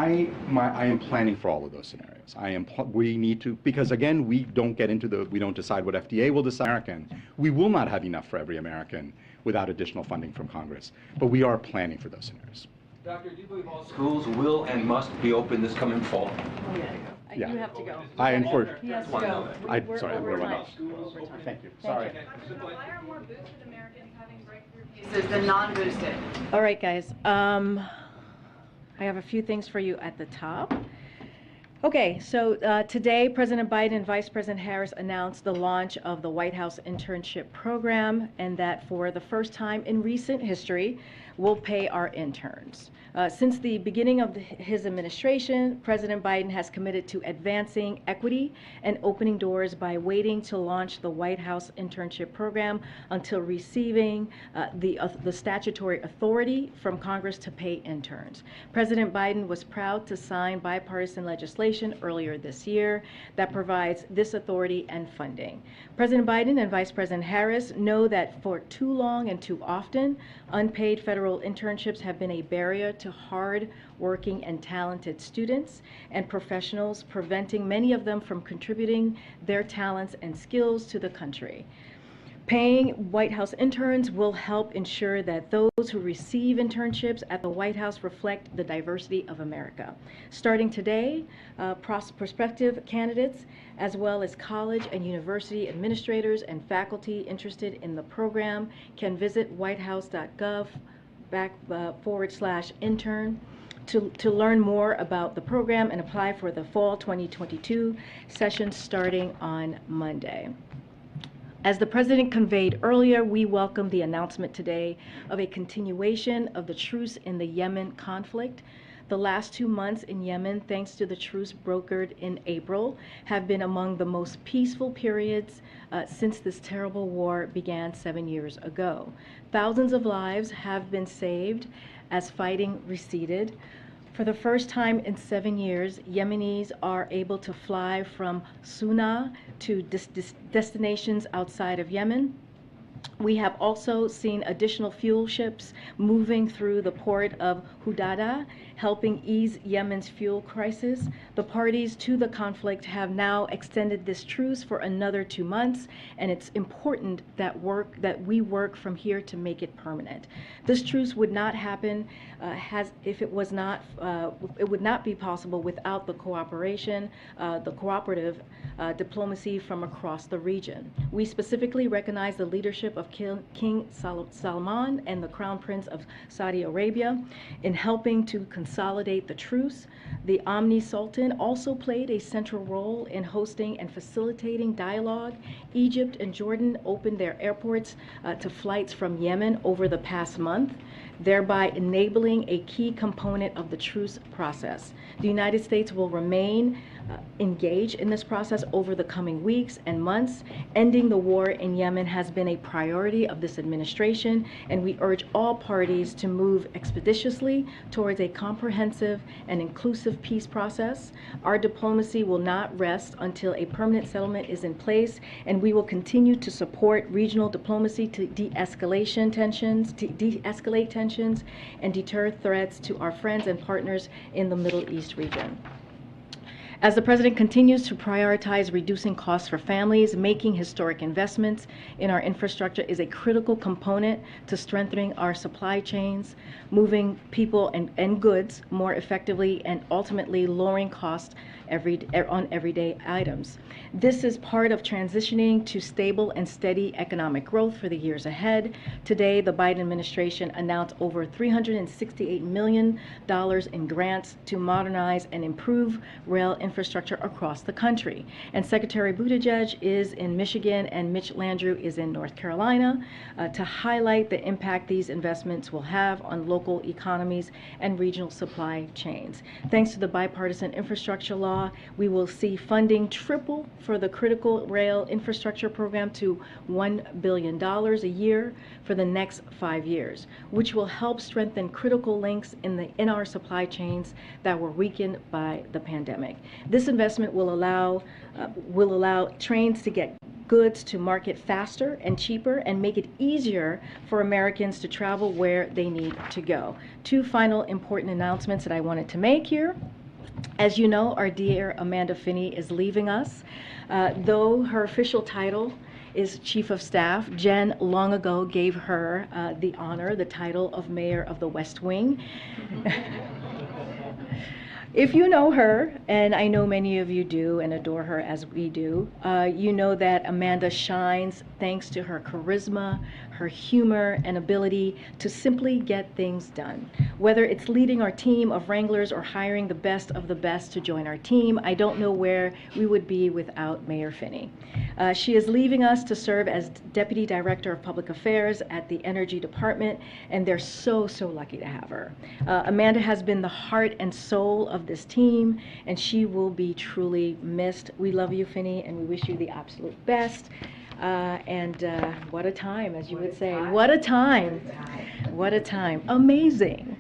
I am planning for all of those scenarios. We need to, because again, we don't decide what FDA will decide. We will not have enough for every American without additional funding from Congress. But we are planning for those scenarios. Doctor, do you believe all schools will and must be open this coming fall? Oh, yeah. Yeah. You have to go. He has to go. Sorry, we're running out. Thank you. Sorry. Why are more boosted Americans having breakthrough cases than non-boosted? All right, guys. I have a few things for you at the top. Okay, so today, President Biden and Vice President Harris announced the launch of the White House Internship Program, and that for the first time in recent history, we'll pay our interns. Since the beginning of his administration, President Biden has committed to advancing equity and opening doors by waiting to launch the White House Internship Program until receiving the statutory authority from Congress to pay interns. President Biden was proud to sign bipartisan legislation earlier this year that provides this authority and funding. President Biden and Vice President Harris know that for too long and too often, unpaid federal internships have been a barrier to hard-working and talented students and professionals, preventing many of them from contributing their talents and skills to the country. Paying White House interns will help ensure that those who receive internships at the White House reflect the diversity of America. Starting today, prospective candidates, as well as college and university administrators and faculty interested in the program, can visit whitehouse.gov/intern to learn more about the program and apply for the fall 2022 session starting on Monday. As the President conveyed earlier, we welcome the announcement today of a continuation of the truce in the Yemen conflict. The last 2 months in Yemen, thanks to the truce brokered in April, have been among the most peaceful periods since this terrible war began 7 years ago. Thousands of lives have been saved as fighting receded. For the first time in 7 years, Yemenis are able to fly from Sana'a to destinations outside of Yemen. We have also seen additional fuel ships moving through the port of Hudada, helping ease Yemen's fuel crisis. The parties to the conflict have now extended this truce for another 2 months, and it's important that we work from here to make it permanent. This truce would not happen it would not be possible without the cooperation, the cooperative diplomacy from across the region. We specifically recognize the leadership of King Salman and the Crown Prince of Saudi Arabia in helping to consolidate the truce. The Omni Sultan also played a central role in hosting and facilitating dialogue. Egypt and Jordan opened their airports to flights from Yemen over the past month, thereby enabling a key component of the truce process. The United States will remain engaged in this process over the coming weeks and months. Ending the war in Yemen has been a priority of this administration, and we urge all parties to move expeditiously towards a comprehensive and inclusive peace process. Our diplomacy will not rest until a permanent settlement is in place, and we will continue to support regional diplomacy to de-escalate tensions and deter threats to our friends and partners in the Middle East region. As the President continues to prioritize reducing costs for families, making historic investments in our infrastructure is a critical component to strengthening our supply chains, moving people and goods more effectively, and ultimately lowering costs on everyday items. This is part of transitioning to stable and steady economic growth for the years ahead. Today, the Biden administration announced over $368 million in grants to modernize and improve rail infrastructure across the country. And Secretary Buttigieg is in Michigan and Mitch Landrieu is in North Carolina to highlight the impact these investments will have on local economies and regional supply chains. Thanks to the bipartisan infrastructure law, we will see funding triple for the critical rail infrastructure program to $1 billion a year for the next 5 years, which will help strengthen critical links in our supply chains that were weakened by the pandemic. This investment will allow trains to get goods to market faster and cheaper and make it easier for Americans to travel where they need to go. 2 final important announcements that I wanted to make here. As you know, our dear Amanda Finney is leaving us. Though her official title is Chief of Staff, Jen long ago gave her the title of Mayor of the West Wing. If you know her, and I know many of you do and adore her as we do, you know that Amanda shines thanks to her charisma, her humor, and ability to simply get things done. Whether it's leading our team of Wranglers or hiring the best of the best to join our team, I don't know where we would be without Mayor Finney. She is leaving us to serve as Deputy Director of Public Affairs at the Energy Department, and they're so lucky to have her. Amanda has been the heart and soul of this team, and she will be truly missed. We love you, Finney, and we wish you the absolute best. What a time, as you would say. What a time. What a time. Amazing.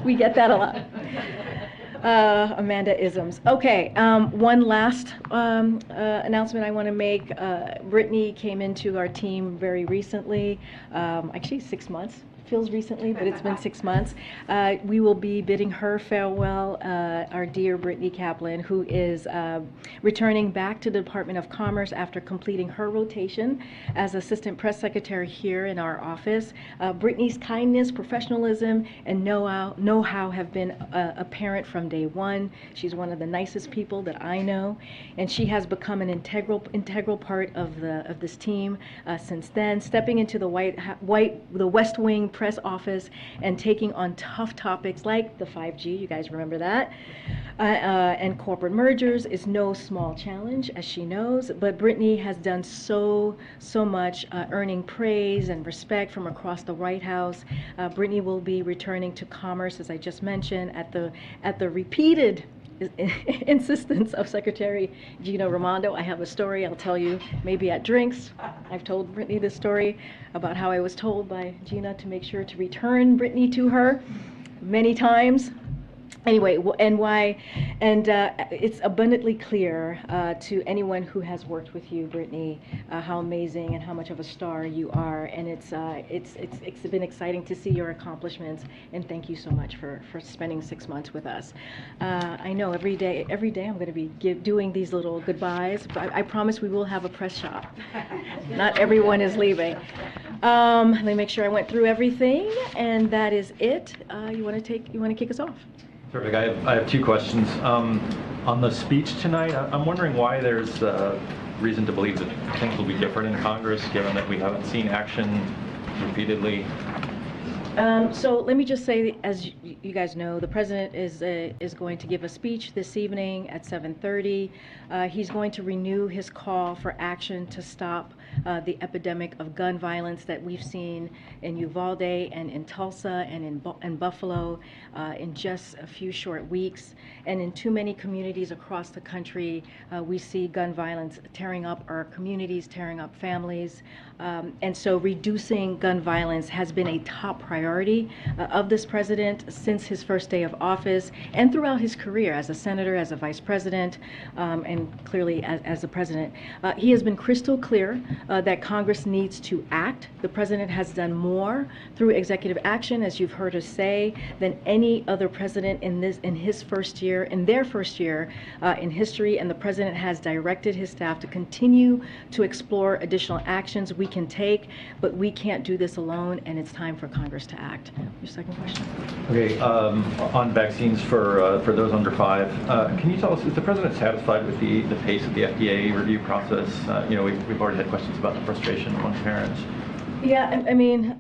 We get that a lot. Amanda-isms. Okay, one last announcement I want to make. Brittany came into our team very recently, actually 6 months. feels recently, but it's been 6 months. We will be bidding her farewell, our dear Brittany Kaplan, who is returning back to the Department of Commerce after completing her rotation as Assistant Press Secretary here in our office. Brittany's kindness, professionalism, and know-how have been apparent from day one. She's one of the nicest people that I know, and she has become an integral part of this team since then, stepping into the West Wing press office and taking on tough topics like the 5G, you guys remember that, and corporate mergers is no small challenge, as she knows, but Brittany has done so much, earning praise and respect from across the White House. Brittany will be returning to Commerce, as I just mentioned, at the repeated insistence of Secretary Gina Raimondo. I have a story I'll tell you maybe at drinks. I've told Brittany this story about how I was told by Gina to make sure to return Brittany to her many times. Anyway, and why, and it's abundantly clear to anyone who has worked with you, Brittany, how amazing and how much of a star you are, and it's been exciting to see your accomplishments, and thank you so much for spending 6 months with us. I know every day I'm going to be doing these little goodbyes, but I promise we will have a press shop. Not everyone is leaving. Let me make sure I went through everything, and that is it. You want to kick us off? Perfect. I have 2 questions. On the speech tonight, I'm wondering why there's reason to believe that things will be different in Congress, given that we haven't seen action repeatedly. So let me just say, as you guys know, the president is going to give a speech this evening at 7:30. He's going to renew his call for action to stop the epidemic of gun violence that we've seen in Uvalde and in Tulsa and in Buffalo in just a few short weeks. And in too many communities across the country, we see gun violence tearing up our communities, tearing up families. And so reducing gun violence has been a top priority of this president since his first day of office and throughout his career as a senator, as a vice president, and clearly as a president. He has been crystal clear that Congress needs to act. The president has done more through executive action, as you've heard us say, than any other president in their first year in history, and the president has directed his staff to continue to explore additional actions we can take, but we can't do this alone, and it's time for Congress to act. Your second question? Okay, on vaccines for those under 5, can you tell us, is the president satisfied with the pace of the FDA review process? We've already had questions about the frustration among parents. Yeah, I mean,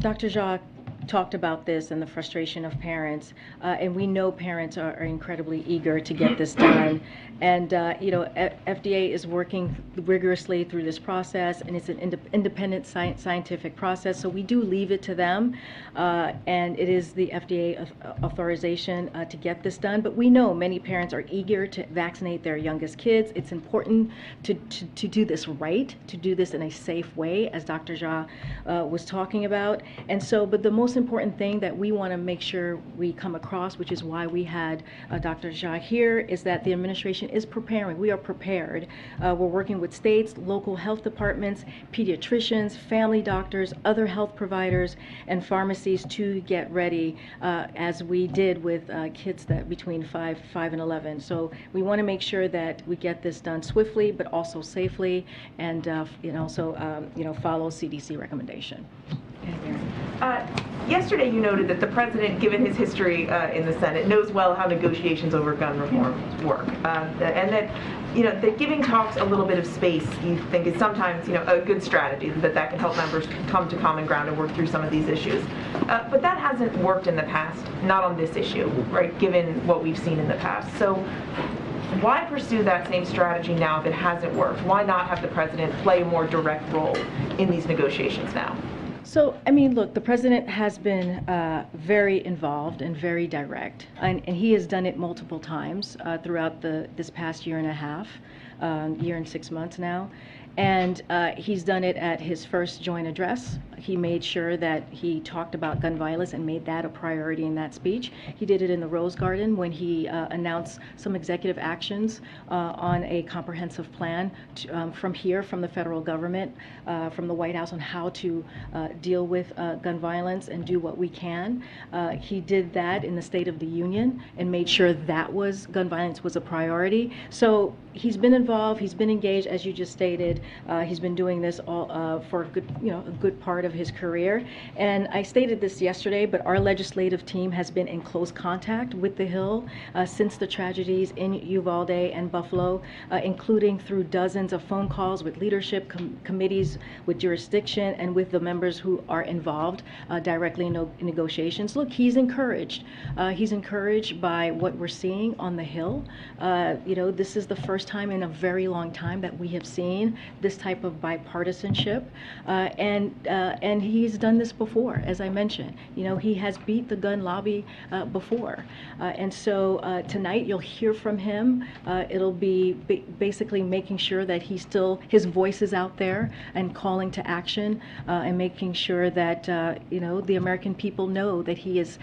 Dr. Jacques talked about this and the frustration of parents, and we know parents are incredibly eager to get this done. And FDA is working rigorously through this process, and it's an independent scientific process, so we do leave it to them, and it is the FDA authorization to get this done. But we know many parents are eager to vaccinate their youngest kids. It's important to do this right, to do this in a safe way, as Dr. Jha was talking about. And so, but the most important thing that we want to make sure we come across, which is why we had Dr. Jha here, is that the administration is preparing. We are prepared. We're working with states, local health departments, pediatricians, family doctors, other health providers, and pharmacies to get ready, as we did with kids that between 5 and 11. So we want to make sure that we get this done swiftly, but also safely, and also follow CDC recommendation. Yesterday you noted that the president, given his history in the Senate, knows well how negotiations over gun reform work, and that giving talks a little bit of space, you think, is sometimes a good strategy, that can help members come to common ground and work through some of these issues. But that hasn't worked in the past, not on this issue, right, given what we've seen in the past. So why pursue that same strategy now if it hasn't worked? Why not have the president play a more direct role in these negotiations now? So, I mean, look, the president has been very involved and very direct, and he has done it multiple times throughout this past year and a half, year and 6 months now. And he's done it at his first joint address He made sure that he talked about gun violence and made that a priority in that speech. He did it in the Rose Garden when he announced some executive actions on a comprehensive plan from the federal government, from the White House, on how to deal with gun violence and do what we can. He did that in the State of the Union and made sure that gun violence was a priority. So he's been involved, he's been engaged, as you just stated. He's been doing this all for a good part of his career. And I stated this yesterday, but our legislative team has been in close contact with the Hill since the tragedies in Uvalde and Buffalo, including through dozens of phone calls with leadership committees, with jurisdiction, and with the members who are involved directly in negotiations. Look, he's encouraged. He's encouraged by what we're seeing on the Hill. This is the first time in a very long time that we have seen this type of bipartisanship, and he's done this before, as I mentioned. He has beat the gun lobby before, and so tonight you'll hear from him. It'll be basically making sure that his voice is out there and calling to action, and making sure that the American people know that he is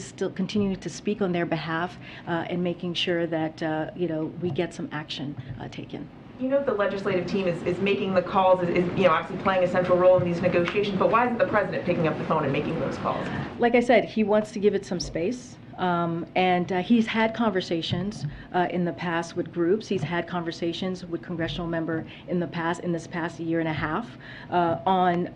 still continuing to speak on their behalf, and making sure that we get some action taken. The legislative team is making the calls, is obviously playing a central role in these negotiations, but why isn't the president picking up the phone and making those calls? Like I said, he wants to give it some space. And he's had conversations in the past with groups. He's had conversations with congressional member in this past year and a half, on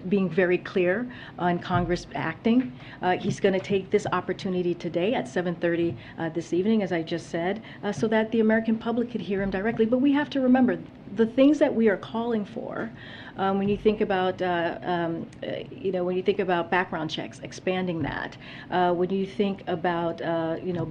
being very clear on Congress acting. He's going to take this opportunity today at 7:30 this evening, as I just said, so that the American public could hear him directly. But we have to remember the things that we are calling for. When you think about, background checks, expanding that. When you think about,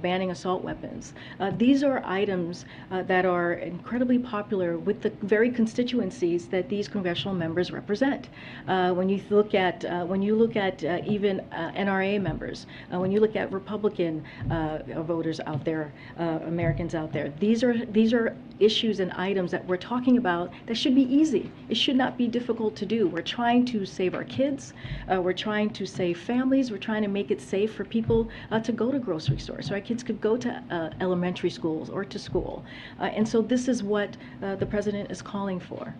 banning assault weapons. These are items that are incredibly popular with the very constituencies that these congressional members represent. When you look at even NRA members, when you look at Republican voters out there, Americans out there, these are issues and items that we're talking about that should be easy. It should not be difficult to do. We're trying to save our kids. We're trying to save families. We're trying to make it safe for people to go to grocery stores, so our kids could go to elementary schools or to school. And so this is what the president is calling for.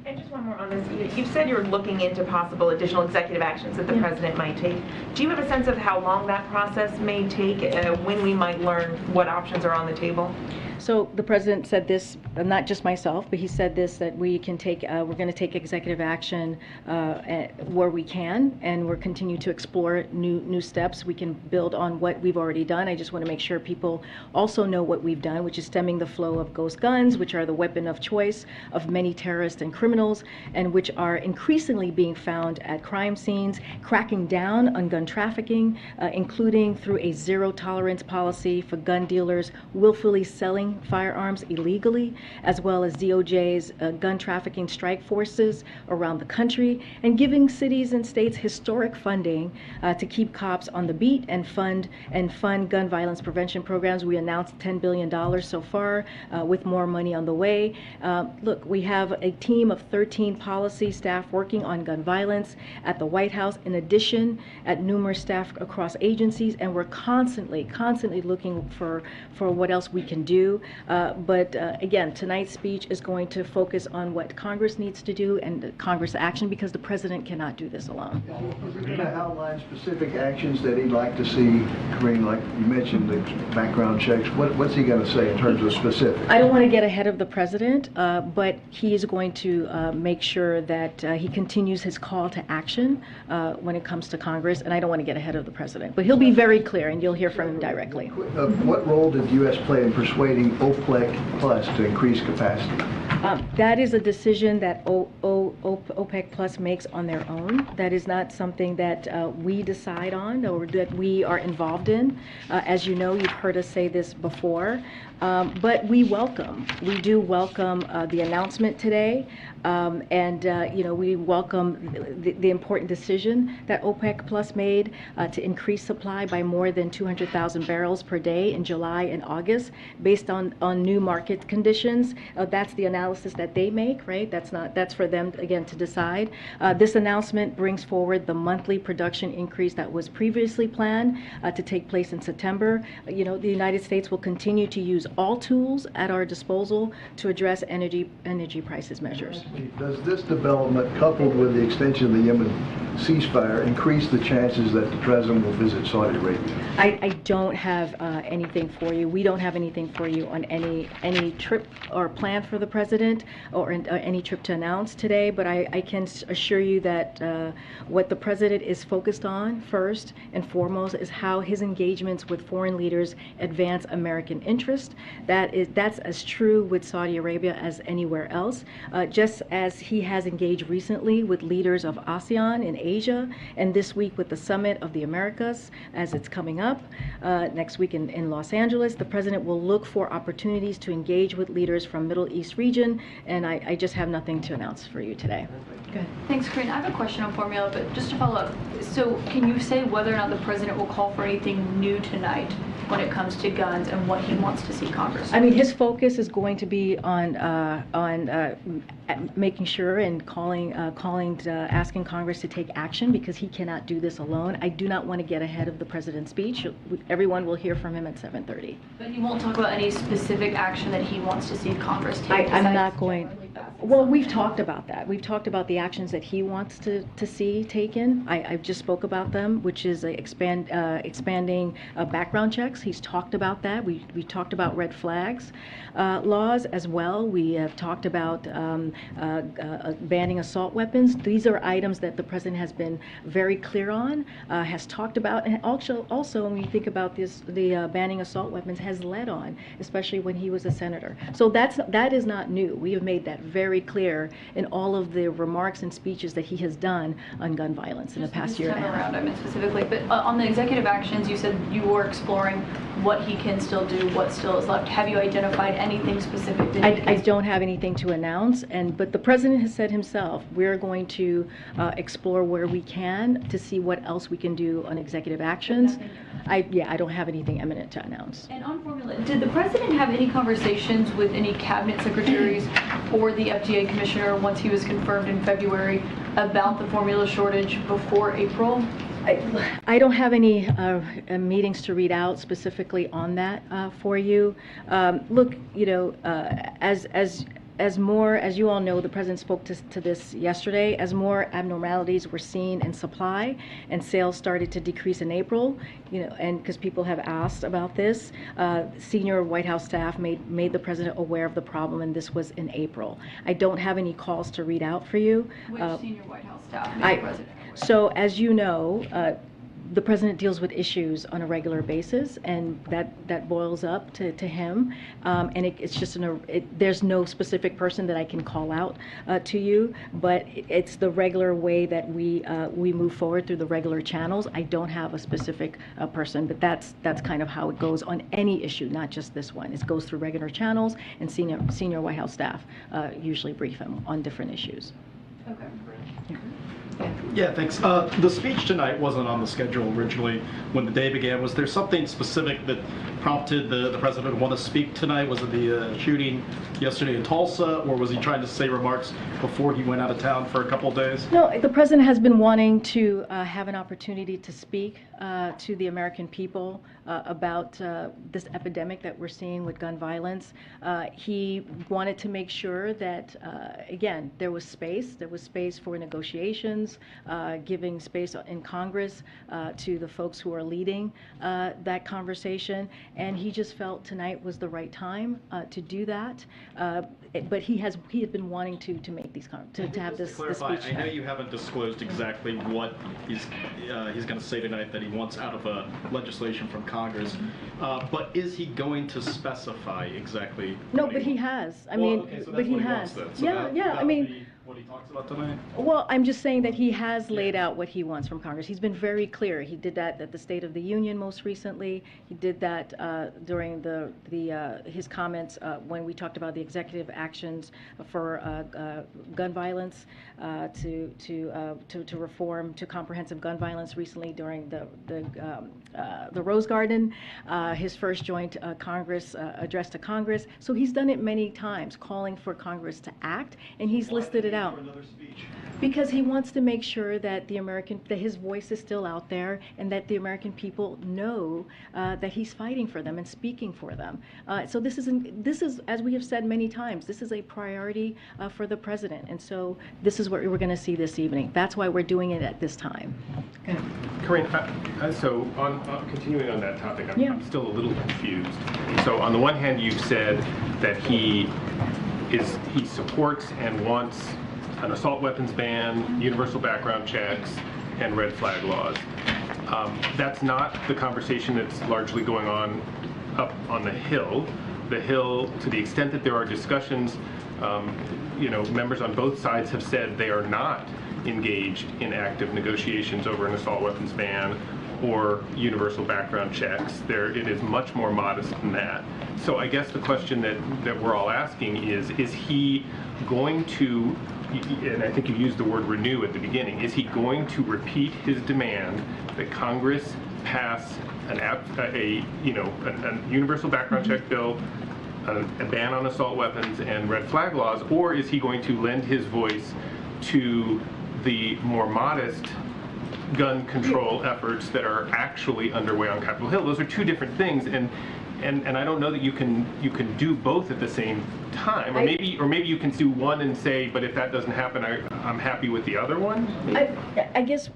And just one more on this. You've said you're looking into possible additional executive actions that the president might take. Do you have a sense of how long that process may take, when we might learn what options are on the table? So the president said this, not just myself, but he said this, that we can take, we're going to take executive action where we can, and we're continue to explore new steps. We can build on what we've already done. I just want to make sure people also know what we've done, which is stemming the flow of ghost guns, which are the weapon of choice of many terrorists and criminals, and which are increasingly being found at crime scenes, cracking down on gun trafficking, including through a zero tolerance policy for gun dealers willfully selling firearms illegally, as well as DOJ's gun trafficking strike forces around the country, and giving cities and states historic funding to keep cops on the beat and fund gun violence prevention programs. We announced $10 billion so far, with more money on the way. Look, we have a team of 13 policy staff working on gun violence at the White House, in addition at numerous staff across agencies, and we're constantly looking for what else we can do. But again, tonight's speech is going to focus on what Congress needs to do and Congress action, because the president cannot do this alone. Is he going to outline specific actions that he'd like to see, Corinne, like you mentioned, the background checks? What's he going to say in terms of specifics? I don't want to get ahead of the president, but he is going to make sure that he continues his call to action when it comes to Congress, and I don't want to get ahead of the president. But he'll be very clear, and you'll hear from him directly. What role did the U.S. play in persuading OPEC Plus to increase capacity? That is a decision that OPEC Plus makes on their own. That is not something that we decide on or that we are involved in. As you know, you've heard us say this before. But we do welcome the announcement today, and we welcome the important decision that OPEC Plus made to increase supply by more than 200,000 barrels per day in July and August, based on new market conditions. That's the analysis that they make, right? That's for them, again, to decide. This announcement brings forward the monthly production increase that was previously planned to take place in September. The United States will continue to use all tools at our disposal to address energy prices measures. Does this development, coupled with the extension of the Yemen ceasefire, increase the chances that the president will visit Saudi Arabia? I don't have anything for you. We don't have anything for you on any trip or plan for the president or any trip to announce today, but I can assure you that what the president is focused on first and foremost is how his engagements with foreign leaders advance American interest. That's as true with Saudi Arabia as anywhere else. Just as he has engaged recently with leaders of ASEAN in Asia, and this week with the Summit of the Americas as it's coming up next week in Los Angeles, the president will look for opportunities to engage with leaders from Middle East region, and I just have nothing to announce for you today. Good. Thanks, Corinne. I have a question on formula, but just to follow up. So can you say whether or not the president will call for anything new tonight when it comes to guns and what he wants to see Congress? I mean, his focus is going to be on making sure and asking Congress to take action, because he cannot do this alone. I do not want to get ahead of the president's speech. Everyone will hear from him at 7:30. But he won't talk about any specific action that he wants to see Congress take. I'm not going. Well, we've talked about that. We've talked about the actions that he wants to see taken. I just spoke about them, which is expanding background checks. He's talked about that. We talked about red flags laws as well. We have talked about banning assault weapons. These are items that the president has been very clear on, has talked about, and also when we think about this, the banning assault weapons has led on, especially when he was a senator. So that is not new. We have made that very clear in all of the remarks and speeches that he has done on gun violence in the past year and a half. Around, I meant specifically, but on the executive actions, you said you were exploring what he can still do, what still is left. Have you identified anything specific? I don't have anything to announce, but the president has said himself, we're going to explore where we can to see what else we can do on executive actions. I don't have anything imminent to announce. And on formula, did the president have any conversations with any cabinet secretaries or the FDA commissioner once he was confirmed in February about the formula shortage before April? I don't have any meetings to read out specifically on that for you. Look, as you all know, the president spoke to this yesterday, as more abnormalities were seen in supply and sales started to decrease in April, and because people have asked about this, senior White House staff made the president aware of the problem, and this was in April. I don't have any calls to read out for you. Which senior White House staff made the president aware? So as you know, the president deals with issues on a regular basis, and that boils up to him. And it's just there's no specific person that I can call out to you, but it's the regular way that we move forward through the regular channels. I don't have a specific person, but that's kind of how it goes on any issue, not just this one. It goes through regular channels, and senior White House staff usually brief him on different issues. Okay. Yeah, thanks. The speech tonight wasn't on the schedule originally when the day began. Was there something specific that prompted the president to want to speak tonight? Was it the shooting yesterday in Tulsa, or was he trying to say remarks before he went out of town for a couple of days? No, the president has been wanting to have an opportunity to speak to the American people about this epidemic that we're seeing with gun violence. He wanted to make sure that, again, there was space for negotiations, giving space in Congress to the folks who are leading that conversation, and he just felt tonight was the right time to do that. But he had been wanting to make these to have this speech. I know you haven't disclosed exactly what he's going to say tonight that he wants out of legislation from Congress, but is he going to specify exactly? No, but he has. But he has. I mean. What he talks about tonight? Well, I'm just saying that he has laid out what he wants from Congress. He's been very clear. He did that at the State of the Union most recently. He did that during his comments when we talked about the executive actions for gun violence, to reform to comprehensive gun violence recently during the Rose Garden, his first joint Congress address to Congress. So he's done it many times, calling for Congress to act, and he's listed it out. Because he wants to make sure that that his voice is still out there, and that the American people know that he's fighting for them and speaking for them. So this is, as we have said many times, this is a priority for the president, and so this is what we're going to see this evening. That's why we're doing it at this time. Corinne, so continuing on that topic, I'm still a little confused. So on the one hand, you've said that he supports and wants an assault weapons ban, universal background checks, and red flag laws. That's not the conversation that's largely going on up on the Hill. The Hill, to the extent that there are discussions, members on both sides have said they are not engaged in active negotiations over an assault weapons ban or universal background checks. It is much more modest than that. So I guess the question that we're all asking is he going to, and I think you used the word renew at the beginning, is he going to repeat his demand that Congress pass a universal background check bill, a ban on assault weapons and red flag laws, or is he going to lend his voice to the more modest gun control efforts that are actually underway on Capitol Hill? Those are two different things, and I don't know that you can do both at the same time, or maybe you can do one and say, but if that doesn't happen, I'm happy with the other one. I guess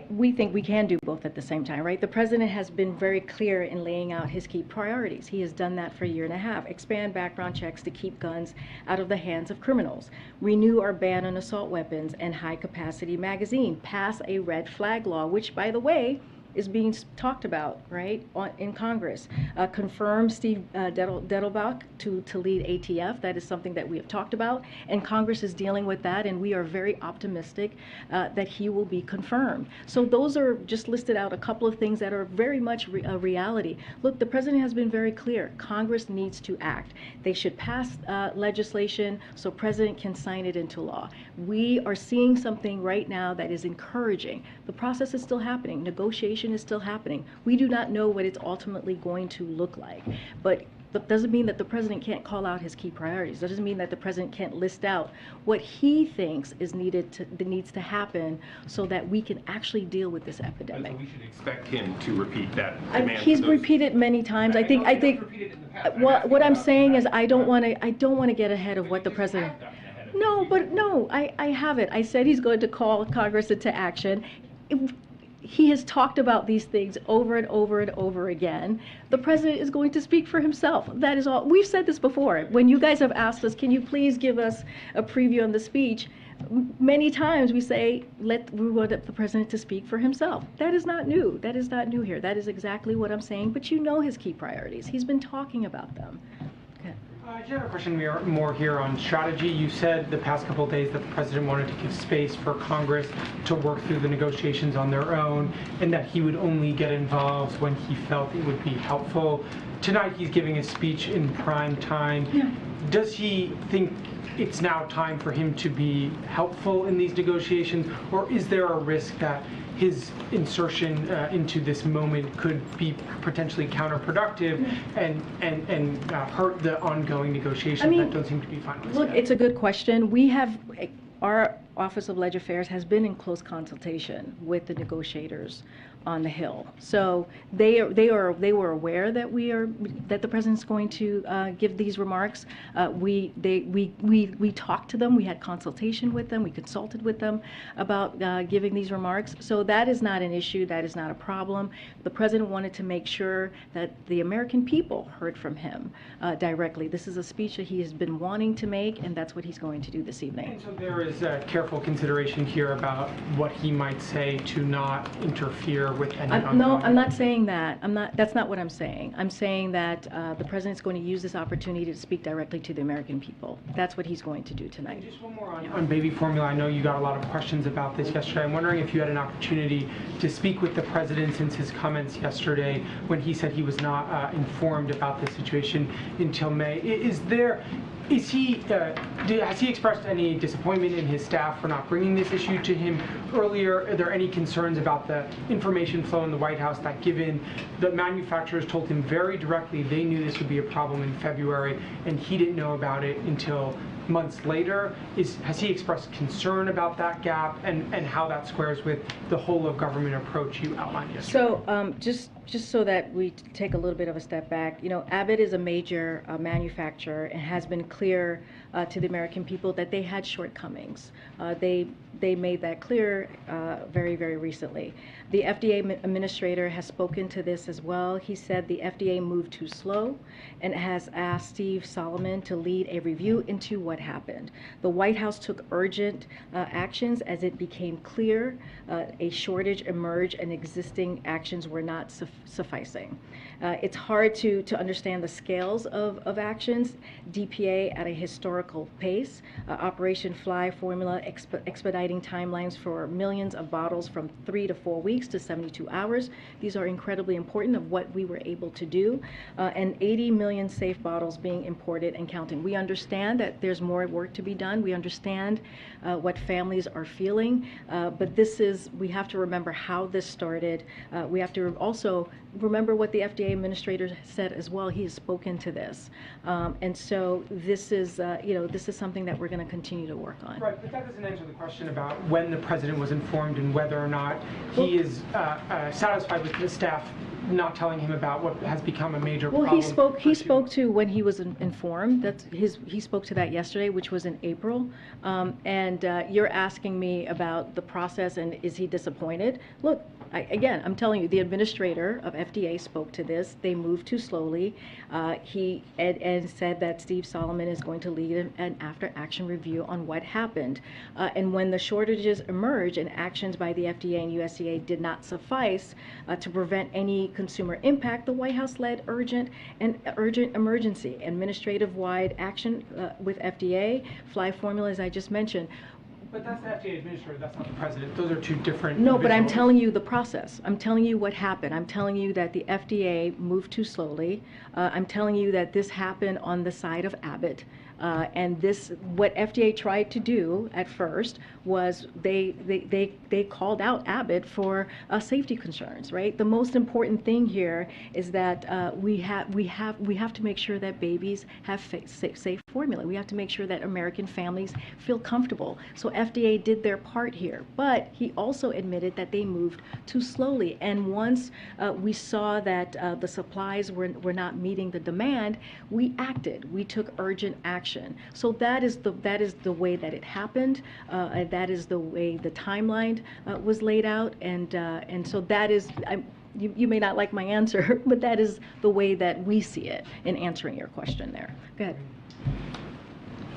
we think we can do both at the same time, right? The president has been very clear in laying out his key priorities. He has done that for a year and a half. Expand background checks to keep guns out of the hands of criminals. Renew our ban on assault weapons and high-capacity magazine. Pass a red flag law, which, by the way, is being talked about, right, in Congress. Confirm Steve Dettelbach to lead ATF. That is something that we have talked about, and Congress is dealing with that, and we are very optimistic that he will be confirmed. So those are just listed out a couple of things that are very much a reality. Look, the president has been very clear. Congress needs to act. They should pass legislation so president can sign it into law. We are seeing something right now that is encouraging. The process is still happening. Negotiation is still happening. We do not know what it's ultimately going to look like, but that doesn't mean that the president can't call out his key priorities. That doesn't mean that the president can't list out what he thinks is needs to happen so that we can actually deal with this epidemic. So we should expect him to repeat that demand. He's repeated many times. I think what I'm saying is I don't want to get ahead of what the president. No, I haven't. I said he's going to call Congress into action. He has talked about these things over and over and over again. The president is going to speak for himself. That is all. We've said this before. When you guys have asked us, can you please give us a preview on the speech? Many times we say, we want the president to speak for himself. That is not new. That is not new here. That is exactly what I'm saying. But you know his key priorities. He's been talking about them. I do have a question more here on strategy. You said the past couple of days that the president wanted to give space for Congress to work through the negotiations on their own, and that he would only get involved when he felt it would be helpful. Tonight he's giving a speech in prime time. Yeah. Does he think it's now time for him to be helpful in these negotiations, or is there a risk that his insertion into this moment could be potentially counterproductive and hurt the ongoing negotiations that don't seem to be finalized? Look, it's a good question. Our Office of Leg Affairs has been in close consultation with the negotiators on the Hill. So they were aware that the president's going to give these remarks. We talked to them. We had consultation with them. We consulted with them about giving these remarks. So that is not an issue. That is not a problem. The president wanted to make sure that the American people heard from him directly. This is a speech that he has been wanting to make, and that's what he's going to do this evening. And so there is a careful consideration here about what he might say to not interfere with any No, I'm not saying that. That's not what I'm saying. I'm saying that the president's going to use this opportunity to speak directly to the American people. That's what he's going to do tonight. And just one more on baby formula. I know you got a lot of questions about this yesterday. I'm wondering if you had an opportunity to speak with the president since his comments yesterday when he said he was not informed about the situation until May. Is there Is he, has he expressed any disappointment in his staff for not bringing this issue to him earlier? Are there any concerns about the information flow in the White House that, given the manufacturers told him very directly they knew this would be a problem in February and he didn't know about it until months later? Has he expressed concern about that gap and how that squares with the whole of government approach you outlined yesterday? So just so that we take a little bit of a step back, you know, Abbott is a major manufacturer and has been clear to the American people that they had shortcomings. They made that clear very, very recently. The FDA administrator has spoken to this as well. He said the FDA moved too slow and has asked Steve Solomon to lead a review into what happened. The White House took urgent actions as it became clear a shortage emerged and existing actions were not sufficing. It's hard to understand the scales of actions. DPA at a historical pace, Operation Fly Formula expediting timelines for millions of bottles from 3 to 4 weeks to 72 hours. These are incredibly important of what we were able to do. And 80 million safe bottles being imported and counting. We understand that there's more work to be done. We understand what families are feeling, but we have to remember how this started. We have to also remember what the FDA administrator said as well. He has spoken to this, and so this is this is something that we're going to continue to work on. Right, but that doesn't answer the question about when the president was informed and whether or not he is satisfied with the staff not telling him about what has become a major problem. Well, he spoke to when he was informed. He spoke to that yesterday, which was in April. And you're asking me about the process and is he disappointed? Look, again, I'm telling you, the administrator of FDA spoke to this. They moved too slowly. He said that Steve Solomon is going to lead an after-action review on what happened. And when the shortages emerged and actions by the FDA and USDA did not suffice to prevent any consumer impact, the White House led urgent emergency administrative-wide action with FDA, Fly Formula, as I just mentioned. But that's the FDA administrator, that's not the president. Those are two different No, but I'm individuals. telling you the process. I'm telling you what happened. I'm telling you that the FDA moved too slowly. I'm telling you that this happened on the side of Abbott. And what FDA tried to do at first was they called out Abbott for safety concerns, right? The most important thing here is that we have to make sure that babies have safe formula. We have to make sure that American families feel comfortable. So FDA did their part here, but he also admitted that they moved too slowly. And once we saw that the supplies were not meeting the demand, we acted. We took urgent action. So that is the way that it happened. That is the way the timeline was laid out, and so that is. You may not like my answer, but that is the way that we see it in answering your question there. Go ahead.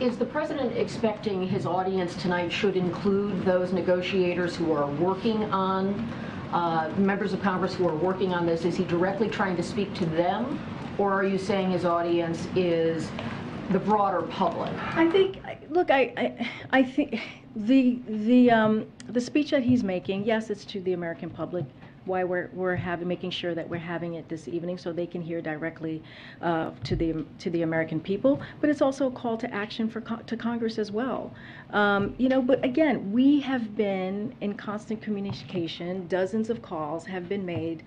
Is the president expecting his audience tonight should include those negotiators who are working on, members of Congress who are working on this? Is he directly trying to speak to them, or are you saying his audience is the broader public? I think, look, I think the speech that he's making, yes, it's to the American public. Why we're making sure that we're having it this evening so they can hear directly to the American people. But it's also a call to action to Congress as well. But again, we have been in constant communication. Dozens of calls have been made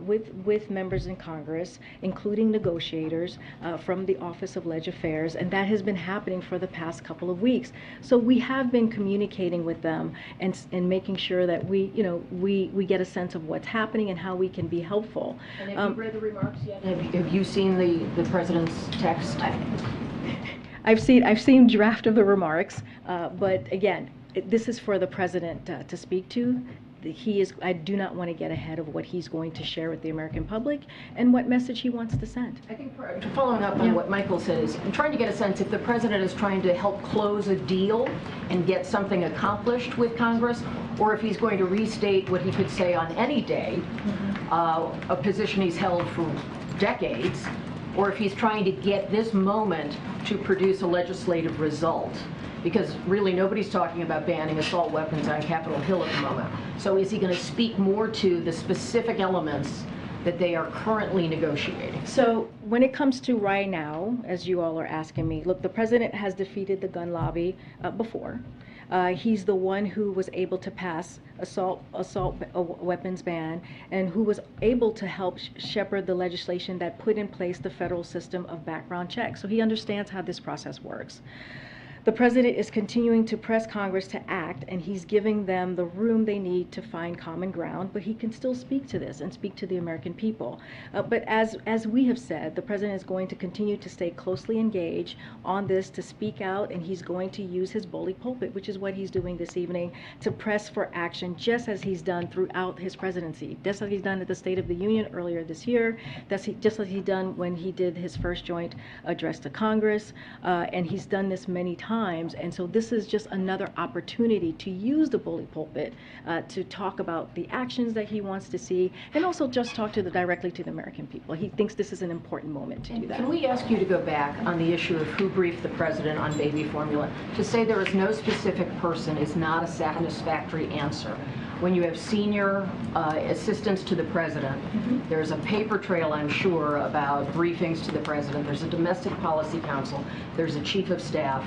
with members in Congress, including negotiators from the Office of Leg Affairs, and that has been happening for the past couple of weeks. So we have been communicating with them and making sure that we get a sense of what's happening and how we can be helpful. And have you read the remarks yet? Have you seen the president's text? I've seen draft of the remarks, but again, this is for the president to speak to. I do not want to get ahead of what he's going to share with the American public and what message he wants to send. I think following up on what Michael says, I'm trying to get a sense if the president is trying to help close a deal and get something accomplished with Congress, or if he's going to restate what he could say on any day, a position he's held for decades, or if he's trying to get this moment to produce a legislative result. Because really nobody's talking about banning assault weapons on Capitol Hill at the moment. So is he going to speak more to the specific elements that they are currently negotiating? So when it comes to right now, as you all are asking me, look, the president has defeated the gun lobby before. He's the one who was able to pass assault weapons ban, and who was able to help shepherd the legislation that put in place the federal system of background checks. So he understands how this process works. The president is continuing to press Congress to act, and he's giving them the room they need to find common ground, but he can still speak to this and speak to the American people. But as we have said, the president is going to continue to stay closely engaged on this, to speak out, and he's going to use his bully pulpit, which is what he's doing this evening, to press for action, just as he's done throughout his presidency. Just as he's done at the State of the Union earlier this year, just as he's done when he did his first joint address to Congress, and he's done this many times. And so this is just another opportunity to use the bully pulpit to talk about the actions that he wants to see, and also just talk directly to the American people. He thinks this is an important moment to do that. Can we ask you to go back on the issue of who briefed the president on baby formula? To say there is no specific person is not a satisfactory answer. When you have senior assistants to the president, there's a paper trail, I'm sure, about briefings to the president. There's a domestic policy council. There's a chief of staff.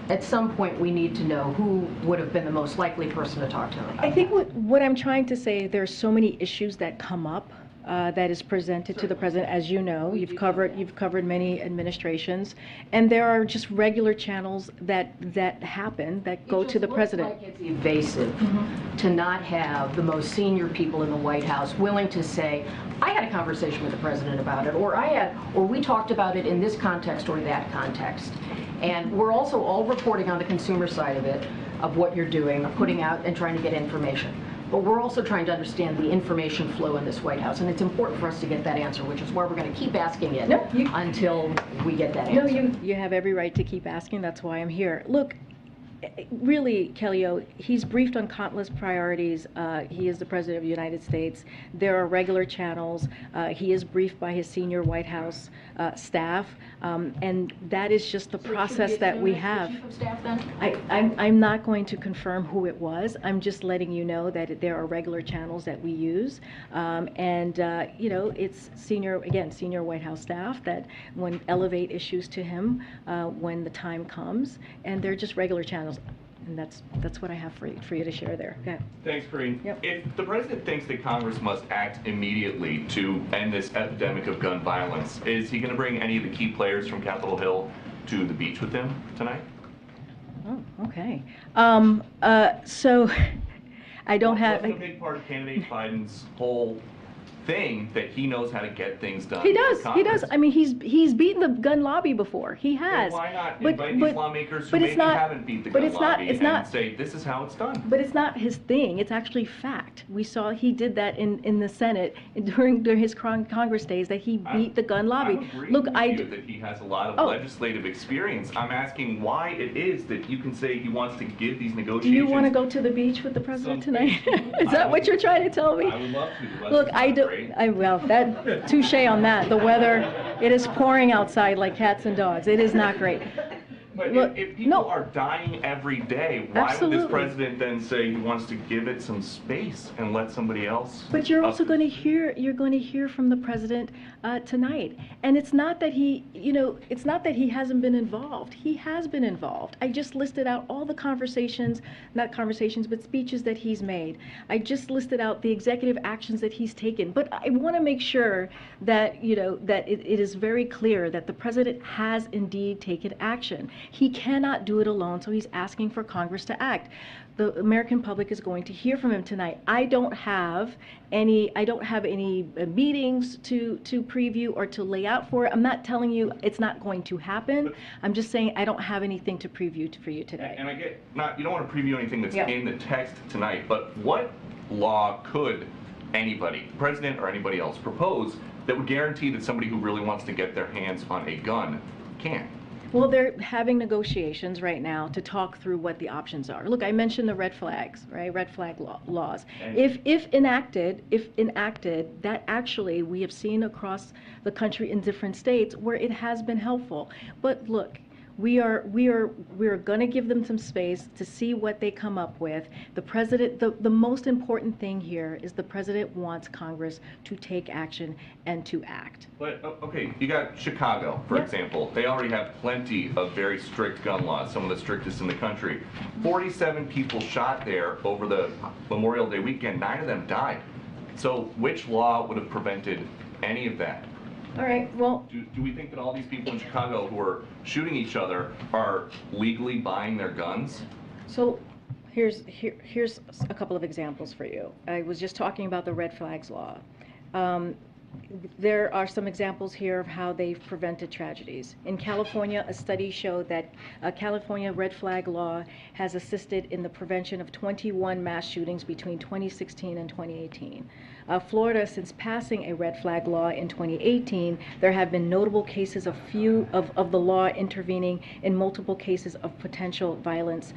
At some point, we need to know who would have been the most likely person to talk to him. I think what I'm trying to say, there's so many issues that come up that is presented to the president. As you know, you've covered many administrations, and there are just regular channels that happen that go to the president. It looks like it's evasive to not have the most senior people in the White House willing to say, I had a conversation with the president about it, or we talked about it in this context or that context. And we're also all reporting on the consumer side of it, of what you're doing, putting out and trying to get information. But we're also trying to understand the information flow in this White House, and it's important for us to get that answer, which is why we're going to keep asking it until we get that answer. No, you have every right to keep asking. That's why I'm here. Look, really, Kellyo, he's briefed on countless priorities. He is the President of the United States. There are regular channels. He is briefed by his senior White House staff, and that is just the process that we have. Chief of staff, then? I'm not going to confirm who it was. I'm just letting you know that there are regular channels that we use, and you know, it's senior White House staff that elevate issues to him when the time comes, and they're just regular channels. And that's what I have for you to share there. Okay. Thanks, Karine. Yep. If the president thinks that Congress must act immediately to end this epidemic of gun violence, is he going to bring any of the key players from Capitol Hill to the beach with him tonight? Oh, okay. So I don't have. Wasn't a big part of candidate Biden's whole thing that he knows how to get things done. He does. He does. I mean, he's beaten the gun lobby before. He has. Then why not invite these lawmakers who maybe haven't beat the gun lobby and say this is how it's done? But it's not his thing. It's actually fact. We saw he did that in the Senate during his Congress days, that he beat the gun lobby. Look, I agree that he has a lot of legislative experience. I'm asking why it is that you can say he wants to give these negotiations. Do you want to go to the beach with the president tonight? Is that what you're trying to tell me? I would love to. Look, I do. Well, that touche on that. The weather, it is pouring outside like cats and dogs. It is not great. But if people are dying every day, why would this president then say he wants to give it some space and let somebody else? But you're also going to hear from the president tonight. And it's not that it's not that he hasn't been involved. He has been involved. I just listed out all the speeches that he's made. I just listed out the executive actions that he's taken. But I want to make sure that that it is very clear that the president has indeed taken action. He cannot do it alone, so he's asking for Congress to act. The American public is going to hear from him tonight. I don't have any meetings to preview or to lay out for it. I'm not telling you it's not going to happen. I'm just saying I don't have anything to preview for you today. And I get, you don't want to preview anything that's in the text tonight, but what law could anybody, president or anybody else, propose that would guarantee that somebody who really wants to get their hands on a gun can? Well, they're having negotiations right now to talk through what the options are. Look, I mentioned the red flags, right? Red flag laws. If enacted, that actually we have seen across the country in different states where it has been helpful. But look, We are going to give them some space to see what they come up with. The president, the most important thing here is the president wants Congress to take action and to act. But, okay, you got Chicago, for example. They already have plenty of very strict gun laws, some of the strictest in the country. 47 people shot there over the Memorial Day weekend. 9 of them died. So which law would have prevented any of that? All right, well... Do we think that all these people in Chicago who are shooting each other are legally buying their guns? So here's a couple of examples for you. I was just talking about the red flags law. There are some examples here of how they've prevented tragedies. In California, a study showed that California red flag law has assisted in the prevention of 21 mass shootings between 2016 and 2018. Florida, since passing a red flag law in 2018, there have been notable cases of the law intervening in multiple cases of potential violence.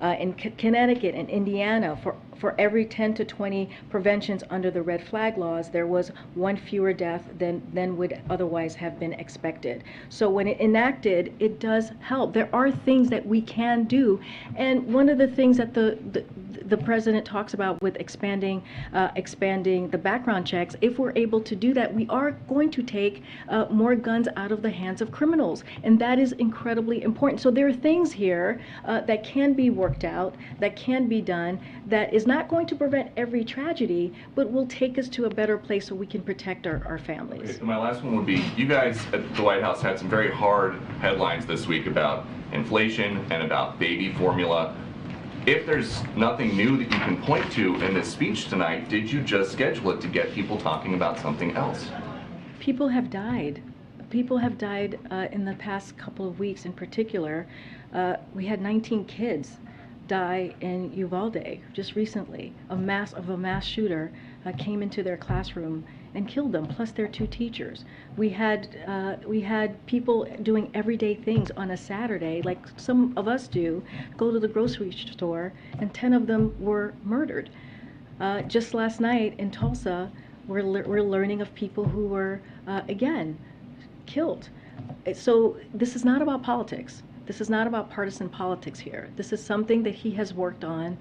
In Connecticut and Indiana, for every 10 to 20 preventions under the red flag laws, there was one fewer death than would otherwise have been expected. So when it enacted, it does help. There are things that we can do, and one of the things that the president talks about with expanding the background checks, if we're able to do that, we are going to take more guns out of the hands of criminals, and that is incredibly important. So there are things here that can be worked out, that can be done, that is not going to prevent every tragedy, but will take us to a better place so we can protect our families. Okay, so my last one would be, you guys at the White House had some very hard headlines this week about inflation and about baby formula. If there's nothing new that you can point to in this speech tonight, did you just schedule it to get people talking about something else? People have died. People have died in the past couple of weeks in particular. We had 19 kids die in Uvalde just recently. A mass shooter came into their classroom and killed them, plus their 2 teachers. We had people doing everyday things on a Saturday, like some of us do, go to the grocery store, and 10 of them were murdered. Just last night in Tulsa, we're learning of people who were, again, killed. So this is not about politics. This is not about partisan politics here. This is something that he has worked on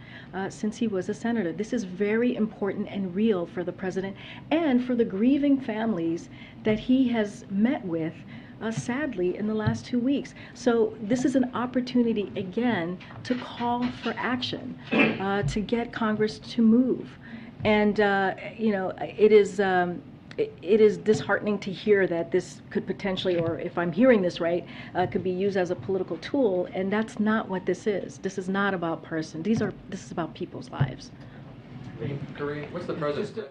since he was a senator. This is very important and real for the president and for the grieving families that he has met with, sadly, in the last 2 weeks. So this is an opportunity, again, to call for action, to get Congress to move. And, it is disheartening to hear that this could potentially, or if I'm hearing this right, could be used as a political tool, and that's not what this is. This is not about person. This is about people's lives. Kareem, what's the president?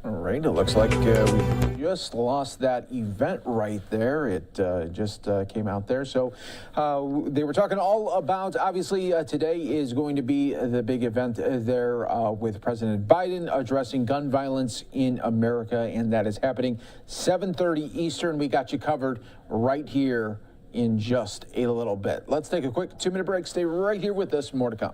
All right, it looks like we just lost that event right there. It just came out there. So they were talking all about, obviously, today is going to be the big event there with President Biden addressing gun violence in America, and that is happening 7:30 Eastern. We got you covered right here in just a little bit. Let's take a quick 2-minute break. Stay right here with us. More to come.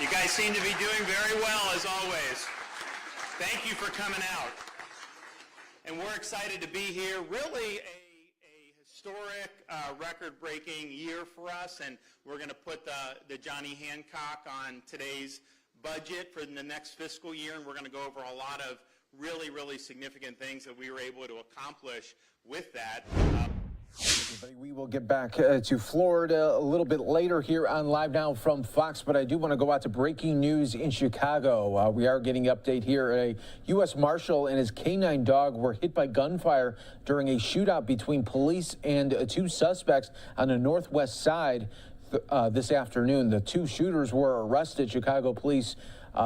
You guys seem to be doing very well, as always. Thank you for coming out. And we're excited to be here. Really a historic, record-breaking year for us, and we're going to put the Johnny Hancock on today's budget for the next fiscal year, and we're going to go over a lot of really, really significant things that we were able to accomplish with that. We will get back to Florida a little bit later here on Live Now from Fox, but I do want to go out to breaking news in Chicago. We are getting an update here. A U.S. Marshal and his canine dog were hit by gunfire during a shootout between police and two suspects on the northwest side this afternoon. The two shooters were arrested. Chicago police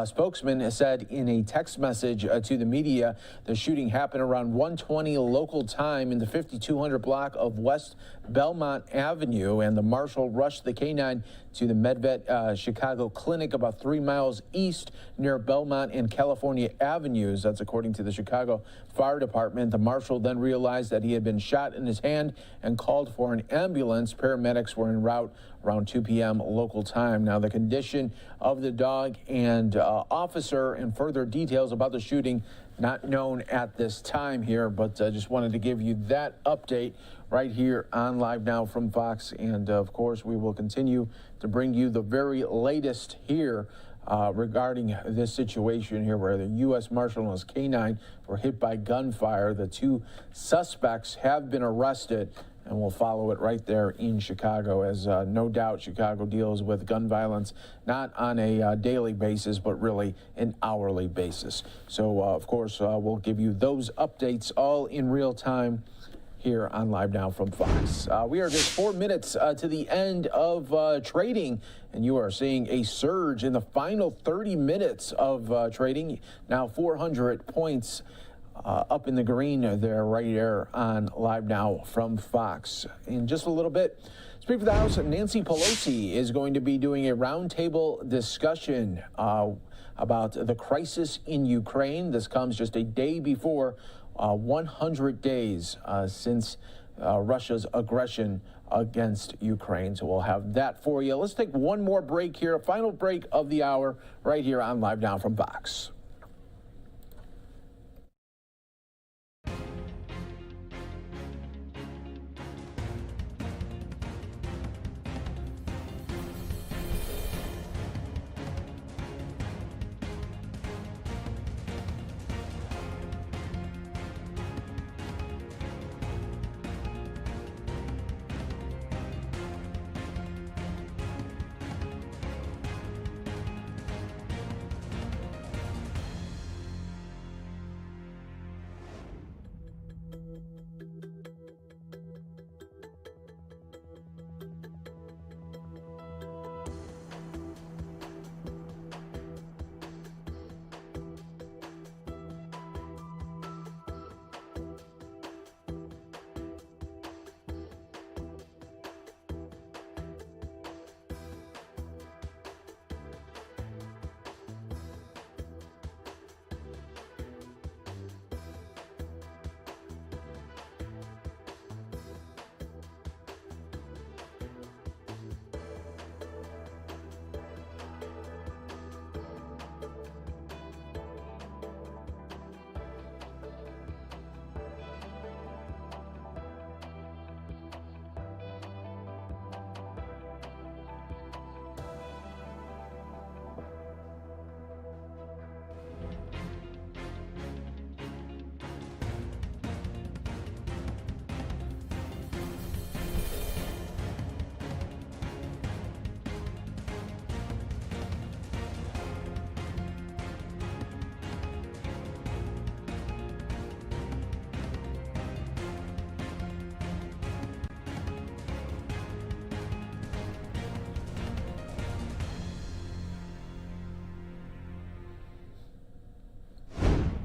spokesman said in a text message to the media the shooting happened around 1:20 local time in the 5200 block of West Belmont Avenue, and the marshal rushed the canine to the MedVet Chicago Clinic about 3 miles east near Belmont and California Avenues. That's according to the Chicago Fire Department. The marshal then realized that he had been shot in his hand and called for an ambulance. Paramedics were en route around 2 p.m. local time. Now, the condition of the dog and officer and further details about the shooting not known at this time here, but I just wanted to give you that update right here on Live Now from Fox. And of course, we will continue to bring you the very latest here regarding this situation here where the U.S. Marshal and his canine were hit by gunfire. The two suspects have been arrested, and we'll follow it right there in Chicago, as no doubt Chicago deals with gun violence not on a daily basis, but really an hourly basis. So, of course, we'll give you those updates all in real time here on Live Now from Fox. We are just 4 minutes to the end of trading, and you are seeing a surge in the final 30 minutes of trading. Now 400 points up in the green there, right there on Live Now from Fox. In just a little bit, Speaker of the House Nancy Pelosi is going to be doing a roundtable discussion about the crisis in Ukraine. This comes just a day before 100 days since Russia's aggression against Ukraine. So we'll have that for you. Let's take one more break here, a final break of the hour right here on Live Now from Fox.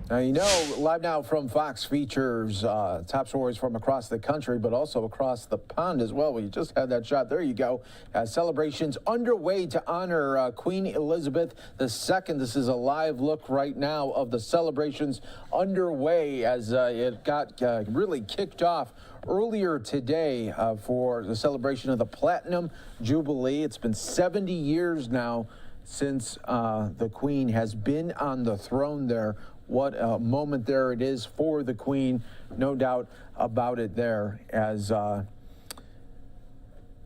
Now, you know, Live Now from Fox features top stories from across the country, but also across the pond as well. We just had that shot. There you go. Celebrations underway to honor Queen Elizabeth II. This is a live look right now of the celebrations underway as it got really kicked off earlier today for the celebration of the Platinum Jubilee. It's been 70 years now since the Queen has been on the throne there. What a moment there it is for the Queen, no doubt about it there, as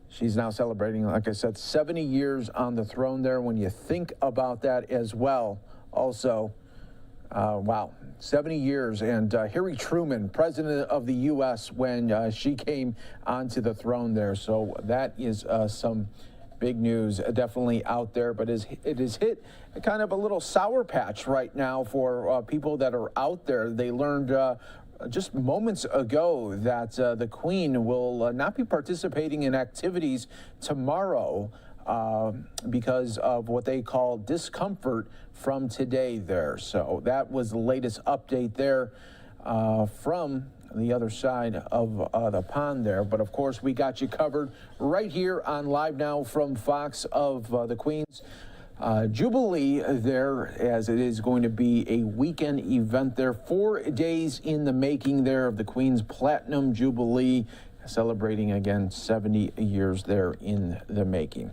she's now celebrating, like I said, 70 years on the throne there. When you think about that as well, also, wow, 70 years. And Harry Truman, president of the U.S., when she came onto the throne there. So that is some big news definitely out there, but it has hit kind of a little sour patch right now for people that are out there. They learned just moments ago that the Queen will not be participating in activities tomorrow because of what they call discomfort from today there. So that was the latest update there from the other side of the pond there. But of course, we got you covered right here on Live Now from Fox of the Queen's Jubilee there, as it is going to be a weekend event there. 4 days in the making there of the Queen's Platinum Jubilee, celebrating again 70 years there in the making.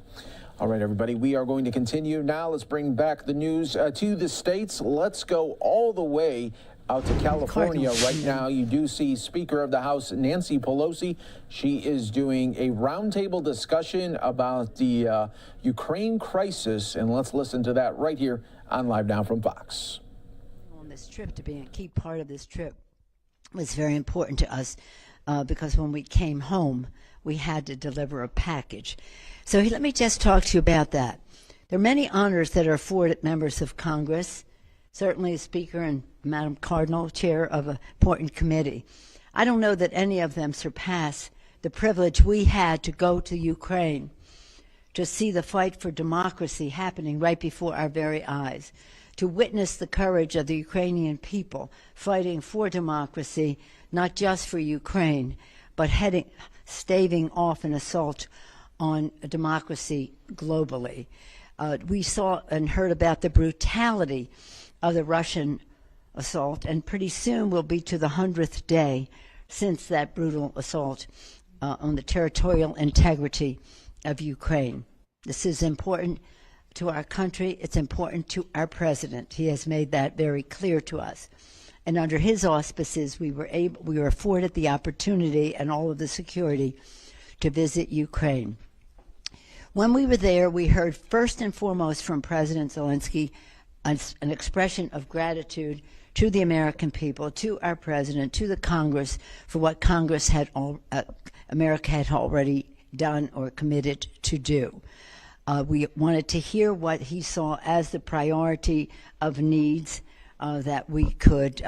All right, everybody, we are going to continue now. Let's bring back the news to the States. Let's go all the way out to California right now. You do see Speaker of the House Nancy Pelosi. She is doing a roundtable discussion about the Ukraine crisis, and let's listen to that right here on Live Now from Fox. On this trip, to be a key part of this trip was very important to us because when we came home, we had to deliver a package. So let me just talk to you about that. There are many honors that are afforded members of Congress, certainly the Speaker and Madam Cardinal, chair of an important committee. I don't know that any of them surpass the privilege we had to go to Ukraine to see the fight for democracy happening right before our very eyes, to witness the courage of the Ukrainian people fighting for democracy, not just for Ukraine, but staving off an assault on democracy globally. We saw and heard about the brutality of the Russian assault, and pretty soon we'll be to the 100th day since that brutal assault on the territorial integrity of Ukraine. This is important to our country. It's important to our president. He has made that very clear to us. And under his auspices, we were afforded the opportunity and all of the security to visit Ukraine. When we were there, we heard first and foremost from President Zelensky an expression of gratitude to the American people, to our president, to the Congress, for what America had already done or committed to do. We wanted to hear what he saw as the priority of needs that we could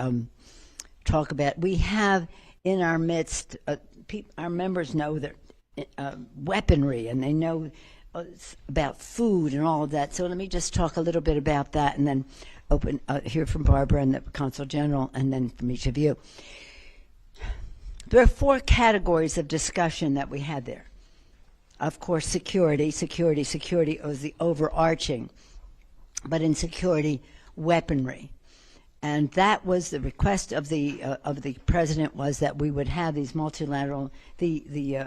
talk about. We have in our midst, our members know that weaponry, and they know about food and all of that. So let me just talk a little bit about that, and then hear from Barbara and the Consul General, and then from each of you. There are 4 categories of discussion that we had there. Of course, security was the overarching, but in security, weaponry. And that was the request of the president, was that we would have these multilateral, the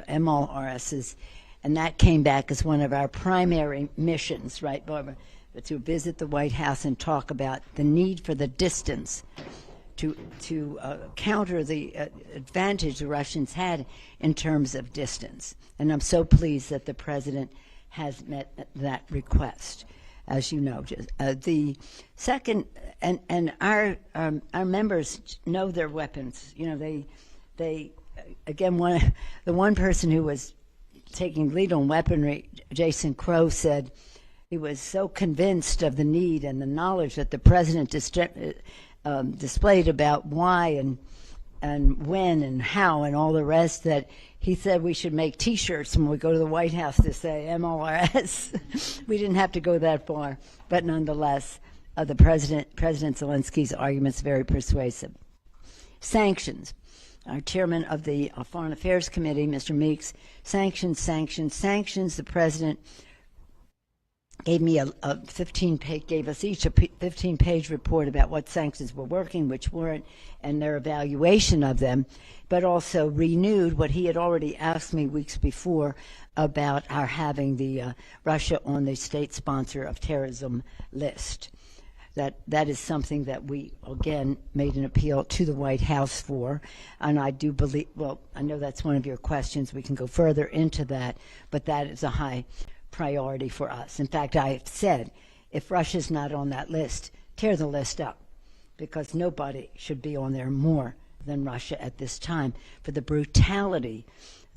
MLRSs, and that came back as one of our primary missions, right, Barbara? To visit the White House and talk about the need for the distance to counter the advantage the Russians had in terms of distance. And I'm so pleased that the president has met that request, as you know. The second, and our members know their weapons. You know, they again, the one person who was taking lead on weaponry, Jason Crow, said he was so convinced of the need and the knowledge that the president displayed about why and when and how and all the rest, that he said we should make T-shirts when we go to the White House to say MLRS. We didn't have to go that far, but nonetheless, President Zelensky's argument's very persuasive. Sanctions. Our chairman of the Foreign Affairs Committee, Mr. Meeks, sanctions. The president gave me gave us each a 15-page report about what sanctions were working, which weren't, and their evaluation of them, but also renewed what he had already asked me weeks before about our having the Russia on the state sponsor of terrorism list. That is something that we, again, made an appeal to the White House for, and I do believe, well, I know that's one of your questions. We can go further into that, but that is a high priority for us. In fact, I have said, if Russia's not on that list, tear the list up, because nobody should be on there more than Russia at this time for the brutality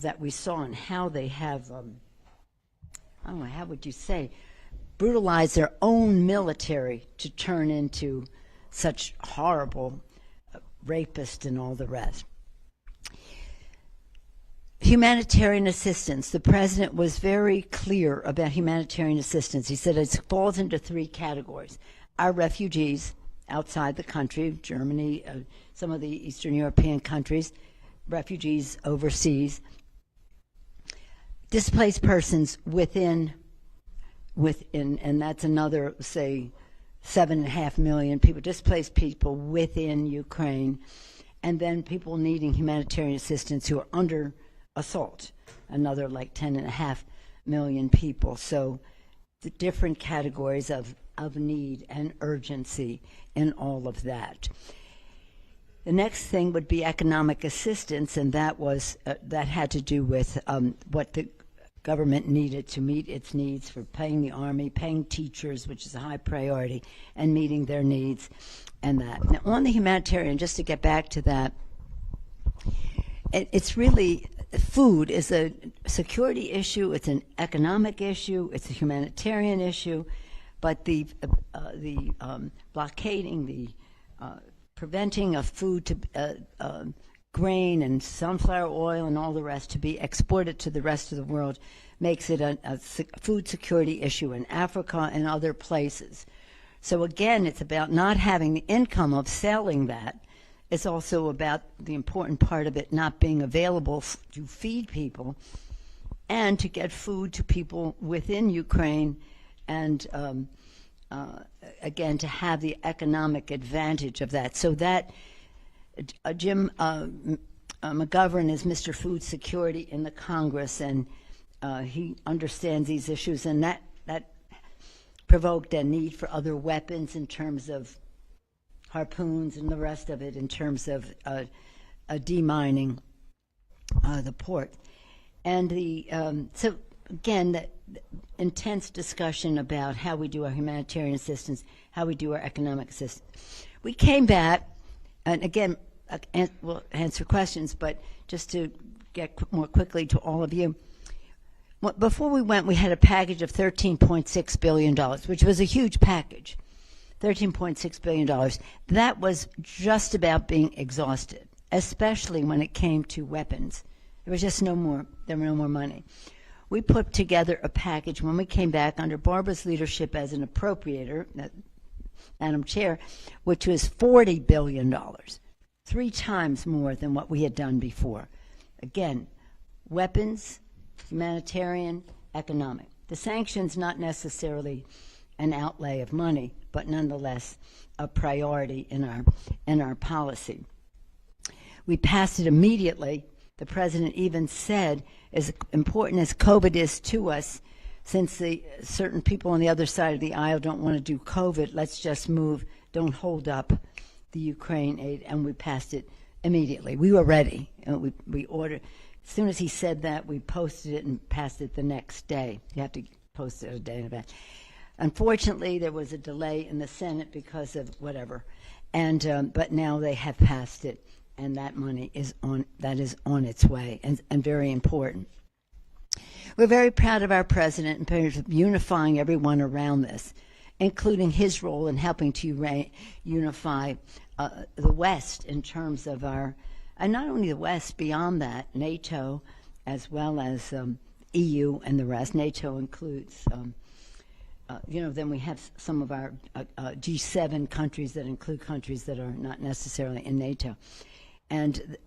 that we saw and how they have, I don't know, how would you say, brutalize their own military to turn into such horrible rapists and all the rest. Humanitarian assistance. The president was very clear about humanitarian assistance. He said it falls into 3 categories. Our refugees outside the country, Germany, some of the Eastern European countries, refugees overseas, displaced persons within, and that's another, say, 7.5 million people, displaced people within Ukraine, and then people needing humanitarian assistance who are under assault, another like 10.5 million people. So the different categories of need and urgency in all of that. The next thing would be economic assistance, and that was that had to do with what the government needed to meet its needs for paying the army, paying teachers, which is a high priority, and meeting their needs, and that. Now, on the humanitarian, just to get back to that, it's really, food is a security issue, it's an economic issue, it's a humanitarian issue, but the blockading, the preventing of food to grain and sunflower oil and all the rest to be exported to the rest of the world makes it a food security issue in Africa and other places. So again, it's about not having the income of selling that. It's also about the important part of it not being available to feed people and to get food to people within Ukraine, and again, to have the economic advantage of that. So that Jim McGovern is Mr. Food Security in the Congress, and he understands these issues, and that provoked a need for other weapons in terms of harpoons and the rest of it, in terms of demining the port. And so again, the intense discussion about how we do our humanitarian assistance, how we do our economic assistance. We came back, and again, we'll answer questions, but just to get more quickly to all of you, before we went, we had a package of $13.6 billion, which was a huge package, $13.6 billion. That was just about being exhausted, especially when it came to weapons. There was just no more money. We put together a package when we came back under Barbara's leadership as an appropriator, Madam Chair, which was $40 billion, 3 times more than what we had done before. Again, weapons, humanitarian, economic. The sanctions, not necessarily an outlay of money, but nonetheless a priority in our policy. We passed it immediately. The president even said, as important as COVID is to us, since certain people on the other side of the aisle don't want to do COVID, let's just move, don't hold up the Ukraine aid, and we passed it immediately. We were ready. We ordered. As soon as he said that, we posted it and passed it the next day. You have to post it a day in advance. Unfortunately, there was a delay in the Senate because of whatever, and but now they have passed it, and that money is on its way, and very important. We're very proud of our president in terms of unifying everyone around this, including his role in helping to unify the West in terms of our, and not only the West, beyond that, NATO, as well as EU and the rest. NATO includes, then we have some of our G7 countries that include countries that are not necessarily in NATO. And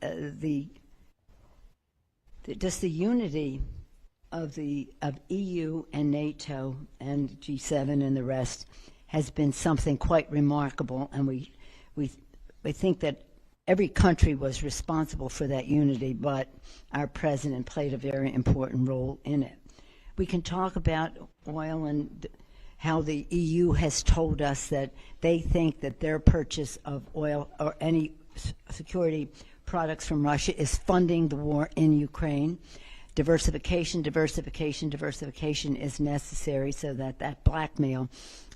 just the unity of EU and NATO and G7 and the rest has been something quite remarkable, and we think that every country was responsible for that unity, but our president played a very important role in it. We can talk about oil and how the EU has told us that they think that their purchase of oil or any security products from Russia is funding the war in Ukraine. Diversification is necessary so that that blackmail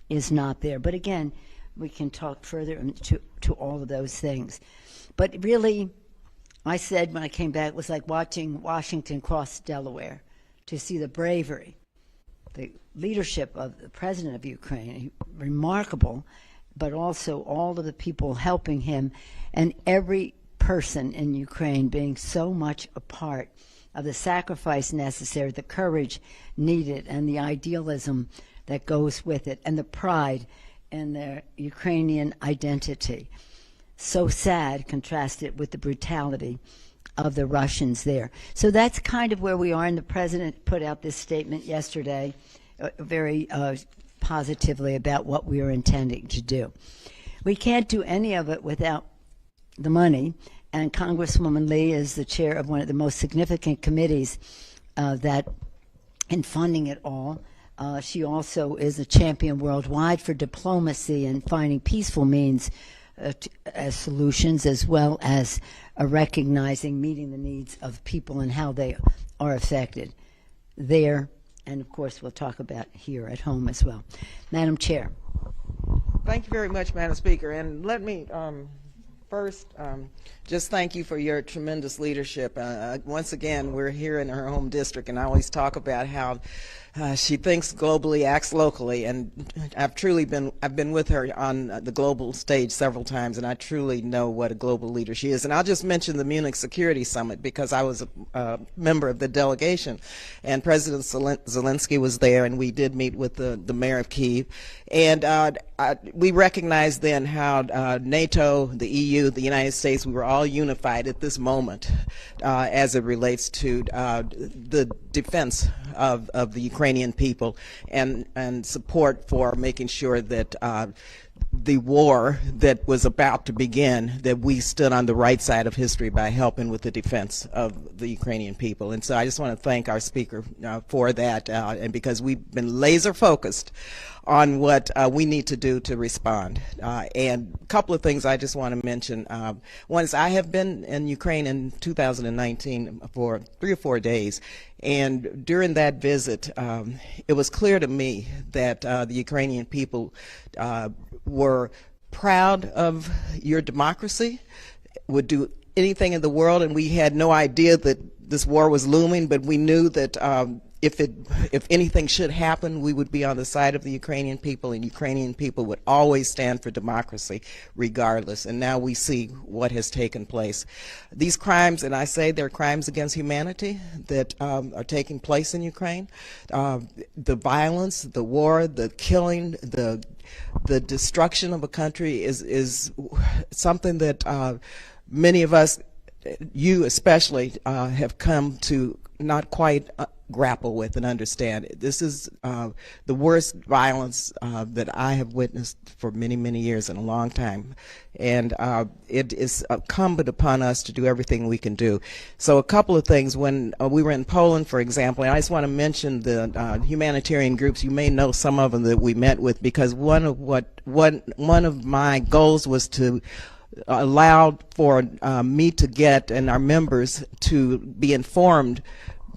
is not there. But again, we can talk further to all of those things. But really, I said when I came back, it was like watching Washington cross Delaware to see the bravery, the leadership of the president of Ukraine, remarkable, but also all of the people helping him, and every person in Ukraine being so much a part of the sacrifice necessary, the courage needed, and the idealism that goes with it, and the pride in their Ukrainian identity. So sad, contrasted with the brutality of the Russians there. So that's kind of where we are, and the president put out this statement yesterday, very positively about what we are intending to do. We can't do any of it without the money, and Congresswoman Lee is the chair of one of the most significant committees that in funding it all. She also is a champion worldwide for diplomacy and finding peaceful means as solutions, as well as recognizing meeting the needs of people and how they are affected there. And of course, we'll talk about here at home as well. Madam Chair. Thank you very much, Madam Speaker. And let me first just thank you for your tremendous leadership. Once again, we're here in her home district, and I always talk about how she thinks globally, acts locally, and I've been with her on the global stage several times, and I truly know what a global leader she is. And I'll just mention the Munich Security Summit because I was a member of the delegation, and President Zelensky was there, and we did meet with the mayor of Kyiv, and we recognized then how NATO, the EU, the United States, we were all unified at this moment as it relates to the defense of the Ukrainian people and support for making sure that the war that was about to begin, that we stood on the right side of history by helping with the defense of the Ukrainian people. And so I just want to thank our speaker for that, and because we've been laser focused on what we need to do to respond. And a couple of things I just want to mention. One is I have been in Ukraine in 2019 for 3 or 4 days, and during that visit, it was clear to me that the Ukrainian people were proud of your democracy, would do anything in the world, and we had no idea that this war was looming, but we knew that if anything should happen, we would be on the side of the Ukrainian people, and Ukrainian people would always stand for democracy regardless. And now we see what has taken place. These crimes, and I say they're crimes against humanity that are taking place in Ukraine. The violence, the war, the killing, the destruction of a country is something that many of us, you especially, have come to not quite grapple with and understand. This is the worst violence that I have witnessed for many, many years, in a long time. And it is incumbent upon us to do everything we can do. So a couple of things. When we were in Poland, for example, and I just want to mention the humanitarian groups. You may know some of them that we met with, because one of my goals was to allow for me to get, and our members to be informed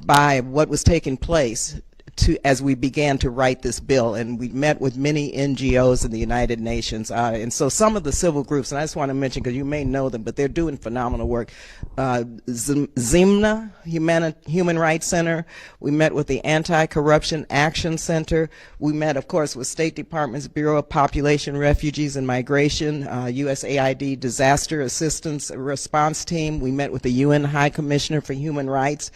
by what was taking place as we began to write this bill. And we met with many NGOs in the United Nations, and so some of the civil groups, and I just want to mention because you may know them, but they're doing phenomenal work. Zimna Human Rights Center. We met with the Anti-Corruption Action Center. We met, of course, with State Department's Bureau of Population, Refugees, and Migration, USAID Disaster Assistance Response Team. We met with the UN High Commissioner for Human Rights.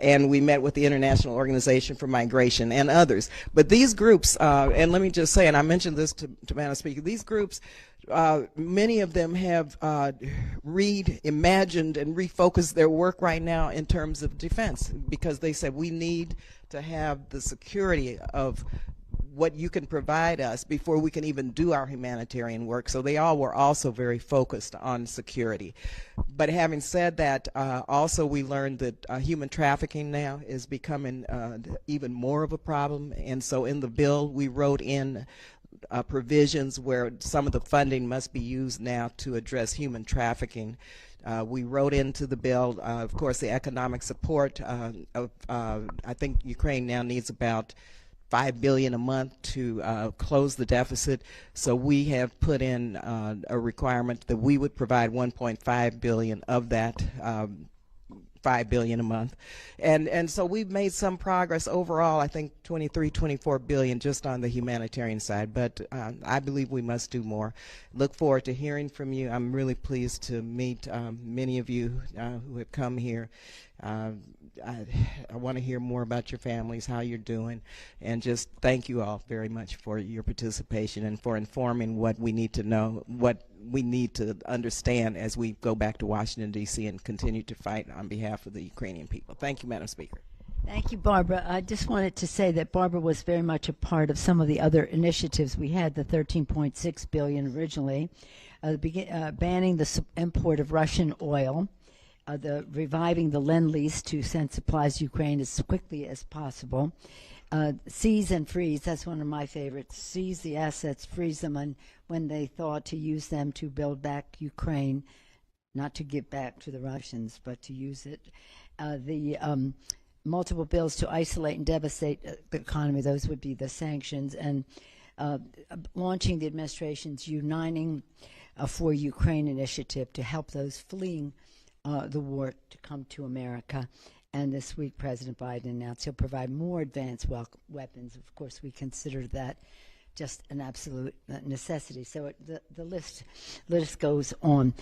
and we met with the International Organization for Migration and others. But these groups, and let me just say, and I mentioned this to Madam Speaker, these groups, many of them have reimagined and refocused their work right now in terms of defense, because they said we need to have the security of what you can provide us before we can even do our humanitarian work. So they all were also very focused on security. But having said that, also we learned that human trafficking now is becoming even more of a problem. And so in the bill, we wrote in provisions where some of the funding must be used now to address human trafficking. We wrote into the bill, of course, the economic support of, I think Ukraine now needs about $5 billion a month to close the deficit. So we have put in a requirement that we would provide $1.5 billion of that $5 billion a month. And so we've made some progress overall, I think 24 billion just on the humanitarian side, but I believe we must do more. Look forward to hearing from you. I'm really pleased to meet many of you who have come here. I want to hear more about your families, how you're doing, and just thank you all very much for your participation and for informing what we need to know, what we need to understand as we go back to Washington, D.C. and continue to fight on behalf of the Ukrainian people. Thank you, Madam Speaker. Thank you, Barbara. I just wanted to say that Barbara was very much a part of some of the other initiatives we had, the $13.6 billion originally, banning the import of Russian oil, the reviving the Lend-Lease to send supplies to Ukraine as quickly as possible. Seize and freeze, that's one of my favorites. Seize the assets, freeze them, and when they thought to use them to build back Ukraine, not to give back to the Russians, but to use it. The multiple bills to isolate and devastate the economy, those would be the sanctions, and launching the administration's Uniting for Ukraine initiative to help those fleeing the war to come to America. And this week, President Biden announced he'll provide more advanced weapons. Of course, we consider that just an absolute necessity. So the list goes on.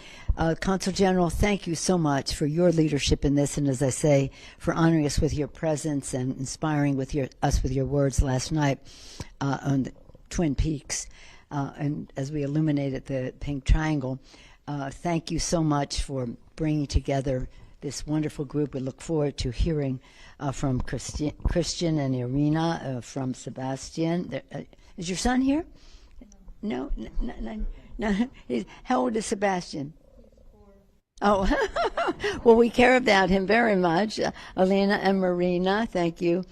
Consul General, thank you so much for your leadership in this, and as I say, for honoring us with your presence and inspiring us with your words last night on the Twin Peaks, and as we illuminated the Pink Triangle. Thank you so much for bringing together this wonderful group. We look forward to hearing from Christian and Irina, from Sebastian. Is your son here? No. How old is Sebastian? Oh, well, we care about him very much. Alina and Marina, thank you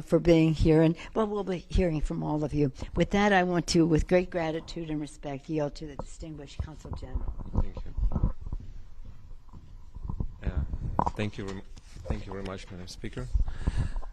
for being here. And, well, we'll be hearing from all of you. With that, I want to, with great gratitude and respect, yield to the distinguished Consul General. Thank you. Thank you very much, Madam Speaker.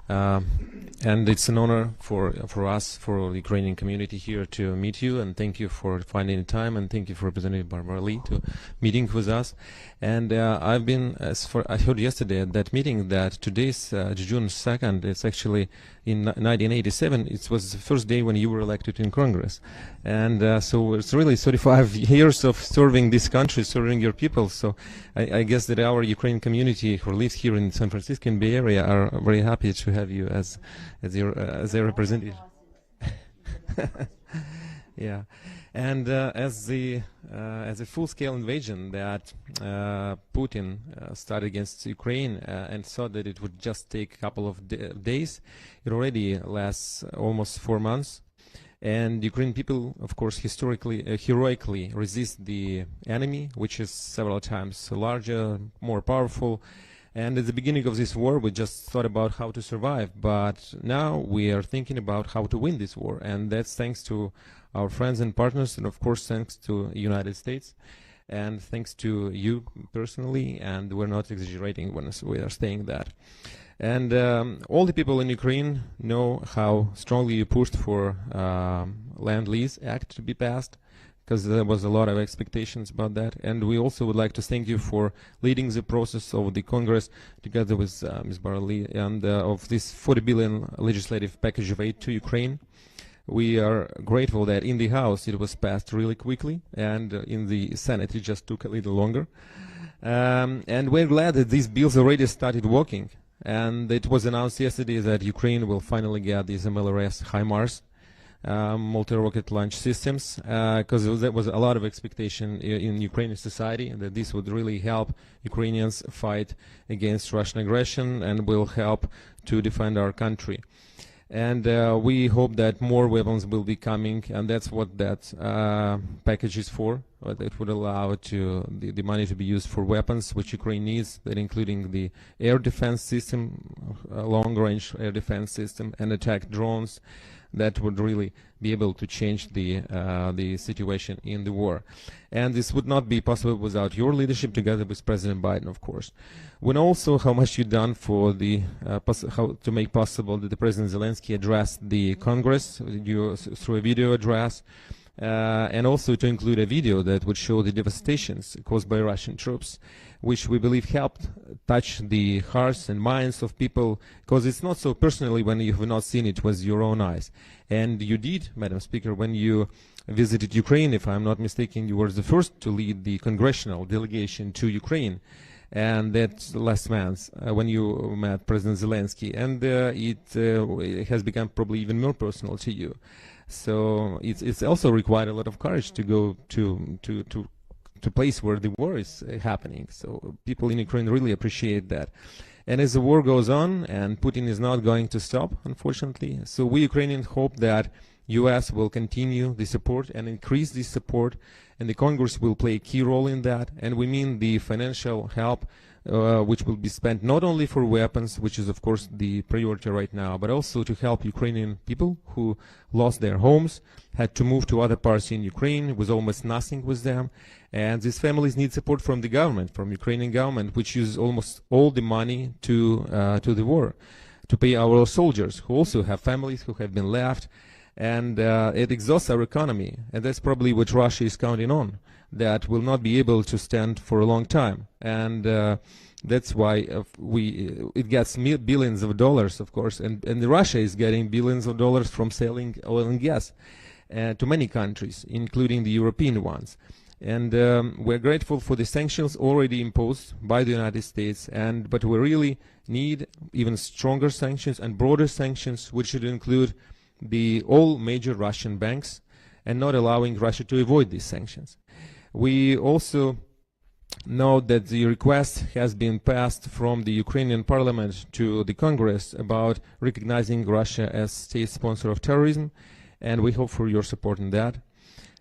And it's an honor for us, for the Ukrainian community here, to meet you, and thank you for finding the time, and thank you for Representative Barbara Lee to meeting with us. And I've been, I heard yesterday at that meeting that today's June 2nd, it's actually in 1987, it was the first day when you were elected in Congress. And so it's really 35 years of serving this country, serving your people. So I guess that our Ukrainian community who lives here in San Francisco and Bay Area are very happy to have you as their representative. Yeah, and as a full-scale invasion that Putin started against Ukraine and thought that it would just take a couple of days, it already lasts almost 4 months. And Ukrainian people, of course, heroically resist the enemy, which is several times larger, more powerful. And at the beginning of this war, we just thought about how to survive. But now we are thinking about how to win this war. And that's thanks to our friends and partners, and of course, thanks to the United States. And thanks to you personally, and we're not exaggerating when we are saying that. And all the people in Ukraine know how strongly you pushed for Lend-Lease Act to be passed, because there was a lot of expectations about that. And we also would like to thank you for leading the process of the Congress together with Ms. Barley and of this $40 billion legislative package of aid to Ukraine. We are grateful that in the House it was passed really quickly, and in the Senate it just took a little longer. And we're glad that these bills already started working. and it was announced yesterday that Ukraine will finally get these MLRS HIMARS multi-rocket launch systems, because there was a lot of expectation in Ukrainian society that this would really help Ukrainians fight against Russian aggression and will help to defend our country. And we hope that more weapons will be coming, and that's what that package is for. It would allow the money to be used for weapons which Ukraine needs, that including the air defense system, long-range air defense system, and attack drones that would really be able to change the situation in the war. And this would not be possible without your leadership, together with President Biden, of course. We know also how much you've done for the how to make possible that the President Zelensky address the Congress through a video address, and also to include a video that would show the devastations caused by Russian troops, which we believe helped touch the hearts and minds of people, because it's not so personally when you have not seen it with your own eyes. And you did, Madam Speaker, when you visited Ukraine, if I'm not mistaken, you were the first to lead the congressional delegation to Ukraine, and that's last month when you met President Zelensky, and it has become probably even more personal to you. So it's also required a lot of courage to go to place where the war is happening. So people in Ukraine really appreciate that. And as the war goes on, and Putin is not going to stop, unfortunately, so we Ukrainians hope that U.S. will continue the support and increase the support, and the Congress will play a key role in that. And we mean the financial help, which will be spent not only for weapons, which is of course the priority right now, but also to help Ukrainian people who lost their homes, had to move to other parts in Ukraine with almost nothing with them. And these families need support from the government, from Ukrainian government, which uses almost all the money to the war, to pay our soldiers who also have families who have been left. And it exhausts our economy, and that's probably what Russia is counting on, that will not be able to stand for a long time. And that's why it gets billions of dollars, of course, and Russia is getting billions of dollars from selling oil and gas to many countries, including the European ones. And we're grateful for the sanctions already imposed by the United States, but we really need even stronger sanctions and broader sanctions, which should include all major Russian banks, and not allowing Russia to avoid these sanctions. We also know that the request has been passed from the Ukrainian parliament to the Congress about recognizing Russia as state sponsor of terrorism, and we hope for your support in that.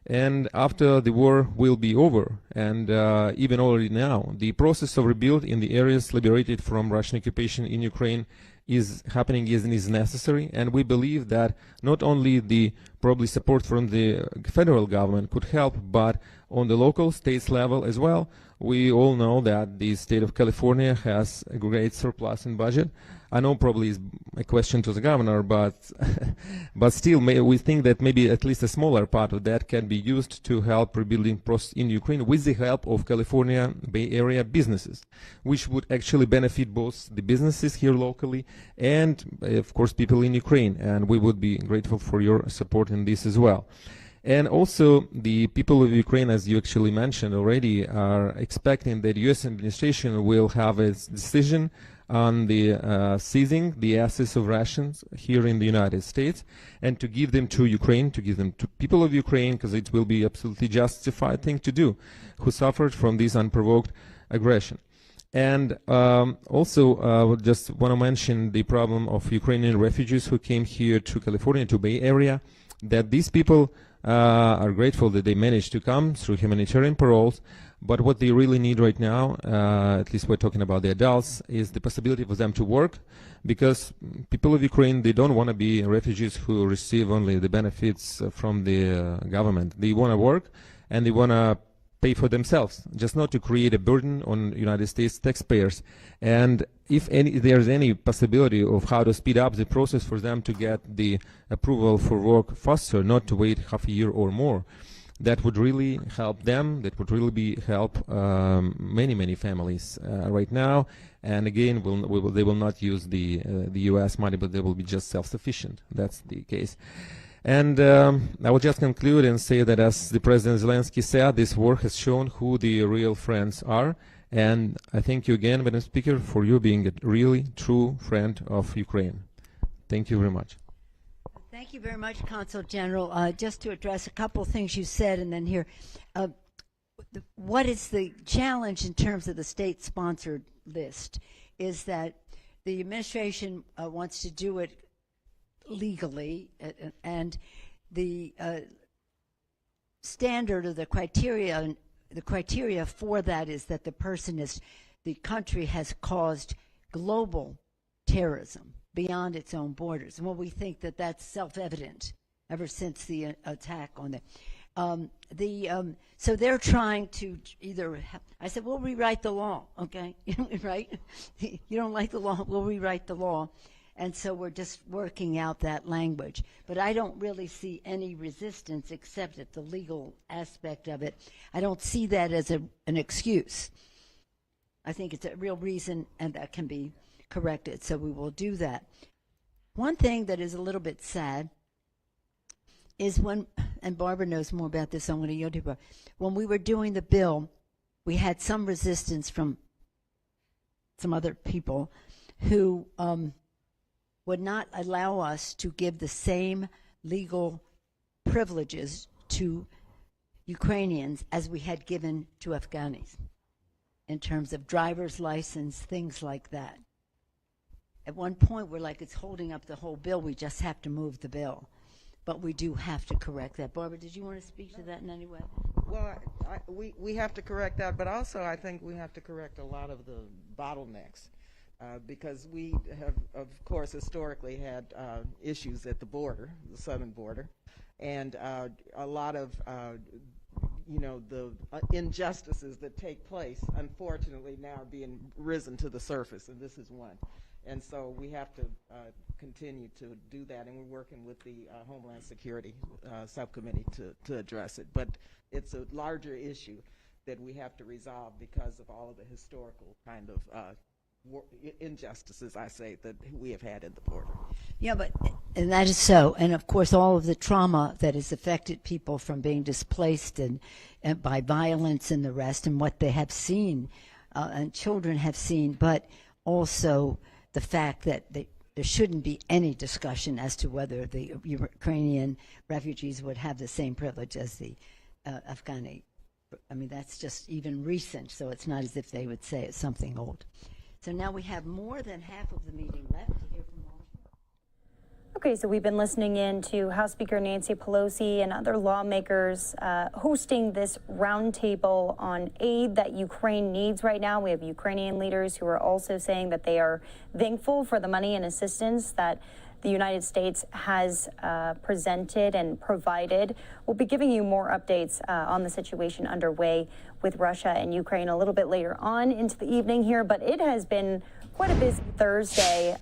And after the war will be over, and even already now, the process of rebuild in the areas liberated from Russian occupation in Ukraine is happening, is necessary, and we believe that not only the probably support from the federal government could help, but on the local states level as well. We all know that the state of California has a great surplus in budget. I know probably is a question to the governor, but but still we think that maybe at least a smaller part of that can be used to help rebuilding process in Ukraine with the help of California Bay Area businesses, which would actually benefit both the businesses here locally and of course people in Ukraine, and we would be grateful for your support in this as well. And also the people of Ukraine, as you actually mentioned already, are expecting that the U.S. administration will have a decision on the seizing the assets of Russians here in the United States, and to give them to Ukraine, to give them to people of Ukraine, because it will be absolutely justified thing to do, who suffered from this unprovoked aggression. And also just want to mention the problem of Ukrainian refugees who came here to California, to Bay Area, that these people are grateful that they managed to come through humanitarian paroles, but what they really need right now, at least we're talking about the adults, is the possibility for them to work, because people of Ukraine, they don't want to be refugees who receive only the benefits from the government. They want to work, and they want to pay for themselves, just not to create a burden on United States taxpayers. And if there's any possibility of how to speed up the process for them to get the approval for work faster, not to wait half a year or more, that would really help them. That would really help many families right now. And again, they will not use the U.S. money, but they will be just self-sufficient. That's the case. And I will just conclude and say that, as the President Zelensky said, this war has shown who the real friends are, And I thank you again, Madam Speaker, for you being a really true friend of Ukraine. Thank you very much. Thank you very much, Consul General. Just to address a couple of things you said, and then here, what is the challenge in terms of the state-sponsored list is that the administration wants to do it legally, and the standard or the criteria for that is that the country has caused global terrorism beyond its own borders. And we think that that's self-evident ever since the attack on it. So they're trying to I said, we'll rewrite the law, okay? Right? You don't like the law, we'll rewrite the law. And so we're just working out that language. But I don't really see any resistance except at the legal aspect of it. I don't see that as an excuse. I think it's a real reason, and that can be corrected. So we will do that. One thing that is a little bit sad is and Barbara knows more about this, so I'm going to yield to her. When we were doing the bill, we had some resistance from some other people who would not allow us to give the same legal privileges to Ukrainians as we had given to Afghanis in terms of driver's license, things like that. At one point, we're like, it's holding up the whole bill. We just have to move the bill. But we do have to correct that. Barbara, did you want to speak to that in any way? Well, we have to correct that, but also I think we have to correct a lot of the bottlenecks. Because we have, of course, historically had issues at the border, the southern border, and a lot of, the injustices that take place, unfortunately, now are being risen to the surface, and this is one. And so we have to continue to do that, and we're working with the Homeland Security Subcommittee to address it. But it's a larger issue that we have to resolve because of all of the historical kind of injustices, I say, that we have had in the border. Yeah, and that is so. And of course, all of the trauma that has affected people from being displaced and by violence and the rest, and what they have seen, and children have seen, but also the fact that there shouldn't be any discussion as to whether the Ukrainian refugees would have the same privilege as the Afghani. I mean, that's just even recent, so it's not as if they would say it's something old. So now we have more than half of the meeting left to hear from Washington. Okay, so we've been listening in to House Speaker Nancy Pelosi and other lawmakers hosting this roundtable on aid that Ukraine needs right now. We have Ukrainian leaders who are also saying that they are thankful for the money and assistance that the United States has presented and provided. We'll be giving you more updates on the situation underway with Russia and Ukraine a little bit later on into the evening here, but it has been quite a busy Thursday,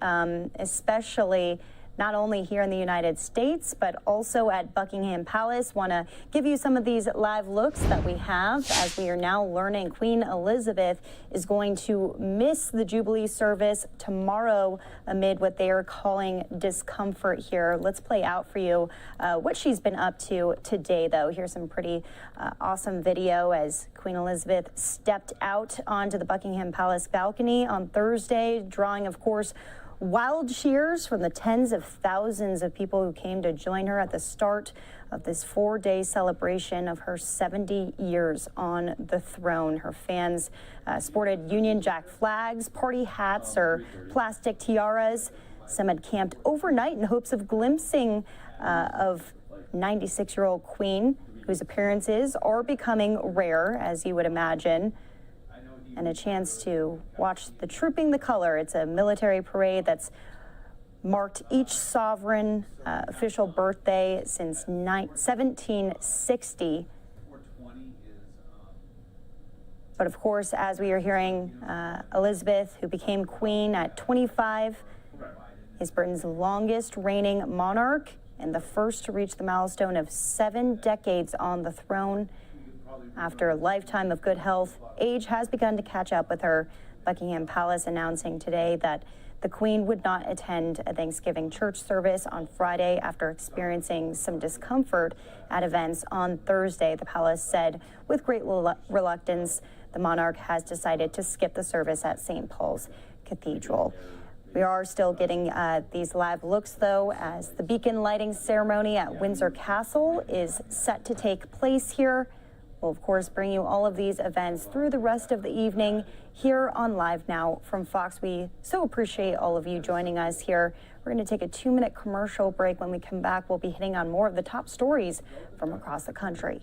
especially not only here in the United States, but also at Buckingham Palace. Want to give you some of these live looks that we have as we are now learning Queen Elizabeth is going to miss the Jubilee service tomorrow amid what they are calling discomfort here. Let's play out for you what she's been up to today, though. Here's some pretty awesome video as Queen Elizabeth stepped out onto the Buckingham Palace balcony on Thursday, drawing, of course, wild cheers from the tens of thousands of people who came to join her at the start of this 4-day celebration of her 70 years on the throne. Her fans sported Union Jack flags, party hats, or plastic tiaras. Some had camped overnight in hopes of glimpsing of 96-year-old Queen, whose appearances are becoming rare, as you would imagine, and a chance to watch the Trooping the Color. It's a military parade that's marked each sovereign official birthday since 1760. But of course, as we are hearing, Elizabeth, who became queen at 25, is Britain's longest reigning monarch and the first to reach the milestone of 7 decades on the throne. After a lifetime of good health, age has begun to catch up with her. Buckingham Palace announcing today that The Queen would not attend a Thanksgiving church service on Friday after experiencing some discomfort at events on Thursday. The palace said with great reluctance, the monarch has decided to skip the service at St. Paul's Cathedral. We are still getting these live looks, though, as the beacon lighting ceremony at Windsor Castle is set to take place here. We'll, of course, bring you all of these events through the rest of the evening here on Live Now from Fox. We so appreciate all of you joining us here. We're going to take a 2-minute commercial break. When we come back, we'll be hitting on more of the top stories from across the country.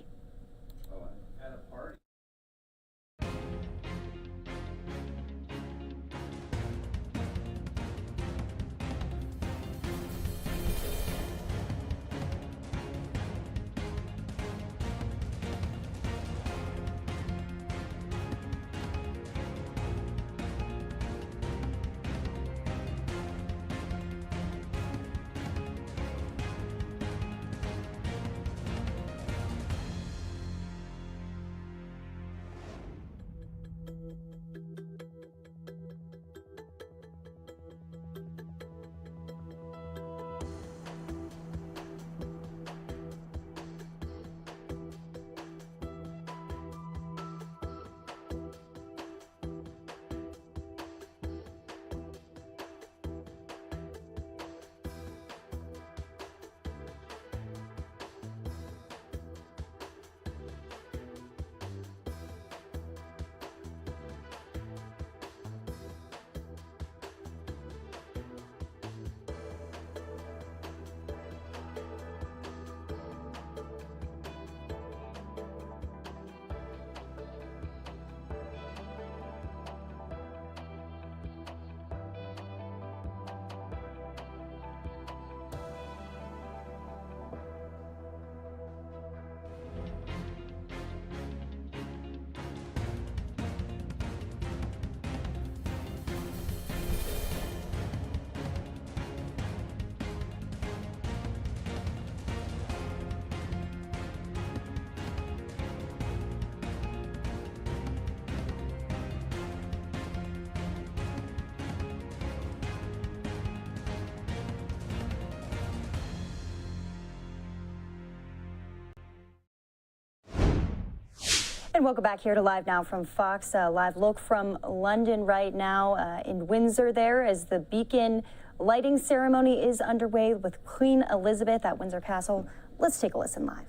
And welcome back here to Live Now from Fox. Live look from London right now in Windsor there as the beacon lighting ceremony is underway with Queen Elizabeth at Windsor Castle. Let's take a listen live.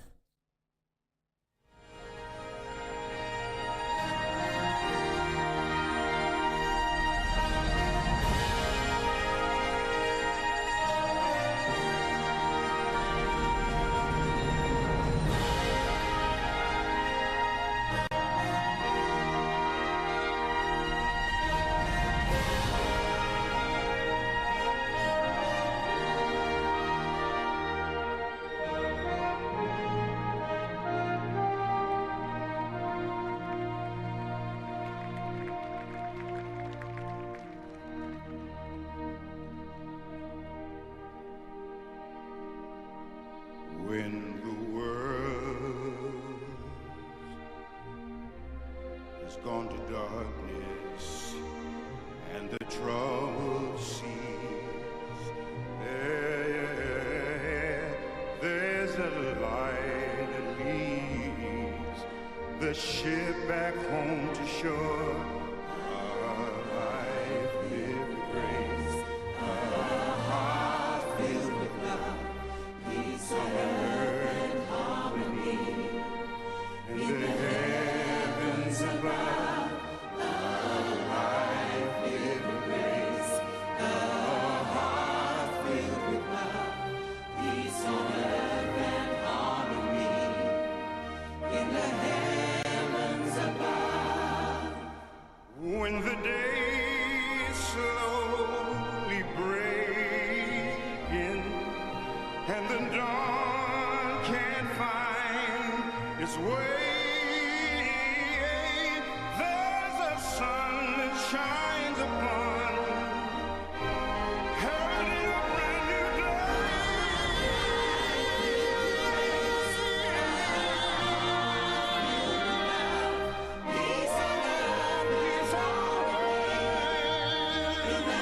When the world has gone to darkness and the trouble cease, there's a light that leads the ship back home to shore. A life lived with grace, a heart filled with love, peace on earth and harmony in the heavens above. A life lived with grace, a heart filled with love, peace on earth and harmony in the heavens above. When the day slowly breaking and the dawn can't find its way, there's a sun that shines upon heralding a brand new day. Peace on earth, peace on earth, in the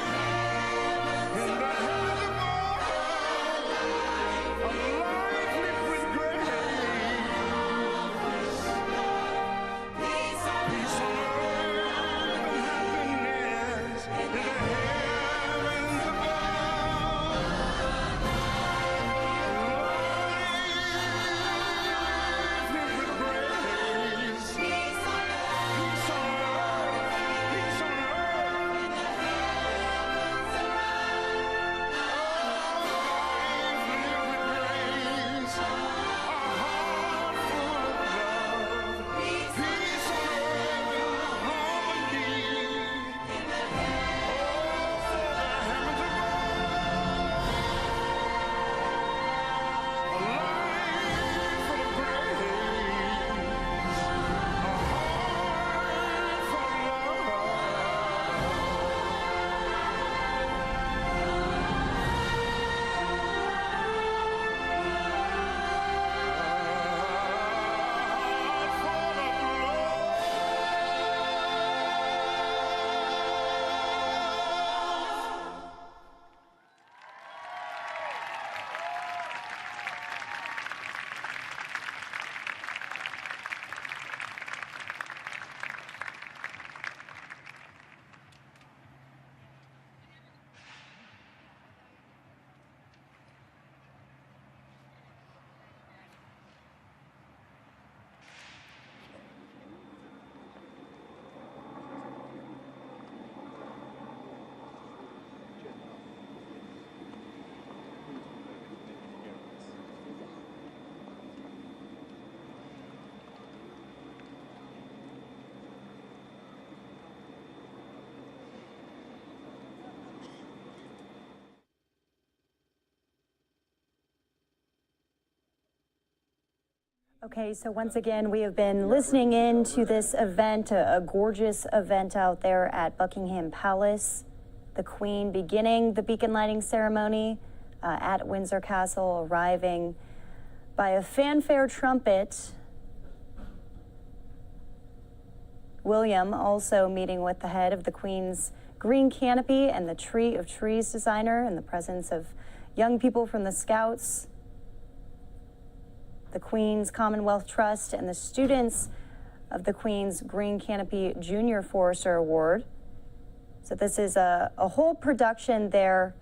Okay, so once again, we have been listening in to this event, a gorgeous event out there at Buckingham Palace. The Queen beginning the beacon lighting ceremony at Windsor Castle, arriving by a fanfare trumpet. William also meeting with the head of the Queen's green canopy and the Tree of Trees designer in the presence of young people from the Scouts, the Queen's Commonwealth Trust, and the students of the Queen's Green Canopy Junior Forester Award. So this is a whole production there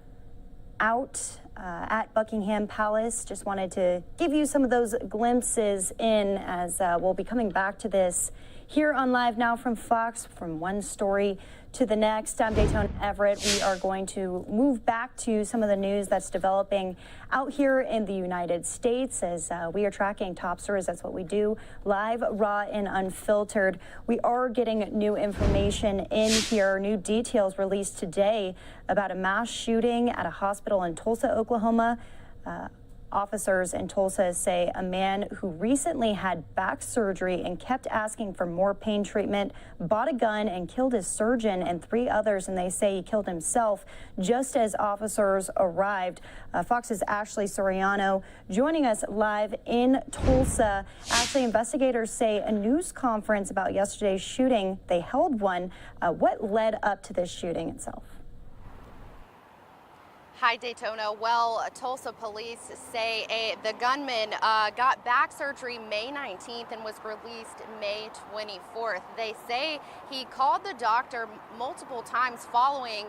out at Buckingham Palace. Just wanted to give you some of those glimpses in as we'll be coming back to this here on Live Now from Fox, from one story to the next. I'm Daytona Everett. We are going to move back to some of the news that's developing out here in the United States as we are tracking top stories. That's what we do, live, raw, and unfiltered. We are getting new information in here, new details released today about a mass shooting at a hospital in Tulsa, Oklahoma. Officers in Tulsa say a man who recently had back surgery and kept asking for more pain treatment bought a gun and killed his surgeon and 3 others, and they say he killed himself just as officers arrived. Fox's Ashley Soriano joining us live in Tulsa. Ashley, investigators say a news conference about yesterday's shooting, they held one. What led up to this shooting itself? Hi, Daytona. Well, Tulsa police say the gunman got back surgery May 19th and was released May 24th. They say he called the doctor multiple times following,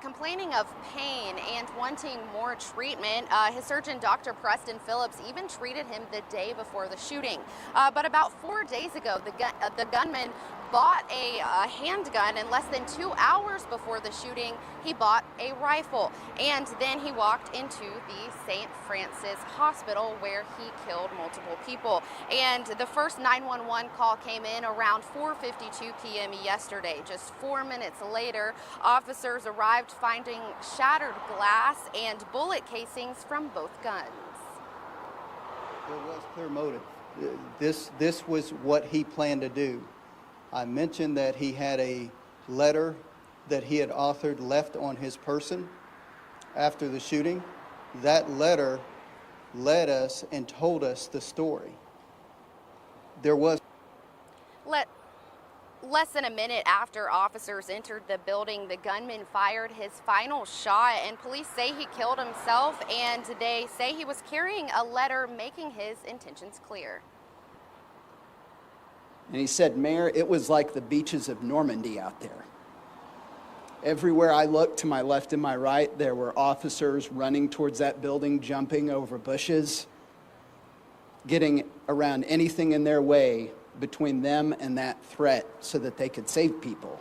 complaining of pain and wanting more treatment. His surgeon, Dr. Preston Phillips, even treated him the day before the shooting. But about 4 days ago, the gunman bought a handgun, and less than 2 hours before the shooting, he bought a rifle. And then he walked into the St. Francis Hospital where he killed multiple people. And the first 911 call came in around 4:52 p.m. yesterday. Just 4 minutes later, officers arrived finding shattered glass and bullet casings from both guns. There was clear motive. This was what he planned to do. I mentioned that he had a letter that he had authored left on his person after the shooting. That letter led us and told us the story. There was... Less than a minute after officers entered the building, the gunman fired his final shot, and police say he killed himself, and they say he was carrying a letter making his intentions clear. And he said, "Mayor, it was like the beaches of Normandy out there. Everywhere I looked, to my left and my right, there were officers running towards that building, jumping over bushes, getting around anything in their way between them and that threat so that they could save people."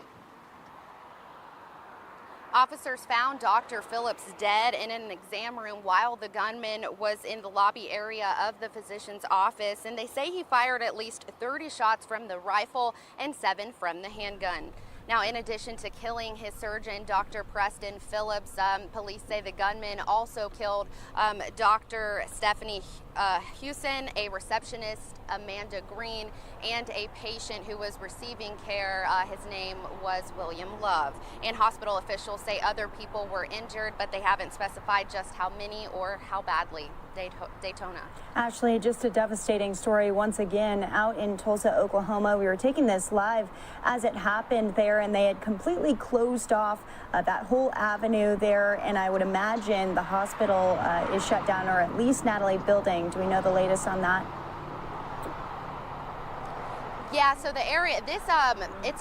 Officers found Dr. Phillips dead in an exam room while the gunman was in the lobby area of the physician's office, and they say he fired at least 30 shots from the rifle and 7 from the handgun. Now, in addition to killing his surgeon, Dr. Preston Phillips, police say the gunman also killed Dr. Stephanie Hewson, a receptionist, Amanda Green, and a patient who was receiving care. His name was William Love. And hospital officials say other people were injured, but they haven't specified just how many or how badly. Daytona. Ashley, just a devastating story once again out in Tulsa, Oklahoma. We were taking this live as it happened there, and they had completely closed off that whole avenue there, and I would imagine the hospital is shut down, or at least Natalie building. Do we know the latest on that? Yeah, so the area, it's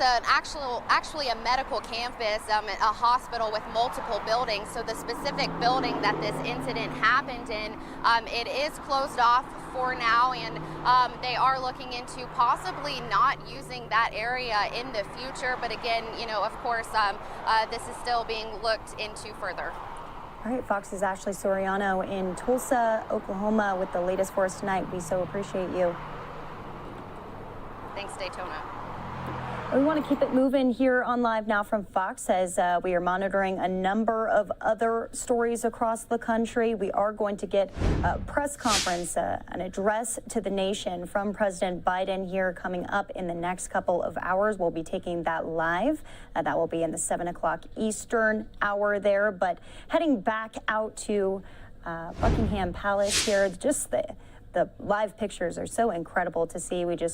an actually a medical campus, a hospital with multiple buildings. So the specific building that this incident happened in, it is closed off for now, and they are looking into possibly not using that area in the future. But again, you know, of course, this is still being looked into further. All right, Fox's Ashley Soriano in Tulsa, Oklahoma with the latest for us tonight. We so appreciate you. Thanks, Daytona. We want to keep it moving here on Live Now from Fox as we are monitoring a number of other stories across the country. We are going to get a press conference, an address to the nation from President Biden here coming up in the next couple of hours. We'll be taking that live. That will be in the 7 o'clock Eastern hour there. But heading back out to Buckingham Palace here, just the live pictures are so incredible to see. We just